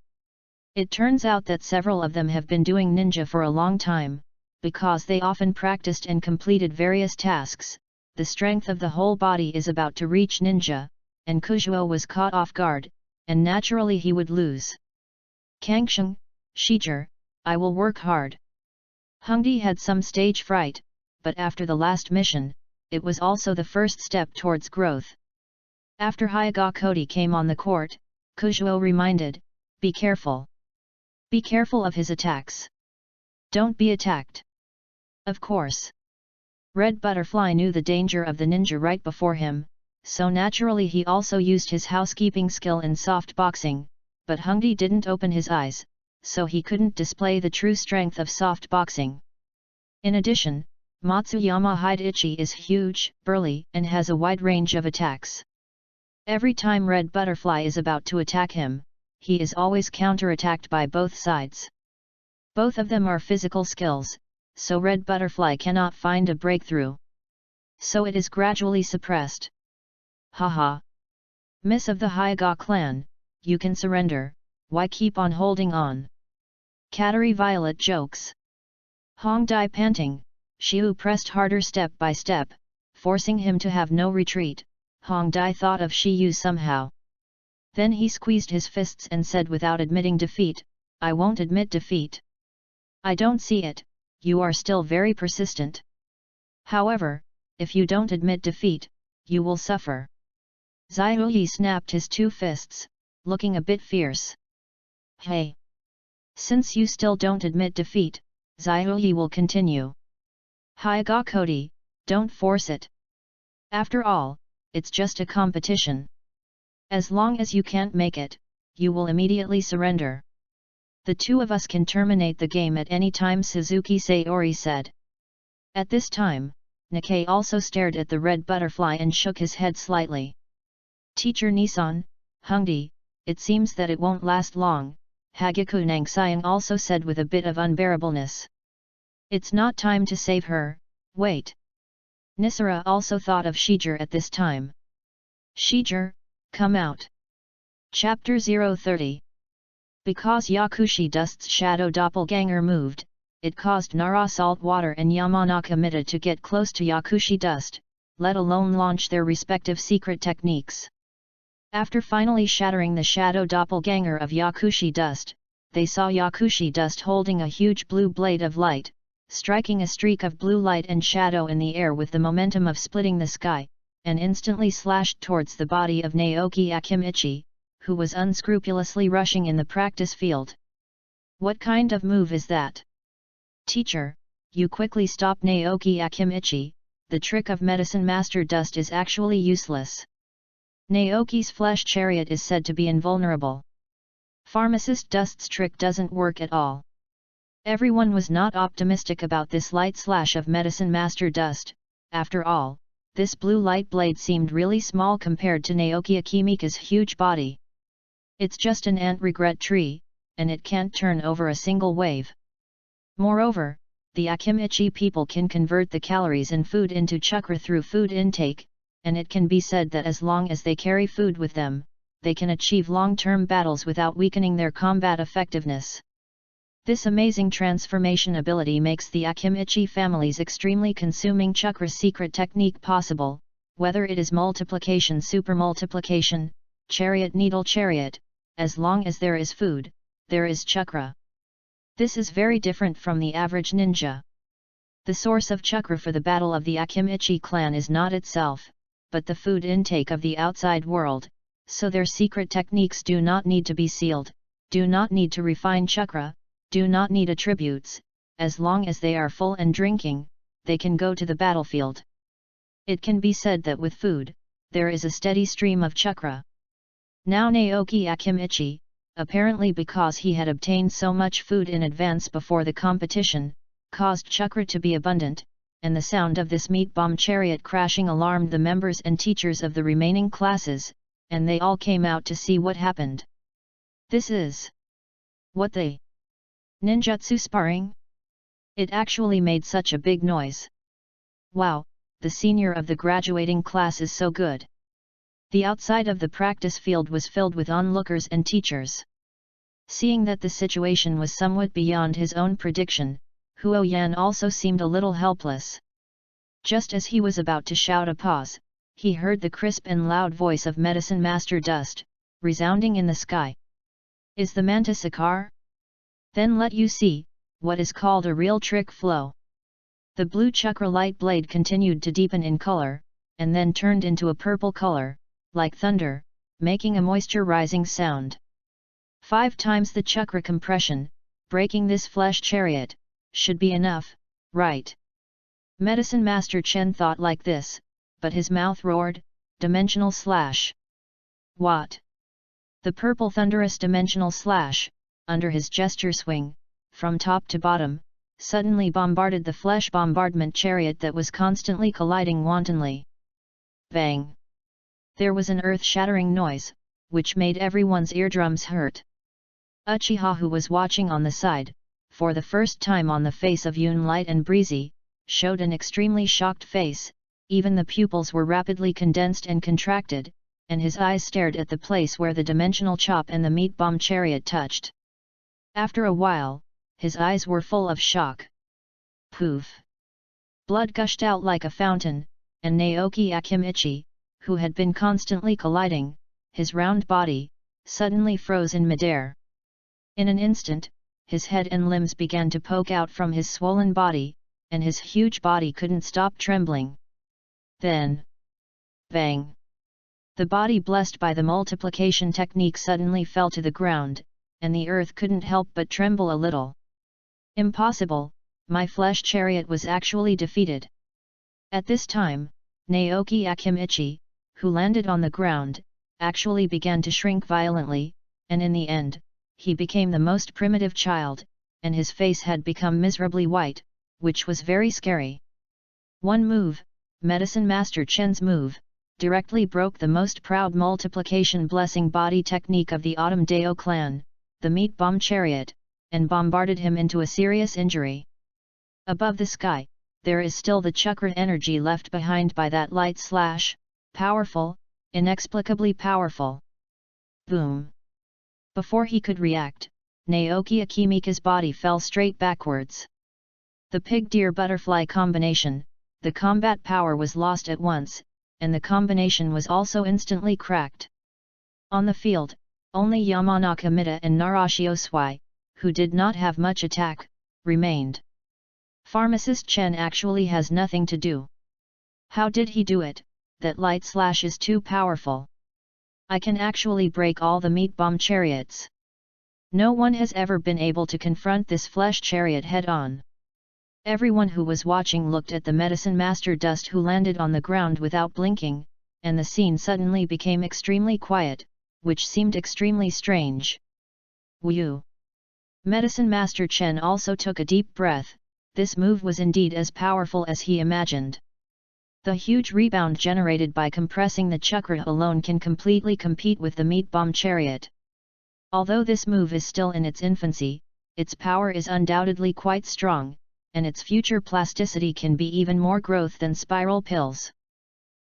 It turns out that several of them have been doing ninja for a long time, because they often practiced and completed various tasks. The strength of the whole body is about to reach ninja, and Kujuo was caught off guard, and naturally he would lose. Kangsheng, Shijie, I will work hard. Hongdi had some stage fright, but after the last mission, it was also the first step towards growth. After Hyaga Kodi came on the court, Kujuo reminded, "Be careful. Be careful of his attacks. Don't be attacked." Of course. Red Butterfly knew the danger of the ninja right before him, so naturally he also used his housekeeping skill in soft boxing, but Hongdi didn't open his eyes, so he couldn't display the true strength of soft boxing. In addition, Matsuyama Hideichi is huge, burly, and has a wide range of attacks. Every time Red Butterfly is about to attack him, he is always counter-attacked by both sides. Both of them are physical skills, so Red Butterfly cannot find a breakthrough. So it is gradually suppressed. Haha! Miss of the Hyaga clan, you can surrender, why keep on holding on? Kateri Violet jokes. Hong Dai panting, Xiu pressed harder step by step, forcing him to have no retreat. Hong Dai thought of Xiu somehow. Then he squeezed his fists and said without admitting defeat, "I won't admit defeat. I don't see it, you are still very persistent. However, if you don't admit defeat, you will suffer." Xiaoyi snapped his two fists, looking a bit fierce. Hey! Since you still don't admit defeat, Xiaoyi will continue. Haiga Kodi, don't force it. After all, it's just a competition. As long as you can't make it, you will immediately surrender. The two of us can terminate the game at any time, Suzuki Sayori said. At this time, Nikkei also stared at the red butterfly and shook his head slightly. Teacher Nissan, Hungdi, it seems that it won't last long, Hagiku Nangxiang also said with a bit of unbearableness. It's not time to save her, wait. Nisara also thought of Shiger at this time. Shiger, come out. Chapter 030. Because Yakushi Dust's shadow doppelganger moved, it caused Nara Saltwater and Yamanaka Mida to get close to Yakushi Dust, let alone launch their respective secret techniques. After finally shattering the shadow doppelganger of Yakushi Dust, they saw Yakushi Dust holding a huge blue blade of light, striking a streak of blue light and shadow in the air with the momentum of splitting the sky, and instantly slashed towards the body of Naoki Akimichi, who was unscrupulously rushing in the practice field. What kind of move is that? Teacher, you quickly stop Naoki Akimichi, the trick of Medicine Master Dust is actually useless. Naoki's flesh chariot is said to be invulnerable. Pharmacist Dust's trick doesn't work at all. Everyone was not optimistic about this light slash of Medicine Master Dust. After all, this blue light blade seemed really small compared to Naoki Akimicha's huge body. It's just an ant regret tree, and it can't turn over a single wave. Moreover, the Akimichi people can convert the calories in food into chakra through food intake, and it can be said that as long as they carry food with them, they can achieve long-term battles without weakening their combat effectiveness. This amazing transformation ability makes the Akimichi family's extremely consuming chakra secret technique possible, whether it is multiplication supermultiplication, chariot needle chariot, as long as there is food, there is chakra. This is very different from the average ninja. The source of chakra for the battle of the Akimichi clan is not itself, but the food intake of the outside world, so their secret techniques do not need to be sealed, do not need to refine chakra, do not need attributes, as long as they are full and drinking, they can go to the battlefield. It can be said that with food, there is a steady stream of chakra. Now Naoki Akimichi, apparently because he had obtained so much food in advance before the competition, caused chakra to be abundant, and the sound of this meat bomb chariot crashing alarmed the members and teachers of the remaining classes, and they all came out to see what happened. This is what they ninjutsu sparring? It actually made such a big noise. Wow, the senior of the graduating class is so good. The outside of the practice field was filled with onlookers and teachers. Seeing that the situation was somewhat beyond his own prediction, Huo Yan also seemed a little helpless. Just as he was about to shout a pause, he heard the crisp and loud voice of Medicine Master Dust, resounding in the sky. Is the mantis a car? Then let you see, what is called a real trick flow. The blue chakra light blade continued to deepen in color, and then turned into a purple color, like thunder, making a moisture-rising sound. 5 times the chakra compression, breaking this flesh chariot, should be enough, right? Medicine Master Chen thought like this, but his mouth roared, dimensional slash. What? The purple thunderous dimensional slash, under his gesture swing, from top to bottom, suddenly bombarded the flesh bombardment chariot that was constantly colliding wantonly. Bang! There was an earth-shattering noise, which made everyone's eardrums hurt. Uchiha, who was watching on the side, for the first time on the face of Yun Light and Breezy, showed an extremely shocked face, even the pupils were rapidly condensed and contracted, and his eyes stared at the place where the dimensional chop and the meat bomb chariot touched. After a while, his eyes were full of shock. Poof! Blood gushed out like a fountain, and Naoki Akimichi, who had been constantly colliding, his round body, suddenly froze in midair. In an instant, his head and limbs began to poke out from his swollen body, and his huge body couldn't stop trembling. Then, bang! The body blessed by the multiplication technique suddenly fell to the ground, and the earth couldn't help but tremble a little. Impossible, my flesh chariot was actually defeated. At this time, Naoki Akimichi, who landed on the ground, actually began to shrink violently, and in the end, he became the most primitive child, and his face had become miserably white, which was very scary. One move, Medicine Master Chen's move, directly broke the most proud multiplication blessing body technique of the Autumn Dao clan, the meat bomb chariot, and bombarded him into a serious injury. Above the sky, there is still the chakra energy left behind by that light slash, powerful, inexplicably powerful. Boom! Before he could react, Naoki Akimichi's body fell straight backwards. The pig-deer-butterfly combination, the combat power was lost at once, and the combination was also instantly cracked. On the field, only Yamanaka Mida and Narashio Swai, who did not have much attack, remained. Pharmacist Chen actually has nothing to do. How did he do it? That light slash is too powerful. I can actually break all the meat bomb chariots. No one has ever been able to confront this flesh chariot head-on. Everyone who was watching looked at the Medicine Master Dust who landed on the ground without blinking, and the scene suddenly became extremely quiet, which seemed extremely strange. Whew! Medicine Master Chen also took a deep breath. This move was indeed as powerful as he imagined. The huge rebound generated by compressing the chakra alone can completely compete with the meat bomb chariot. Although this move is still in its infancy, its power is undoubtedly quite strong, and its future plasticity can be even more growth than spiral pills.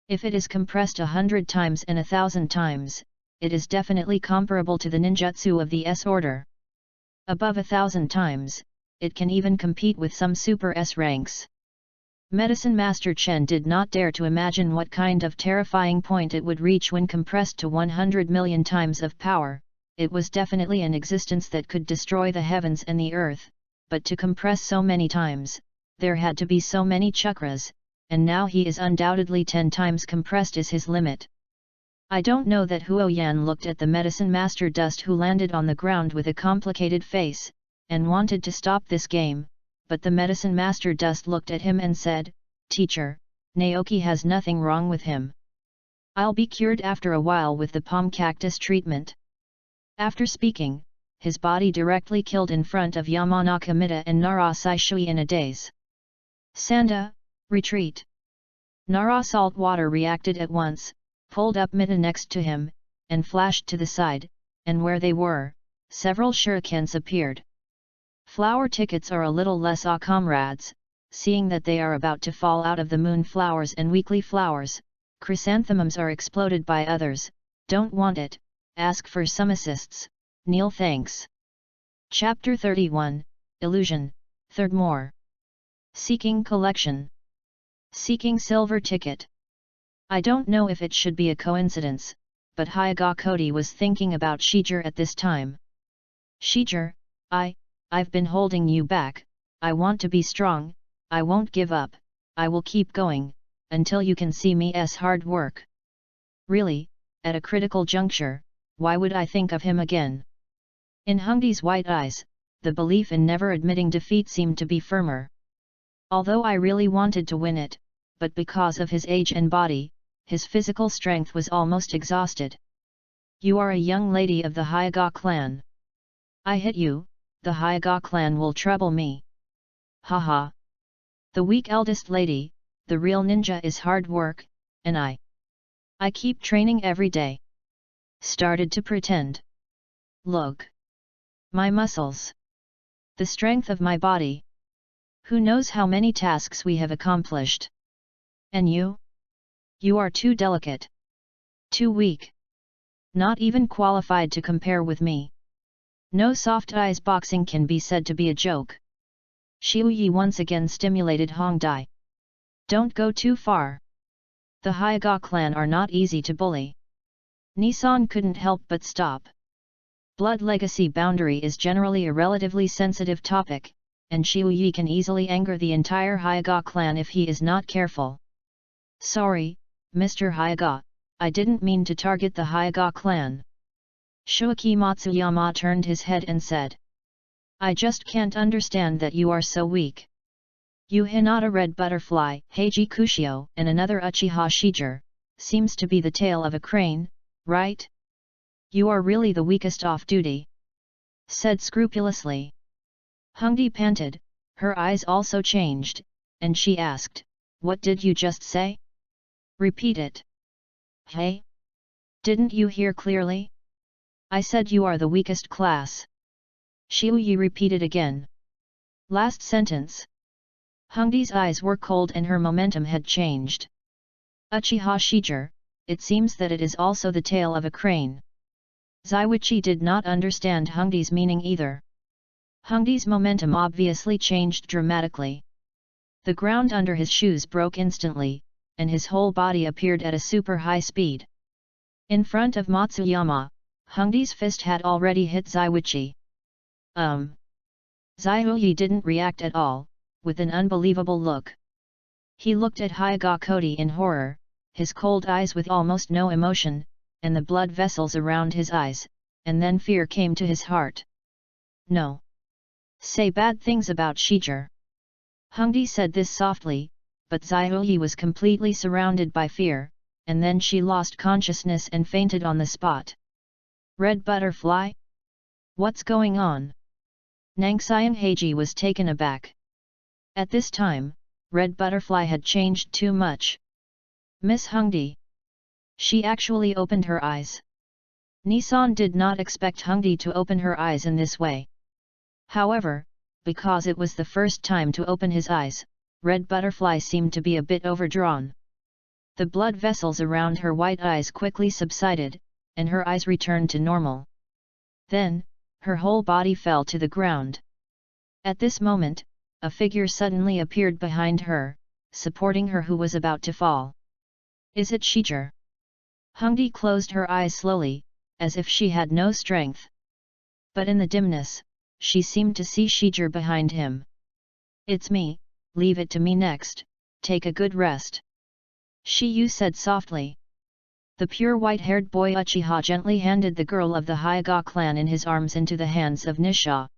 If it is compressed 100 times and 1,000 times, it is definitely comparable to the ninjutsu of the S order. Above 1,000 times, it can even compete with some Super S ranks. Medicine Master Chen did not dare to imagine what kind of terrifying point it would reach when compressed to 100 million times of power. It was definitely an existence that could destroy the heavens and the earth, but to compress so many times, there had to be so many chakras, and now he is undoubtedly 10 times compressed is his limit. I don't know that Huo Yan looked at the Medicine Master Dust who landed on the ground with a complicated face, and wanted to stop this game, but the Medicine Master Dust looked at him and said, "Teacher, Naoki has nothing wrong with him. I'll be cured after a while with the palm cactus treatment." After speaking, his body directly killed in front of Yamanaka Mida and Nara Saishui in a daze. "Sanda, retreat!" Nara Saltwater reacted at once, pulled up Mida next to him, and flashed to the side, and where they were, several shurikens appeared. Flower tickets are a little less awe comrades, seeing that they are about to fall out of the moon flowers and weekly flowers. Chrysanthemums are exploded by others. Don't want it, ask for some assists, Neil thanks. Chapter 31, Illusion, Third More. Seeking Collection. Seeking Silver Ticket. I don't know if it should be a coincidence, but Hyaga Cody was thinking about Shiger at this time. Shiger, I've been holding you back. I want to be strong, I won't give up, I will keep going, until you can see me's hard work. Really, at a critical juncture, why would I think of him again? In Hungdi's white eyes, the belief in never admitting defeat seemed to be firmer. Although I really wanted to win it, but because of his age and body, his physical strength was almost exhausted. You are a young lady of the Hyaga clan. I hit you, the Hyaga clan will trouble me. Haha. The weak eldest lady, the real ninja is hard work, and I keep training every day. Started to pretend. Look. My muscles. The strength of my body. Who knows how many tasks we have accomplished. And you? You are too delicate. Too weak. Not even qualified to compare with me. No soft eyes boxing can be said to be a joke. Xiuyi once again stimulated Hongdai. Don't go too far. The Hyaga clan are not easy to bully. Nissan couldn't help but stop. Blood legacy boundary is generally a relatively sensitive topic, and Xiuyi can easily anger the entire Hyaga clan if he is not careful. Sorry, Mr. Hyaga, I didn't mean to target the Hyuga clan. Shuiki Matsuyama turned his head and said. I just can't understand that you are so weak. You Hinata Red Butterfly, Heiji Kushio, and another Uchiha Shijir, seems to be the tail of a crane, right? You are really the weakest off-duty. Said scrupulously. Hongdi panted, her eyes also changed, and she asked, what did you just say? Repeat it. Hey? Didn't you hear clearly? I said you are the weakest class. Shiuyi repeated again. Last sentence. Hongdi's eyes were cold and her momentum had changed. Uchiha Shijir, it seems that it is also the tail of a crane. Zaiwichi did not understand Hongdi's meaning either. Hongdi's momentum obviously changed dramatically. The ground under his shoes broke instantly, and his whole body appeared at a super high speed. In front of Matsuyama, Hongdi's fist had already hit Zaiwichi. Zaiuyi didn't react at all, with an unbelievable look. He looked at Hyuga Kodi in horror, his cold eyes with almost no emotion, and the blood vessels around his eyes, and then fear came to his heart. No. Say bad things about Shijir. Hongdi said this softly, but Zaiuyi was completely surrounded by fear, and then she lost consciousness and fainted on the spot. Red Butterfly? What's going on? Nangxiang Heiji was taken aback. At this time, Red Butterfly had changed too much. Miss Hongdi. She actually opened her eyes. Nissan did not expect Hongdi to open her eyes in this way. However, because it was the first time to open his eyes, Red Butterfly seemed to be a bit overdrawn. The blood vessels around her white eyes quickly subsided, and her eyes returned to normal. Then, her whole body fell to the ground. At this moment, a figure suddenly appeared behind her, supporting her who was about to fall. Is it Shijir? Hongdi closed her eyes slowly, as if she had no strength. But in the dimness, she seemed to see Shijir behind him. It's me, leave it to me next, take a good rest. Shiyu said softly. The pure white-haired boy Uchiha gently handed the girl of the Hyuga clan in his arms into the hands of Nisha.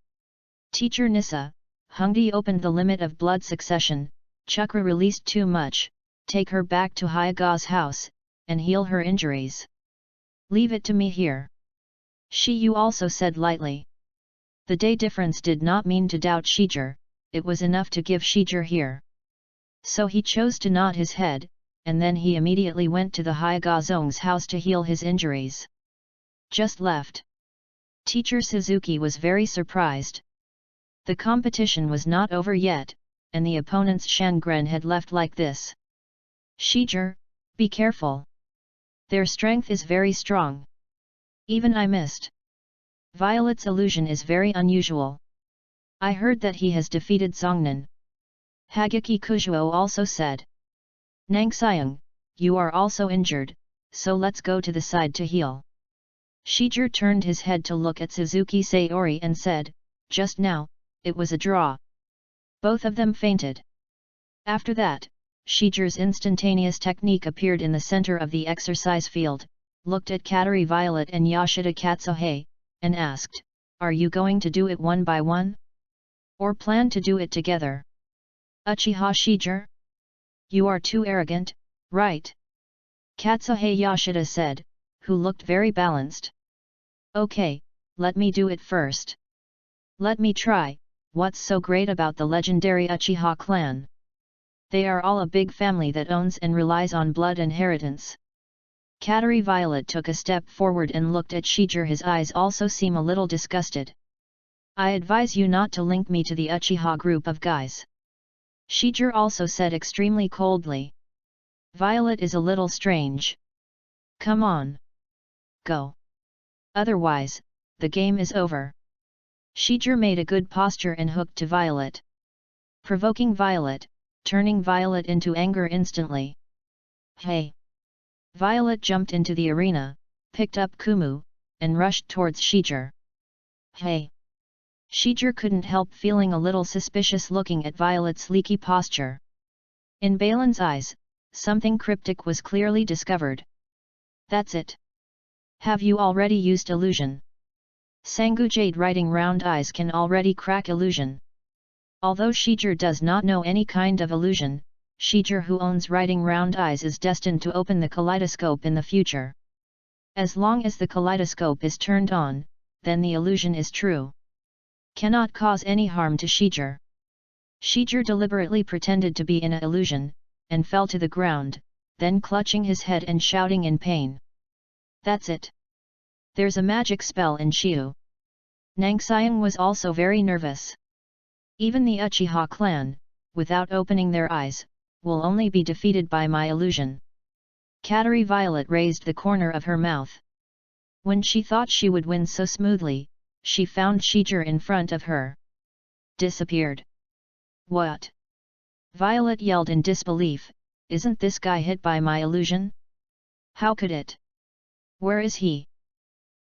Teacher Nissa, Hongdi opened the limit of blood succession, chakra released too much, take her back to Hyuga's house, and heal her injuries. Leave it to me here. Shiyu also said lightly. The day difference did not mean to doubt Shijir, it was enough to give Shijir here. So he chose to nod his head, and then he immediately went to the Hyuga Zong's house to heal his injuries. Just left. Teacher Suzuki was very surprised. The competition was not over yet, and the opponent's Shangren had left like this. Shijir, be careful. Their strength is very strong. Even I missed. Violet's illusion is very unusual. I heard that he has defeated Zongnan. Hagaki Kujuo also said. Nangxiang, you are also injured, so let's go to the side to heal. Shijir turned his head to look at Suzuki Sayori and said, just now, it was a draw. Both of them fainted. After that, Shijir's instantaneous technique appeared in the center of the exercise field, looked at Katari Violet and Yashida Katsuhei, and asked, are you going to do it one by one? Or plan to do it together? Uchiha Shijir? You are too arrogant, right? Katsuhei Yashida said, who looked very balanced. Okay, let me do it first. Let me try, what's so great about the legendary Uchiha clan? They are all a big family that owns and relies on blood inheritance. Katari Violet took a step forward and looked at Shijir. His eyes also seem a little disgusted. I advise you not to link me to the Uchiha group of guys. Shijir also said extremely coldly. Violet is a little strange. Come on. Go. Otherwise, the game is over. Shijir made a good posture and hooked to Violet. Provoking Violet, turning Violet into anger instantly. Hey! Violet jumped into the arena, picked up Kumu, and rushed towards Shijir. Hey! Shijir couldn't help feeling a little suspicious looking at Violet's leaky posture. In Balin's eyes, something cryptic was clearly discovered. That's it. Have you already used illusion? Sangu Jade writing round eyes can already crack illusion. Although Shijir does not know any kind of illusion, Shijir who owns writing round eyes is destined to open the kaleidoscope in the future. As long as the kaleidoscope is turned on, then the illusion is true. Cannot cause any harm to Shijir. Shijir deliberately pretended to be in an illusion, and fell to the ground, then clutching his head and shouting in pain. That's it. There's a magic spell in Shiu. Nangxiang was also very nervous. Even the Uchiha clan, without opening their eyes, will only be defeated by my illusion. Kateri Violet raised the corner of her mouth. When she thought she would win so smoothly, she found Shijir in front of her. Disappeared. What? Violet yelled in disbelief, isn't this guy hit by my illusion? How could it? Where is he?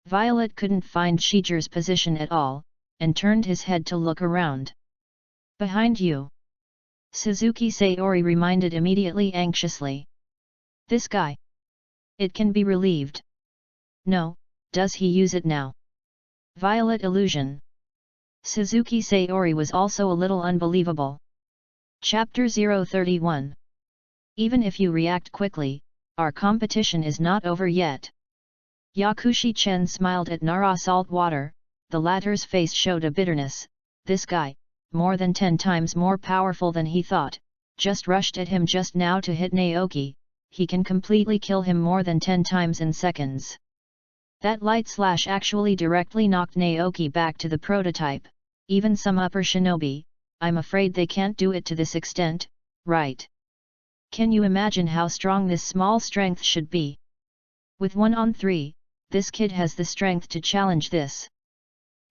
Violet couldn't find Shijir's position at all, and turned his head to look around. Behind you. Suzuki Sayori reminded immediately anxiously. This guy. It can be relieved. No, does he use it now? Violet illusion. Suzuki Sayori was also a little unbelievable. Chapter 031. Even if you react quickly, our competition is not over yet. Yakushi Chen smiled at Nara Saltwater, the latter's face showed a bitterness. This guy, more than 10 times more powerful than he thought, just rushed at him just now to hit Naoki. He can completely kill him more than 10 times in seconds. That light slash actually directly knocked Naoki back to the prototype. Even some upper shinobi, I'm afraid they can't do it to this extent, right? Can you imagine how strong this small strength should be? With 1 on 3, this kid has the strength to challenge this.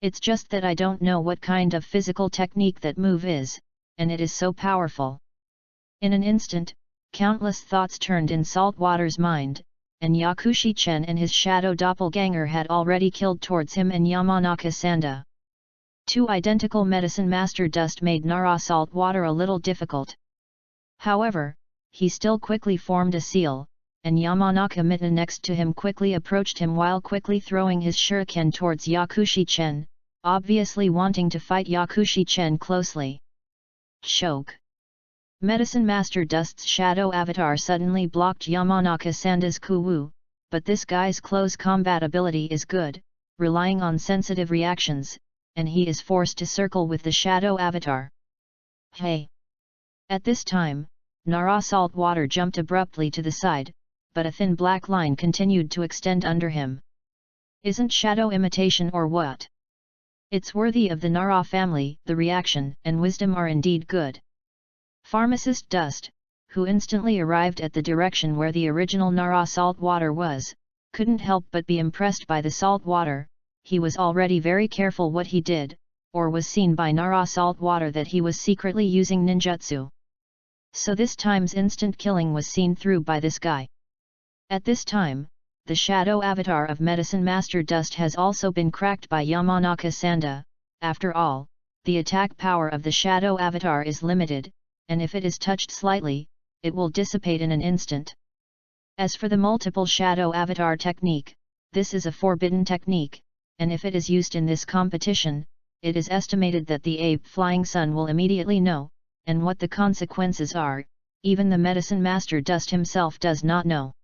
It's just that I don't know what kind of physical technique that move is, and it is so powerful. In an instant, countless thoughts turned in Saltwater's mind, and Yakushi Chen and his shadow doppelganger had already killed towards him and Yamanaka Sanda. 2 identical medicine master dust made Nara Saltwater a little difficult. However, he still quickly formed a seal, and Yamanaka Mita next to him quickly approached him while quickly throwing his shuriken towards Yakushi Chen, obviously wanting to fight Yakushi Chen closely. Choke. Medicine Master Dust's shadow avatar suddenly blocked Yamanaka Sanda's kuwu, but this guy's close combat ability is good, relying on sensitive reactions, and he is forced to circle with the shadow avatar. Hey! At this time, Nara Saltwater jumped abruptly to the side, but a thin black line continued to extend under him. Isn't shadow imitation or what? It's worthy of the Nara family. The reaction and wisdom are indeed good. Pharmacist Dust, who instantly arrived at the direction where the original Nara Saltwater was, couldn't help but be impressed by the saltwater. He was already very careful what he did, or was seen by Nara Saltwater that he was secretly using ninjutsu. So this time's instant killing was seen through by this guy. At this time, the shadow avatar of Medicine Master Dust has also been cracked by Yamanaka Sanda. After all, the attack power of the shadow avatar is limited, and if it is touched slightly, it will dissipate in an instant. As for the multiple shadow avatar technique, this is a forbidden technique, and if it is used in this competition, it is estimated that the ape Flying Sun will immediately know, and what the consequences are, even the Medicine Master Dust himself does not know.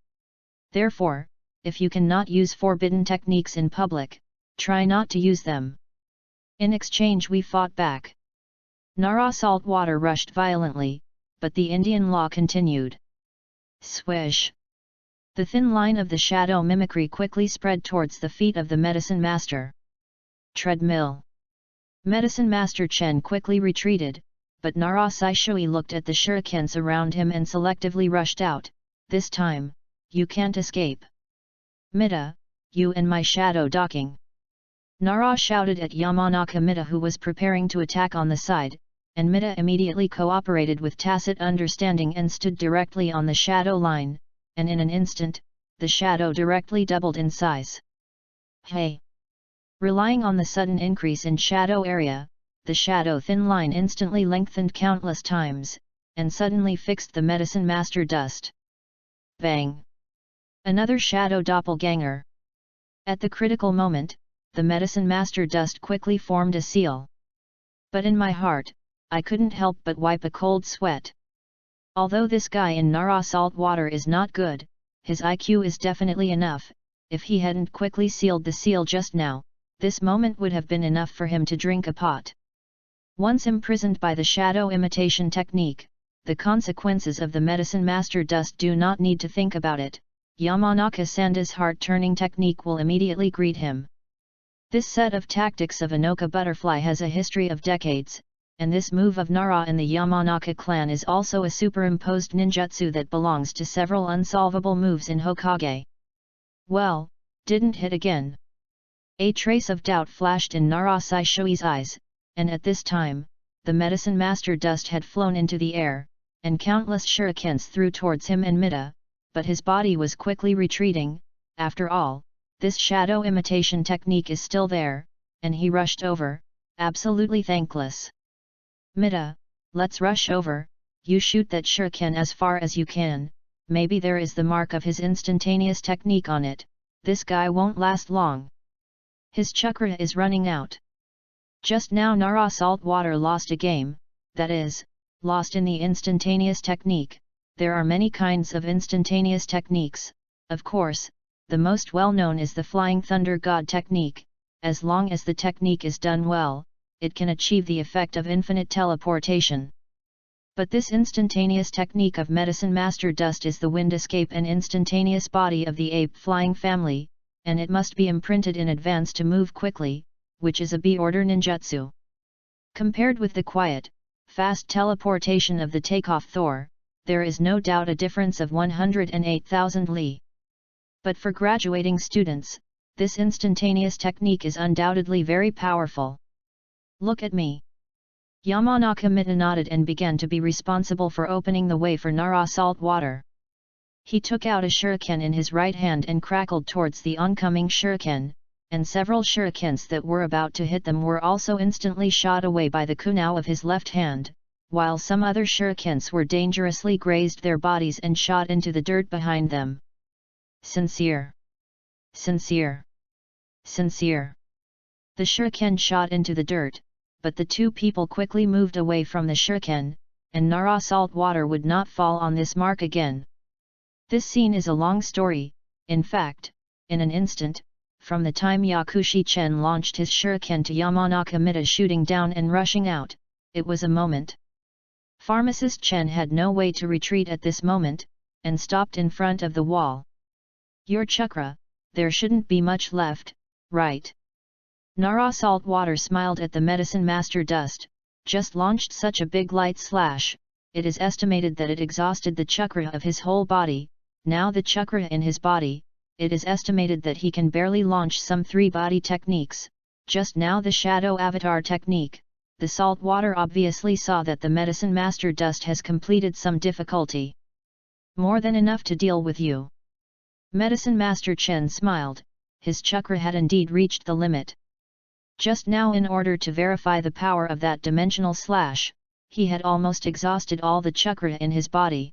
Therefore, if you cannot use forbidden techniques in public, try not to use them. In exchange we fought back. Nara Saltwater rushed violently, but the Indian law continued. Swish! The thin line of the shadow mimicry quickly spread towards the feet of the Medicine Master. Treadmill. Medicine Master Chen quickly retreated, but Nara Saishui looked at the shurikens around him and selectively rushed out. This time, you can't escape. Mita, you and my shadow docking. Nara shouted at Yamanaka Mita, who was preparing to attack on the side, and Mita immediately cooperated with tacit understanding and stood directly on the shadow line, and in an instant, the shadow directly doubled in size. Hey! Relying on the sudden increase in shadow area, the shadow thin line instantly lengthened countless times, and suddenly fixed the Medicine Master Dust. Bang! Another shadow doppelganger. At the critical moment, the medicine master dust quickly formed a seal. But in my heart, I couldn't help but wipe a cold sweat. Although this guy in Nara salt water is not good, his IQ is definitely enough. If he hadn't quickly sealed the seal just now, this moment would have been enough for him to drink a pot. Once imprisoned by the shadow imitation technique, the consequences of the medicine master dust do not need to think about it. Yamanaka-sanda's heart-turning technique will immediately greet him. This set of tactics of Anoka butterfly has a history of decades, and this move of Nara and the Yamanaka clan is also a superimposed ninjutsu that belongs to several unsolvable moves in Hokage. Well, didn't hit again. A trace of doubt flashed in Nara Saishoi's eyes, and at this time, the medicine master dust had flown into the air, and countless shurikens threw towards him and Mida, but his body was quickly retreating. After all, this shadow imitation technique is still there, and he rushed over, absolutely thankless. Mida, let's rush over, you shoot that shuriken as far as you can, maybe there is the mark of his instantaneous technique on it, this guy won't last long. His chakra is running out. Just now Nara salt water lost a game, that is, lost in the instantaneous technique. There are many kinds of instantaneous techniques, of course, the most well-known is the Flying Thunder God technique. As long as the technique is done well, it can achieve the effect of infinite teleportation. But this instantaneous technique of Medicine Master Dust is the wind escape and instantaneous body of the ape flying family, and it must be imprinted in advance to move quickly, which is a B-order ninjutsu. Compared with the quiet, fast teleportation of the takeoff Thor, there is no doubt a difference of 108,000 li. But for graduating students, this instantaneous technique is undoubtedly very powerful. Look at me. Yamanaka Mida nodded and began to be responsible for opening the way for Nara salt water. He took out a shuriken in his right hand and crackled towards the oncoming shuriken, and several shurikens that were about to hit them were also instantly shot away by the kunao of his left hand, while some other shurikens were dangerously grazed their bodies and shot into the dirt behind them. Sincere. Sincere. Sincere. The shuriken shot into the dirt, but the two people quickly moved away from the shuriken, and Nara salt water would not fall on this mark again. This scene is a long story, in fact, in an instant, from the time Yakushi Chen launched his shuriken to Yamanaka Mida shooting down and rushing out, it was a moment. Pharmacist Chen had no way to retreat at this moment, and stopped in front of the wall. Your chakra, there shouldn't be much left, right? Nara salt water smiled at the medicine master dust, just launched such a big light slash, it is estimated that it exhausted the chakra of his whole body, now the chakra in his body, it is estimated that he can barely launch some 3 body techniques, just now the shadow avatar technique. The salt water obviously saw that the medicine master dust has completed some difficulty. More than enough to deal with you. Medicine master Chen smiled, his chakra had indeed reached the limit. Just now, in order to verify the power of that dimensional slash, he had almost exhausted all the chakra in his body.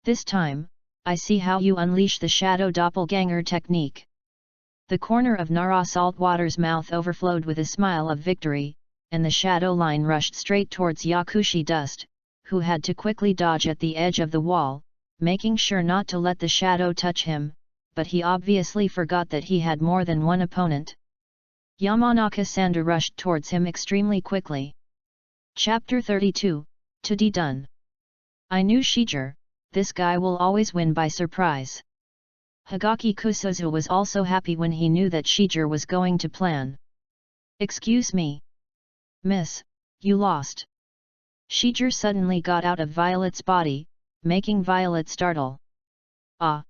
This time, I see how you unleash the shadow doppelganger technique. The corner of Nara Saltwater's mouth overflowed with a smile of victory, and the shadow line rushed straight towards Yakushi Dust, who had to quickly dodge at the edge of the wall, making sure not to let the shadow touch him, but he obviously forgot that he had more than one opponent. Yamanaka-sanda rushed towards him extremely quickly. Chapter 32, To D Done. I knew Shiger, this guy will always win by surprise. Higaki Kusuzu was also happy when he knew that Shiger was going to plan. Excuse me. Miss, you lost. Shiger suddenly got out of Violet's body, making Violet startle. Ah!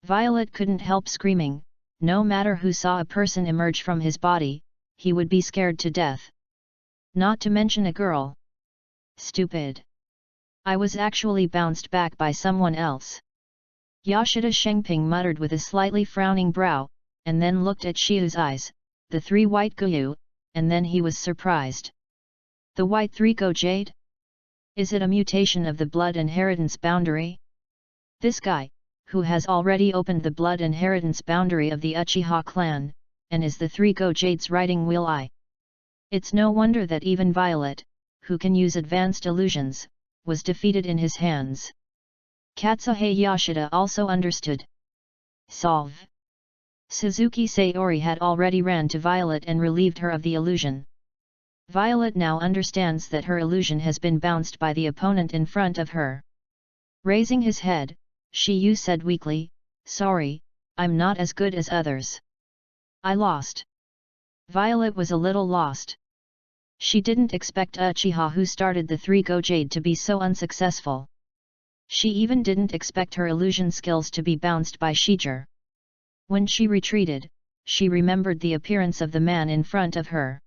Violet couldn't help screaming. No matter who saw a person emerge from his body, he would be scared to death. Not to mention a girl. Stupid. I was actually bounced back by someone else. Yashida Shengping muttered with a slightly frowning brow, and then looked at Shiu's eyes, the 3 white Guyu, and then he was surprised. The white 3 Go Jade? Is it a mutation of the blood inheritance boundary? This guy, who has already opened the blood inheritance boundary of the Uchiha clan, and is the three Go-Jade's riding wheel eye. It's no wonder that even Violet, who can use advanced illusions, was defeated in his hands. Katsuhei Yoshida also understood. Solve. Suzuki Sayori had already ran to Violet and relieved her of the illusion. Violet now understands that her illusion has been bounced by the opponent in front of her. Raising his head, Shiyu said weakly, "Sorry, I'm not as good as others. I lost." Violet was a little lost. She didn't expect Uchiha who started the three Go-Jade to be so unsuccessful. She even didn't expect her illusion skills to be bounced by Shijir. When she retreated, she remembered the appearance of the man in front of her.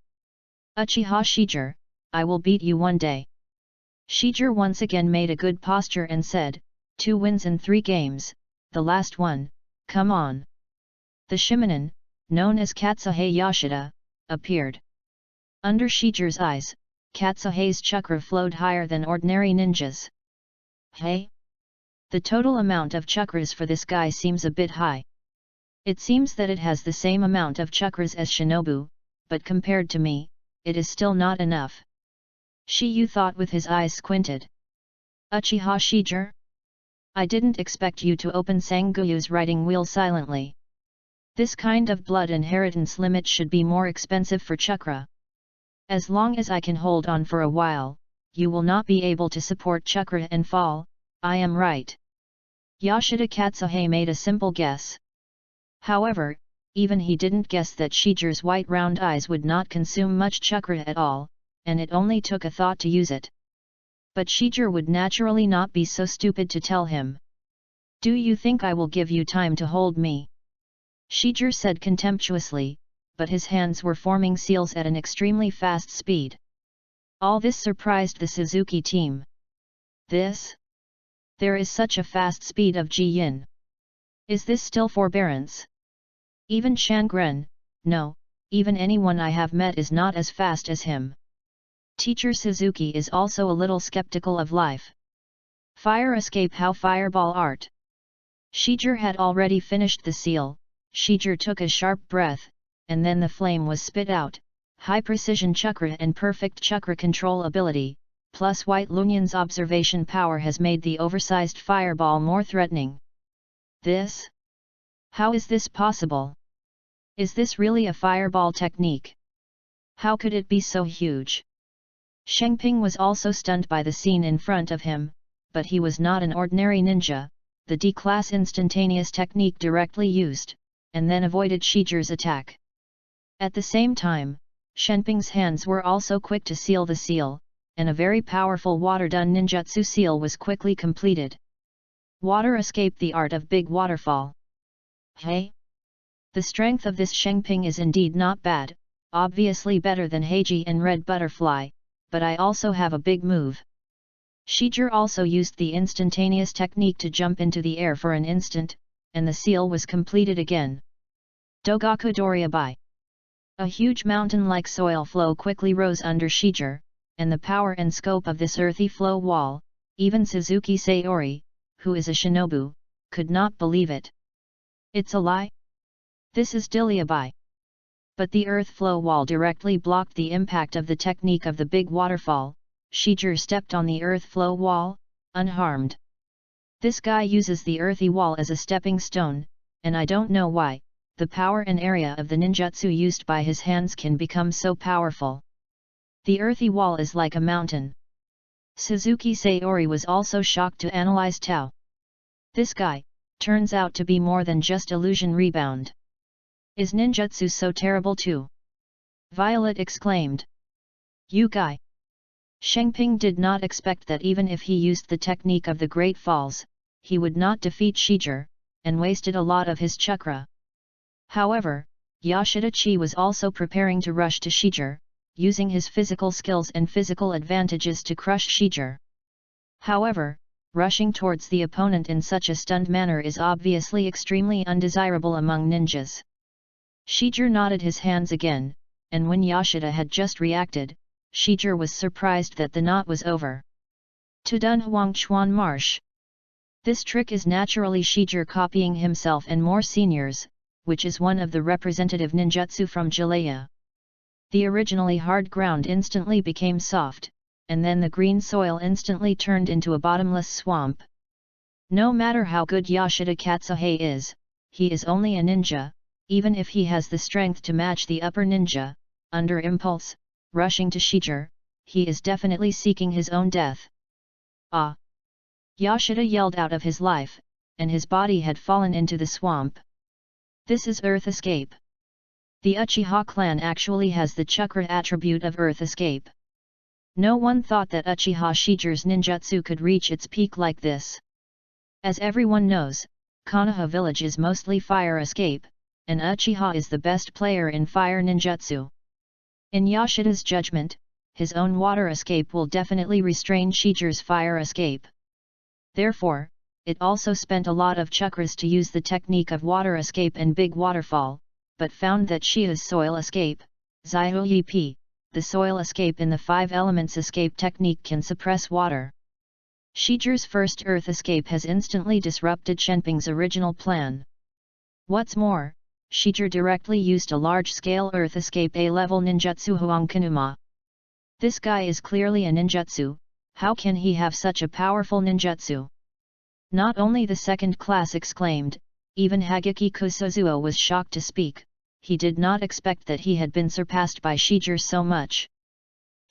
"Uchiha Shijir, I will beat you one day." Shijir once again made a good posture and said, "2 wins in 3 games, the last one, come on." The Shimonin, known as Katsuhei Yoshida, appeared. Under Shijir's eyes, Katsuhei's chakra flowed higher than ordinary ninjas. Hey? The total amount of chakras for this guy seems a bit high. It seems that it has the same amount of chakras as Shinobu, but compared to me, it is still not enough. Shiyu thought with his eyes squinted. "Uchiha Shijir? I didn't expect you to open Sanguyu's riding wheel silently. This kind of blood inheritance limit should be more expensive for chakra. As long as I can hold on for a while, you will not be able to support chakra and fall, I am right." Yoshida Katsuhei made a simple guess. However, even he didn't guess that Shijir's white round eyes would not consume much chakra at all, and it only took a thought to use it. But Shijir would naturally not be so stupid to tell him. "Do you think I will give you time to hold me?" Shijir said contemptuously, but his hands were forming seals at an extremely fast speed. All this surprised the Suzuki team. This? There is such a fast speed of Ji-Yin. Is this still forbearance? Even Shangren, no, even anyone I have met is not as fast as him. Teacher Suzuki is also a little skeptical of life. Fire escape how fireball art. Shijir had already finished the seal. Shijir took a sharp breath, and then the flame was spit out. High precision chakra and perfect chakra control ability, plus White Lunyan's observation power has made the oversized fireball more threatening. This? How is this possible? Is this really a fireball technique? How could it be so huge? Shengping was also stunned by the scene in front of him, but he was not an ordinary ninja. The D-class instantaneous technique directly used, and then avoided Shijir's attack. At the same time, Shenping's hands were also quick to seal the seal, and a very powerful water-done ninjutsu seal was quickly completed. Water escape, the art of big waterfall. Hey? The strength of this Shengping is indeed not bad, obviously better than Heiji and Red Butterfly, but I also have a big move. Shijir also used the instantaneous technique to jump into the air for an instant, and the seal was completed again. Dogaku Doryabai. A huge mountain-like soil flow quickly rose under Shijir, and the power and scope of this earthy flow wall, even Suzuki Sayori, who is a shinobu, could not believe it. It's a lie? This is Dilyabai. But the earth flow wall directly blocked the impact of the technique of the big waterfall. Shijir stepped on the earth flow wall, unharmed. This guy uses the earthy wall as a stepping stone, and I don't know why, the power and area of the ninjutsu used by his hands can become so powerful. The earthy wall is like a mountain. Suzuki Sayori was also shocked to analyze Tao. This guy turns out to be more than just illusion rebound. Is ninjutsu so terrible too? Violet exclaimed. You guy! Shengping did not expect that even if he used the technique of the Great Falls, he would not defeat Shijir, and wasted a lot of his chakra. However, Yoshida-chi was also preparing to rush to Shijir, using his physical skills and physical advantages to crush Shijir. However, rushing towards the opponent in such a stunned manner is obviously extremely undesirable among ninjas. Shijir nodded his hands again, and when Yoshida had just reacted, Shijir was surprised that the knot was over. To Dunhuang Chuan Marsh. This trick is naturally Shijir copying himself and more seniors, which is one of the representative ninjutsu from Jalaya. The originally hard ground instantly became soft, and then the green soil instantly turned into a bottomless swamp. No matter how good Yashida Katsuhei is, he is only a ninja, even if he has the strength to match the upper ninja, under impulse, rushing to Shijir, he is definitely seeking his own death. Ah! Yashida yelled out of his life, and his body had fallen into the swamp. This is Earth Escape. The Uchiha clan actually has the chakra attribute of Earth Escape. No one thought that Uchiha Shijir's ninjutsu could reach its peak like this. As everyone knows, Konoha village is mostly fire escape, and Uchiha is the best player in fire ninjutsu. In Yashida's judgment, his own water escape will definitely restrain Shijir's fire escape. Therefore, it also spent a lot of chakras to use the technique of water escape and big waterfall, but found that Shia's soil escape, Zioyi, the soil escape in the 5 elements escape technique can suppress water. Shijir's first earth escape has instantly disrupted Shenping's original plan. What's more, Shijir directly used a large-scale earth escape A-level ninjutsu Huangkanuma. This guy is clearly a ninjutsu, how can he have such a powerful ninjutsu? Not only the second class exclaimed, even Hageki Kusuzuo was shocked to speak, he did not expect that he had been surpassed by Shijir so much.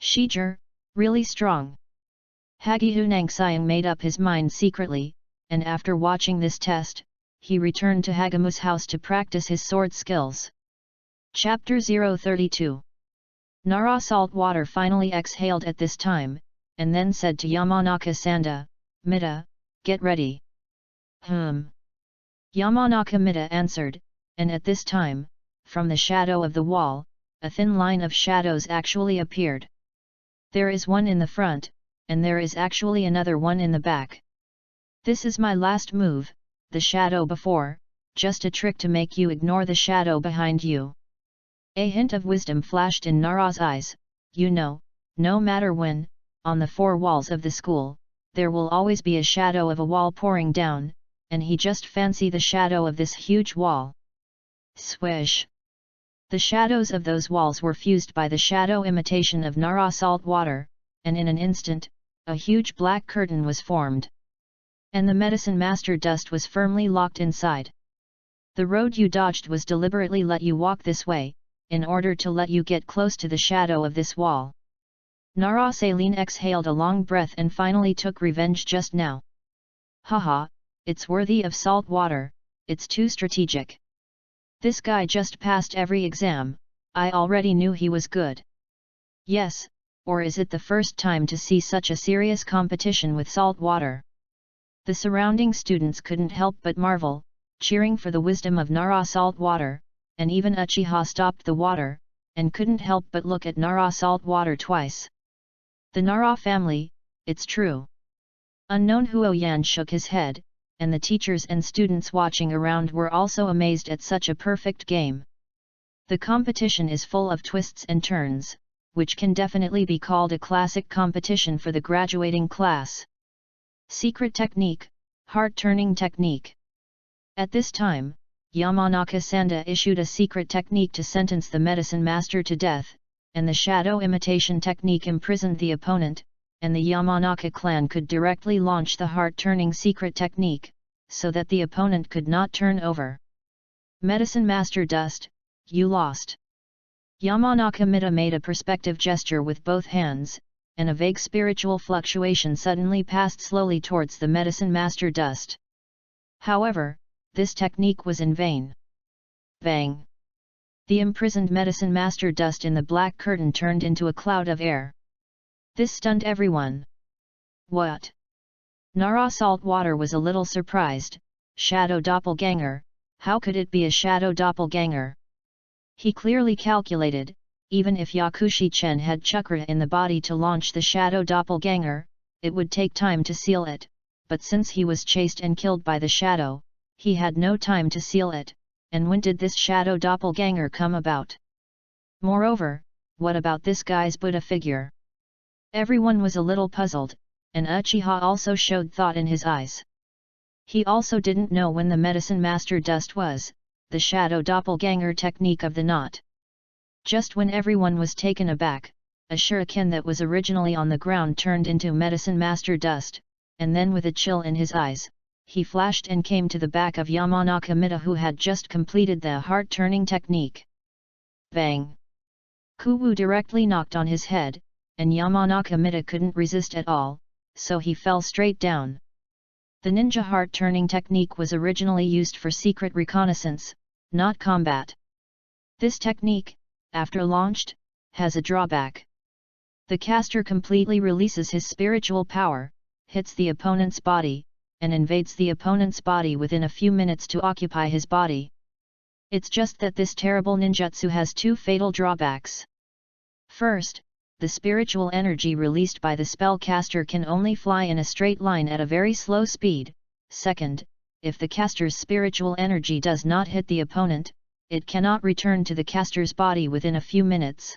Shijir, really strong. Hagi Hunangsayang made up his mind secretly, and after watching this test, he returned to Hagamu's house to practice his sword skills. Chapter 032. Nara Saltwater finally exhaled at this time, and then said to Yamanaka Sanda, "Mida, get ready." Yamanaka Mida answered, and at this time, from the shadow of the wall, a thin line of shadows actually appeared. There is one in the front, and there is actually another one in the back. This is my last move, the shadow before, just a trick to make you ignore the shadow behind you. A hint of wisdom flashed in Nara's eyes, you know, no matter when, on the 4 walls of the school, there will always be a shadow of a wall pouring down, and he just fancy the shadow of this huge wall. Swish! The shadows of those walls were fused by the shadow imitation of Nara Saltwater, and in an instant, a huge black curtain was formed. And the medicine master dust was firmly locked inside. The road you dodged was deliberately let you walk this way, in order to let you get close to the shadow of this wall. Nara Saline exhaled a long breath and finally took revenge just now. Haha, it's worthy of salt water, it's too strategic. This guy just passed every exam, I already knew he was good. Yes, or is it the first time to see such a serious competition with salt water? The surrounding students couldn't help but marvel, cheering for the wisdom of Nara Saltwater, and even Uchiha stopped the water, and couldn't help but look at Nara Saltwater twice. The Nara family, it's true. Unknown Huoyan shook his head, and the teachers and students watching around were also amazed at such a perfect game. The competition is full of twists and turns, which can definitely be called a classic competition for the graduating class. Secret technique, heart-turning technique. At this time, Yamanaka Sanda issued a secret technique to sentence the medicine master to death, and the shadow imitation technique imprisoned the opponent, and the Yamanaka clan could directly launch the heart-turning secret technique, so that the opponent could not turn over. Medicine Master Dust, you lost. Yamanaka Mida made a perspective gesture with both hands, and a vague spiritual fluctuation suddenly passed slowly towards the Medicine Master Dust. However, this technique was in vain. Bang! The imprisoned Medicine Master Dust in the black curtain turned into a cloud of air. This stunned everyone. What? Nara Saltwater was a little surprised. Shadow doppelganger, how could it be a shadow doppelganger? He clearly calculated, even if Yakushi Chen had chakra in the body to launch the shadow doppelganger, it would take time to seal it, but since he was chased and killed by the shadow, he had no time to seal it, and when did this shadow doppelganger come about? Moreover, what about this guy's Buddha figure? Everyone was a little puzzled, and Uchiha also showed thought in his eyes. He also didn't know when the medicine master dust was, the shadow doppelganger technique of the knot. Just when everyone was taken aback, a shuriken that was originally on the ground turned into medicine master dust, and then with a chill in his eyes, he flashed and came to the back of Yamanaka Mida, who had just completed the heart-turning technique. Bang! Kuwu directly knocked on his head, and Yamanaka Mida couldn't resist at all, so he fell straight down. The ninja heart-turning technique was originally used for secret reconnaissance, not combat. This technique, after launched, has a drawback. The caster completely releases his spiritual power, hits the opponent's body, and invades the opponent's body within a few minutes to occupy his body. It's just that this terrible ninjutsu has two fatal drawbacks. First, the spiritual energy released by the spellcaster can only fly in a straight line at a very slow speed. Second, if the caster's spiritual energy does not hit the opponent, it cannot return to the caster's body within a few minutes.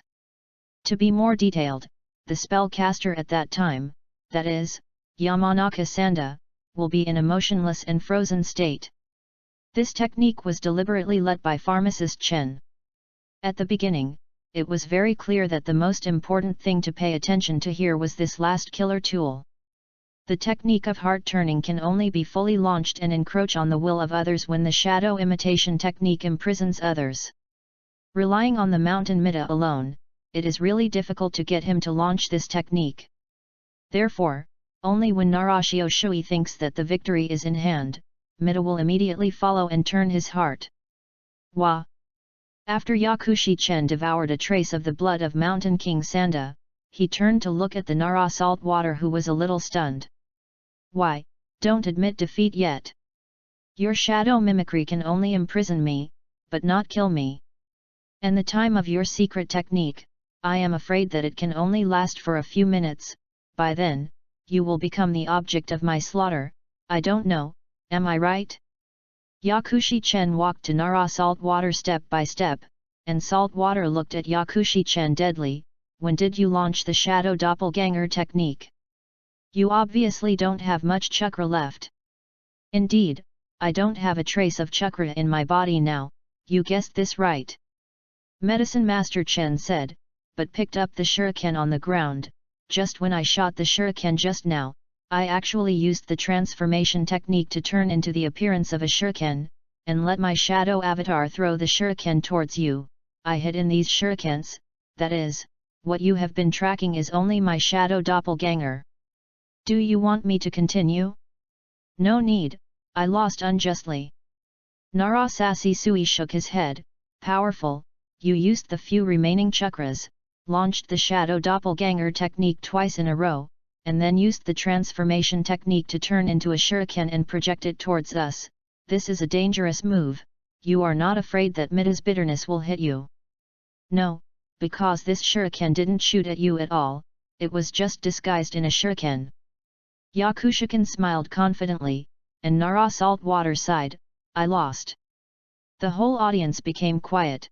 To be more detailed, the spellcaster at that time, that is, Yamanaka Sanda, will be in a motionless and frozen state. This technique was deliberately let by pharmacist Chen. At the beginning, it was very clear that the most important thing to pay attention to here was this last killer tool. The technique of heart turning can only be fully launched and encroach on the will of others when the shadow imitation technique imprisons others. Relying on the mountain Mida alone, it is really difficult to get him to launch this technique. Therefore, only when Narashio Shui thinks that the victory is in hand, Mida will immediately follow and turn his heart. Wah! After Yakushi Chen devoured a trace of the blood of Mountain King Sanda, he turned to look at the Nara Saltwater, who was a little stunned. Why, don't admit defeat yet. Your shadow mimicry can only imprison me, but not kill me. And the time of your secret technique, I am afraid that it can only last for a few minutes. By then, you will become the object of my slaughter. I don't know, am I right? Yakushi Chen walked to Nara Saltwater step by step, and Saltwater looked at Yakushi Chen deadly. When did you launch the shadow doppelganger technique? You obviously don't have much chakra left. Indeed, I don't have a trace of chakra in my body now. You guessed this right. Medicine Master Chen said, but picked up the shuriken on the ground. Just when I shot the shuriken just now, I actually used the transformation technique to turn into the appearance of a shuriken, and let my shadow avatar throw the shuriken towards you. I hid in these shurikens, that is, what you have been tracking is only my shadow doppelganger. Do you want me to continue? No need, I lost unjustly. Nara Sasisui shook his head. Powerful, you used the few remaining chakras, launched the shadow doppelganger technique twice in a row, and then used the transformation technique to turn into a shuriken and project it towards us. This is a dangerous move. You are not afraid that Mida's bitterness will hit you? No, because this shuriken didn't shoot at you at all, it was just disguised in a shuriken. Yakushikin smiled confidently, and Nara Saltwater sighed, I lost. The whole audience became quiet.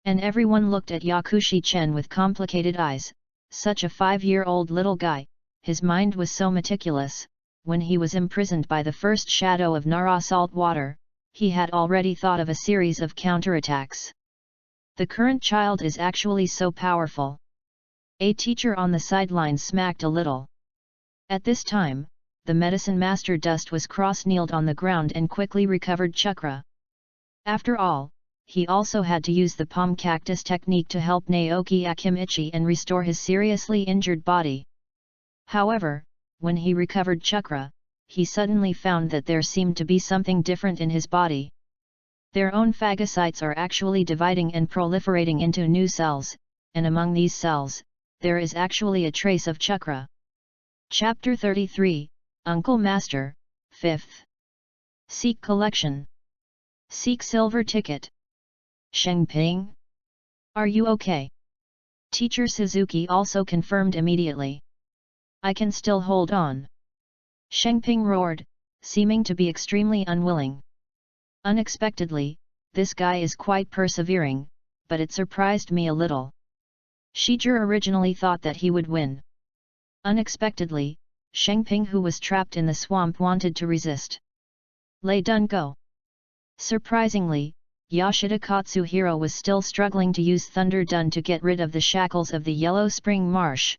And everyone looked at Yakushi Chen with complicated eyes. Such a 5-year-old little guy, his mind was so meticulous. When he was imprisoned by the first shadow of Nara Saltwater, he had already thought of a series of counterattacks. The current child is actually so powerful. A teacher on the sidelines smacked a little. At this time, the medicine master Dust was cross-kneeled on the ground and quickly recovered chakra. After all, he also had to use the palm cactus technique to help Naoki Akimichi and restore his seriously injured body. However, when he recovered chakra, he suddenly found that there seemed to be something different in his body. Their own phagocytes are actually dividing and proliferating into new cells, and among these cells, there is actually a trace of chakra. Chapter 33, Uncle Master, 5th. Seek Collection. Seek Silver Ticket. Shengping? Are you okay? Teacher Suzuki also confirmed immediately. I can still hold on. Shengping roared, seeming to be extremely unwilling. Unexpectedly, this guy is quite persevering, but it surprised me a little. Shijir originally thought that he would win. Unexpectedly, Shengping, who was trapped in the swamp, wanted to resist. Lei Dun Go. Surprisingly, Yashida Katsuhiro was still struggling to use Thunder Dun to get rid of the shackles of the Yellow Spring Marsh.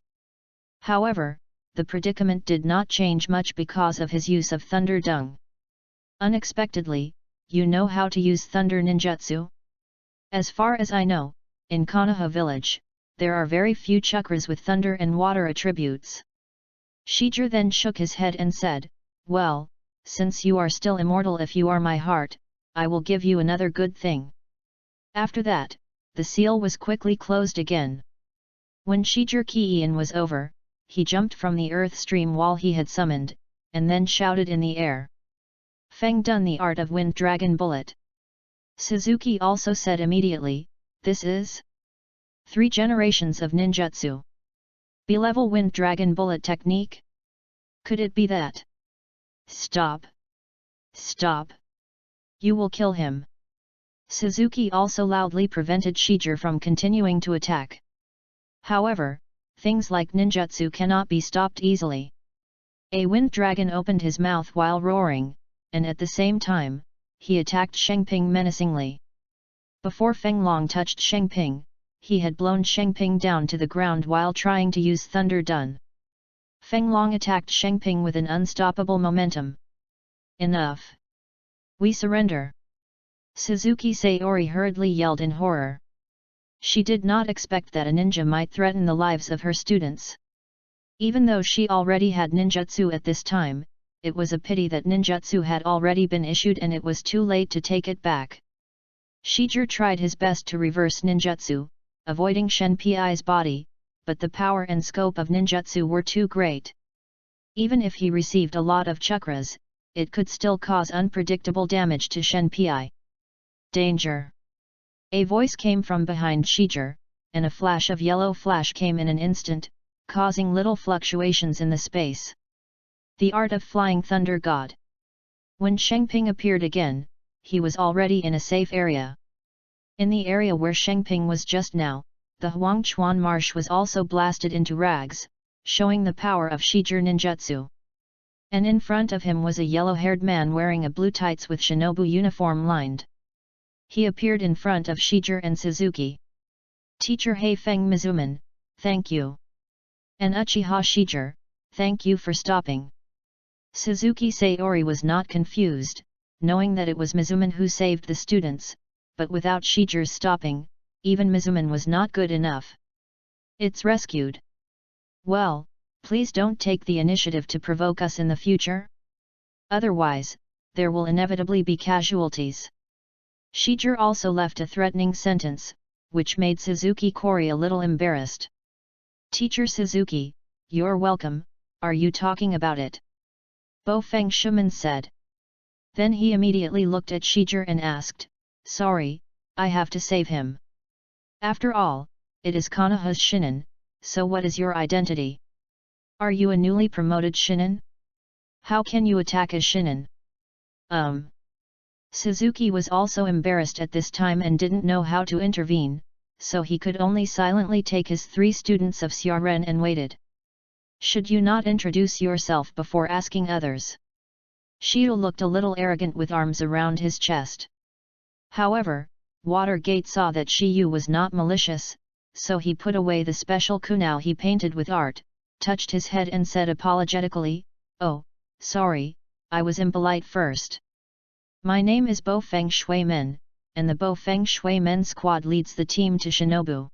However, the predicament did not change much because of his use of Thunder Dun. Unexpectedly, you know how to use Thunder Ninjutsu? As far as I know, in Konoha village, there are very few chakras with thunder and water attributes. Shijir then shook his head and said, well, since you are still immortal if you are my heart, I will give you another good thing. After that, the seal was quickly closed again. When Shijir Kiin was over, he jumped from the earth stream wall he had summoned, and then shouted in the air. Feng Dun the art of Wind Dragon Bullet. Suzuki also said immediately, this is 3 generations of ninjutsu. B-level Wind Dragon Bullet technique? Could it be that? Stop! Stop! You will kill him. Suzuki also loudly prevented Shijir from continuing to attack. However, things like ninjutsu cannot be stopped easily. A wind dragon opened his mouth while roaring, and at the same time, he attacked Shengping menacingly. Before Feng Long touched Shengping, he had blown Shengping down to the ground while trying to use Thunder Dun. Feng Long attacked Shengping with an unstoppable momentum. Enough! We surrender! Suzuki Sayori hurriedly yelled in horror. She did not expect that a ninja might threaten the lives of her students. Even though she already had ninjutsu at this time, it was a pity that ninjutsu had already been issued and it was too late to take it back. Shijir tried his best to reverse ninjutsu, avoiding Shenpi's body, but the power and scope of ninjutsu were too great. Even if he received a lot of chakras, it could still cause unpredictable damage to Shenpi. Danger! A voice came from behind Shijir, and a flash of yellow flash came in an instant, causing little fluctuations in the space. The art of flying thunder god. When Shengping appeared again, he was already in a safe area. In the area where Shengping was just now, the Huangchuan marsh was also blasted into rags, showing the power of Shijir ninjutsu. And in front of him was a yellow-haired man wearing a blue tights with shinobu uniform lined. He appeared in front of Shijir and Suzuki. Teacher Heifeng Mizuman, thank you. And Uchiha Shijir, thank you for stopping. Suzuki Sayori was not confused, knowing that it was Mizuman who saved the students, but without Shijir's stopping, even Mizuman was not good enough. It's rescued. Well, please don't take the initiative to provoke us in the future. Otherwise, there will inevitably be casualties. Shijir also left a threatening sentence, which made Suzuki Kori a little embarrassed. Teacher Suzuki, you're welcome, are you talking about it? Bo Feng Shuman said. Then he immediately looked at Shijir and asked, sorry, I have to save him. After all, it is Konoha's shinin, so what is your identity? Are you a newly promoted shinin? How can you attack a shinin? Suzuki was also embarrassed at this time and didn't know how to intervene, so he could only silently take his 3 students of Xiaren and waited. Should you not introduce yourself before asking others? Shio looked a little arrogant with arms around his chest. However, Watergate saw that Shiyu was not malicious, so he put away the special kunao he painted with art, touched his head and said apologetically, oh, sorry, I was impolite first. My name is Bo Feng Shui Men, and the Bo Feng Shui Men squad leads the team to Shinobu.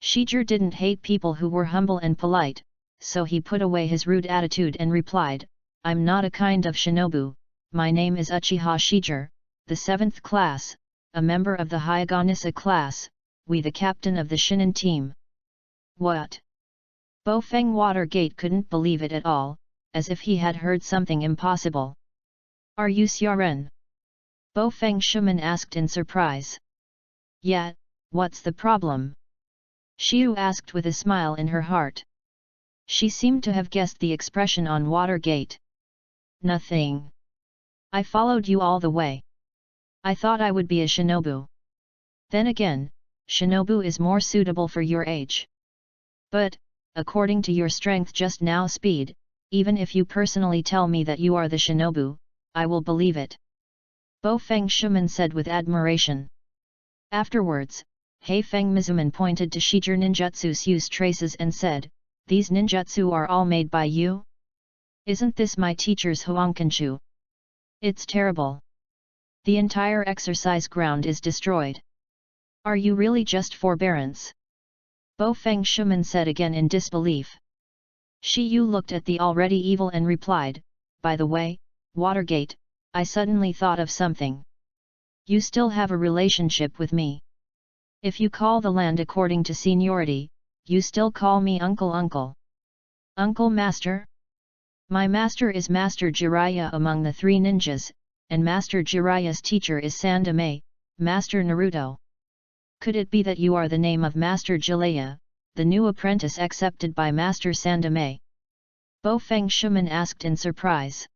Shijir didn't hate people who were humble and polite, so he put away his rude attitude and replied, I'm not a kind of shinobu, my name is Uchiha Shijir, the 7th class, a member of the Hyagonisa class, we the captain of the shinin team. What? Bo Feng Watergate couldn't believe it at all, as if he had heard something impossible. Are you Xiaren? Bo Feng Shuman asked in surprise. Yeah, what's the problem? Shiu asked with a smile in her heart. She seemed to have guessed the expression on Watergate. Nothing. I followed you all the way. I thought I would be a shinobu. Then again, shinobu is more suitable for your age. But, according to your strength just now speed, even if you personally tell me that you are the shinobu, I will believe it. Bo Feng Shimen said with admiration. Afterwards, Hei Feng Mizuman pointed to Shijir ninjutsu's use traces and said, "These ninjutsu are all made by you? Isn't this my teacher's Huangkanshu? It's terrible. The entire exercise ground is destroyed. Are you really just forbearance?" Bo Feng Shimen said again in disbelief. Shi Yu looked at the already evil and replied, "By the way, Watergate, I suddenly thought of something. You still have a relationship with me. If you call the land according to seniority, you still call me Uncle Uncle. Uncle Master? My master is Master Jiraiya among the three ninjas, and Master Jiraiya's teacher is Sandame, Master Naruto. Could it be that you are the name of Master Jiraiya, the new apprentice accepted by Master Sandame?" Bo Feng Shimen asked in surprise.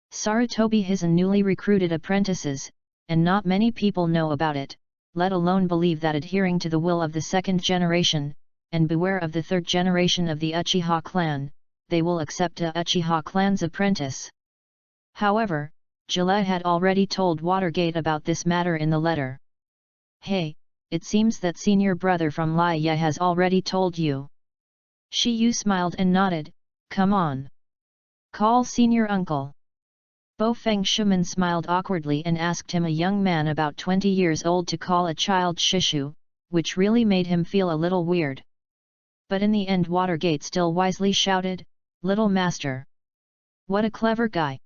Sarutobi Hizen newly recruited apprentices, and not many people know about it, let alone believe that adhering to the will of the second generation, and beware of the third generation of the Uchiha clan, they will accept a Uchiha clan's apprentice. However, Gillette had already told Watergate about this matter in the letter. "Hey, it seems that senior brother from Lai Ye has already told you." Shi Yu smiled and nodded, "Come on. Call senior uncle." Bo Feng Shimen smiled awkwardly and asked him, a young man about 20 years old, to call a child Shishu, which really made him feel a little weird. But in the end Watergate still wisely shouted, "Little master." What a clever guy.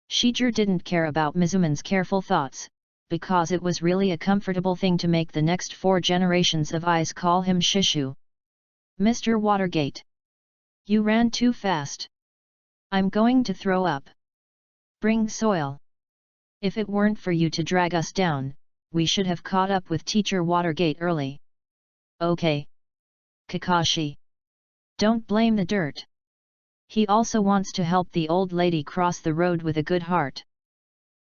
Shijir didn't care about Mizuman's careful thoughts, because it was really a comfortable thing to make the next 4 generations of eyes call him Shishu. "Mr. Watergate. You ran too fast. I'm going to throw up. Bring soil. If it weren't for you to drag us down, we should have caught up with Teacher Watergate early." "Okay. Kakashi. Don't blame the dirt. He also wants to help the old lady cross the road with a good heart."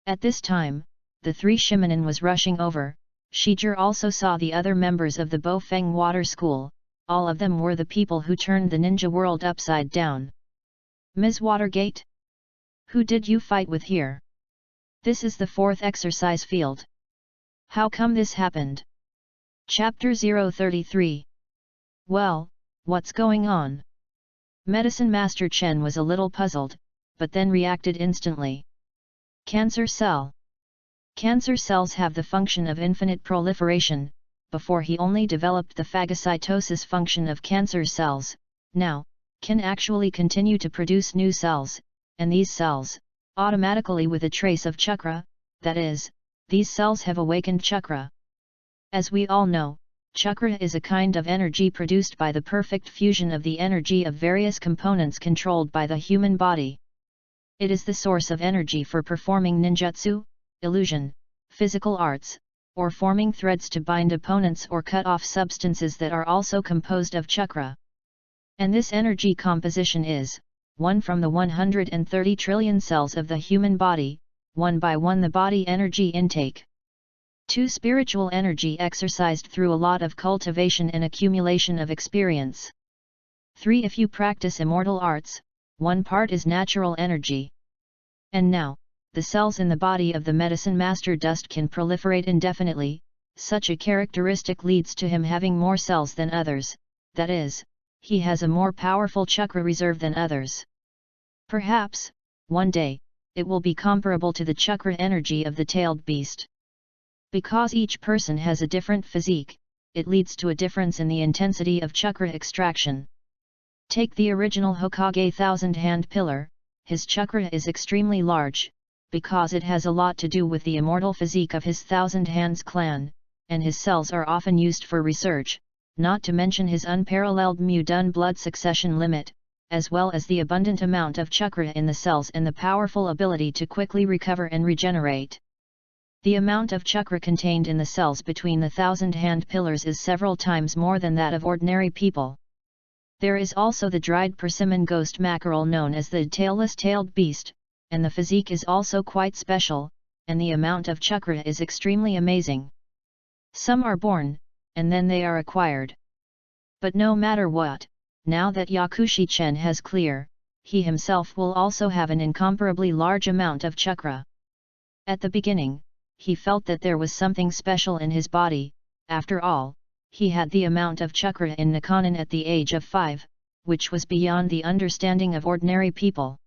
At this time, the 3 Shimonin was rushing over. Shijir also saw the other members of the Bo Feng Water School. All of them were the people who turned the ninja world upside down. "Ms. Watergate? Who did you fight with here? This is the 4th exercise field. How come this happened?" Chapter 033. "Well, what's going on?" Medicine Master Chen was a little puzzled, but then reacted instantly. "Cancer cell. Cancer cells have the function of infinite proliferation. Before he only developed the phagocytosis function of cancer cells, now, can actually continue to produce new cells, and these cells, automatically with a trace of chakra, that is, these cells have awakened chakra. As we all know, chakra is a kind of energy produced by the perfect fusion of the energy of various components controlled by the human body. It is the source of energy for performing ninjutsu, illusion, physical arts, or forming threads to bind opponents or cut off substances that are also composed of chakra. And this energy composition is, 1 from the 130 trillion cells of the human body, 1 by 1 the body energy intake. 2 spiritual energy exercised through a lot of cultivation and accumulation of experience. 3 if you practice immortal arts, 1 part is natural energy. And now, the cells in the body of the medicine master dust can proliferate indefinitely. Such a characteristic leads to him having more cells than others, that is, he has a more powerful chakra reserve than others. Perhaps, one day, it will be comparable to the chakra energy of the tailed beast. Because each person has a different physique, it leads to a difference in the intensity of chakra extraction. Take the original Hokage thousand-hand pillar, his chakra is extremely large, because it has a lot to do with the immortal physique of his thousand hands clan, and his cells are often used for research, not to mention his unparalleled Mu-Dun blood succession limit, as well as the abundant amount of chakra in the cells and the powerful ability to quickly recover and regenerate. The amount of chakra contained in the cells between the thousand-hand pillars is several times more than that of ordinary people. There is also the dried persimmon ghost mackerel known as the tailless tailed beast, and the physique is also quite special, and the amount of chakra is extremely amazing. Some are born, and then they are acquired. But no matter what, now that Yakushi Chen has clear, he himself will also have an incomparably large amount of chakra. At the beginning, he felt that there was something special in his body. After all, he had the amount of chakra in Nikonin at the age of 5, which was beyond the understanding of ordinary people.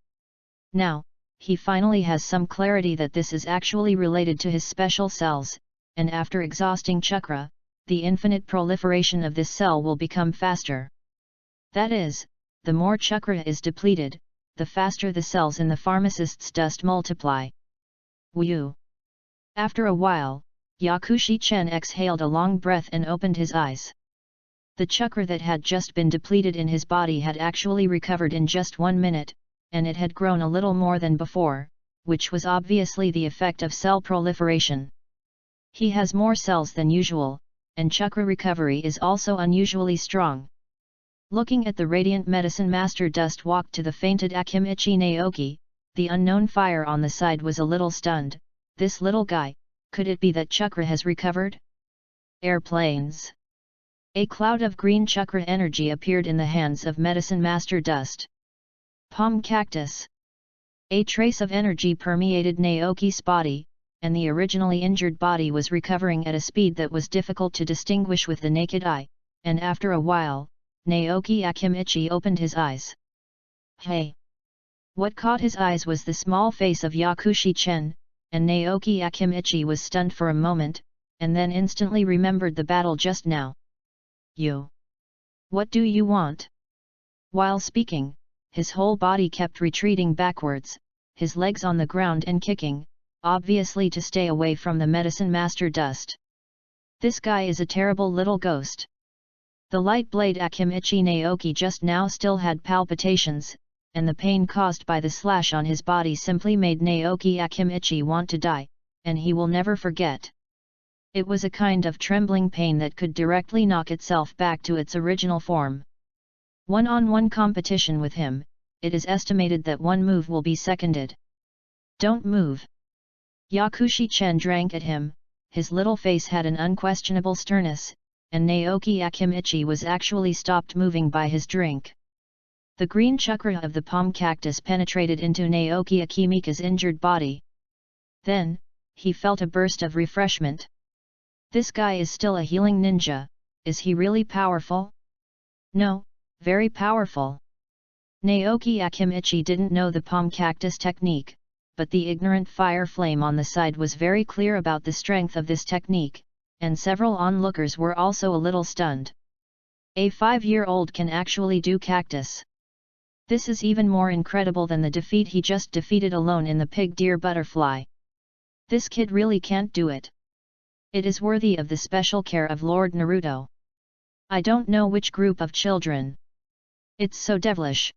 Now, he finally has some clarity that this is actually related to his special cells, and after exhausting chakra, the infinite proliferation of this cell will become faster. That is, the more chakra is depleted, the faster the cells in the pharmacist's dust multiply. Whew! After a while, Yakushi Chen exhaled a long breath and opened his eyes. The chakra that had just been depleted in his body had actually recovered in just 1 minute, and it had grown a little more than before, which was obviously the effect of cell proliferation. He has more cells than usual, and chakra recovery is also unusually strong. Looking at the radiant medicine master dust walked to the fainted Akimichi Naoki, the unknown fire on the side was a little stunned. This little guy, could it be that chakra has recovered? Airplanes. A cloud of green chakra energy appeared in the hands of medicine master dust. Palm cactus. A trace of energy permeated Naoki's body, and the originally injured body was recovering at a speed that was difficult to distinguish with the naked eye, and after a while, Naoki Akimichi opened his eyes. Hey! What caught his eyes was the small face of Yakushi Chen, and Naoki Akimichi was stunned for a moment, and then instantly remembered the battle just now. You! What do you want? While speaking, his whole body kept retreating backwards, his legs on the ground and kicking, obviously to stay away from the medicine master dust. This guy is a terrible little ghost. The light blade Akimichi Naoki just now still had palpitations, and the pain caused by the slash on his body simply made Naoki Akimichi want to die, and he will never forget. It was a kind of trembling pain that could directly knock itself back to its original form. One-on-one competition with him, it is estimated that one move will be seconded. Don't move. Yakushi Chen drank at him, his little face had an unquestionable sternness, and Naoki Akimichi was actually stopped moving by his drink. The green chakra of the palm cactus penetrated into Naoki Akimichi's injured body. Then, he felt a burst of refreshment. This guy is still a healing ninja, is he really powerful? No, very powerful. Naoki Akimichi didn't know the palm cactus technique, but the ignorant fire flame on the side was very clear about the strength of this technique, and several onlookers were also a little stunned. A 5-year-old can actually do cactus. This is even more incredible than the defeat he just defeated alone in the pig deer butterfly. This kid really can't do it. It is worthy of the special care of Lord Naruto. I don't know which group of children. It's so devilish.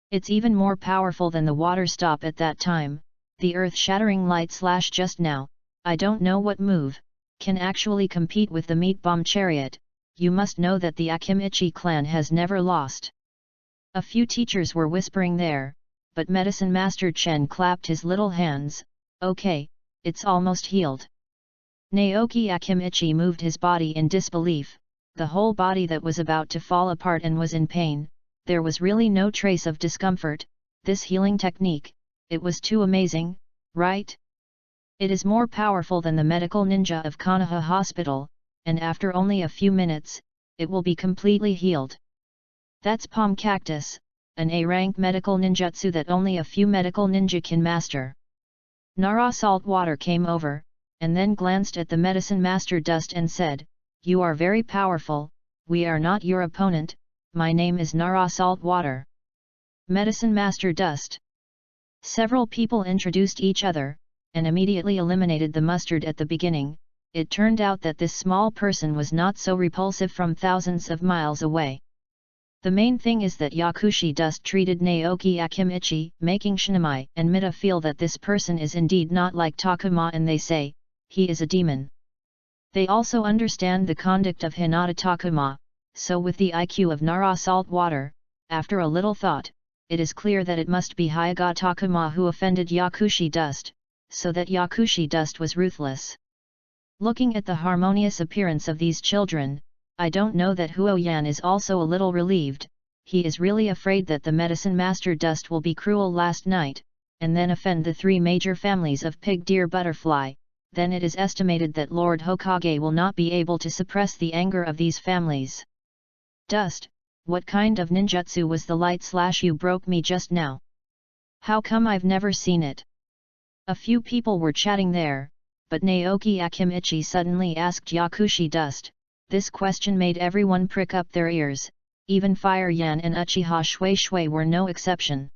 It's even more powerful than the water stop at that time, the earth-shattering light slash just now. I don't know what move can actually compete with the meat bomb chariot. You must know that the Akimichi clan has never lost. A few teachers were whispering there, but Medicine Master Chen clapped his little hands. Okay, it's almost healed. Naoki Akimichi moved his body in disbelief, the whole body that was about to fall apart and was in pain. There was really no trace of discomfort. This healing technique, it was too amazing, right? It is more powerful than the medical ninja of Konoha Hospital, and after only a few minutes, it will be completely healed. That's palm cactus, an A-rank medical ninjutsu that only a few medical ninja can master. Nara Saltwater came over, and then glanced at the medicine master dust and said, "You are very powerful, we are not your opponent, my name is Nara Saltwater." Medicine master dust. Several people introduced each other, and immediately eliminated the mustard at the beginning. It turned out that this small person was not so repulsive from thousands of miles away. The main thing is that Yakushi Dust treated Naoki Akimichi, making Shinamai and Mita feel that this person is indeed not like Takuma, and they say, he is a demon. They also understand the conduct of Hinata Takuma, so with the IQ of Nara Saltwater, after a little thought, it is clear that it must be Hyuga Takuma who offended Yakushi Dust, so that Yakushi Dust was ruthless. Looking at the harmonious appearance of these children, I don't know that Huoyan is also a little relieved. he is really afraid that the medicine master Dust will be cruel last night, and then offend the 3 major families of pig, deer, butterfly. Then it is estimated that Lord Hokage will not be able to suppress the anger of these families. Dust, what kind of ninjutsu was the light / you broke me just now? How come I've never seen it? A few people were chatting there, but Naoki Akimichi suddenly asked Yakushi Dust. This question made everyone prick up their ears, even Fire Yan and Uchiha Shui Shui were no exception.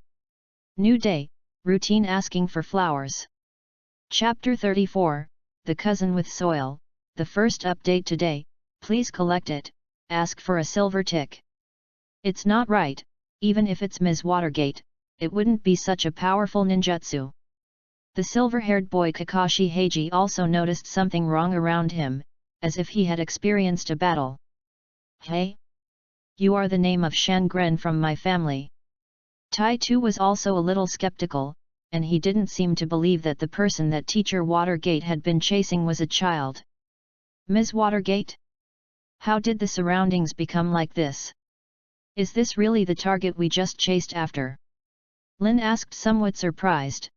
New day, routine asking for flowers. Chapter 34, The Cousin with Soil, the first update today, please collect it, ask for a silver tick. It's not right, even if it's Ms. Watergate, it wouldn't be such a powerful ninjutsu. The silver-haired boy Kakashi Heiji also noticed something wrong around him, as if he had experienced a battle. Hey? You are the name of Shangren from my family. Tai Tu was also a little skeptical, and he didn't seem to believe that the person that Teacher Watergate had been chasing was a child. Ms. Watergate? How did the surroundings become like this? Is this really the target we just chased after? Lin asked, somewhat surprised.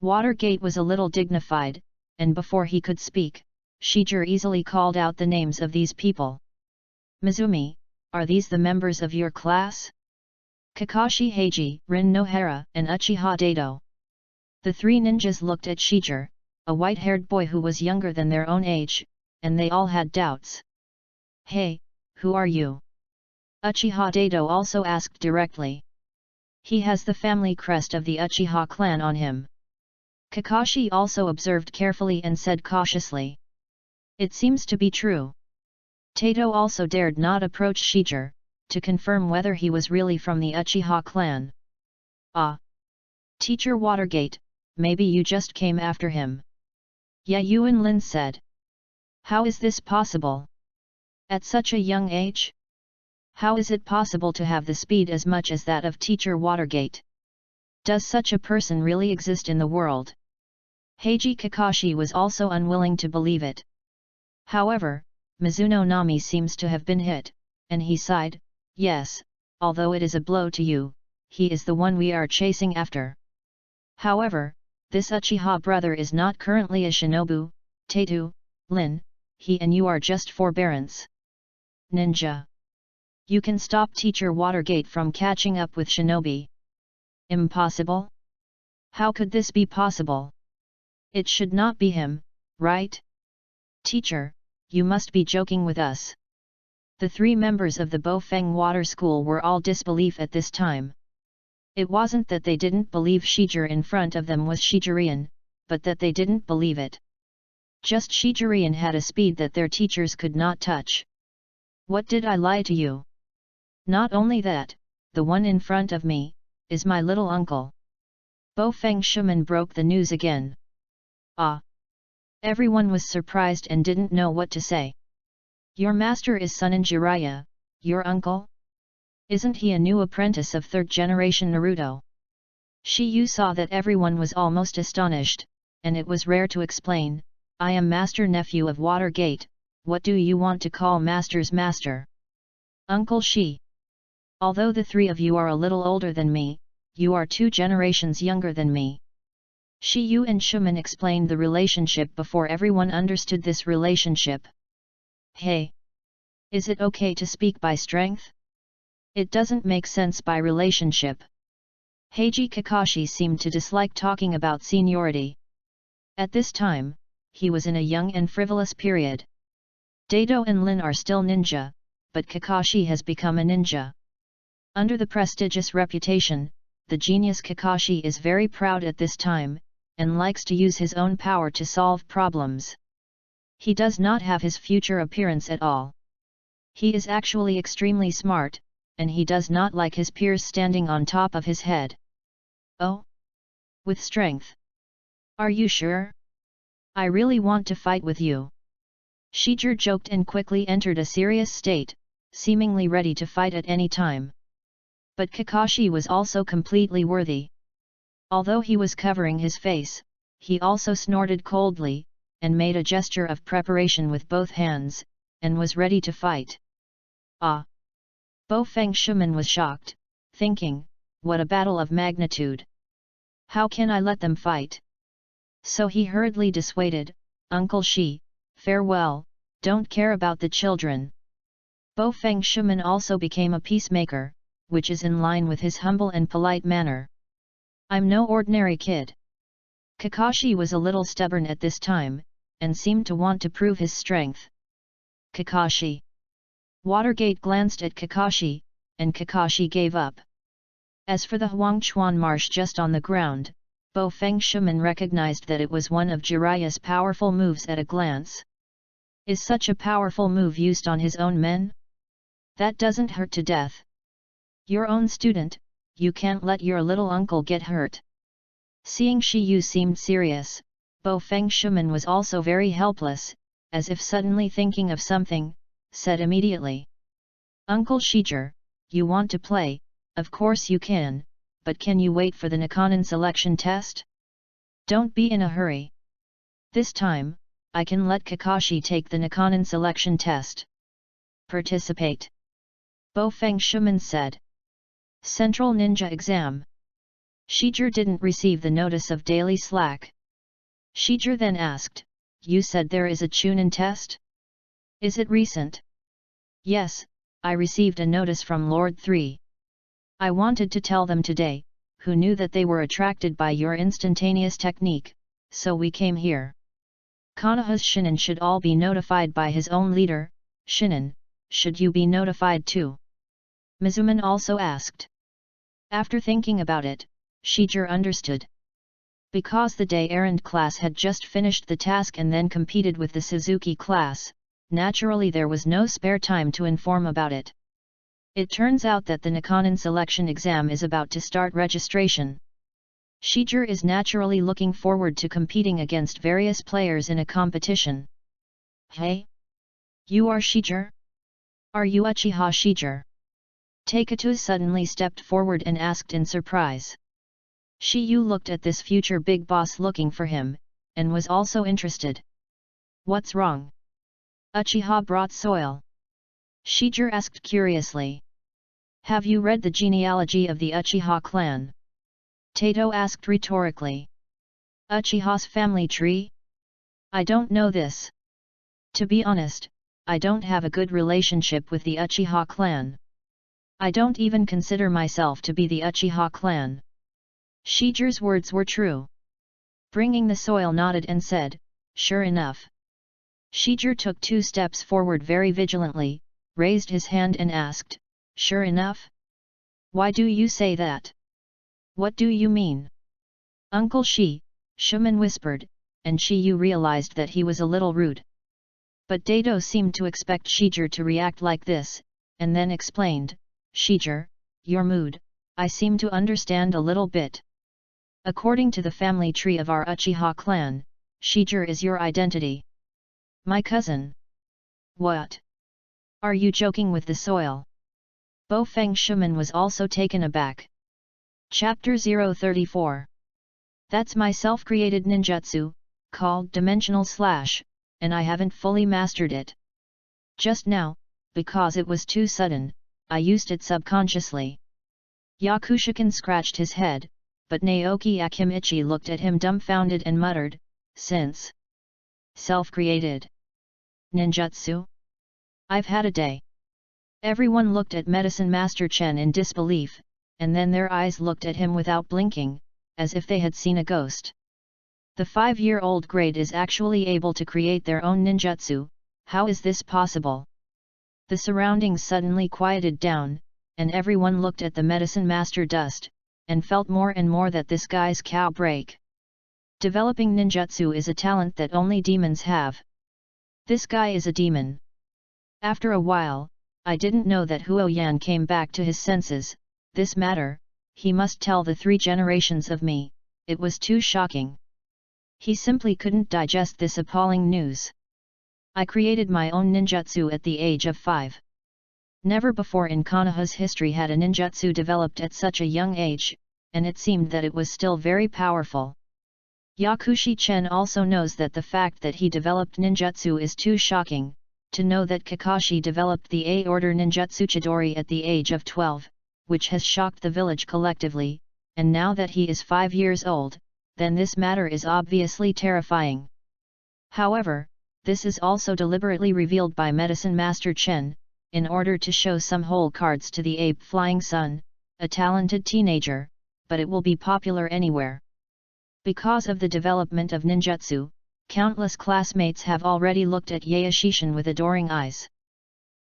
Watergate was a little dignified, and before he could speak, Shiger easily called out the names of these people. Mizumi, are these the members of your class? Kakashi Heiji, Rin Nohara, and Uchiha Dado. The 3 ninjas looked at Shiger, a white-haired boy who was younger than their own age, and they all had doubts. Hey, who are you? Uchiha Dado also asked directly. He has the family crest of the Uchiha clan on him. Kakashi also observed carefully and said cautiously. It seems to be true. Tato also dared not approach Shiger, to confirm whether he was really from the Uchiha clan. Ah! Teacher Watergate, maybe you just came after him. Yeah, Yuan Lin said. How is this possible? At such a young age? How is it possible to have the speed as much as that of Teacher Watergate? Does such a person really exist in the world? Heiji Kakashi was also unwilling to believe it. However, Mizuno Nami seems to have been hit, and he sighed, yes, although it is a blow to you, he is the one we are chasing after. However, this Uchiha brother is not currently a shinobu, Tatu, Lin, he and you are just forbearance. Ninja. You can stop Teacher Watergate from catching up with shinobi. Impossible? How could this be possible? It should not be him, right? Teacher, you must be joking with us. The 3 members of the Bofeng Water School were all disbelief at this time. It wasn't that they didn't believe Shiger in front of them was Shigerian, but that they didn't believe it. Just Shigerian had a speed that their teachers could not touch. What did I lie to you? Not only that, the one in front of me, is my little uncle. Bofeng Shuman broke the news again. Ah! Everyone was surprised and didn't know what to say. Your master is Sunan Jiraiya, your uncle? Isn't he a new apprentice of 3rd generation Naruto? Shiyu saw that everyone was almost astonished, and it was rare to explain, I am master nephew of Watergate, what do you want to call master's master? Uncle Shi. Although the 3 of you are a little older than me, you are 2 generations younger than me. Shiyu and Shuman explained the relationship before everyone understood this relationship. Hey! Is it okay to speak by strength? It doesn't make sense by relationship. Heiji Kakashi seemed to dislike talking about seniority. At this time, he was in a young and frivolous period. Dado and Lin are still ninja, but Kakashi has become a ninja. Under the prestigious reputation, the genius Kakashi is very proud at this time, and likes to use his own power to solve problems. He does not have his future appearance at all. He is actually extremely smart, and he does not like his peers standing on top of his head. Oh? With strength. Are you sure? I really want to fight with you. Shiger joked and quickly entered a serious state, seemingly ready to fight at any time. But Kakashi was also completely worthy. Although he was covering his face, he also snorted coldly, and made a gesture of preparation with both hands, and was ready to fight. Ah! Bo Feng Shuman was shocked, thinking, what a battle of magnitude! How can I let them fight? So he hurriedly dissuaded, Uncle Shi, farewell, don't care about the children. Bo Feng Shuman also became a peacemaker, which is in line with his humble and polite manner. I'm no ordinary kid. Kakashi was a little stubborn at this time, and seemed to want to prove his strength. Kakashi. Watergate glanced at Kakashi, and Kakashi gave up. As for the Huangchuan marsh just on the ground, Bo Feng Shuman recognized that it was one of Jiraiya's powerful moves at a glance. Is such a powerful move used on his own men? That doesn't hurt to death. Your own student, you can't let your little uncle get hurt. Seeing Shi Yu seemed serious, Bo Feng Shuman was also very helpless, as if suddenly thinking of something, said immediately. Uncle Shijir, you want to play, of course you can, but can you wait for the Nikanin selection test? Don't be in a hurry. This time, I can let Kakashi take the Nikanin selection test. Participate. Bo Feng Shuman said. Central Ninja Exam. Shijir didn't receive the notice of daily slack. Shijir then asked, you said there is a Chunin test? Is it recent? Yes, I received a notice from Lord 3. I wanted to tell them today, who knew that they were attracted by your instantaneous technique, so we came here. Konoha's Shinin should all be notified by his own leader. Shinin, should you be notified too? Mizuman also asked. After thinking about it, Shijir understood. Because the day-errand class had just finished the task and then competed with the Suzuki class, naturally there was no spare time to inform about it. It turns out that the Nikanin selection exam is about to start registration. Shijir is naturally looking forward to competing against various players in a competition. Hey? You are Shijir? Are you Uchiha Shijir? Takatu suddenly stepped forward and asked in surprise. Shiyu looked at this future big boss looking for him, and was also interested. What's wrong? Uchiha brought soil. Shijir asked curiously. Have you read the genealogy of the Uchiha clan? Tato asked rhetorically. Uchiha's family tree? I don't know this. To be honest, I don't have a good relationship with the Uchiha clan. I don't even consider myself to be the Uchiha clan. Shijir's words were true. Bringing the soil nodded and said, sure enough. Shijir took 2 steps forward very vigilantly, raised his hand and asked, sure enough? Why do you say that? What do you mean? Uncle Shi, Shuman whispered, and Shiyu realized that he was a little rude. But Dato seemed to expect Shijir to react like this, and then explained, Shijir, your mood, I seem to understand a little bit. According to the family tree of our Uchiha clan, Shijir is your identity. My cousin. What? Are you joking with the soil? Bo Feng Shuman was also taken aback. Chapter 034. That's my self-created ninjutsu, called Dimensional Slash, and I haven't fully mastered it. Just now, because it was too sudden, I used it subconsciously. Yakushikin scratched his head, but Naoki Akimichi looked at him dumbfounded and muttered, since self-created ninjutsu? I've had a day. Everyone looked at Medicine Master Chen in disbelief, and then their eyes looked at him without blinking, as if they had seen a ghost. The 5-year-old grade is actually able to create their own ninjutsu, how is this possible? The surroundings suddenly quieted down, and everyone looked at the Medicine Master dust, and felt more and more that this guy's cow break. Developing ninjutsu is a talent that only demons have. This guy is a demon. After a while, I didn't know that Huo Yan came back to his senses. This matter, he must tell the 3 generations of me, it was too shocking. He simply couldn't digest this appalling news. I created my own ninjutsu at the age of 5. Never before in Konoha's history had a ninjutsu developed at such a young age, and it seemed that it was still very powerful. Yakushi Chen also knows that the fact that he developed ninjutsu is too shocking, To know that Kakashi developed the A-order ninjutsu Chidori at the age of 12, which has shocked the village collectively, and now that he is 5 years old, then this matter is obviously terrifying. However, this is also deliberately revealed by Medicine Master Chen, in order to show some hole cards to the ape Flying Sun, a talented teenager, but it will be popular anywhere. Because of the development of ninjutsu, countless classmates have already looked at Yaeshishin with adoring eyes.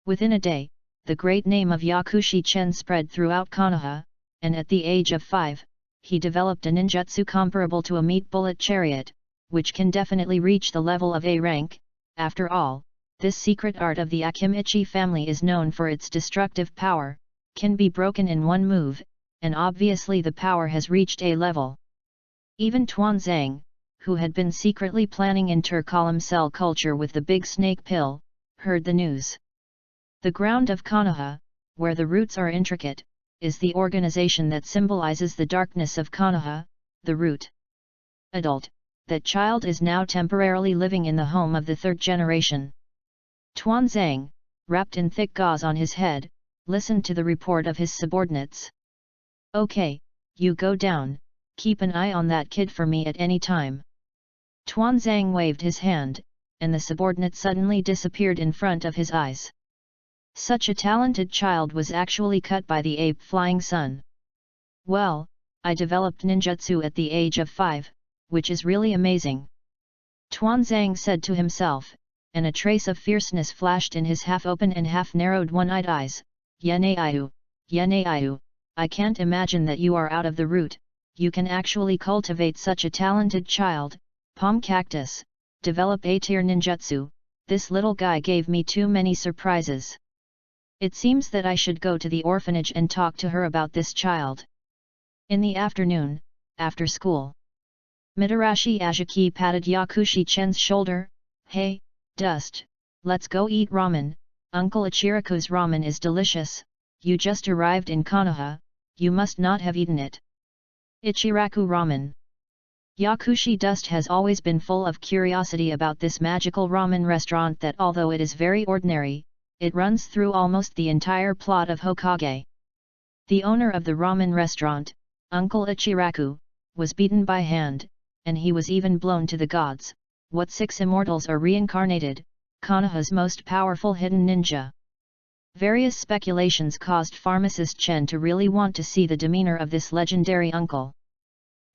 Within a day, the great name of Yakushi Chen spread throughout Konoha, and at the age of 5, he developed a ninjutsu comparable to a meat bullet chariot, which can definitely reach the level of A rank. After all, this secret art of the Akimichi family is known for its destructive power, can be broken in one move, and obviously the power has reached A level. Even Tuanzang, who had been secretly planning intercolumn cell culture with the big snake pill, heard the news. The ground of Konoha, where the roots are intricate, is the organization that symbolizes the darkness of Konoha, the root. Adult, that child is now temporarily living in the home of the third generation. Tuanzang, wrapped in thick gauze on his head, listened to the report of his subordinates. "Okay, you go down, keep an eye on that kid for me at any time." Tuanzang waved his hand, and the subordinate suddenly disappeared in front of his eyes. Such a talented child was actually cut by the ape Flying Sun. "Well, I developed ninjutsu at the age of 5, which is really amazing," Tuanzang said to himself, and a trace of fierceness flashed in his half-open and half-narrowed one-eyed eyes. Yaneiyu, I can't imagine that you are out of the root, you can actually cultivate such a talented child, Palm Cactus, develop A-tier ninjutsu, this little guy gave me too many surprises. It seems that I should go to the orphanage and talk to her about this child." In the afternoon, after school, Mitarashi Azuki patted Yakushi Chen's shoulder. "Hey, Dust, let's go eat ramen, Uncle Ichiraku's ramen is delicious, you just arrived in Konoha, you must not have eaten it." Ichiraku ramen. Yakushi Dust has always been full of curiosity about this magical ramen restaurant that although it is very ordinary, it runs through almost the entire plot of Hokage. The owner of the ramen restaurant, Uncle Ichiraku, was beaten by hand, and he was even blown to the gods. What 6 immortals are reincarnated, Konoha's most powerful hidden ninja. Various speculations caused pharmacist Chen to really want to see the demeanor of this legendary uncle.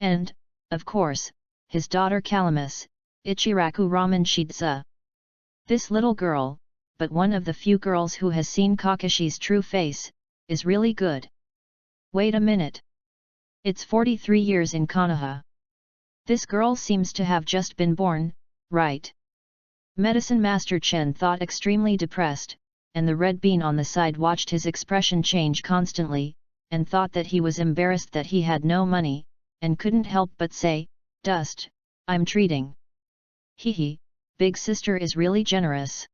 And, of course, his daughter Calamus, Ichiraku Ramen Shidza. This little girl, but one of the few girls who has seen Kakashi's true face, is really good. Wait a minute. It's 43 years in Konoha. This girl seems to have just been born, right? Medicine Master Chen thought, extremely depressed, and the red bean on the side watched his expression change constantly, and thought that he was embarrassed that he had no money, and couldn't help but say, "Dust, I'm treating." "Hehe, big sister is really generous."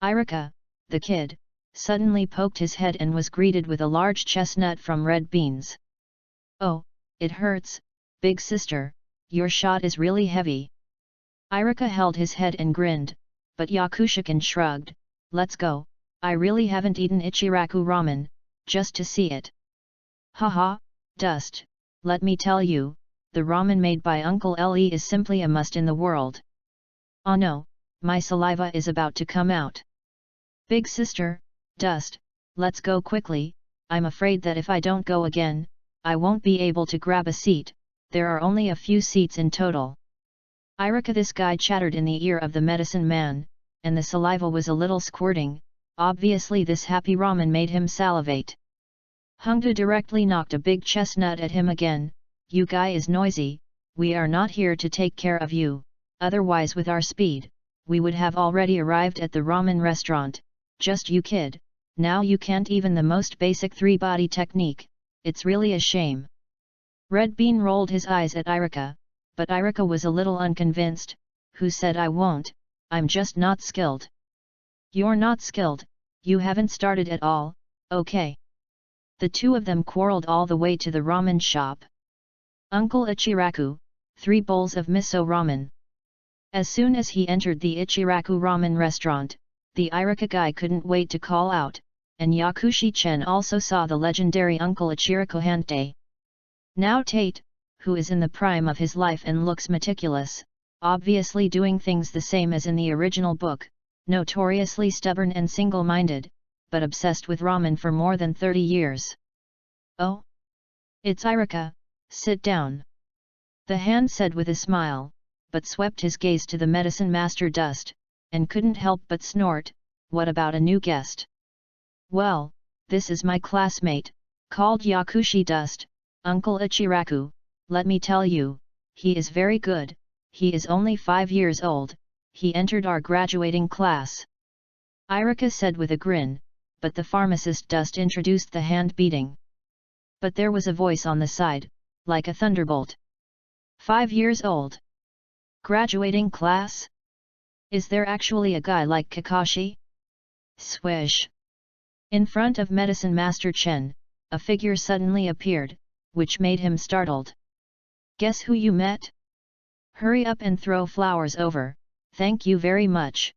Irika, the kid, suddenly poked his head and was greeted with a large chestnut from red beans. "Oh, it hurts, big sister, your shot is really heavy." Irika held his head and grinned, but Yakushikin shrugged. "Let's go, I really haven't eaten Ichiraku ramen, just to see it." "Haha, Dust, let me tell you, the ramen made by Uncle Le is simply a must in the world." "Oh no, my saliva is about to come out." "Big sister, Dust, let's go quickly, I'm afraid that if I don't go again, I won't be able to grab a seat, there are only a few seats in total." Irika, this guy chattered in the ear of the medicine man, and the saliva was a little squirting, obviously this happy ramen made him salivate. Hungda directly knocked a big chestnut at him again. "You guy is noisy, we are not here to take care of you, otherwise with our speed, we would have already arrived at the ramen restaurant, just you kid, now you can't even the most basic 3-body technique, it's really a shame." Red Bean rolled his eyes at Irika, but Irika was a little unconvinced. "Who said I won't, I'm just not skilled." "You're not skilled, you haven't started at all, okay." The two of them quarreled all the way to the ramen shop. Uncle Ichiraku, 3 bowls of miso ramen. As soon as he entered the Ichiraku ramen restaurant, The Irika guy couldn't wait to call out, and Yakushi-chen also saw the legendary Uncle Ichiro Hante. Now Tate, who is in the prime of his life and looks meticulous, obviously doing things the same as in the original book, notoriously stubborn and single-minded, but obsessed with ramen for more than 30 years. "Oh? It's Irika, sit down," the hand said with a smile, but swept his gaze to the medicine master Dust, and couldn't help but snort, "What about a new guest?" "Well, this is my classmate, called Yakushi Dust, Uncle Ichiraku, let me tell you, he is very good, he is only 5 years old, he entered our graduating class," Irika said with a grin, but the pharmacist Dust introduced the hand beating. But there was a voice on the side, like a thunderbolt. 5 years old? Graduating class? Is there actually a guy like Kakashi? Swish! In front of Medicine Master Chen, a figure suddenly appeared, which made him startled. "Guess who you met? Hurry up and throw flowers over, thank you very much.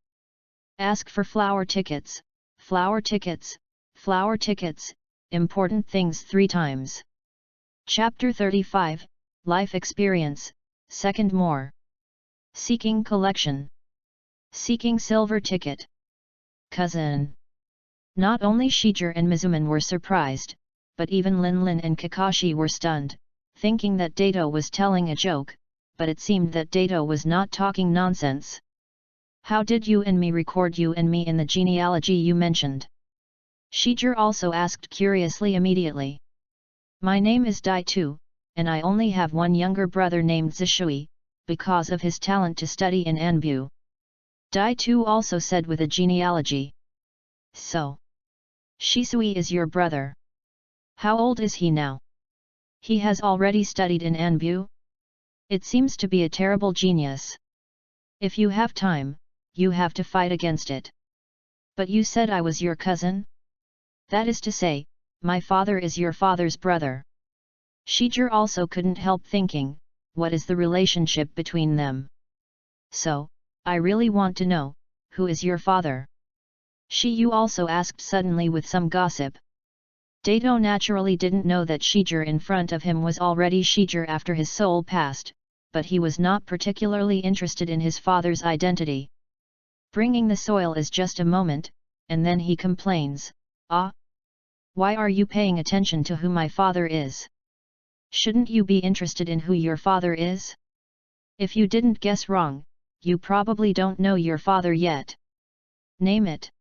Ask for flower tickets, flower tickets, flower tickets, important things 3 times. Chapter 35, Life Experience, Second More. Seeking Collection. Seeking Silver Ticket. Cousin. Not only Shiger and Mizuman were surprised, but even Lin and Kakashi were stunned, thinking that Dato was telling a joke, but it seemed that Dato was not talking nonsense. "How did you and me record you and me in the genealogy you mentioned?" Shiger also asked curiously immediately. "My name is Dai-tu, and I only have one younger brother named Zishui, because of his talent to study in Anbu." Dai-tu also said with a genealogy. "So, Shisui is your brother. How old is he now? He has already studied in Anbu? It seems to be a terrible genius. If you have time, you have to fight against it. But you said I was your cousin? That is to say, my father is your father's brother." Shiger also couldn't help thinking, what is the relationship between them? "So, I really want to know, who is your father?" Shiyu also asked suddenly with some gossip. Dato naturally didn't know that Shiger in front of him was already Shiger after his soul passed, but he was not particularly interested in his father's identity. Bringing the soil is just a moment, and then he complains, "Ah? Why are you paying attention to who my father is? Shouldn't you be interested in who your father is? If you didn't guess wrong, you probably don't know your father yet. Name it."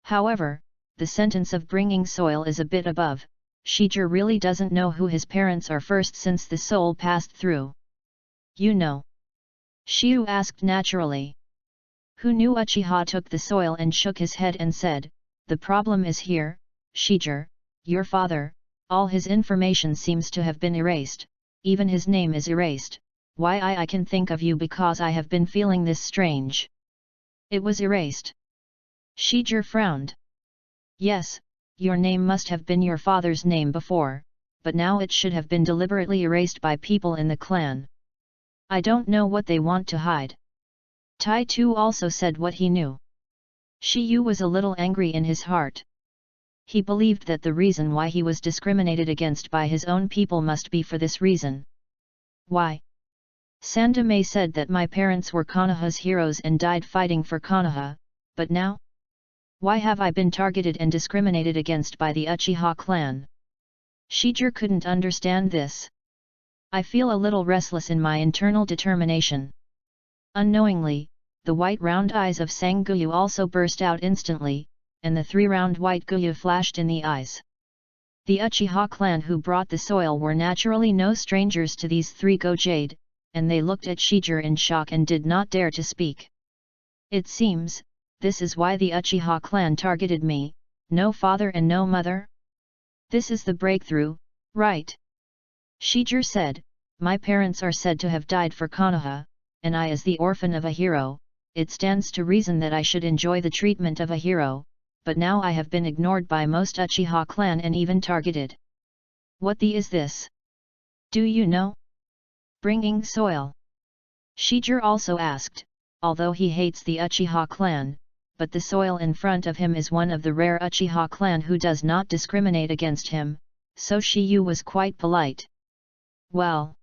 However, the sentence of bringing soil is a bit above. Shiger really doesn't know who his parents are first since the soul passed through. "You know?" Shiyu asked naturally. Who knew Uchiha took the soil and shook his head and said, "The problem is here, Shiger, your father, all his information seems to have been erased, even his name is erased. Why I can think of you because I have been feeling this strange." "It was erased?" Shiger frowned. "Yes, your name must have been your father's name before, but now it should have been deliberately erased by people in the clan. I don't know what they want to hide." Tai-tu also said what he knew. Shiyu was a little angry in his heart. He believed that the reason why he was discriminated against by his own people must be for this reason. "Why? Sandame said that my parents were Konoha's heroes and died fighting for Konoha, but now? Why have I been targeted and discriminated against by the Uchiha clan?" Shiger couldn't understand this. "I feel a little restless in my internal determination." Unknowingly, the white round eyes of Sanguyu also burst out instantly, and the 3 round white guyu flashed in the eyes. The Uchiha clan who brought the soil were naturally no strangers to these 3 Gojade, and they looked at Shiger in shock and did not dare to speak. "It seems, this is why the Uchiha clan targeted me, no father and no mother? This is the breakthrough, right?" Shiger said, "My parents are said to have died for Konoha, and I as the orphan of a hero, it stands to reason that I should enjoy the treatment of a hero, but now I have been ignored by most Uchiha clan and even targeted. What the is this? Do you know?" "Bringing soil?" Shiger also asked, although he hates the Uchiha clan, but the soil in front of him is one of the rare Uchiha clan who does not discriminate against him, so Shiyu was quite polite. Well,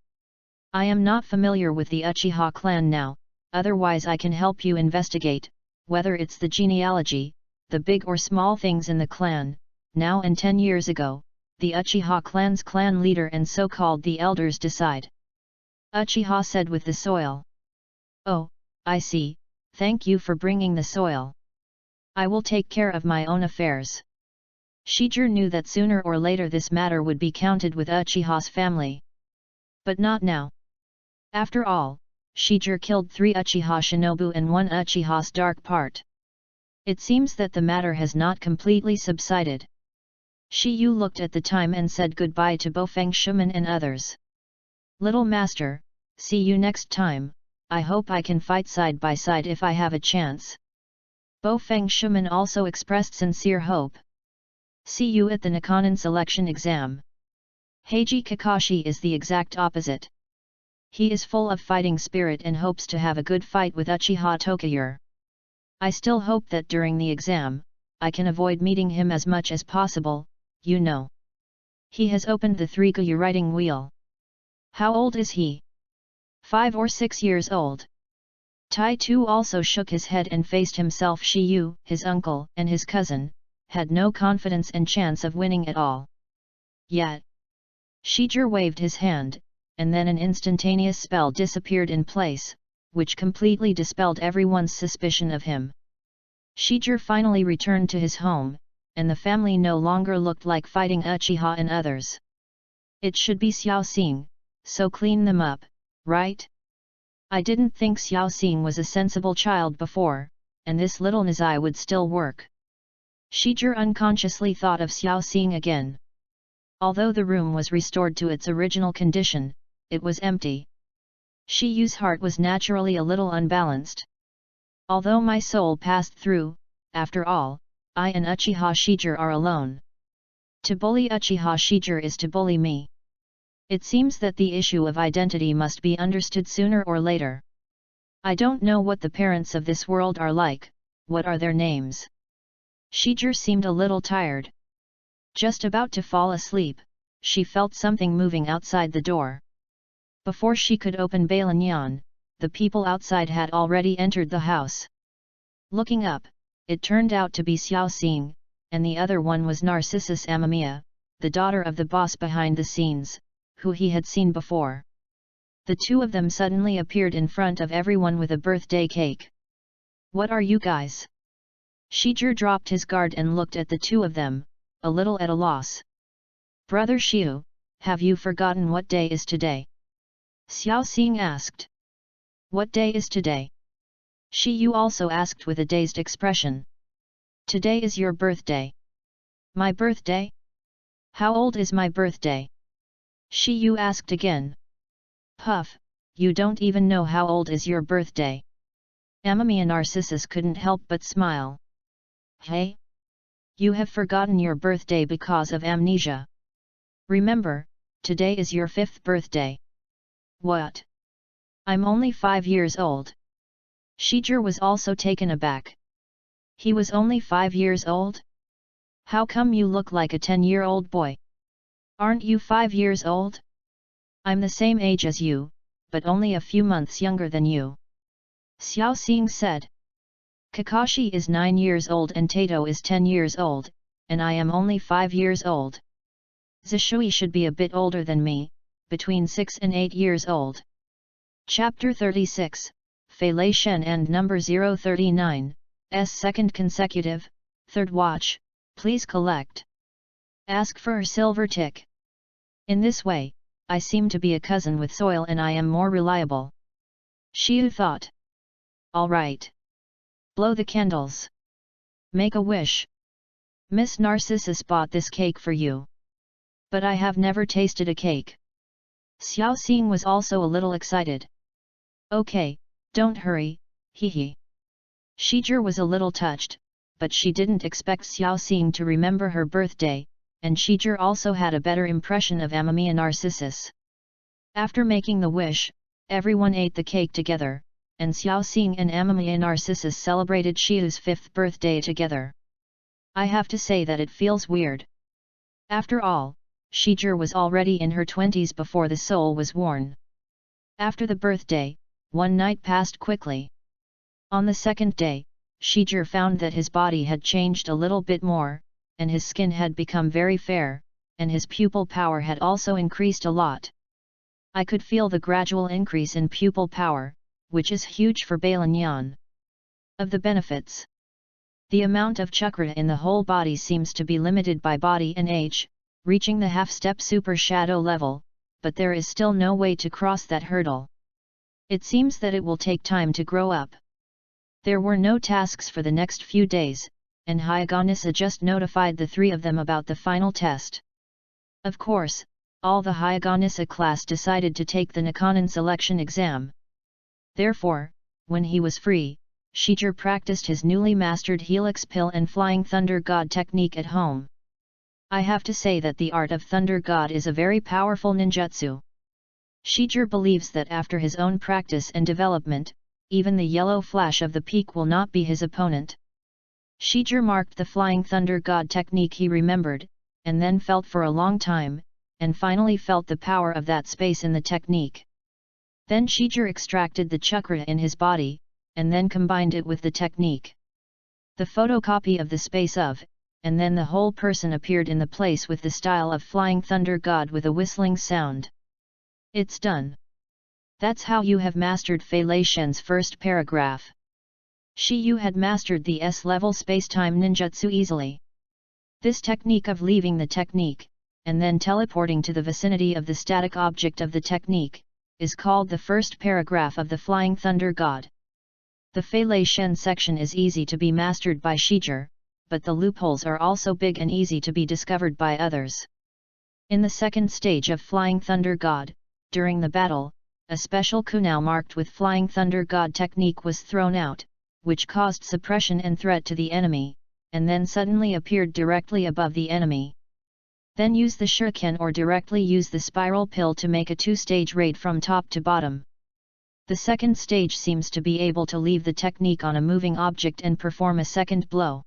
I am not familiar with the Uchiha clan now, otherwise I can help you investigate, whether it's the genealogy, the big or small things in the clan. Now and 10 years ago, the Uchiha clan's clan leader and so-called the elders decide. Uchiha said with the soil. Oh, I see, thank you for bringing the soil. I will take care of my own affairs. Shijir knew that sooner or later this matter would be counted with Uchiha's family. But not now. After all, Shijir killed 3 Uchiha shinobu and 1 Uchiha's dark part. It seems that the matter has not completely subsided. Shiyu looked at the time and said goodbye to Bofeng Shuman and others. Little master, see you next time, I hope I can fight side by side if I have a chance. Bofeng Shuman also expressed sincere hope. See you at the Nakanin selection exam. Heiji Kakashi is the exact opposite. He is full of fighting spirit and hopes to have a good fight with Uchiha Tokayur. I still hope that during the exam, I can avoid meeting him as much as possible, you know. He has opened the 3-Gyu writing wheel. How old is he? 5 or 6 years old. Tai Tu also shook his head and faced himself. Shiyu, his uncle, and his cousin, had no confidence and chance of winning at all. Yet, Shijir waved his hand, and then an instantaneous spell disappeared in place, which completely dispelled everyone's suspicion of him. Shijir finally returned to his home, and the family no longer looked like fighting Uchiha and others. It should be Xiao Xing, so clean them up, right? I didn't think Xiao Xing was a sensible child before, and this little Nizai would still work. Shijir unconsciously thought of Xiao Xing again. Although the room was restored to its original condition, it was empty. Shiyu's heart was naturally a little unbalanced. Although my soul passed through, after all, I and Uchiha Shijir are alone. To bully Uchiha Shijir is to bully me. It seems that the issue of identity must be understood sooner or later. I don't know what the parents of this world are like, what are their names? Shijir seemed a little tired. Just about to fall asleep, she felt something moving outside the door. Before she could open Bailanyan, the people outside had already entered the house. Looking up, it turned out to be Xiao Xing, and the other one was Narcissus Amamiya, the daughter of the boss behind the scenes, who he had seen before. The two of them suddenly appeared in front of everyone with a birthday cake. What are you guys? Shijir dropped his guard and looked at the two of them, a little at a loss. Brother Shiu, have you forgotten what day is today? Xiao Xing asked. What day is today? Shiyu also asked with a dazed expression. Today is your birthday. My birthday? How old is my birthday? Shiyu asked again. Puff, you don't even know how old is your birthday. Amamiya Narcissus couldn't help but smile. Hey? You have forgotten your birthday because of amnesia. Remember, today is your 5th birthday. What? I'm only 5 years old. Shijir was also taken aback. He was only 5 years old? How come you look like a 10-year-old boy? Aren't you 5 years old? I'm the same age as you, but only a few months younger than you. Xiao Xing said. Kakashi is 9 years old and Tato is 10 years old, and I am only 5 years old. Zishui should be a bit older than me, between 6 and 8 years old. Chapter 36, Fei Lei Shen and number 039, S second consecutive, third watch, please collect. Ask for a silver tick. In this way, I seem to be a cousin with Soil and I am more reliable. Shiu thought. Alright. Blow the candles. Make a wish. Miss Narcissus bought this cake for you. But I have never tasted a cake. Xiao Xing was also a little excited. Okay, don't hurry, hee. Shijir was a little touched, but she didn't expect Xiao Xing to remember her birthday, and Shijir also had a better impression of Amamiya Narcissus. After making the wish, everyone ate the cake together, and Xiao Xing and Amamiya Narcissus celebrated Xiu's 5th birthday together. I have to say that it feels weird. After all, Shizhi was already in her 20s before the soul was worn. After the birthday, one night passed quickly. On the 2nd day, Shizhi found that his body had changed a little bit more, and his skin had become very fair, and his pupil power had also increased a lot. I could feel the gradual increase in pupil power, which is huge for Balanyan. Of the benefits, the amount of chakra in the whole body seems to be limited by body and age, reaching the half-step super shadow level, but there is still no way to cross that hurdle. It seems that it will take time to grow up. There were no tasks for the next few days, and Hyagonissa just notified the 3 of them about the final test. Of course, all the Hyagonissa class decided to take the Nikanon selection exam. Therefore, when he was free, Shizhi practiced his newly mastered Helix Pill and Flying Thunder God technique at home. I have to say that the art of Thunder God is a very powerful ninjutsu. Shizhi believes that after his own practice and development, even the yellow flash of the peak will not be his opponent. Shizhi marked the Flying Thunder God technique he remembered, and then felt for a long time, and finally felt the power of that space in the technique. Then Shizhi extracted the chakra in his body, and then combined it with the technique. The photocopy of the space of, and then the whole person appeared in the place with the style of Flying Thunder God with a whistling sound. It's done. That's how you have mastered Fei Lei Shen's first paragraph. Xiu had mastered the S-level space-time ninjutsu easily. This technique of leaving the technique, and then teleporting to the vicinity of the static object of the technique, is called the first paragraph of the Flying Thunder God. The Fei Lei Shen section is easy to be mastered by Shizhi, but the loopholes are also big and easy to be discovered by others. In the 2nd stage of Flying Thunder God, during the battle, a special kunai marked with Flying Thunder God technique was thrown out, which caused suppression and threat to the enemy, and then suddenly appeared directly above the enemy. Then use the shuriken or directly use the spiral pill to make a 2-stage raid from top to bottom. The 2nd stage seems to be able to leave the technique on a moving object and perform a second blow.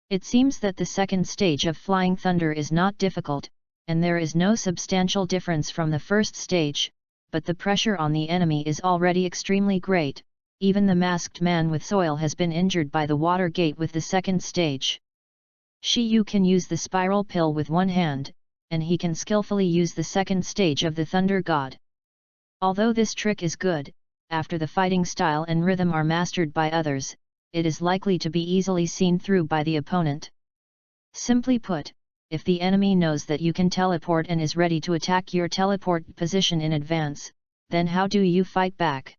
It seems that the 2nd stage of Flying Thunder is not difficult, and there is no substantial difference from the 1st stage, but the pressure on the enemy is already extremely great. Even the masked man with soil has been injured by the water gate with the 2nd stage. Xiu can use the spiral pill with one hand, and he can skillfully use the 2nd stage of the Thunder God. Although this trick is good, after the fighting style and rhythm are mastered by others, it is likely to be easily seen through by the opponent. Simply put, if the enemy knows that you can teleport and is ready to attack your teleport position in advance, then how do you fight back?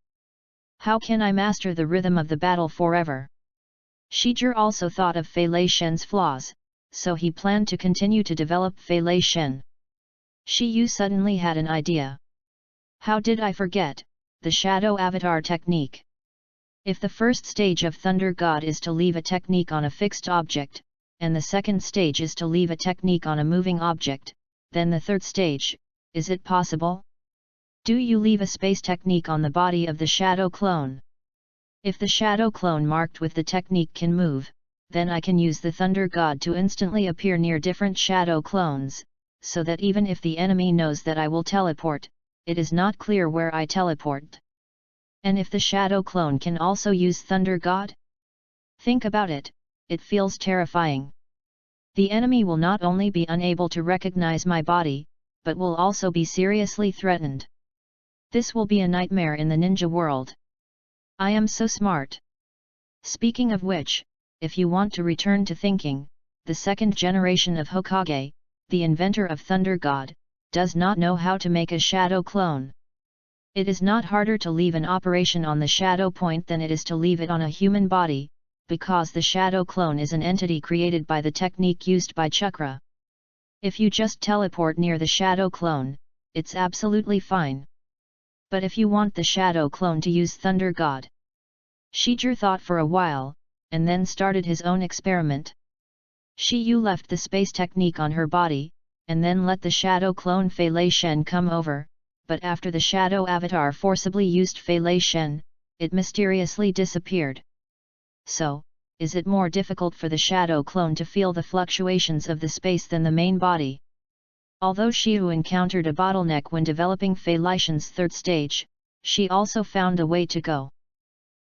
How can I master the rhythm of the battle forever? Shizhi also thought of Fei Lei Shen's flaws, so he planned to continue to develop Fei Lei Shen. Xiu suddenly had an idea. How did I forget the Shadow Avatar technique? If the 1st stage of Thunder God is to leave a technique on a fixed object, and the 2nd stage is to leave a technique on a moving object, then the 3rd stage, is it possible? Do you leave a space technique on the body of the shadow clone? If the shadow clone marked with the technique can move, then I can use the Thunder God to instantly appear near different shadow clones, so that even if the enemy knows that I will teleport, it is not clear where I teleport. And if the shadow clone can also use Thunder God? Think about it, it feels terrifying. The enemy will not only be unable to recognize my body, but will also be seriously threatened. This will be a nightmare in the ninja world. I am so smart. Speaking of which, if you want to return to thinking, the 2nd generation of Hokage, the inventor of Thunder God, does not know how to make a shadow clone. It is not harder to leave an operation on the shadow point than it is to leave it on a human body, because the shadow clone is an entity created by the technique used by chakra. If you just teleport near the shadow clone, it's absolutely fine. But if you want the shadow clone to use Thunder God, Shizhi thought for a while, and then started his own experiment. Xiu left the space technique on her body, and then let the shadow clone Fei Lei Shen come over, but after the shadow avatar forcibly used Fei Lei Shen, it mysteriously disappeared. So, is it more difficult for the shadow clone to feel the fluctuations of the space than the main body? Although Xiu encountered a bottleneck when developing Fei Lishan's third stage, she also found a way to go.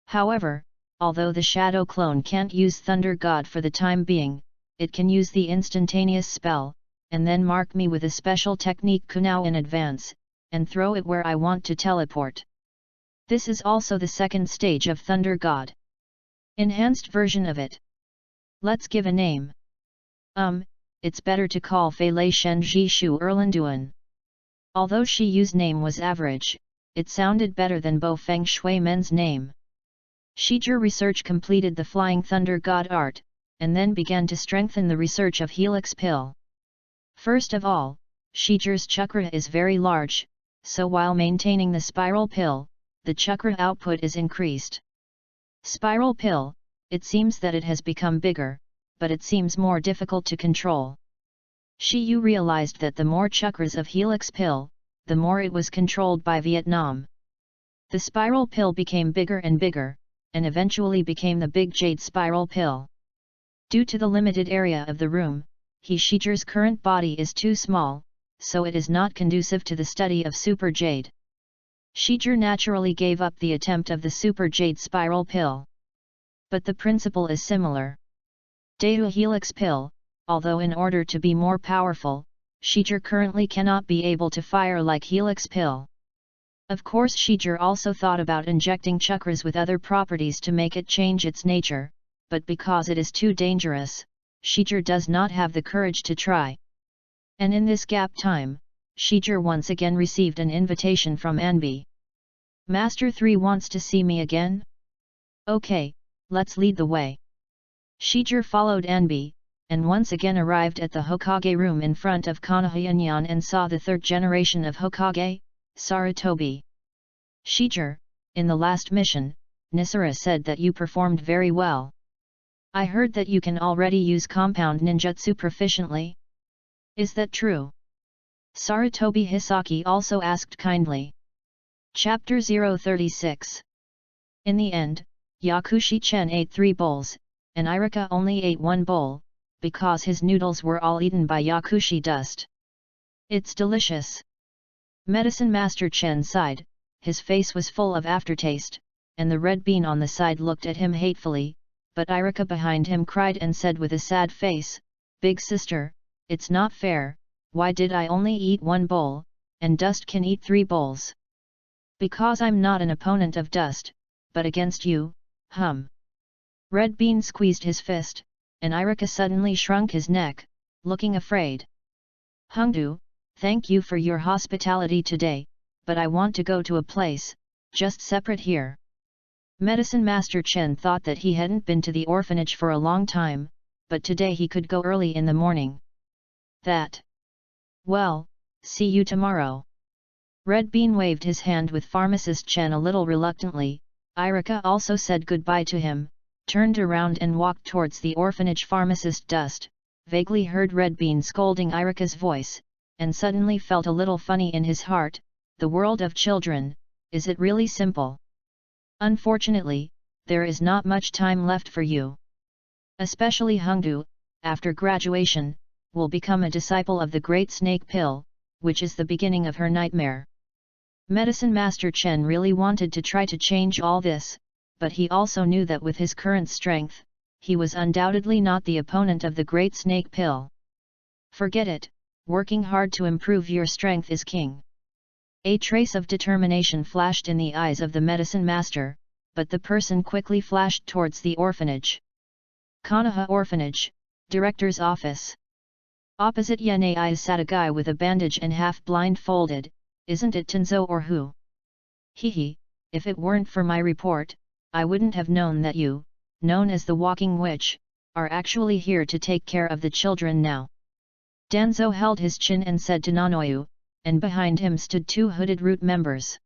However, although the shadow clone can't use Thunder God for the time being, it can use the instantaneous spell, and then mark me with a special technique Kunao in advance, and throw it where I want to teleport. This is also the second stage of Thunder God. Enhanced version of it. Let's give a name. It's better to call Fei Lei Shen Ji Shu Erlanduan. Although Shi Yu's name was average, it sounded better than Bo Feng Shui Men's name. Shijie research completed the Flying Thunder God art, and then began to strengthen the research of Helix Pill. First of all, Shijie's chakra is very large, so while maintaining the spiral pill, the chakra output is increased. Spiral pill, it seems that it has become bigger, but it seems more difficult to control. Shi Yu realized that the more chakras of Helix Pill, the more it was controlled by Vietnam. The spiral pill became bigger and bigger, and eventually became the big jade spiral pill. Due to the limited area of the room, Shijie's current body is too small, so it is not conducive to the study of super jade. Shijie naturally gave up the attempt of the super jade spiral pill. But the principle is similar. Daewoo Helix Pill, although in order to be more powerful, Shijie currently cannot be able to fire like Helix Pill. Of course Shijie also thought about injecting chakras with other properties to make it change its nature, but because it is too dangerous, Shijie does not have the courage to try. And in this gap time, Shijie once again received an invitation from Anbi. Master 3 wants to see me again? Okay, let's lead the way. Shijie followed Anbi, and once again arrived at the Hokage room in front of Konoha and saw the third generation of Hokage, Sarutobi. Shijie, in the last mission, Nisara said that you performed very well. I heard that you can already use compound ninjutsu proficiently. Is that true? Sarutobi Hisaki also asked kindly. Chapter 036. In the end, Yakushi-chen ate 3 bowls, and Irika only ate 1 bowl, because his noodles were all eaten by Yakushi dust. It's delicious. Medicine Master Chen sighed, his face was full of aftertaste, and the red bean on the side looked at him hatefully, but Irika behind him cried and said with a sad face, Big sister, it's not fair, why did I only eat 1 bowl, and Dust can eat 3 bowls? Because I'm not an opponent of Dust, but against you, Red Bean squeezed his fist, and Irika suddenly shrunk his neck, looking afraid. Hungdu, thank you for your hospitality today, but I want to go to a place, just separate here. Medicine Master Chen thought that he hadn't been to the orphanage for a long time, but today he could go early in the morning. Well, see you tomorrow. Red Bean waved his hand with Pharmacist Chen a little reluctantly. Irika also said goodbye to him, turned around and walked towards the orphanage. Pharmacist Dust vaguely heard Red Bean scolding Irika's voice, and suddenly felt a little funny in his heart. The world of children, is it really simple? Unfortunately, there is not much time left for you. Especially Hungdu, after graduation, will become a disciple of the Great Snake Pill, which is the beginning of her nightmare. Medicine Master Chen really wanted to try to change all this, but he also knew that with his current strength, he was undoubtedly not the opponent of the Great Snake Pill. Forget it, working hard to improve your strength is king. A trace of determination flashed in the eyes of the medicine master, but the person quickly flashed towards the orphanage. Konoha Orphanage, Director's Office. Opposite Yanai sat a guy with a bandage and half blindfolded. Isn't it Tenzo or who? Hehe, if it weren't for my report, I wouldn't have known that you, known as the Walking Witch, are actually here to take care of the children now. Danzo held his chin and said to Nanoyu, and behind him stood 2 hooded root members.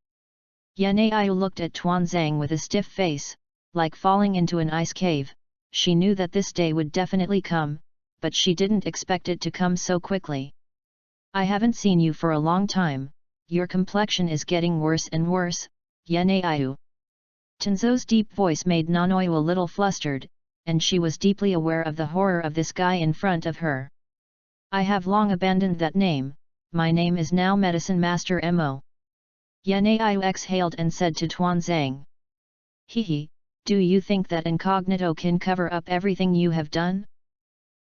Yanai looked at Tuanzang with a stiff face, like falling into an ice cave. She knew that this day would definitely come, but she didn't expect it to come so quickly. I haven't seen you for a long time, your complexion is getting worse and worse, Yanai. Tenzo's deep voice made Nanoyu a little flustered, and she was deeply aware of the horror of this guy in front of her. I have long abandoned that name, my name is now Medicine Master Mo. Yanaiyu exhaled and said to Tuanzang. Hehe, do you think that incognito can cover up everything you have done?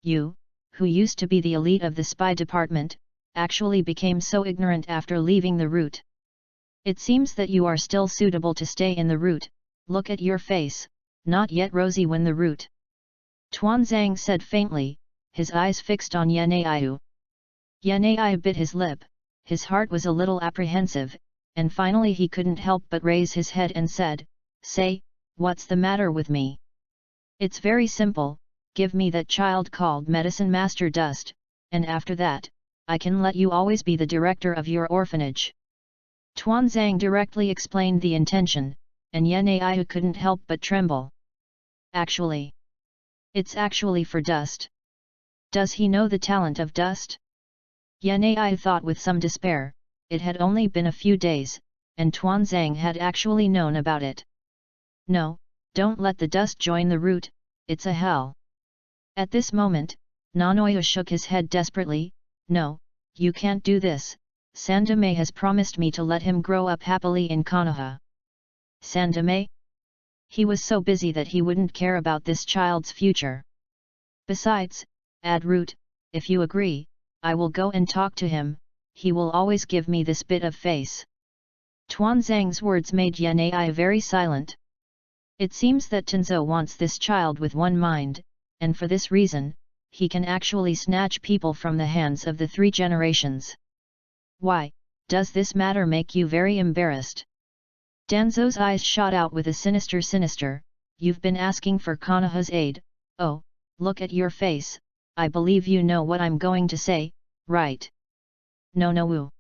You, who used to be the elite of the spy department, actually became so ignorant after leaving the route. It seems that you are still suitable to stay in the route, look at your face, not yet rosy when the route. Tuanzang said faintly, his eyes fixed on Yanaiyu. Yanaiyu bit his lip, his heart was a little apprehensive, and finally he couldn't help but raise his head and said, Say, what's the matter with me? It's very simple, give me that child called Medicine Master Dust, and after that, I can let you always be the director of your orphanage. Tuanzang directly explained the intention, and Yanaiyu couldn't help but tremble. Actually, it's actually for Dust. Does he know the talent of Dust? Yanaiyu thought with some despair, it had only been a few days, and Tuanzang had actually known about it. No, don't let the Dust join the route, it's a hell. At this moment, Nanoyu shook his head desperately, no, you can't do this, Sandame has promised me to let him grow up happily in Konoha. Sandame? He was so busy that he wouldn't care about this child's future. Besides, ad route, if you agree, I will go and talk to him, he will always give me this bit of face. Tuanzang's words made Yanaiyu very silent. It seems that Tenzo wants this child with one mind, and for this reason, he can actually snatch people from the hands of the three generations. Why, does this matter make you very embarrassed? Danzo's eyes shot out with a sinister, you've been asking for Konoha's aid, oh, look at your face, I believe you know what I'm going to say, right? No.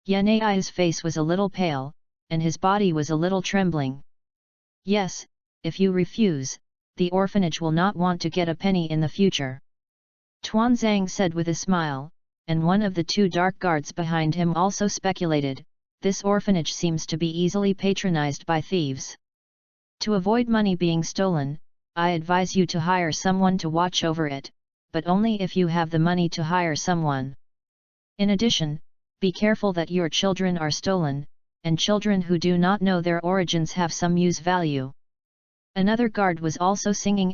Yanaiyu's face was a little pale, and his body was a little trembling. Yes, if you refuse, the orphanage will not want to get a penny in the future. Tuanzang said with a smile, and one of the two dark guards behind him also speculated, this orphanage seems to be easily patronized by thieves. To avoid money being stolen, I advise you to hire someone to watch over it, but only if you have the money to hire someone. In addition, be careful that your children are stolen, and children who do not know their origins have some use value. Another guard was also singing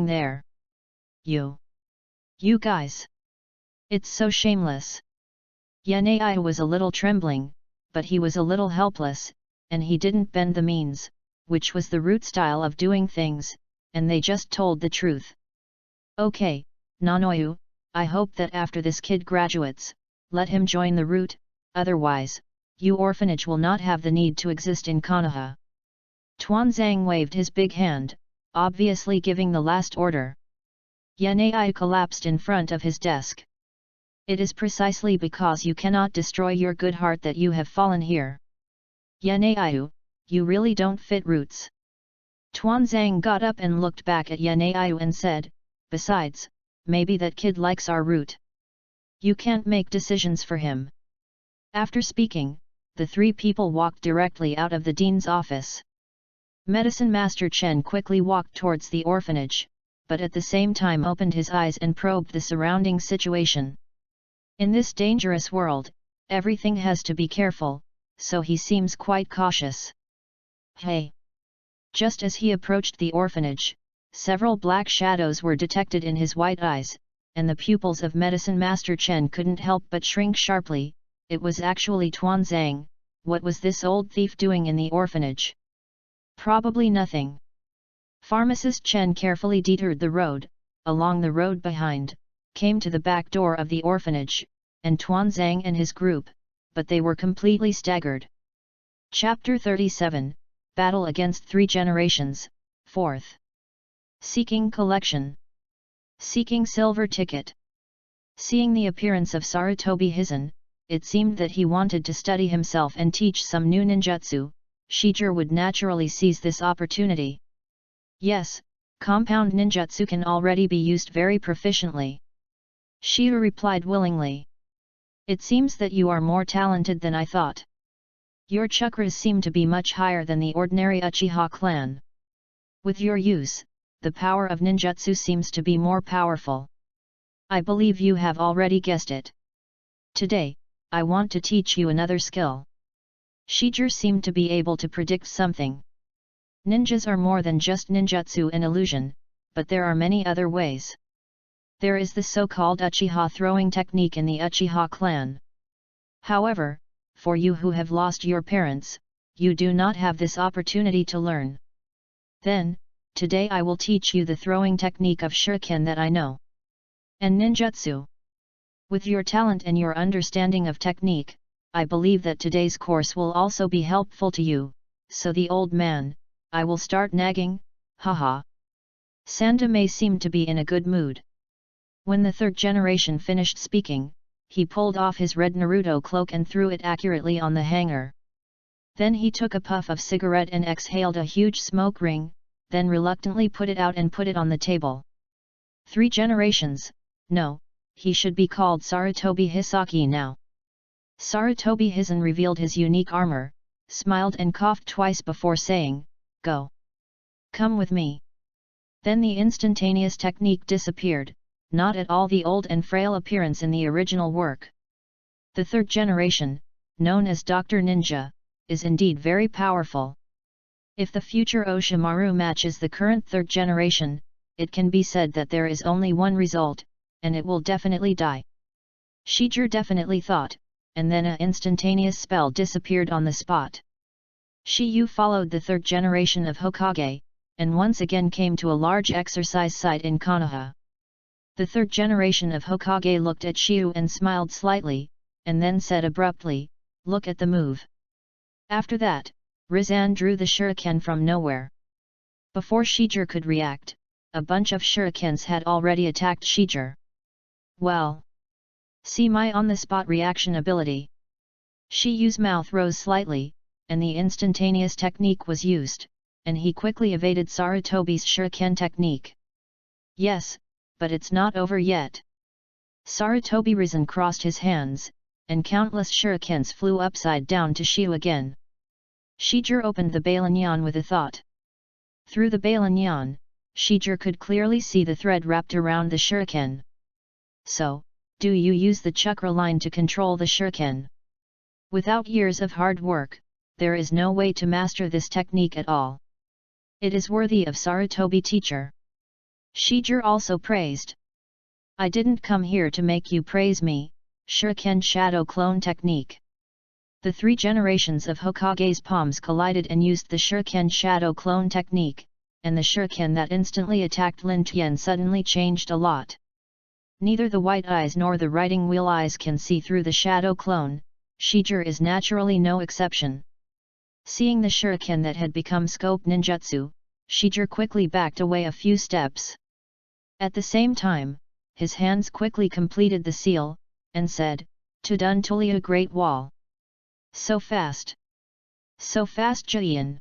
there. You guys! It's so shameless. Yanaiyu was a little trembling, but he was a little helpless, and he didn't bend the means, which was the root style of doing things, and they just told the truth. Okay, Nanoyu, I hope that after this kid graduates, let him join the route, otherwise, you orphanage will not have the need to exist in Konoha. Tuanzang waved his big hand, obviously giving the last order. Yanaiyu collapsed in front of his desk. It is precisely because you cannot destroy your good heart that you have fallen here. Yanaiyu, you really don't fit roots. Tuanzang got up and looked back at Yanaiyu and said, besides, maybe that kid likes our route. You can't make decisions for him. After speaking, the three people walked directly out of the dean's office. Medicine Master Chen quickly walked towards the orphanage, but at the same time opened his eyes and probed the surrounding situation. In this dangerous world, everything has to be careful, so he seems quite cautious. Hey! Just as he approached the orphanage, several black shadows were detected in his white eyes, and the pupils of Medicine Master Chen couldn't help but shrink sharply. It was actually Tuanzang. What was this old thief doing in the orphanage? Probably nothing. Pharmacist Chen carefully detoured the road, along the road behind, came to the back door of the orphanage, and Tuanzang and his group, but they were completely staggered. Chapter 37, Battle Against Three Generations, 4th. Seeking Collection. Seeking Silver Ticket. Seeing the appearance of Sarutobi Hizen, it seemed that he wanted to study himself and teach some new ninjutsu. Shijiro would naturally seize this opportunity. Yes, compound ninjutsu can already be used very proficiently. Shijiro replied willingly. It seems that you are more talented than I thought. Your chakras seem to be much higher than the ordinary Uchiha clan. With your use, the power of ninjutsu seems to be more powerful. I believe you have already guessed it. Today, I want to teach you another skill. Shijiro seemed to be able to predict something. Ninjas are more than just ninjutsu and illusion, but there are many other ways. There is the so-called Uchiha throwing technique in the Uchiha clan. However, for you who have lost your parents, you do not have this opportunity to learn. Then, today I will teach you the throwing technique of shuriken that I know. And ninjutsu. With your talent and your understanding of technique, I believe that today's course will also be helpful to you, so the old man, I will start nagging, haha. Sandame seemed to be in a good mood. When the third generation finished speaking, he pulled off his red Naruto cloak and threw it accurately on the hanger. Then he took a puff of cigarette and exhaled a huge smoke ring, then reluctantly put it out and put it on the table. 3 generations, no, he should be called Sarutobi Hisaki now. Sarutobi Hizen revealed his unique armor, smiled and coughed twice before saying, "Go. Come with me." Then the instantaneous technique disappeared, not at all the old and frail appearance in the original work. The third generation, known as Dr. Ninja, is indeed very powerful. If the future Oshimaru matches the current third generation, it can be said that there is only one result, and it will definitely die. Shijiro definitely thought, and then an instantaneous spell disappeared on the spot. Shiyu followed the third generation of Hokage, and once again came to a large exercise site in Konoha. The third generation of Hokage looked at Shiyu and smiled slightly, and then said abruptly, "Look at the move." After that, Rizan drew the shuriken from nowhere. Before Shijiro could react, a bunch of shurikens had already attacked Shijiro. Well. See my on-the-spot reaction ability. Shiyu's mouth rose slightly, and the instantaneous technique was used, and he quickly evaded Sarutobi's shuriken technique. Yes, but it's not over yet. Sarutobi Rizan crossed his hands, and countless shurikens flew upside down to Shiyu again. Shijiro opened the Balanyan with a thought. Through the Balanyan, Shijiro could clearly see the thread wrapped around the shuriken. So, do you use the chakra line to control the shuriken? Without years of hard work, there is no way to master this technique at all. It is worthy of Sarutobi teacher. Shijiro also praised. I didn't come here to make you praise me, shuriken shadow clone technique. The 3 generations of Hokage's palms collided and used the shuriken shadow clone technique, and the shuriken that instantly attacked Lin Tian suddenly changed a lot. Neither the white eyes nor the writing wheel eyes can see through the shadow clone. Shijiro is naturally no exception. Seeing the shuriken that had become scope ninjutsu, Shijiro quickly backed away a few steps. At the same time, his hands quickly completed the seal, and said, "To dun Tulia Great Wall." So fast! So fast Jian!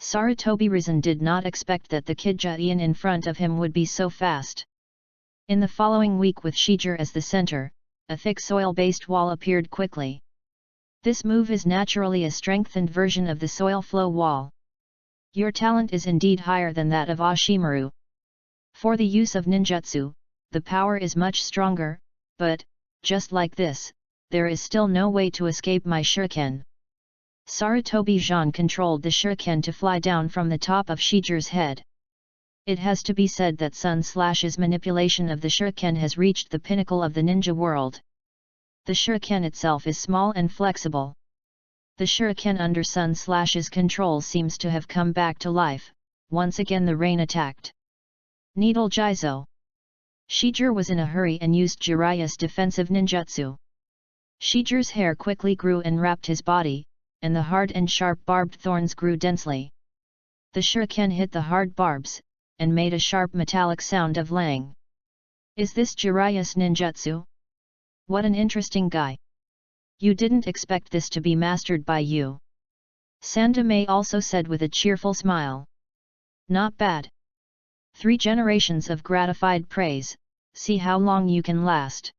Sarutobi Rizan did not expect that the kid Jian in front of him would be so fast. In the following week with Shijiro as the center, a thick soil-based wall appeared quickly. This move is naturally a strengthened version of the soil flow wall. Your talent is indeed higher than that of Oshimaru. For the use of ninjutsu, the power is much stronger, but, just like this, there is still no way to escape my shuriken. Sarutobi Jean controlled the shuriken to fly down from the top of Shijiro's head. It has to be said that Sun/'s manipulation of the shuriken has reached the pinnacle of the ninja world. The shuriken itself is small and flexible. The shuriken under Sun/'s control seems to have come back to life. Once again the rain attacked. Needle Jizo. Shijiro was in a hurry and used Jiraiya's defensive ninjutsu. Shijiro's hair quickly grew and wrapped his body, and the hard and sharp barbed thorns grew densely. The shuriken hit the hard barbs, and made a sharp metallic sound of lang. Is this Jiraiya's ninjutsu? What an interesting guy. You didn't expect this to be mastered by you. Sandame also said with a cheerful smile. Not bad. 3 generations of gratified praise, see how long you can last.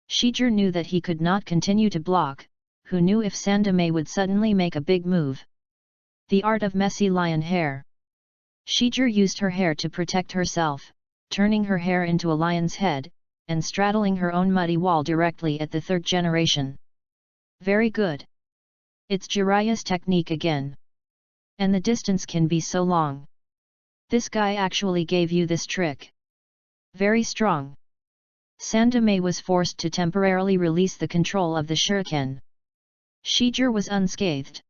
Shijiro knew that he could not continue to block, who knew if Sandame would suddenly make a big move. The art of messy lion hair. Shijir used her hair to protect herself, turning her hair into a lion's head, and straddling her own muddy wall directly at the third generation. Very good. It's Jiraiya's technique again. And the distance can be so long. This guy actually gave you this trick. Very strong. Sandame was forced to temporarily release the control of the shuriken. Shijir was unscathed.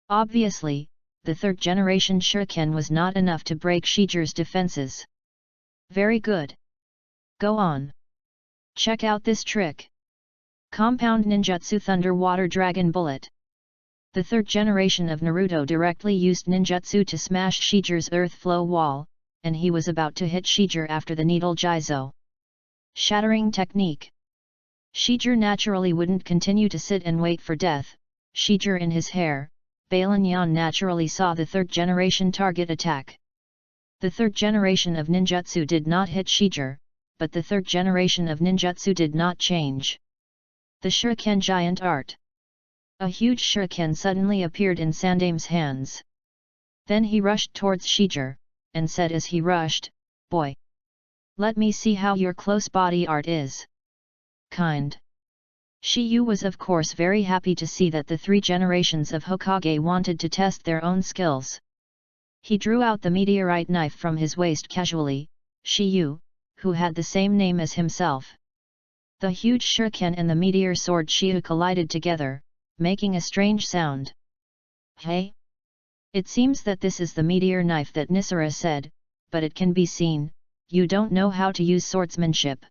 Obviously, the third generation shuriken was not enough to break Shijir's defenses. Very good. Go on. Check out this trick. Compound Ninjutsu Thunder Water Dragon Bullet. The third generation of Naruto directly used ninjutsu to smash Shijir's earth flow wall, and he was about to hit Shijir after the needle Jizo. Shattering technique. Shijir naturally wouldn't continue to sit and wait for death. Shijir in his hair, Balin Yan naturally saw the third generation target attack. The third generation of ninjutsu did not hit Shijir, but the third generation of ninjutsu did not change. The shuriken giant art. A huge shuriken suddenly appeared in Sandame's hands. Then he rushed towards Shijir, and said as he rushed, "Boy! Let me see how your close body art is." Kind. Shiyu was of course very happy to see that the three generations of Hokage wanted to test their own skills. He drew out the meteorite knife from his waist casually. Shiyu, who had the same name as himself. The huge shuriken and the meteor sword Shiyu collided together, making a strange sound. Hey? It seems that this is the meteor knife that Nisara said, but it can be seen, you don't know how to use swordsmanship.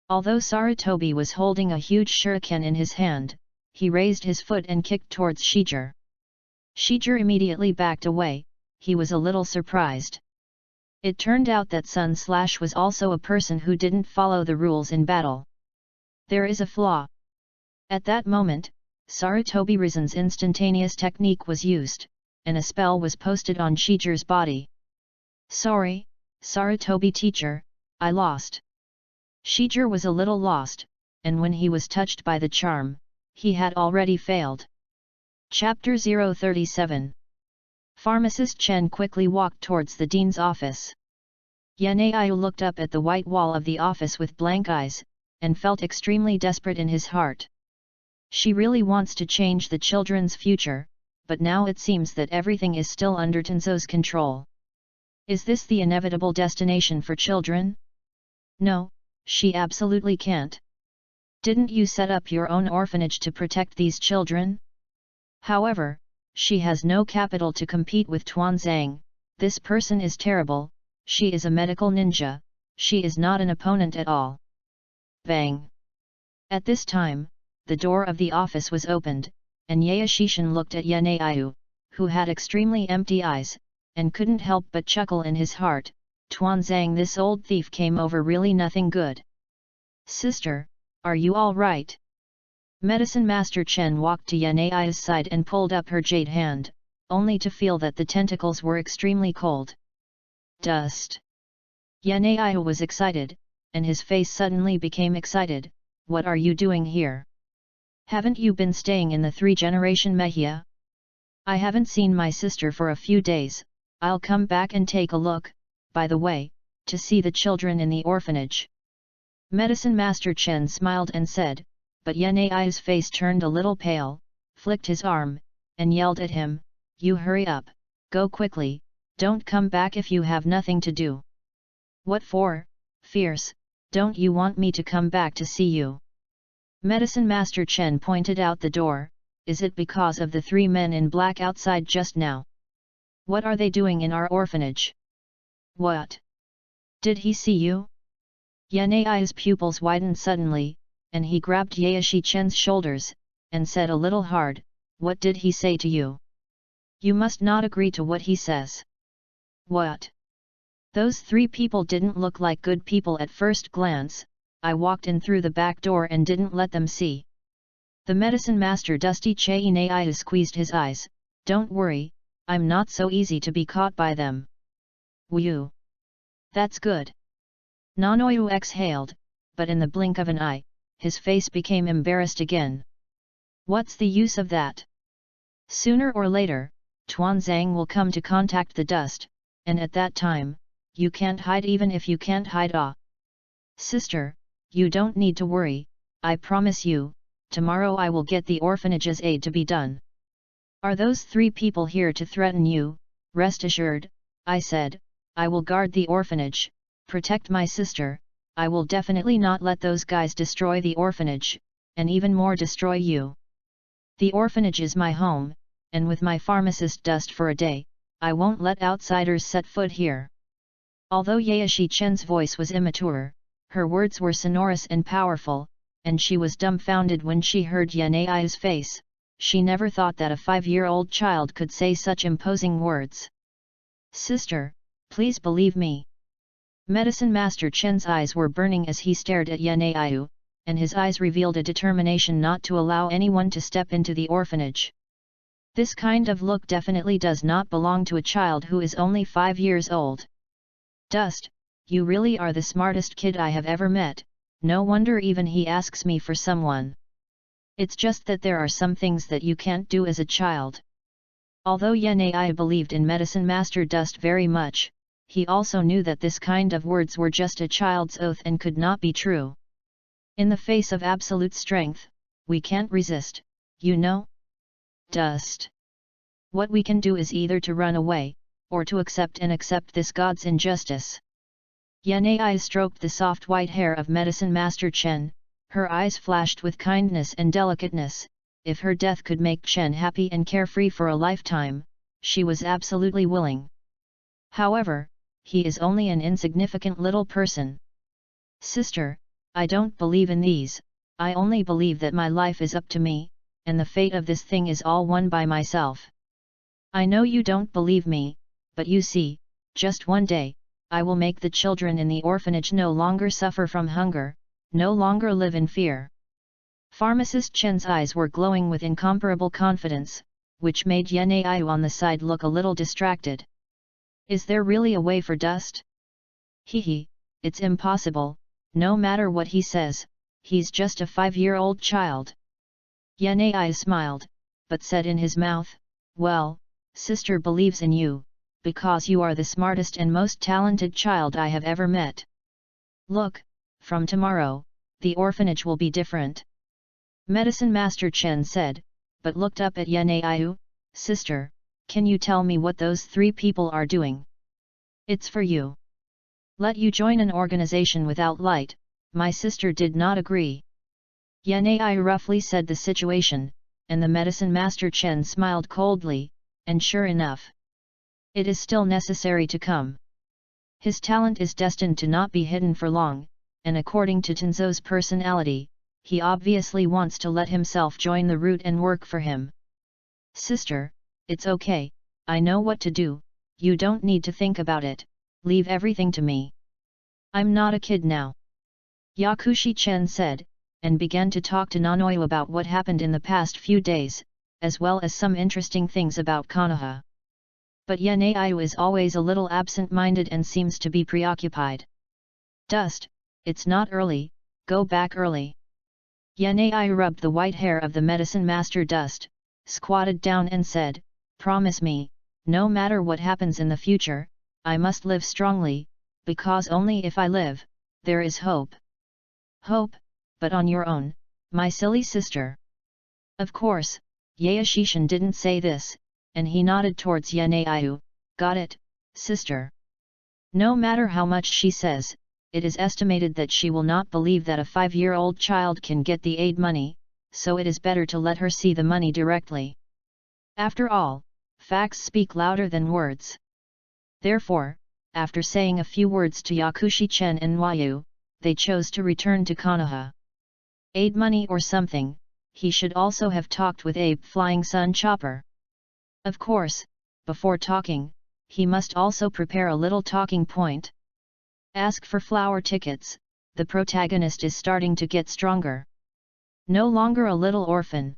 Although Sarutobi was holding a huge shuriken in his hand, he raised his foot and kicked towards Shijir. Shijir immediately backed away. He was a little surprised. It turned out that Sun Slash was also a person who didn't follow the rules in battle. There is a flaw. At that moment, Sarutobi Rizen's instantaneous technique was used, and a spell was posted on Shijir's body. Sorry, Sarutobi teacher, I lost. Shijir was a little lost, and when he was touched by the charm, he had already failed. Chapter 037. Pharmacist Chen quickly walked towards the dean's office. Yanaiyu looked up at the white wall of the office with blank eyes, and felt extremely desperate in his heart. She really wants to change the children's future, but now it seems that everything is still under Tenzo's control. Is this the inevitable destination for children? No, she absolutely can't. Didn't you set up your own orphanage to protect these children? However, she has no capital to compete with Tuanzang. This person is terrible. She is a medical ninja. She is not an opponent at all. Bang! At this time, the door of the office was opened, and Yaeshishin looked at Yanaiyu, who had extremely empty eyes, and couldn't help but chuckle in his heart. Tuanzang, this old thief came over really nothing good. Sister, are you all right? Medicine Master Chen walked to Yanaya's side and pulled up her jade hand, only to feel that the tentacles were extremely cold. Dust. Yanaya was excited, and his face suddenly became excited. What are you doing here? Haven't you been staying in the 3-generation Mehia? I haven't seen my sister for a few days. I'll come back and take a look, by the way, to see the children in the orphanage. Medicine Master Chen smiled and said, but Yanai's face turned a little pale, flicked his arm, and yelled at him, "You hurry up, go quickly, don't come back if you have nothing to do." What for, fierce, don't you want me to come back to see you? Medicine Master Chen pointed out the door. Is it because of the 3 men in black outside just now? What are they doing in our orphanage? What? Did he see you? Yanai's pupils widened suddenly, and he grabbed Yaeshi Chen's shoulders, and said a little hard, "What did he say to you? You must not agree to what he says." What? Those 3 people didn't look like good people at first glance. I walked in through the back door and didn't let them see. The medicine master Dusty Chainaiya squeezed his eyes. Don't worry, I'm not so easy to be caught by them. Whew! That's good. Nanoyu exhaled, but in the blink of an eye, his face became embarrassed again. What's the use of that? Sooner or later, Tuanzang will come to contact the dust, and at that time, you can't hide even if you can't hide. Sister, you don't need to worry, I promise you, tomorrow I will get the orphanage's aid to be done. Are those 3 people here to threaten you? Rest assured, I said, I will guard the orphanage, protect my sister, I will definitely not let those guys destroy the orphanage, and even more destroy you. The orphanage is my home, and with my pharmacist dust for a day, I won't let outsiders set foot here. Although Yaeshi Chen's voice was immature, her words were sonorous and powerful, and she was dumbfounded when she heard Yanai's face. She never thought that a 5-year-old child could say such imposing words. Sister, please believe me. Medicine Master Chen's eyes were burning as he stared at Yanaiu, and his eyes revealed a determination not to allow anyone to step into the orphanage. This kind of look definitely does not belong to a child who is only 5 years old. Dust, you really are the smartest kid I have ever met, no wonder even he asks me for someone. It's just that there are some things that you can't do as a child. Although Yanai believed in Medicine Master Dust very much, he also knew that this kind of words were just a child's oath and could not be true. In the face of absolute strength, we can't resist, you know? Dust. What we can do is either to run away, or to accept this God's injustice. Yanai stroked the soft white hair of Medicine Master Chen, her eyes flashed with kindness and delicateness. If her death could make Chen happy and carefree for a lifetime, she was absolutely willing. However, he is only an insignificant little person. Sister, I don't believe in these, I only believe that my life is up to me, and the fate of this thing is all won by myself. I know you don't believe me, but you see, just one day, I will make the children in the orphanage no longer suffer from hunger, no longer live in fear. Pharmacist Chen's eyes were glowing with incomparable confidence, which made Yanaiu on the side look a little distracted. Is there really a way for Dust? Hehe, it's impossible, no matter what he says, he's just a 5-year-old child. Yanai smiled, but said in his mouth, well, sister believes in you, because you are the smartest and most talented child I have ever met. Look, from tomorrow, the orphanage will be different. Medicine Master Chen said, but looked up at Yanaiu, sister, can you tell me what those 3 people are doing? It's for you. Let you join an organization without light, my sister did not agree. Yanai roughly said the situation, and the Medicine Master Chen smiled coldly, and sure enough, it is still necessary to come. His talent is destined to not be hidden for long, and according to Tenzo's personality, he obviously wants to let himself join the route and work for him. Sister, it's okay, I know what to do, you don't need to think about it, leave everything to me. I'm not a kid now. Yakushi Chen said, and began to talk to Nanoyu about what happened in the past few days, as well as some interesting things about Konoha. But Yanaiu is always a little absent-minded and seems to be preoccupied. Dust, it's not early, go back early. Yanaiu rubbed the white hair of the Medicine Master Dust, squatted down and said, promise me, no matter what happens in the future, I must live strongly, because only if I live, there is hope. Hope, but on your own, my silly sister. Of course, Yaeshishin didn't say this, and he nodded towards Yanaiu, got it, sister. No matter how much she says, it is estimated that she will not believe that a 5-year-old child can get the aid money, so it is better to let her see the money directly. After all, facts speak louder than words. Therefore, after saying a few words to Yakushi Chen and Nwayu, they chose to return to Konoha. Aid money or something, he should also have talked with Abe Flying Sun Chopper. Of course, before talking, he must also prepare a little talking point. Ask for flower tickets, the protagonist is starting to get stronger. No longer a little orphan.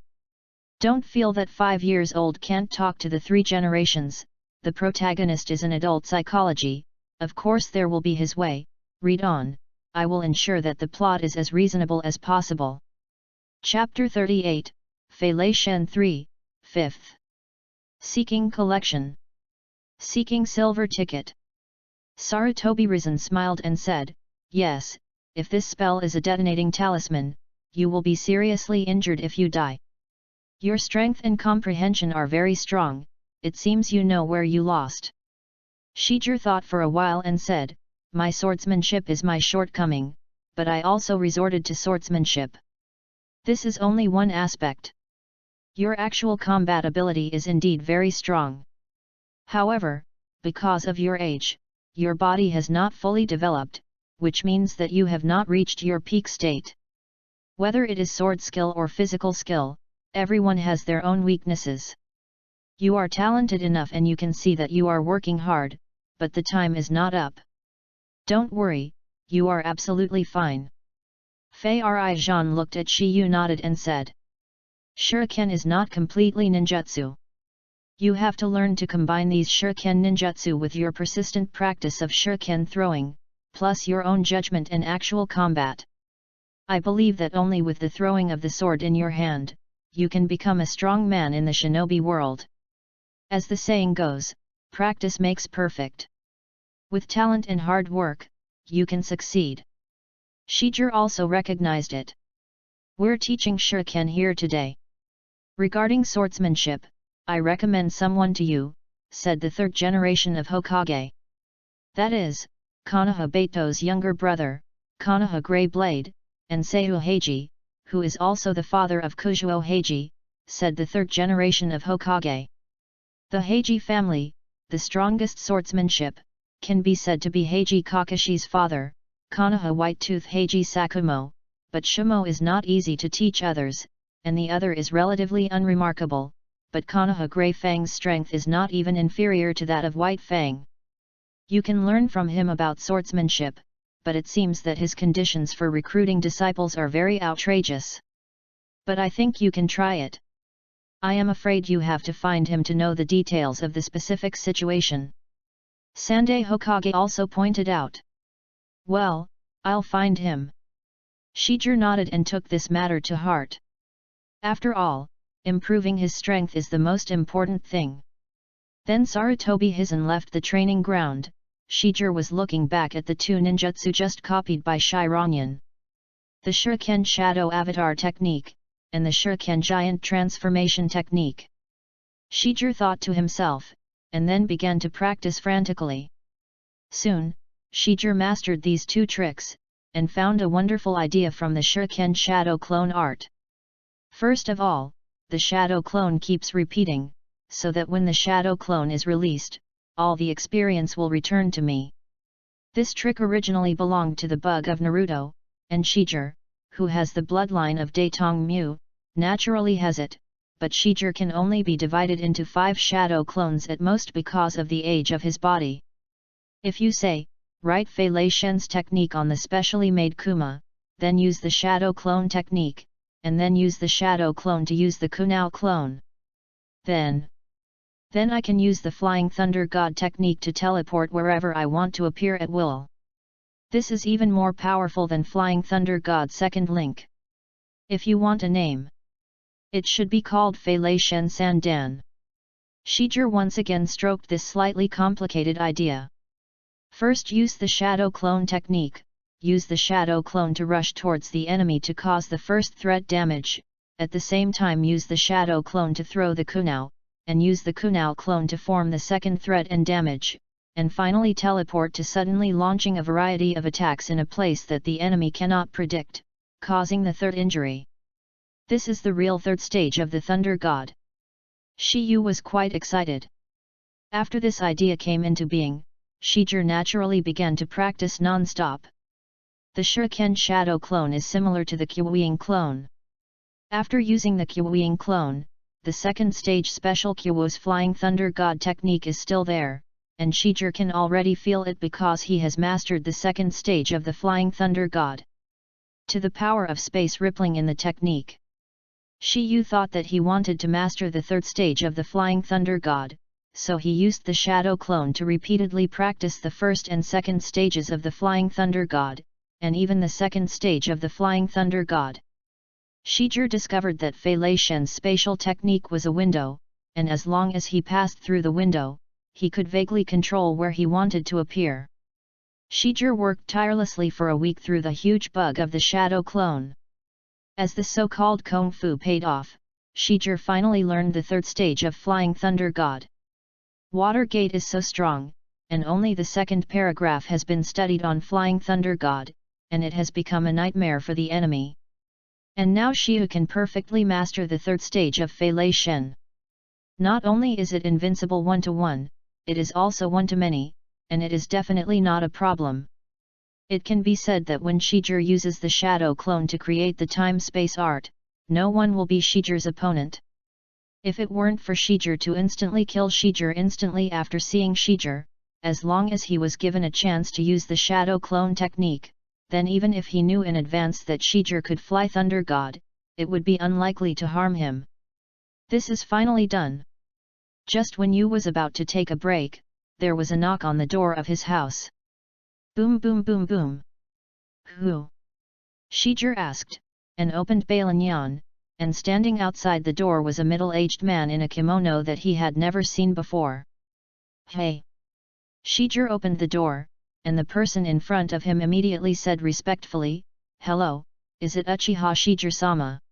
Don't feel that 5 years old can't talk to the 3 generations, the protagonist is an adult psychology, of course there will be his way, read on, I will ensure that the plot is as reasonable as possible. Chapter 38, Fanfiction 3, 5th. Seeking collection. Seeking silver ticket. Sarutobi Risen smiled and said, yes, if this spell is a detonating talisman, you will be seriously injured if you die. Your strength and comprehension are very strong, it seems you know where you lost. Shijir thought for a while and said, my swordsmanship is my shortcoming, but I also resorted to swordsmanship. This is only one aspect. Your actual combat ability is indeed very strong. However, because of your age, your body has not fully developed, which means that you have not reached your peak state. Whether it is sword skill or physical skill, everyone has their own weaknesses. You are talented enough and you can see that you are working hard, but the time is not up. Don't worry, you are absolutely fine. Fei Zhan looked at Shiyu, nodded and said, Shuriken is not completely ninjutsu. You have to learn to combine these shuriken ninjutsu with your persistent practice of shuriken throwing, plus your own judgment and actual combat. I believe that only with the throwing of the sword in your hand, you can become a strong man in the shinobi world. As the saying goes, practice makes perfect. With talent and hard work, you can succeed. Shijir also recognized it. We're teaching shuriken here today. Regarding swordsmanship, I recommend someone to you, said the third generation of Hokage. That is, Konoha Beito's younger brother, Konoha Grey Blade, and Seiyu Heiji, who is also the father of Kujuo Heiji, said the third generation of Hokage. The Heiji family, the strongest swordsmanship, can be said to be Heiji Kakashi's father, Konoha White-Tooth Heiji Sakumo, but Shumo is not easy to teach others, and the other is relatively unremarkable, but Konoha Grey Fang's strength is not even inferior to that of White Fang. You can learn from him about swordsmanship, but it seems that his conditions for recruiting disciples are very outrageous. But I think you can try it. I am afraid you have to find him to know the details of the specific situation. Sandai Hokage also pointed out. Well, I'll find him. Shijir nodded and took this matter to heart. After all, improving his strength is the most important thing. Then Sarutobi Hizen left the training ground. Shijir was looking back at the two ninjutsu just copied by Shiranyan. The Shuriken Shadow Avatar technique, and the Shuriken Giant Transformation technique. Shijir thought to himself, and then began to practice frantically. Soon, Shijir mastered these two tricks, and found a wonderful idea from the Shuriken Shadow Clone art. First of all, the Shadow Clone keeps repeating, so that when the Shadow Clone is released, all the experience will return to me. This trick originally belonged to the bug of Naruto, and Shijir, who has the bloodline of Daetong Mu, naturally has it, but Shijir can only be divided into 5 shadow clones at most because of the age of his body. If you say, write Fei Lei Shen's technique on the specially made Kuma, then use the shadow clone technique, and then use the shadow clone to use the Kunao clone. Then I can use the Flying Thunder God technique to teleport wherever I want to appear at will. This is even more powerful than Flying Thunder God's second link. If you want a name, it should be called Fei Lei Shen Sandan. Shijir once again stroked this slightly complicated idea. First, use the shadow clone technique. Use the shadow clone to rush towards the enemy to cause the first threat damage, at the same time use the shadow clone to throw the Kunao, and use the Kunao clone to form the second threat and damage, and finally teleport to suddenly launching a variety of attacks in a place that the enemy cannot predict, causing the third injury. This is the real third stage of the Thunder God. Shiyu was quite excited. After this idea came into being, Shijir naturally began to practice non-stop. The Shuriken Shadow Clone is similar to the Kyuwing Clone. After using the Kyuwing Clone, the second stage special Kyuwo's Flying Thunder God technique is still there, and Shijir can already feel it because he has mastered the second stage of the Flying Thunder God. To the power of space rippling in the technique. Shiyu thought that he wanted to master the third stage of the Flying Thunder God, so he used the Shadow Clone to repeatedly practice the first and second stages of the Flying Thunder God, and even the second stage of the Flying Thunder God. Shijir discovered that Fei Lei Shen's spatial technique was a window, and as long as he passed through the window, he could vaguely control where he wanted to appear. Shijir worked tirelessly for a week through the huge bug of the shadow clone. As the so-called Kung Fu paid off, Shijir finally learned the third stage of Flying Thunder God. Water Gate is so strong, and only the second paragraph has been studied on Flying Thunder God, and it has become a nightmare for the enemy. And now Xiu can perfectly master the third stage of Fei Lei Shen. Not only is it invincible 1-to-1, it is also 1-to-many, and it is definitely not a problem. It can be said that when Shijir uses the shadow clone to create the time-space art, no one will be Shijir's opponent. If it weren't for Shijir to instantly kill Shijir instantly after seeing Shijir, as long as he was given a chance to use the shadow clone technique, then even if he knew in advance that Shijir could fly Thunder God, it would be unlikely to harm him. This is finally done. Just when Yu was about to take a break, there was a knock on the door of his house. Boom boom boom boom. Who? Shijir asked, and opened Bailanyan, and standing outside the door was a middle-aged man in a kimono that he had never seen before. Hey! Shijir opened the door, and the person in front of him immediately said respectfully, "Hello, is it Uchiha Shijir-sama?"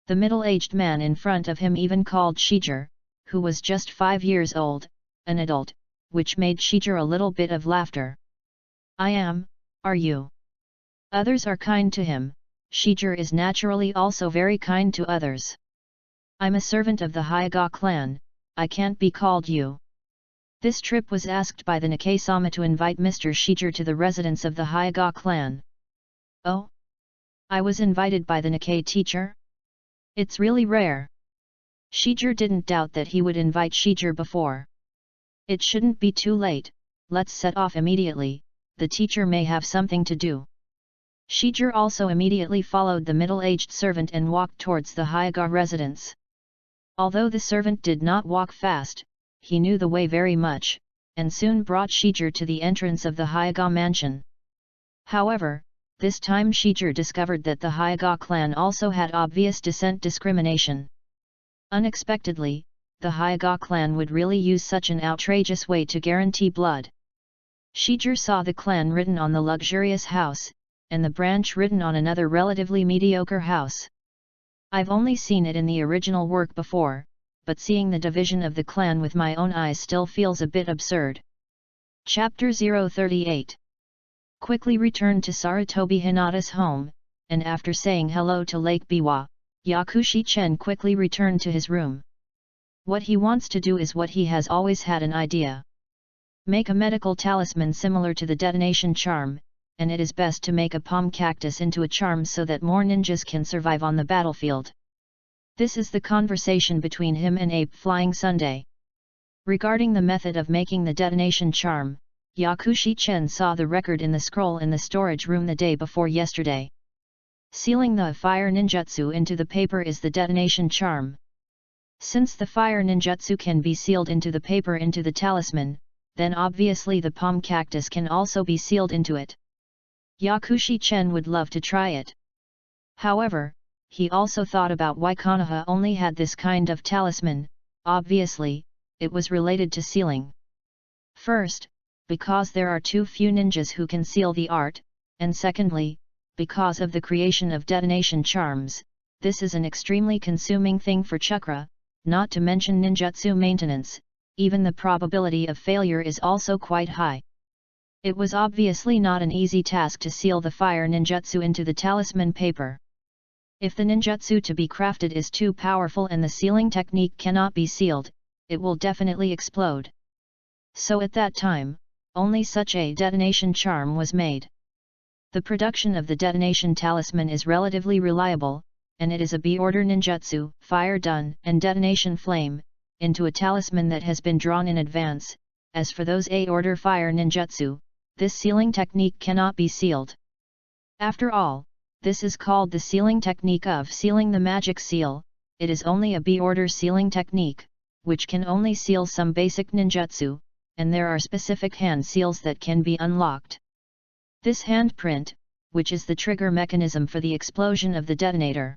The middle-aged man in front of him even called Shijir, who was just 5 years old, an adult, which made Shijir a little bit of laughter. "I am, are you?" Others are kind to him. Shijir is naturally also very kind to others. "I'm a servant of the Hyuga clan, I can't be called you." This trip was asked by the Nikkei-sama to invite Mr. Shijir to the residence of the Hyuga clan. "Oh? I was invited by the Nikkei teacher? It's really rare." Shijir didn't doubt that he would invite Shijir before. "It shouldn't be too late, let's set off immediately, the teacher may have something to do." Shijir also immediately followed the middle-aged servant and walked towards the Hyuga residence. Although the servant did not walk fast, he knew the way very much, and soon brought Shijir to the entrance of the Hyuga mansion. However, this time Shijir discovered that the Hyuga clan also had obvious descent discrimination. Unexpectedly, the Hyuga clan would really use such an outrageous way to guarantee blood. Shijir saw the clan written on the luxurious house, and the branch written on another relatively mediocre house. I've only seen it in the original work before, but seeing the division of the clan with my own eyes still feels a bit absurd. Chapter 038. Quickly returned to Sarutobi Hinata's home, and after saying hello to Lake Biwa, Yakushi Chen quickly returned to his room. What he wants to do is what he has always had an idea. Make a medical talisman similar to the detonation charm, and it is best to make a palm cactus into a charm so that more ninjas can survive on the battlefield. This is the conversation between him and Ape Flying Sunday. Regarding the method of making the detonation charm, Yakushi Chen saw the record in the scroll in the storage room the day before yesterday. Sealing the fire ninjutsu into the paper is the detonation charm. Since the fire ninjutsu can be sealed into the paper into the talisman, then obviously the palm cactus can also be sealed into it. Yakushi Chen would love to try it. However, he also thought about why Konoha only had this kind of talisman. Obviously, it was related to sealing. First, because there are too few ninjas who can seal the art, and secondly, because of the creation of detonation charms. This is an extremely consuming thing for chakra, not to mention ninjutsu maintenance. Even the probability of failure is also quite high. It was obviously not an easy task to seal the fire ninjutsu into the talisman paper. If the ninjutsu to be crafted is too powerful and the sealing technique cannot be sealed, it will definitely explode. So at that time, only such a detonation charm was made. The production of the detonation talisman is relatively reliable, and it is a B-order ninjutsu, fire done, and detonation flame, into a talisman that has been drawn in advance. As for those A-order fire ninjutsu, this sealing technique cannot be sealed. After all, this is called the sealing technique of sealing the magic seal. It is only a B-order sealing technique, which can only seal some basic ninjutsu, and there are specific hand seals that can be unlocked. This handprint, which is the trigger mechanism for the explosion of the detonator.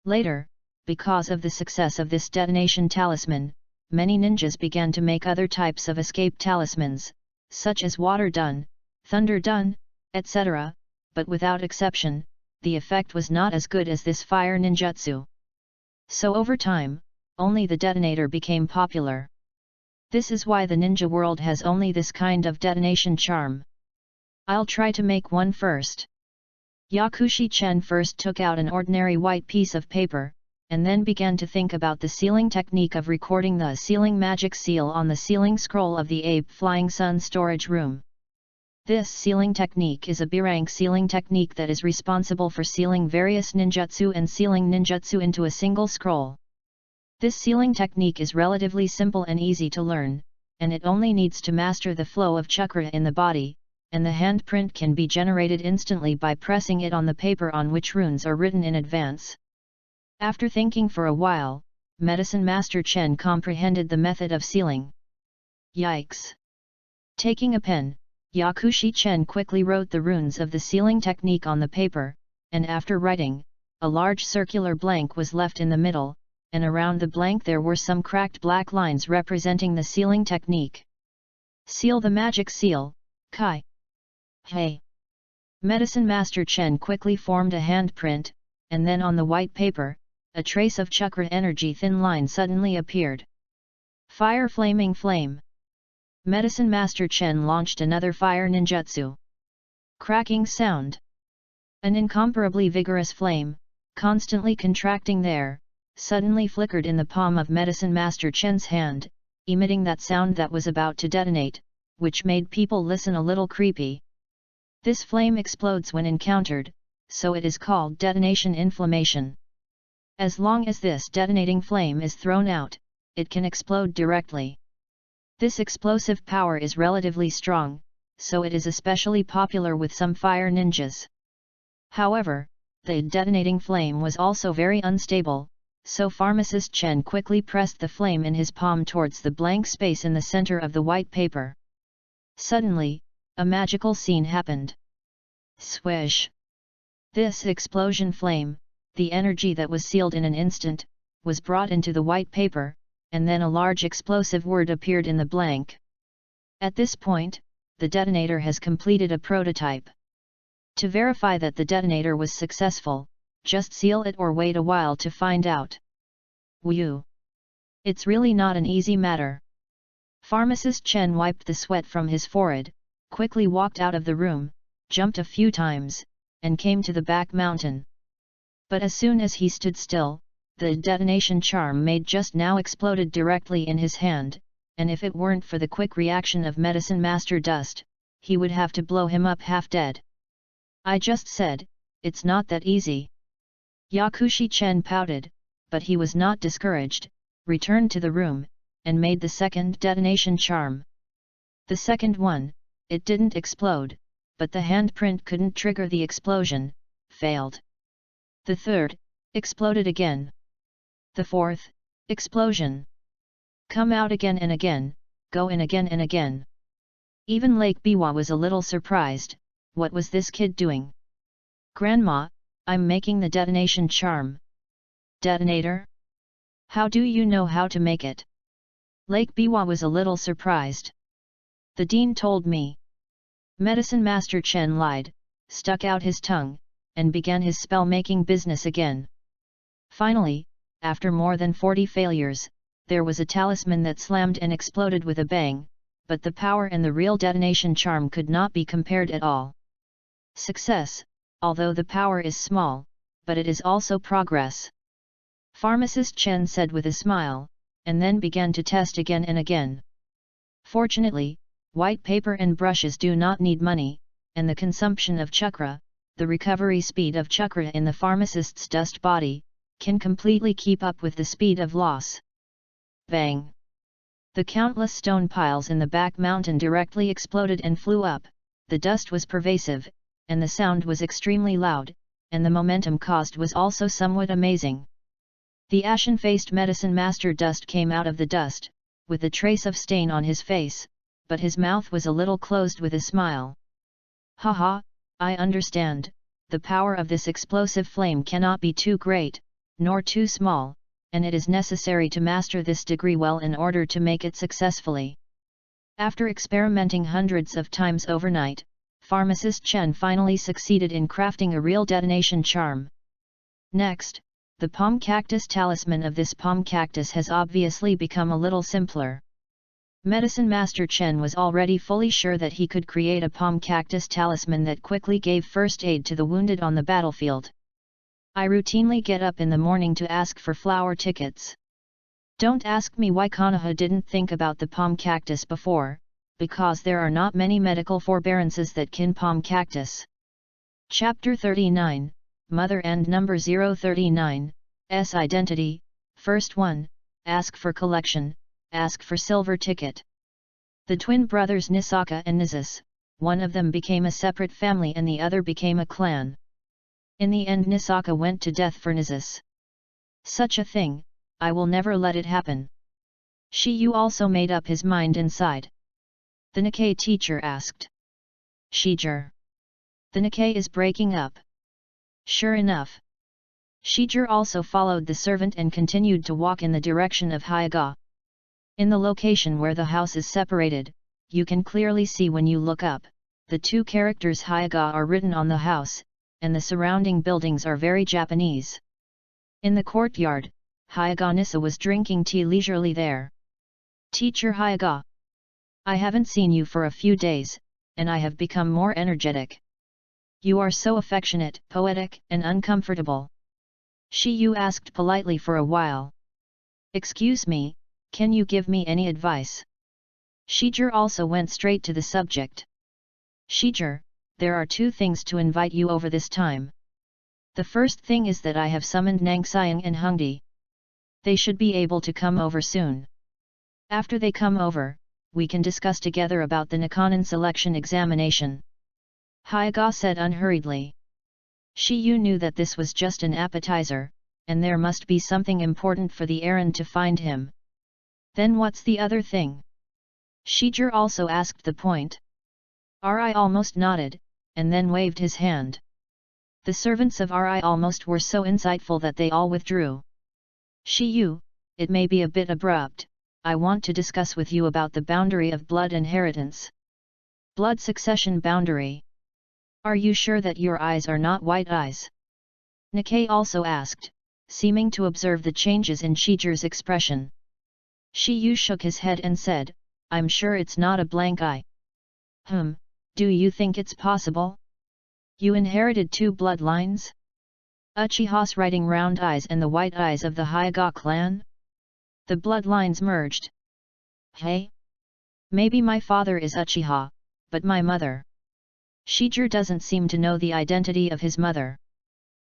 Later, because of the success of this detonation talisman, many ninjas began to make other types of escape talismans, such as water dun, thunder dun, etc., but without exception, the effect was not as good as this fire ninjutsu. So over time, only the detonator became popular. This is why the ninja world has only this kind of detonation charm. I'll try to make one first. Yakushi Chen first took out an ordinary white piece of paper, and then began to think about the sealing technique of recording the sealing magic seal on the sealing scroll of the Abe Flying Sun storage room. This sealing technique is a B-rank sealing technique that is responsible for sealing various ninjutsu and sealing ninjutsu into a single scroll. This sealing technique is relatively simple and easy to learn, and it only needs to master the flow of chakra in the body, and the handprint can be generated instantly by pressing it on the paper on which runes are written in advance. After thinking for a while, Medicine Master Chen comprehended the method of sealing. Yikes! Taking a pen, Yakushi Chen quickly wrote the runes of the sealing technique on the paper, and after writing, a large circular blank was left in the middle, and around the blank there were some cracked black lines representing the sealing technique. Seal the magic seal, Kai. Hey! Medicine Master Chen quickly formed a handprint, and then on the white paper, a trace of chakra energy thin line suddenly appeared. Fire flaming flame! Medicine Master Chen launched another fire ninjutsu. Cracking sound! An incomparably vigorous flame, constantly contracting there, suddenly flickered in the palm of Medicine Master Chen's hand, emitting that sound that was about to detonate, which made people listen a little creepy. This flame explodes when encountered, so it is called detonation inflammation. As long as this detonating flame is thrown out, it can explode directly. This explosive power is relatively strong, so it is especially popular with some fire ninjas. However, the detonating flame was also very unstable, so Pharmacist Chen quickly pressed the flame in his palm towards the blank space in the center of the white paper. Suddenly, a magical scene happened. Swish! This explosion flame, the energy that was sealed in an instant, was brought into the white paper, and then a large explosive word appeared in the blank. At this point, the detonator has completed a prototype. To verify that the detonator was successful, just seal it or wait a while to find out. Whew! It's really not an easy matter. Pharmacist Chen wiped the sweat from his forehead, quickly walked out of the room, jumped a few times, and came to the back mountain. But as soon as he stood still, the detonation charm made just now exploded directly in his hand, and if it weren't for the quick reaction of Medicine Master Dust, he would have to blow him up half dead. I just said, it's not that easy. Yakushi Chen pouted, but he was not discouraged, returned to the room, and made the second detonation charm. The second one, it didn't explode, but the handprint couldn't trigger the explosion, failed. The third, exploded again. The fourth, explosion. Come out again and again, go in again and again. Even Lake Biwa was a little surprised, what was this kid doing? Grandma, I'm making the detonation charm. Detonator? How do you know how to make it? Lake Biwa was a little surprised. The dean told me. Medicine Master Chen lied, stuck out his tongue, and began his spell-making business again. Finally, after more than 40 failures, there was a talisman that slammed and exploded with a bang, but the power and the real detonation charm could not be compared at all. Success, although the power is small, but it is also progress. Pharmacist Chen said with a smile, and then began to test again and again. Fortunately, white paper and brushes do not need money, and the consumption of chakra, the recovery speed of chakra in the pharmacist's dust body, can completely keep up with the speed of loss. Bang! The countless stone piles in the back mountain directly exploded and flew up, the dust was pervasive, and the sound was extremely loud, and the momentum caused was also somewhat amazing. The ashen-faced Medicine Master Dust came out of the dust, with a trace of stain on his face, but his mouth was a little closed with a smile. Haha, I understand, the power of this explosive flame cannot be too great, nor too small, and it is necessary to master this degree well in order to make it successfully. After experimenting hundreds of times overnight, pharmacist Chen finally succeeded in crafting a real detonation charm. Next, the palm cactus talisman of this palm cactus has obviously become a little simpler. Medicine Master Chen was already fully sure that he could create a palm cactus talisman that quickly gave first aid to the wounded on the battlefield. I routinely get up in the morning to ask for flower tickets. Don't ask me why Konoha didn't think about the palm cactus before, because there are not many medical forbearances that kin palm cactus. Chapter 39, Mother and Number 039, S Identity, First 1, Ask for Collection, Ask for Silver Ticket. The twin brothers Nisaka and Nisus, one of them became a separate family and the other became a clan. In the end Nisaka went to death for Nisus. Such a thing, I will never let it happen. Shiyu also made up his mind inside. The Nikkei teacher asked. Shijir. The Nikkei is breaking up. Sure enough. Shijir also followed the servant and continued to walk in the direction of Hyaga. In the location where the house is separated, you can clearly see when you look up, the two characters Hyaga are written on the house, and the surrounding buildings are very Japanese. In the courtyard, Hyaga Nissa was drinking tea leisurely there. Teacher Hyaga. I haven't seen you for a few days, and I have become more energetic. You are so affectionate, poetic, and uncomfortable. Shiyu asked politely for a while. Excuse me, can you give me any advice? Shijir also went straight to the subject. Shijir, there are two things to invite you over this time. The first thing is that I have summoned Nangxiang and Hungdi. They should be able to come over soon. After they come over, we can discuss together about the Nikanin selection examination. Hyaga said unhurriedly. Shiyu knew that this was just an appetizer, and there must be something important for the errand to find him. Then what's the other thing? Shijir also asked the point. Ri almost nodded, and then waved his hand. The servants of Ri almost were so insightful that they all withdrew. Shiyu, it may be a bit abrupt, I want to discuss with you about the boundary of blood inheritance. Blood succession boundary. Are you sure that your eyes are not white eyes? Nikkei also asked, seeming to observe the changes in Shijir's expression. Shiyu shook his head and said, I'm sure it's not a blank eye. Do you think it's possible? You inherited two bloodlines? Uchiha's writing round eyes and the white eyes of the Hyaga clan? The bloodlines merged. Hey? Maybe my father is Uchiha, but my mother. Shijir doesn't seem to know the identity of his mother.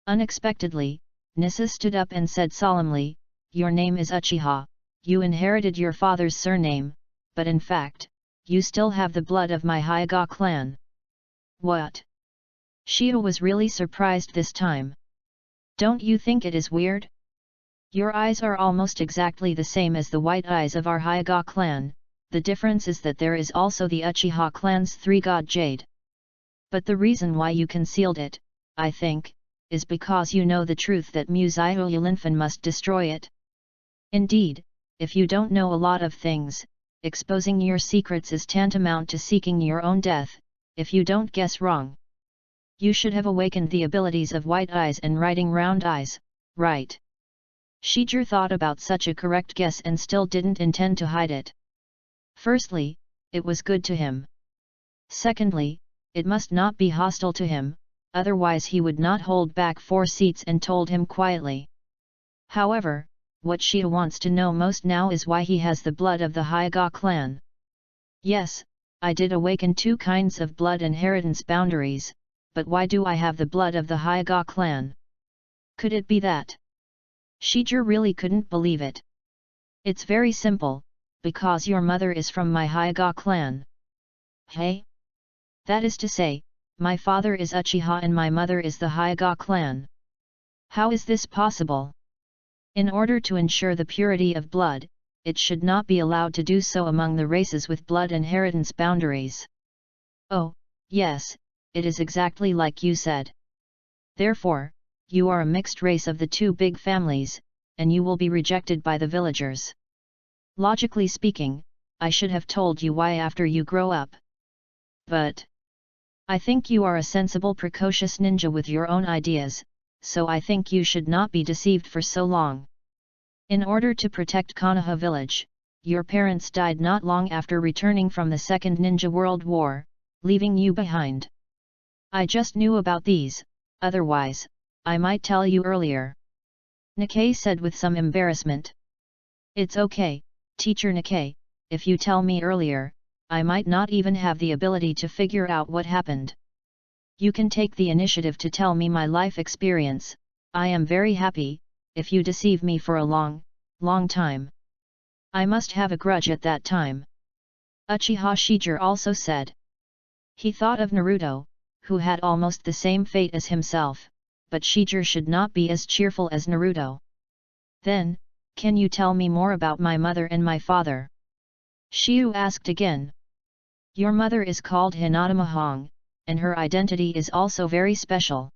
Unexpectedly, Nissa stood up and said solemnly, your name is Uchiha, you inherited your father's surname, but in fact, you still have the blood of my Hyaga clan. What? Shio was really surprised this time. Don't you think it is weird? Your eyes are almost exactly the same as the white eyes of our Hyaga clan, the difference is that there is also the Uchiha clan's three-god jade. But the reason why you concealed it, I think, is because you know the truth that Museo Yulinfan must destroy it. Indeed, if you don't know a lot of things, exposing your secrets is tantamount to seeking your own death, if you don't guess wrong. You should have awakened the abilities of white eyes and writing round eyes, right? Shijir thought about such a correct guess and still didn't intend to hide it. Firstly, it was good to him. Secondly, it must not be hostile to him, otherwise he would not hold back 4 seats and told him quietly. However, what Shio wants to know most now is why he has the blood of the Hyaga clan. Yes, I did awaken 2 kinds of blood inheritance boundaries, but why do I have the blood of the Hyaga clan? Could it be that? Shijir really couldn't believe it. It's very simple, because your mother is from my Hyaga clan. Hey? That is to say, my father is Uchiha and my mother is the Hyaga clan. How is this possible? In order to ensure the purity of blood, it should not be allowed to do so among the races with blood inheritance boundaries. Oh, yes, it is exactly like you said. Therefore, you are a mixed race of the two big families, and you will be rejected by the villagers. Logically speaking, I should have told you why after you grow up. But I think you are a sensible, precocious ninja with your own ideas, so I think you should not be deceived for so long. In order to protect Konoha village, your parents died not long after returning from the Second Ninja World War, leaving you behind. I just knew about these, otherwise, I might tell you earlier. Nikkei said with some embarrassment. It's okay, Teacher Nikkei, if you tell me earlier, I might not even have the ability to figure out what happened. You can take the initiative to tell me my life experience. I am very happy, if you deceive me for a long time. I must have a grudge at that time. Uchiha Shijiro also said. He thought of Naruto, who had almost the same fate as himself, but Shijiro should not be as cheerful as Naruto. Then, can you tell me more about my mother and my father? Shiu asked again. Your mother is called Hinata Mahong, and her identity is also very special.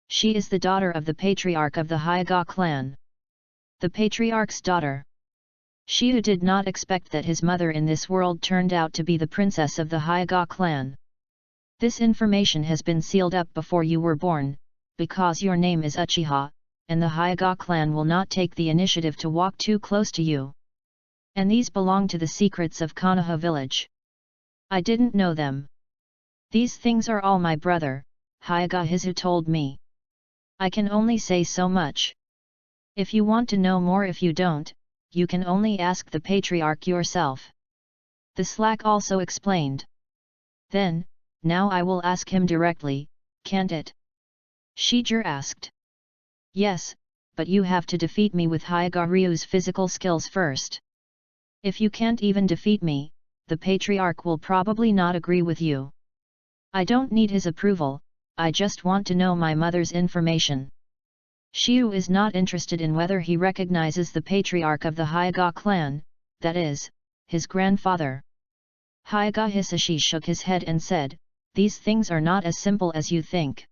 She is the daughter of the patriarch of the Hyuga clan. The patriarch's daughter. Shiu did not expect that his mother in this world turned out to be the princess of the Hyuga clan. This information has been sealed up before you were born, because your name is Uchiha, and the Hyuga clan will not take the initiative to walk too close to you. And these belong to the secrets of Konoha village. I didn't know them. These things are all my brother, Hyuga Hizu told me. I can only say so much. If you want to know more, if you don't, you can only ask the patriarch yourself. The Slack also explained. Then, now I will ask him directly, can't it? Shijiro asked. Yes, but you have to defeat me with Hyuga Ryu's physical skills first. If you can't even defeat me, the patriarch will probably not agree with you. I don't need his approval, I just want to know my mother's information. Shiu is not interested in whether he recognizes the patriarch of the Hyuga clan, that is, his grandfather. Hyuga Hisashi shook his head and said, these things are not as simple as you think.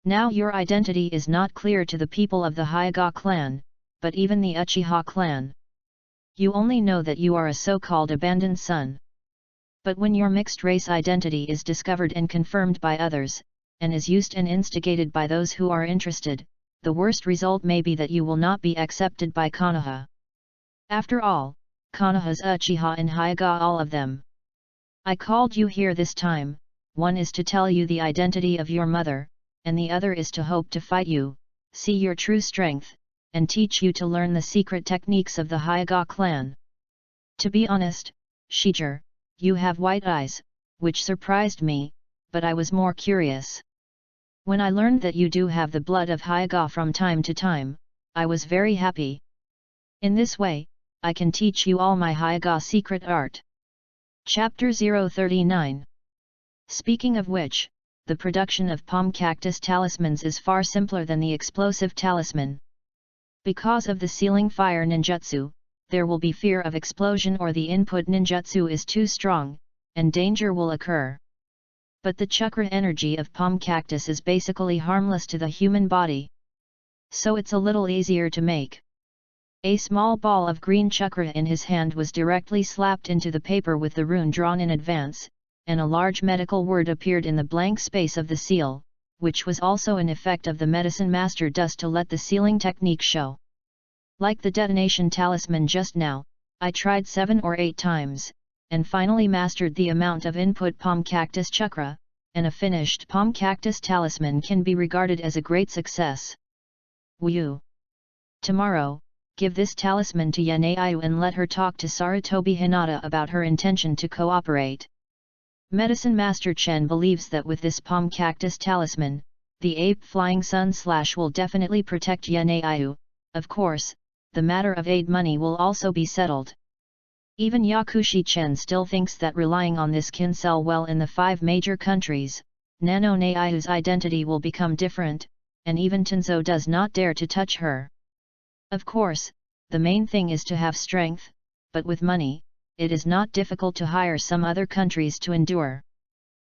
Now your identity is not clear to the people of the Hyuga clan, but even the Uchiha clan. You only know that you are a so-called abandoned son. But when your mixed-race identity is discovered and confirmed by others, and is used and instigated by those who are interested, the worst result may be that you will not be accepted by Konoha. After all, Konoha's Uchiha and Hyuga, all of them. I called you here this time, one is to tell you the identity of your mother, and the other is to hope to fight you, see your true strength, and teach you to learn the secret techniques of the Hyuga clan. To be honest, Shijiro, you have white eyes, which surprised me, but I was more curious. When I learned that you do have the blood of Hyuga from time to time, I was very happy. In this way, I can teach you all my Hyuga secret art. Chapter 039. Speaking of which, the production of palm cactus talismans is far simpler than the explosive talisman. Because of the sealing fire ninjutsu, there will be fear of explosion or the input ninjutsu is too strong, and danger will occur. But the chakra energy of palm cactus is basically harmless to the human body. So it's a little easier to make. A small ball of green chakra in his hand was directly slapped into the paper with the rune drawn in advance, and a large medical word appeared in the blank space of the seal, which was also an effect of the medicine master dust to let the sealing technique show. Like the detonation talisman just now, I tried 7 or 8 times, and finally mastered the amount of input palm cactus chakra, and a finished palm cactus talisman can be regarded as a great success. Woo! Tomorrow, give this talisman to Yanei-Ayu and let her talk to Sarutobi Hinata about her intention to cooperate. Medicine Master Chen believes that with this palm cactus talisman, the ape flying sun slash will definitely protect Yanei-Ayu. Of course, the matter of aid money will also be settled. Even Yakushi Chen still thinks that relying on this can sell well in the 5 major countries. Yanei-Ayu's identity will become different, and even Tenzo does not dare to touch her. Of course, the main thing is to have strength, but with money, it is not difficult to hire some other countries to endure.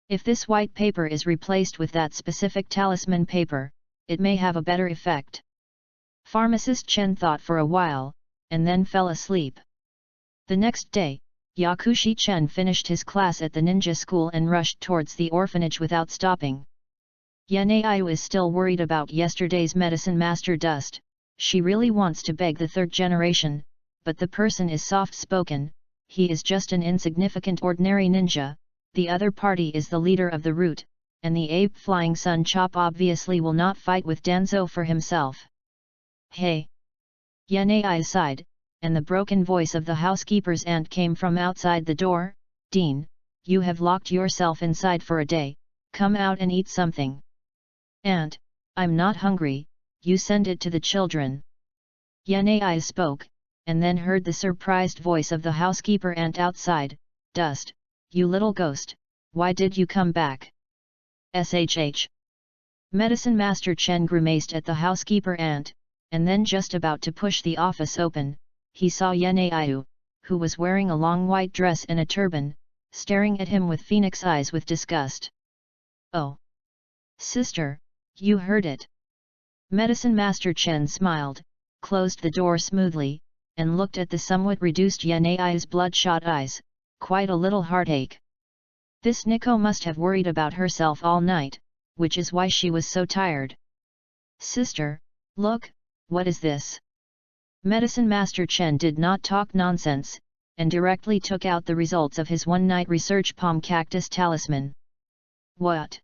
If this white paper is replaced with that specific talisman paper, it may have a better effect. Pharmacist Chen thought for a while, and then fell asleep. The next day, Yakushi Chen finished his class at the ninja school and rushed towards the orphanage without stopping. Yanaiu is still worried about yesterday's medicine master Dust. She really wants to beg the third generation, but the person is soft-spoken. He is just an insignificant ordinary ninja, the other party is the leader of the route, and the ape Flying Sun Chop obviously will not fight with Danzo for himself. Hey! Yanai sighed, and the broken voice of the housekeeper's aunt came from outside the door. Dean, you have locked yourself inside for a day, come out and eat something. Aunt, I'm not hungry, you send it to the children. Yanai spoke, and then heard the surprised voice of the housekeeper aunt outside. Dust, you little ghost, why did you come back? SHH. Medicine Master Chen grimaced at the housekeeper aunt, and then just about to push the office open, he saw Yanaiu, who was wearing a long white dress and a turban, staring at him with phoenix eyes with disgust. Oh! Sister, you heard it. Medicine Master Chen smiled, closed the door smoothly, and looked at the somewhat reduced Yanai's bloodshot eyes, quite a little heartache. This Nico must have worried about herself all night, which is why she was so tired. Sister, look, what is this? Medicine Master Chen did not talk nonsense, and directly took out the results of his one-night research palm cactus talisman. What?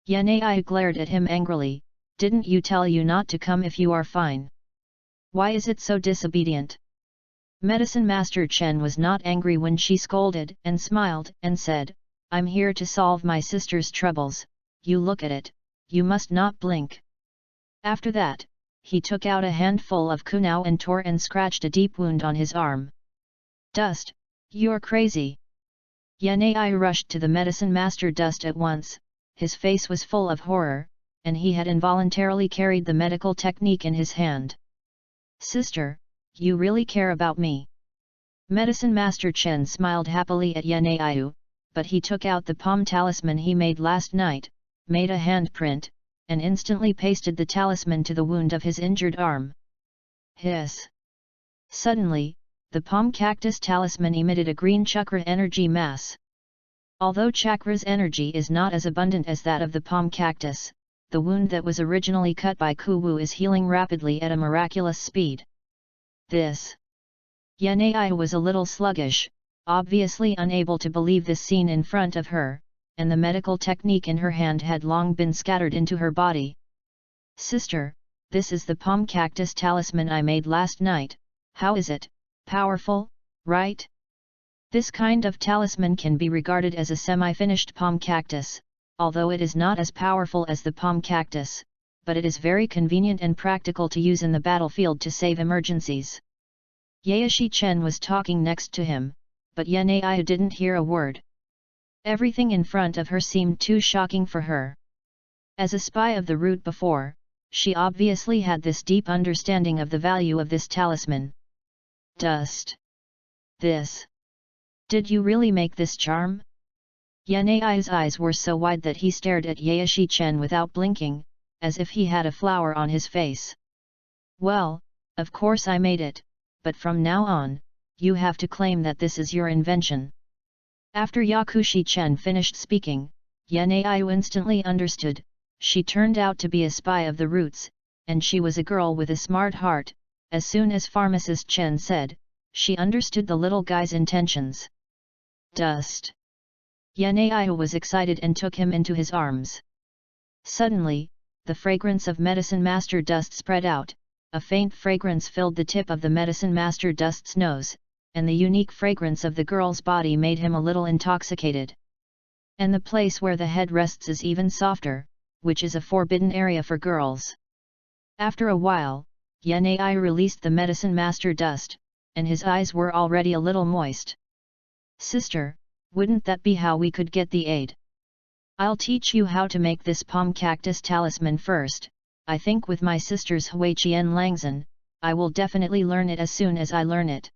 Yanai glared at him angrily. Didn't you tell you not to come if you are fine? Why is it so disobedient? Medicine Master Chen was not angry when she scolded and smiled and said, I'm here to solve my sister's troubles, you look at it, you must not blink. After that, he took out a handful of kunao and tore and scratched a deep wound on his arm. Dust, you're crazy. Yanai rushed to the Medicine Master Dust at once, his face was full of horror, and he had involuntarily carried the medical technique in his hand. Sister, you really care about me. Medicine Master Chen smiled happily at Yanaiu, but he took out the palm talisman he made last night, made a handprint, and instantly pasted the talisman to the wound of his injured arm. Hiss! Suddenly, the palm cactus talisman emitted a green chakra energy mass. Although chakra's energy is not as abundant as that of the palm cactus, the wound that was originally cut by Kuwu is healing rapidly at a miraculous speed. This. Yanai was a little sluggish, obviously unable to believe this scene in front of her, and the medical technique in her hand had long been scattered into her body. Sister, this is the palm cactus talisman I made last night. How is it? Powerful, right? This kind of talisman can be regarded as a semi-finished palm cactus, although it is not as powerful as the palm cactus, but it is very convenient and practical to use in the battlefield to save emergencies. Yaeshi Chen was talking next to him, but Yanai didn't hear a word. Everything in front of her seemed too shocking for her. As a spy of the route before, she obviously had this deep understanding of the value of this talisman. Dust. This. Did you really make this charm? Yanai's eyes were so wide that he stared at Yaeshi Chen without blinking, as if he had a flower on his face. Well, of course I made it, but from now on, you have to claim that this is your invention. After Yakushi Chen finished speaking, Yanai instantly understood. She turned out to be a spy of the roots, and she was a girl with a smart heart. As soon as Pharmacist Chen said, she understood the little guy's intentions. Dust. Yanai was excited and took him into his arms. Suddenly, the fragrance of Medicine Master Dust spread out. A faint fragrance filled the tip of the Medicine Master Dust's nose, and the unique fragrance of the girl's body made him a little intoxicated. And the place where the head rests is even softer, which is a forbidden area for girls. After a while, Yanai released the Medicine Master Dust, and his eyes were already a little moist. Sister, wouldn't that be how we could get the aid? I'll teach you how to make this palm cactus talisman first. I think with my sister's Huiqian Langzhen, I will definitely learn it as soon as I learn it.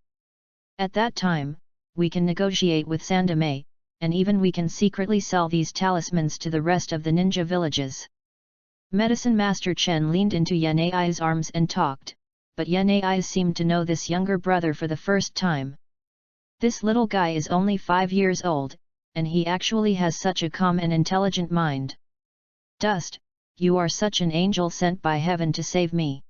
At that time, we can negotiate with Sandame, and even we can secretly sell these talismans to the rest of the ninja villages. Medicine Master Chen leaned into Yanai's arms and talked, but Yanai seemed to know this younger brother for the first time. This little guy is only 5 years old, and he actually has such a calm and intelligent mind. Dust, you are such an angel sent by heaven to save me.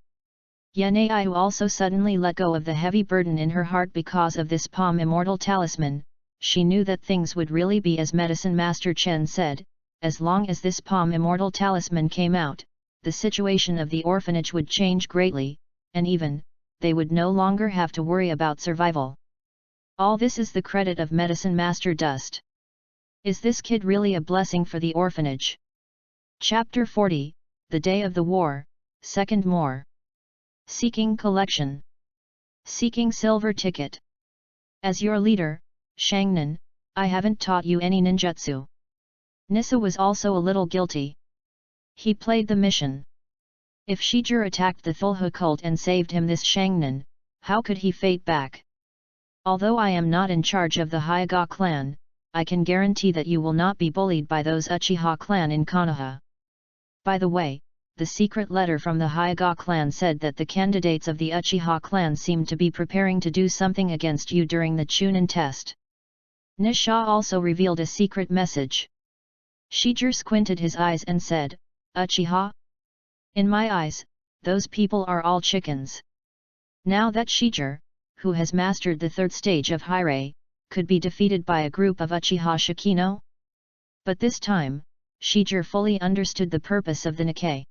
Yanai also suddenly let go of the heavy burden in her heart because of this palm immortal talisman. She knew that things would really be as Medicine Master Chen said. As long as this palm immortal talisman came out, the situation of the orphanage would change greatly, and even, they would no longer have to worry about survival. All this is the credit of Medicine Master Dust. Is this kid really a blessing for the orphanage? Chapter 40, The Day of the War, Second More. Seeking Collection. Seeking Silver Ticket. As your leader, Shangnan, I haven't taught you any ninjutsu. Nissa was also a little guilty. He played the mission. If Shijir attacked the Thulhu cult and saved him this Shangnan, how could he fight back? Although I am not in charge of the Hyuga clan, I can guarantee that you will not be bullied by those Uchiha clan in Konoha. By the way, the secret letter from the Hyuga clan said that the candidates of the Uchiha clan seemed to be preparing to do something against you during the Chunin test. Nisha also revealed a secret message. Shijir squinted his eyes and said, Uchiha? In my eyes, those people are all chickens. Now that Shijir, who has mastered the third stage of Hyrei, could be defeated by a group of Uchiha Shikino? But this time, Shijir fully understood the purpose of the Nikkei.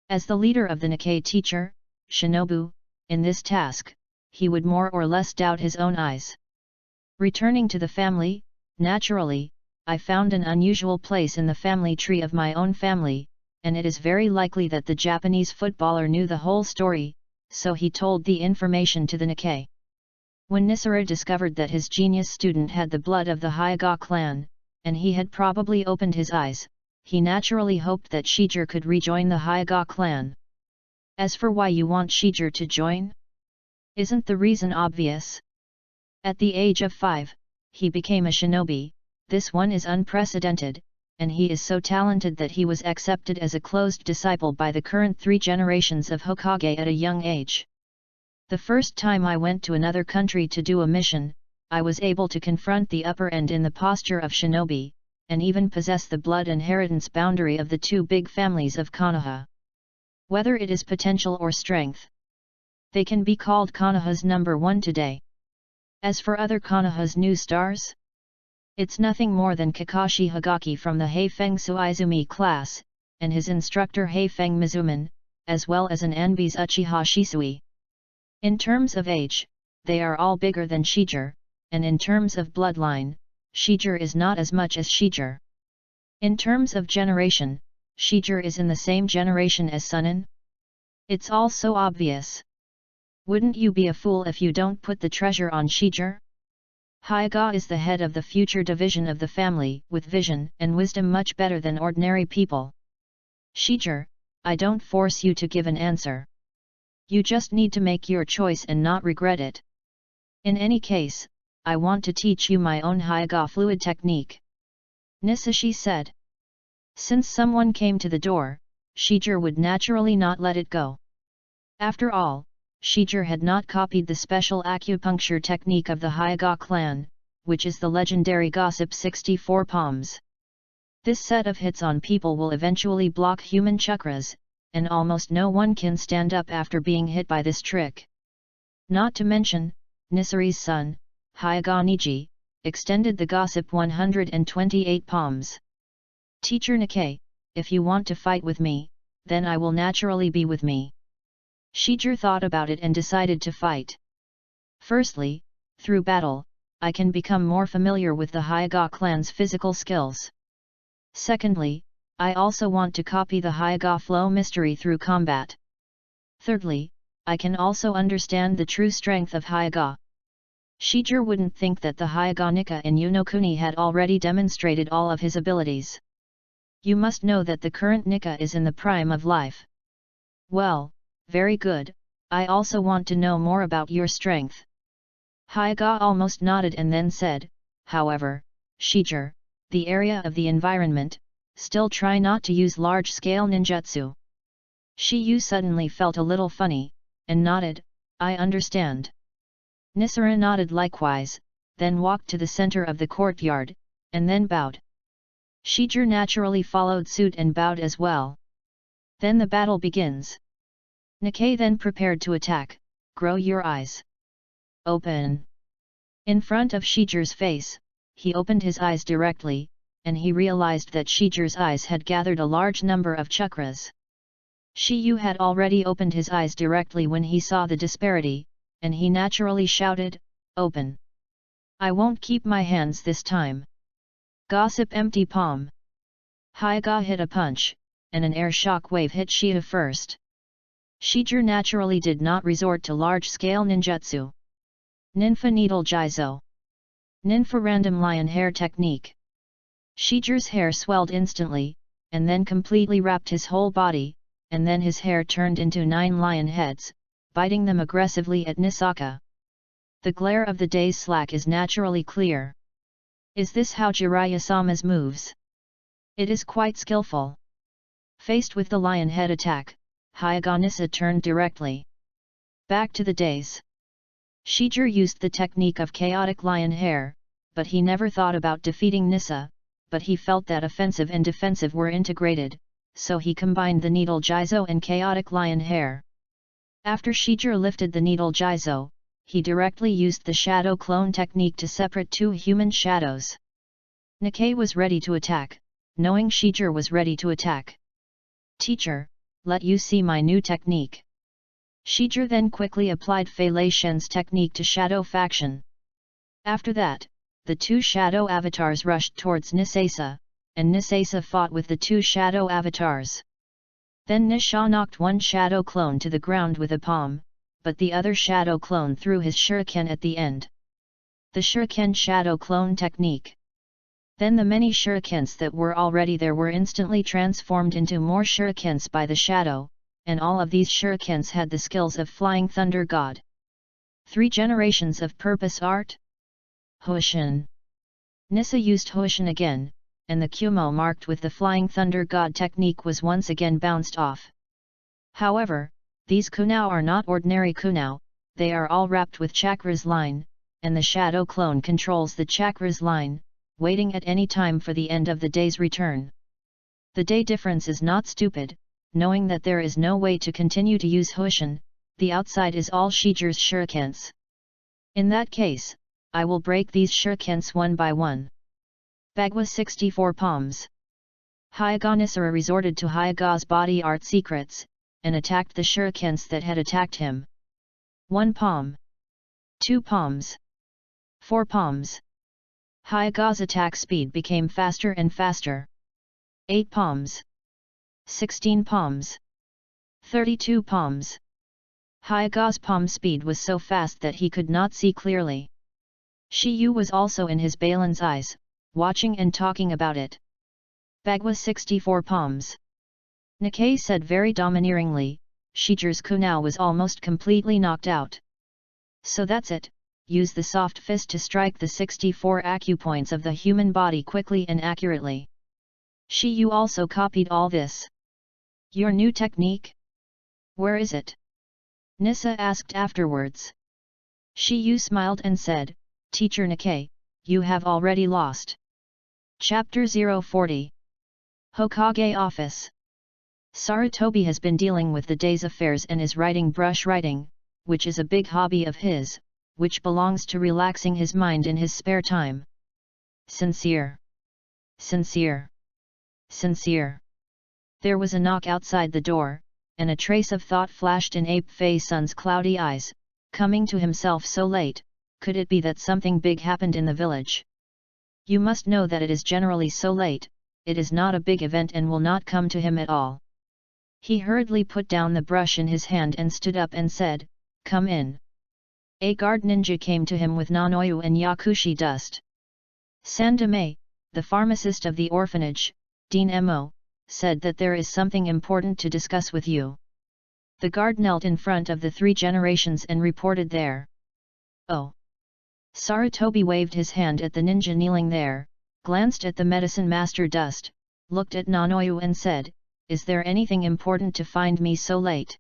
As the leader of the Nikkei teacher, Shinobu, in this task, he would more or less doubt his own eyes. Returning to the family, naturally, I found an unusual place in the family tree of my own family, and it is very likely that the Japanese footballer knew the whole story, so he told the information to the Nikkei. When Nisara discovered that his genius student had the blood of the Hyuga clan, and he had probably opened his eyes, he naturally hoped that Shijir could rejoin the Hyuga clan. As for why you want Shijir to join? Isn't the reason obvious? At the age of 5, he became a shinobi. This one is unprecedented, and he is so talented that he was accepted as a closed disciple by the current 3 generations of Hokage at a young age. The first time I went to another country to do a mission, I was able to confront the upper end in the posture of shinobi, and even possess the blood inheritance boundary of the 2 big families of Konoha. Whether it is potential or strength, they can be called Konoha's number 1 today. As for other Konoha's new stars, it's nothing more than Kakashi Hagaki from the Heifeng Suizumi class, and his instructor Heifeng Mizuman, as well as an Anbi's Uchiha Shisui. In terms of age, they are all bigger than Shijir, and in terms of bloodline, Shijir is not as much as Shijir. In terms of generation, Shijir is in the same generation as Sunan. It's all so obvious. Wouldn't you be a fool if you don't put the treasure on Shijir? Hyuga is the head of the future division of the family, with vision and wisdom much better than ordinary people. Shijir, I don't force you to give an answer. You just need to make your choice and not regret it. In any case, I want to teach you my own Hyuga fluid technique. Nisashi said. Since someone came to the door, Shijir would naturally not let it go. After all, Shijir had not copied the special acupuncture technique of the Hyuga clan, which is the legendary gossip 64 palms. This set of hits on people will eventually block human chakras, and almost no one can stand up after being hit by this trick. Not to mention, Nisari's son, Hyuga Niji, extended the gossip 128 palms. Teacher Nikkei, if you want to fight with me, then I will naturally be with me. Shijir thought about it and decided to fight. Firstly, through battle, I can become more familiar with the Hyuga clan's physical skills. Secondly, I also want to copy the Hyuga flow mystery through combat. Thirdly, I can also understand the true strength of Hyuga. Shijir wouldn't think that the Hyuga Nika in Unokuni had already demonstrated all of his abilities. You must know that the current Nika is in the prime of life. Well, very good, I also want to know more about your strength. Hyuga almost nodded and then said, however, Shijir, the area of the environment, still try not to use large-scale ninjutsu. Shiyu suddenly felt a little funny, and nodded, I understand. Nisara nodded likewise, then walked to the center of the courtyard, and then bowed. Shijir naturally followed suit and bowed as well. Then the battle begins. Nikkei then prepared to attack. Grow your eyes. Open. In front of Shijir's face, he opened his eyes directly, and he realized that Shijir's eyes had gathered a large number of chakras. Shiyu had already opened his eyes directly when he saw the disparity, and he naturally shouted, Open! I won't keep my hands this time. Gossip empty palm. Hyaga hit a punch, and an air shock wave hit Shia first. Shijir naturally did not resort to large-scale ninjutsu. Ninfa Needle Jizo. Ninfa Random Lion Hair Technique. Shijir's hair swelled instantly, and then completely wrapped his whole body, and then his hair turned into 9 lion heads, biting them aggressively at Nisaka. The glare of the day's slack is naturally clear. Is this how Jiraiya-sama's moves? It is quite skillful. Faced with the lion head attack, Hyaga Nissa turned directly back to the days. Shijir used the technique of chaotic lion hair, but he never thought about defeating Nissa, but he felt that offensive and defensive were integrated, so he combined the needle jizo and chaotic lion hair. After Shijir lifted the needle jizo, he directly used the shadow clone technique to separate 2 human shadows. Nikkei was ready to attack, knowing Shijir was ready to attack. Teacher, let you see my new technique. Shijir then quickly applied Fei Lei Shen's technique to shadow faction. After that, the 2 shadow avatars rushed towards Nisasa, and Nisasa fought with the 2 shadow avatars. Then Nisha knocked one shadow clone to the ground with a palm, but the other shadow clone threw his shuriken at the end. The shuriken shadow clone technique. Then the many shurikens that were already there were instantly transformed into more shurikens by the shadow, and all of these shurikens had the skills of Flying Thunder God. 3 generations of purpose art? Hoshin. Nissa used Hoshin again, and the Kumo marked with the Flying Thunder God technique was once again bounced off. However, these kunao are not ordinary kunao, they are all wrapped with chakras line, and the shadow clone controls the chakras line, waiting at any time for the end of the day's return. The day difference is not stupid, knowing that there is no way to continue to use Hoshin, the outside is all Shijir's shurikens. In that case, I will break these shurikens one by one. Bagwa 64 palms. Hyaga Nisara resorted to Hyaga's body art secrets, and attacked the shurikens that had attacked him. 1 palm. 2 palms. 4 palms. Hyaga's attack speed became faster and faster. 8 palms. 16 palms. 32 palms. Hyaga's palm speed was so fast that he could not see clearly. Shiyu was also in his Balin's eyes, watching and talking about it. Bagwa 64 palms. Nikkei said very domineeringly, Shijir's kunao was almost completely knocked out. So that's it, use the soft fist to strike the 64 acupoints of the human body quickly and accurately. Shiyu also copied all this. Your new technique? Where is it? Nissa asked afterwards. Shiyu smiled and said, Teacher Nikkei, you have already lost. Chapter 040. Hokage Office. Sarutobi has been dealing with the day's affairs and is writing brush writing, which is a big hobby of his, which belongs to relaxing his mind in his spare time. Sincere. Sincere. Sincere. There was a knock outside the door, and a trace of thought flashed in Ape Fei Sun's cloudy eyes, coming to himself so late, could it be that something big happened in the village? You must know that it is generally so late, it is not a big event and will not come to him at all. He hurriedly put down the brush in his hand and stood up and said, Come in. A guard ninja came to him with Nanoyu and Yakushi dust. Sandame, the pharmacist of the orphanage, Dean Mo, said that there is something important to discuss with you. The guard knelt in front of the 3 generations and reported there. Oh! Sarutobi waved his hand at the ninja kneeling there, glanced at the medicine master dust, looked at Nanoyu and said, "Is there anything important to find me so late?"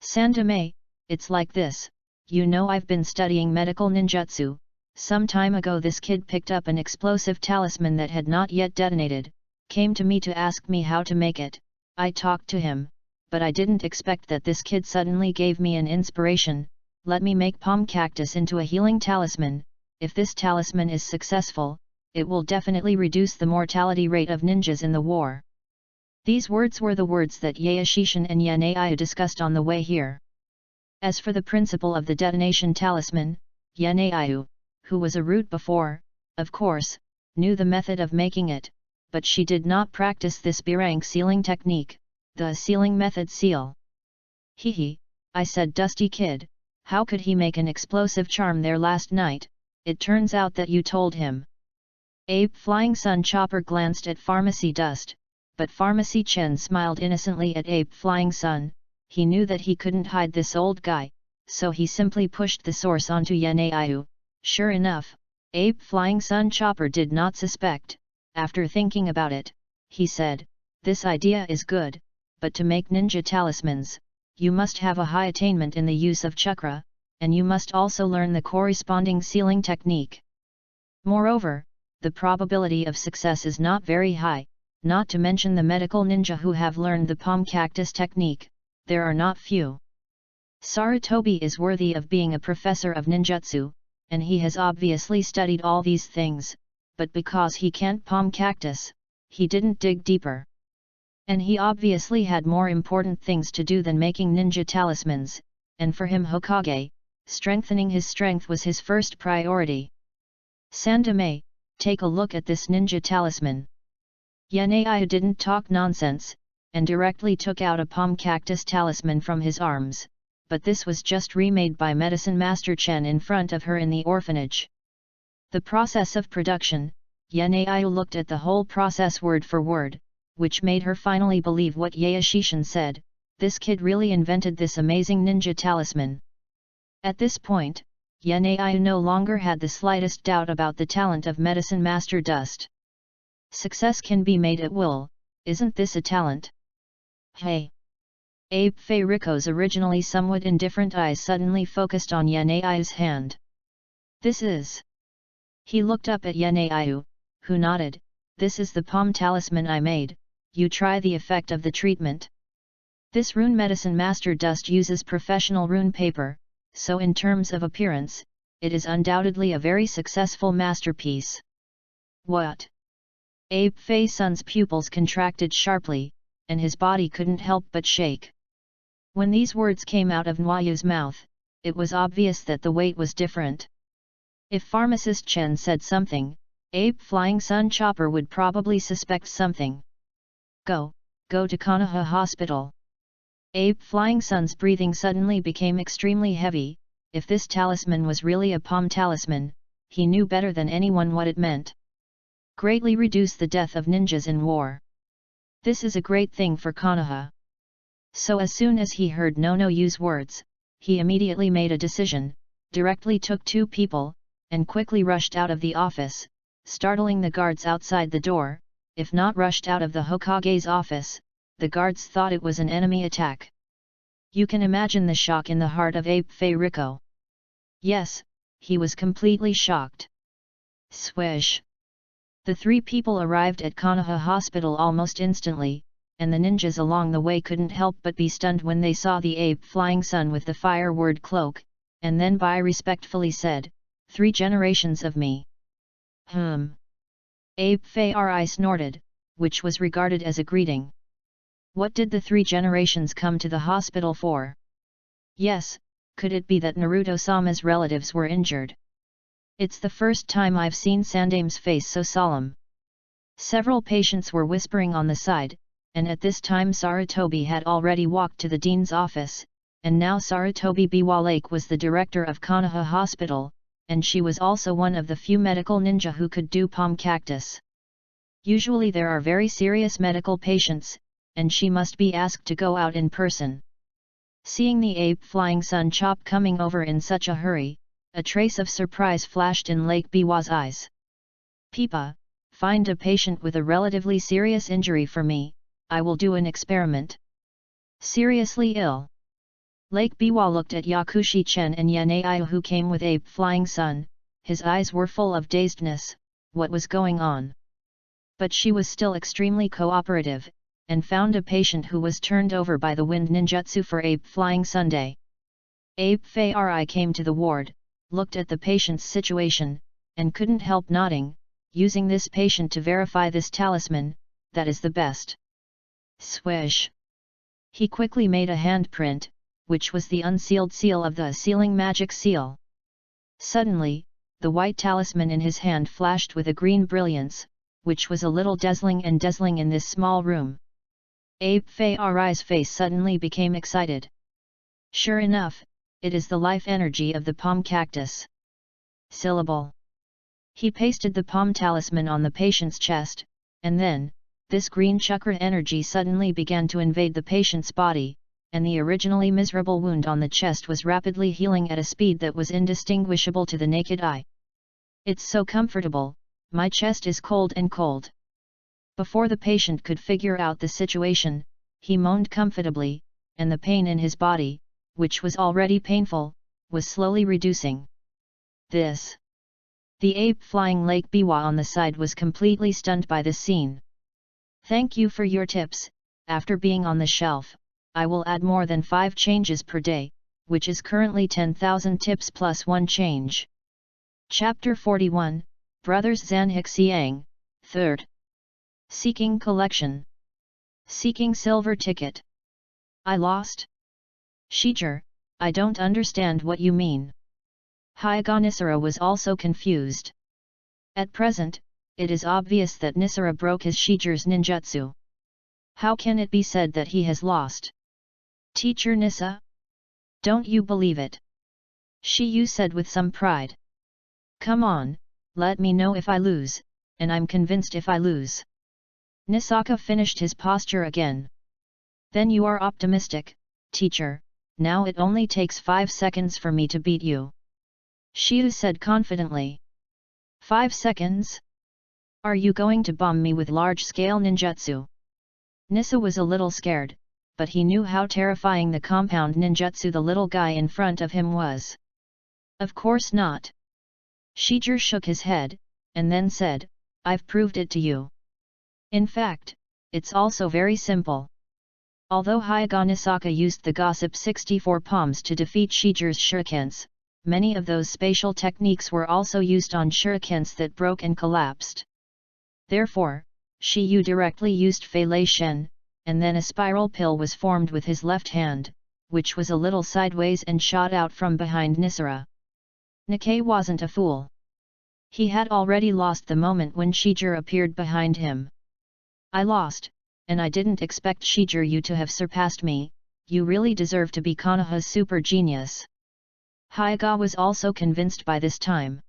"Sandame, it's like this, you know I've been studying medical ninjutsu. Some time ago this kid picked up an explosive talisman that had not yet detonated, came to me to ask me how to make it. I talked to him, but I didn't expect that this kid suddenly gave me an inspiration, let me make palm cactus into a healing talisman. If this talisman is successful, it will definitely reduce the mortality rate of ninjas in the war." These words were the words that Yaeshishin and Yaneiyu discussed on the way here. As for the principle of the detonation talisman, Yaneiyu, who was a root before, of course, knew the method of making it, but she did not practice this birang sealing technique, the sealing method seal. "Hehe," I said, "Dusty kid, how could he make an explosive charm there last night? It turns out that you told him." Abe Flying Sun Chopper glanced at Pharmacy Dust, but Pharmacy Chen smiled innocently at Abe Flying Sun. He knew that he couldn't hide this old guy, so he simply pushed the source onto Yaneiyu. Sure enough, Abe Flying Sun Chopper did not suspect. After thinking about it, he said, "This idea is good, but to make ninja talismans, you must have a high attainment in the use of chakra, and you must also learn the corresponding sealing technique. Moreover, the probability of success is not very high, not to mention the medical ninja who have learned the palm cactus technique, there are not few. Sarutobi is worthy of being a professor of ninjutsu, and he has obviously studied all these things, but because he can't palm cactus, he didn't dig deeper. And he obviously had more important things to do than making ninja talismans, and for him Hokage, strengthening his strength was his first priority. Sandame, take a look at this ninja talisman." Yaneiyu didn't talk nonsense, and directly took out a palm cactus talisman from his arms, but this was just remade by Medicine Master Chen in front of her in the orphanage. The process of production, Yaneiyu looked at the whole process word for word, which made her finally believe what Yaeshishin said, this kid really invented this amazing ninja talisman. At this point, Yaneiyu no longer had the slightest doubt about the talent of Medicine Master Dust. Success can be made at will, isn't this a talent? Hey! Abe Fei Riko's originally somewhat indifferent eyes suddenly focused on Yaneiyu's hand. "This is..." He looked up at Yaneiyu, who nodded, "This is the palm talisman I made, you try the effect of the treatment." This rune Medicine Master Dust uses professional rune paper, so in terms of appearance, it is undoubtedly a very successful masterpiece. What? Abe Fei Sun's pupils contracted sharply, and his body couldn't help but shake. When these words came out of Nwayu's mouth, it was obvious that the weight was different. If Pharmacist Chen said something, Abe Flying Sun Chopper would probably suspect something. Go to Konoha Hospital." Abe Flying Sun's breathing suddenly became extremely heavy. If this talisman was really a palm talisman, he knew better than anyone what it meant. Greatly reduce the death of ninjas in war. This is a great thing for Konoha. So as soon as he heard Nonoyu's words, he immediately made a decision, directly took 2 people, and quickly rushed out of the office, startling the guards outside the door. If not rushed out of the Hokage's office, the guards thought it was an enemy attack. You can imagine the shock in the heart of Abe Fei Riko. Yes, he was completely shocked. Swish! The 3 people arrived at Konoha Hospital almost instantly, and the ninjas along the way couldn't help but be stunned when they saw the Abe Flying Sun with the fire word cloak, and then Bai respectfully said, 3 generations of me. Abe Fei Ri snorted, which was regarded as a greeting. What did the 3 generations come to the hospital for? Yes, could it be that Naruto-sama's relatives were injured? It's the first time I've seen Sandame's face so solemn. Several patients were whispering on the side, and at this time Sarutobi had already walked to the dean's office, and now Sarutobi Biwalake was the director of Konoha Hospital, and she was also one of the few medical ninja who could do palm cactus. Usually there are very serious medical patients, and she must be asked to go out in person. Seeing the Abe Flying Sun Chop coming over in such a hurry, a trace of surprise flashed in Lake Biwa's eyes. Peepa, Find a patient with a relatively serious injury for me, I will do an experiment. Seriously ill. Lake Biwa looked at Yakushi Chen and Yanai who came with Abe Flying Sun, his eyes were full of dazedness, what was going on? But she was still extremely cooperative, and found a patient who was turned over by the wind ninjutsu for Abe Flying Sunday. Abe Fari came to the ward, looked at the patient's situation, and couldn't help nodding, using this patient to verify this talisman, that is the best. Swish! He quickly made a handprint, which was the unsealed seal of the sealing magic seal. Suddenly, the white talisman in his hand flashed with a green brilliance, which was a little dazzling in this small room. Abe Fari's face suddenly became excited. Sure enough, it is the life energy of the palm cactus. Syllable. He pasted the palm talisman on the patient's chest, and then, this green chakra energy suddenly began to invade the patient's body, and the originally miserable wound on the chest was rapidly healing at a speed that was indistinguishable to the naked eye. It's so comfortable, my chest is cold and cold. Before the patient could figure out the situation, he moaned comfortably, and the pain in his body, which was already painful, was slowly reducing. This. The ape flying Lake Biwa on the side was completely stunned by this scene. Thank you for your tips, after being on the shelf, I will add more than 5 changes per day, which is currently 10,000 tips plus 1 change. Chapter 41, Brothers Zanhixiang, 3rd. Seeking Collection. Seeking Silver Ticket. I lost? Shijir, I don't understand what you mean. Hyuga Nisara was also confused. At present, it is obvious that Nisara broke his Shijir's ninjutsu. How can it be said that he has lost? Teacher Nissa? Don't you believe it? Shiyu said with some pride. Come on, let me know if I lose, and I'm convinced if I lose. Nisaka finished his posture again. Then you are optimistic, teacher, now it only takes 5 seconds for me to beat you. Shiyu said confidently. 5 seconds? Are you going to bomb me with large-scale ninjutsu? Nissa was a little scared, but he knew how terrifying the compound ninjutsu the little guy in front of him was. Of course not. Shijir shook his head, and then said, I've proved it to you. In fact, it's also very simple. Although Hyuga Nisaka used the Gossip 64 palms to defeat Shijir's shurikens, many of those spatial techniques were also used on shurikens that broke and collapsed. Therefore, Shiyu directly used Fei Lei Shen, and then a spiral pill was formed with his left hand, which was a little sideways and shot out from behind Nisara. Nikkei wasn't a fool. He had already lost the moment when Shijir appeared behind him. I lost, and I didn't expect Shijir you to have surpassed me, you really deserve to be Konoha's super genius. Hyuga was also convinced by this time.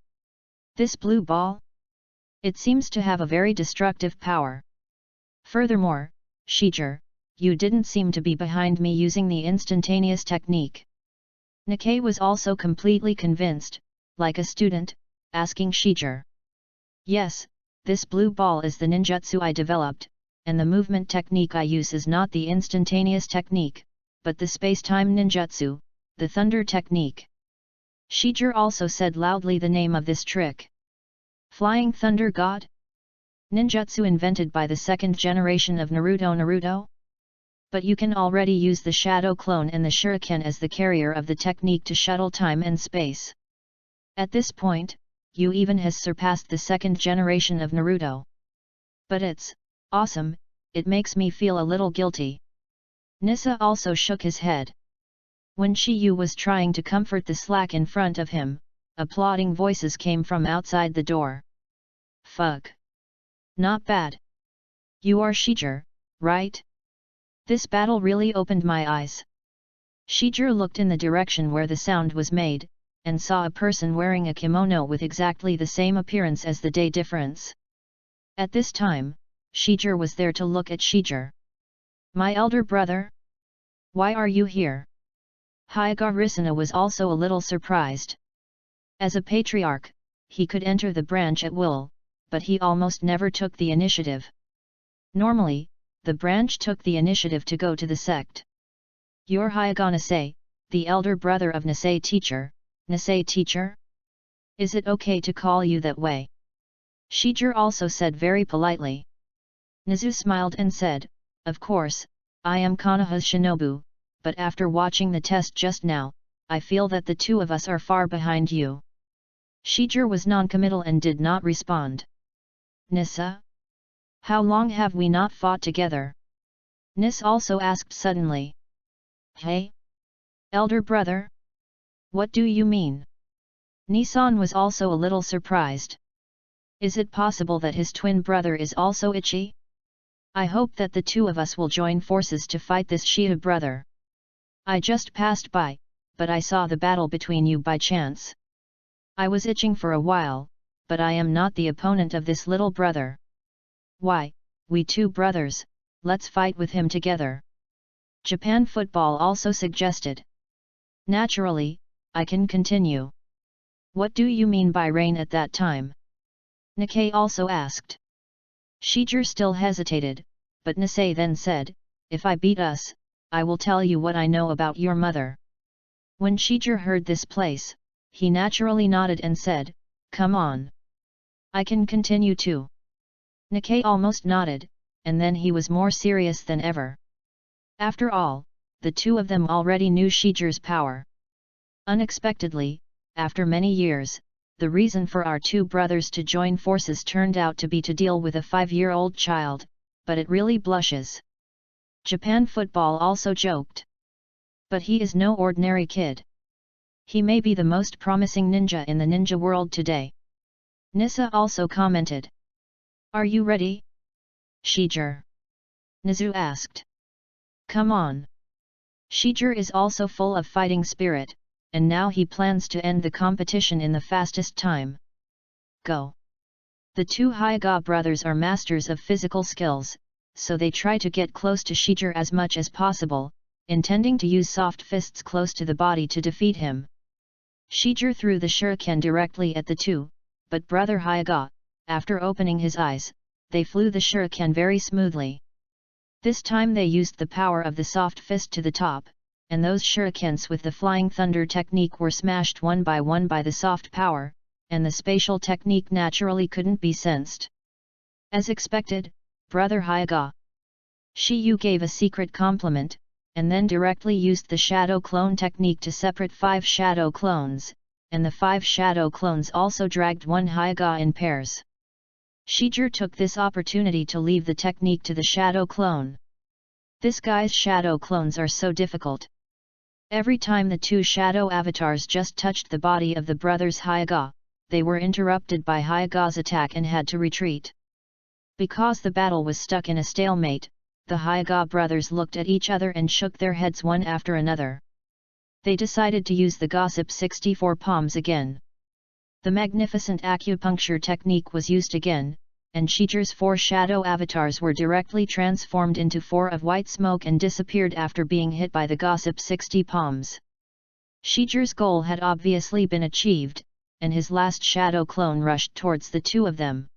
This blue ball? It seems to have a very destructive power. Furthermore, Shijir, you didn't seem to be behind me using the instantaneous technique. Nikkei was also completely convinced, like a student, asking Shijir. Yes, this blue ball is the ninjutsu I developed, and the movement technique I use is not the instantaneous technique, but the space-time ninjutsu, the thunder technique. Shijir also said loudly the name of this trick. Flying Thunder God? Ninjutsu invented by the 2nd generation of Naruto? But you can already use the shadow clone and the shuriken as the carrier of the technique to shuttle time and space. At this point, you even has surpassed the 2nd generation of Naruto. But it's awesome, it makes me feel a little guilty. Nissa also shook his head. When Shiyu was trying to comfort the slack in front of him, applauding voices came from outside the door. Fuck. Not bad. You are Shijir, right? This battle really opened my eyes. Shijir looked in the direction where the sound was made, and saw a person wearing a kimono with exactly the same appearance as the day difference. At this time, Shijir was there to look at Shijir. My elder brother? Why are you here? Hyuga Risana was also a little surprised. As a patriarch, he could enter the branch at will, but he almost never took the initiative. Normally, the branch took the initiative to go to the sect. Your Hyaga Nisei, the elder brother of Nisei teacher, Nisei teacher? Is it okay to call you that way? Shijir also said very politely. Nizu smiled and said, of course, I am Konoha's shinobu, but after watching the test just now, I feel that the two of us are far behind you. Shijir was non-committal and did not respond. Nissa? How long have we not fought together? Nis also asked suddenly. Hey? Elder brother? What do you mean? Nissan was also a little surprised. Is it possible that his twin brother is also Ichi? I hope that the two of us will join forces to fight this Shia brother. I just passed by, but I saw the battle between you by chance. I was itching for a while, but I am not the opponent of this little brother. Why, we two brothers, let's fight with him together. Japan Football also suggested. Naturally, I can continue. What do you mean by rain at that time? Nikkei also asked. Shijir still hesitated, but Nisei then said, if I beat us, I will tell you what I know about your mother. When Shijir heard this place, he naturally nodded and said, come on. I can continue too. Nikkei almost nodded, and then he was more serious than ever. After all, the two of them already knew Shijir's power. Unexpectedly, after many years, the reason for our two brothers to join forces turned out to be to deal with a 5-year-old child, but it really blushes. Japan Football also joked. But he is no ordinary kid. He may be the most promising ninja in the ninja world today. Nissa also commented. Are you ready? Shijir. Nizu asked. Come on. Shijir is also full of fighting spirit, and now he plans to end the competition in the fastest time. Go! The two Hyaga brothers are masters of physical skills, so they try to get close to Shijir as much as possible, intending to use soft fists close to the body to defeat him. Shijir threw the shuriken directly at the two, but brother Hyaga, after opening his eyes, they flew the shuriken very smoothly. This time they used the power of the soft fist to the top, and those shurikens with the flying thunder technique were smashed one by the soft power, and the spatial technique naturally couldn't be sensed. As expected, brother Hyaga Shiyu gave a secret compliment, and then directly used the shadow clone technique to separate 5 shadow clones, and the 5 shadow clones also dragged one Hyaga in pairs. Shijir took this opportunity to leave the technique to the shadow clone. This guy's shadow clones are so difficult. Every time the two shadow avatars just touched the body of the brothers Hyaga, they were interrupted by Hyaga's attack and had to retreat. Because the battle was stuck in a stalemate, the Hyaga brothers looked at each other and shook their heads one after another. They decided to use the gossip 64 palms again. The magnificent acupuncture technique was used again, and Shijir's 4 shadow avatars were directly transformed into 4 of white smoke and disappeared after being hit by the gossip 60 palms. Shijir's goal had obviously been achieved, and his last shadow clone rushed towards the two of them.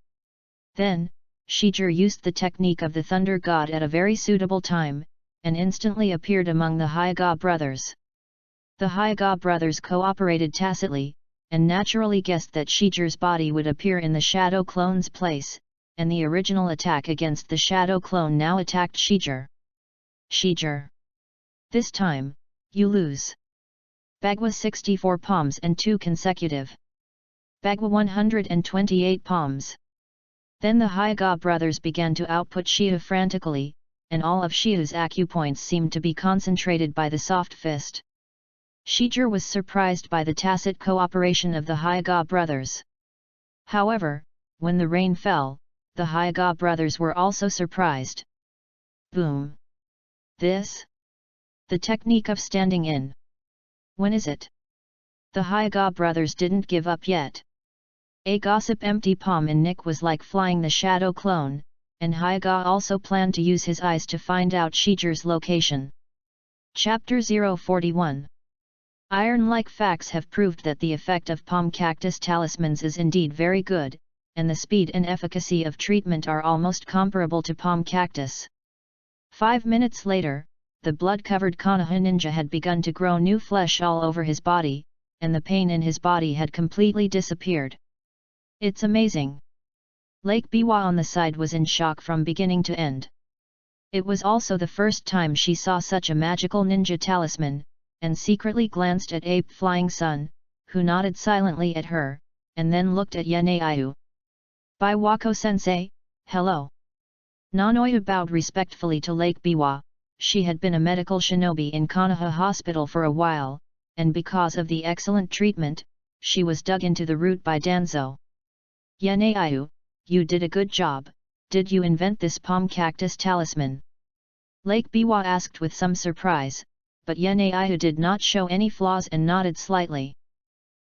Then, Shijir used the technique of the Thunder God at a very suitable time, and instantly appeared among the Hyaga brothers. The Hyaga brothers cooperated tacitly, and naturally guessed that Shijir's body would appear in the shadow clone's place, and the original attack against the shadow clone now attacked Shijir. Shijir. This time, you lose. Bagua 64 palms and 2 consecutive. Bagua 128 palms. Then the Hyaga brothers began to output Shia frantically, and all of Shia's acupoints seemed to be concentrated by the soft fist. Shijir was surprised by the tacit cooperation of the Hyaga brothers. However, when the rain fell, the Hyaga brothers were also surprised. Boom! This? The technique of standing in. When is it? The Hyaga brothers didn't give up yet. A gossip empty palm in Nick was like flying the shadow clone, and Hyaga also planned to use his eyes to find out Shijir's location. Chapter 041. Iron-like facts have proved that the effect of palm cactus talismans is indeed very good, and the speed and efficacy of treatment are almost comparable to palm cactus. 5 minutes later, the blood-covered Konoha ninja had begun to grow new flesh all over his body, and the pain in his body had completely disappeared. It's amazing. Lake Biwa on the side was in shock from beginning to end. It was also the first time she saw such a magical ninja talisman, and secretly glanced at Ape Flying Sun, who nodded silently at her, and then looked at Yaneiyu. Biwako-sensei, hello. Nanoyu bowed respectfully to Lake Biwa. She had been a medical shinobi in Konoha Hospital for a while, and because of the excellent treatment, she was dug into the root by Danzo. Yaneiyu, you did a good job. Did you invent this palm cactus talisman? Lake Biwa asked with some surprise, but Yaneiyu did not show any flaws and nodded slightly.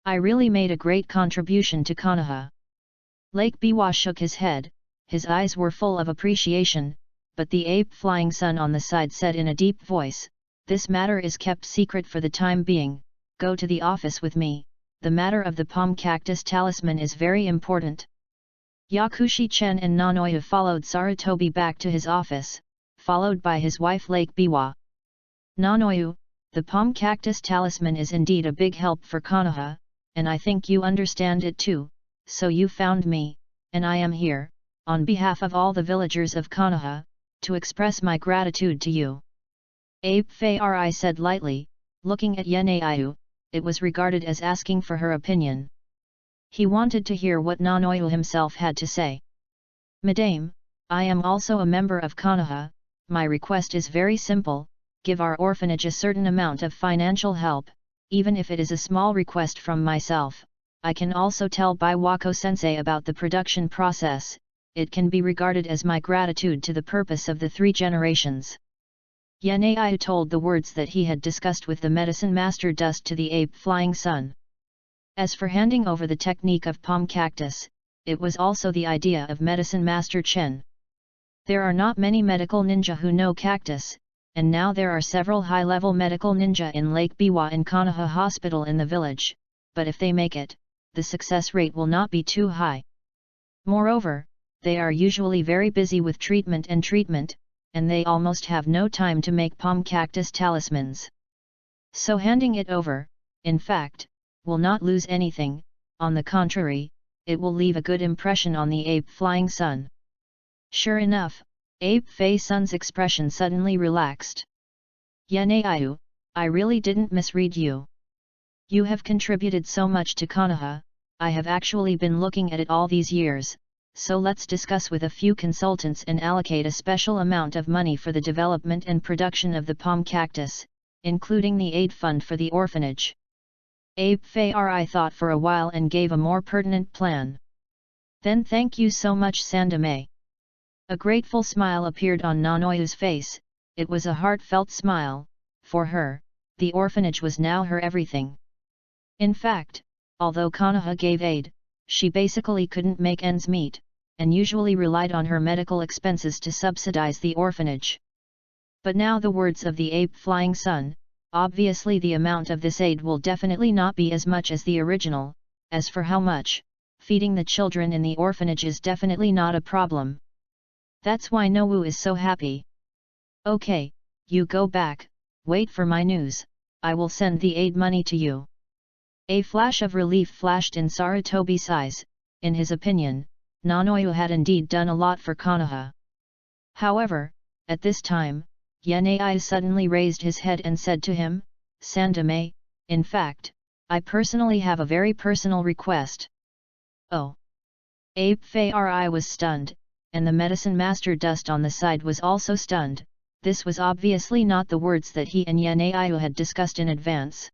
I really made a great contribution to Konoha. Lake Biwa shook his head, his eyes were full of appreciation, but the Ape Flying Sun on the side said in a deep voice, this matter is kept secret for the time being, go to the office with me, the matter of the palm cactus talisman is very important. Yakushi Chen and Nanoyu followed Sarutobi back to his office, followed by his wife Lake Biwa. Nanoyu, the palm cactus talisman is indeed a big help for Konoha, and I think you understand it too, so you found me, and I am here, on behalf of all the villagers of Konoha, to express my gratitude to you. Abe Fari said lightly, looking at Yaneiyu, it was regarded as asking for her opinion. He wanted to hear what Nanoyu himself had to say. Madame, I am also a member of Konoha, my request is very simple, give our orphanage a certain amount of financial help, even if it is a small request from myself. I can also tell Biwako-sensei about the production process, it can be regarded as my gratitude to the purpose of the 3 generations. Yaneiyu told the words that he had discussed with the medicine master Dust to the Ape Flying Sun. As for handing over the technique of palm cactus, it was also the idea of medicine master Chen. There are not many medical ninja who know cactus, and now there are several high-level medical ninja in Lake Biwa and Konoha Hospital in the village, but if they make it, the success rate will not be too high. Moreover, they are usually very busy with treatment, and they almost have no time to make palm cactus talismans. So handing it over, in fact, will not lose anything, on the contrary, it will leave a good impression on the Ape Flying Sun. Sure enough, Ape Fei Sun's expression suddenly relaxed. Yaneiyu, I really didn't misread you. You have contributed so much to Konoha, I have actually been looking at it all these years, so let's discuss with a few consultants and allocate a special amount of money for the development and production of the palm cactus, including the aid fund for the orphanage. Abe Fari thought for a while and gave a more pertinent plan. Then thank you so much Sandame. A grateful smile appeared on Nanoyu's face, it was a heartfelt smile, for her, the orphanage was now her everything. In fact, although Konoha gave aid, she basically couldn't make ends meet, and usually relied on her medical expenses to subsidize the orphanage. But now the words of the Ape Flying Sun, obviously the amount of this aid will definitely not be as much as the original, as for how much, feeding the children in the orphanage is definitely not a problem. That's why Nowu is so happy. Okay, you go back, wait for my news, I will send the aid money to you. A flash of relief flashed in Sarutobi's eyes, in his opinion, Nanoyu had indeed done a lot for Konoha. However, at this time, Yaneiyu suddenly raised his head and said to him, Sandame, in fact, I personally have a very personal request. Oh! Abe Fari was stunned, and the medicine master Dust on the side was also stunned, this was obviously not the words that he and Yaneiyu had discussed in advance.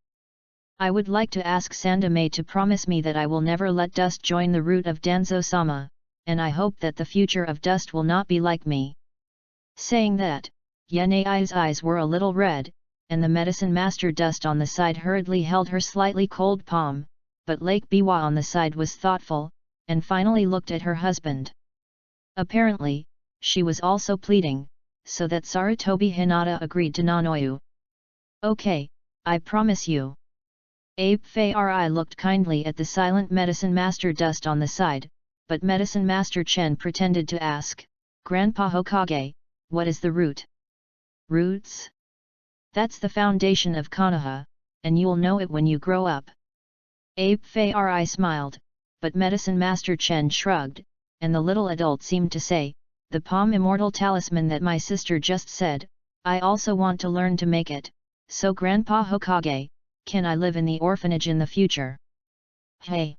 I would like to ask Sandame to promise me that I will never let Dust join the root of Danzo-sama, and I hope that the future of Dust will not be like me. Saying that, Yaneiyu's eyes were a little red, and the medicine master Dust on the side hurriedly held her slightly cold palm, but Lake Biwa on the side was thoughtful, and finally looked at her husband. Apparently, she was also pleading, so that Sarutobi Hinata agreed to Nanoyu. Okay, I promise you. Abe Fari looked kindly at the silent medicine master Dust on the side, but Medicine Master Chen pretended to ask, "Grandpa Hokage, what is the root?" "Roots? That's the foundation of Konoha, and you'll know it when you grow up." Abe Fari smiled, but Medicine Master Chen shrugged, and the little adult seemed to say, "The palm immortal talisman that my sister just said, I also want to learn to make it, so Grandpa Hokage, can I live in the orphanage in the future?" "Hey!"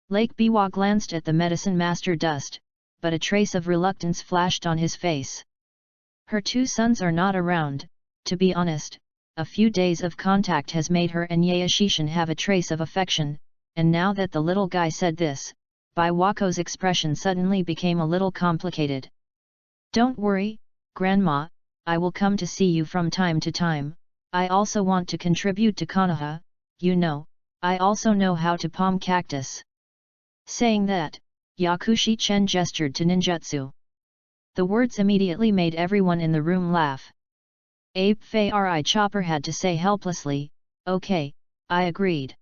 Lake Biwa glanced at the Medicine Master dust, but a trace of reluctance flashed on his face. Her two sons are not around, to be honest. A few days of contact has made her and Yaeshishin have a trace of affection, and now that the little guy said this, Biwako's expression suddenly became a little complicated. "Don't worry, Grandma, I will come to see you from time to time. I also want to contribute to Konoha, you know, I also know how to palm cactus." Saying that, Yakushi Chen gestured to ninjutsu. The words immediately made everyone in the room laugh. Abe Fari Chopper had to say helplessly, "Okay, I agreed."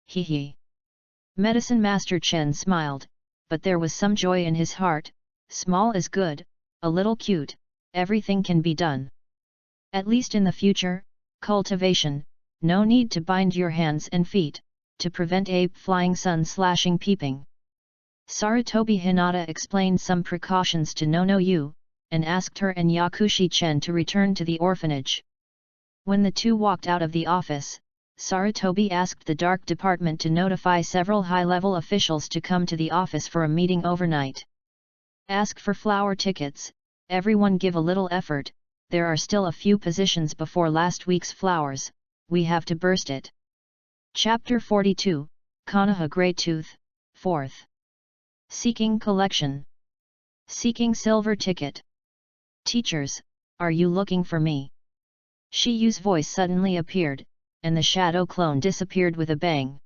"Hee hee." Medicine Master Chen smiled, but there was some joy in his heart. Small is good, a little cute, everything can be done. At least in the future, cultivation, no need to bind your hands and feet, to prevent Abe Flying Sun slashing peeping. Sarutobi Hinata explained some precautions to Nono Yu, and asked her and Yakushi Chen to return to the orphanage. When the two walked out of the office, Sarutobi asked the Dark Department to notify several high-level officials to come to the office for a meeting overnight. "Ask for flower tickets, everyone give a little effort, there are still a few positions before last week's flowers, we have to burst it." Chapter 42, Konoha Grey Tooth, 4th. Seeking Collection. Seeking Silver Ticket. "Teachers, are you looking for me?" Shiyu's voice suddenly appeared, and the shadow clone disappeared with a bang.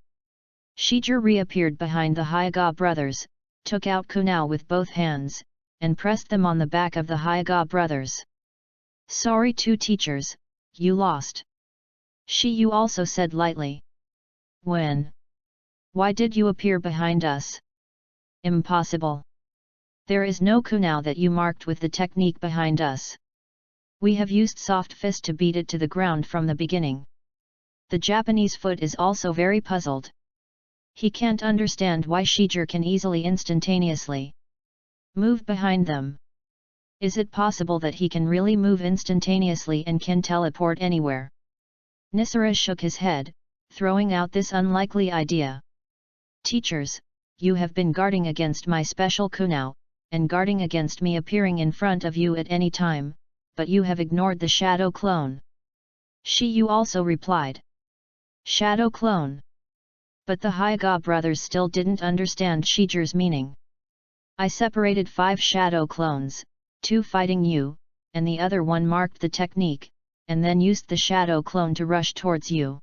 Shijir reappeared behind the Hyuga brothers, took out kunai with both hands, and pressed them on the back of the Hyuga brothers. "Sorry, two teachers, you lost." Shiyu also said lightly. "When? Why did you appear behind us?" "Impossible. There is no kunai that you marked with the technique behind us. We have used soft fist to beat it to the ground from the beginning." The Japanese foot is also very puzzled. He can't understand why Shijir can easily instantaneously move behind them. Is it possible that he can really move instantaneously and can teleport anywhere? Nisara shook his head, throwing out this unlikely idea. "Teachers, you have been guarding against my special kunai, and guarding against me appearing in front of you at any time, but you have ignored the shadow clone." Shiyu also replied. "Shadow clone?" But the Hyuga brothers still didn't understand Shijir's meaning. "I separated 5 shadow clones, 2 fighting you, and the other one marked the technique, and then used the shadow clone to rush towards you.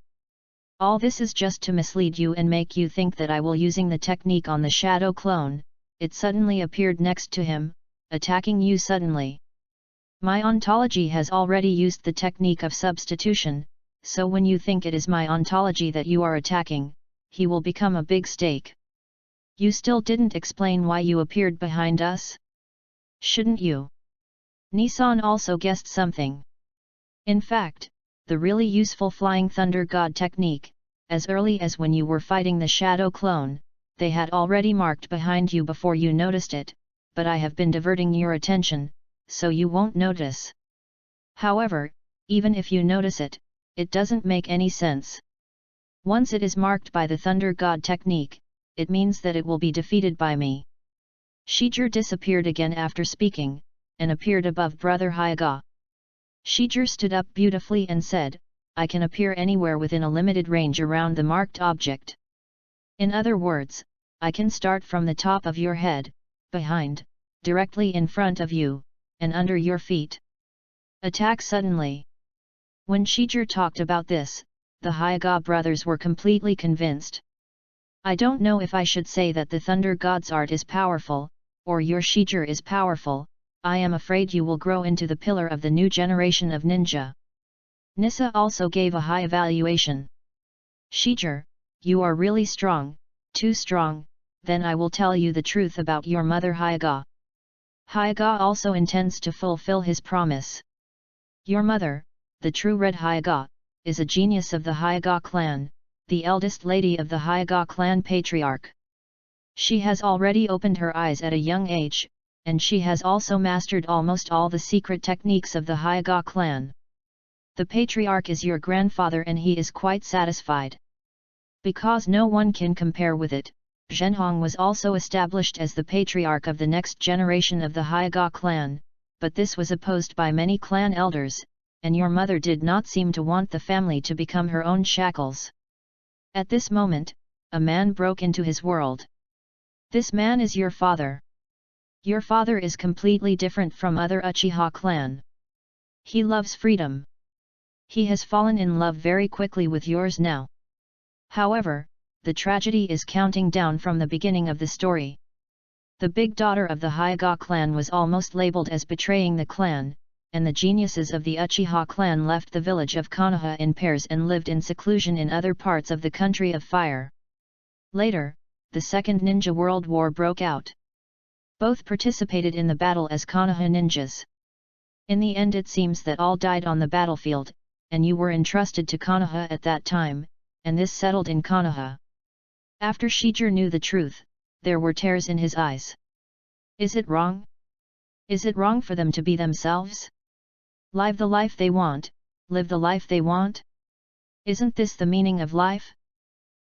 All this is just to mislead you and make you think that I will using the technique on the shadow clone. It suddenly appeared next to him, attacking you suddenly. My ontology has already used the technique of substitution, so when you think it is my ontology that you are attacking, he will become a big stake. You still didn't explain why you appeared behind us? Shouldn't you?" Nissan also guessed something. In fact, the really useful Flying Thunder God technique, as early as when you were fighting the shadow clone, they had already marked behind you before you noticed it, but I have been diverting your attention, so you won't notice. However, even if you notice it, it doesn't make any sense. Once it is marked by the Thunder God technique, it means that it will be defeated by me." Shijir disappeared again after speaking, and appeared above Brother Hyuga. Shijir stood up beautifully and said, "I can appear anywhere within a limited range around the marked object. In other words, I can start from the top of your head, behind, directly in front of you, and under your feet. Attack suddenly." When Shijir talked about this, the Hyuga brothers were completely convinced. "I don't know if I should say that the Thunder God's art is powerful, or your Shijir is powerful. I am afraid you will grow into the pillar of the new generation of ninja." Nissa also gave a high evaluation. "Shijir, you are really strong, too strong, then I will tell you the truth about your mother Hyaga. Hyaga also intends to fulfill his promise. Your mother, the true Red Hyaga, is a genius of the Hyaga clan, the eldest lady of the Hyaga clan patriarch. She has already opened her eyes at a young age, and she has also mastered almost all the secret techniques of the Hyaga clan. The patriarch is your grandfather and he is quite satisfied. Because no one can compare with it, Zhenhong was also established as the patriarch of the next generation of the Hyaga clan, but this was opposed by many clan elders, and your mother did not seem to want the family to become her own shackles. At this moment, a man broke into his world. This man is your father. Your father is completely different from other Uchiha clan. He loves freedom. He has fallen in love very quickly with yours now. However, the tragedy is counting down from the beginning of the story. The big daughter of the Hyaga clan was almost labeled as betraying the clan, and the geniuses of the Uchiha clan left the village of Konoha in pairs and lived in seclusion in other parts of the Country of Fire. Later, the Second Ninja World War broke out. Both participated in the battle as Konoha ninjas. In the end it seems that all died on the battlefield, and you were entrusted to Konoha at that time, and this settled in Konoha. After Shijir knew the truth, there were tears in his eyes. Is it wrong? Is it wrong for them to be themselves? Live the life they want, live the life they want? Isn't this the meaning of life?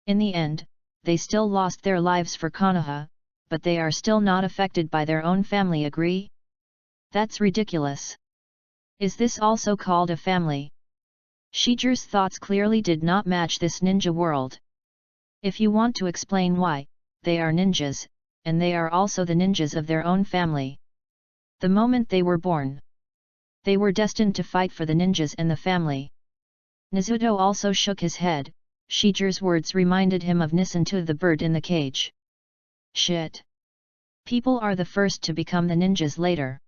In the end, they still lost their lives for Konoha, but they are still not affected by their own family, agree? That's ridiculous. Is this also called a family? Shijir's thoughts clearly did not match this ninja world. If you want to explain why, they are ninjas, and they are also the ninjas of their own family. The moment they were born, they were destined to fight for the ninjas and the family. Nizuto also shook his head. Shijir's words reminded him of Nisantu the bird in the cage. Shit. People are the first to become the ninjas later.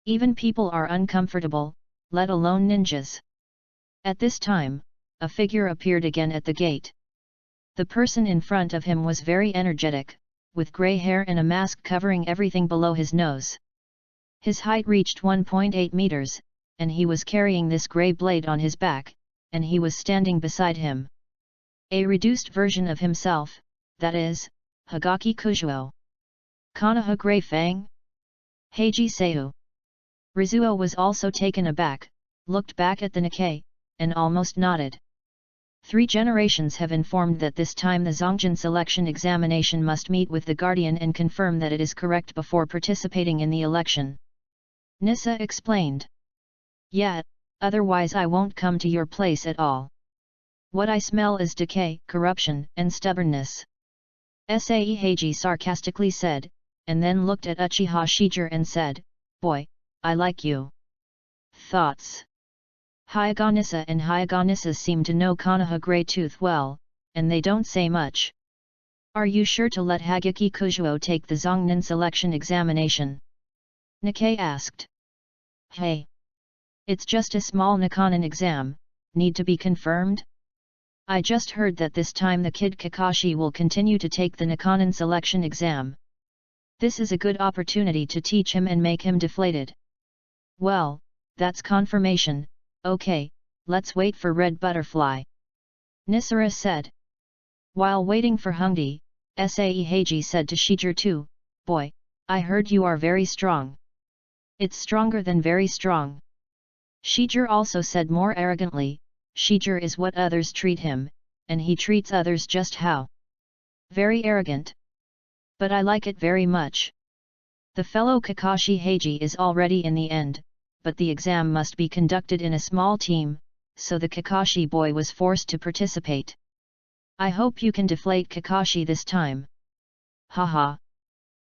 Even people are uncomfortable, let alone ninjas. At this time, a figure appeared again at the gate. The person in front of him was very energetic, with grey hair and a mask covering everything below his nose. His height reached 1.8 meters, and he was carrying this grey blade on his back, and he was standing beside him. A reduced version of himself, that is, Hagaki Kujuo. Konoha Grey Fang? Heiji Seiyu. Rizuo was also taken aback, looked back at the Nikkei, and almost nodded. 3 generations have informed that this time the Zongjin selection examination must meet with the Guardian and confirm that it is correct before participating in the election. Nissa explained. Yeah, otherwise I won't come to your place at all. What I smell is decay, corruption, and stubbornness. Sae Heiji sarcastically said, and then looked at Uchiha Shijir and said, Boy, I like you. Thoughts? Hyaga Nissa and Hyaga Nissa seem to know Konoha Greytooth well, and they don't say much. Are you sure to let Hagaki Kujuo take the Zongnin selection examination? Nikkei asked. Hey! It's just a small Nikkanin exam, need to be confirmed? I just heard that this time the kid Kakashi will continue to take the Nikkanin selection exam. This is a good opportunity to teach him and make him deflated. Well, that's confirmation, okay, let's wait for Red Butterfly. Nisara said. While waiting for Hongdi, Sae Heiji said to Shijir too, Boy, I heard you are very strong. It's stronger than very strong. Shijir also said more arrogantly, Shijir is what others treat him, and he treats others just how. Very arrogant. But I like it very much. The fellow Kakashi Heiji is already in the end, but the exam must be conducted in a small team, so the Kakashi boy was forced to participate. I hope you can deflate Kakashi this time. Haha.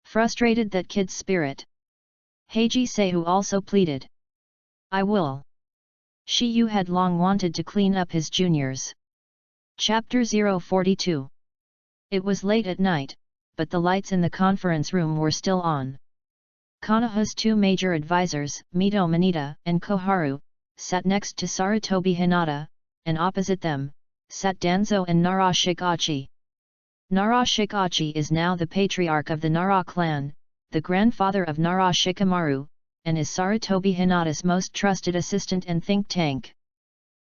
Frustrated that kid's spirit. Heiji Seiyu also pleaded. I will. Shiyu had long wanted to clean up his juniors. Chapter 042. It was late at night, but the lights in the conference room were still on. Konoha's 2 major advisors, Mito Manita and Koharu, sat next to Sarutobi Hinata, and opposite them, sat Danzo and Nara Shigachi. Nara Shikachi is now the patriarch of the Nara clan, the grandfather of Nara Shikamaru, and is Sarutobi Hinata's most trusted assistant and think tank.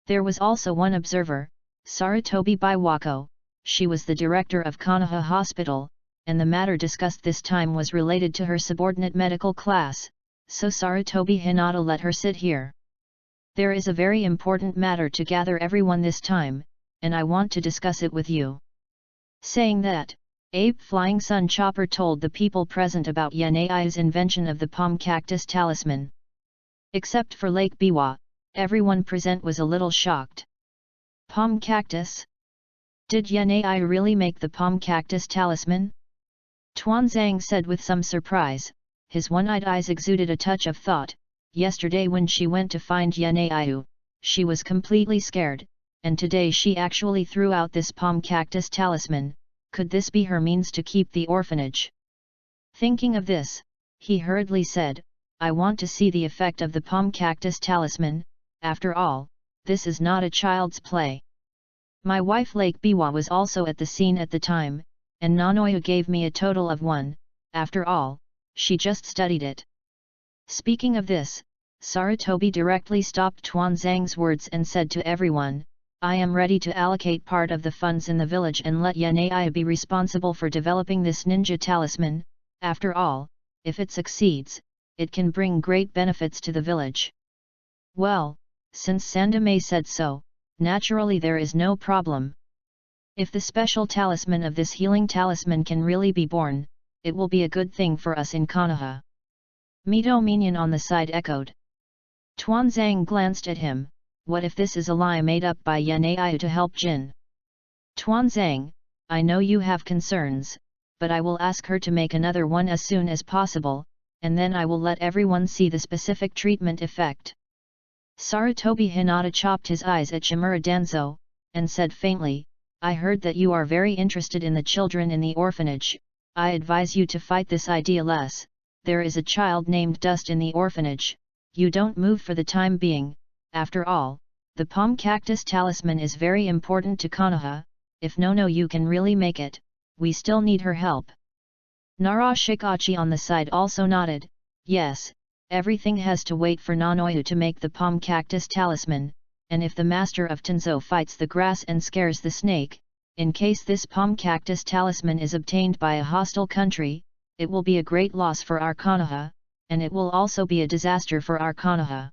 There was also one observer, Sarutobi Biwako. She was the director of Konoha Hospital, and the matter discussed this time was related to her subordinate medical class, so Sarutobi Hinata let her sit here. There is a very important matter to gather everyone this time, and I want to discuss it with you. Saying that, Ape Flying Sun Chopper told the people present about Yanai's invention of the palm cactus talisman. Except for Lake Biwa, everyone present was a little shocked. Palm cactus? Did Yanai really make the palm cactus talisman? Tuanzang said with some surprise, his one-eyed eyes exuded a touch of thought. Yesterday when she went to find Yanai, she was completely scared, and today she actually threw out this palm cactus talisman. Could this be her means to keep the orphanage? Thinking of this, he hurriedly said, I want to see the effect of the palm cactus talisman. After all, this is not a child's play. My wife Lake Biwa was also at the scene at the time, and Nanoya gave me a total of 1, after all, she just studied it. Speaking of this, Sarutobi directly stopped Tuanzang's words and said to everyone, I am ready to allocate part of the funds in the village and let Yanai be responsible for developing this ninja talisman. After all, if it succeeds, it can bring great benefits to the village. Well, since Sandame said so, naturally there is no problem. If the special talisman of this healing talisman can really be born, it will be a good thing for us in Konoha. Mito Minion on the side echoed. Tuanzang glanced at him. What if this is a lie made up by Yanai to help Jin? Tuanzang, I know you have concerns, but I will ask her to make another one as soon as possible, and then I will let everyone see the specific treatment effect. Sarutobi Hinata chopped his eyes at Shimura Danzo, and said faintly, I heard that you are very interested in the children in the orphanage. I advise you to fight this idea less. There is a child named Dust in the orphanage. You don't move for the time being. After all, the palm cactus talisman is very important to Konoha. If you can really make it, we still need her help. Nara Shikachi on the side also nodded, yes, everything has to wait for Nanoyu to make the palm cactus talisman, and if the master of Tenzo fights the grass and scares the snake, in case this palm cactus talisman is obtained by a hostile country, it will be a great loss for our Konoha, and it will also be a disaster for our Konoha.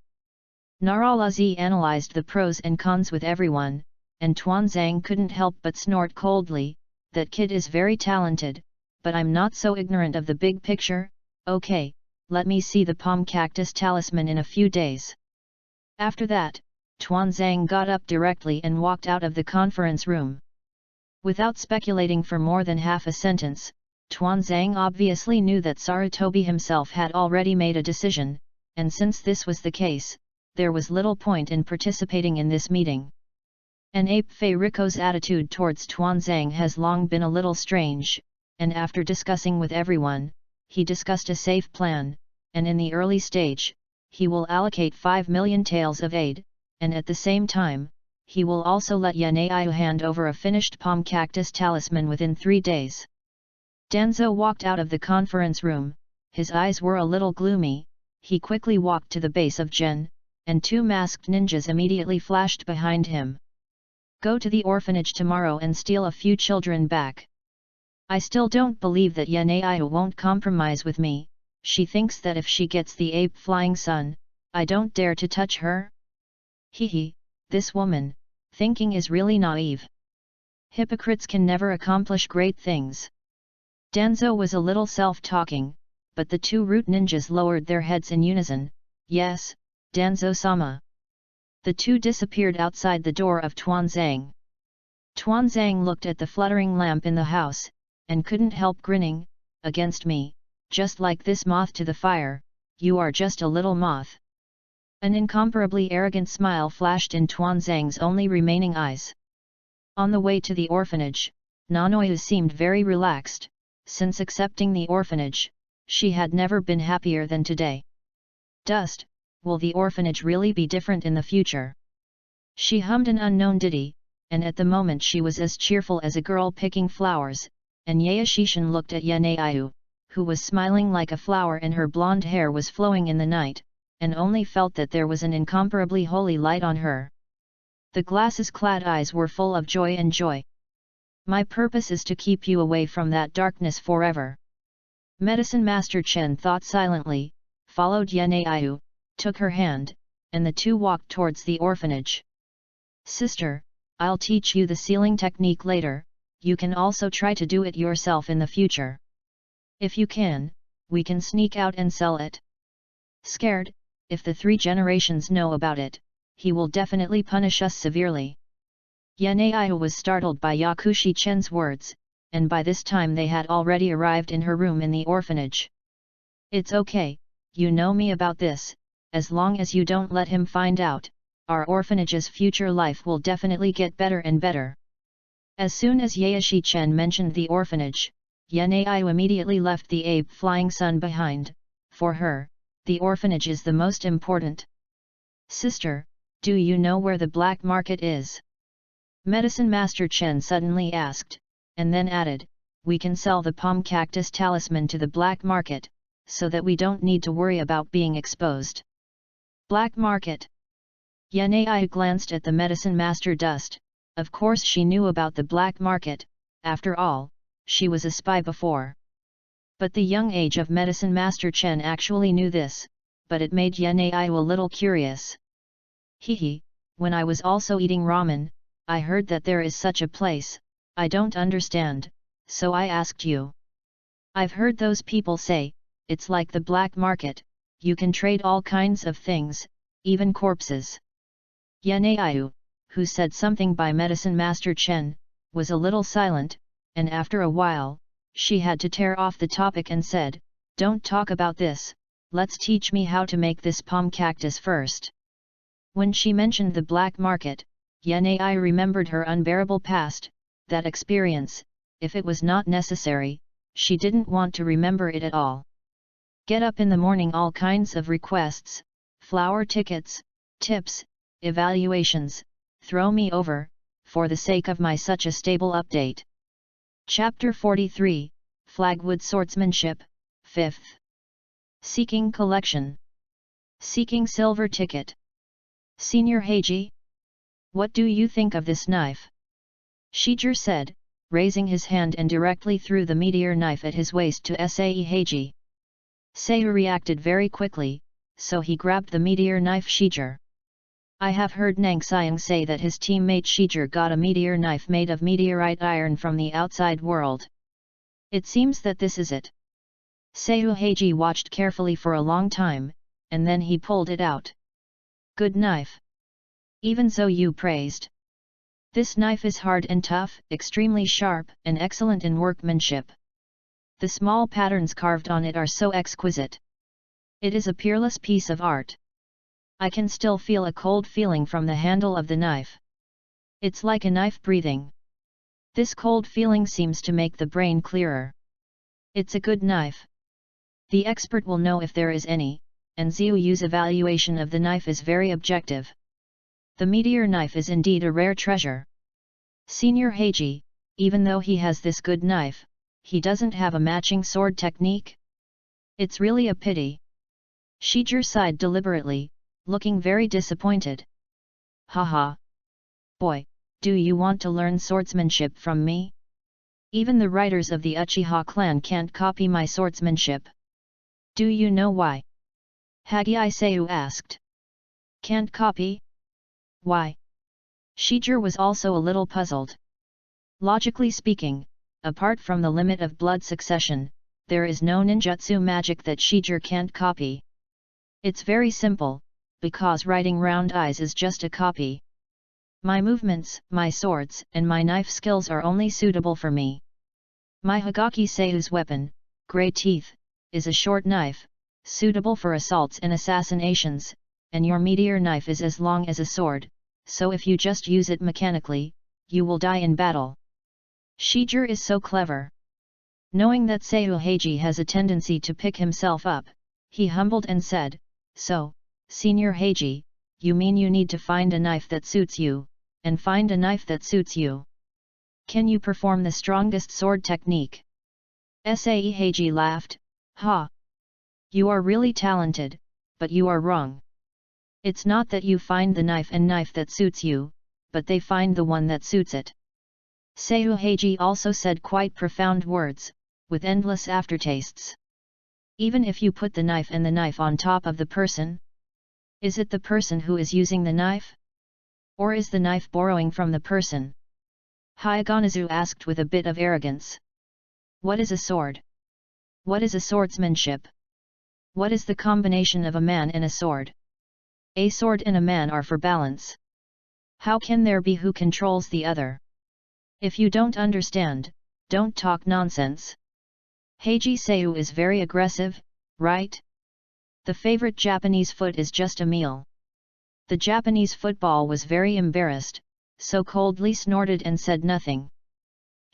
Naralazi analyzed the pros and cons with everyone, and Tuanzang couldn't help but snort coldly, that kid is very talented, but I'm not so ignorant of the big picture. Okay, let me see the palm cactus talisman in a few days. After that, Tuanzang got up directly and walked out of the conference room. Without speculating for more than half a sentence, Tuanzang obviously knew that Sarutobi himself had already made a decision, and since this was the case, there was little point in participating in this meeting. And Ape Fei Riko's attitude towards Tuanzang has long been a little strange, and after discussing with everyone, he discussed a safe plan, and in the early stage, he will allocate 5 million taels of aid, and at the same time, he will also let Yanai hand over a finished palm cactus talisman within 3 days. Danzo walked out of the conference room, his eyes were a little gloomy. He quickly walked to the base of Jin, and 2 masked ninjas immediately flashed behind him. Go to the orphanage tomorrow and steal a few children back. I still don't believe that Yanai won't compromise with me. She thinks that if she gets the Ape Flying Sun, I don't dare to touch her. Hehe, this woman, thinking is really naive. Hypocrites can never accomplish great things. Danzo was a little self-talking, but the 2 root ninjas lowered their heads in unison. Yes, Danzo-sama. The 2 disappeared outside the door of Tuanzang. Tuanzang looked at the fluttering lamp in the house, and couldn't help grinning. Against me, just like this moth to the fire, you are just a little moth. An incomparably arrogant smile flashed in Tuanzang's only remaining eyes. On the way to the orphanage, Nanoyu seemed very relaxed. Since accepting the orphanage, she had never been happier than today. Dust, will the orphanage really be different in the future? She hummed an unknown ditty, and at the moment she was as cheerful as a girl picking flowers. and Yaeshishin looked at Yanaiu, who was smiling like a flower and her blonde hair was flowing in the night, and only felt that there was an incomparably holy light on her. The glasses-clad eyes were full of joy and joy. My purpose is to keep you away from that darkness forever. Medicine Master Chen thought silently, followed Yanaiu, took her hand, and the two walked towards the orphanage. Sister, I'll teach you the sealing technique later, you can also try to do it yourself in the future. If you can, we can sneak out and sell it. Scared, if the 3 generations know about it, he will definitely punish us severely. Yanaiu was startled by Yakushi Chen's words, and by this time they had already arrived in her room in the orphanage. It's okay, you know me about this, as long as you don't let him find out, our orphanage's future life will definitely get better and better. As soon as Yaeshi Chen mentioned the orphanage, Yanaiu immediately left the Abe Flying Sun behind. For her, the orphanage is the most important. Sister, do you know where the black market is? Medicine Master Chen suddenly asked, and then added, we can sell the palm cactus talisman to the black market, so that we don't need to worry about being exposed. Black market. Yanaiu glanced at the Medicine Master Dust. Of course she knew about the black market, after all, she was a spy before. But the young age of Medicine Master Chen actually knew this, but it made Yanaiu a little curious. Hehe, when I was also eating ramen, I heard that there is such a place, I don't understand, so I asked you. I've heard those people say, it's like the black market, you can trade all kinds of things, even corpses. Yanaiu, who said something by Medicine Master Chen, was a little silent, and after a while, she had to tear off the topic and said, don't talk about this, let's teach me how to make this palm cactus first. When she mentioned the black market, Yanaiu remembered her unbearable past, that experience, if it was not necessary, she didn't want to remember it at all. Get up in the morning all kinds of requests, flower tickets, tips, evaluations, throw me over, for the sake of my such a stable update. Chapter 43, Flagwood Swordsmanship, 5th. Seeking Collection. Seeking Silver Ticket. Senior Heiji? What do you think of this knife? Shijir said, raising his hand and directly threw the meteor knife at his waist to Sae Heiji. Seiyu reacted very quickly, so he grabbed the meteor knife Shijir. I have heard Nang Xiang say that his teammate Shijir got a meteor knife made of meteorite iron from the outside world. It seems that this is it. Seiyu Heiji watched carefully for a long time, and then he pulled it out. Good knife. Even so, you praised. This knife is hard and tough, extremely sharp, and excellent in workmanship. The small patterns carved on it are so exquisite. It is a peerless piece of art. I can still feel a cold feeling from the handle of the knife. It's like a knife breathing. This cold feeling seems to make the brain clearer. It's a good knife. The expert will know if there is any, and Xiu Yu's evaluation of the knife is very objective. The meteor knife is indeed a rare treasure. Senior Heiji, even though he has this good knife, he doesn't have a matching sword technique? It's really a pity. Shijir sighed deliberately, looking very disappointed. Haha. Boy, do you want to learn swordsmanship from me? Even the writers of the Uchiha clan can't copy my swordsmanship. Do you know why? Haggai Seiyu asked. Can't copy? Why? Shijir was also a little puzzled. Logically speaking, apart from the limit of blood succession, there is no ninjutsu magic that Shijir can't copy. It's very simple, because writing round eyes is just a copy. My movements, my swords, and my knife skills are only suitable for me. My Hagaki Seiyu's weapon, Grey Teeth, is a short knife, suitable for assaults and assassinations, and your meteor knife is as long as a sword, so if you just use it mechanically, you will die in battle. Shijir is so clever. Knowing that Seiyu Heiji has a tendency to pick himself up, he humbled and said, so, Senior Heiji, you mean you need to find a knife that suits you, and find a knife that suits you. Can you perform the strongest sword technique? Sae Heiji laughed, ha! You are really talented, but you are wrong. It's not that you find the knife that suits you, but they find the one that suits it. Seiyu Heiji also said quite profound words, with endless aftertastes. Even if you put the knife on top of the person, is it the person who is using the knife? Or is the knife borrowing from the person? Hyaganazu asked with a bit of arrogance. What is a sword? What is a swordsmanship? What is the combination of a man and a sword? A sword and a man are for balance. How can there be who controls the other? If you don't understand, don't talk nonsense. Heiji Seiyu is very aggressive, right? The favorite Japanese foot is just a meal. The Japanese football was very embarrassed, so coldly snorted and said nothing.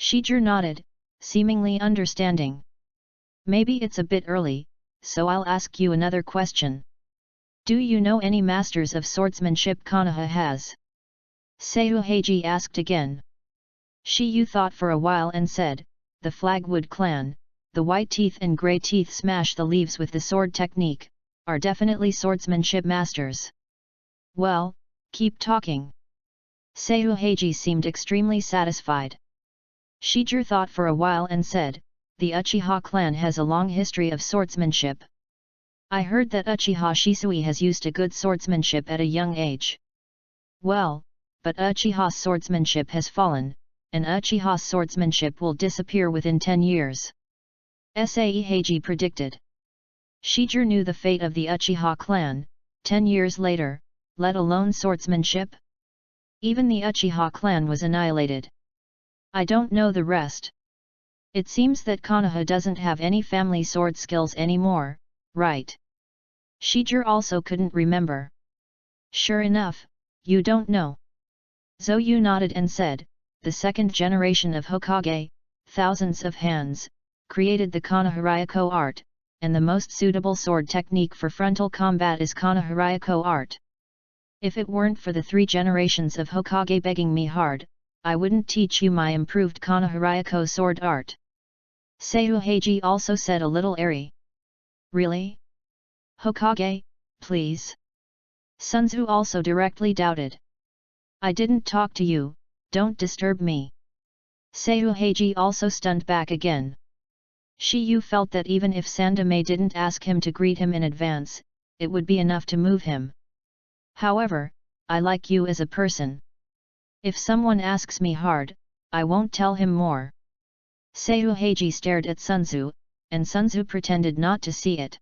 Shijir nodded, seemingly understanding. Maybe it's a bit early, so I'll ask you another question. Do you know any masters of swordsmanship Konoha has? Seiyu Heiji asked again. Shiyu thought for a while and said, the Flagwood clan, the White Teeth and Grey Teeth smash the leaves with the sword technique, are definitely swordsmanship masters. Well, keep talking. Seiyu Heiji seemed extremely satisfied. Shijir thought for a while and said, the Uchiha clan has a long history of swordsmanship. I heard that Uchiha Shisui has used a good swordsmanship at a young age. Well, but Uchiha's swordsmanship has fallen, and Uchiha's swordsmanship will disappear within 10 years. Sae Heiji predicted. Shijir knew the fate of the Uchiha clan, 10 years later, let alone swordsmanship. Even the Uchiha clan was annihilated. I don't know the rest. It seems that Konoha doesn't have any family sword skills anymore, right? Shijir also couldn't remember. Sure enough, you don't know. Zoyu nodded and said, the second generation of Hokage, thousands of hands, created the Konoha-ryuko art, and the most suitable sword technique for frontal combat is Konoha-ryuko art. If it weren't for the 3 generations of Hokage begging me hard, I wouldn't teach you my improved Konoha-ryuko sword art. Seiyu Heiji also said a little airy. Really? Hokage, please? Sunzu also directly doubted. I didn't talk to you, don't disturb me. Seiyu Heiji also stunned back again. Shiyu felt that even if Sandame didn't ask him to greet him in advance, it would be enough to move him. However, I like you as a person. If someone asks me hard, I won't tell him more. Seiyu Heiji stared at Sunzu, and Sunzu pretended not to see it.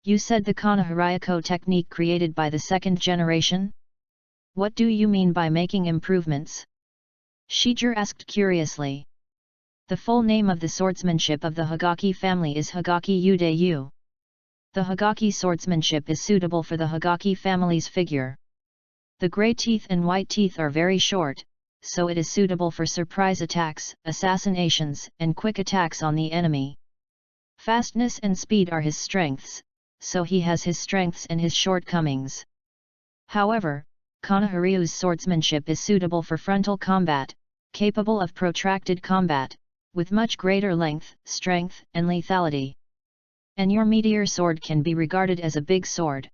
You said the Konoha-ryuko technique created by the second generation? What do you mean by making improvements? Shijir asked curiously. The full name of the swordsmanship of the Hagaki family is Hagaki Udeyu. The Hagaki swordsmanship is suitable for the Hagaki family's figure. The grey teeth and white teeth are very short, so it is suitable for surprise attacks, assassinations, and quick attacks on the enemy. Fastness and speed are his strengths, so he has his strengths and his shortcomings. However, Konoha-ryu's swordsmanship is suitable for frontal combat, capable of protracted combat, with much greater length, strength, and lethality. And your meteor sword can be regarded as a big sword.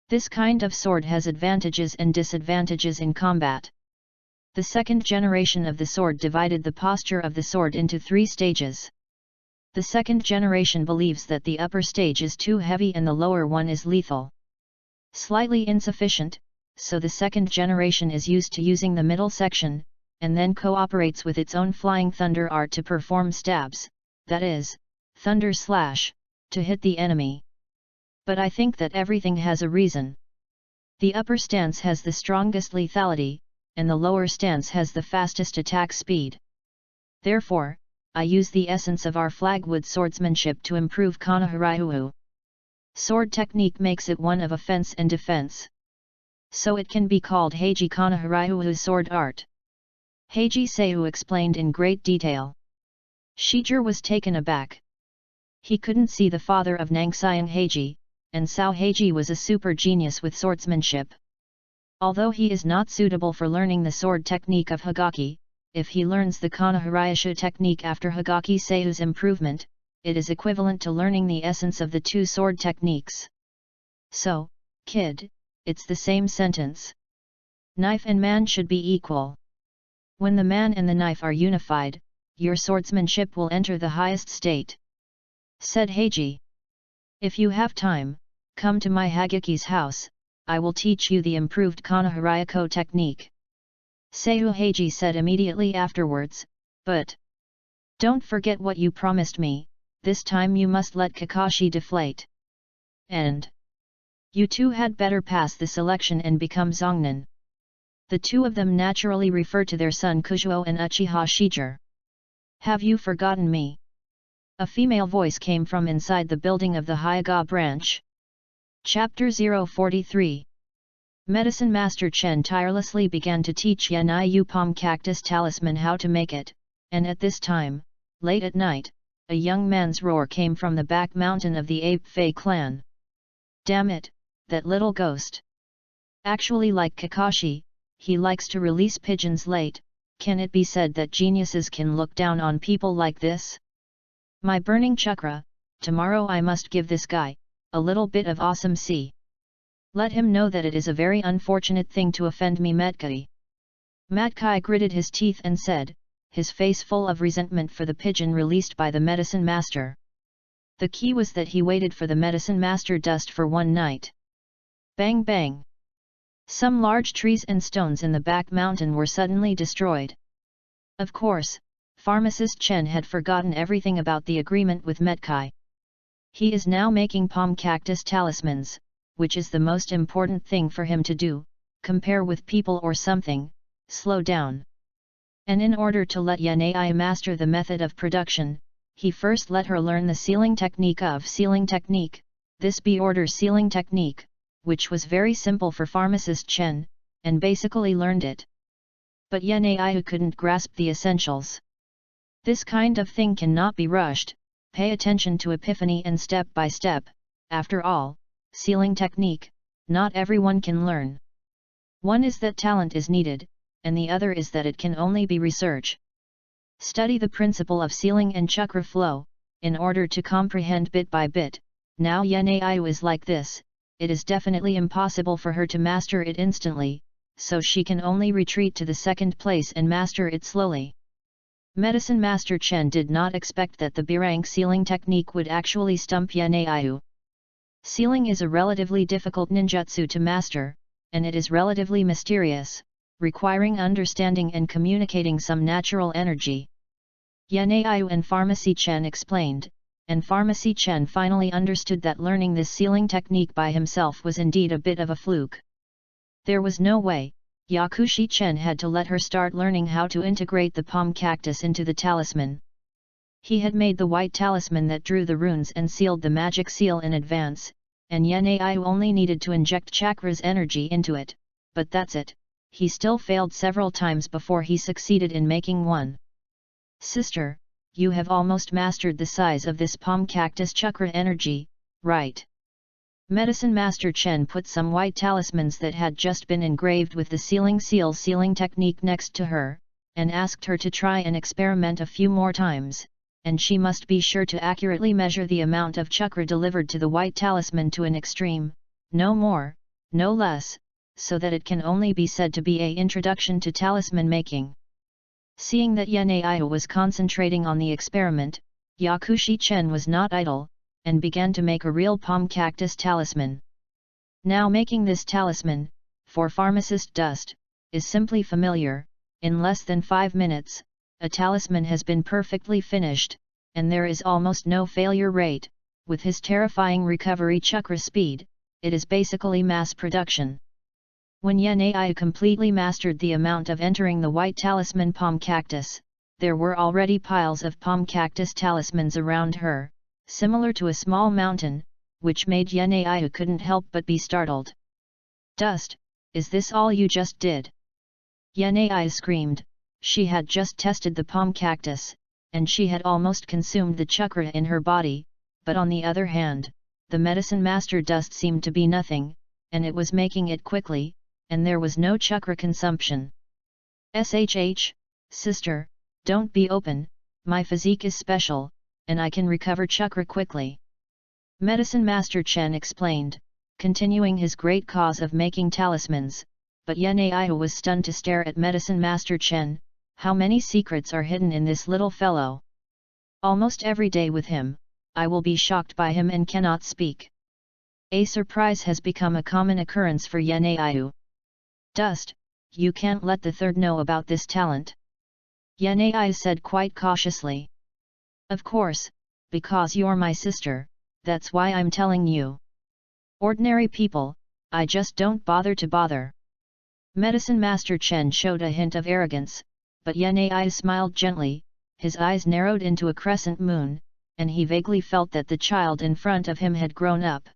This kind of sword has advantages and disadvantages in combat. The second generation of the sword divided the posture of the sword into 3 stages. The second generation believes that the upper stage is too heavy and the lower one is lethal. Slightly insufficient, so the second generation is used to using the middle section, and then cooperates with its own flying thunder art to perform stabs, that is, thunder slash, to hit the enemy. But I think that everything has a reason. The upper stance has the strongest lethality, and the lower stance has the fastest attack speed. Therefore, I use the essence of our Flagwood swordsmanship to improve Konoha-ryu. Sword technique makes it one of offense and defense. So it can be called Heiji Konoha-ryu's sword art. Heiji Seiyu explained in great detail. Shijir was taken aback. He couldn't see the father of Nangxiang Heiji, and Sao Heiji was a super genius with swordsmanship. Although he is not suitable for learning the sword technique of Hagaki, if he learns the Konohirayashu technique after Higaki Seiyu's improvement, it is equivalent to learning the essence of the two sword techniques. So, kid, it's the same sentence. Knife and man should be equal. When the man and the knife are unified, your swordsmanship will enter the highest state. Said Heiji. If you have time, come to my Hageki's house, I will teach you the improved Konohirayako technique. Seiyu Heiji said immediately afterwards, but don't forget what you promised me, this time you must let Kakashi deflate. And you two had better pass the selection and become Zongnin. The two of them naturally refer to their son Kujuo and Uchiha Shiger. Have you forgotten me? A female voice came from inside the building of the Hyaga branch. Chapter 043. Medicine Master Chen tirelessly began to teach Yanai Palm Cactus Talisman how to make it, and at this time, late at night, a young man's roar came from the back mountain of the Ape Fei clan. Damn it, that little ghost. Actually, like Kakashi, he likes to release pigeons late. Can it be said that geniuses can look down on people like this? My burning chakra, tomorrow I must give this guy a little bit of awesome see. Let him know that it is a very unfortunate thing to offend me. Metkai. Matkai gritted his teeth and said, his face full of resentment for the pigeon released by the medicine master. The key was that he waited for the medicine master dust for one night. Bang bang! Some large trees and stones in the back mountain were suddenly destroyed. Of course, pharmacist Chen had forgotten everything about the agreement with Metkai. He is now making palm cactus talismans, which is the most important thing for him to do, compare with people or something, slow down. And in order to let Yanai master the method of production, he first let her learn the sealing technique of sealing technique, this B-order sealing technique, which was very simple for pharmacist Chen, and basically learned it. But Yanai couldn't grasp the essentials. This kind of thing cannot be rushed, pay attention to epiphany and step by step, after all, sealing technique, not everyone can learn. One is that talent is needed, and the other is that it can only be research. Study the principle of sealing and chakra flow, in order to comprehend bit by bit. Now Yanai is like this, it is definitely impossible for her to master it instantly, so she can only retreat to the second place and master it slowly. Medicine Master Chen did not expect that the B-rank sealing technique would actually stump Yanai. Sealing is a relatively difficult ninjutsu to master, and it is relatively mysterious, requiring understanding and communicating some natural energy. Yanai and Pharmacy Chen explained, and Pharmacy Chen finally understood that learning this sealing technique by himself was indeed a bit of a fluke. There was no way, Yakushi Chen had to let her start learning how to integrate the palm cactus into the talisman. He had made the white talisman that drew the runes and sealed the magic seal in advance, and Yanai only needed to inject chakra's energy into it, but that's it, he still failed several times before he succeeded in making one. Sister, you have almost mastered the size of this palm cactus chakra energy, right? Medicine Master Chen put some white talismans that had just been engraved with the sealing seal sealing technique next to her, and asked her to try and experiment a few more times, and she must be sure to accurately measure the amount of chakra delivered to the white talisman to an extreme, no more, no less, so that it can only be said to be an introduction to talisman making. Seeing that Yanai was concentrating on the experiment, Yakushi Chen was not idle, and began to make a real palm cactus talisman. Now making this talisman, for pharmacist dust, is simply familiar. In less than 5 minutes, a talisman has been perfectly finished, and there is almost no failure rate. With his terrifying recovery chakra speed, it is basically mass production. When Yanai completely mastered the amount of entering the white talisman palm cactus, there were already piles of palm cactus talismans around her, similar to a small mountain, which made Yanai couldn't help but be startled. Dust, is this all you just did? Yanai screamed. She had just tested the palm cactus, and she had almost consumed the chakra in her body, but on the other hand, the medicine master dust seemed to be nothing, and it was making it quickly, and there was no chakra consumption. SHH, Sister, don't be open, my physique is special, and I can recover chakra quickly. Medicine Master Chen explained, continuing his great cause of making talismans, but Yanaihu was stunned to stare at Medicine Master Chen. How many secrets are hidden in this little fellow? Almost every day with him, I will be shocked by him and cannot speak. A surprise has become a common occurrence for Yanaihu. Dust, you can't let the third know about this talent. Yanaihu said quite cautiously. Of course, because you're my sister, that's why I'm telling you. Ordinary people, I just don't bother to bother. Medicine Master Chen showed a hint of arrogance, but Yanaihu smiled gently, his eyes narrowed into a crescent moon, and he vaguely felt that the child in front of him had grown up.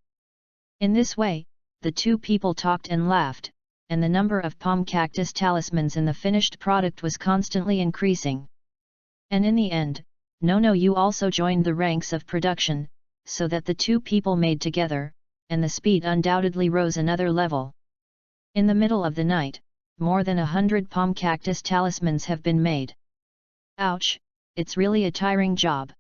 In this way, the two people talked and laughed, and the number of palm cactus talismans in the finished product was constantly increasing. And in the end, you also joined the ranks of production, so that the two people made together, and the speed undoubtedly rose another level. In the middle of the night, more than 100 palm cactus talismans have been made. Ouch, it's really a tiring job.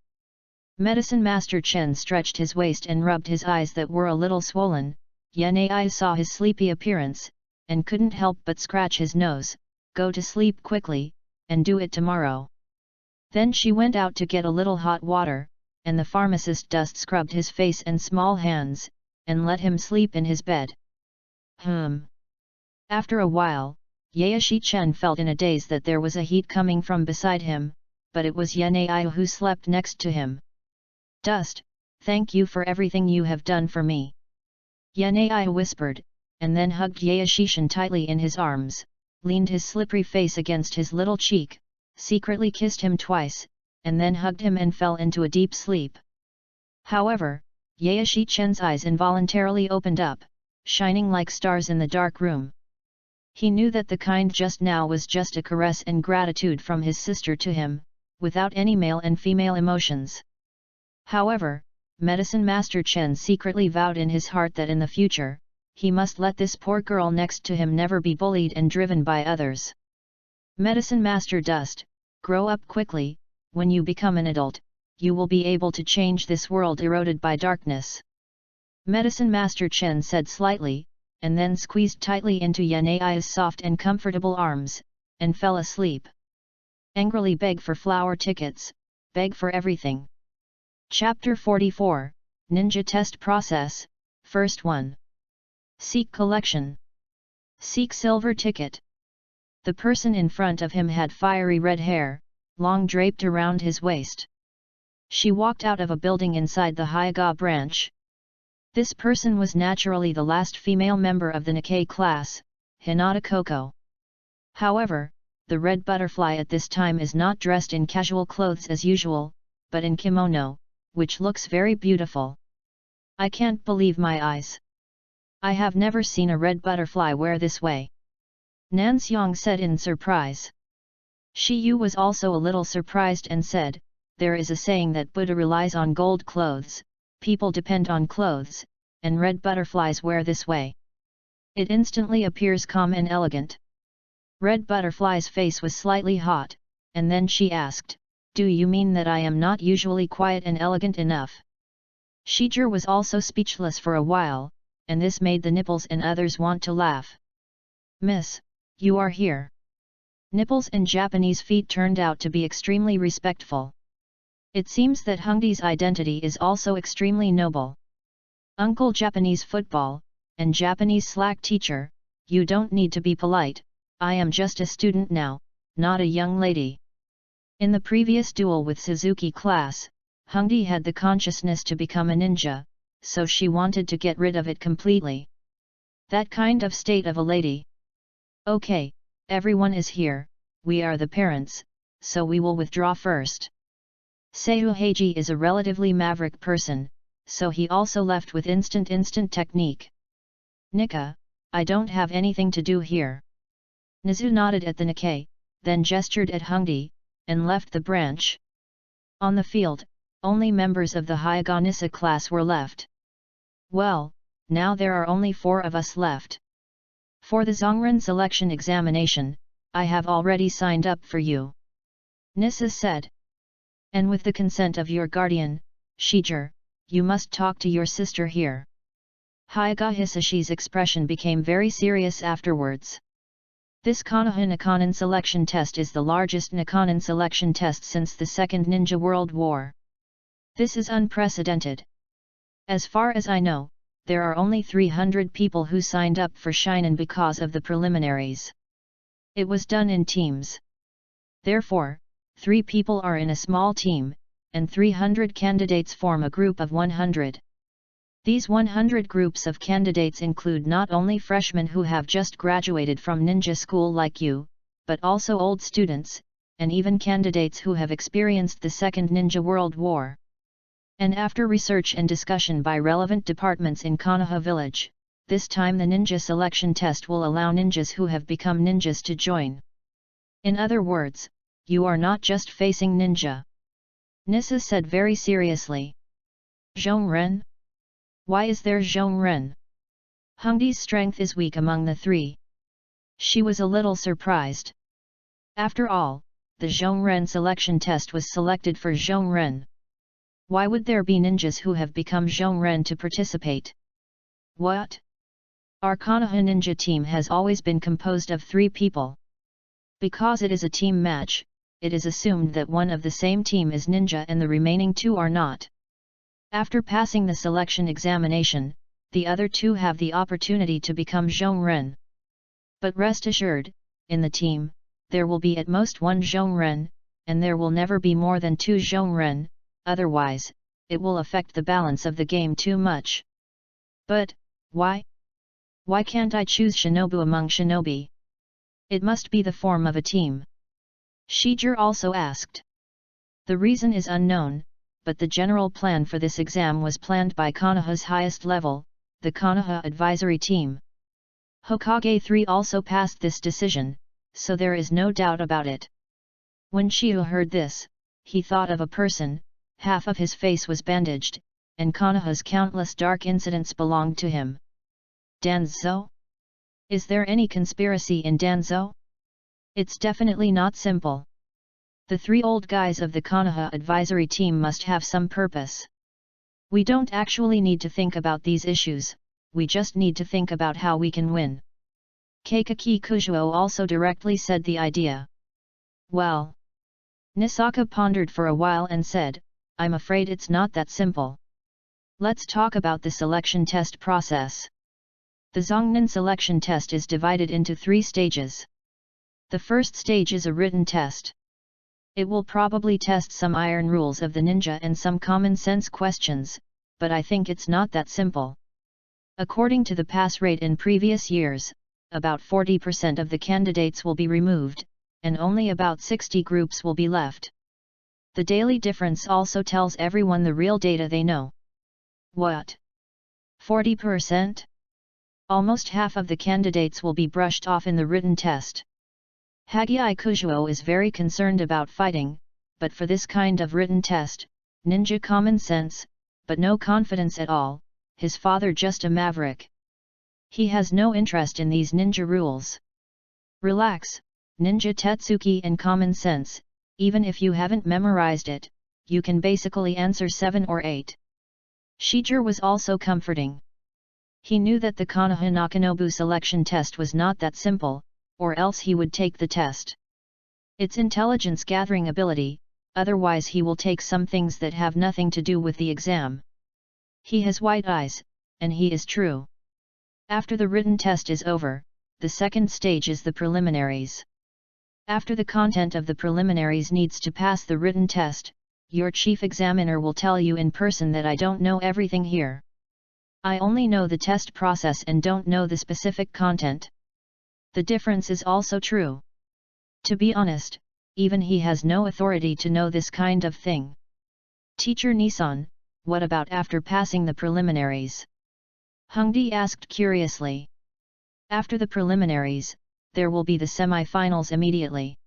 Medicine Master Chen stretched his waist and rubbed his eyes that were a little swollen. Yanaihu saw his sleepy appearance, and couldn't help but scratch his nose. Go to sleep quickly, and do it tomorrow. Then she went out to get a little hot water, and the pharmacist Dust scrubbed his face and small hands, and let him sleep in his bed. After a while, Yaeshi Chen felt in a daze that there was a heat coming from beside him, but it was Yanaihu who slept next to him. Dust, thank you for everything you have done for me. Yanaihu whispered, and then hugged Yaeshishin tightly in his arms, leaned his slippery face against his little cheek, secretly kissed him twice, and then hugged him and fell into a deep sleep. However, Yaeshi Chen's eyes involuntarily opened up, shining like stars in the dark room. He knew that the kind just now was just a caress and gratitude from his sister to him, without any male and female emotions. However, Medicine Master Chen secretly vowed in his heart that in the future, he must let this poor girl next to him never be bullied and driven by others. Medicine Master Dust, grow up quickly. When you become an adult, you will be able to change this world eroded by darkness. Medicine Master Chen said slightly, and then squeezed tightly into Yanaihu's soft and comfortable arms, and fell asleep. Angrily beg for flower tickets, beg for everything. Chapter 44, Ninja Test Process, First 1. Seek Collection. Seek Silver Ticket. The person in front of him had fiery red hair, long draped around his waist. She walked out of a building inside the Hyuga branch. This person was naturally the last female member of the Nikkei class, Hinata Koko. However, the red butterfly at this time is not dressed in casual clothes as usual, but in kimono, which looks very beautiful. I can't believe my eyes. I have never seen a red butterfly wear this way. Nanxiang said in surprise. Shi Yu was also a little surprised and said, there is a saying that Buddha relies on gold clothes, people depend on clothes, and red butterflies wear this way. It instantly appears calm and elegant. Red butterfly's face was slightly hot, and then she asked, do you mean that I am not usually quiet and elegant enough? Shijir was also speechless for a while, and this made the Nipples and others want to laugh. Miss, you are here. Nipples and Japanese feet turned out to be extremely respectful. It seems that Hungdi's identity is also extremely noble. Uncle Japanese football, and Japanese slack teacher, you don't need to be polite, I am just a student now, not a young lady. In the previous duel with Suzuki class, Hungdi had the consciousness to become a ninja, so she wanted to get rid of it completely. That kind of state of a lady. Okay, everyone is here, we are the parents, so we will withdraw first. Seiyu Heiji is a relatively maverick person, so he also left with instant technique. Nika, I don't have anything to do here. Nizu nodded at the Nikkei, then gestured at Hungdi, and left the branch. On the field, only members of the Hyuga Nissa class were left. Well, now there are only 4 of us left. For the Zongren selection examination, I have already signed up for you. Nissa said. And with the consent of your guardian, Shijir, you must talk to your sister here. Hyuga Hisashi's expression became very serious afterwards. This Konoha Nakanin selection test is the largest Nakanin selection test since the Second Ninja World War. This is unprecedented. As far as I know, there are only 300 people who signed up for Shinen because of the preliminaries. It was done in teams. Therefore, 3 people are in a small team, and 300 candidates form a group of 100. These 100 groups of candidates include not only freshmen who have just graduated from ninja school like you, but also old students, and even candidates who have experienced the Second Ninja World War. And after research and discussion by relevant departments in Konoha village, this time the ninja selection test will allow ninjas who have become ninjas to join. In other words, you are not just facing ninja. Nissa said very seriously. Zhongren? Why is there Zhongren? Hongdi's strength is weak among the 3. She was a little surprised. After all, the Zhongren selection test was selected for Zhongren. Why would there be ninjas who have become Zhongren to participate? What? Our Konoha ninja team has always been composed of 3 people. Because it is a team match, it is assumed that one of the same team is ninja and the remaining 2 are not. After passing the selection examination, the other 2 have the opportunity to become Zhongren. But rest assured, in the team, there will be at most 1 Zhongren, and there will never be more than 2 Zhongren, otherwise, it will affect the balance of the game too much. But, why? Why can't I choose Shinobu among Shinobi? It must be the form of a team. Shijir also asked. The reason is unknown, but the general plan for this exam was planned by Konoha's highest level, the Konoha Advisory Team. Hokage 3 also passed this decision, so there is no doubt about it. When Shiho heard this, he thought of a person, half of his face was bandaged, and Konoha's countless dark incidents belonged to him. Danzo? Is there any conspiracy in Danzo? It's definitely not simple. The 3 old guys of the Konoha Advisory Team must have some purpose. We don't actually need to think about these issues, we just need to think about how we can win. Keikaki Kujuo also directly said the idea. Well. Nisaka pondered for a while and said, I'm afraid it's not that simple. Let's talk about the selection test process. The Zongnin selection test is divided into 3 stages. The first stage is a written test. It will probably test some iron rules of the ninja and some common sense questions, but I think it's not that simple. According to the pass rate in previous years, about 40% of the candidates will be removed, and only about 60 groups will be left. The daily difference also tells everyone the real data they know. What? 40%? Almost half of the candidates will be brushed off in the written test. Hagei Kujuo is very concerned about fighting, but for this kind of written test, ninja common sense, but no confidence at all, his father just a maverick. He has no interest in these ninja rules. Relax, ninja Tetsuki and common sense, even if you haven't memorized it, you can basically answer 7 or 8. Shijir was also comforting. He knew that the Konoha Nakanobu selection test was not that simple, or else he would take the test. It's intelligence gathering ability, otherwise he will take some things that have nothing to do with the exam. He has white eyes, and he is true. After the written test is over, the second stage is the preliminaries. After the content of the preliminaries needs to pass the written test, your chief examiner will tell you in person that I don't know everything here. I only know the test process and don't know the specific content. The difference is also true. To be honest, even he has no authority to know this kind of thing. Teacher Nissan, what about after passing the preliminaries? Hongdi asked curiously. After the preliminaries, there will be the semi-finals immediately.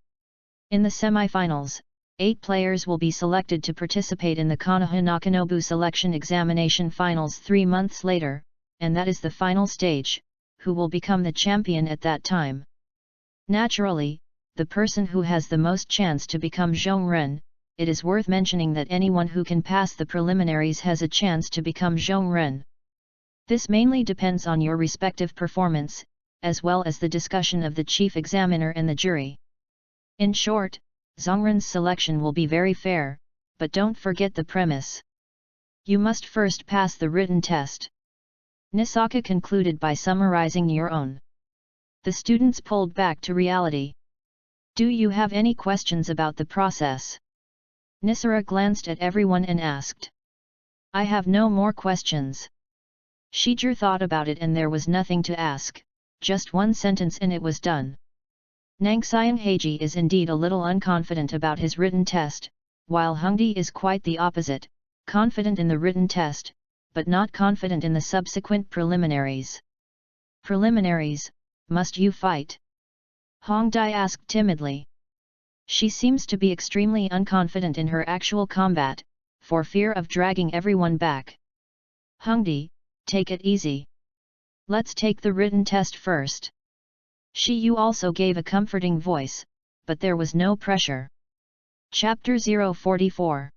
In the semi-finals, 8 players will be selected to participate in the Konoha Nakanobu selection examination finals 3 months later, and that is the final stage, who will become the champion at that time. Naturally, the person who has the most chance to become Zhongren. It is worth mentioning that anyone who can pass the preliminaries has a chance to become Zhongren. This mainly depends on your respective performance, as well as the discussion of the chief examiner and the jury. In short, Zhongren's selection will be very fair, but don't forget the premise. You must first pass the written test. Nisaka concluded by summarizing your own. The students pulled back to reality. Do you have any questions about the process? Nisara glanced at everyone and asked. I have no more questions. Shijir thought about it and there was nothing to ask, just one sentence and it was done. Nangxiang Heiji is indeed a little unconfident about his written test, while Hongdi is quite the opposite, confident in the written test, but not confident in the subsequent preliminaries. Preliminaries, must you fight? Hongdi asked timidly. She seems to be extremely unconfident in her actual combat, for fear of dragging everyone back. Hongdi, take it easy. Let's take the written test first. Shi Yu also gave a comforting voice, but there was no pressure. Chapter 044.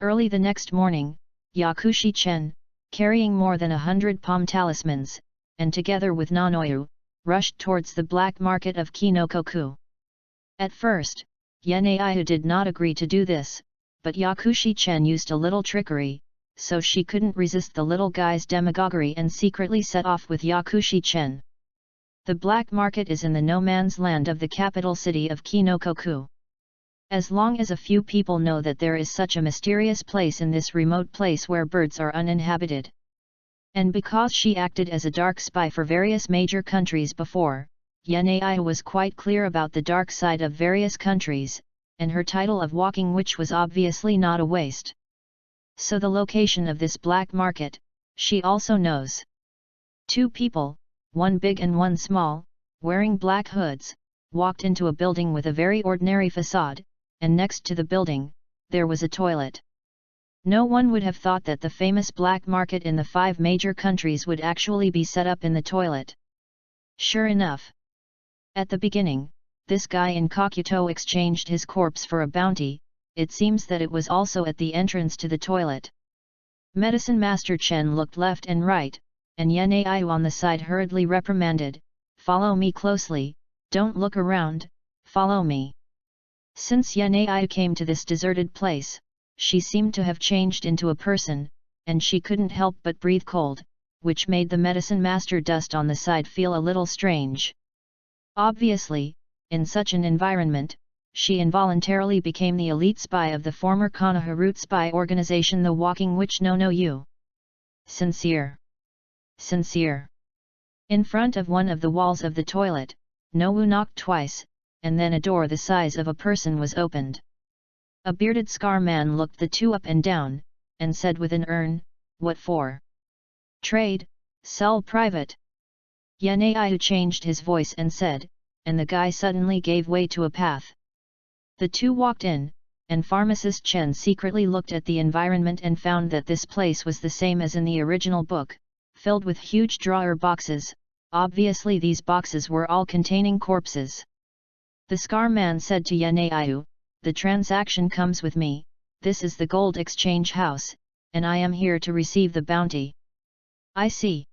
Early the next morning, Yakushi Chen, carrying more than 100 palm talismans, and together with Nanoyu, rushed towards the black market of Kinokoku. At first, Yenaiyu did not agree to do this, but Yakushi Chen used a little trickery, so she couldn't resist the little guy's demagoguery and secretly set off with Yakushi Chen. The black market is in the no-man's land of the capital city of Kinokoku. As long as a few people know that there is such a mysterious place in this remote place where birds are uninhabited. And because she acted as a dark spy for various major countries before, Yenaiyu was quite clear about the dark side of various countries, and her title of Walking Witch was obviously not a waste. So the location of this black market, she also knows. Two people, one big and one small, wearing black hoods, walked into a building with a very ordinary facade, and next to the building, there was a toilet. No one would have thought that the famous black market in the 5 major countries would actually be set up in the toilet. Sure enough. At the beginning, this guy in Kakuto exchanged his corpse for a bounty. It seems that it was also at the entrance to the toilet. Medicine Master Chen looked left and right, and Yenaiyu on the side hurriedly reprimanded, "Follow me closely, don't look around, follow me." Since Yenaiyu came to this deserted place, she seemed to have changed into a person, and she couldn't help but breathe cold, which made the medicine master dust on the side feel a little strange. Obviously, in such an environment, she involuntarily became the elite spy of the former Konoha root spy organization, the Walking Witch no Yu. Sincere. Sincere. In front of one of the walls of the toilet, Nowu knocked twice, and then a door the size of a person was opened. A bearded scar man looked the two up and down, and said with an earn, "What for?" "Trade, sell private." Yenaiyu changed his voice and said, and the guy suddenly gave way to a path. The two walked in, and pharmacist Chen secretly looked at the environment and found that this place was the same as in the original book, filled with huge drawer boxes. Obviously these boxes were all containing corpses. The scar man said to Yenaiyu, "The transaction comes with me, this is the gold exchange house, and I am here to receive the bounty." "I see.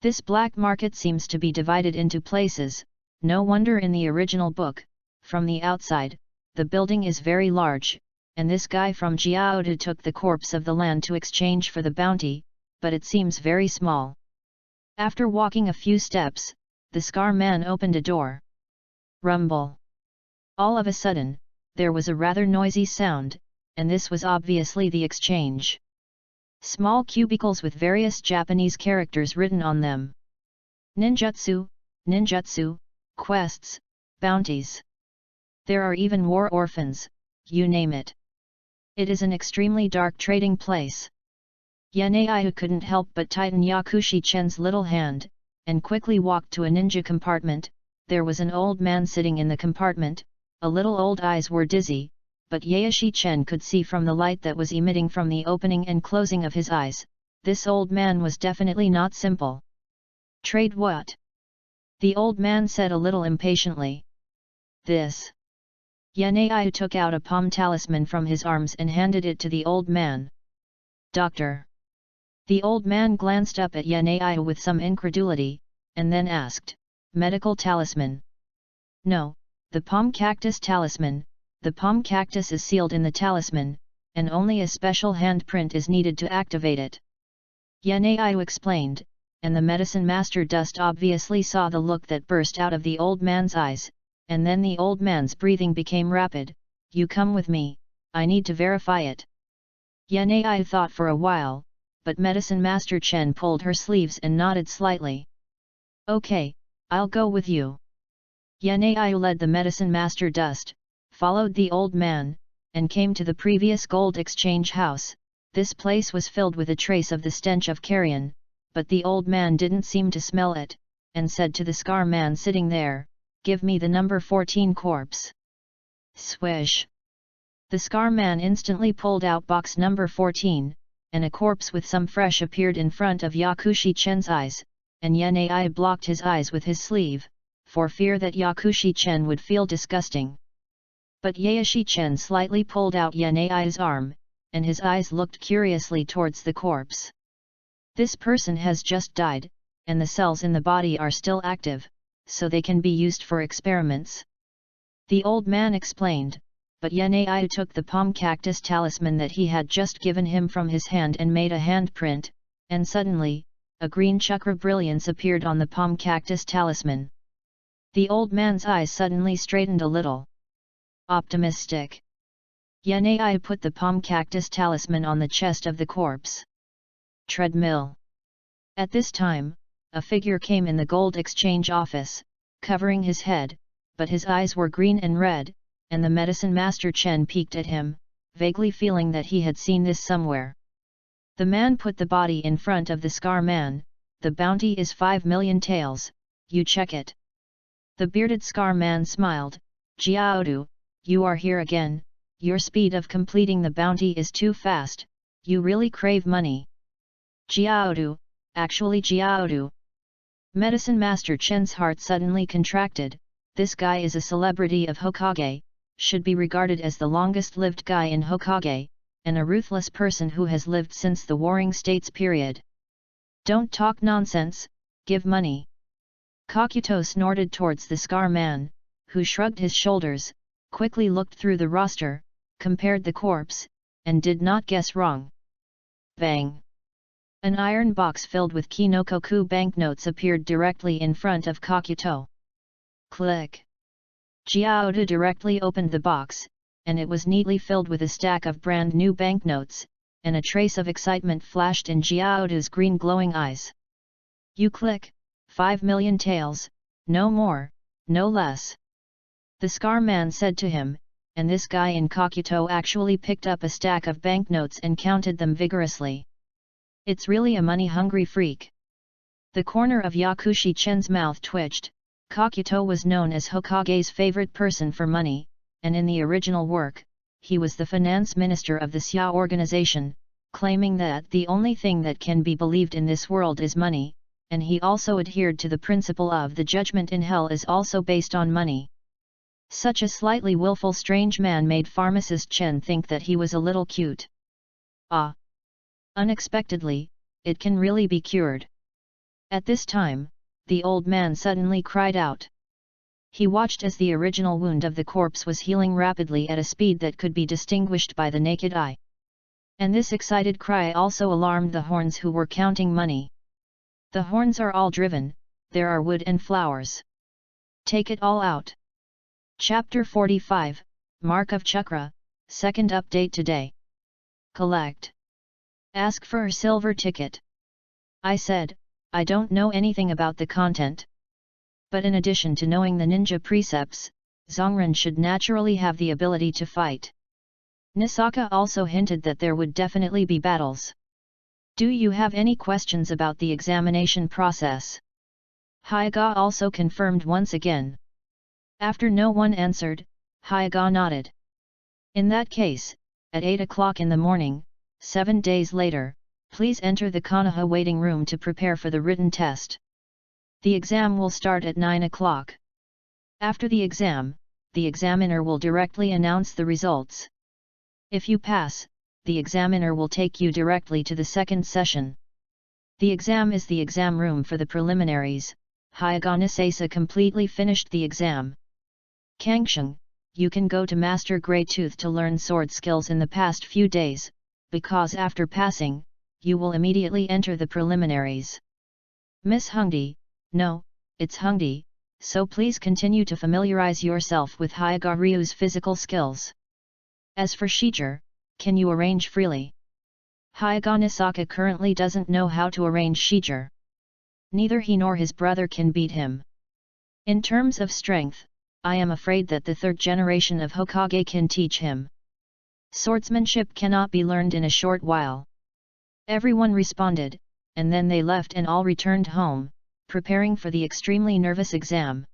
This black market seems to be divided into places, no wonder in the original book, from the outside, the building is very large, and this guy from Jiaoda took the corpse of the land to exchange for the bounty, but it seems very small." After walking a few steps, the scar man opened a door. Rumble. All of a sudden, there was a rather noisy sound, and this was obviously the exchange. Small cubicles with various Japanese characters written on them. Ninjutsu, ninjutsu, quests, bounties. There are even war orphans, you name it. It is an extremely dark trading place. Yenaiyu couldn't help but tighten Yakushi Chen's little hand, and quickly walked to a ninja compartment. There was an old man sitting in the compartment, a little old eyes were dizzy, but Yakushi Chen could see from the light that was emitting from the opening and closing of his eyes, this old man was definitely not simple. "Trade what?" the old man said a little impatiently. This. Yanai took out a palm talisman from his arms and handed it to the old man. Doctor. The old man glanced up at Yanai with some incredulity, and then asked, medical talisman? No, the palm cactus talisman. The palm cactus is sealed in the talisman, and only a special handprint is needed to activate it. Yanai explained, and the medicine master Dust obviously saw the look that burst out of the old man's eyes, and then the old man's breathing became rapid. You come with me, I need to verify it. Yanai thought for a while, but medicine master Chen pulled her sleeves and nodded slightly. Okay, I'll go with you. Yanai led the medicine master Dust, followed the old man, and came to the previous gold exchange house. This place was filled with a trace of the stench of carrion, but the old man didn't seem to smell it, and said to the scar man sitting there, give me the number 14 corpse. Swish! The scar man instantly pulled out box number 14, and a corpse with some fresh appeared in front of Yakushi Chen's eyes, and Yanai blocked his eyes with his sleeve, for fear that Yakushi Chen would feel disgusting. But Yakushi Chen slightly pulled out Yanai's arm, and his eyes looked curiously towards the corpse. This person has just died, and the cells in the body are still active, so they can be used for experiments. The old man explained, but Yanai took the palm cactus talisman that he had just given him from his hand and made a handprint, and suddenly, a green chakra brilliance appeared on the palm cactus talisman. The old man's eyes suddenly straightened a little. Optimistic. Yanai put the palm cactus talisman on the chest of the corpse. Treadmill. At this time, a figure came in the gold exchange office, covering his head, but his eyes were green and red, and the medicine master Chen peeked at him, vaguely feeling that he had seen this somewhere. The man put the body in front of the scar man. The bounty is 5 million taels, you check it. The bearded scar man smiled. Jiaodu, you are here again. Your speed of completing the bounty is too fast, you really crave money. Jiaodu, actually Jiaodu. Medicine Master Chen's heart suddenly contracted. This guy is a celebrity of Hokage, should be regarded as the longest-lived guy in Hokage, and a ruthless person who has lived since the Warring States period. Don't talk nonsense, give money. Kakuto snorted towards the scar man, who shrugged his shoulders, quickly looked through the roster, compared the corpse, and did not guess wrong. Bang! An iron box filled with Kinokoku banknotes appeared directly in front of Kakuto. Click! Jiaoda directly opened the box, and it was neatly filled with a stack of brand new banknotes, and a trace of excitement flashed in Jiaoda's green glowing eyes. You click, 5 million taels, no more, no less. The scar man said to him, and this guy in Kakuto actually picked up a stack of banknotes and counted them vigorously. It's really a money-hungry freak. The corner of Yakushi Chen's mouth twitched. Kakuto was known as Hokage's favorite person for money, and in the original work, he was the finance minister of the Xia organization, claiming that the only thing that can be believed in this world is money, and he also adhered to the principle of the judgment in hell is also based on money. Such a slightly willful strange man made pharmacist Chen think that he was a little cute. Ah! Unexpectedly, it can really be cured. At this time, the old man suddenly cried out. He watched as the original wound of the corpse was healing rapidly at a speed that could be distinguished by the naked eye. And this excited cry also alarmed the horns who were counting money. The horns are all driven, there are wood and flowers. Take it all out. Chapter 45, Mark of Chakra, second update today. Collect. Ask for a silver ticket. I said, I don't know anything about the content. But in addition to knowing the ninja precepts, Zongren should naturally have the ability to fight. Nisaka also hinted that there would definitely be battles. Do you have any questions about the examination process? Hyaga also confirmed once again. After no one answered, Hyaga nodded. In that case, at 8 o'clock in the morning, 7 days later, please enter the Konoha waiting room to prepare for the written test. The exam will start at 9 o'clock. After the exam, the examiner will directly announce the results. If you pass, the examiner will take you directly to the second session. The exam is the exam room for the preliminaries. Hyaganisasa completely finished the exam. Kangsheng, you can go to Master Greytooth to learn sword skills in the past few days, because after passing, you will immediately enter the preliminaries. Miss Hungdi, no, it's Hungdi, so please continue to familiarize yourself with Hyagaryu's physical skills. As for Shijir, can you arrange freely? Hyaganisaka currently doesn't know how to arrange Shijir. Neither he nor his brother can beat him. In terms of strength, I am afraid that the third generation of Hokage can teach him. Swordsmanship cannot be learned in a short while. Everyone responded, and then they left and all returned home, preparing for the extremely nervous exam.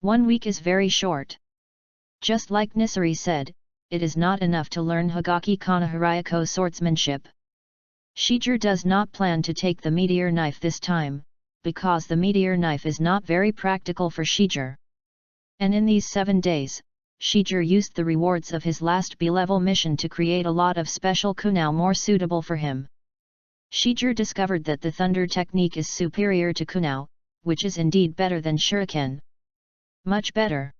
1 week is very short. Just like Nisari said, it is not enough to learn Hagaki Kana Hirayako swordsmanship. Shijir does not plan to take the meteor knife this time, because the meteor knife is not very practical for Shijir. And in these 7 days, Shijir used the rewards of his last B-level mission to create a lot of special kunao more suitable for him. Shijir discovered that the thunder technique is superior to kunao, which is indeed better than shuriken. Much better.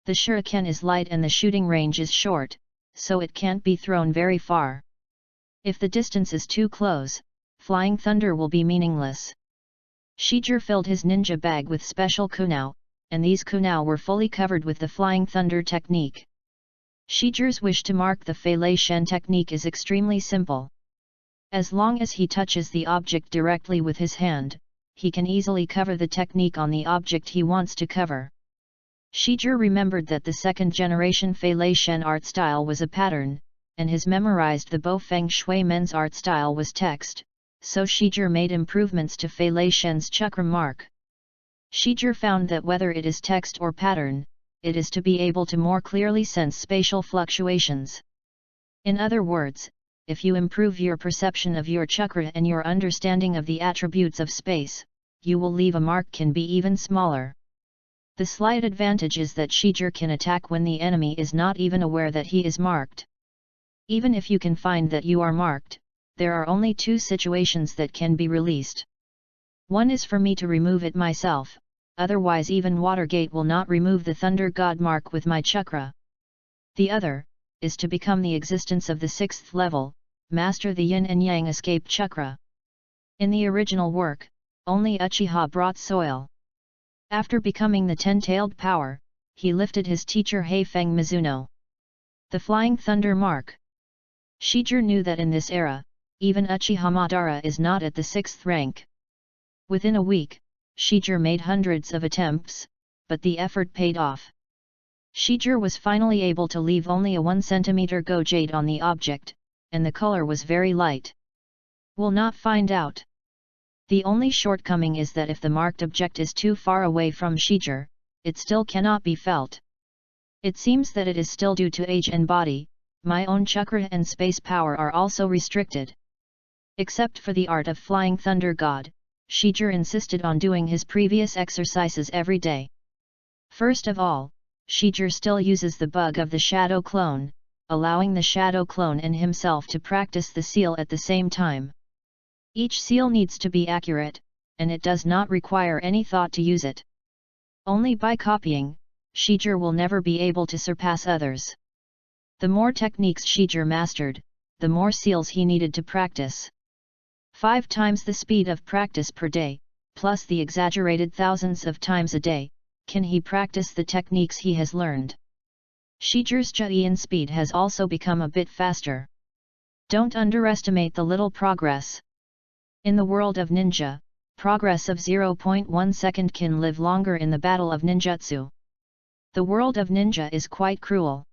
The shuriken is light and the shooting range is short, so it can't be thrown very far. If the distance is too close, flying thunder will be meaningless. Shijir filled his ninja bag with special kunao, and these kunao were fully covered with the flying thunder technique. Shijir's wish to mark the Fei Lei Shen technique is extremely simple. As long as he touches the object directly with his hand, he can easily cover the technique on the object he wants to cover. Shijir remembered that the second generation Fei Lei Shen art style was a pattern, and his memorized the Bo Feng Shui Men's art style was text, so Shijir made improvements to Fei Lei Shen's chakra mark. Shijir found that whether it is text or pattern, it is to be able to more clearly sense spatial fluctuations. In other words, if you improve your perception of your chakra and your understanding of the attributes of space, you will leave a mark can be even smaller. The slight advantage is that Shijir can attack when the enemy is not even aware that he is marked. Even if you can find that you are marked, there are only 2 situations that can be released. One is for me to remove it myself, otherwise even Watergate will not remove the Thunder God mark with my chakra. The other, is to become the existence of the 6th level, master the Yin and Yang escape chakra. In the original work, only Uchiha brought soil. After becoming the 10-tailed power, he lifted his teacher Heifeng Mizuno. The Flying Thunder mark. Shijir knew that in this era, even Uchiha Madara is not at the 6th rank. Within a week, Shijir made hundreds of attempts, but the effort paid off. Shijir was finally able to leave only a 1 cm go jade on the object, and the color was very light. Will not find out. The only shortcoming is that if the marked object is too far away from Shijir, it still cannot be felt. It seems that it is still due to age and body. My own chakra and space power are also restricted. Except for the art of Flying Thunder God, Shijir insisted on doing his previous exercises every day. First of all, Shijir still uses the bug of the shadow clone, allowing the shadow clone and himself to practice the seal at the same time. Each seal needs to be accurate, and it does not require any thought to use it. Only by copying, Shijir will never be able to surpass others. The more techniques Shijir mastered, the more seals he needed to practice. 5 times the speed of practice per day, plus the exaggerated thousands of times a day, can he practice the techniques he has learned. Shijir's Jian speed has also become a bit faster. Don't underestimate the little progress. In the world of ninja, progress of 0.1 second can live longer in the battle of ninjutsu. The world of ninja is quite cruel.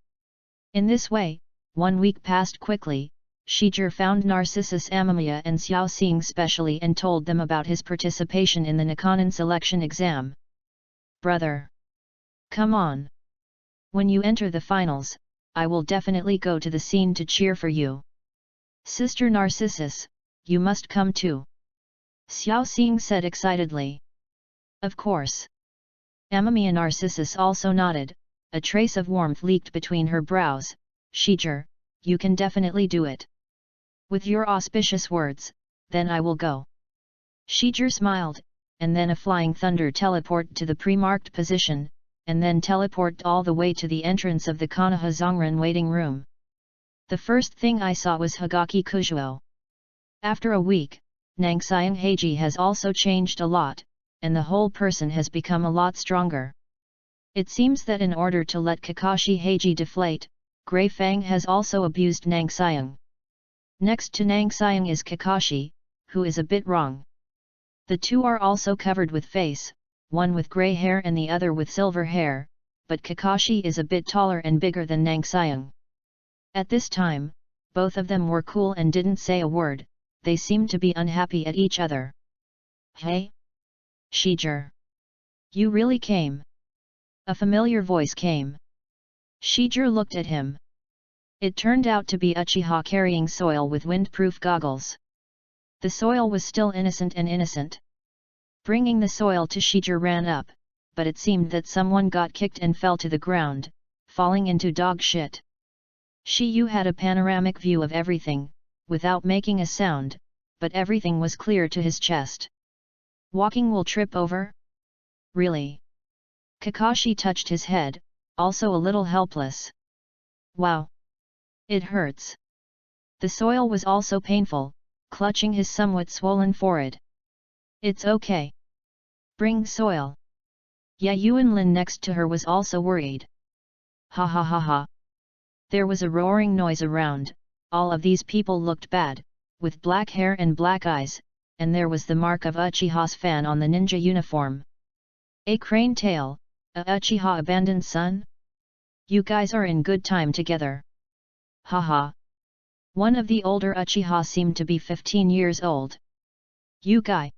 In this way, 1 week passed quickly. Shijir found Narcissus Amamiya and Xiao Xing specially and told them about his participation in the Nikanin selection exam. Brother! Come on! When you enter the finals, I will definitely go to the scene to cheer for you. Sister Narcissus, you must come too. Xiao Xing said excitedly. Of course. Amamiya Narcissus also nodded, a trace of warmth leaked between her brows. Shijir, you can definitely do it. With your auspicious words, then I will go. Shijir smiled, and then a flying thunder teleport to the pre-marked position, and then teleport all the way to the entrance of the Konoha Zongren waiting room. The first thing I saw was Hagaki Kujuo. After a week, Nangxiang Heiji has also changed a lot, and the whole person has become a lot stronger. It seems that in order to let Kakashi Heiji deflate, Grey Fang has also abused Nangxiang. Next to Nangxiang is Kakashi, who is a bit wrong. The two are also covered with face, one with grey hair and the other with silver hair, but Kakashi is a bit taller and bigger than Nangxiang. At this time, both of them were cool and didn't say a word, they seemed to be unhappy at each other. Hey? Shijir. You really came? A familiar voice came. Shijir looked at him. It turned out to be Uchiha carrying soil with windproof goggles. The soil was still innocent and innocent. Bringing the soil to Shijir ran up, but it seemed that someone got kicked and fell to the ground, falling into dog shit. Shiyu had a panoramic view of everything, without making a sound, but everything was clear to his chest. Walking will trip over? Really? Kakashi touched his head, also a little helpless. Wow! It hurts. The soil was also painful, clutching his somewhat swollen forehead. It's okay. Bring soil. Yuanlin next to her was also worried. Ha ha ha ha. There was a roaring noise around, all of these people looked bad, with black hair and black eyes, and there was the mark of Uchiha's fan on the ninja uniform. A crane tail, a Uchiha abandoned son? You guys are in good time together. Haha. One of the older Uchiha seemed to be 15 years old. You guy.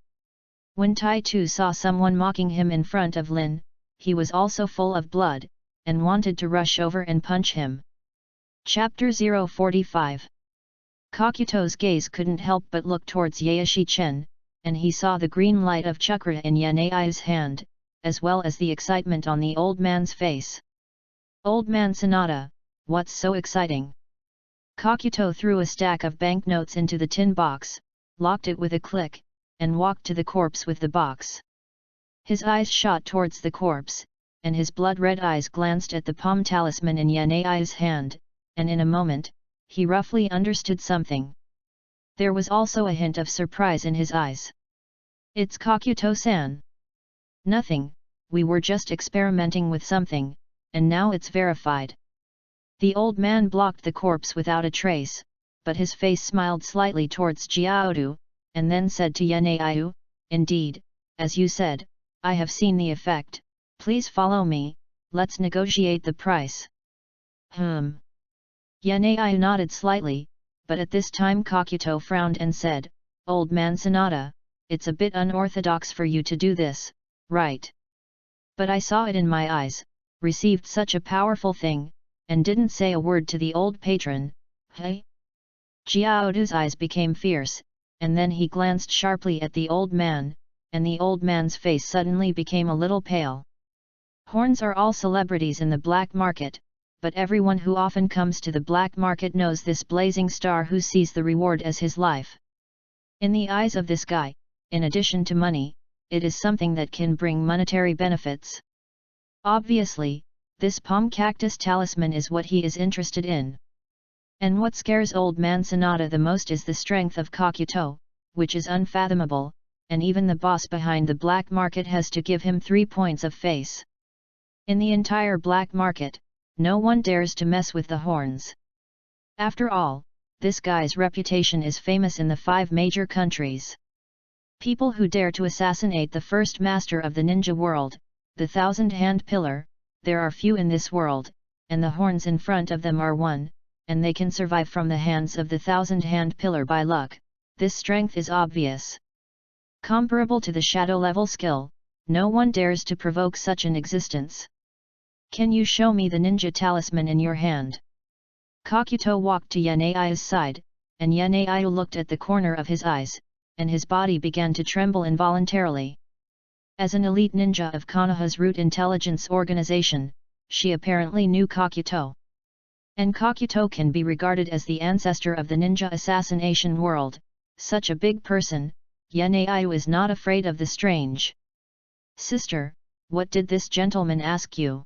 When Tai-Tu saw someone mocking him in front of Lin, he was also full of blood, and wanted to rush over and punch him. Chapter 045. Kakuto's gaze couldn't help but look towards Yaeshi Chen, and he saw the green light of chakra in Yanai's hand, as well as the excitement on the old man's face. Old man Sanada, what's so exciting? Kakuto threw a stack of banknotes into the tin box, locked it with a click, and walked to the corpse with the box. His eyes shot towards the corpse, and his blood-red eyes glanced at the palm talisman in Yanai's hand, and in a moment, he roughly understood something. There was also a hint of surprise in his eyes. It's Kakuto-san. Nothing, we were just experimenting with something, and now it's verified. The old man blocked the corpse without a trace, but his face smiled slightly towards Jiaodu, and then said to Yanai, indeed, as you said, I have seen the effect, please follow me, let's negotiate the price. Yanai nodded slightly, but at this time Kakuto frowned and said, Old man Sanada, it's a bit unorthodox for you to do this, right? But I saw it in my eyes, received such a powerful thing, and didn't say a word to the old patron, hey? Jiaodu's eyes became fierce, and then he glanced sharply at the old man, and the old man's face suddenly became a little pale. Horns are all celebrities in the black market, but everyone who often comes to the black market knows this blazing star who sees the reward as his life. In the eyes of this guy, in addition to money, it is something that can bring monetary benefits. Obviously, this palm cactus talisman is what he is interested in. And what scares old man Sanada the most is the strength of Kakuto, which is unfathomable, and even the boss behind the black market has to give him 3 points of face. In the entire black market, no one dares to mess with the horns. After all, this guy's reputation is famous in the 5 major countries. People who dare to assassinate the first master of the ninja world, the 1,000-hand pillar, there are few in this world, and the horns in front of them are one, and they can survive from the hands of the 1,000-hand pillar by luck. This strength is obvious. Comparable to the shadow level skill, no one dares to provoke such an existence. Can you show me the ninja talisman in your hand? Kakuto walked to Yanai's side, and Yanai looked at the corner of his eyes, and his body began to tremble involuntarily. As an elite ninja of Konoha's root intelligence organization, she apparently knew Kakuto. And Kakuto can be regarded as the ancestor of the ninja assassination world. Such a big person, Yanaiyu is not afraid of the strange. Sister, what did this gentleman ask you?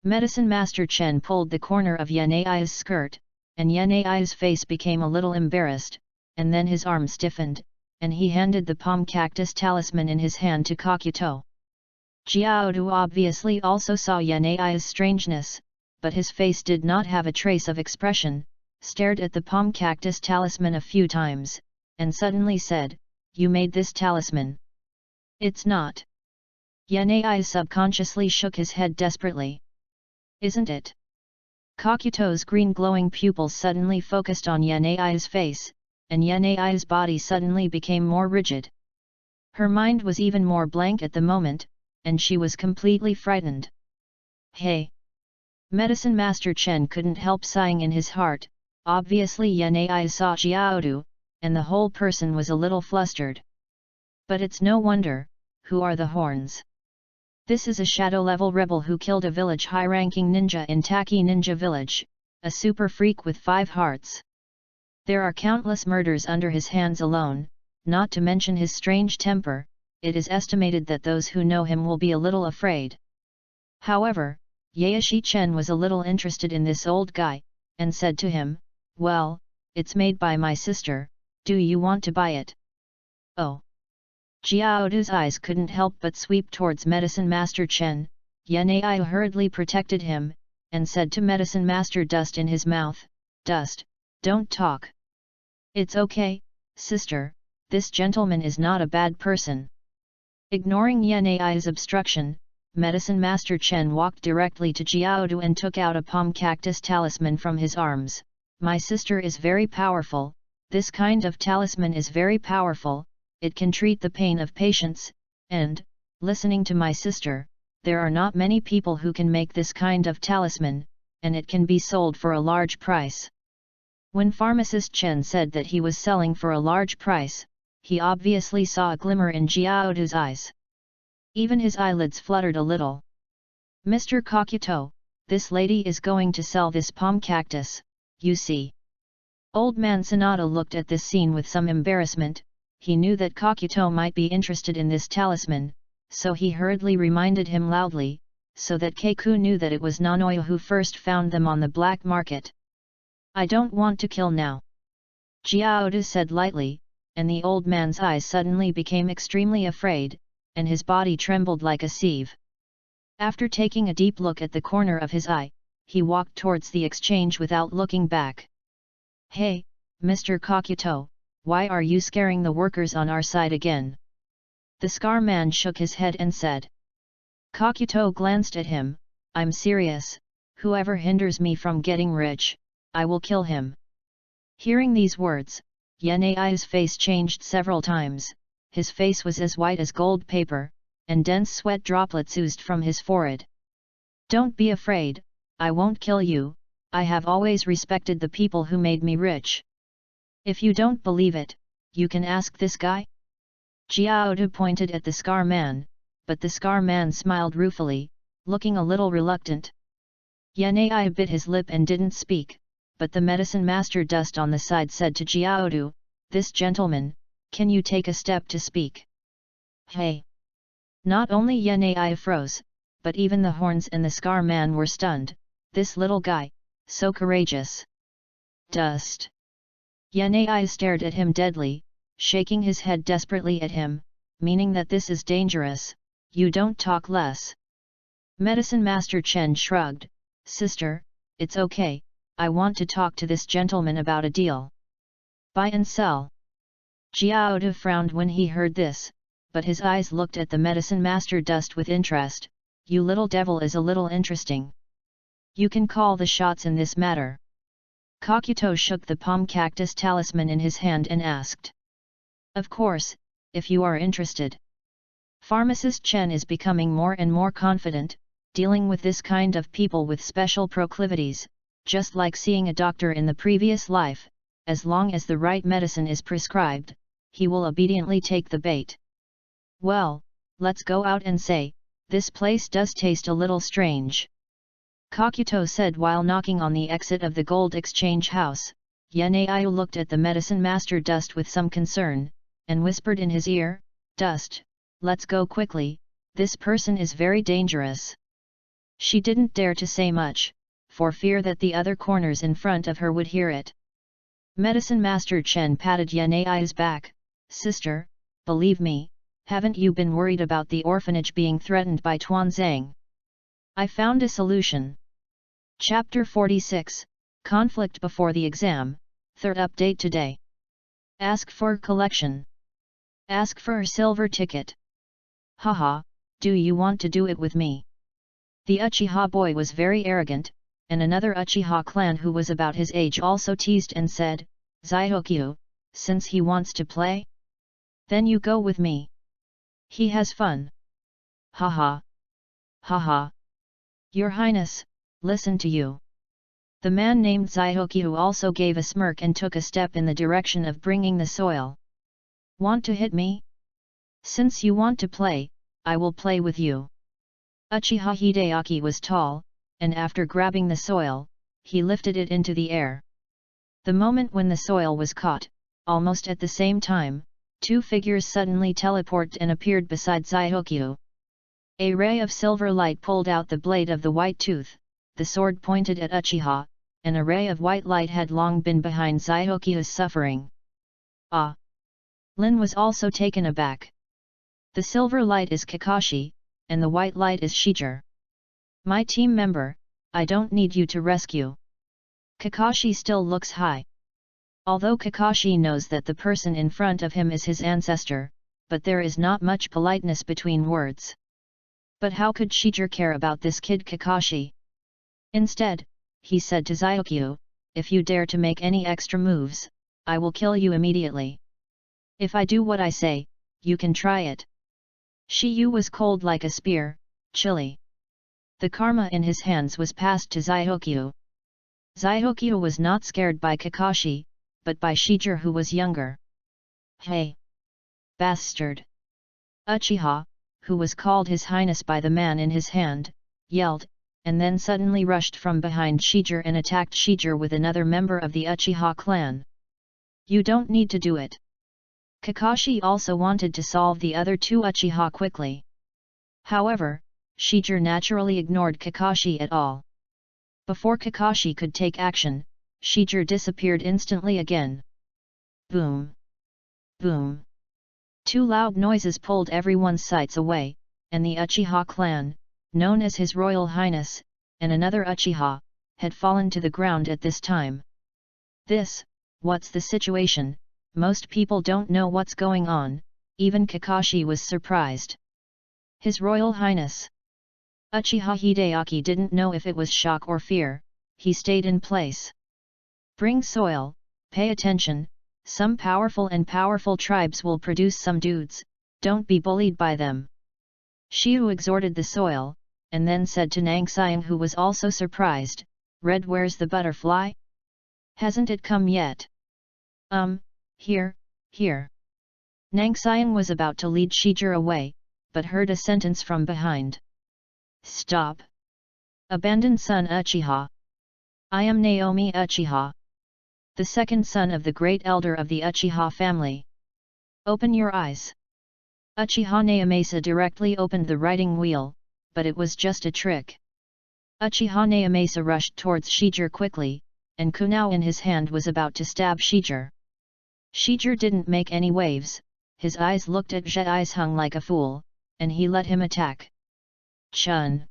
Medicine Master Chen pulled the corner of Yanaiyu's skirt, and Yanaiyu's face became a little embarrassed, and then his arm stiffened, and he handed the palm cactus talisman in his hand to Kakuto. Jiaodu obviously also saw Yanaiyu's strangeness, but his face did not have a trace of expression, stared at the palm cactus talisman a few times, and suddenly said, "You made this talisman." "It's not." Yanaiyu subconsciously shook his head desperately. "Isn't it?" Kakuto's green glowing pupils suddenly focused on Yanaiyu's face, and Yanaiyu's body suddenly became more rigid. Her mind was even more blank at the moment, and she was completely frightened. "Hey!" Medicine Master Chen couldn't help sighing in his heart. Obviously Yanaiyu saw Jiaodu, and the whole person was a little flustered. But it's no wonder. Who are the horns? This is a shadow-level rebel who killed a village high-ranking ninja in Taki Ninja Village, a super freak with 5 hearts. There are countless murders under his hands alone, not to mention his strange temper. It is estimated that those who know him will be a little afraid. However, Yaeshi Chen was a little interested in this old guy, and said to him, "Well, it's made by my sister, do you want to buy it?" "Oh." Jiaodu's eyes couldn't help but sweep towards Medicine Master Chen. Yanaiyu hurriedly protected him, and said to Medicine Master Dust in his mouth, "Dust, don't talk." "It's okay, sister, this gentleman is not a bad person." Ignoring Yanaiyu's obstruction, Medicine Master Chen walked directly to Jiaodu and took out a palm cactus talisman from his arms. "My sister is very powerful, this kind of talisman is very powerful, it can treat the pain of patients, and, listening to my sister, there are not many people who can make this kind of talisman, and it can be sold for a large price." When Pharmacist Chen said that he was selling for a large price, he obviously saw a glimmer in Jiaodu's eyes. Even his eyelids fluttered a little. "Mr. Kakuto, this lady is going to sell this palm cactus, you see." Old man Sanada looked at this scene with some embarrassment. He knew that Kakuto might be interested in this talisman, so he hurriedly reminded him loudly, so that Keiku knew that it was Nanoya who first found them on the black market. "I don't want to kill now," Jiaodu said lightly, and the old man's eyes suddenly became extremely afraid, and his body trembled like a sieve. After taking a deep look at the corner of his eye, he walked towards the exchange without looking back. "Hey, Mr. Kakuto, why are you scaring the workers on our side again?" The Scar Man shook his head and said. Kakuto glanced at him, "I'm serious, whoever hinders me from getting rich, I will kill him." Hearing these words, Yanaiyu's face changed several times, his face was as white as gold paper, and dense sweat droplets oozed from his forehead. "Don't be afraid, I won't kill you, I have always respected the people who made me rich. If you don't believe it, you can ask this guy?" Jiaodu pointed at the Scar Man, but the Scar Man smiled ruefully, looking a little reluctant. Yanaiyu bit his lip and didn't speak, but the Medicine Master Dust on the side said to Jiaodu, "This gentleman, can you take a step to speak?" "Hey!" Not only Yanaiyu froze, but even the horns and the Scar Man were stunned. This little guy, so courageous. "Dust!" Yanaiyu stared at him deadly, shaking his head desperately at him, meaning that this is dangerous, you don't talk less. Medicine Master Chen shrugged, "Sister, it's okay, I want to talk to this gentleman about a deal. Buy and sell." Jiaodu frowned when he heard this, but his eyes looked at the Medicine Master Dust with interest. "You little devil is a little interesting. You can call the shots in this matter." Kakuto shook the palm cactus talisman in his hand and asked. "Of course, if you are interested." Pharmacist Chen is becoming more and more confident, dealing with this kind of people with special proclivities, just like seeing a doctor in the previous life. As long as the right medicine is prescribed, he will obediently take the bait. "Well, let's go out and say, this place does taste a little strange." Kakuto said while knocking on the exit of the gold exchange house. Yanaiu looked at the medicine master Dust with some concern, and whispered in his ear, "Dust, let's go quickly, this person is very dangerous." She didn't dare to say much, for fear that the other corners in front of her would hear it. Medicine Master Chen patted Yanai's back. "Sister, believe me, haven't you been worried about the orphanage being threatened by Tuanzang? I found a solution." Chapter 46, Conflict Before the Exam, third update today. Ask for collection. Ask for a silver ticket. Haha, do you want to do it with me? The Uchiha boy was very arrogant, and another Uchiha clan who was about his age also teased and said, "Zyokyu, since he wants to play? Then you go with me. He has fun." Haha. Haha. Your Highness, listen to you. The man named Zyokyu also gave a smirk and took a step in the direction of bringing the soil. "Want to hit me? Since you want to play, I will play with you." Uchiha Hideaki was tall, and after grabbing the soil, he lifted it into the air. The moment when the soil was caught, almost at the same time, two figures suddenly teleported and appeared beside Zyokyu. A ray of silver light pulled out the blade of the white tooth, the sword pointed at Uchiha, and a ray of white light had long been behind Zyokyu's suffering. Ah! Lin was also taken aback. The silver light is Kakashi, and the white light is Shijir. My team member, I don't need you to rescue. Kakashi still looks high. Although Kakashi knows that the person in front of him is his ancestor, but there is not much politeness between words. But how could Shijir care about this kid Kakashi? Instead, he said to Zyokyu, "If you dare to make any extra moves, I will kill you immediately. If I do what I say, you can try it." Shiyu was cold like a spear, chilly. The karma in his hands was passed to Zyokyu. Zyokyu was not scared by Kakashi, but by Shijir who was younger. "Hey! Bastard!" Uchiha, who was called His Highness by the man in his hand, yelled, and then suddenly rushed from behind Shijir and attacked Shijir with another member of the Uchiha clan. "You don't need to do it." Kakashi also wanted to solve the other two Uchiha quickly. However, Shijir naturally ignored Kakashi at all. Before Kakashi could take action, Shijir disappeared instantly again. Boom! Boom! Two loud noises pulled everyone's sights away, and the Uchiha clan, known as His Royal Highness, and another Uchiha, had fallen to the ground at this time. What's the situation? Most people don't know what's going on, even Kakashi was surprised. His Royal Highness. Uchiha Hideaki didn't know if it was shock or fear, he stayed in place. "Bring soil, pay attention, some powerful tribes will produce some dudes, don't be bullied by them." Shiyu exhorted the soil, and then said to Nangxiang who was also surprised, "Red, where's the butterfly? Hasn't it come yet?" Here. Nangxiang was about to lead Shijir away, but heard a sentence from behind. "Stop! Abandoned son Uchiha. I am Naomi Uchiha, the second son of the great elder of the Uchiha family. Open your eyes." Uchiha Naomasa directly opened the writing wheel, but it was just a trick. Uchiha Naomasa rushed towards Shijir quickly, and kunao in his hand was about to stab Shijir. Shijir didn't make any waves, his eyes looked at Zhai's hung like a fool, and he let him attack. Chun!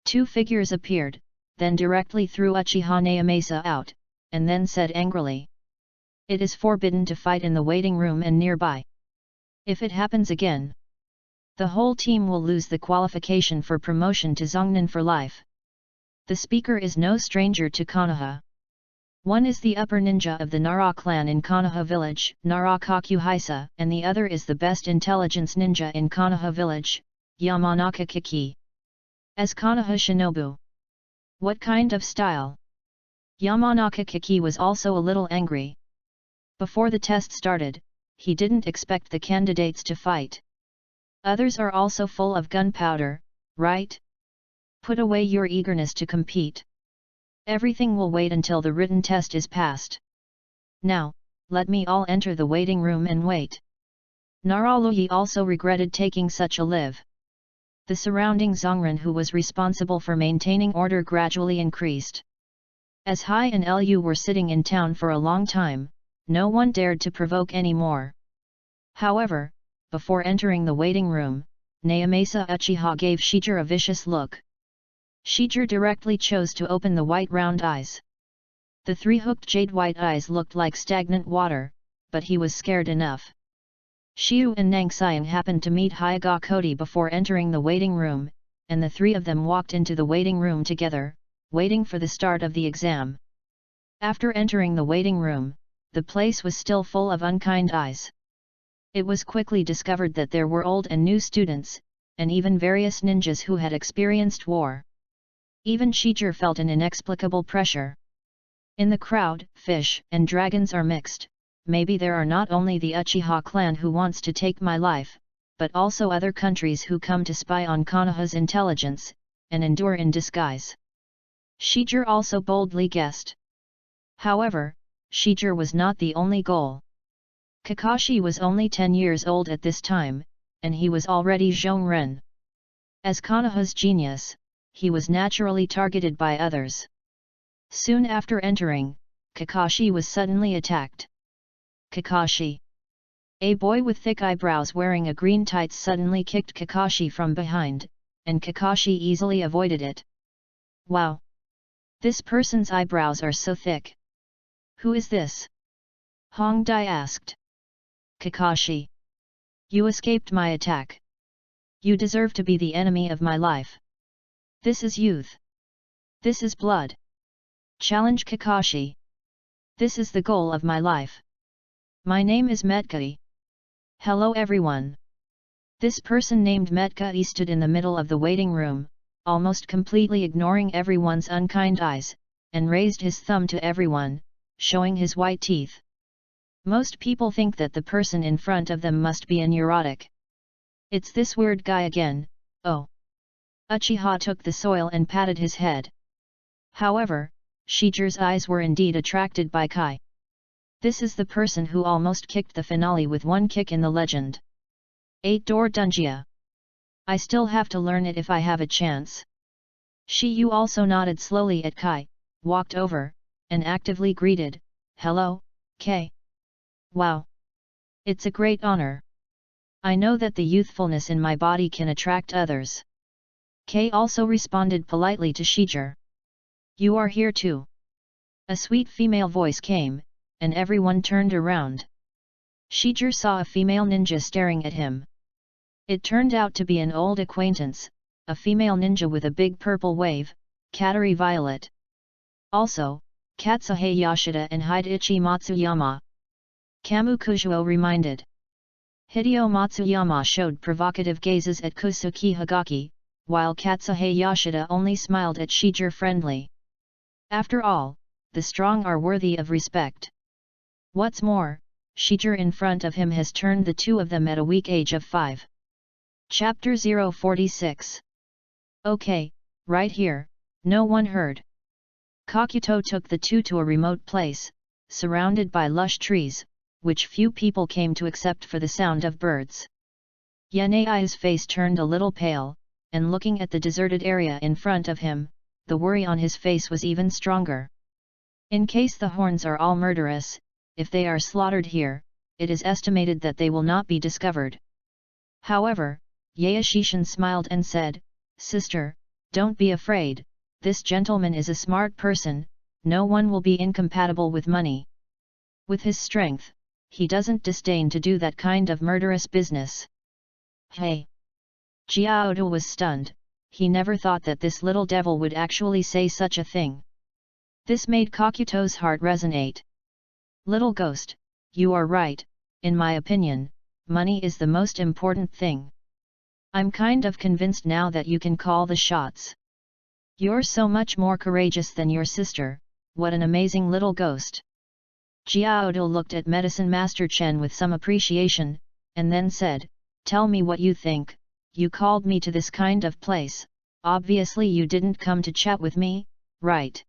Two figures appeared, then directly threw Uchiha Naomasa out, and then said angrily, "It is forbidden to fight in the waiting room and nearby. If it happens again, the whole team will lose the qualification for promotion to Zongnan for life." The speaker is no stranger to Konoha. One is the upper ninja of the Nara clan in Konoha village, Nara Kakuhaisa, and the other is the best intelligence ninja in Konoha village, Yamanaka Kiki. As Konoha Shinobu. What kind of style? Yamanaka Kiki was also a little angry. Before the test started, he didn't expect the candidates to fight. Others are also full of gunpowder, right? Put away your eagerness to compete. Everything will wait until the written test is passed. Now, let me all enter the waiting room and wait. Naraloyi also regretted taking such a live. The surrounding Zongren who was responsible for maintaining order gradually increased. As Hai and Lu were sitting in town for a long time, no one dared to provoke any more. However, before entering the waiting room, Naomasa Uchiha gave Shijir a vicious look. Shijir directly chose to open the white round eyes. The three-hooked jade white eyes looked like stagnant water, but he was scared enough. Xiu and Nangxiang happened to meet Hyaga Kodi before entering the waiting room, and the three of them walked into the waiting room together, waiting for the start of the exam. After entering the waiting room, the place was still full of unkind eyes. It was quickly discovered that there were old and new students, and even various ninjas who had experienced war. Even Shijir felt an inexplicable pressure. In the crowd, fish and dragons are mixed. Maybe there are not only the Uchiha clan who wants to take my life, but also other countries who come to spy on Konoha's intelligence, and endure in disguise. Shijir also boldly guessed. However, Shijir was not the only goal. Kakashi was only 10 years old at this time, and he was already Zhongren. As Konoha's genius, he was naturally targeted by others. Soon after entering, Kakashi was suddenly attacked. Kakashi. A boy with thick eyebrows wearing a green tights suddenly kicked Kakashi from behind, and Kakashi easily avoided it. Wow! This person's eyebrows are so thick. Who is this? Hong Dai asked. Kakashi. You escaped my attack. You deserve to be the enemy of my life. This is youth. This is blood. Challenge Kakashi. This is the goal of my life. My name is Metkai. Hello everyone. This person named Metkai stood in the middle of the waiting room, almost completely ignoring everyone's unkind eyes, and raised his thumb to everyone, showing his white teeth. Most people think that the person in front of them must be a neurotic. It's this weird guy again, oh. Uchiha took the soil and patted his head. However, Shijir's eyes were indeed attracted by Kai. This is the person who almost kicked the finale with one kick in the legend. 8-door Dungia. I still have to learn it if I have a chance. Shiyu also nodded slowly at Kai, walked over, and actively greeted, Hello, Kai. Wow! It's a great honor. I know that the youthfulness in my body can attract others. Kai also responded politely to Shijir. You are here too. A sweet female voice came, and everyone turned around. Shijir saw a female ninja staring at him. It turned out to be an old acquaintance, a female ninja with a big purple wave, Katari Violet. Also, Katsuhei Yashida and Hideichi Matsuyama. Kamukujuo reminded. Hideo Matsuyama showed provocative gazes at Kusuki Hagaki, while Katsuhei Yashida only smiled at Shijir friendly. After all, the strong are worthy of respect. What's more, Shijir in front of him has turned the two of them at a weak age of 5. Chapter 046. Okay, right here, no one heard. Kakuto took the two to a remote place, surrounded by lush trees, which few people came to accept for the sound of birds. Yanai's face turned a little pale, and looking at the deserted area in front of him, the worry on his face was even stronger. In case the horns are all murderous, if they are slaughtered here, it is estimated that they will not be discovered. However, Yaeshishin smiled and said, Sister, don't be afraid, this gentleman is a smart person, no one will be incompatible with money. With his strength, he doesn't disdain to do that kind of murderous business. Hey! Jiaoda was stunned, he never thought that this little devil would actually say such a thing. This made Kakuto's heart resonate. Little ghost, you are right, in my opinion, money is the most important thing. I'm kind of convinced now that you can call the shots. You're so much more courageous than your sister, what an amazing little ghost. Jiaoda looked at Medicine Master Chen with some appreciation, and then said, Tell me what you think, you called me to this kind of place, obviously you didn't come to chat with me, right?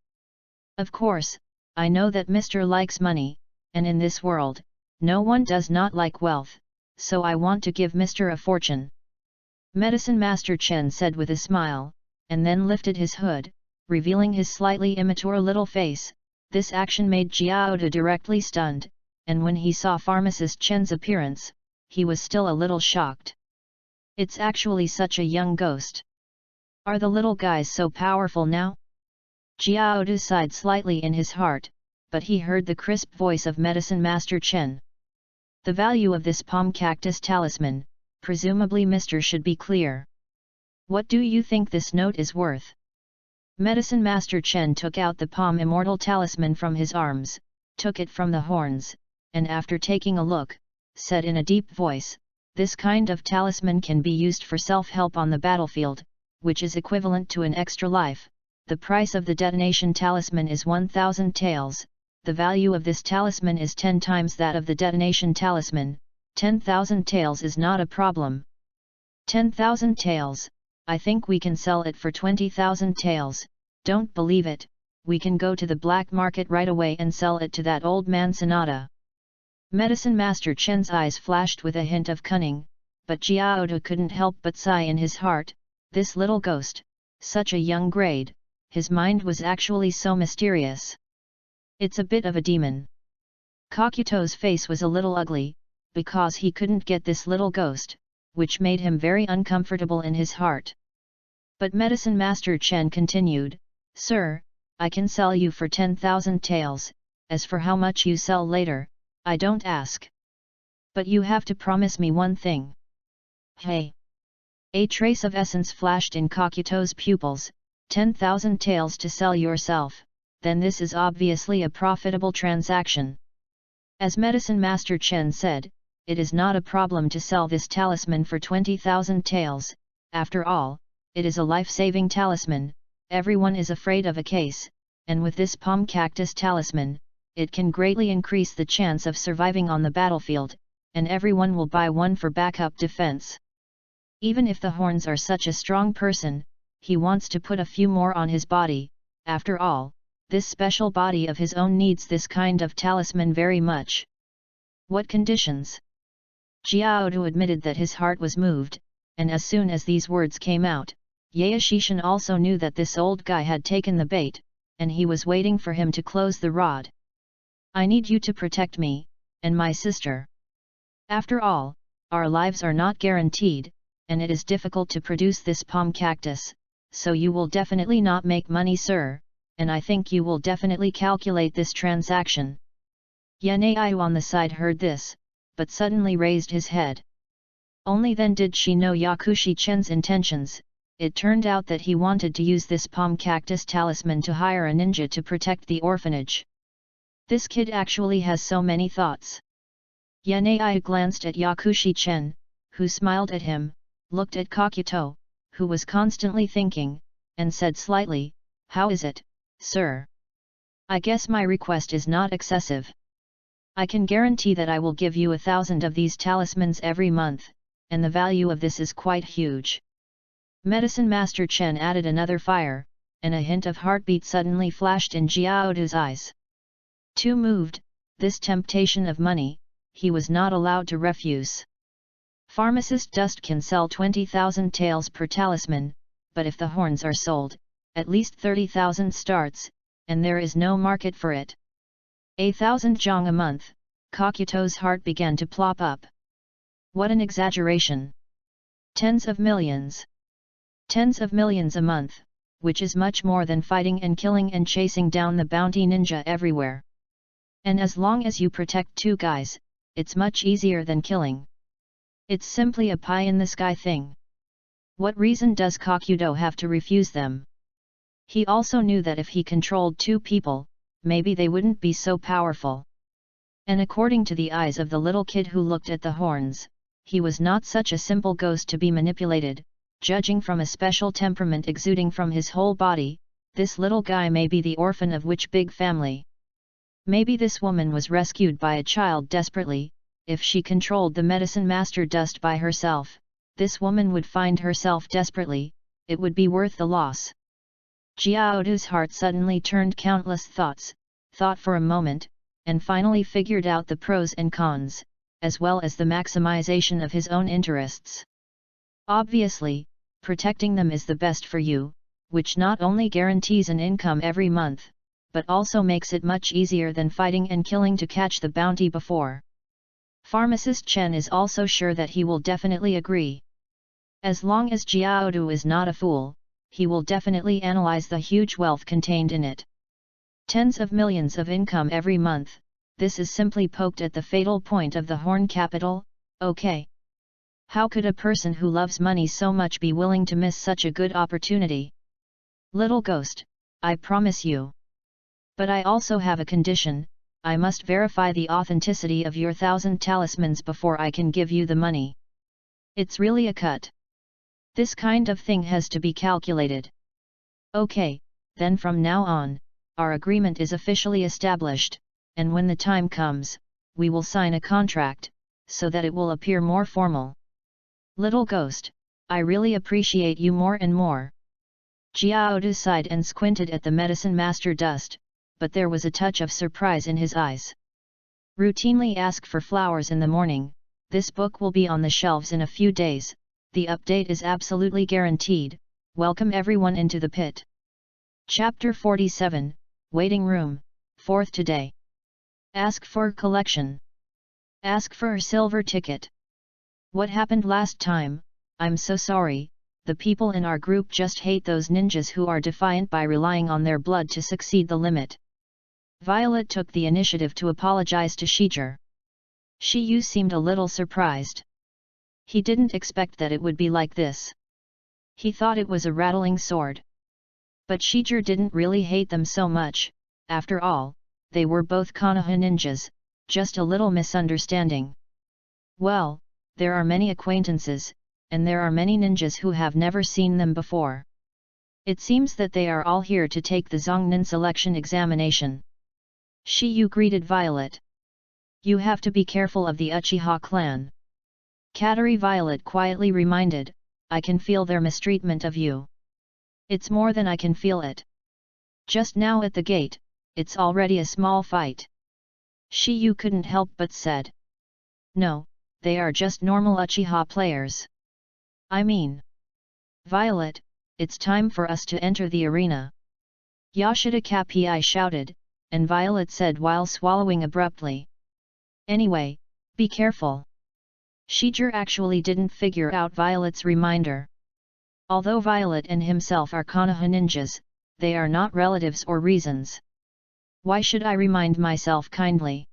Of course, I know that Mr. likes money, and in this world, no one does not like wealth, so I want to give Mr. a fortune. Medicine Master Chen said with a smile, and then lifted his hood, revealing his slightly immature little face. This action made Jiaoda directly stunned, and when he saw Pharmacist Chen's appearance, he was still a little shocked. It's actually such a young ghost. Are the little guys so powerful now? Jiaoda sighed slightly in his heart, but he heard the crisp voice of Medicine Master Chen. The value of this palm cactus talisman, presumably Mr. should be clear. What do you think this note is worth? Medicine Master Chen took out the palm immortal talisman from his arms, took it from the horns, and after taking a look, said in a deep voice, this kind of talisman can be used for self-help on the battlefield, which is equivalent to an extra life. The price of the detonation talisman is 1,000 taels, the value of this talisman is 10 times that of the detonation talisman, 10,000 taels is not a problem. 10,000 taels, I think we can sell it for 20,000 taels, don't believe it, we can go to the black market right away and sell it to that old man Sanada. Medicine Master Chen's eyes flashed with a hint of cunning, but Jiaoda couldn't help but sigh in his heart, this little ghost, such a young grade, his mind was actually so mysterious. It's a bit of a demon. Kakuto's face was a little ugly, because he couldn't get this little ghost, which made him very uncomfortable in his heart. But Medicine Master Chen continued, Sir, I can sell you for 10,000 taels, as for how much you sell later, I don't ask. But you have to promise me one thing. Hey! A trace of essence flashed in Kakuto's pupils, 10,000 taels to sell yourself, then this is obviously a profitable transaction. As Medicine Master Chen said, it is not a problem to sell this talisman for 20,000 taels, after all, it is a life-saving talisman, everyone is afraid of a case, and with this palm cactus talisman, it can greatly increase the chance of surviving on the battlefield, and everyone will buy one for backup defense. Even if the horns are such a strong person, he wants to put a few more on his body, after all, this special body of his own needs this kind of talisman very much. What conditions? Jiaodu admitted that his heart was moved, and as soon as these words came out, Yaeshishin also knew that this old guy had taken the bait, and he was waiting for him to close the rod. I need you to protect me, and my sister. After all, our lives are not guaranteed, and it is difficult to produce this palm cactus, so you will definitely not make money, sir, and I think you will definitely calculate this transaction. Yanaiu on the side heard this, but suddenly raised his head. Only then did she know Yakushi Chen's intentions. It turned out that he wanted to use this palm cactus talisman to hire a ninja to protect the orphanage. This kid actually has so many thoughts. Yanaiu glanced at Yakushi Chen, who smiled at him, looked at Kakuto, who was constantly thinking, and said slightly, How is it, sir? I guess my request is not excessive. I can guarantee that I will give you 1,000 of these talismans every month, and the value of this is quite huge. Medicine Master Chen added another fire, and a hint of heartbeat suddenly flashed in Jiaodu's eyes. Too moved, this temptation of money, he was not allowed to refuse. Pharmacist Dust can sell 20,000 taels per talisman, but if the horns are sold, at least 30,000 starts, and there is no market for it. 1,000 zhong a month, Kakuto's heart began to plop up. What an exaggeration! Tens of millions! Tens of millions a month, which is much more than fighting and killing and chasing down the bounty ninja everywhere. And as long as you protect two guys, it's much easier than killing. It's simply a pie-in-the-sky thing. What reason does Kakuto have to refuse them? He also knew that if he controlled two people, maybe they wouldn't be so powerful. And according to the eyes of the little kid who looked at the horns, he was not such a simple ghost to be manipulated, judging from a special temperament exuding from his whole body. This little guy may be the orphan of which big family. Maybe this woman was rescued by a child desperately. If she controlled the medicine master Dust by herself, this woman would find herself desperately, it would be worth the loss. Jiaodu's heart suddenly turned countless thoughts, thought for a moment, and finally figured out the pros and cons, as well as the maximization of his own interests. Obviously, protecting them is the best for you, which not only guarantees an income every month, but also makes it much easier than fighting and killing to catch the bounty before. Pharmacist Chen is also sure that he will definitely agree. As long as Jiaodu is not a fool, he will definitely analyze the huge wealth contained in it. Tens of millions of income every month, this is simply poked at the fatal point of the Horn Capital, okay. How could a person who loves money so much be willing to miss such a good opportunity? Little ghost, I promise you. But I also have a condition, I must verify the authenticity of your 1,000 talismans before I can give you the money. It's really a cut. This kind of thing has to be calculated. Okay, then from now on, our agreement is officially established, and when the time comes, we will sign a contract, so that it will appear more formal. Little ghost, I really appreciate you more and more. Jiaodu sighed and squinted at the medicine master dust, but there was a touch of surprise in his eyes. Routinely ask for flowers in the morning, this book will be on the shelves in a few days, the update is absolutely guaranteed, welcome everyone into the pit. Chapter 47, Waiting Room, 4th today. Ask for collection. Ask for a silver ticket. What happened last time? I'm so sorry, the people in our group just hate those ninjas who are defiant by relying on their blood to succeed the limit. Violet took the initiative to apologize to Shiger. Shiyu seemed a little surprised. He didn't expect that it would be like this. He thought it was a rattling sword. But Shiger didn't really hate them so much, after all, they were both Konoha ninjas, just a little misunderstanding. Well, there are many acquaintances, and there are many ninjas who have never seen them before. It seems that they are all here to take the Zongnin selection examination. Shiyu greeted Violet. You have to be careful of the Uchiha clan. Kateri Violet quietly reminded, I can feel their mistreatment of you. It's more than I can feel it. Just now at the gate, it's already a small fight. Shiyu couldn't help but said. No, they are just normal Uchiha players. I mean. Violet, it's time for us to enter the arena. Yashida Kappei shouted, and Violet said while swallowing abruptly. Anyway, be careful. Shiger actually didn't figure out Violet's reminder. Although Violet and himself are Konoha ninjas, they are not relatives or reasons. Why should I remind myself kindly?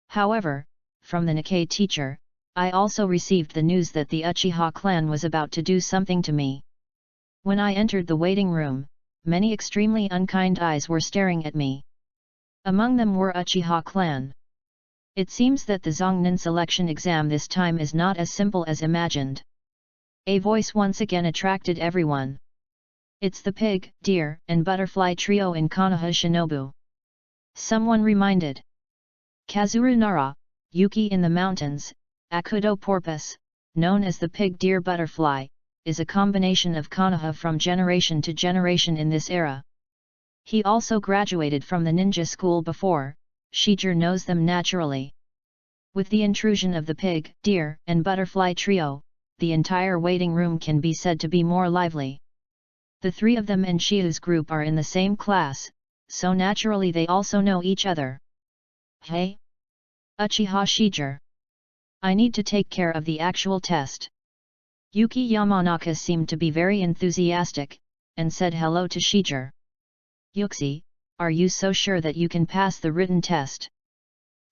However, from the Nikkei teacher, I also received the news that the Uchiha clan was about to do something to me. When I entered the waiting room, many extremely unkind eyes were staring at me. Among them were Uchiha clan. It seems that the Zongnin selection exam this time is not as simple as imagined. A voice once again attracted everyone. It's the pig, deer, and butterfly trio in Konoha Shinobu. Someone reminded. Kazuru Nara, Yuki in the mountains, Akudo Porpoise, known as the pig deer butterfly, is a combination of Konoha from generation to generation in this era. He also graduated from the ninja school before, Shiger knows them naturally. With the intrusion of the pig, deer, and butterfly trio, the entire waiting room can be said to be more lively. The three of them and Shiyu's group are in the same class, so naturally they also know each other. Hey? Uchiha Shiger. I need to take care of the actual test. Yuki Yamanaka seemed to be very enthusiastic, and said hello to Shiger. Yuxi, are you so sure that you can pass the written test?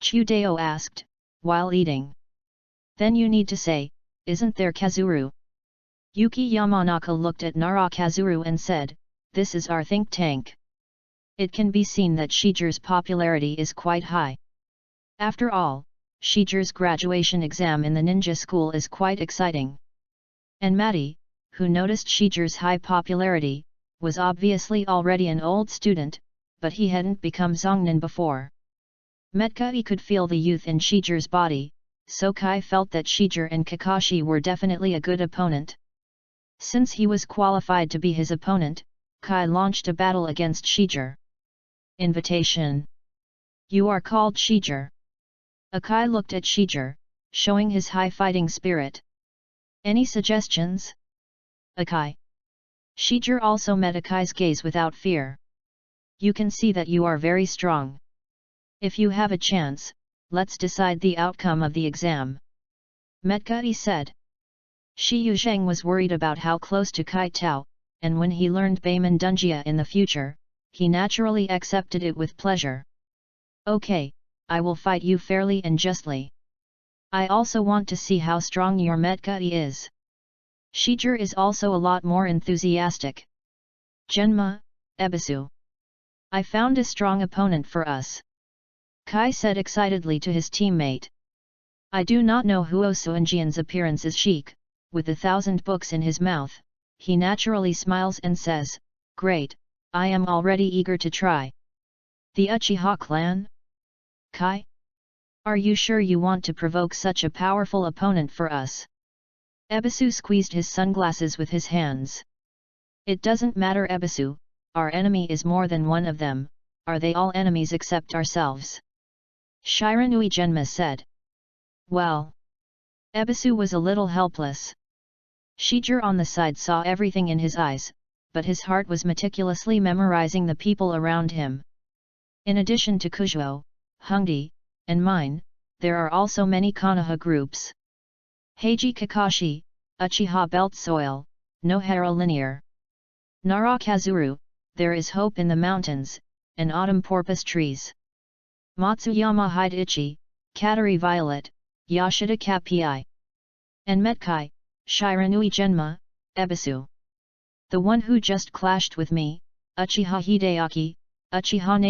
Chudeo asked, while eating. Then you need to say, isn't there Kazuru? Yuki Yamanaka looked at Nara Kazuru and said, this is our think tank. It can be seen that Shiger's popularity is quite high. After all, Shiger's graduation exam in the ninja school is quite exciting. And Mati, who noticed Shiger's high popularity, was obviously already an old student, but he hadn't become Zongnin before. Metkai could feel the youth in Shiger's body, so Kai felt that Shiger and Kakashi were definitely a good opponent. Since he was qualified to be his opponent, Kai launched a battle against Shiger. Invitation. You are called Shiger. Akai looked at Shiger, showing his high fighting spirit. Any suggestions? Akai. Shiger also met Akai's gaze without fear. You can see that you are very strong. If you have a chance, let's decide the outcome of the exam. Metkai said. Shi Yuzheng was worried about how close to Kai Tao, and when he learned Beiman Dunjia in the future, he naturally accepted it with pleasure. Okay, I will fight you fairly and justly. I also want to see how strong your Metkai is. Shiger is also a lot more enthusiastic. Genma, Ebisu. I found a strong opponent for us. Kai said excitedly to his teammate. I do not know Huo Suanjian's appearance is chic. With 1,000 books in his mouth, he naturally smiles and says, Great, I am already eager to try. The Uchiha clan? Kai? Are you sure you want to provoke such a powerful opponent for us? Ebisu squeezed his sunglasses with his hands. It doesn't matter, Ebisu, our enemy is more than one of them. Are they all enemies except ourselves? Shiranui Genma said. Well. Ebisu was a little helpless. Shiger on the side saw everything in his eyes, but his heart was meticulously memorizing the people around him. In addition to Kuzuo, Hongdi, and mine, there are also many Konoha groups. Heiji Kakashi, Uchiha Belt Soil, Nohara Linear. Narakazuru, there is hope in the mountains, and autumn porpoise trees. Matsuyama Hide Ichi, Katari Violet, Yashida Kapi. And Metkai, Shiranui Genma, Ebisu. The one who just clashed with me, Uchiha Hideaki, Uchiha